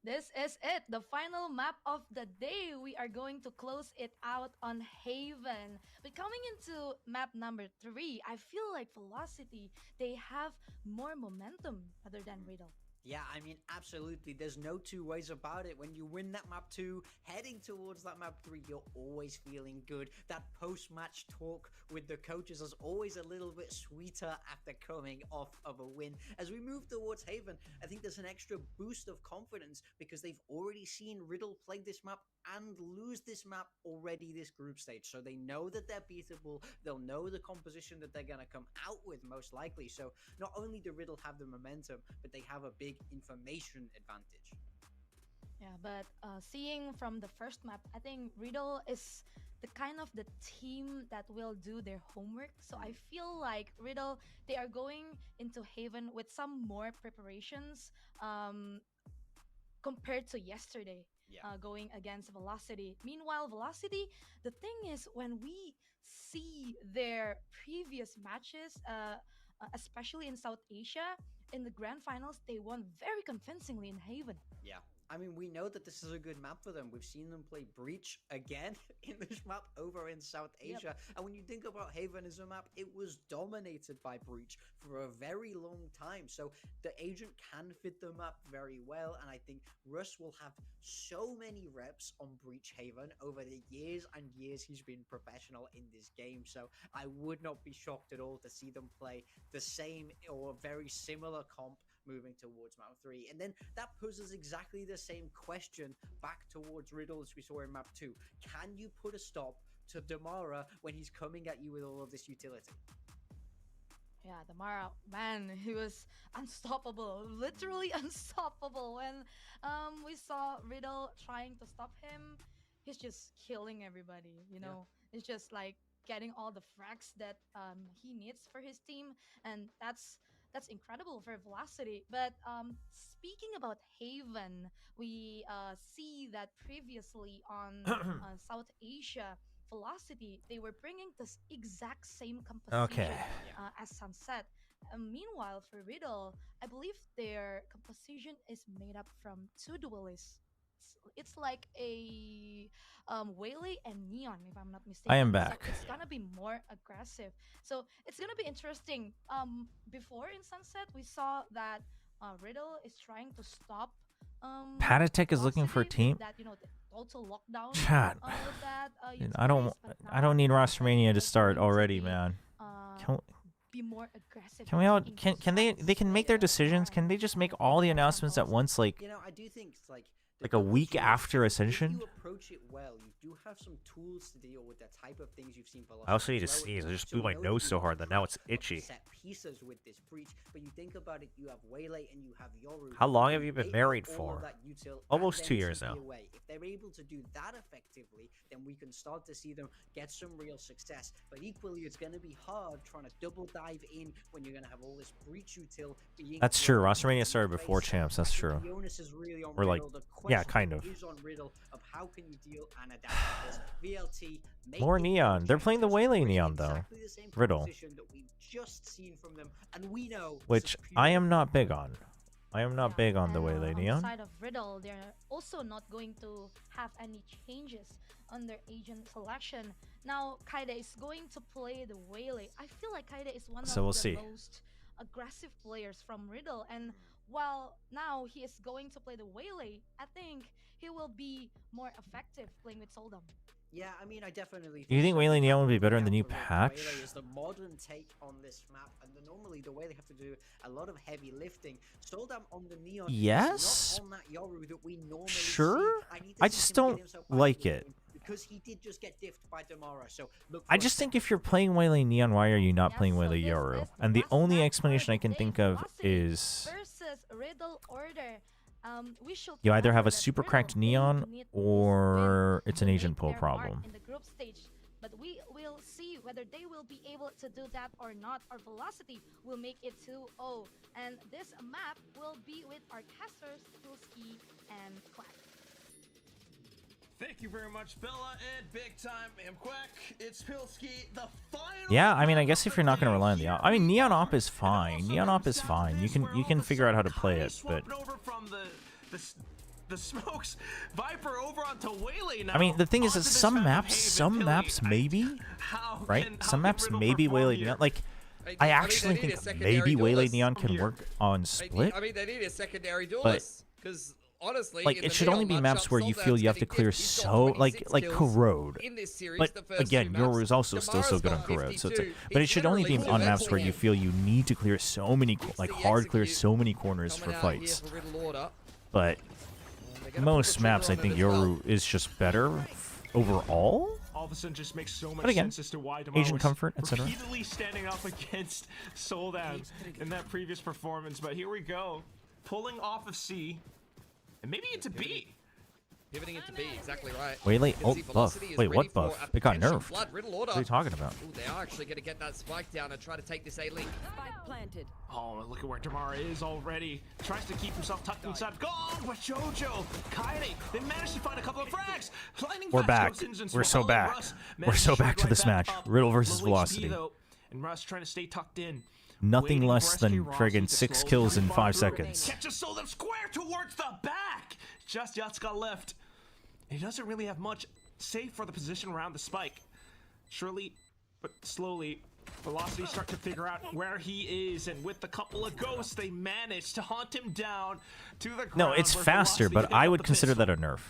This is it, the final map of the day. We are going to close it out on Haven. But coming into map number 3, I feel like Velocity, they have more momentum other than Riddle. Yeah, I mean, absolutely. There's no two ways about it. When you win that map 2, heading towards that map 3, you're always feeling good. That post-match talk with the coaches is always a little bit sweeter after coming off of a win. As we move towards Haven, I think there's an extra boost of confidence because they've already seen Riddle play this map and lose this map already this group stage. So they know that they're beatable. They'll know the composition that they're going to come out with most likely. So not only do Riddle have the momentum, but they have a big information advantage. Yeah, but seeing from the first map, I think Riddle is the kind of the team that will do their homework. So I feel like Riddle, they are going into Haven with some more preparations compared to yesterday. Going against Velocity. Meanwhile, Velocity, the thing is, when we see their previous matches, especially in South Asia, in the grand finals, they won very convincingly in Haven. Yeah. I mean, we know that this is a good map for them. We've seen them play Breach again in this map over in South Asia. And when you think about Haven as a map, it was dominated by Breach for a very long time. So the agent can fit the map very well. And I think Russ will have so many reps on Breach Haven over the years and years he's been professional in this game. So I would not be shocked at all to see them play the same or very similar comp moving towards map 3. And then that poses exactly the same question back towards Riddle as we saw in map 2. Can you put a stop to Damara when he's coming at you with all of this utility? Yeah, Damara, man, he was unstoppable, literally unstoppable. When we saw Riddle trying to stop him, he's just killing everybody, you know. It's just like getting all the frags that he needs for his team, and that's incredible for Velocity. But speaking about Haven, we see that previously on South Asia, Velocity, they were bringing this exact same composition as Sunset. Meanwhile, for Riddle, I believe their composition is made up from 2 duelists. It's like a Waylay and Neon, if I'm not mistaken. I am back. So it's gonna be more aggressive. So it's gonna be interesting. Before in Sunset, we saw that Riddle is trying to stop. Patatek is looking for a team. That, you know, the total lockdown. Chat. I don't need Rostermania to start already, man. Be more aggressive. Can we all can they can make their decisions? Can they just make all the announcements at once, like, you know, I do think like a week after Ascension? If you approach it well, you do have some tools to deal with the type of things you've seen Velocity. I also need to sneeze. I just blew my nose so hard that now it's itchy. Set pieces with this Breach, but you think about it, you have Waylay and you have Yoru. How long have you been married for? Almost 2 years now. If they're able to do that effectively, then we can start to see them get some real success. But equally, it's going to be hard trying to double dive in when you're going to have all this Breach util being. That's true. Rostermania started before Champs. That's true. The onus is really on Or like, Riddle. yeah, kind of. Is on Riddle of how can you deal and adapt to this. VLT. More Neon. They're playing the Waylay Neon though. Riddle. That we've just seen from them, and we know Which I am not big on. I am not big on the Waylay On the Neon. side of Riddle, they're also not going to have any changes on their agent selection. Now, Kaide is going to play the Waylay. I feel like Kaide is one of the most aggressive players from Riddle, and while now he is going to play the Waylay, I think he will be more effective playing with Soldam. Yeah, I mean, I definitely. Do you think Waylay Neon will be better in the new patch? Waylay is the modern take on this map, and normally the way they have to do a lot of heavy lifting. Soldam on the Neon. Yes. Not on that Yoru that we normally Sure. see. I just don't like it. Because he did just get diffed by Damara, so look. I just think if you're playing Waylay Neon, why are you not playing Waylay Yoru? And the only explanation I can think of is versus Riddle Order. You either have a super cracked Neon or it's an agent pool problem. In the group stage, but we will see whether they will be able to do that or not. Our Velocity will make it 2-0, and this map will be with our casters, Pilski and Quack. Thank you very much, Bella, and big time Quack. It's Pilski, the final. Yeah, I mean, I guess if you're not going to rely on the I mean, Neon Op is fine. Neon Op is fine. You can figure out how to play it, but the smokes Viper over onto Waylay now. I mean, the thing is that Onto this some map of maps, Haven some Hilly. maps maybe, right? Some maps maybe Waylay Neon. Like, I actually think maybe Waylay Neon can work on split. I mean, they need a secondary duelist because honestly, like, it should only be maps where you feel you have to clear so, like Corrode. But again, Yoru is also still so good on Corrode. So but it should only be on maps where you feel you need to clear so many, like hard clear so many corners for fights. But most maps, I think Yoru is just better overall. All of a sudden, just makes so much But again, sense as to why Demar Asian was comfort, etc. repeatedly standing up against Soldan in that previous performance. But here we go, pulling off of C, and maybe into B. Pivoting into B, exactly right. Waylay ult buff. Velocity is Wait, ready what for buff? a It got potential nerfed. flood. Riddle order. What are you talking about? Ooh, they are actually going to get that spike down and try to take this A-Link. Spike planted. Oh, look at where Damar is already. Tries to keep himself tucked inside. Gone with Jojo. Kaede. They managed to find a couple of frags. Lightning We're fast back. goes in and We're so swallows. back. Russ We're managed so to back to shoot this right match. back up. Riddle versus Low HP Velocity. though, and Russ trying to stay tucked in. Nothing Waiting less for SK than Rossi friggin' to 6 slowly kills in move 5 on. seconds. Catches Soldan square towards the back. Just Yatska left. He doesn't really have much save for the position around the spike. Surely, but slowly, Velocity start to figure out where he is, and with a couple of ghosts, they manage to hunt him down to the ground. No, it's where faster, Velocity but picked I up would the consider pistol. that a nerf.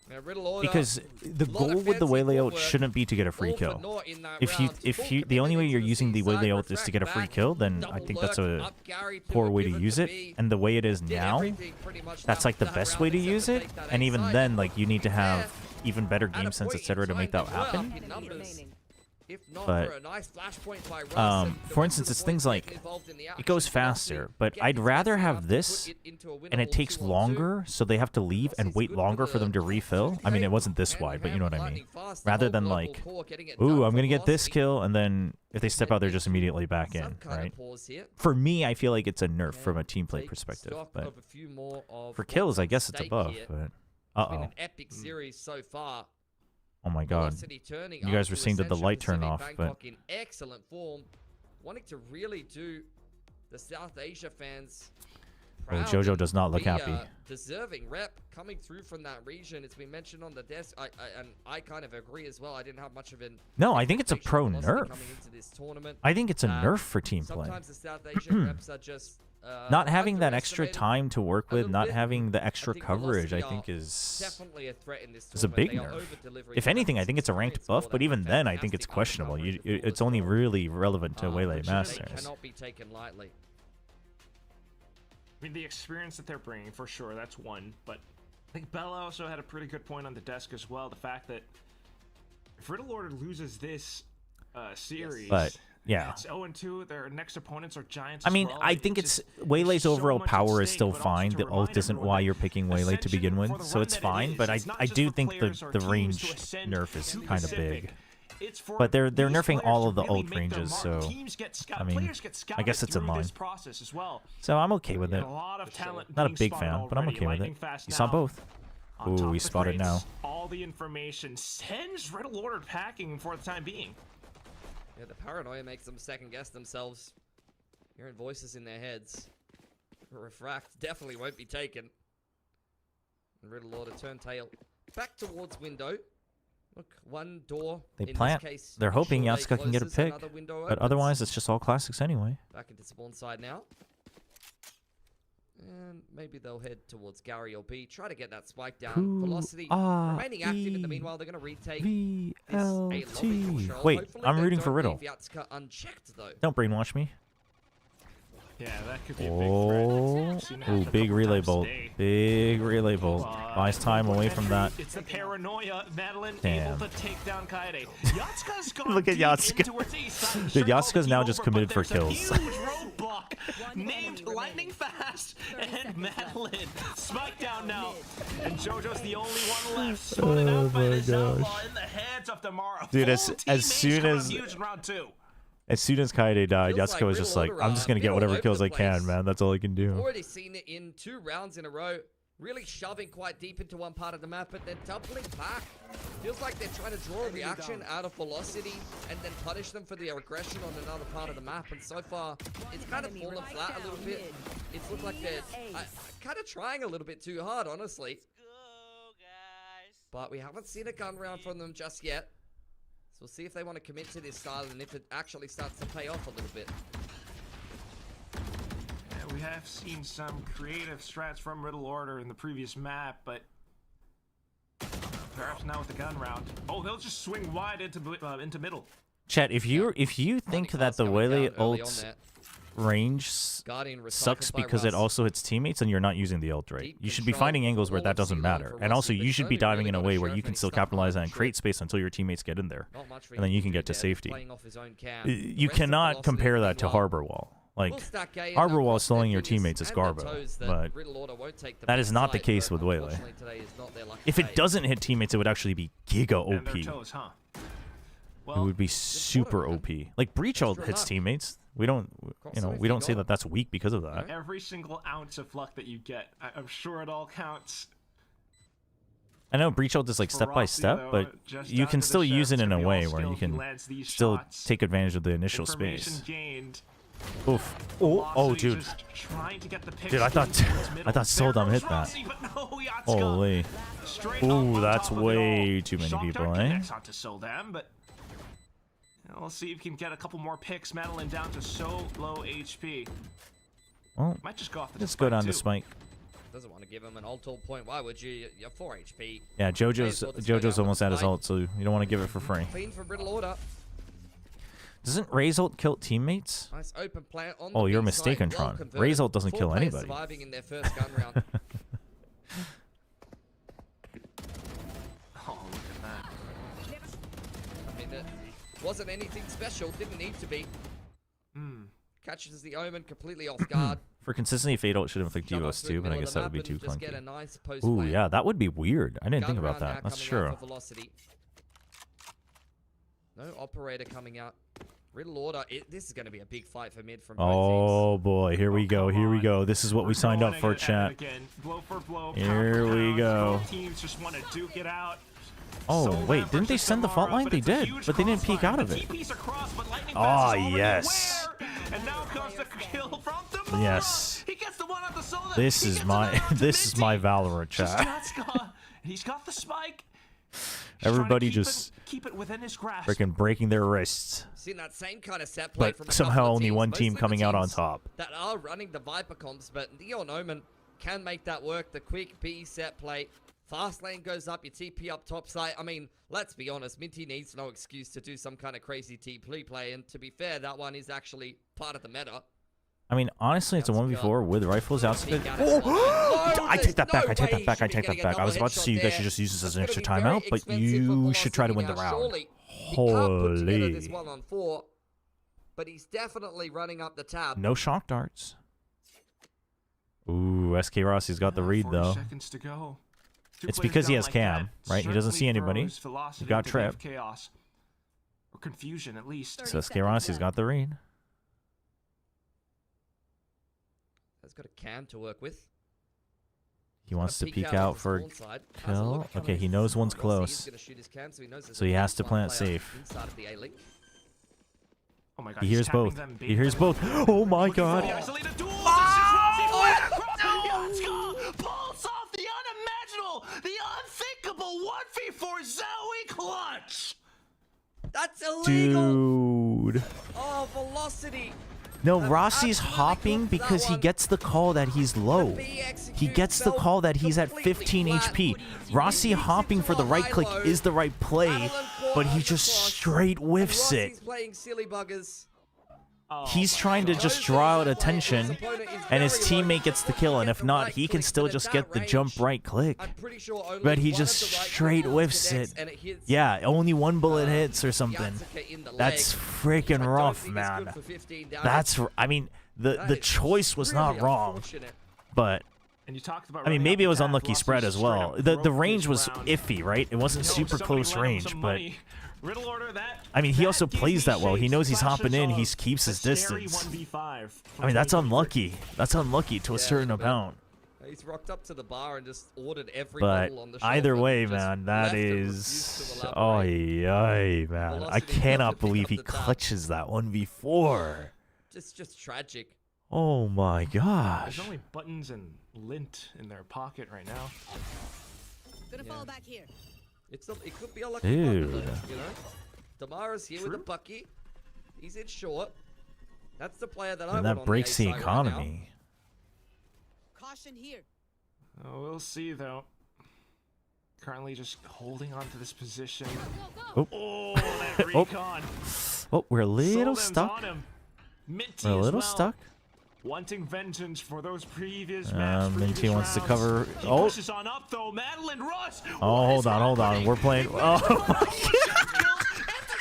Yeah, Riddle order. Because the goal with the Waylay ult shouldn't be to get a free kill. If you the only way you're using the Waylay ult is to get a free kill, then I think that's a poor way to use it. And the way it is now, that's like the best way to use it. And even then, like, you need to have even better game sense, etc., to make that happen. But for instance, it's things like it goes faster, but I'd rather have this and it takes longer, so they have to leave and wait longer for them to refill. I mean, it wasn't this wide, but you know what I mean. Rather than like, ooh, I'm gonna get this kill, and then if they step out, they're just immediately back in, right? For me, I feel like it's a nerf from a team play perspective, but for kills, I guess it's a buff. But It's been an epic series so far. oh my god, Velocity turning you guys up were to seeing that the Ascension light turn Pacific off, but Bangkok in excellent form, wanting to really do the South Asia fans oh, proud Jojo and does not look be, happy. Deserving rep coming through from that region. It's been mentioned on the desk, and I kind of agree as well. I didn't have much of an No, I think it's a pro Velocity nerf. coming into this tournament. I think it's a nerf for team play. Sometimes the South Asian reps are just Not having that extra underestimated time to work with, not having the extra think coverage, I Velocity think are is definitely a threat in this a big tournament. They are nerf. over-delivering If anything, I think it's a ranked buff, but even then, I think it's questionable. It's only really relevant to Waylay They Masters. cannot be taken lightly. I mean, the experience that they're bringing, for sure, that's one. But I think Bella also had a pretty good point on the desk as well. The fact that if Riddle Order loses this series, But yeah, it's 0-2. Their next opponents are Giants. I mean, as well. I think It's it's Waylay's so overall much at power is stake, still but also fine. to The remind ult isn't everyone why that you're picking Waylay to begin Ascension, for with, the so run it's that it fine. is, But it's not I just do for think players or the teams range to ascend nerf is to kind of Pacific. big. It's for But they're these nerfing players all to of the really ult make their ranges, mark. so Teams get I mean, players get I guess it's in through line. this process as well. So I'm okay with it. A lot of talent Not a being big spotted fan, but I'm already. okay with Lightning it. fast You saw now. both. On Ooh, top we of the spotted now. crates, all the information sends Riddle Order packing for the time being. Yeah, the paranoia makes them second guess themselves. Hearing voices in their heads. Refract definitely won't be taken. And Riddle Order turn tail back towards window. Look, one door. They in plant. This case, They're hoping Chobra Yatsuka can get a closes, pick, another window but opens. otherwise it's just all classics anyway. Back into spawn side now. And maybe they'll head towards Gary or B. Try to get that spike down. Velocity remaining active in the meanwhile. They're going to retake this A lobby control. Wait, Hopefully I'm they rooting don't for Riddle. leave Yatsuka unchecked though. Don't brainwash me. Yeah, that could be a Oh, big threat. ooh, big relay bolt. Big relay bolt. Buys time away from that. It's the paranoia. Madeline Damn. able to take down Kaede. Yatsuka's gone Look at deep Yatsuka. into her east side. Dude, Sure, Yatsuka's now just over, committed but for there's a kills. huge roadblock named Lightning Fast and Madeline. Spike down now. And JoJo's the only one left. Spotted out by this outlaw in the hands of tomorrow. Dude, as Full teammates soon coming as- up huge in round two. As soon as Kaede died, Feels Yatsuka like was just like, Riddle I'm just gonna get all whatever over kills the I can, place. man. That's all I can do. Already seen it in 2 rounds in a row. Really shoving quite deep into one part of the map, but then doubling back. Feels like they're trying to draw a reaction out of Velocity and then punish them for their aggression on another part of the map. And so far, it's kind of fallen flat a little bit. It's looked like they're kind of trying a little bit too hard, honestly. But we haven't seen a gun round from them just yet. So we'll see if they want to commit to this style and if it actually starts to pay off a little bit. Yeah, we have seen some creative strats from Riddle Order in the previous map, but perhaps now with the gun round. Oh, they'll just swing wide into middle. Chat, if you think that the Waylay ult's range sucks because it also hits teammates, and you're not using the ult right. You should be finding angles where that doesn't matter. And also, you should be diving in a way where you can still capitalize and create space until your teammates get in there. And then you can get to safety. You cannot compare that to Harbor Wall. Like, Harbor Wall slowing your teammates is garbo, but that is not the case with Waylay. If it doesn't hit teammates, it would actually be giga OP. It would be super OP. Like, Breach ult hits teammates. We don't say that that's weak because of that. Every single ounce of luck that you get, I'm sure it all counts. I know Breach ult is like step by step, but you can still use it in a way where you can still take advantage of the initial space. Oof. Oh, dude. Dude, I thought Soldom hit that. Holy. Ooh, that's way too many people, eh? We'll see if we can get a couple more picks. Madeline down to so low HP. Well, might just go off the let's go down to Spike. Doesn't want to give him an ult point. Why would you? You're 4 HP. Yeah, Jojo's almost at his ult, so you don't want to give it for free. Clean for Riddle Order. Doesn't Ray's ult kill teammates? Nice open play on oh, the you're B mistaken, side. Tron. Well Ray's ult doesn't kill 4 players anybody. Surviving in their first gun round. Oh, look at that. I mean, it wasn't anything special. Didn't need to be. Catches the Omen completely off guard. For consistency, Fade ult should inflict devos too, but I guess that would be too clunky. Nice Ooh, yeah, that would be weird. I didn't think about that. That's true. No operator coming out. Riddle Order. This is going to be a big fight for mid from Oh boy, here we go. Here we go. This is what we signed up for, chat. Blow for blow, here we go. Teams just want to duke it out. Oh wait, didn't they send the fault line? They did, but they didn't peek out of it. Oh yes. And now comes the kill from the yes. He gets the one on the solo. This is my Valorant chat. He's got the spike. Everybody just keep it within his grasp. Freaking breaking their wrists. Seen that same kind of set play from but somehow only teams, one team coming out on top. That are running the Viper comps, but Neon Omen can make that work. The quick B set play. Fast lane goes up, your TP up top side. I mean, let's be honest, Minty needs no excuse to do some kind of crazy TP play, and to be fair, that one is actually part of the meta. I mean, honestly, it's a 1v4 with rifles outside. Oh! I take that back. I take that back. I take that back. I was about to say you guys should just use this as an extra timeout, but you should try to win the round. Holy. This 1-on-4, but he's definitely running up the tab. No shock darts. Ooh, SK Rossi's got the read, though. Seconds to go. It's because he has cam, right? He doesn't see anybody. He got trip. Chaos. Or confusion, at least. So SK Rossi's got the read. Has got a cam to work with. He wants to peek out for kill. Okay, he knows one's close. So he has to plant safe. Oh my God, he hears both. He hears both. Oh my God. Pulls off the unimaginable, the unthinkable 1v4 Zoe clutch. That's illegal. Dude. Oh, velocity. No, Rossi's hopping because he gets the call that he's low. He gets the call that he's at 15 HP. Rossi hopping for the right click is the right play, but he just straight whiffs it. He's trying to just draw out attention, and his teammate gets the kill, and if not, he can still just get the jump right click. But he just straight whiffs it. Yeah, only one bullet hits or something. That's freaking rough, man. That's, I mean, the choice was not wrong, but I mean, maybe it was unlucky spread as well. The range was iffy, right? It wasn't super close range, but I mean, he also plays that well. He knows he's hopping in. He keeps his distance. I mean, that's unlucky. That's unlucky to a certain amount. He's rocked up to the bar and just ordered every but bottle on the either way, man, that is... Oh, yay, man. I cannot believe he clutches that 1v4. Just tragic. Oh, my gosh. There's only buttons and lint in their pocket right now. Gonna fall back here. It could be a lucky button, Dude. though, you know? Damara's here with the Bucky. He's in short. That's the player that I And want that on breaks the A side right now. economy. Caution here. Oh, we'll see though. Currently just holding on to this position. Oh. Oh, that recon. Oh, we're a little Soldan's stuck. on him. Minty We're a as little well. stuck. Wanting vengeance for those previous maps, Minty previous wants to rounds. cover. He Oh. pushes on up though. Madeline Russ. Oh, hold on, hold on. We're playing. Oh.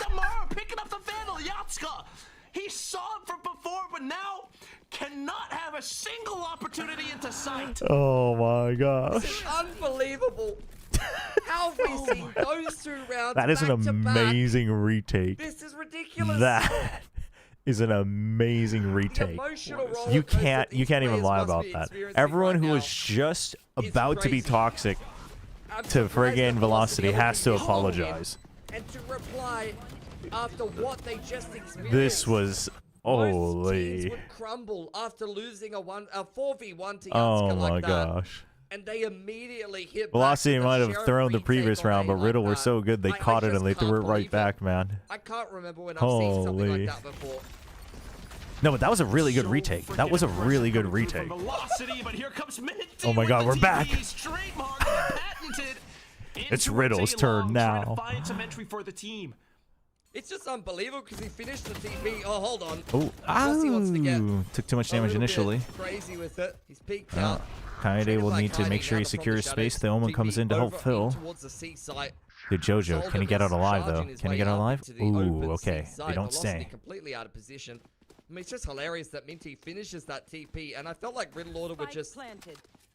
Damara picking up the Vandal Yatska. He saw it from before, but now cannot have a single opportunity into sight. Oh my gosh. This is unbelievable. How have we seen those 2 rounds That is an back to back? amazing retake. This is ridiculous. That is an amazing retake. emotional roller You coaster can't these even players lie must about be that. experiencing Everyone right who now. was just about to be crazy. toxic I'm to surprised friggin' that Velocity ever has to can hold in apologize. And to reply after what they just experienced. This was Most teams holy. would crumble after losing a 4v1 to Yatska Oh my like that. gosh. And they immediately hit Velocity back with might the have Sheriff thrown the retake previous on round, A but like Riddle were that. so good they I caught it just and they threw can't it right believe back, man. I can't remember when I've seen something Holy. like that before. No, but that was a really good retake. That was a really good retake. Velocity, but here comes Minty Oh my with god, the we're TP, back. trademark, patented. It's into a Riddle's turn Daylong, trying to now. find some entry for the team. It's just unbelievable because he finished the TP. Oh, hold on. Oh, Rossi wants to get ow. Took too much a damage little bit initially. Crazy with it. He's peeked Oh. out. Kaede will Traded need by to Kaede make sure now he from secures the space. shadows. The Omen comes in to help over fill. towards the C site. Good Jojo. Can he get out alive, though? Charging his Can he way get out up alive? into the open Ooh, okay. C They site. don't Velocity stay. completely out of position. I mean, it's just hilarious that Minty finishes that TP, and I felt like Riddle Order were just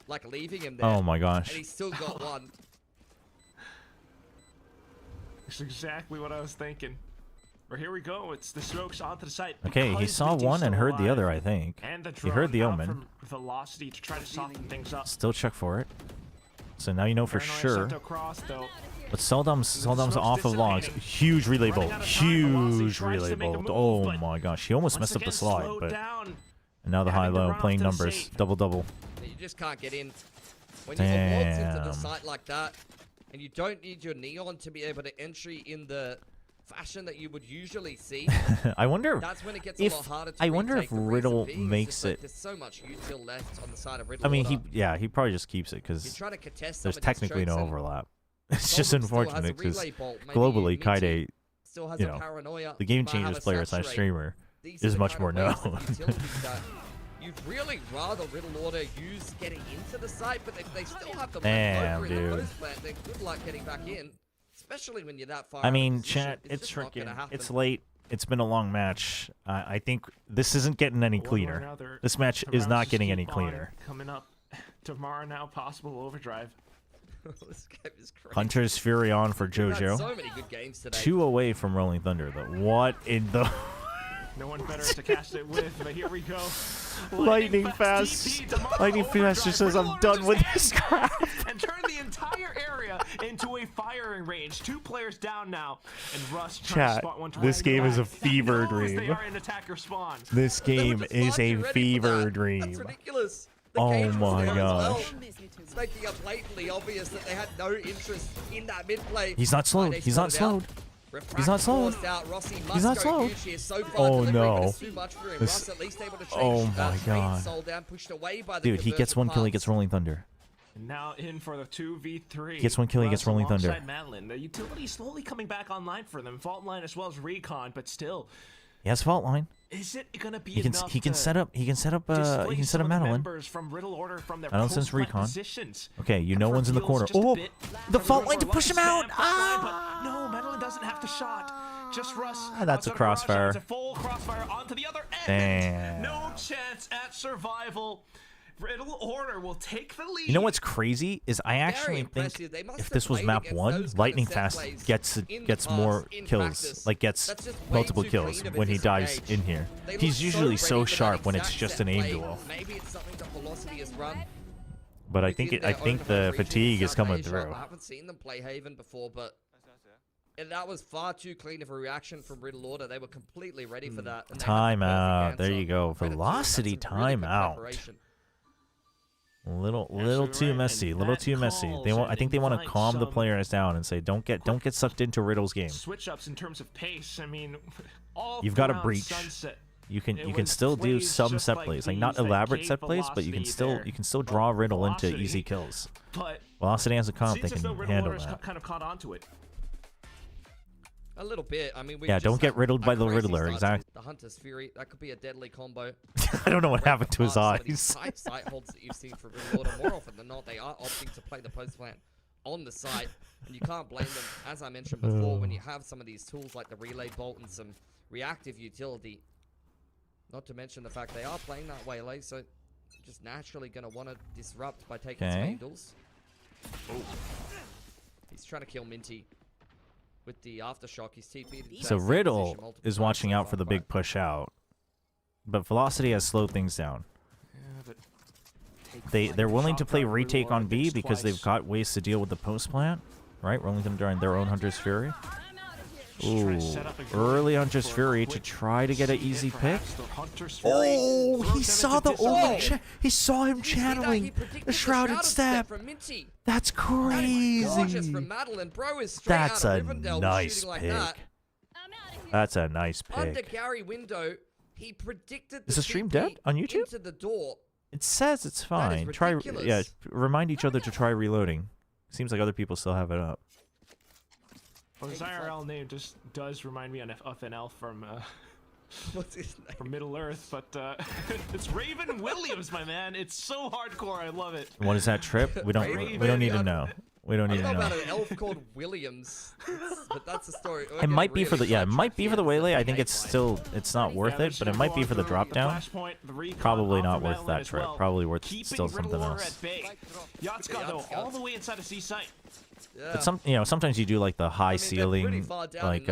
like leaving him there. Oh my gosh. And he's still got one. That's exactly what I was thinking. But here we go. It's the smokes onto the site. Okay, he because saw Minty's one and still heard the alive. other, I think. And the He heard the drone out Omen. from Velocity to try to soften things up. Still check for it. So now you know for Paranoia sure. sent across, though. But Seldum's off of logs. Huge relay bolt. Huge relay bolt. Oh my gosh. He almost messed up the slide, but. And now the high-low, playing numbers. Double-double. You just can't get in. When you get walked into the Damn. site like that, and you don't need your neon to be able to entry in the fashion that you would usually see. I wonder That's when it gets a if lot harder to I wonder if retake. The reason Riddle being is makes just, like, it. There's so much util left on the side of Riddle. I mean, Order. he probably just keeps it You because try to contest there's some of these technically no chokes and overlap. It's just Seldom still has unfortunate a because relay bolt. Maybe globally, Minty Kaede, still has you a know, paranoia, the Game might have Changers a player / saturate. streamer These are is the much kind more of ways known. of utilities that you'd really rather Riddle Order use getting into the site, but if they still have the Damn, left over in the dude. post plant, then good luck getting back in, especially when you're that far. I out of mean, position. chat, it's just not gonna freaking. happen. It's late. It's been a long match. I think this isn't getting any One way or cleaner. another, This match the is rounds not just getting keep any on cleaner. Coming up tomorrow now, possible overdrive. This game is crazy. Hunter's Fury on for We've had JoJo. so many good games today. 2 away from Rolling Thunder, though. What in the. No one better to cast it with, but here we go. Lightning Fast. TP, Damara Lightning Fast just says, I'm done with this crap. And turn the entire area into a firing range. 2 players down now, and Russ trying to Chat, spot one to this game is a fever knows They dream. are in attacker spawns. This game is a fever dream. That's ridiculous. The Oh cage was my there as well. gosh. It's making it blatantly obvious that they had no interest in that mid play. He's not slowed. He's not slowed. He's not slowed. He's not slowed. Oh no. This- oh my god. Dude, he gets 1 kill, he gets Rolling Thunder. And now in for the 2v3. He gets 1 kill, he gets Russ Rolling Thunder. alongside Madeline. The utility slowly coming back online for them. Fault line as well as recon, but still. He has fault line. Is it gonna be He can enough he can to set up he can set up displace some of the Madeline. members from Riddle Order from their I don't sense post-plant recon. positions? Okay, you know Effort one's in the feels corner. just a Oh, bit the from fault the line to Riddle push him Order. out. Spam fault line, but no, Madeline doesn't have the shot. Just Russ. That's a outside of garage, crossfire. It's a full crossfire onto the other end. Damn. No chance at survival. Riddle Order will take the lead. You know what's crazy is I actually think impressive. They must if have this was played map against 1, those kind of Lightning set Fast plays gets in the gets past, more in kills, practice. like gets That's just way multiple too kills clean of a when he dives disengage. in here. They He's look usually ready so for that sharp when it's exact just set an aim play. duel. Maybe it's something that Velocity has run. But I think within I their think own the home region in fatigue is South coming Asia. through. I haven't seen them play Haven before, but and that was far too clean of a reaction from Riddle Order. They were completely ready for that. And they had the perfect Timeout. There answer. you go. Credit to them. That's Velocity some really good timeout. preparation. Little too messy. Little too messy. They want. I think they want to calm the players down and say, don't get sucked into Riddle's game. Switch ups in terms of pace. I mean, You've got to breach. You can still do some set plays, like not elaborate set plays, but you can still draw Riddle into easy kills. But Velocity has a comp, they can handle that. Kind of caught onto it. A little bit. I mean, Yeah, don't get riddled by the Riddler. Exactly. The Hunter's Fury, that could be a deadly combo. I don't know what happened to his eyes. Tight sight holds that you've seen from Riddle Order, more often than not, they are opting to play the post plant on the site, and you can't blame them. As I mentioned before, when you have some of these tools like the relay bolt and some reactive utility, not to mention the fact they are playing that waylay, so just naturally going to want to disrupt by taking some angles. Oh. He's trying to kill Minty with the aftershock. He's TP'd. So Riddle is watching out for the big push out, but Velocity has slowed things down. They're willing to play retake on B because they've got ways to deal with the post plant, right? Rolling them during their own Hunter's Fury. Ooh, early Hunter's Fury to try to get an easy pick. Oh, he saw the open. He saw him channeling the Shrouded Step. That's crazy. That's a nice pick. That's a nice Under pick. Gary window, he predicted Is the stream dead on YouTube? into the door. It says it's fine. Try, yeah. Remind each other to try reloading. Seems like other people still have it up. Well, his IRL name just does remind me of an elf from what's his name? From Middle Earth, but it's Raven Williams, my man. It's so hardcore. I love it. What is that trip? We don't need to know. We don't need to I know. know about an elf called Williams, but that's a story. It might be for the it might be for the waylay. I think it's not worth it, but it might be for the drop down. Probably not worth that trip. Probably worth still something else. Yatsuka though, all the way inside of C site. But sometimes you do like the high ceiling, like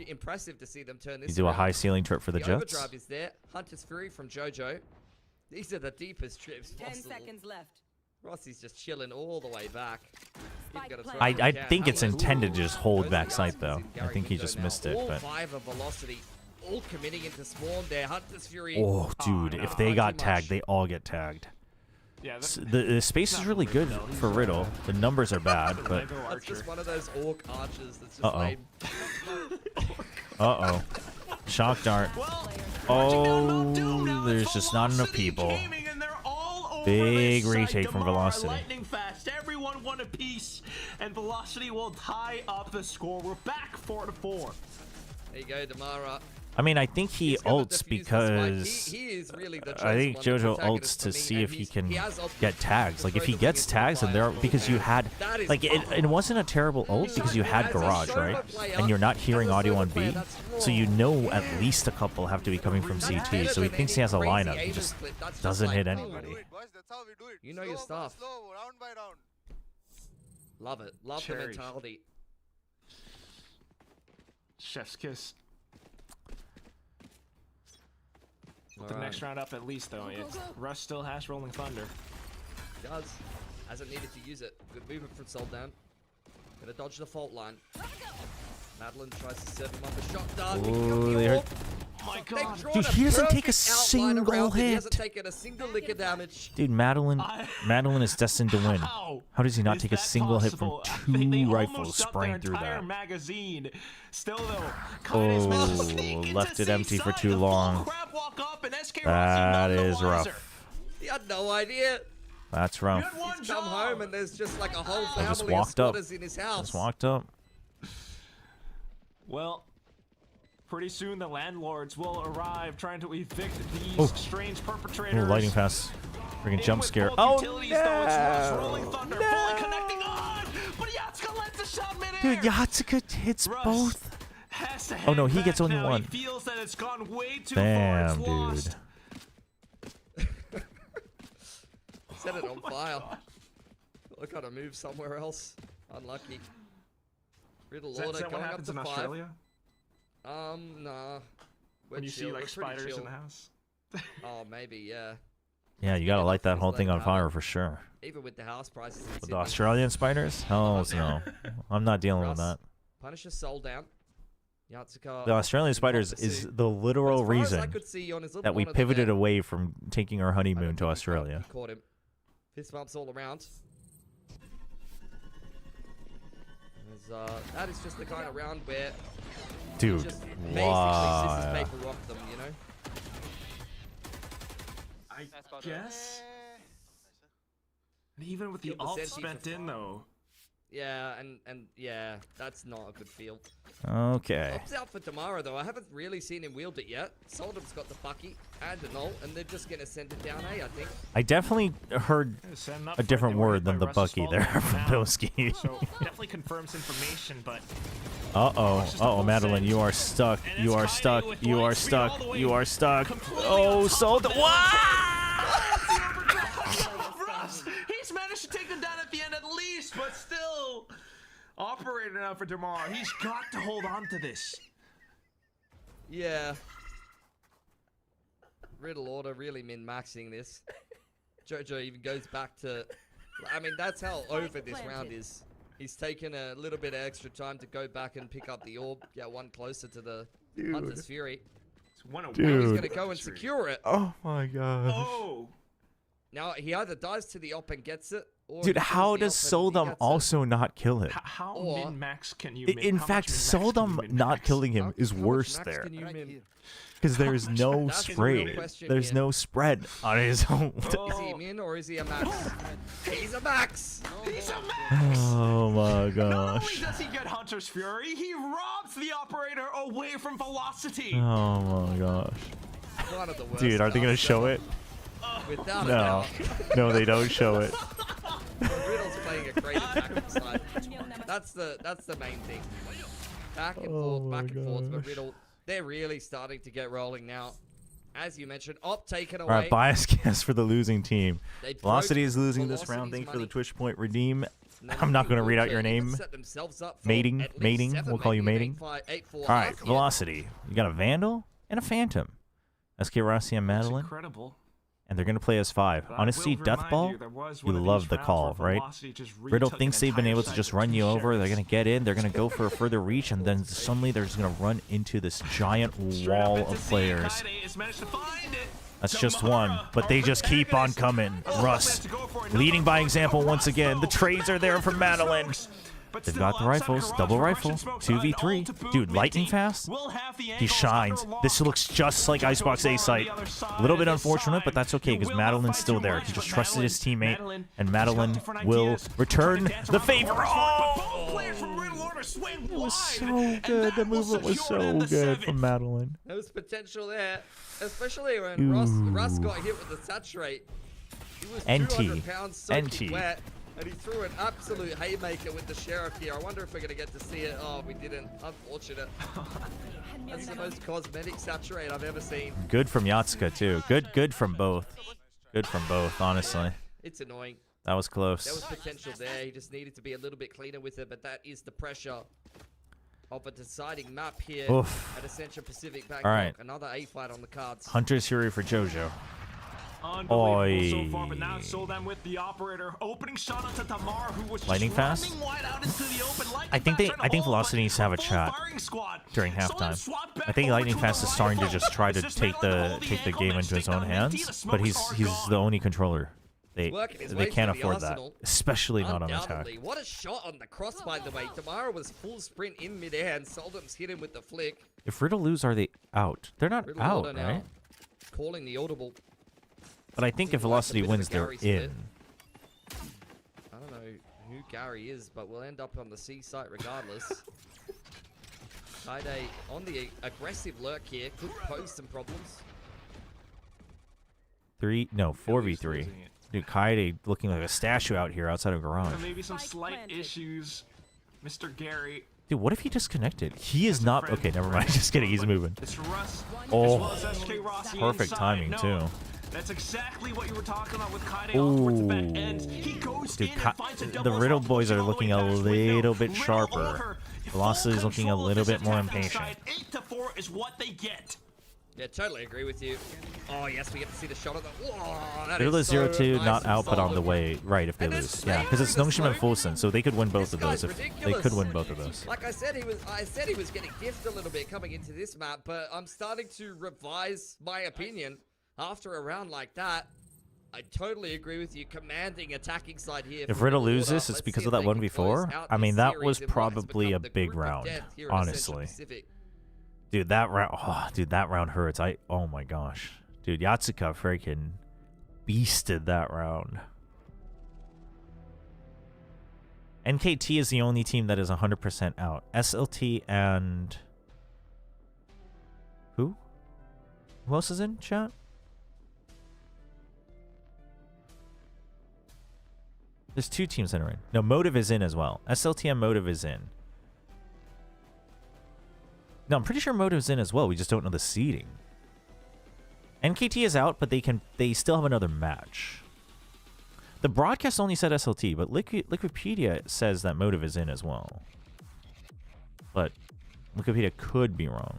impressive to see them turn this. You do a high ceiling trip for the Jets. Overdrive is there. Hunter's Fury from JoJo. These are the deepest trips possible. 10 seconds left. Rossi's just chilling all the way back. I think it's intended to just hold back sight though. I think he just missed it. All But 5 of Velocity, all committing into spawn there. Hunter's Fury. oh, dude, if they got tagged, they all get tagged. Yeah, the space is really good for Riddle. The numbers are bad, but That's just one of those orc archers that's just lame. Uh-oh. Shock dart. Oh, there's just not enough people. Big retake from Velocity. Lightning fast. Everyone won a piece, and Velocity will tie up the score. We're back 4-4. There you go, Damara. I mean, I think he ults because he is really the I think JoJo ults to see if he can get tags. Like if he gets tags, and there because you had like it wasn't a terrible ult because you had Garage, right? And you're not hearing audio on B, so you know at least a couple have to be coming from CT. So he thinks he has a lineup. He just doesn't hit anybody. You know your stuff. Love it. Love the mentality. Chef's kiss. With the next round up at least, though. Russ still has Rolling Thunder. He does. Hasn't needed to use it. Good movement from Soldan. Gonna dodge the fault line. Madeline tries to set him up a shot dart. Oh my god. Dude, he doesn't take a single He hit. hasn't taken a single lick of damage. Dude, Madeline is destined to win. How does he not take a single hit from 2 rifles spraying through that? Magazine. Still though, Oh, left it empty for too long. That is rough. He had no idea. That's rough. He's come home and there's just like a whole They family just of walked up. squatters in his house. Just walked up. Well, pretty soon the landlords will arrive trying to evict these strange perpetrators. Oh, lightning fast. Freaking jump scare. Oh, no! Dude, Yatsuka hits both. Oh no, he gets only one. Damn, dude. Set it on fire. I gotta move somewhere else. Unlucky. Riddle order going up to 5. Australia? Nah. When you see like spiders in the house? Oh, maybe, yeah. Yeah, you gotta light that whole thing on fire for sure. Even with the house prices. With the Australian spiders? Oh no, I'm not dealing with that. Punisher soul down. Yatsuka. The Australian spiders is the literal reason that we pivoted away from taking our honeymoon to Australia. Caught him. Fist bumps all around. That is just the kind of round where Dude, just wow. basically scissors paper rock them, you know? I guess. And even with the Feel the ult sense spent of- in though. Yeah, and yeah, that's not a good feel. Okay. Opts out for tomorrow though. I haven't really seen him wield it yet. Soldom's got the Bucky and the Null, and they're just gonna send it down A, I think. I definitely heard Setting up a for different they were word hit than by the Russ's Bucky fall there down from now. Bilski. So definitely confirms information, but Uh-oh, Madeline, you are stuck. You are stuck. You are stuck. You are stuck. Oh, Solda. Russ, he's managed to take them down at the end at least, but still operating out for Damar. He's got to hold on to this. Yeah. Riddle Order really min-maxing this. Jojo even goes back to... I mean, that's how over this round is. He's taken a little bit of extra time to go back and pick up the orb, get one closer to the Hunter's Fury. Now he's going to go and secure it. Oh my god. Oh! Now, he either dives to the op and gets it, or... Dude, he how kills does the op and he Soldum gets it. also not kill him? How Or- min-max can you In fact, Soldum not killing him is worse Max there. can you min? Because there's no That's the real spray. question There's here. no spread on his own. Is he a min or is he a max? He's a max! He's a max! Oh my Not only gosh. does he get Hunter's Fury, he robs the operator away from velocity. Oh my gosh. One of the worst Dude, are they gonna stuff, show so- it? Without a No. doubt. No, they don't show it. Riddle's playing a great attacking side. That's the main thing. Back and forth, back and forth. But Riddle, they're really starting to get rolling now. As you mentioned, op taken away. Alright, bias guess for the losing team. They broke Velocity is losing this Velocity's round. Thank you for the money. Twitch point redeem. And then I'm not going to Riddle read out to your even name. set themselves up for Mating, at least mating. 7, We'll call you maybe an mating. 8-4 Alright, half here. Velocity. You got a Vandal and a Phantom. SK Rossi and Madeline. Incredible. And they're going to play as 5. But I Honestly, will Death remind Ball, you, there was you one of love these the rounds call, where right? Velocity just Riddle retook thinks an they've been entire able to side just with run two you over. They're shares. going to get in. They're going to go for a further reach. And then suddenly they're just going to run into this giant wall of players. Kaide has managed to find it. That's just one, but they just keep on coming. Russ, leading by example once again. The trades are there from Madeline. They've got the rifles, double rifle, 2v3. Dude, lightning fast? He shines. This looks just like Icebox A site. A little bit unfortunate, but that's okay because Madeline's still there. He just trusted his teammate, and Madeline will return the favor. Oh! It was so good. The movement was so good from Madeline. There was potential there, especially when Russ got hit with the saturate. He was NT. 200 pounds soaking NT. wet, and he threw an absolute haymaker with the Sheriff here. I wonder if we're going to get to see it. Oh, we didn't. Unfortunate. That's the most cosmetic saturate I've ever seen. Good from Yatsuka, too. Good from both. Good from both, honestly. It's annoying. That was close. There was potential there. He just needed to be a little bit cleaner with it, but that is the pressure of a deciding map here Oof. at Ascension Pacific Bangkok. All right. Another A fight on the cards. Hunter's Fury for JoJo. Unbelievable so far, but now Soldan with the operator. Opening shot onto Damar, who was Lightning just fast? running wide out into the open. I think Velocity needs to have a chat during halftime. I think Lightning Fast is starting to just try to take the game into his own hands, but he's the only controller. They can't afford that, especially not on attack. Undoubtedly. What a shot on the cross, by the way. Damara was full sprint in midair, and Soldom's hit him with the flick. If Riddle lose, are they out? They're not Riddle out, order now. right? Calling the audible. But I think if Velocity Like a bit of a wins, they're Gary split. in. I don't know who Gary is, but we'll end up on the C site regardless. Kaide on the aggressive lurk here could pose some problems. 4v3. Dude, Kaide looking like a statue out here outside of garage. There may be some slight issues. Mr. Gary. Dude, what if he disconnected? He is not. Okay, never mind. Just kidding. He's moving. It's Russ, as Oh, well as SK Rossi perfect inside. timing No, too. That's exactly what you were talking about with Kaide off towards the back end. He goes Dude, in and finds a the double Riddle shot, boys are all the way looking a back with no little bit Riddle sharper. order. Velocity is looking a Control of little this bit more attacking impatient. side. 8-4 is what they get. Yeah, totally agree with you. Oh, yes, we get to see the shot of the... Whoa, that Riddle is so 0-2, nice not and out, but on the solid. way. Right, if they lose. Yeah, because it's Nongshim and Fulson, so they could win both of those. If they could win both of those. Like I said, he was getting gift a little bit coming into this map, but I'm starting to revise my opinion after a round like that. I totally agree with you. Commanding attacking side here. If for Riddle Order. loses, it's Let's because see of if that they can close 1v4. out I mean, this that series was in what has probably a become the big group of round, death here at Ascension honestly. Pacific. Dude, that round, that round hurts. Oh my gosh. Dude, Yatsuka freaking beasted that round. NKT is the only team that is 100% out. SLT and... Who? Who else is in chat? There's 2 teams that are in. No, Motive is in as well. SLT and Motive is in. No, I'm pretty sure Motive's in as well. We just don't know the seeding. NKT is out, but they still have another match. The broadcast only said SLT, but Wikipedia says that Motive is in as well. But Wikipedia could be wrong.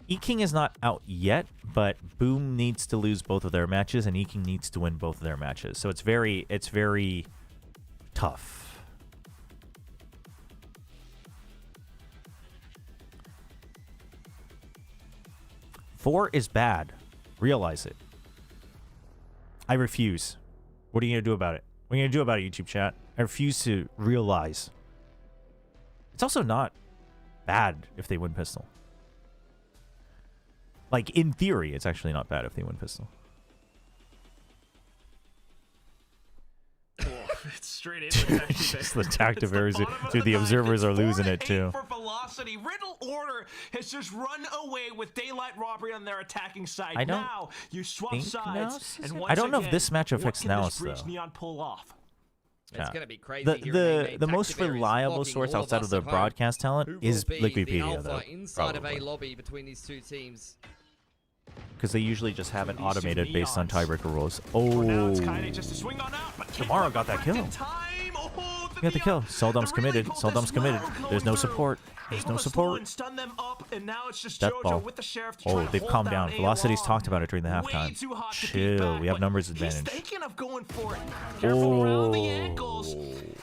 E-King is not out yet, but Boom needs to lose both of their matches, and E-King needs to win both of their matches. So it's very tough. Four is bad. Realize it. I refuse. What are you going to do about it? What are you going to do about it, YouTube chat? I refuse to realize. It's also not bad if they win pistol. Like, in theory, it's actually not bad if they win pistol. It's straight into the Just the tactiverse. Dude, the observers are losing it too. For velocity, Riddle Order has just run away with daylight robbery on their attacking side. I don't now you swap think sides, and once I don't know if again, this match affects what can Naus, this Bridge though. Neon pull off? It's gonna be crazy. The most reliable source outside of the broadcast talent is Wikipedia, though. Inside of a lobby between these two teams. Because they usually just have it automated based on tiebreaker rules. Tomorrow got that kill. He got the kill. Seldom's committed. Seldom's committed. There's no support. There's no support. Death ball. Oh, they've calmed down. Velocity's talked about it during the halftime. Chill. We have numbers advantage. Thinking of going for it. Careful around the ankles.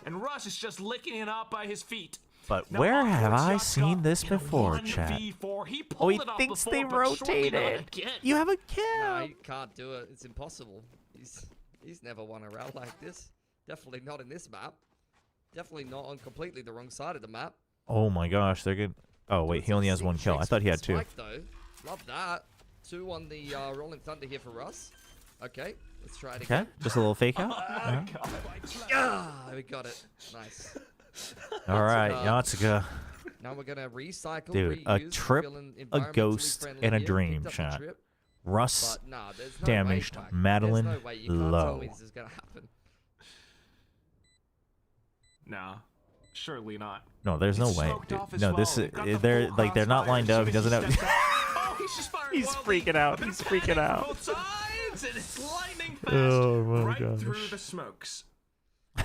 And Russ is just licking it up by his feet. But where have I seen this before, chat? Oh, he thinks they rotated. You have a kill. No, you can't do it. It's impossible. He's never won a round like this. Definitely not in this map. Definitely not on completely the wrong side of the map. Oh my gosh, they're good. Oh wait, he only has 1 kill. I thought he had 2. Spike, though. Love that. 2 on the Rolling Thunder here for Russ. Okay, let's try it again. Okay, just a little fake out. Yeah, we got it. Nice. All right, Yatsuka. Now we're gonna recycle, dude, a trip, a ghost, and a dream, chat. Russ damaged. Madeline low. No, surely not. No, there's no way. Dude, no, this is they're not lined up. He doesn't have. He's freaking out. He's freaking out. Both sides, and it's lightning fast. Oh my right gosh. through the smokes.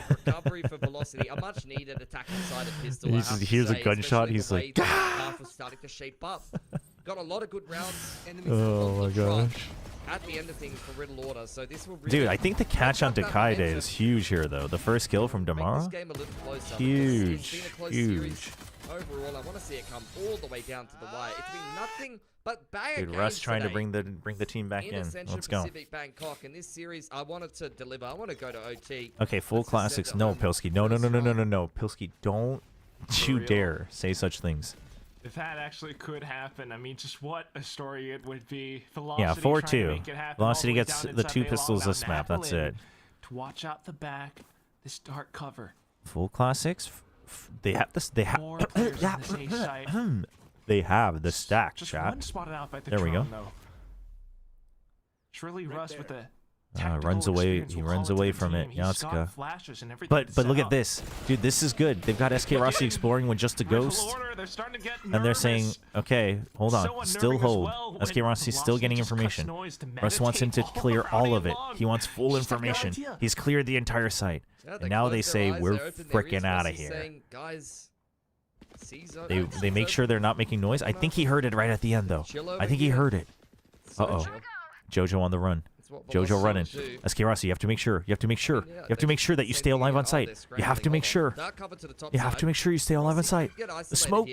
Recovery for velocity, a much needed attacking side of pistol. He hears a gunshot. He's like, half was starting to shape up. Got a lot of good rounds. Oh my gosh. At the end of things for Riddle Order, so this will really Dude, I think the catch on Takaide is huge here, though. The first kill from Damara, huge, huge. Overall, I want to see it come all the way down to the wire. It's been nothing but bang. Dude, Russ trying to bring the team back in. Let's go. Pacific Bangkok. In this series, I wanted to deliver. I want to go to OT. Okay, full classics. No, Pilsky. No. Pilsky, don't you dare say such things. If that actually could happen, I mean, just what a story it would be. Velocity yeah, 4-2. Velocity gets the 2 pistols this map. That's it. To watch out the back, this dark cover. Full classics. They have this. They have. They have the stack, just chat. one spotted out by the there we go. Though. Surely Russ with the runs away. He runs away from it. Yatsuka. But look at this, dude. This is good. They've got SK Rossi exploring with just a ghost, and they're saying, "Okay, hold on, still hold." SK Rossi still getting information. Russ wants him to clear all of it. He wants full information. He's cleared the entire site, and now they say we're freaking out of here. They make sure they're not making noise. I think he heard it right at the end, though. I think he heard it. Uh-oh. Jojo on the run. Jojo running. SK Rossi, you have to make sure. You have to make sure. You have to make sure that you stay alive on site. You have to make sure. You have to make sure you stay alive on site. The smoke.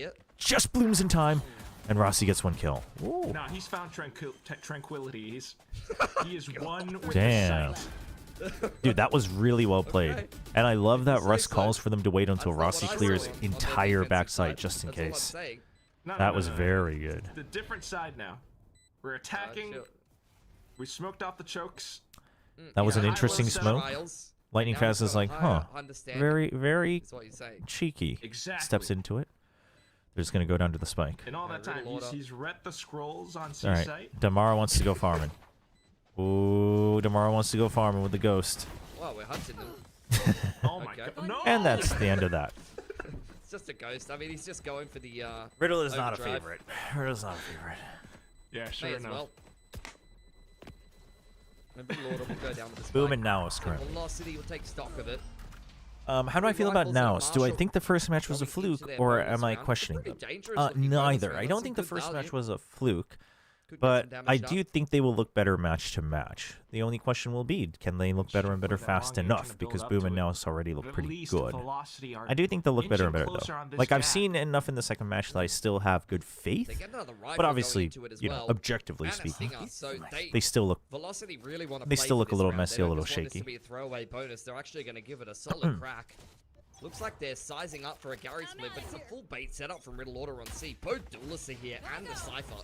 just blooms in time, and Rossi gets 1 kill. Ooh. Nah, he's found tranquility. He is one with Damn. the sight. Dude, that was really well played. Okay. And I love that Russ calls for them to wait until That's not Rossi what I clears saw on entire their defensive backside side. just in That's all I'm case. saying. That was very good. The different side now. We're attacking. Chill. We smoked out the chokes. That was an Yeah, interesting high-low smoke. Trials. Lightning Now Fast we've is got a like, higher huh, understanding. very That's what you're saying. cheeky. Exactly. Steps into it. They're just going to go down to the spike. In all that time, Riddle order. he's read the scrolls on All C-Site. right, Damara wants to go farming. Ooh, Damara wants to go farming with the ghost. Wow, we're hunting them. Oh my Okay. god. No! And that's the end of that. It's just a ghost. I mean, he's just going for the Riddle is not a overdrive. favorite. Riddle's not a favorite. Yeah, May sure as enough. well. And Big Lord will go down with the spike. Boom and Naos currently. Velocity will take stock of it. How do I feel about Rivals at Naos? Do I Marshall think the first match was a probably keep to fluke, their or bonus am I round. questioning Pretty them? dangerous looking bonus Neither. round. I That's don't some think the good first match value. was a fluke, Could get but some damage I up. do think they will look better match to match. The only question will be, can they look better and better For that long fast game, enough? trying to build Because up Boom to and it. Naos already look But at pretty least good. Velocity are I do think they'll look better and inching better, closer though. on this Like, I've gap. seen enough in the second match that I still have good faith. They get another rifle But going obviously, into it as you know, well. objectively And a speaking, stinger, so they still look. Velocity really want to They play still for look a this little round. messy, They a don't little just want this shaky. to be a throwaway bonus. They're actually going to give it a solid crack. Looks like they're sizing up for a Gary split, but it's a full bait setup from Riddle Order on C. Both duelists are here and the Cypher.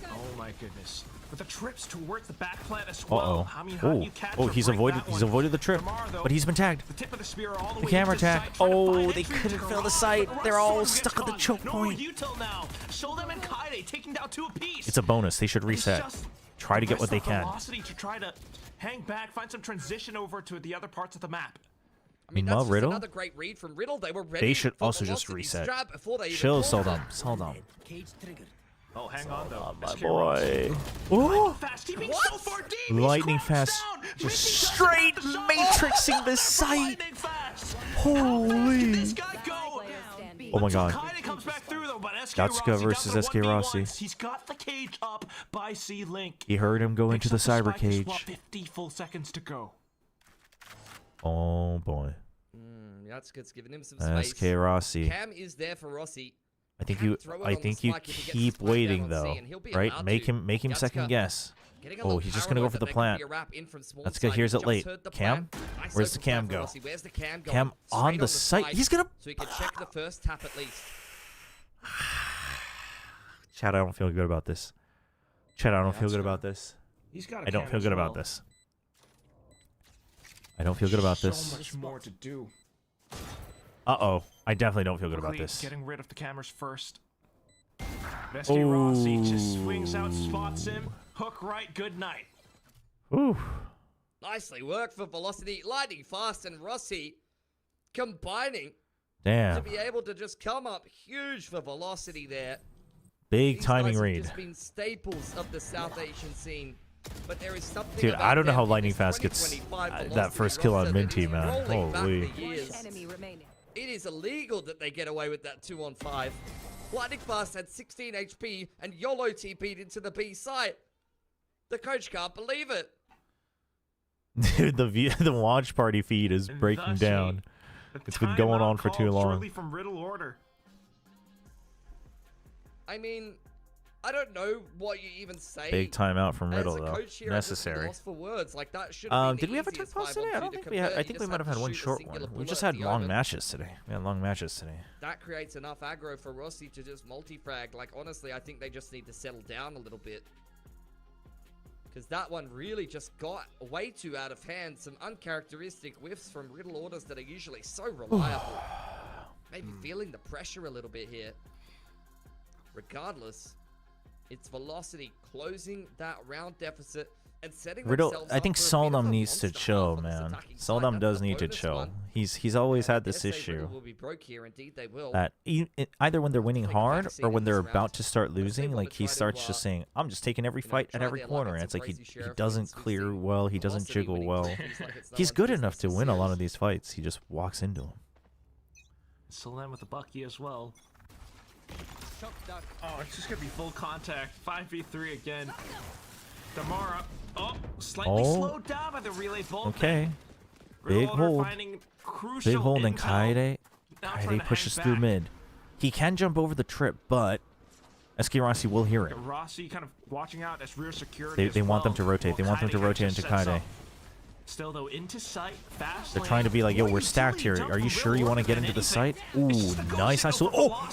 Oh my goodness. With the trips towards the back plant as well. Uh-oh. I mean, how do you catch or he's break avoided. that He's one? avoided the trip, Damar, though, but he's been tagged. the tip of the spear all the The way camera into tag. sight, trying to Oh, find they entry couldn't to fill the Ross. sight. Ross They're all gets stuck at the caught. choke No point. util now. Shoulder and Kaide taking down 2 apiece. It's a bonus. They should It's reset. just Try to get what they aggressive can. Velocity to try to hang back, find some transition over to the other parts of the map. I mean, Meanwhile, that's just Riddle, another great read from Riddle. They were ready. they should for also just Velocity's reset. jab before they even Chill, called Soldom. it. Soldom. Oh, hang on though. My SK boy. Lightning Ooh. fast, keeping What? so far deep. He's Lightning crouched fast. down. Just Making straight the shot. matrixing the From sight. Lightning fast. Holy. How fast can this guy go? Oh my god. Kaide comes back through though, but SK Gatsuka Rossi versus down to SK 1v1s. Rossi. He's got the cage up by C-Link. He heard him go into the Picks up cyber spike as cage. well, 50 full seconds to go. Oh boy. Yatsuka's giving him some space. SK Rossi. Cam is there for Rossi. I think Can you. throw it I on the think you spike if he gets keep spiked down waiting on C, though, and he'll be right? allowed Make to. him second Yatsuka guess. getting a Oh, little he's just gonna go paranoid for that the there could plant. be a wrap in from small That's side. good. Here's He it just late. heard the Cam, plan. Nice where's the open plan cam for go? Rossi. Where's the cam going? Cam on Straight the site. spike, He's gonna. So he can check the first tap at least. Chad, I don't feel good about this. Chad, I don't feel good about this. He's got a I don't cam feel as good about well. this. I don't feel good about So this. much more to do. Uh-oh. I definitely don't feel good about Quickly this. Getting rid of the cameras first. SK Rossi just swings out, Ooh. spots him. Hook right, good night. Ooh. Nicely worked for Velocity. Lightning Fast and Rossi combining to Damn. be able to just come up huge for Velocity there. Big These timing guys have read. just been staples of the South Asian scene. But there is something Dude, about I don't know them how in Lightning this Fast gets 2025 that Velocity first kill on roster that Minty, is man. rolling back Holy. the years. Enemy remaining. It is illegal that they get away with that 2-on-5. Lightning Fast had 16 HP and YOLO TP'd into the B site. The coach can't believe it. Dude, the watch party feed is And breaking thus down. the It's been going timeout on for too called long. shortly from Riddle Order. I mean, I don't know what you even say. Big timeout from Riddle, As a though. coach here, I'm just Necessary. lost for words. Like, that should have been Did the we have a turn easiest pause today? I 5-on-2 don't to think we had. convert. I You think we just might have have had to one shoot a short singular one. We bullet just at had the long omen. matches today. We had long matches today. That creates enough aggro for Rossi to just multi-frag. Like, honestly, I think they just need to settle down a little bit. Because that one really just got way too out of hand. Some uncharacteristic whiffs from Riddle Orders that are usually so reliable. Maybe feeling the pressure a little bit here. Regardless, it's Velocity closing that round deficit and setting Riddle, themselves I up think for a bit of a Soldom needs to monster chill, half on this man. attacking side. Soldom That's does the need to bonus chill. one. He's always had this SA issue Riddle will be broke here. Indeed, they will. that either when they're winning Take a hard vaccine or in when this they're round. about to start But if they losing, wanna like he try to, starts just saying, "I'm just taking every fight at try every their luck corner," at and it's some like he crazy sheriff doesn't wins. We've clear seen well, he doesn't Velocity jiggle winning well. games like it's no He's one's good business enough to this win a lot series. of these fights. He just walks into them. Salam with the Bucky as well. Oh, it's just gonna be full contact. 5v3 again. Damara. Oh, slightly Oh. slowed down by the relay bolt. Okay, Riddle big Order hold, finding crucial big hold, and intel. Kaide. Now trying Kaide to pushes hang through back. mid. He can jump over the trip, but SK Rossi will hear it. Rossi kind of watching out as rear security. They want them to rotate. They want them to rotate into Kaide. Still though into sight, fast. They're trying to be like, yo, we're stacked here. Are you sure you want to get into the site? Ooh, nice. Oh!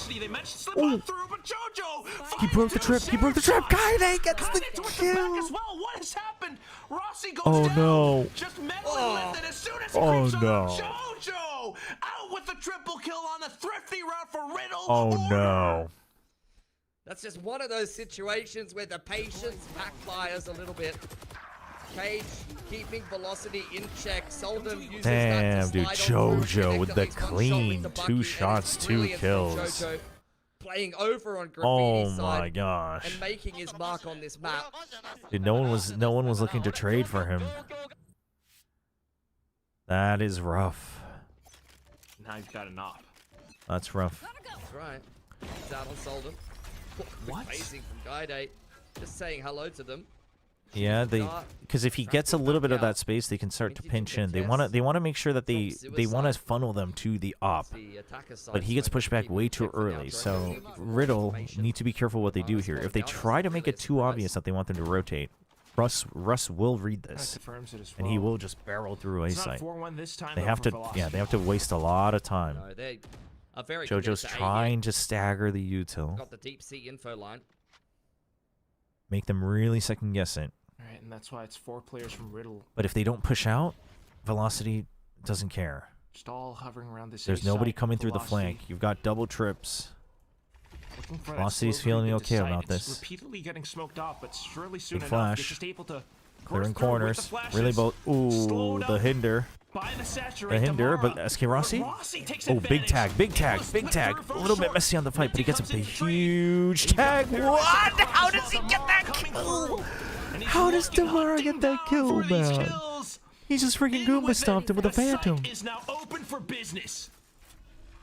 He broke the trip. He broke the trip. Kaide gets the kill. What has happened? Rossi goes Oh down. no. Just meddling with it as soon as he Oh creeps on no. Jojo out with the triple kill on a thrifty round for Riddle. Oh no. That's just one of those situations where the patience backfires a little bit. Cage keeping velocity in check. Seldom uses Damn, that dude. to slide on through, Jojo with connect the at least one shot clean with the 2 Bucky, shots, and it's 2 brilliant from kills. Jojo, playing over on Graffiti's Oh side my gosh. and making his mark on this map. Dude, no one was looking to trade for him. That is rough. Now he's got an op. That's rough. That's right. He's out on Solden. What? Amazing from Guide. Just saying hello to them. Yeah, because if he gets a little bit of that space, they can start to pinch in. They want to make sure that they want to funnel them to the op. But he gets pushed back way too early. So Riddle need to be careful what they do here. If they try to make it too obvious that they want them to rotate, Russ will read this, and he will just barrel through A site. They have to, they have to waste a lot of time. Jojo's trying to stagger the util. Got the deep sea info line. Make them really second guess it. Alright, and that's why it's 4 players from Riddle. But if they don't push out, Velocity doesn't care. Just all hovering around this. There's nobody coming through the flank. You've got double trips. Velocity's feeling okay about this. Repeatedly getting smoked off, but surely soon Big enough, flash. they're just able to Clearing corners. Really both. Ooh, the hinder. The hinder, but SK Rossi? Oh, big tag, big tag, big tag. A little bit messy on the fight, but he gets up the huge tag. What? How does he get that kill? How does Damara get that kill, man? He just freaking Goomba stomped him with a Phantom. Is now open for business.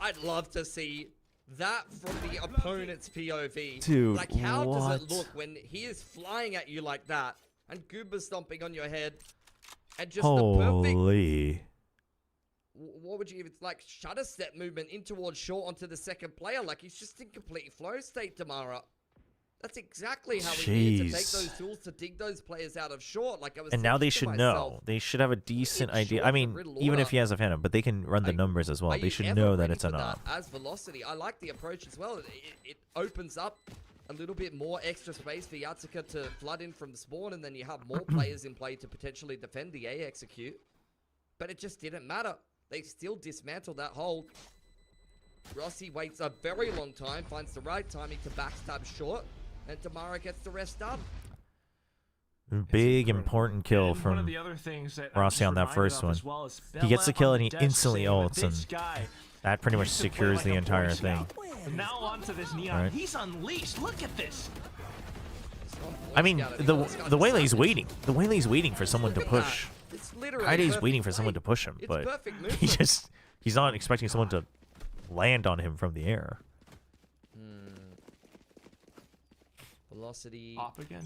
I'd love to see that from the opponent's POV. Dude, like, how does what? it look when he is flying at you like that and Goomba stomping on your head and just the perfect... Holy. What would you even... Like, shutter step movement in towards short onto the second player. Like, he's just in complete flow state, Damara. That's exactly how we need to take those tools to dig those players out of short. Like I was. And now they thinking should to myself, know. They should have a decent idea. short I mean, for Riddle even if order. he has a Phantom, but they can run the numbers as well. Are They you should ever know that ready it's for an that op. as velocity? I like the approach as well. It opens up a little bit more extra space for Yatsuka to flood in from the spawn, and then you have more players in play to potentially defend the A execute. But it just didn't matter. They still dismantled that hold. Rossi waits a very long time, finds the right timing to backstab short, and Damara gets the rest done. Big important kill from Rossi on that first one. He gets the kill and he instantly ults, and that pretty much secures the entire thing. Now onto this Neon. Right. He's unleashed. Look at this. I mean, the Waylay's waiting. The Waylay's waiting for someone to push. Kaide's waiting for someone to push him, but he's not expecting someone to land on him from the air. Velocity. Pop again.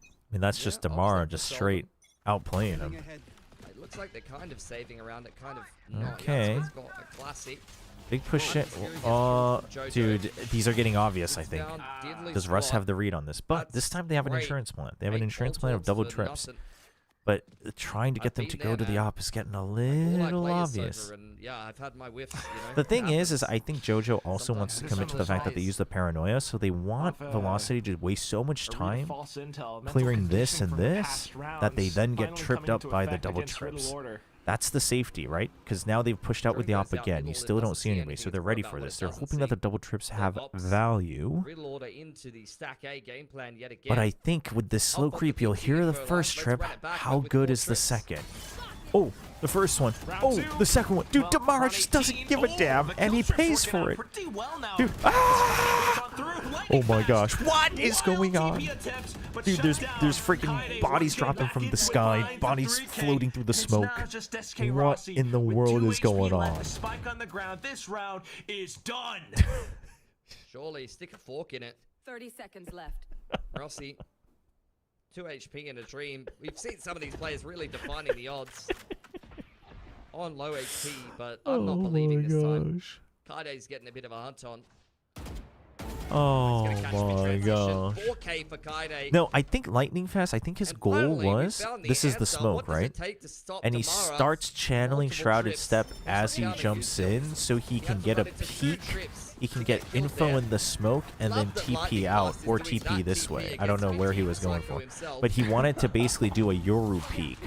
I mean, that's just Damara just straight outplaying him. It looks like they're kind of saving around it, kind of not. Okay. It's got a classic. Big push it. Dude, these are getting obvious, I think. Does Russ have the read on this? But this time they have an insurance plan. They have an insurance plan of double trips. But trying to get them to go to the op is getting a little obvious. Yeah, I've had my whiffs, you know. The thing is I think JoJo also wants to commit to the fact that they use the paranoia, so they want Velocity to waste so much time clearing this and this that they then get tripped up by the double trips. That's the safety, right? Because now they've pushed out with the op again. You still don't see anybody, so they're ready for this. They're hoping that the double trips have value. But I think with this slow creep, you'll hear the first trip. How good is the second? Oh, the first one. Oh, the second one. Dude, Damara just doesn't give a damn, and he pays for it. Dude, oh my gosh, what is going on? Dude, there's freaking bodies dropping from the sky, bodies floating through the smoke. What in the world is going on? Spike on the ground. This round is done. Surely, stick a fork in it. 30 seconds left. Rossi, 2 HP in a dream. We've seen some of these players really defining the odds on low HP, but I'm not believing this time. Kaide's getting a bit of a hunt on. Oh my god. 4K for Kaide. No, I think Lightning Fast, I think his goal finally, we was, found the this is the answer. smoke, What does right? it take to stop And he Damara? starts channeling Multiple Shrouded trips. Step What's as he the other jumps use? in, so he can get a peek. He can get killed info there. in the smoke and then Love that TP Lightning out Fast is or doing TP that this TP way. I don't know against where he Team was going Psycho for. himself. But he wanted to basically do a Yoru peek.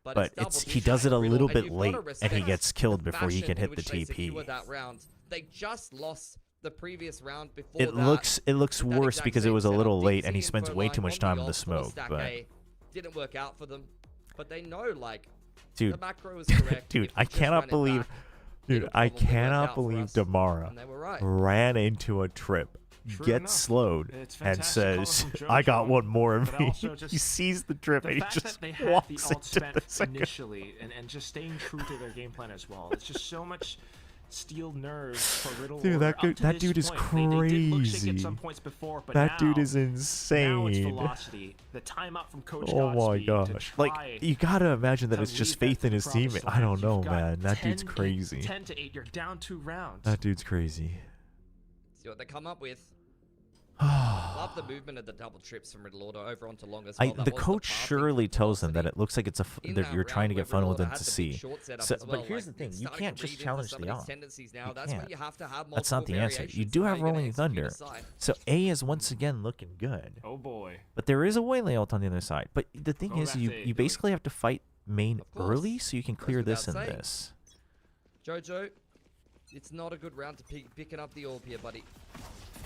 But he does it a little bit late and he gets killed before he can hit the TP. That round. They just lost the previous round before It looks worse because it was a little late and he spends way too much time in the smoke, but didn't work out for them. But they know, like, dude, the macro is correct. dude, I cannot believe Damara ran into a trip, gets slowed, and says, "I got one more of me." He sees the trip and he just walks into the second. Initially, and just staying true to their game plan as well. It's just so much steel nerves for Riddle. Dude, that dude is crazy. That dude is insane. Now it's velocity. The timeout from Coach Oh my Godspeed gosh. Like, you gotta imagine that it's just faith in his teammate. I don't know, man. That dude's crazy. 10 to 8, you're down 2 rounds. That dude's crazy. See what they come up with. Love the movement of the double trips from Riddle Order over onto long as well. The coach surely tells them that it looks like it's that you're trying to get funneled into C. So, but here's the thing: you can't just challenge the off. You can't. That's not the answer. You do have Rolling Thunder, so A is once again looking good. Oh boy! But there is a Waylay ult on the other side. But the thing is, you basically have to fight main early so you can clear this and this. Jojo, it's not a good round to picking up the orb here, buddy.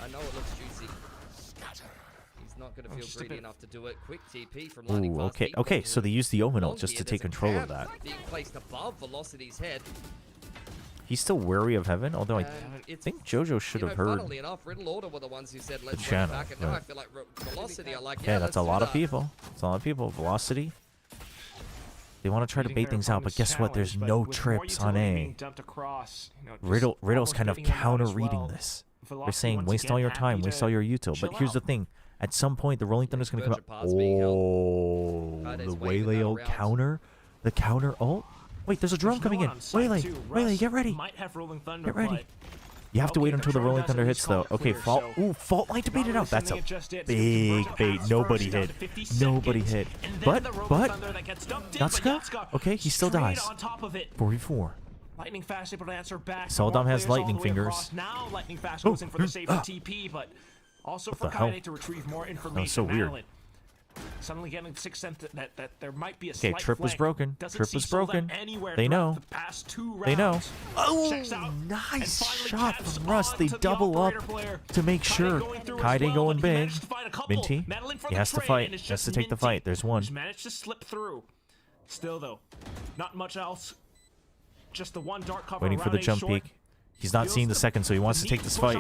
I know it looks juicy. He's not going to feel greedy enough to do it. Quick TP from Lightning Ooh, Fast. okay, so they used the Omen ult just to take control of that. Being placed above Velocity's head. He's still wary of Heaven, although I think Jojo should have heard Funnily enough, Riddle Order were the ones who said, let's the bring it channel. back. And now I feel like Velocity are like, Yeah, that's a lot of people. That's a lot of people. Velocity. They want to try to bait things out, but guess what? There's no trips on A. Riddle's kind of counter-reading this. They're saying, waste all your time, waste all your util. But here's the thing. At some point, the Rolling Thunder's going to come up. Oh, the Waylay ult counter? The counter ult? Wait, there's a drone coming in. Waylay, get ready. Get ready. You have to wait until the Rolling Thunder hits, though. Okay, fault line to bait it out. That's a big bait. Nobody hit. Nobody hit. But, Natsuka? Okay, he still dies. 44. Lightning Fast able to answer back. Soldom has lightning fingers. Now Lightning Fast goes in for the safe TP, but also for Kaide to retrieve more information. That was so weird. Madeline suddenly getting 6 cents that there might be a slight trip was flank. broken. Doesn't Trip see was broken. They know. The past 2 rounds. They know. Oh, Checks out, nice shot from Russ. They double up to make sure. Kaide going big. Minty, he has to fight. He has to take the fight. There's one. He's managed to slip through. Still though, not much else. Just the one dark cover. Waiting for the jump peek. He's not seeing the second, so he wants to take this fight.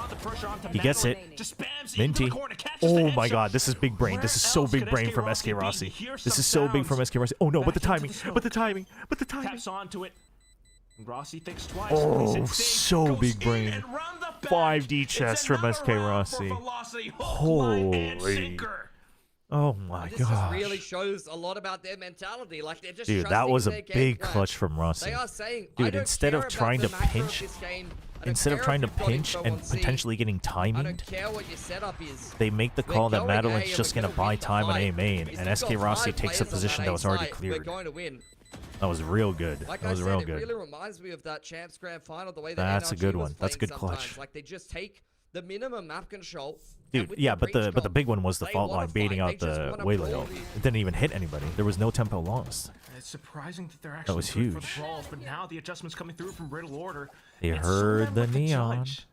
He gets it. Minty. Oh my god, this is big brain. This is so big brain from SK Rossi. This is so big from SK Rossi. Oh no, but the timing. But the timing. But the timing. Taps onto it. Rossi thinks twice. Oh, so big brain. 5D chest from SK Rossi. Holy. Oh my This god. just really shows a lot about their mentality. Like they're just Dude, that trusting was a their game big plan. clutch from Rossi. They are saying, dude, I don't instead care of about trying the to macro of pinch, this game. instead of trying to pinch and potentially getting I don't timed, care what your setup is. they make the We're call that going Madeline's A, just we're going to gonna buy win the time on fight. A main, If and you've SK got Rossi 5 takes a players on position A that was already side, cleared. We're going to win. That was real good. Like That was I real said, good. it really reminds me of that Champs Grand Final, the way that That's a NRG good was one. That's a good playing sometimes. clutch. Like they just take the minimum map control. Dude, yeah, but the big one was the fault line baiting out the Waylay ult. It didn't even hit anybody. There was no tempo lost. It's surprising that they're actually was good for huge. the brawls, but now the adjustments coming through from Riddle Order. They and heard Soren the with neon. judge.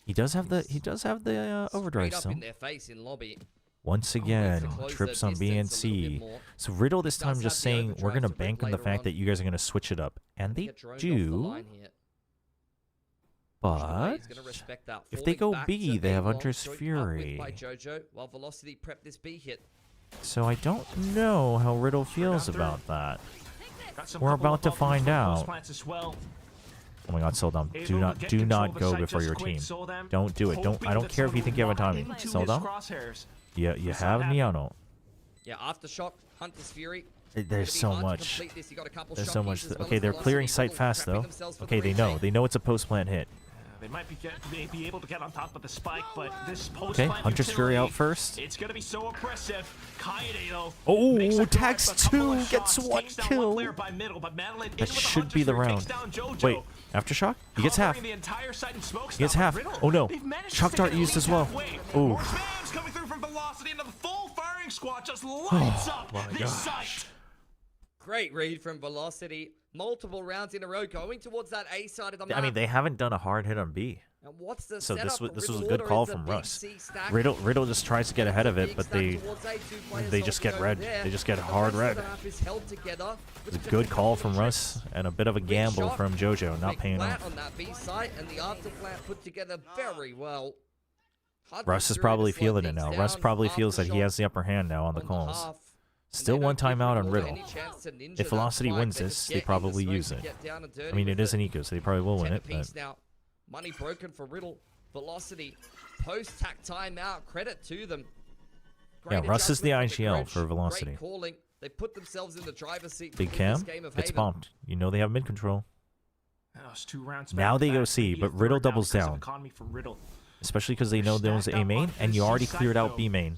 He does have the overdrive Straight up still. in their face in lobby. Once again, trips on B and C. So Riddle this time just saying, we're going to bank on the fact that you guys are going to switch it up. And they do. But if they go B, they have Hunter's Fury. While Velocity prep this B hit. So I don't know how Riddle feels about that. We're about to find out. Oh my god, Soldom. Do not go before your team. Don't do it. I don't care if you think you have a timing. Soldom? Yeah, you have Neon ult. Yeah, Aftershock, Hunter's Fury. There's so much. There's so much. as well Okay, as they're Velocity. clearing sight Riddle fast trapping though. themselves for Okay, the they know. retake. They know it's a post-plant hit. They might be able to get on top of the spike, but this post Okay, Hunter's Fury out first. It's gonna be so oppressive. Kaede though. Oh, tags 2 gets 1 kill. That should be the round. Wait, Aftershock? He gets half. He gets half. Oh no, Shock Dart used as well. Oh. Spams coming through from Velocity, and the full firing squad just lights up this site. Great read from Velocity. Multiple rounds in a row going towards that A side of the map. I mean, they haven't done a hard hit on B. And what's the So this setup? was a Riddle good order call is a from big Russ. C stack. Riddle just tries to get ahead of it, Big but stack they towards A, 2 players just get holding red. over there. They just get The hard rest of red. the map is held together. It's a good call from Russ and a bit of a gamble shot. from JoJo, not Big paying plant off. on that B site, and the after plant put together very well. Russ is probably feeling it now. Russ probably feels that he has the upper hand now on the calls. Still one timeout on Riddle. If Velocity wins this, they probably use it. I mean, it is an eco, so they probably will win it. But Now, money broken for Riddle. Velocity post-tack timeout. Credit to them. yeah, Great Russ is the adjustment from the IGL Grinch. for Velocity. Great calling. They put themselves in the driver's seat. Big in Cam this game of gets Haven. bombed. You know they have mid control. That was 2 rounds Now back they to go back. C, Maybe but a Riddle third now doubles because of down. economy for Riddle. Especially because they know there was A main, and you already cleared out B main.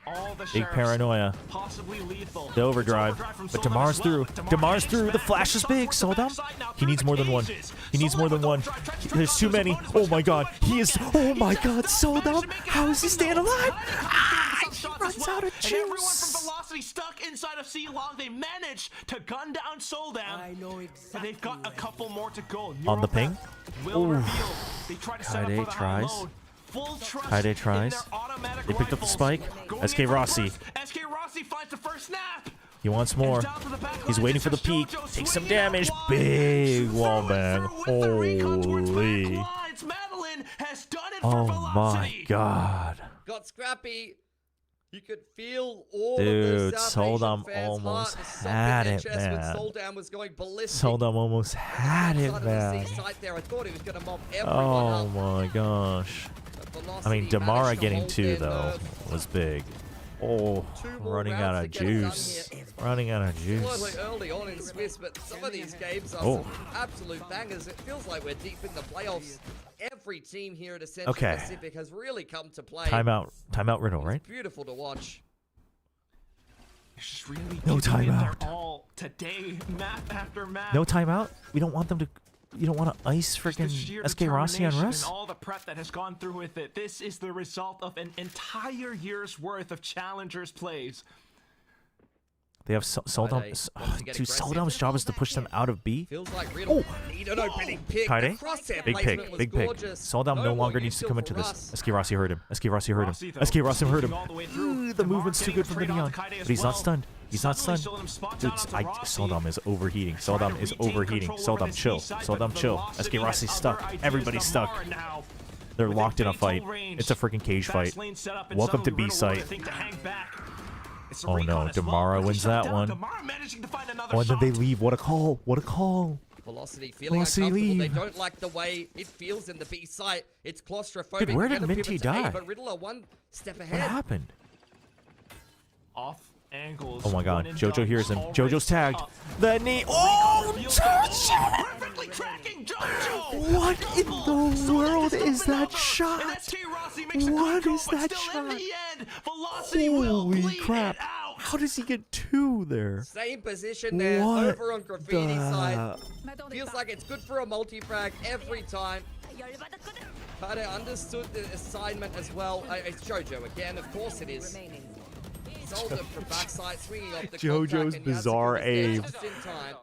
All the Big sheriffs, paranoia. possibly lethal. The overdrive. But Damar's through. Damar's through. The flash is big. Soldam? He needs more than one. He needs more than one. There's too many. Oh my god. He is. Oh my god. Soldam? How is he staying alive? Ah, he runs out of And everyone from juice. Velocity stuck inside of C long. They managed to gun down Soldam. But they've got a couple more to go. On the ping. Will Ooh. reveal. They try to set up for Kaede the high tries. load. Full trust Kaede in tries. their automatic They picked up the rifles. spike. Going SK in for Rossi. first. SK Rossi finds the first snap. He wants more. He's waiting for the peak. Takes some damage. Big wall bang. Holy. Oh my god. Got scrappy. You could feel all Dude, of the South Asian Soldam fans' almost heart to had something in it, their chest when man. Soldam was going ballistic. Soldam almost had it, Outside of the man. C site there, I thought he was going to mob everyone Oh up. my gosh. Velocity I mean, managed Damara to getting hold 2 their though nerve. was big. Oh, more running out rounds of to get it done juice. Running out of Slowly juice. early on in Swiss, but some of these games are Oh. some absolute bangers. It feels like we're deep in the playoffs. Every team here at Ascension Okay. Pacific has really come to play. Timeout Riddle, right? It's beautiful to watch. It's just really No giving it their timeout. all today, map after map. No timeout? We don't want them to. You don't want to ice The freaking sheer SK Rossi on determination Russ? and all the prep that has gone through with it. This is the result of an entire year's worth of challengers plays. They have Soldam. Dude, Soldam's job is to push them out of B. Feels like Riddle need an opening pick. The Kaede? crosshair Big placement pick, was big pick. gorgeous. Soldam no more longer needs to useful come into for this. Russ. SK Rossi hurt him. SK Rossi hurt him. SK Rossi hurt him. Ooh, the movement's too good from the Neon. But he's not stunned. He's not stunned. Dude, Soldam is overheating. Soldam is overheating. Soldam chill. Soldam chill. SK Rossi's stuck. Everybody's stuck. They're locked in a fight. It's a freaking cage fight. Welcome to B site. Oh no, Damara wins that one. Oh, and then they leave. What a call. What a call. Velocity feeling Velocity uncomfortable. They leave. don't like the way it feels in the B site. It's claustrophobic. Dude, where did Gonna Minty pivot to A, die? But Riddle are one step What ahead. happened? Off angles. Oh my god, one and JoJo done. hears him. Already JoJo's tagged. up. The knee. Oh, Perfectly tracking JoJo. what in the world is that shot? What is that shot? Holy crap. How does he get 2 there? Same position there, What over on graffiti the- side. Feels like it's good for a multi-frag every time. Kaede understood the assignment as well. It's JoJo again, of course it is. Sold him from backside, swinging off the JoJo's contact, and bizarre Yasuo was there aim. just in time.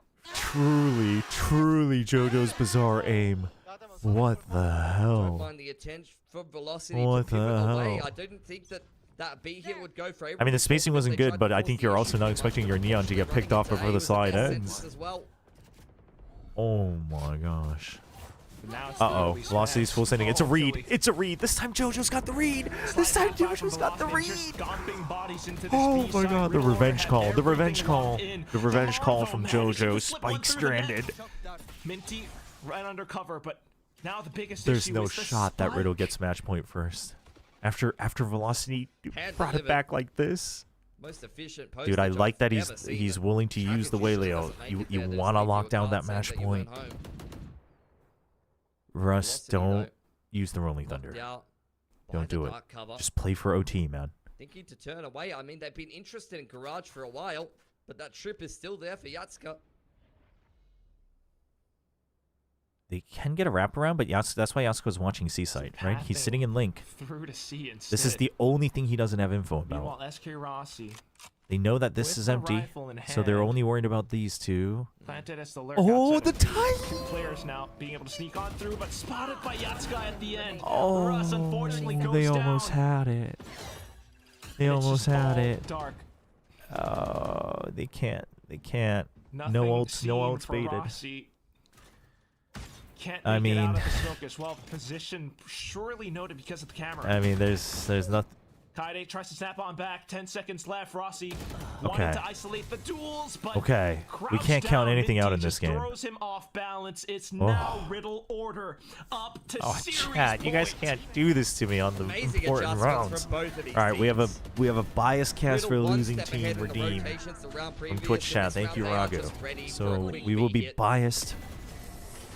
Truly JoJo's bizarre aim. What the Don't hell? mind the attention for Velocity What to pivot the away. hell? I didn't think that B hit would go for I mean, the spacing wasn't good, but I think you're also not expecting your Neon to get picked off before the slide ends. as well. Oh my gosh. Now it's Uh-oh. Philly Velocity's smash. full sending. It's a Oh, read. Philly. It's a read. This time JoJo's got the read. This time JoJo's got the Velocity read. just stomping bodies into this Oh B my side. god, the Riddle revenge had call. The revenge everything call. locked in. The revenge call Damaro from managed to JoJo. flip one Spike through the net. stranded. Minty right under cover, but now the biggest There's issue no is the shot that spike. Riddle gets match point first. After Velocity Hand brought it delivered. back like this. most efficient post. Dude, I like that I've ever seen. he's willing to use the way layout. You want to lock down that match point. Russ, don't use the Rolling Thunder. Don't do it. Just play for OT, man. Thinking to turn away. I mean, they've been interested in Garage for a while, but that trip is still there for Yatsuka. They can get a wraparound, but that's why Yasuko's watching C-Site, right? He's sitting in Link. Through to C instead. This is the only thing he doesn't have info about. Meanwhile, SK Rossi. They know that this is empty, so they're only worried about these two. Planted as the lurk Oh, the time! Two players now being able to sneak on through, but spotted by Yatsuka at the end. Oh, Russ unfortunately goes they down. almost had it. They almost had it. Dark. Oh, they can't. They can't. Nothing No ults seen for baited. Rossi. Can't I make it out mean- of the smoke as well. Position surely noted because of the camera. I mean, there's nothing. Kaide tries to snap on back. 10 seconds left. Rossi Okay. wanted to isolate the duels, but Okay, we crouched can't count down. anything out Minty in this just game. Throws him off balance. It's Oh. now Riddle order up to Oh, series chat! You guys point. can't do this to me on the Amazing important adjustments rounds. from both of these All right, we have a bias cast for a Riddle one losing step team ahead in the redeemed rotations, the round from previous. Twitch In chat. this Thank round, you, they are Rago. just ready So for we will be immediate biased.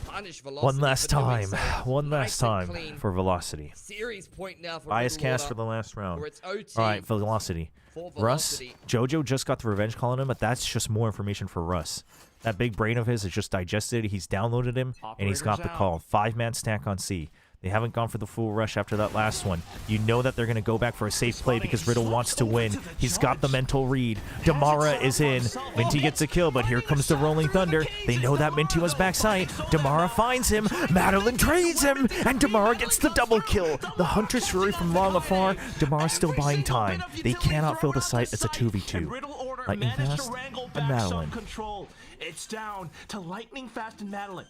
punish One Velocity last for doing time. so. One Nice last and time clean. for Velocity. Series point now for Bias Riddle cast order, for the last round. where it's OT. All right, Velocity. For Russ, Velocity. Jojo just got the revenge call on him, but that's just more information for Russ. That big brain of his has just digested. He's downloaded him, and he's got the Operators call. 5-man stack on C. They haven't gone for the full rush after that last one. You know that they're going to go back for a safe play because Riddle wants to win. He's got the mental read. Damara is in. Minty gets a kill, but here comes the Rolling Thunder. They know that Minty was backside. Damara finds him. Madeline trades him, and Damara gets the double kill. The Hunter's Fury from long afar. Damara's still buying time. They cannot fill the site as a 2v2. Lightning Fast and Madeline. Control. It's down to Lightning Fast and Madeline.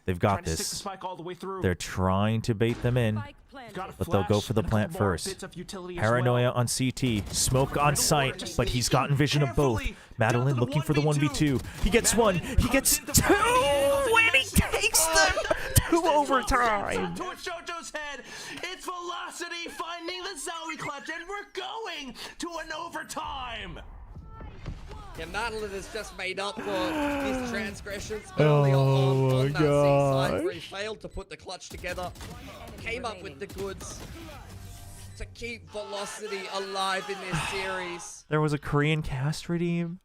They've got Trying to stick the this. spike all the way through. They're trying to bait them in, Got a but they'll go flash for the and a plant couple more first. bits of utility as Paranoia well. on CT. Smoke on site, but he's gotten vision of both. Madeline looking for the 1v2. He gets one. He gets two, and he takes them to overtime. Towards Jojo's head. It's Velocity finding the Zowie clutch, and we're going to an overtime. Yeah, Madeline has just made up for his transgressions earlier on that gosh. C-side where he failed to put the clutch together. Came up with the goods to keep Velocity alive in this series. There was a Korean cast redeem.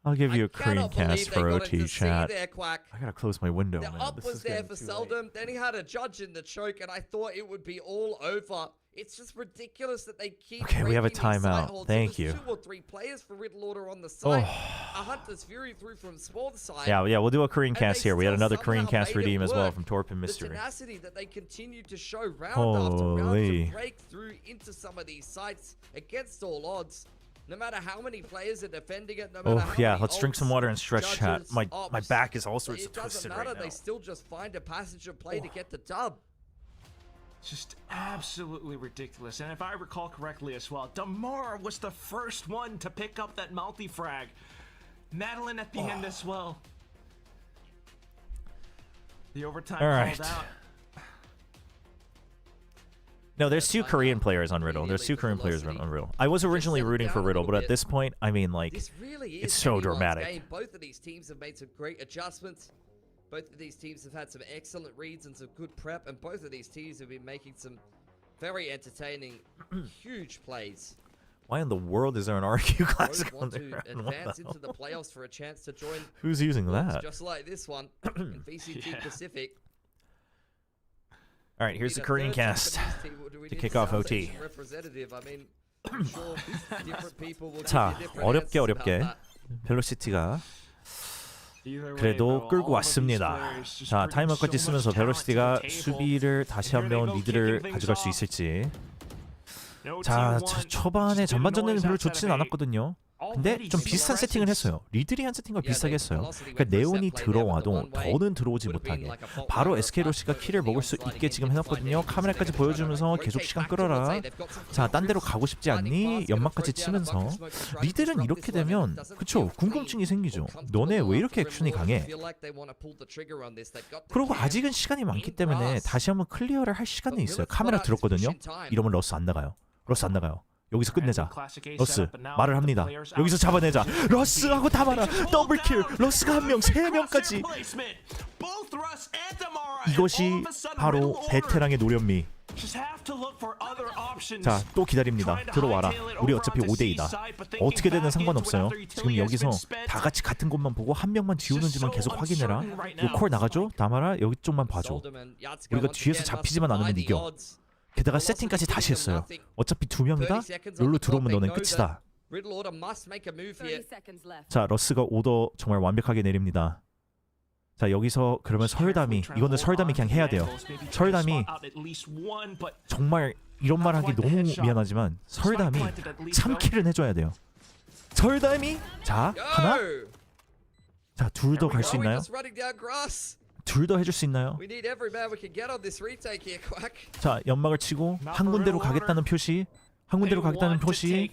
I'll give you a Korean Cannot believe cast they for got OT into C chat. there, Quack. I gotta close my window, The man. up This was is there getting for too late. Seldom, then he had a judge in the choke, and I thought it would be all over. It's just ridiculous that they keep Okay, we have a breaking these side timeout. holds. Thank There was you. 2 or 3 players for Riddle Order on the side. Oh. A Hunter's Fury through from small side. Yeah, we'll do a Korean And cast they here. We had still another Korean somehow cast made it redeem as well work. from Torpin The Mystery. tenacity that they continue to show round after round Holy. to break through into some of these sites against all odds. No matter how many players are defending it, no matter how Oh yeah, many let's drink some ults, water and stretch chat. judges, My ops, back is all sorts of it doesn't twisted matter. right now. They still just find a passage of play to get the dub. Just absolutely ridiculous. And if I recall correctly as well, Damara was the first one to pick up that multi-frag. Madeline at the end as well. The overtime All right. called out. No, there's 2 Korean players on Riddle. There's 2 Korean players on Riddle. I was originally rooting for Riddle, but at this point, I mean, like, This really is it's so anyone's dramatic. game. Both of these teams have made some great adjustments. Both of these teams have had some excellent reads and some good prep, and both of these teams have been making some very entertaining, huge plays. Why in the world is there an RQ Classic Both on want there? to advance into the playoffs for a chance to join. Who's using groups that? Just like this one in VCT Pacific. All right, here's the Need a Korean third cast Japanese team, or do we to need kick a off South OT. Asian representative? I mean, I'm sure different people will give 자, you different 어렵게 answers about 어렵게 that. 벨로시티가 Either way, 그래도 though, 끌고 all of these 왔습니다. players just 자, bring 타이머까지 so 쓰면서 much talent to the 벨로시티가 table. 수비를 다시 And here they 한번 go, 리드를 kicking 가져갈 things 수 있을지. No 자, team won. 초반에 Just didn't 전반전에는 noise 별로 outside 좋진 of A. 않았거든요. 근데 좀 비슷한 세팅을 했어요. 리들이 한 세팅과 비슷하게 했어요. 그러니까 네온이 들어와도 더는 들어오지 못하게 바로 SK로시가 키를 먹을 수 있게 지금 해놨거든요. 카메라까지 보여주면서 계속 시간 끌어라. 자, 딴 데로 가고 싶지 않니? 연막까지 치면서 리들은 이렇게 되면 그쵸, 궁금증이 생기죠. 너네 왜 이렇게 액션이 강해? 그리고 아직은 시간이 많기 때문에 다시 한번 클리어를 할 시간이 있어요. 카메라 들었거든요. 이러면 러스 안 나가요. 러스 안 나가요. 여기서 끝내자. 러스 말을 합니다. 여기서 잡아내자. 러스하고 다 말아. 더블킬. 러스가 한 명, 3명까지. 이것이 바로 베테랑의 노련미. 자, 또 기다립니다. 들어와라. 우리 어차피 5대2다. 어떻게 되든 상관없어요. 지금 여기서 다 같이 같은 곳만 보고 한 명만 지우는지만 계속 확인해라. 콜 나가죠? 다마라 여기 쪽만 봐줘. 우리가 뒤에서 잡히지만 않으면 이겨. 게다가 세팅까지 다시 했어요. 어차피 2명이다? 롤로 들어오면 너는 끝이다. 자, 러스가 오더 정말 완벽하게 내립니다. 자, 여기서 그러면 설담이, 이거는 설담이 그냥 해야 돼요. 설담이 정말 이런 말 하기 너무 미안하지만 설담이 3킬은 해줘야 돼요. 설담이 자, 하나. 자, 둘 더 갈 수 있나요? 둘 더 해줄 수 있나요? 자, 연막을 치고 한 군데로 가겠다는 표시. 한 군데로 가겠다는 표시.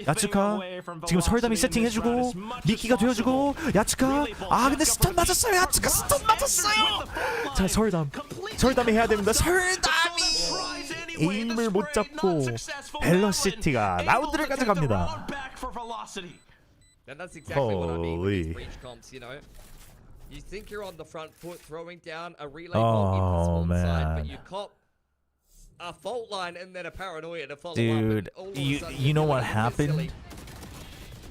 야츠카 지금 설담이 세팅해주고 미끼가 되어주고 야츠카 아 근데 스턴 맞았어요. 야츠카 스턴 맞았어요. 자, 설담이 해야 됩니다. 설담이 에임을 못 잡고 벨러시티가 라운드를 가져갑니다. Holy. You think you're on the front foot throwing down a relay bomb in the spawn side, but you cop a fault line and then a paranoia to follow Dude, up. you know what happened?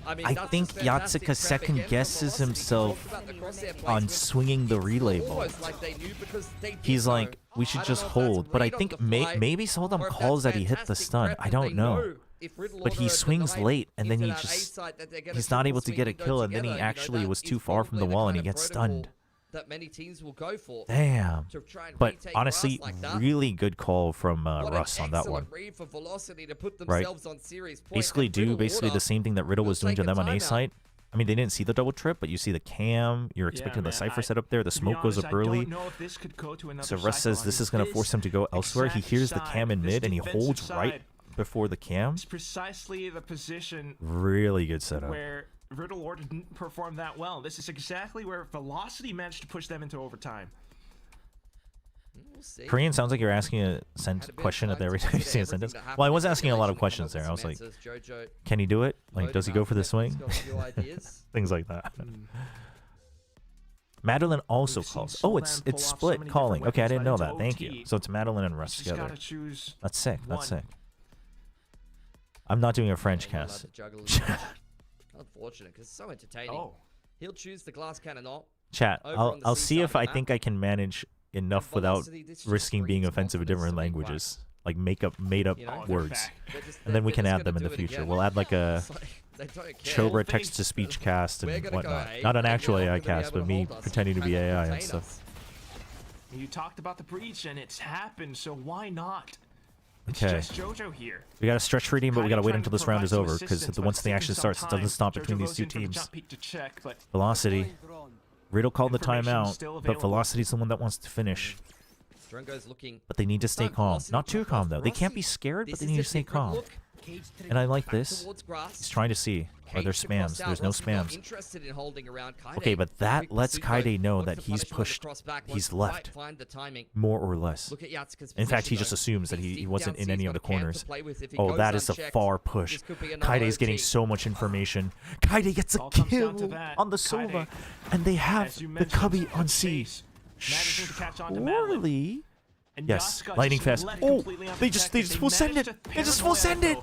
I that's think just fantastic Yatsuka prep second again. guesses Velocity himself talked about the crosshair on placement. swinging the relay ball. Almost like they knew because they did He's know. like, we should I don't just know if that's hold, but I read on think the fly maybe Soldam or if calls that's that he hit the fantastic stun. prep I and don't they know. If Riddle But he order swings denied late and then into he that just A side that they're gonna he's not triple able to get a swing and go kill, and then he together, you know, actually that was too is far from the probably wall and he kind of gets protocol stunned. That many teams will go for. Damn. To try and But retake honestly, Russ like that. really good call from What Russ an on that one. excellent read for Velocity to put Right? themselves on series point. Basically And do Riddle basically order the same thing that Riddle was doing to take a them on A timeout. site. I mean, they didn't see the double trip, but you see the cam. You're expecting the Cypher setup there. The smoke goes up early. So Russ says this is going to force him to go elsewhere. He hears the cam in mid, and he holds right before the cam. It's precisely the position Really good setup. where Riddle Order didn't perform that well. This is exactly where Velocity managed to push them into overtime. Korean sounds like you're asking a question at every time you see a sentence. Well, I was asking a lot of questions there. I was like, can he do it? Like, does he go for the swing? Things like that. Madeline also calls. Oh, it's split calling. Okay, I didn't know that. Thank you. So it's Madeline and Russ together. That's sick. That's sick. I'm not doing a French cast. Unfortunate, because it's so entertaining. He'll choose the glass cannon op. Chat. over on the I'll C see side if of I the think map. I can manage enough without Velocity, this just risking being screams offensive in different confidence to be languages. Like made up You know, words, they're just- and then we they're can just add them in gonna the do it future. again. We'll add like a It's like, they don't care. Chobra text to speech cast We're and gonna go whatnot. A, Not an and actual you're AI not gonna be cast, able but to me hold us, pretending to be trying to AI and contain stuff. us. You talked about the breach, and it's happened, so why not? It's Okay. just JoJo here. We got a stretch reading, but we got to wait until this round is over because assistance, once but the it's action taken starts, some it doesn't time. stop between JoJo these goes two in for the teams. jump peek to check, but Velocity. Riddle called the Information timeout, still but available. Velocity's the one that wants to finish. Drongo's looking. But they need to stay calm. Not too calm though. They can't be scared, but they need to stay calm. And I like this. He's trying to see. Are there spams? There's no spams. Okay, but that lets Kaide know that he's pushed. He's left. More or less. In fact, he just assumes that he wasn't in any of the corners. Oh, that is a far push. Kaide's getting so much information. Kaide gets a kill on the Sova. And they have the Cubby on C. Surely. Yes, lightning fast. Oh, they just full send it. They just full send it.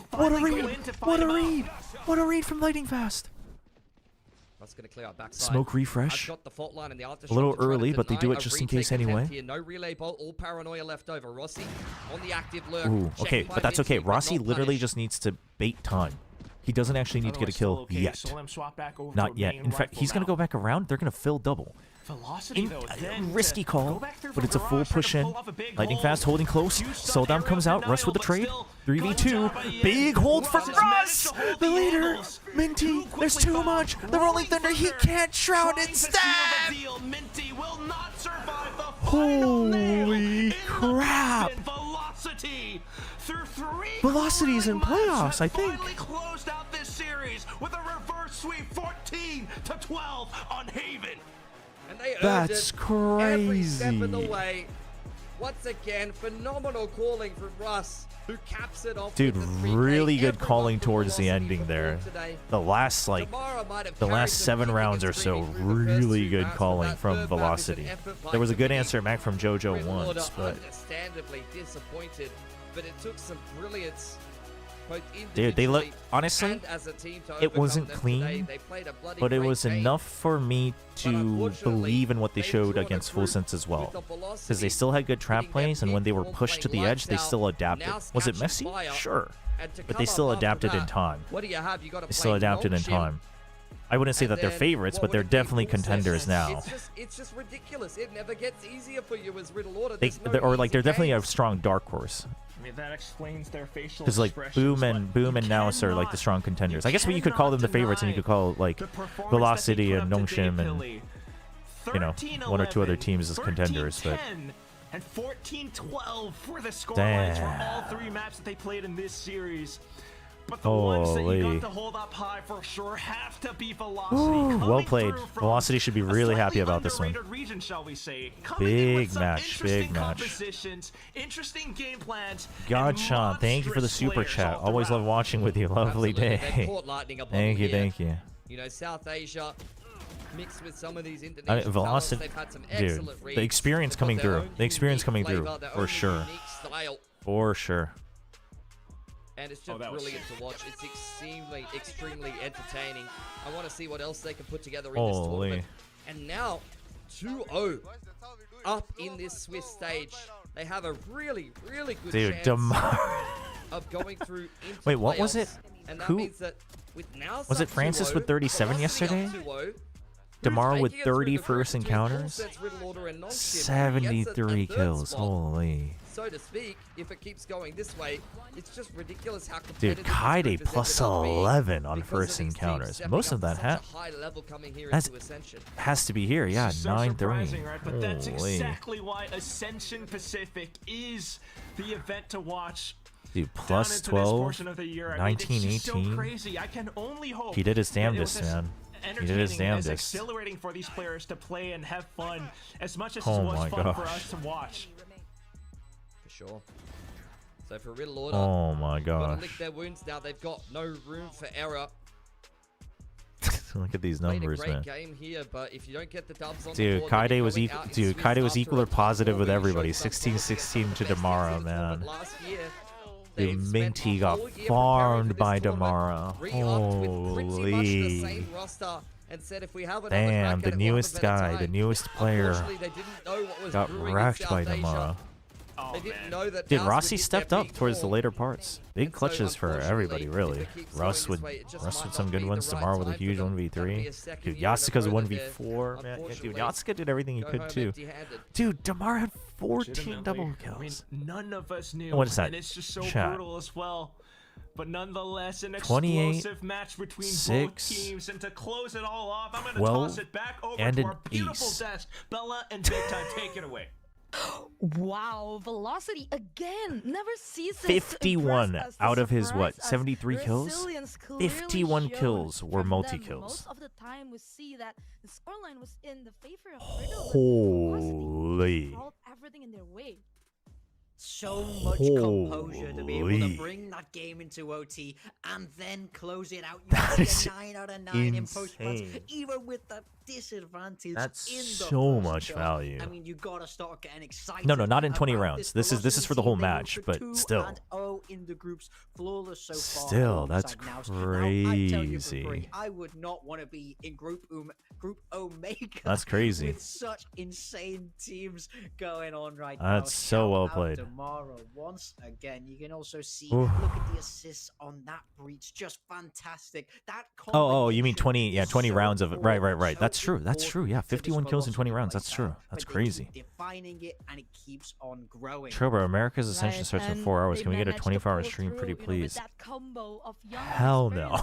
What a read! What a read! What a read from lightning fast. Smoke refresh. A little early, but they do it just in case anyway. No relay bolt, all paranoia left over. Rossi on the active lurk. Ooh, okay, Checked by but that's okay. Minty, but Rossi not literally punished. just needs to bait time. He doesn't actually need to get a kill yet. Not yet. In fact, he's going to go back around. They're going to fill double. Velocity, though, then Risky to call, go back through but for it's a full Garage, trying push to in. pull off a big Lightning hold. fast, holding close. Two-shot Soldam comes arrow out. Russ with the denial, trade. but 3v2. Big hold for Russ. The leader. Minty. There's too much. The Rolling Thunder. He can't shroud instead. Minty will not survive the Holy crap. Velocity through 3 Velocity's in playoffs, I think. finally closed out this series with a reverse sweep 14-12 on Haven. And they earned That's it every step of the crazy. way. Once again, phenomenal calling from Russ. who caps it off. Dude, with the 3K. really good Everyone calling from towards the Velocity ending there. today. The last the last 7 rounds or so, really good calling from Velocity. There was a good answer back from JoJo once, but understandably disappointed, but it took some brilliance. dude, they look honestly. It wasn't clean, but it was enough for me to believe in what they showed against Full Sense as well, because they still had good trap plays, and when they were pushed to the edge, they still adapted. Was it messy? Sure, but they still adapted in time. They still adapted in time. I wouldn't say that they're favorites, but they're definitely contenders now. It's just ridiculous. It never gets easier for you as Riddle Order. They're definitely a strong dark horse. I mean, that explains their facial Because like Boom and Naus are like the strong contenders. I guess you could call them the favorites, and you could call like Velocity and Nongshim and you know 1 or 2 other teams as contenders. But and 14-12 for the scorelines for all 3 maps that they played in this series. But the ones that you got to hold up high for sure have to be Velocity. Ooh, well played. Velocity should be really happy about this one. Region, shall we say. Big match, big match. Interesting game plans. God, Sean, thank you for the super chat. Always love watching with you. Lovely day. Thank you, thank you. You know, South Asia mixed with some of these Indonesian Velocity, they've had some dude, excellent reads. the experience coming through. The experience coming through, flavor, their for own sure. unique style. For sure. And it's just brilliant to watch. It's extremely entertaining. I want to see what else they can put together in this tournament. And now, 2-0 up in this Swiss stage. They have a really good chance of going through into Wait, what was it? And that Who means that with now was it? Francis with 37 yesterday? Damara with 30 first encounters? 73 kills. Holy. So to speak, if it keeps going this way, it's just ridiculous how competitive. Dude, Kaide plus 11 on first encounters. Most of that has to be here. Yeah, 9-3. Right? But that's exactly why Ascension Pacific is the event to watch. Dude, plus 12, 19, 18. So crazy. I can only hope he did his damnedest, man. He did his damnedest. It's exhilarating for these players to play and have fun as much as it was fun for us to watch. For sure. So for Riddle Order, oh my gosh, gotta lick their wounds now. They've got no room for error. Look at these numbers, Played a man. great game here, but if you don't get the dubs on Dude, the board, Kaide was equal. Dude, Kaide was equal or positive with everybody. 16-16 to Damara, man. Dude, Minty got farmed by Damara. Holy. Damn, the newest guy, the newest player got wrecked by Damara. Dude, Rossi stepped up towards the later parts. Big clutches for everybody, really. Russ with some good ones. Damara with a huge 1v3. Dude, Yasuka's 1v4. Man, yeah, dude, Yasuka did everything he could too. Dude, Damara had 14 double kills. I mean, none of us knew. What is that? And it's just so Chat. brutal as well. But nonetheless, an 28, explosive match between 6, both teams. And to close it all off, I'm going to 12, toss it back over and to an our beautiful ace. desk. Bella and Big Time, take it away. Wow, Velocity again never ceases 51 to out of his, surprise what, us. 73 kills? Resilience clearly 51 shown kills were from them. multi-kills. Most of the time we see that the scoreline was in the favor of Riddle, but Velocity Holy. held everything in their way. So much composure to be able to Holy. bring that game into OT and then close it out. You see a 9 out of 9 in post-match, even with that disadvantage. That's in the so first much kill. value. I mean, you gotta start getting excited. No, not in 20 about rounds. This This is for the whole match, Velocity but team. They were still. 2-0 in the groups, flawless so far. Still, that's alongside Naus. Now, I tell you for crazy. free, I would not want to be in Group Omega. That's crazy. With such insane teams going on right now. That's so well played. Tomorrow, once again, you can also see. Ooh. Look at the assists on that breach, just fantastic. That. Oh, you mean 20? Yeah, 20 so rounds of it. Right. so That's true. That's true. Yeah, 51 kills in 20 rounds. That's true. That's crazy. Defining it, and it keeps on growing. Chobra, America's Ascension starts in 4 hours. Can we get a 24-hour stream, pretty please? Hell no.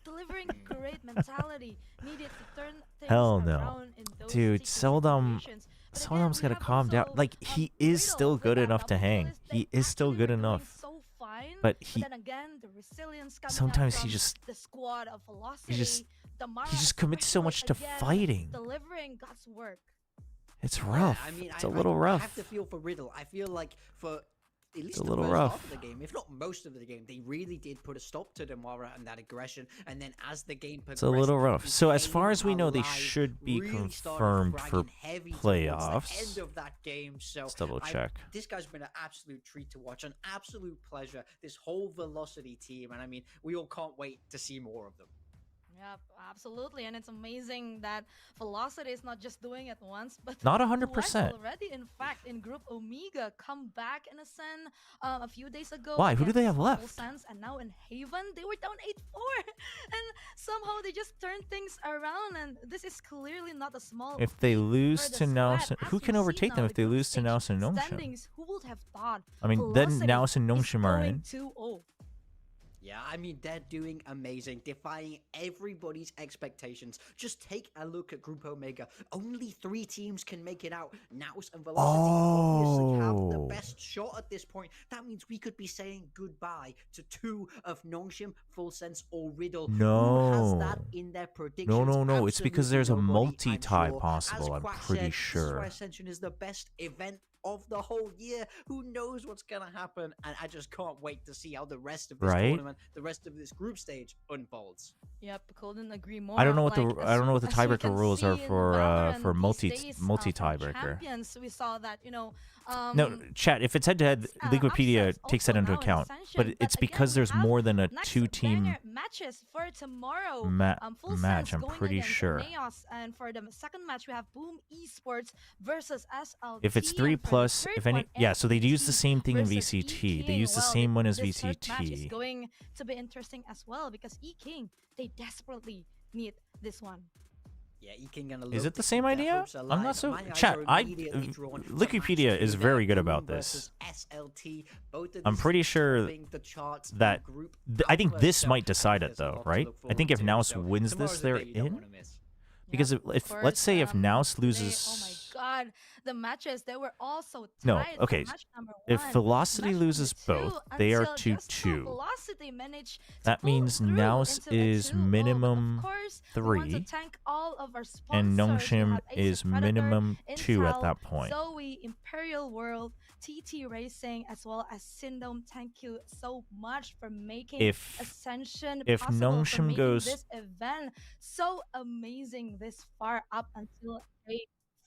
Delivering great mentality needed to turn things Hell no. around in those Dude, Seldom's Seldom's gotta calm down. Like, he is still good enough to hang. He is still good enough. But he sometimes he just commits so much to fighting. Delivering God's work. It's rough. I mean, it's a little rough. I have to feel for Riddle. I feel like for at least a the little first rough. half of the game, if not most of the game, they really did put a stop to Demara and that aggression. And then as the game progressed, It's a little rough. it So as became far as we know, they alive, should be really started confirmed for fragging heavy towards playoffs. the end of that game. So Let's double check. this guy's been an absolute treat to watch, an absolute pleasure. This whole Velocity team, and I mean, we all can't wait to see more of them. Yep, absolutely, and it's amazing that Velocity is not just doing it once, but Not twice 100%. already. In fact, in Group Omega, come back in Ascend a few days ago. Why? Who do they have against left? Sense, and now in Haven, they were down 8-4, and somehow they just turned things around. And this is clearly not a small. If they feat lose for to the Naos, squad. who As can we see overtake now, them the if they group lose to stage Naos and Nongshan? standings, who would have thought? I mean, then Velocity Naos and is Nongshan are going in. 2-0. Yeah, I mean, they're doing amazing, defying everybody's expectations. Just take a look at Group Omega. Only 3 teams can make it out. Naus and Velocity obviously have the Oh. best shot at this point. That means we could be saying goodbye to 2 of Nongshim, Full Sense, or Riddle. Who has that No. in their predictions? No. It's because there's a Absolutely nobody, multi-tie I'm sure. possible, As I'm Quack pretty said, This is why sure. Ascension is the best event of the whole year. Who knows what's gonna happen? And I just can't wait to see how the rest of this Right? tournament, the rest of this group stage unfolds. Yep, couldn't agree more. I don't know what Like, I don't know what the as we tiebreaker can rules are see in Valorant for these multi days, from tiebreaker. champions, we saw that, No, chat. If it's head to head, Wikipedia upsets takes that also into now in account. Ascension, But but it's again, because we there's have more than a next 2-team banger matches for tomorrow. Full match. Sense I'm going pretty against sure. Neos, and for the second match we have Boom Esports versus SLT. If it's 3 and for the plus, third if any, one, yeah. So they use the NKT same thing in versus VCT. They E-King. use the Well, same one as this third match is VCT. going to be interesting as well because E-King, they desperately need this one. Yeah, Eking gonna Is love it the to same keep their idea? hopes I'm alive. not so. My eyes Chat. are immediately drawn to Wikipedia match is two very there, good Boom about this. versus SLT. Both of I'm these pretty teams sure topping the charts in that group I think alpha, this so might decide it there's a lot though, to right? look I think if forward to, Naus so wins tomorrow's this, the they're day you don't in. wanna miss. Because Yep, if of let's say if course, Naus today- loses, oh my god, the matches they were also no, tied for okay. match number If 1, Velocity match number loses 2, both, they are until just now 2-2. Velocity managed to That pull means through Naus into a is 2-0, but of minimum course, we want to 3, thank all of our and sponsors. We Nongshim have Ace is Predator, minimum 2 at Intel, that point. Zoe, Imperial World, TT Racing, as well as Syndome. Thank you so much for making If- Ascension if possible, for Nongshim making goes- this event so amazing this far up until day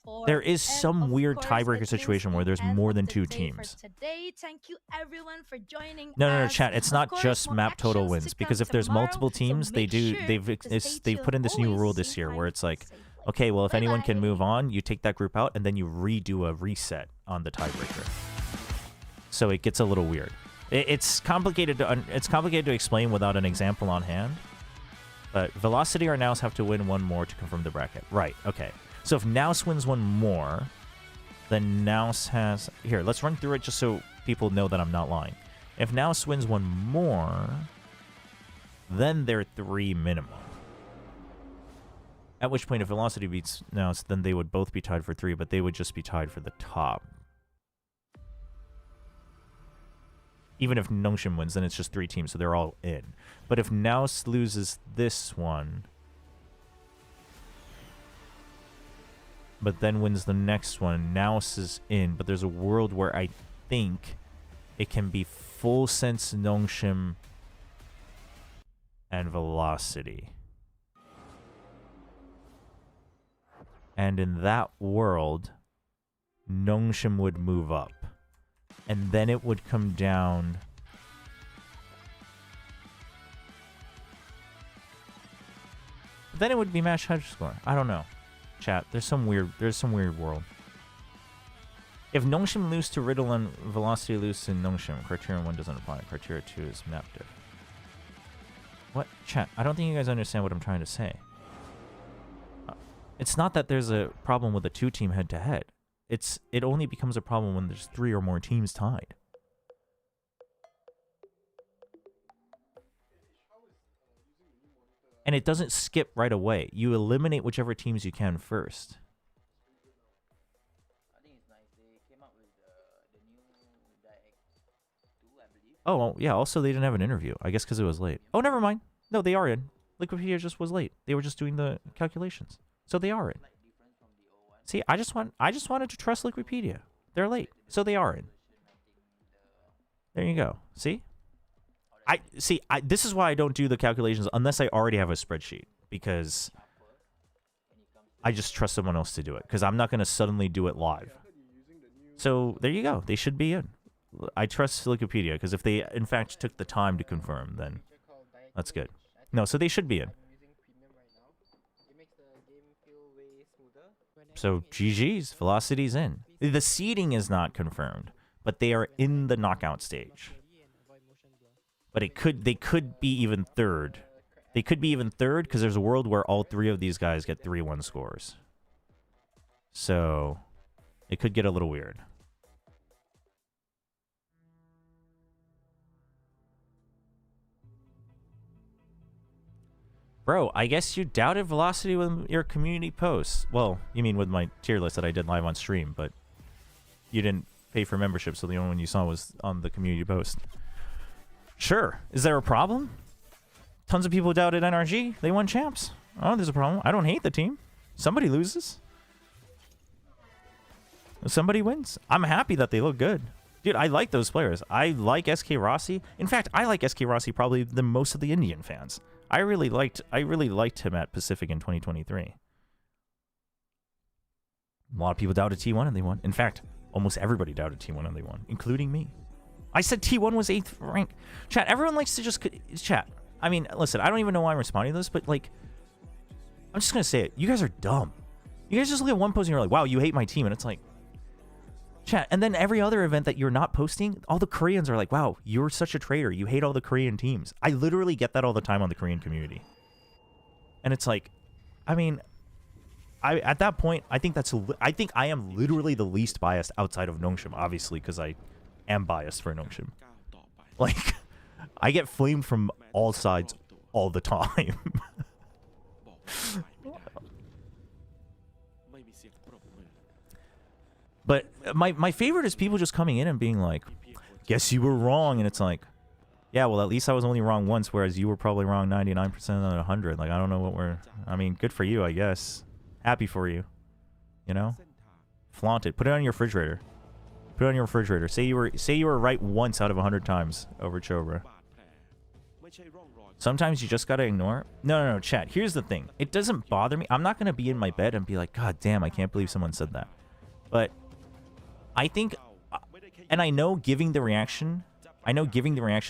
4. There is And some of weird course, tiebreaker it is situation where the there's end more of than the 2 day for teams. today. Thank you everyone for joining No, us. chat. It's Of not course, just more map total actions wins to because come if there's tomorrow, multiple so teams, make sure to stay they've put in this new always rule this same year time, where it's like, same place. okay, well if anyone can Bye-bye. move on, you take that group out and then you redo a reset on the tiebreaker. So it gets a little weird. It's complicated to explain without an example on hand. But Velocity or Naus have to win one more to confirm the bracket. Right. Okay. So if Naus wins one more, then Naus has... Here, let's run through it just so people know that I'm not lying. If Naus wins one more, then they're 3 minimum. At which point, if Velocity beats Naus, then they would both be tied for 3, but they would just be tied for the top. Even if Nongshim wins, then it's just 3 teams, so they're all in. But if Naus loses this one, but then wins the next one, Naus is in. But there's a world where I think it can be Full Sense, Nongshim, and Velocity. And in that world, Nongshim would move up. And then it would come down... Then it would be match hedge score. I don't know. Chat, there's some weird world. If Nongshim lose to Riddle and Velocity lose to Nongshim, Criterion 1 doesn't apply. Criterion 2 is map diff. What? Chat, I don't think you guys understand what I'm trying to say. It's not that there's a problem with a 2-team head-to-head. It only becomes a problem when there's 3 or more teams tied. And it doesn't skip right away. You eliminate whichever teams you can first. Oh, yeah, also they didn't have an interview. I guess because it was late. Oh, never mind. No, they are in. Wikipedia just was late. They were just doing the calculations. So they are in. See, I just wanted to trust Wikipedia. They're late. So they are in. There you go. See? This is why I don't do the calculations unless I already have a spreadsheet, because I just trust someone else to do it, because I'm not going to suddenly do it live. So there you go. They should be in. I trust Wikipedia, because if they in fact took the time to confirm, then that's good. No, so they should be in. So GG's, Velocity's in. The seeding is not confirmed, but they are in the knockout stage. But they could be even third. They could be even third because there's a world where all three of these guys get 3-1 scores. So it could get a little weird. Bro, I guess you doubted Velocity with your community posts. Well, you mean with my tier list that I did live on stream, but you didn't pay for membership, so the only one you saw was on the community post. Sure. Is there a problem? Tons of people doubted NRG. They won champs. Oh, there's a problem. I don't hate the team. Somebody loses. Somebody wins. I'm happy that they look good. Dude, I like those players. I like SK Rossi. In fact, I like SK Rossi probably the most of the Indian fans. I really liked him at Pacific in 2023. A lot of people doubted T1 and they won. In fact, almost everybody doubted T1 and they won, including me. I said T1 was 8th rank. Chat, everyone likes to just chat. I mean, listen, I don't even know why I'm responding to this, but like, I'm just going to say it. You guys are dumb. You guys just look at one post and you're like, wow, you hate my team. And it's like, chat. And then every other event that you're not posting, all the Koreans are like, wow, you're such a traitor. You hate all the Korean teams. I literally get that all the time on the Korean community. And it's like, I mean, at that point, I think I am literally the least biased outside of Nongshim, obviously, because I am biased for Nongshim. Like, I get flamed from all sides all the time. But my favorite is people just coming in and being like, guess you were wrong. And it's like, yeah, well, at least I was only wrong once, whereas you were probably wrong 99% out of 100. Like, I don't know what I mean, good for you, I guess. Happy for you. You know? Flaunt it. Put it on your refrigerator. Put it on your refrigerator. Say you were right once out of 100 times over Chobra. Sometimes you just gotta ignore it. No, chat. Here's the thing. It doesn't bother me. I'm not gonna be in my bed and be like, God damn, I can't believe someone said that. But I think, and I know giving the reaction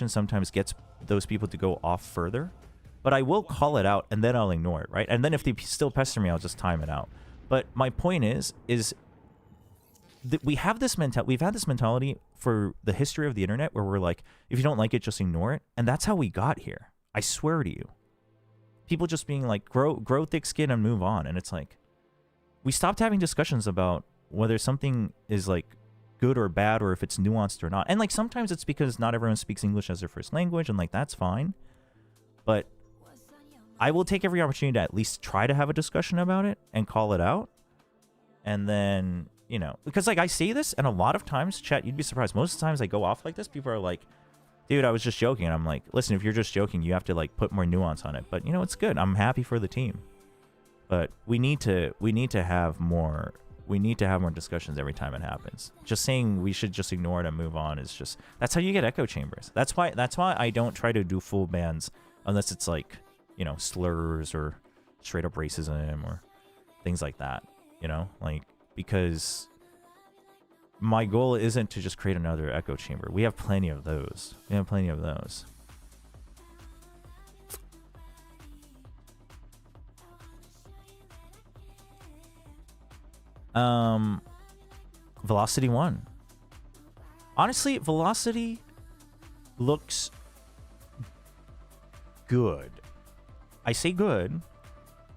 sometimes gets those people to go off further, but I will call it out and then I'll ignore it, right? And then if they still pester me, I'll just time it out. But my point is that we've had this mentality for the history of the internet where we're like, if you don't like it, just ignore it. And that's how we got here. I swear to you. People just being like, grow thick skin and move on. And it's like, we stopped having discussions about whether something is like good or bad or if it's nuanced or not. And like sometimes it's because not everyone speaks English as their first language and like that's fine. But I will take every opportunity to at least try to have a discussion about it and call it out. And then, you know, because like I say this and a lot of times, chat, you'd be surprised. Most of the times I go off like this, people are like, dude, I was just joking. And I'm like, listen, if you're just joking, you have to like put more nuance on it. But you know, it's good. I'm happy for the team. But we need to have more discussions every time it happens. Just saying we should just ignore it and move on is just, that's how you get echo chambers. That's why I don't try to do full bans unless it's like, you know, slurs or straight up racism or things like that, you know, like, because my goal isn't to just create another echo chamber. We have plenty of those. Velocity won. Honestly, Velocity looks good. I say good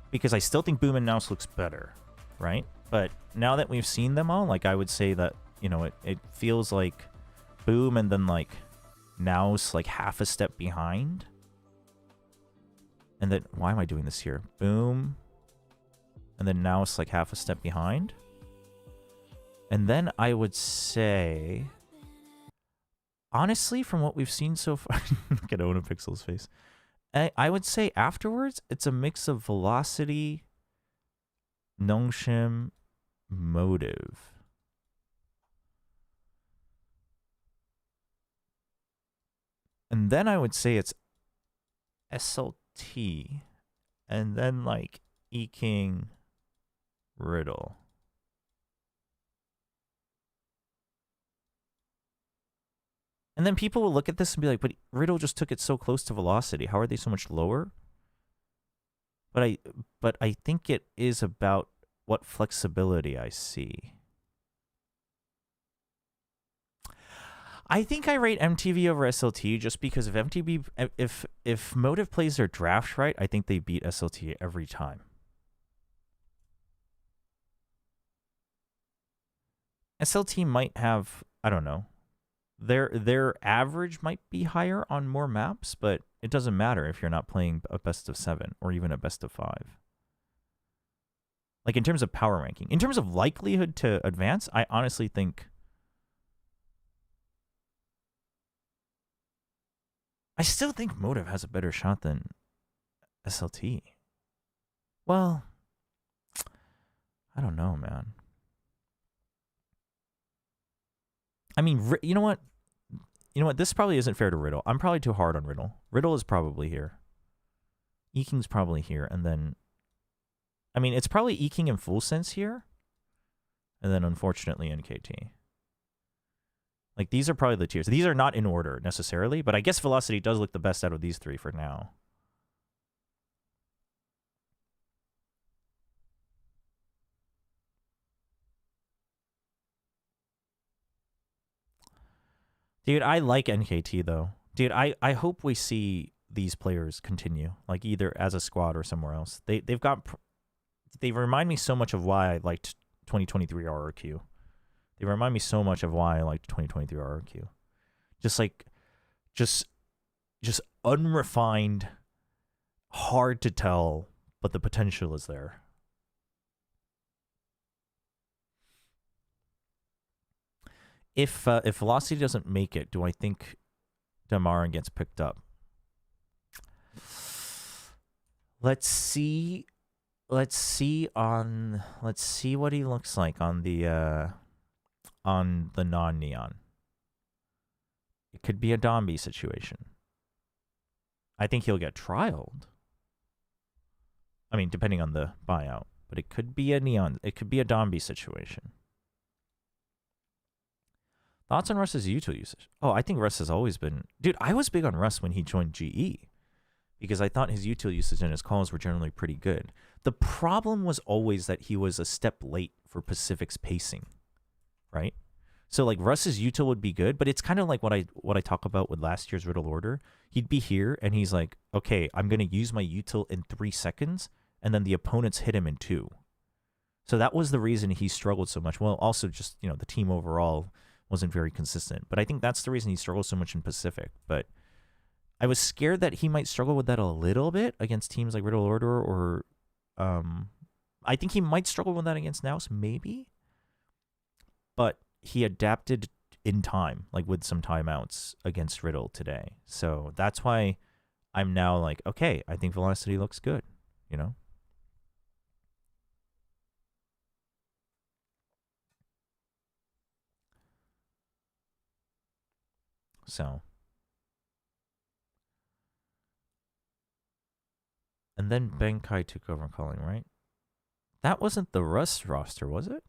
because I still think Boom and Nouse looks better, right? But now that we've seen them all, like I would say that, you know, it feels like Boom and then like Nouse like half a step behind. And then, why am I doing this here? Boom. And then Nouse like half a step behind. And then I would say, honestly, from what we've seen so far, look at Ona Pixel's face. I would say afterwards, it's a mix of Velocity, Nongshim, Motive. And then I would say it's SLT. And then like E-King, Riddle. And then people will look at this and be like, but Riddle just took it so close to velocity. How are they so much lower? But I think it is about what flexibility I see. I think I rate MTV over SLT just because if MTV, if Motive plays their draft right, I think they beat SLT every time. SLT might have, I don't know, their average might be higher on more maps, but it doesn't matter if you're not playing a best of 7 or even a best of 5. Like in terms of power ranking, in terms of likelihood to advance, I honestly think I still think Motive has a better shot than SLT. Well, I don't know, man. I mean, you know what? You know what? This probably isn't fair to Riddle. I'm probably too hard on Riddle. Riddle is probably here. E-King's probably here. And then, I mean, it's probably E-King in full sense here. And then, unfortunately, NKT. Like, these are probably the tiers. These are not in order, necessarily. But I guess Velocity does look the best out of these three for now. Dude, I like NKT, though. Dude, I hope we see these players continue, like either as a squad or somewhere else. They remind me so much of why I liked 2023 RRQ. They remind me so much of why I liked 2023 RRQ. Just unrefined, hard to tell, but the potential is there. If Velocity doesn't make it, do I think Damaran gets picked up? Let's see what he looks like on the non-neon. It could be a Dombi situation. I think he'll get trialed. I mean, depending on the buyout, but it could be a neon. It could be a Dombi situation. Thoughts on Russ's util usage? Oh, I think Russ has always been... Dude, I was big on Russ when he joined GE because I thought his util usage and his calls were generally pretty good. The problem was always that he was a step late for Pacific's pacing, right? So, like, Russ's util would be good, but it's kind of like what I talk about with last year's Riddle Order. He'd be here, and he's like, okay, I'm going to use my util in 3 seconds, and then the opponents hit him in 2. So that was the reason he struggled so much. Well, also just, you know, the team overall wasn't very consistent. But I think that's the reason he struggled so much in Pacific. But I was scared that he might struggle with that a little bit against teams like Riddle Order or... I think he might struggle with that against Naus, maybe. But he adapted in time, like with some timeouts against Riddle today. So that's why I'm now like, okay, I think Velocity looks good, you know? So. And then Benkai took over calling, right? That wasn't the Rust roster, was it?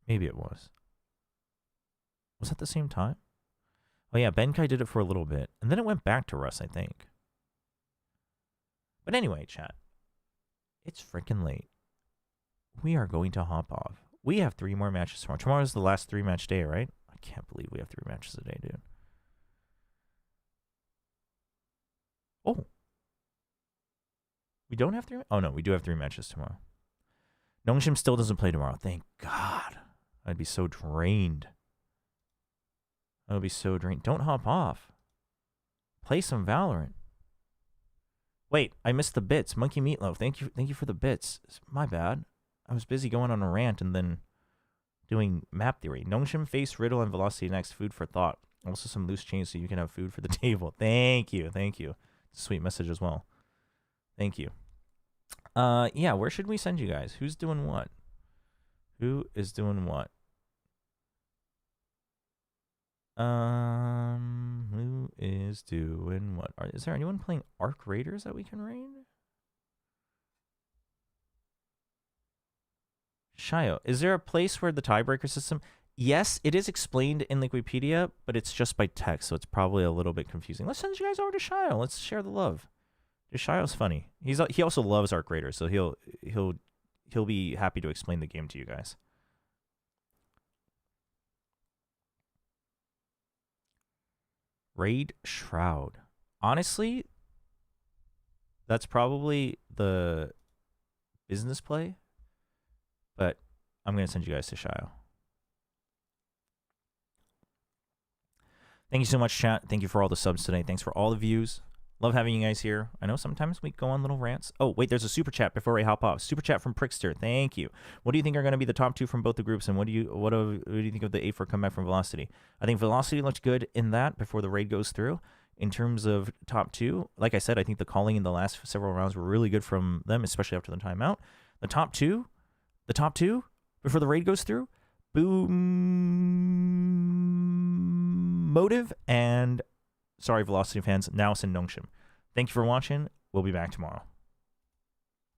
Maybe it was. Was that the same time? Oh yeah, Benkai did it for a little bit. And then it went back to Russ, I think. But anyway, chat. It's freaking late. We are going to hop off. We have 3 more matches tomorrow. Tomorrow's the last 3-match day, right? I can't believe we have 3 matches a day, dude. Oh. We don't have 3? Oh, no, we do have 3 matches tomorrow. Nongshim still doesn't play tomorrow. Thank God. I'd be so drained. I would be so drained. Don't hop off. Play some Valorant. Wait, I missed the bits. Monkey Meatloaf, thank you for the bits. My bad. I was busy going on a rant and then doing map theory. Nongshim, Face, Riddle, and Velocity next. Food for thought. Also some loose change so you can have food for the table. Thank you. Sweet message as well. Thank you. Yeah, where should we send you guys? Who's doing what? Who is doing what? Who is doing what? Is there anyone playing Arc Raiders that we can raid? Shio, is there a place where the tiebreaker system? Yes, it is explained in Wikipedia, but it's just by text, so it's probably a little bit confusing. Let's send you guys over to Shio. Let's share the love. Shio's funny. He also loves Arc Raiders, so he'll be happy to explain the game to you guys. Raid Shroud. Honestly, that's probably the business play, but I'm going to send you guys to Shio. Thank you so much, chat. Thank you for all the subs today. Thanks for all the views. Love having you guys here. I know sometimes we go on little rants. Oh, wait, there's a super chat before I hop off. Super chat from Prickster. Thank you. What do you think are going to be the top two from both the groups, and what do you think of the A4 comeback from Velocity? I think Velocity looked good in that before the raid goes through. In terms of top two, like I said, I think the calling in the last several rounds were really good from them, especially after the timeout. The top two before the raid goes through, Boom, Motive, and sorry, Velocity fans, Naos and Nongshim. Thank you for watching. We'll be back tomorrow.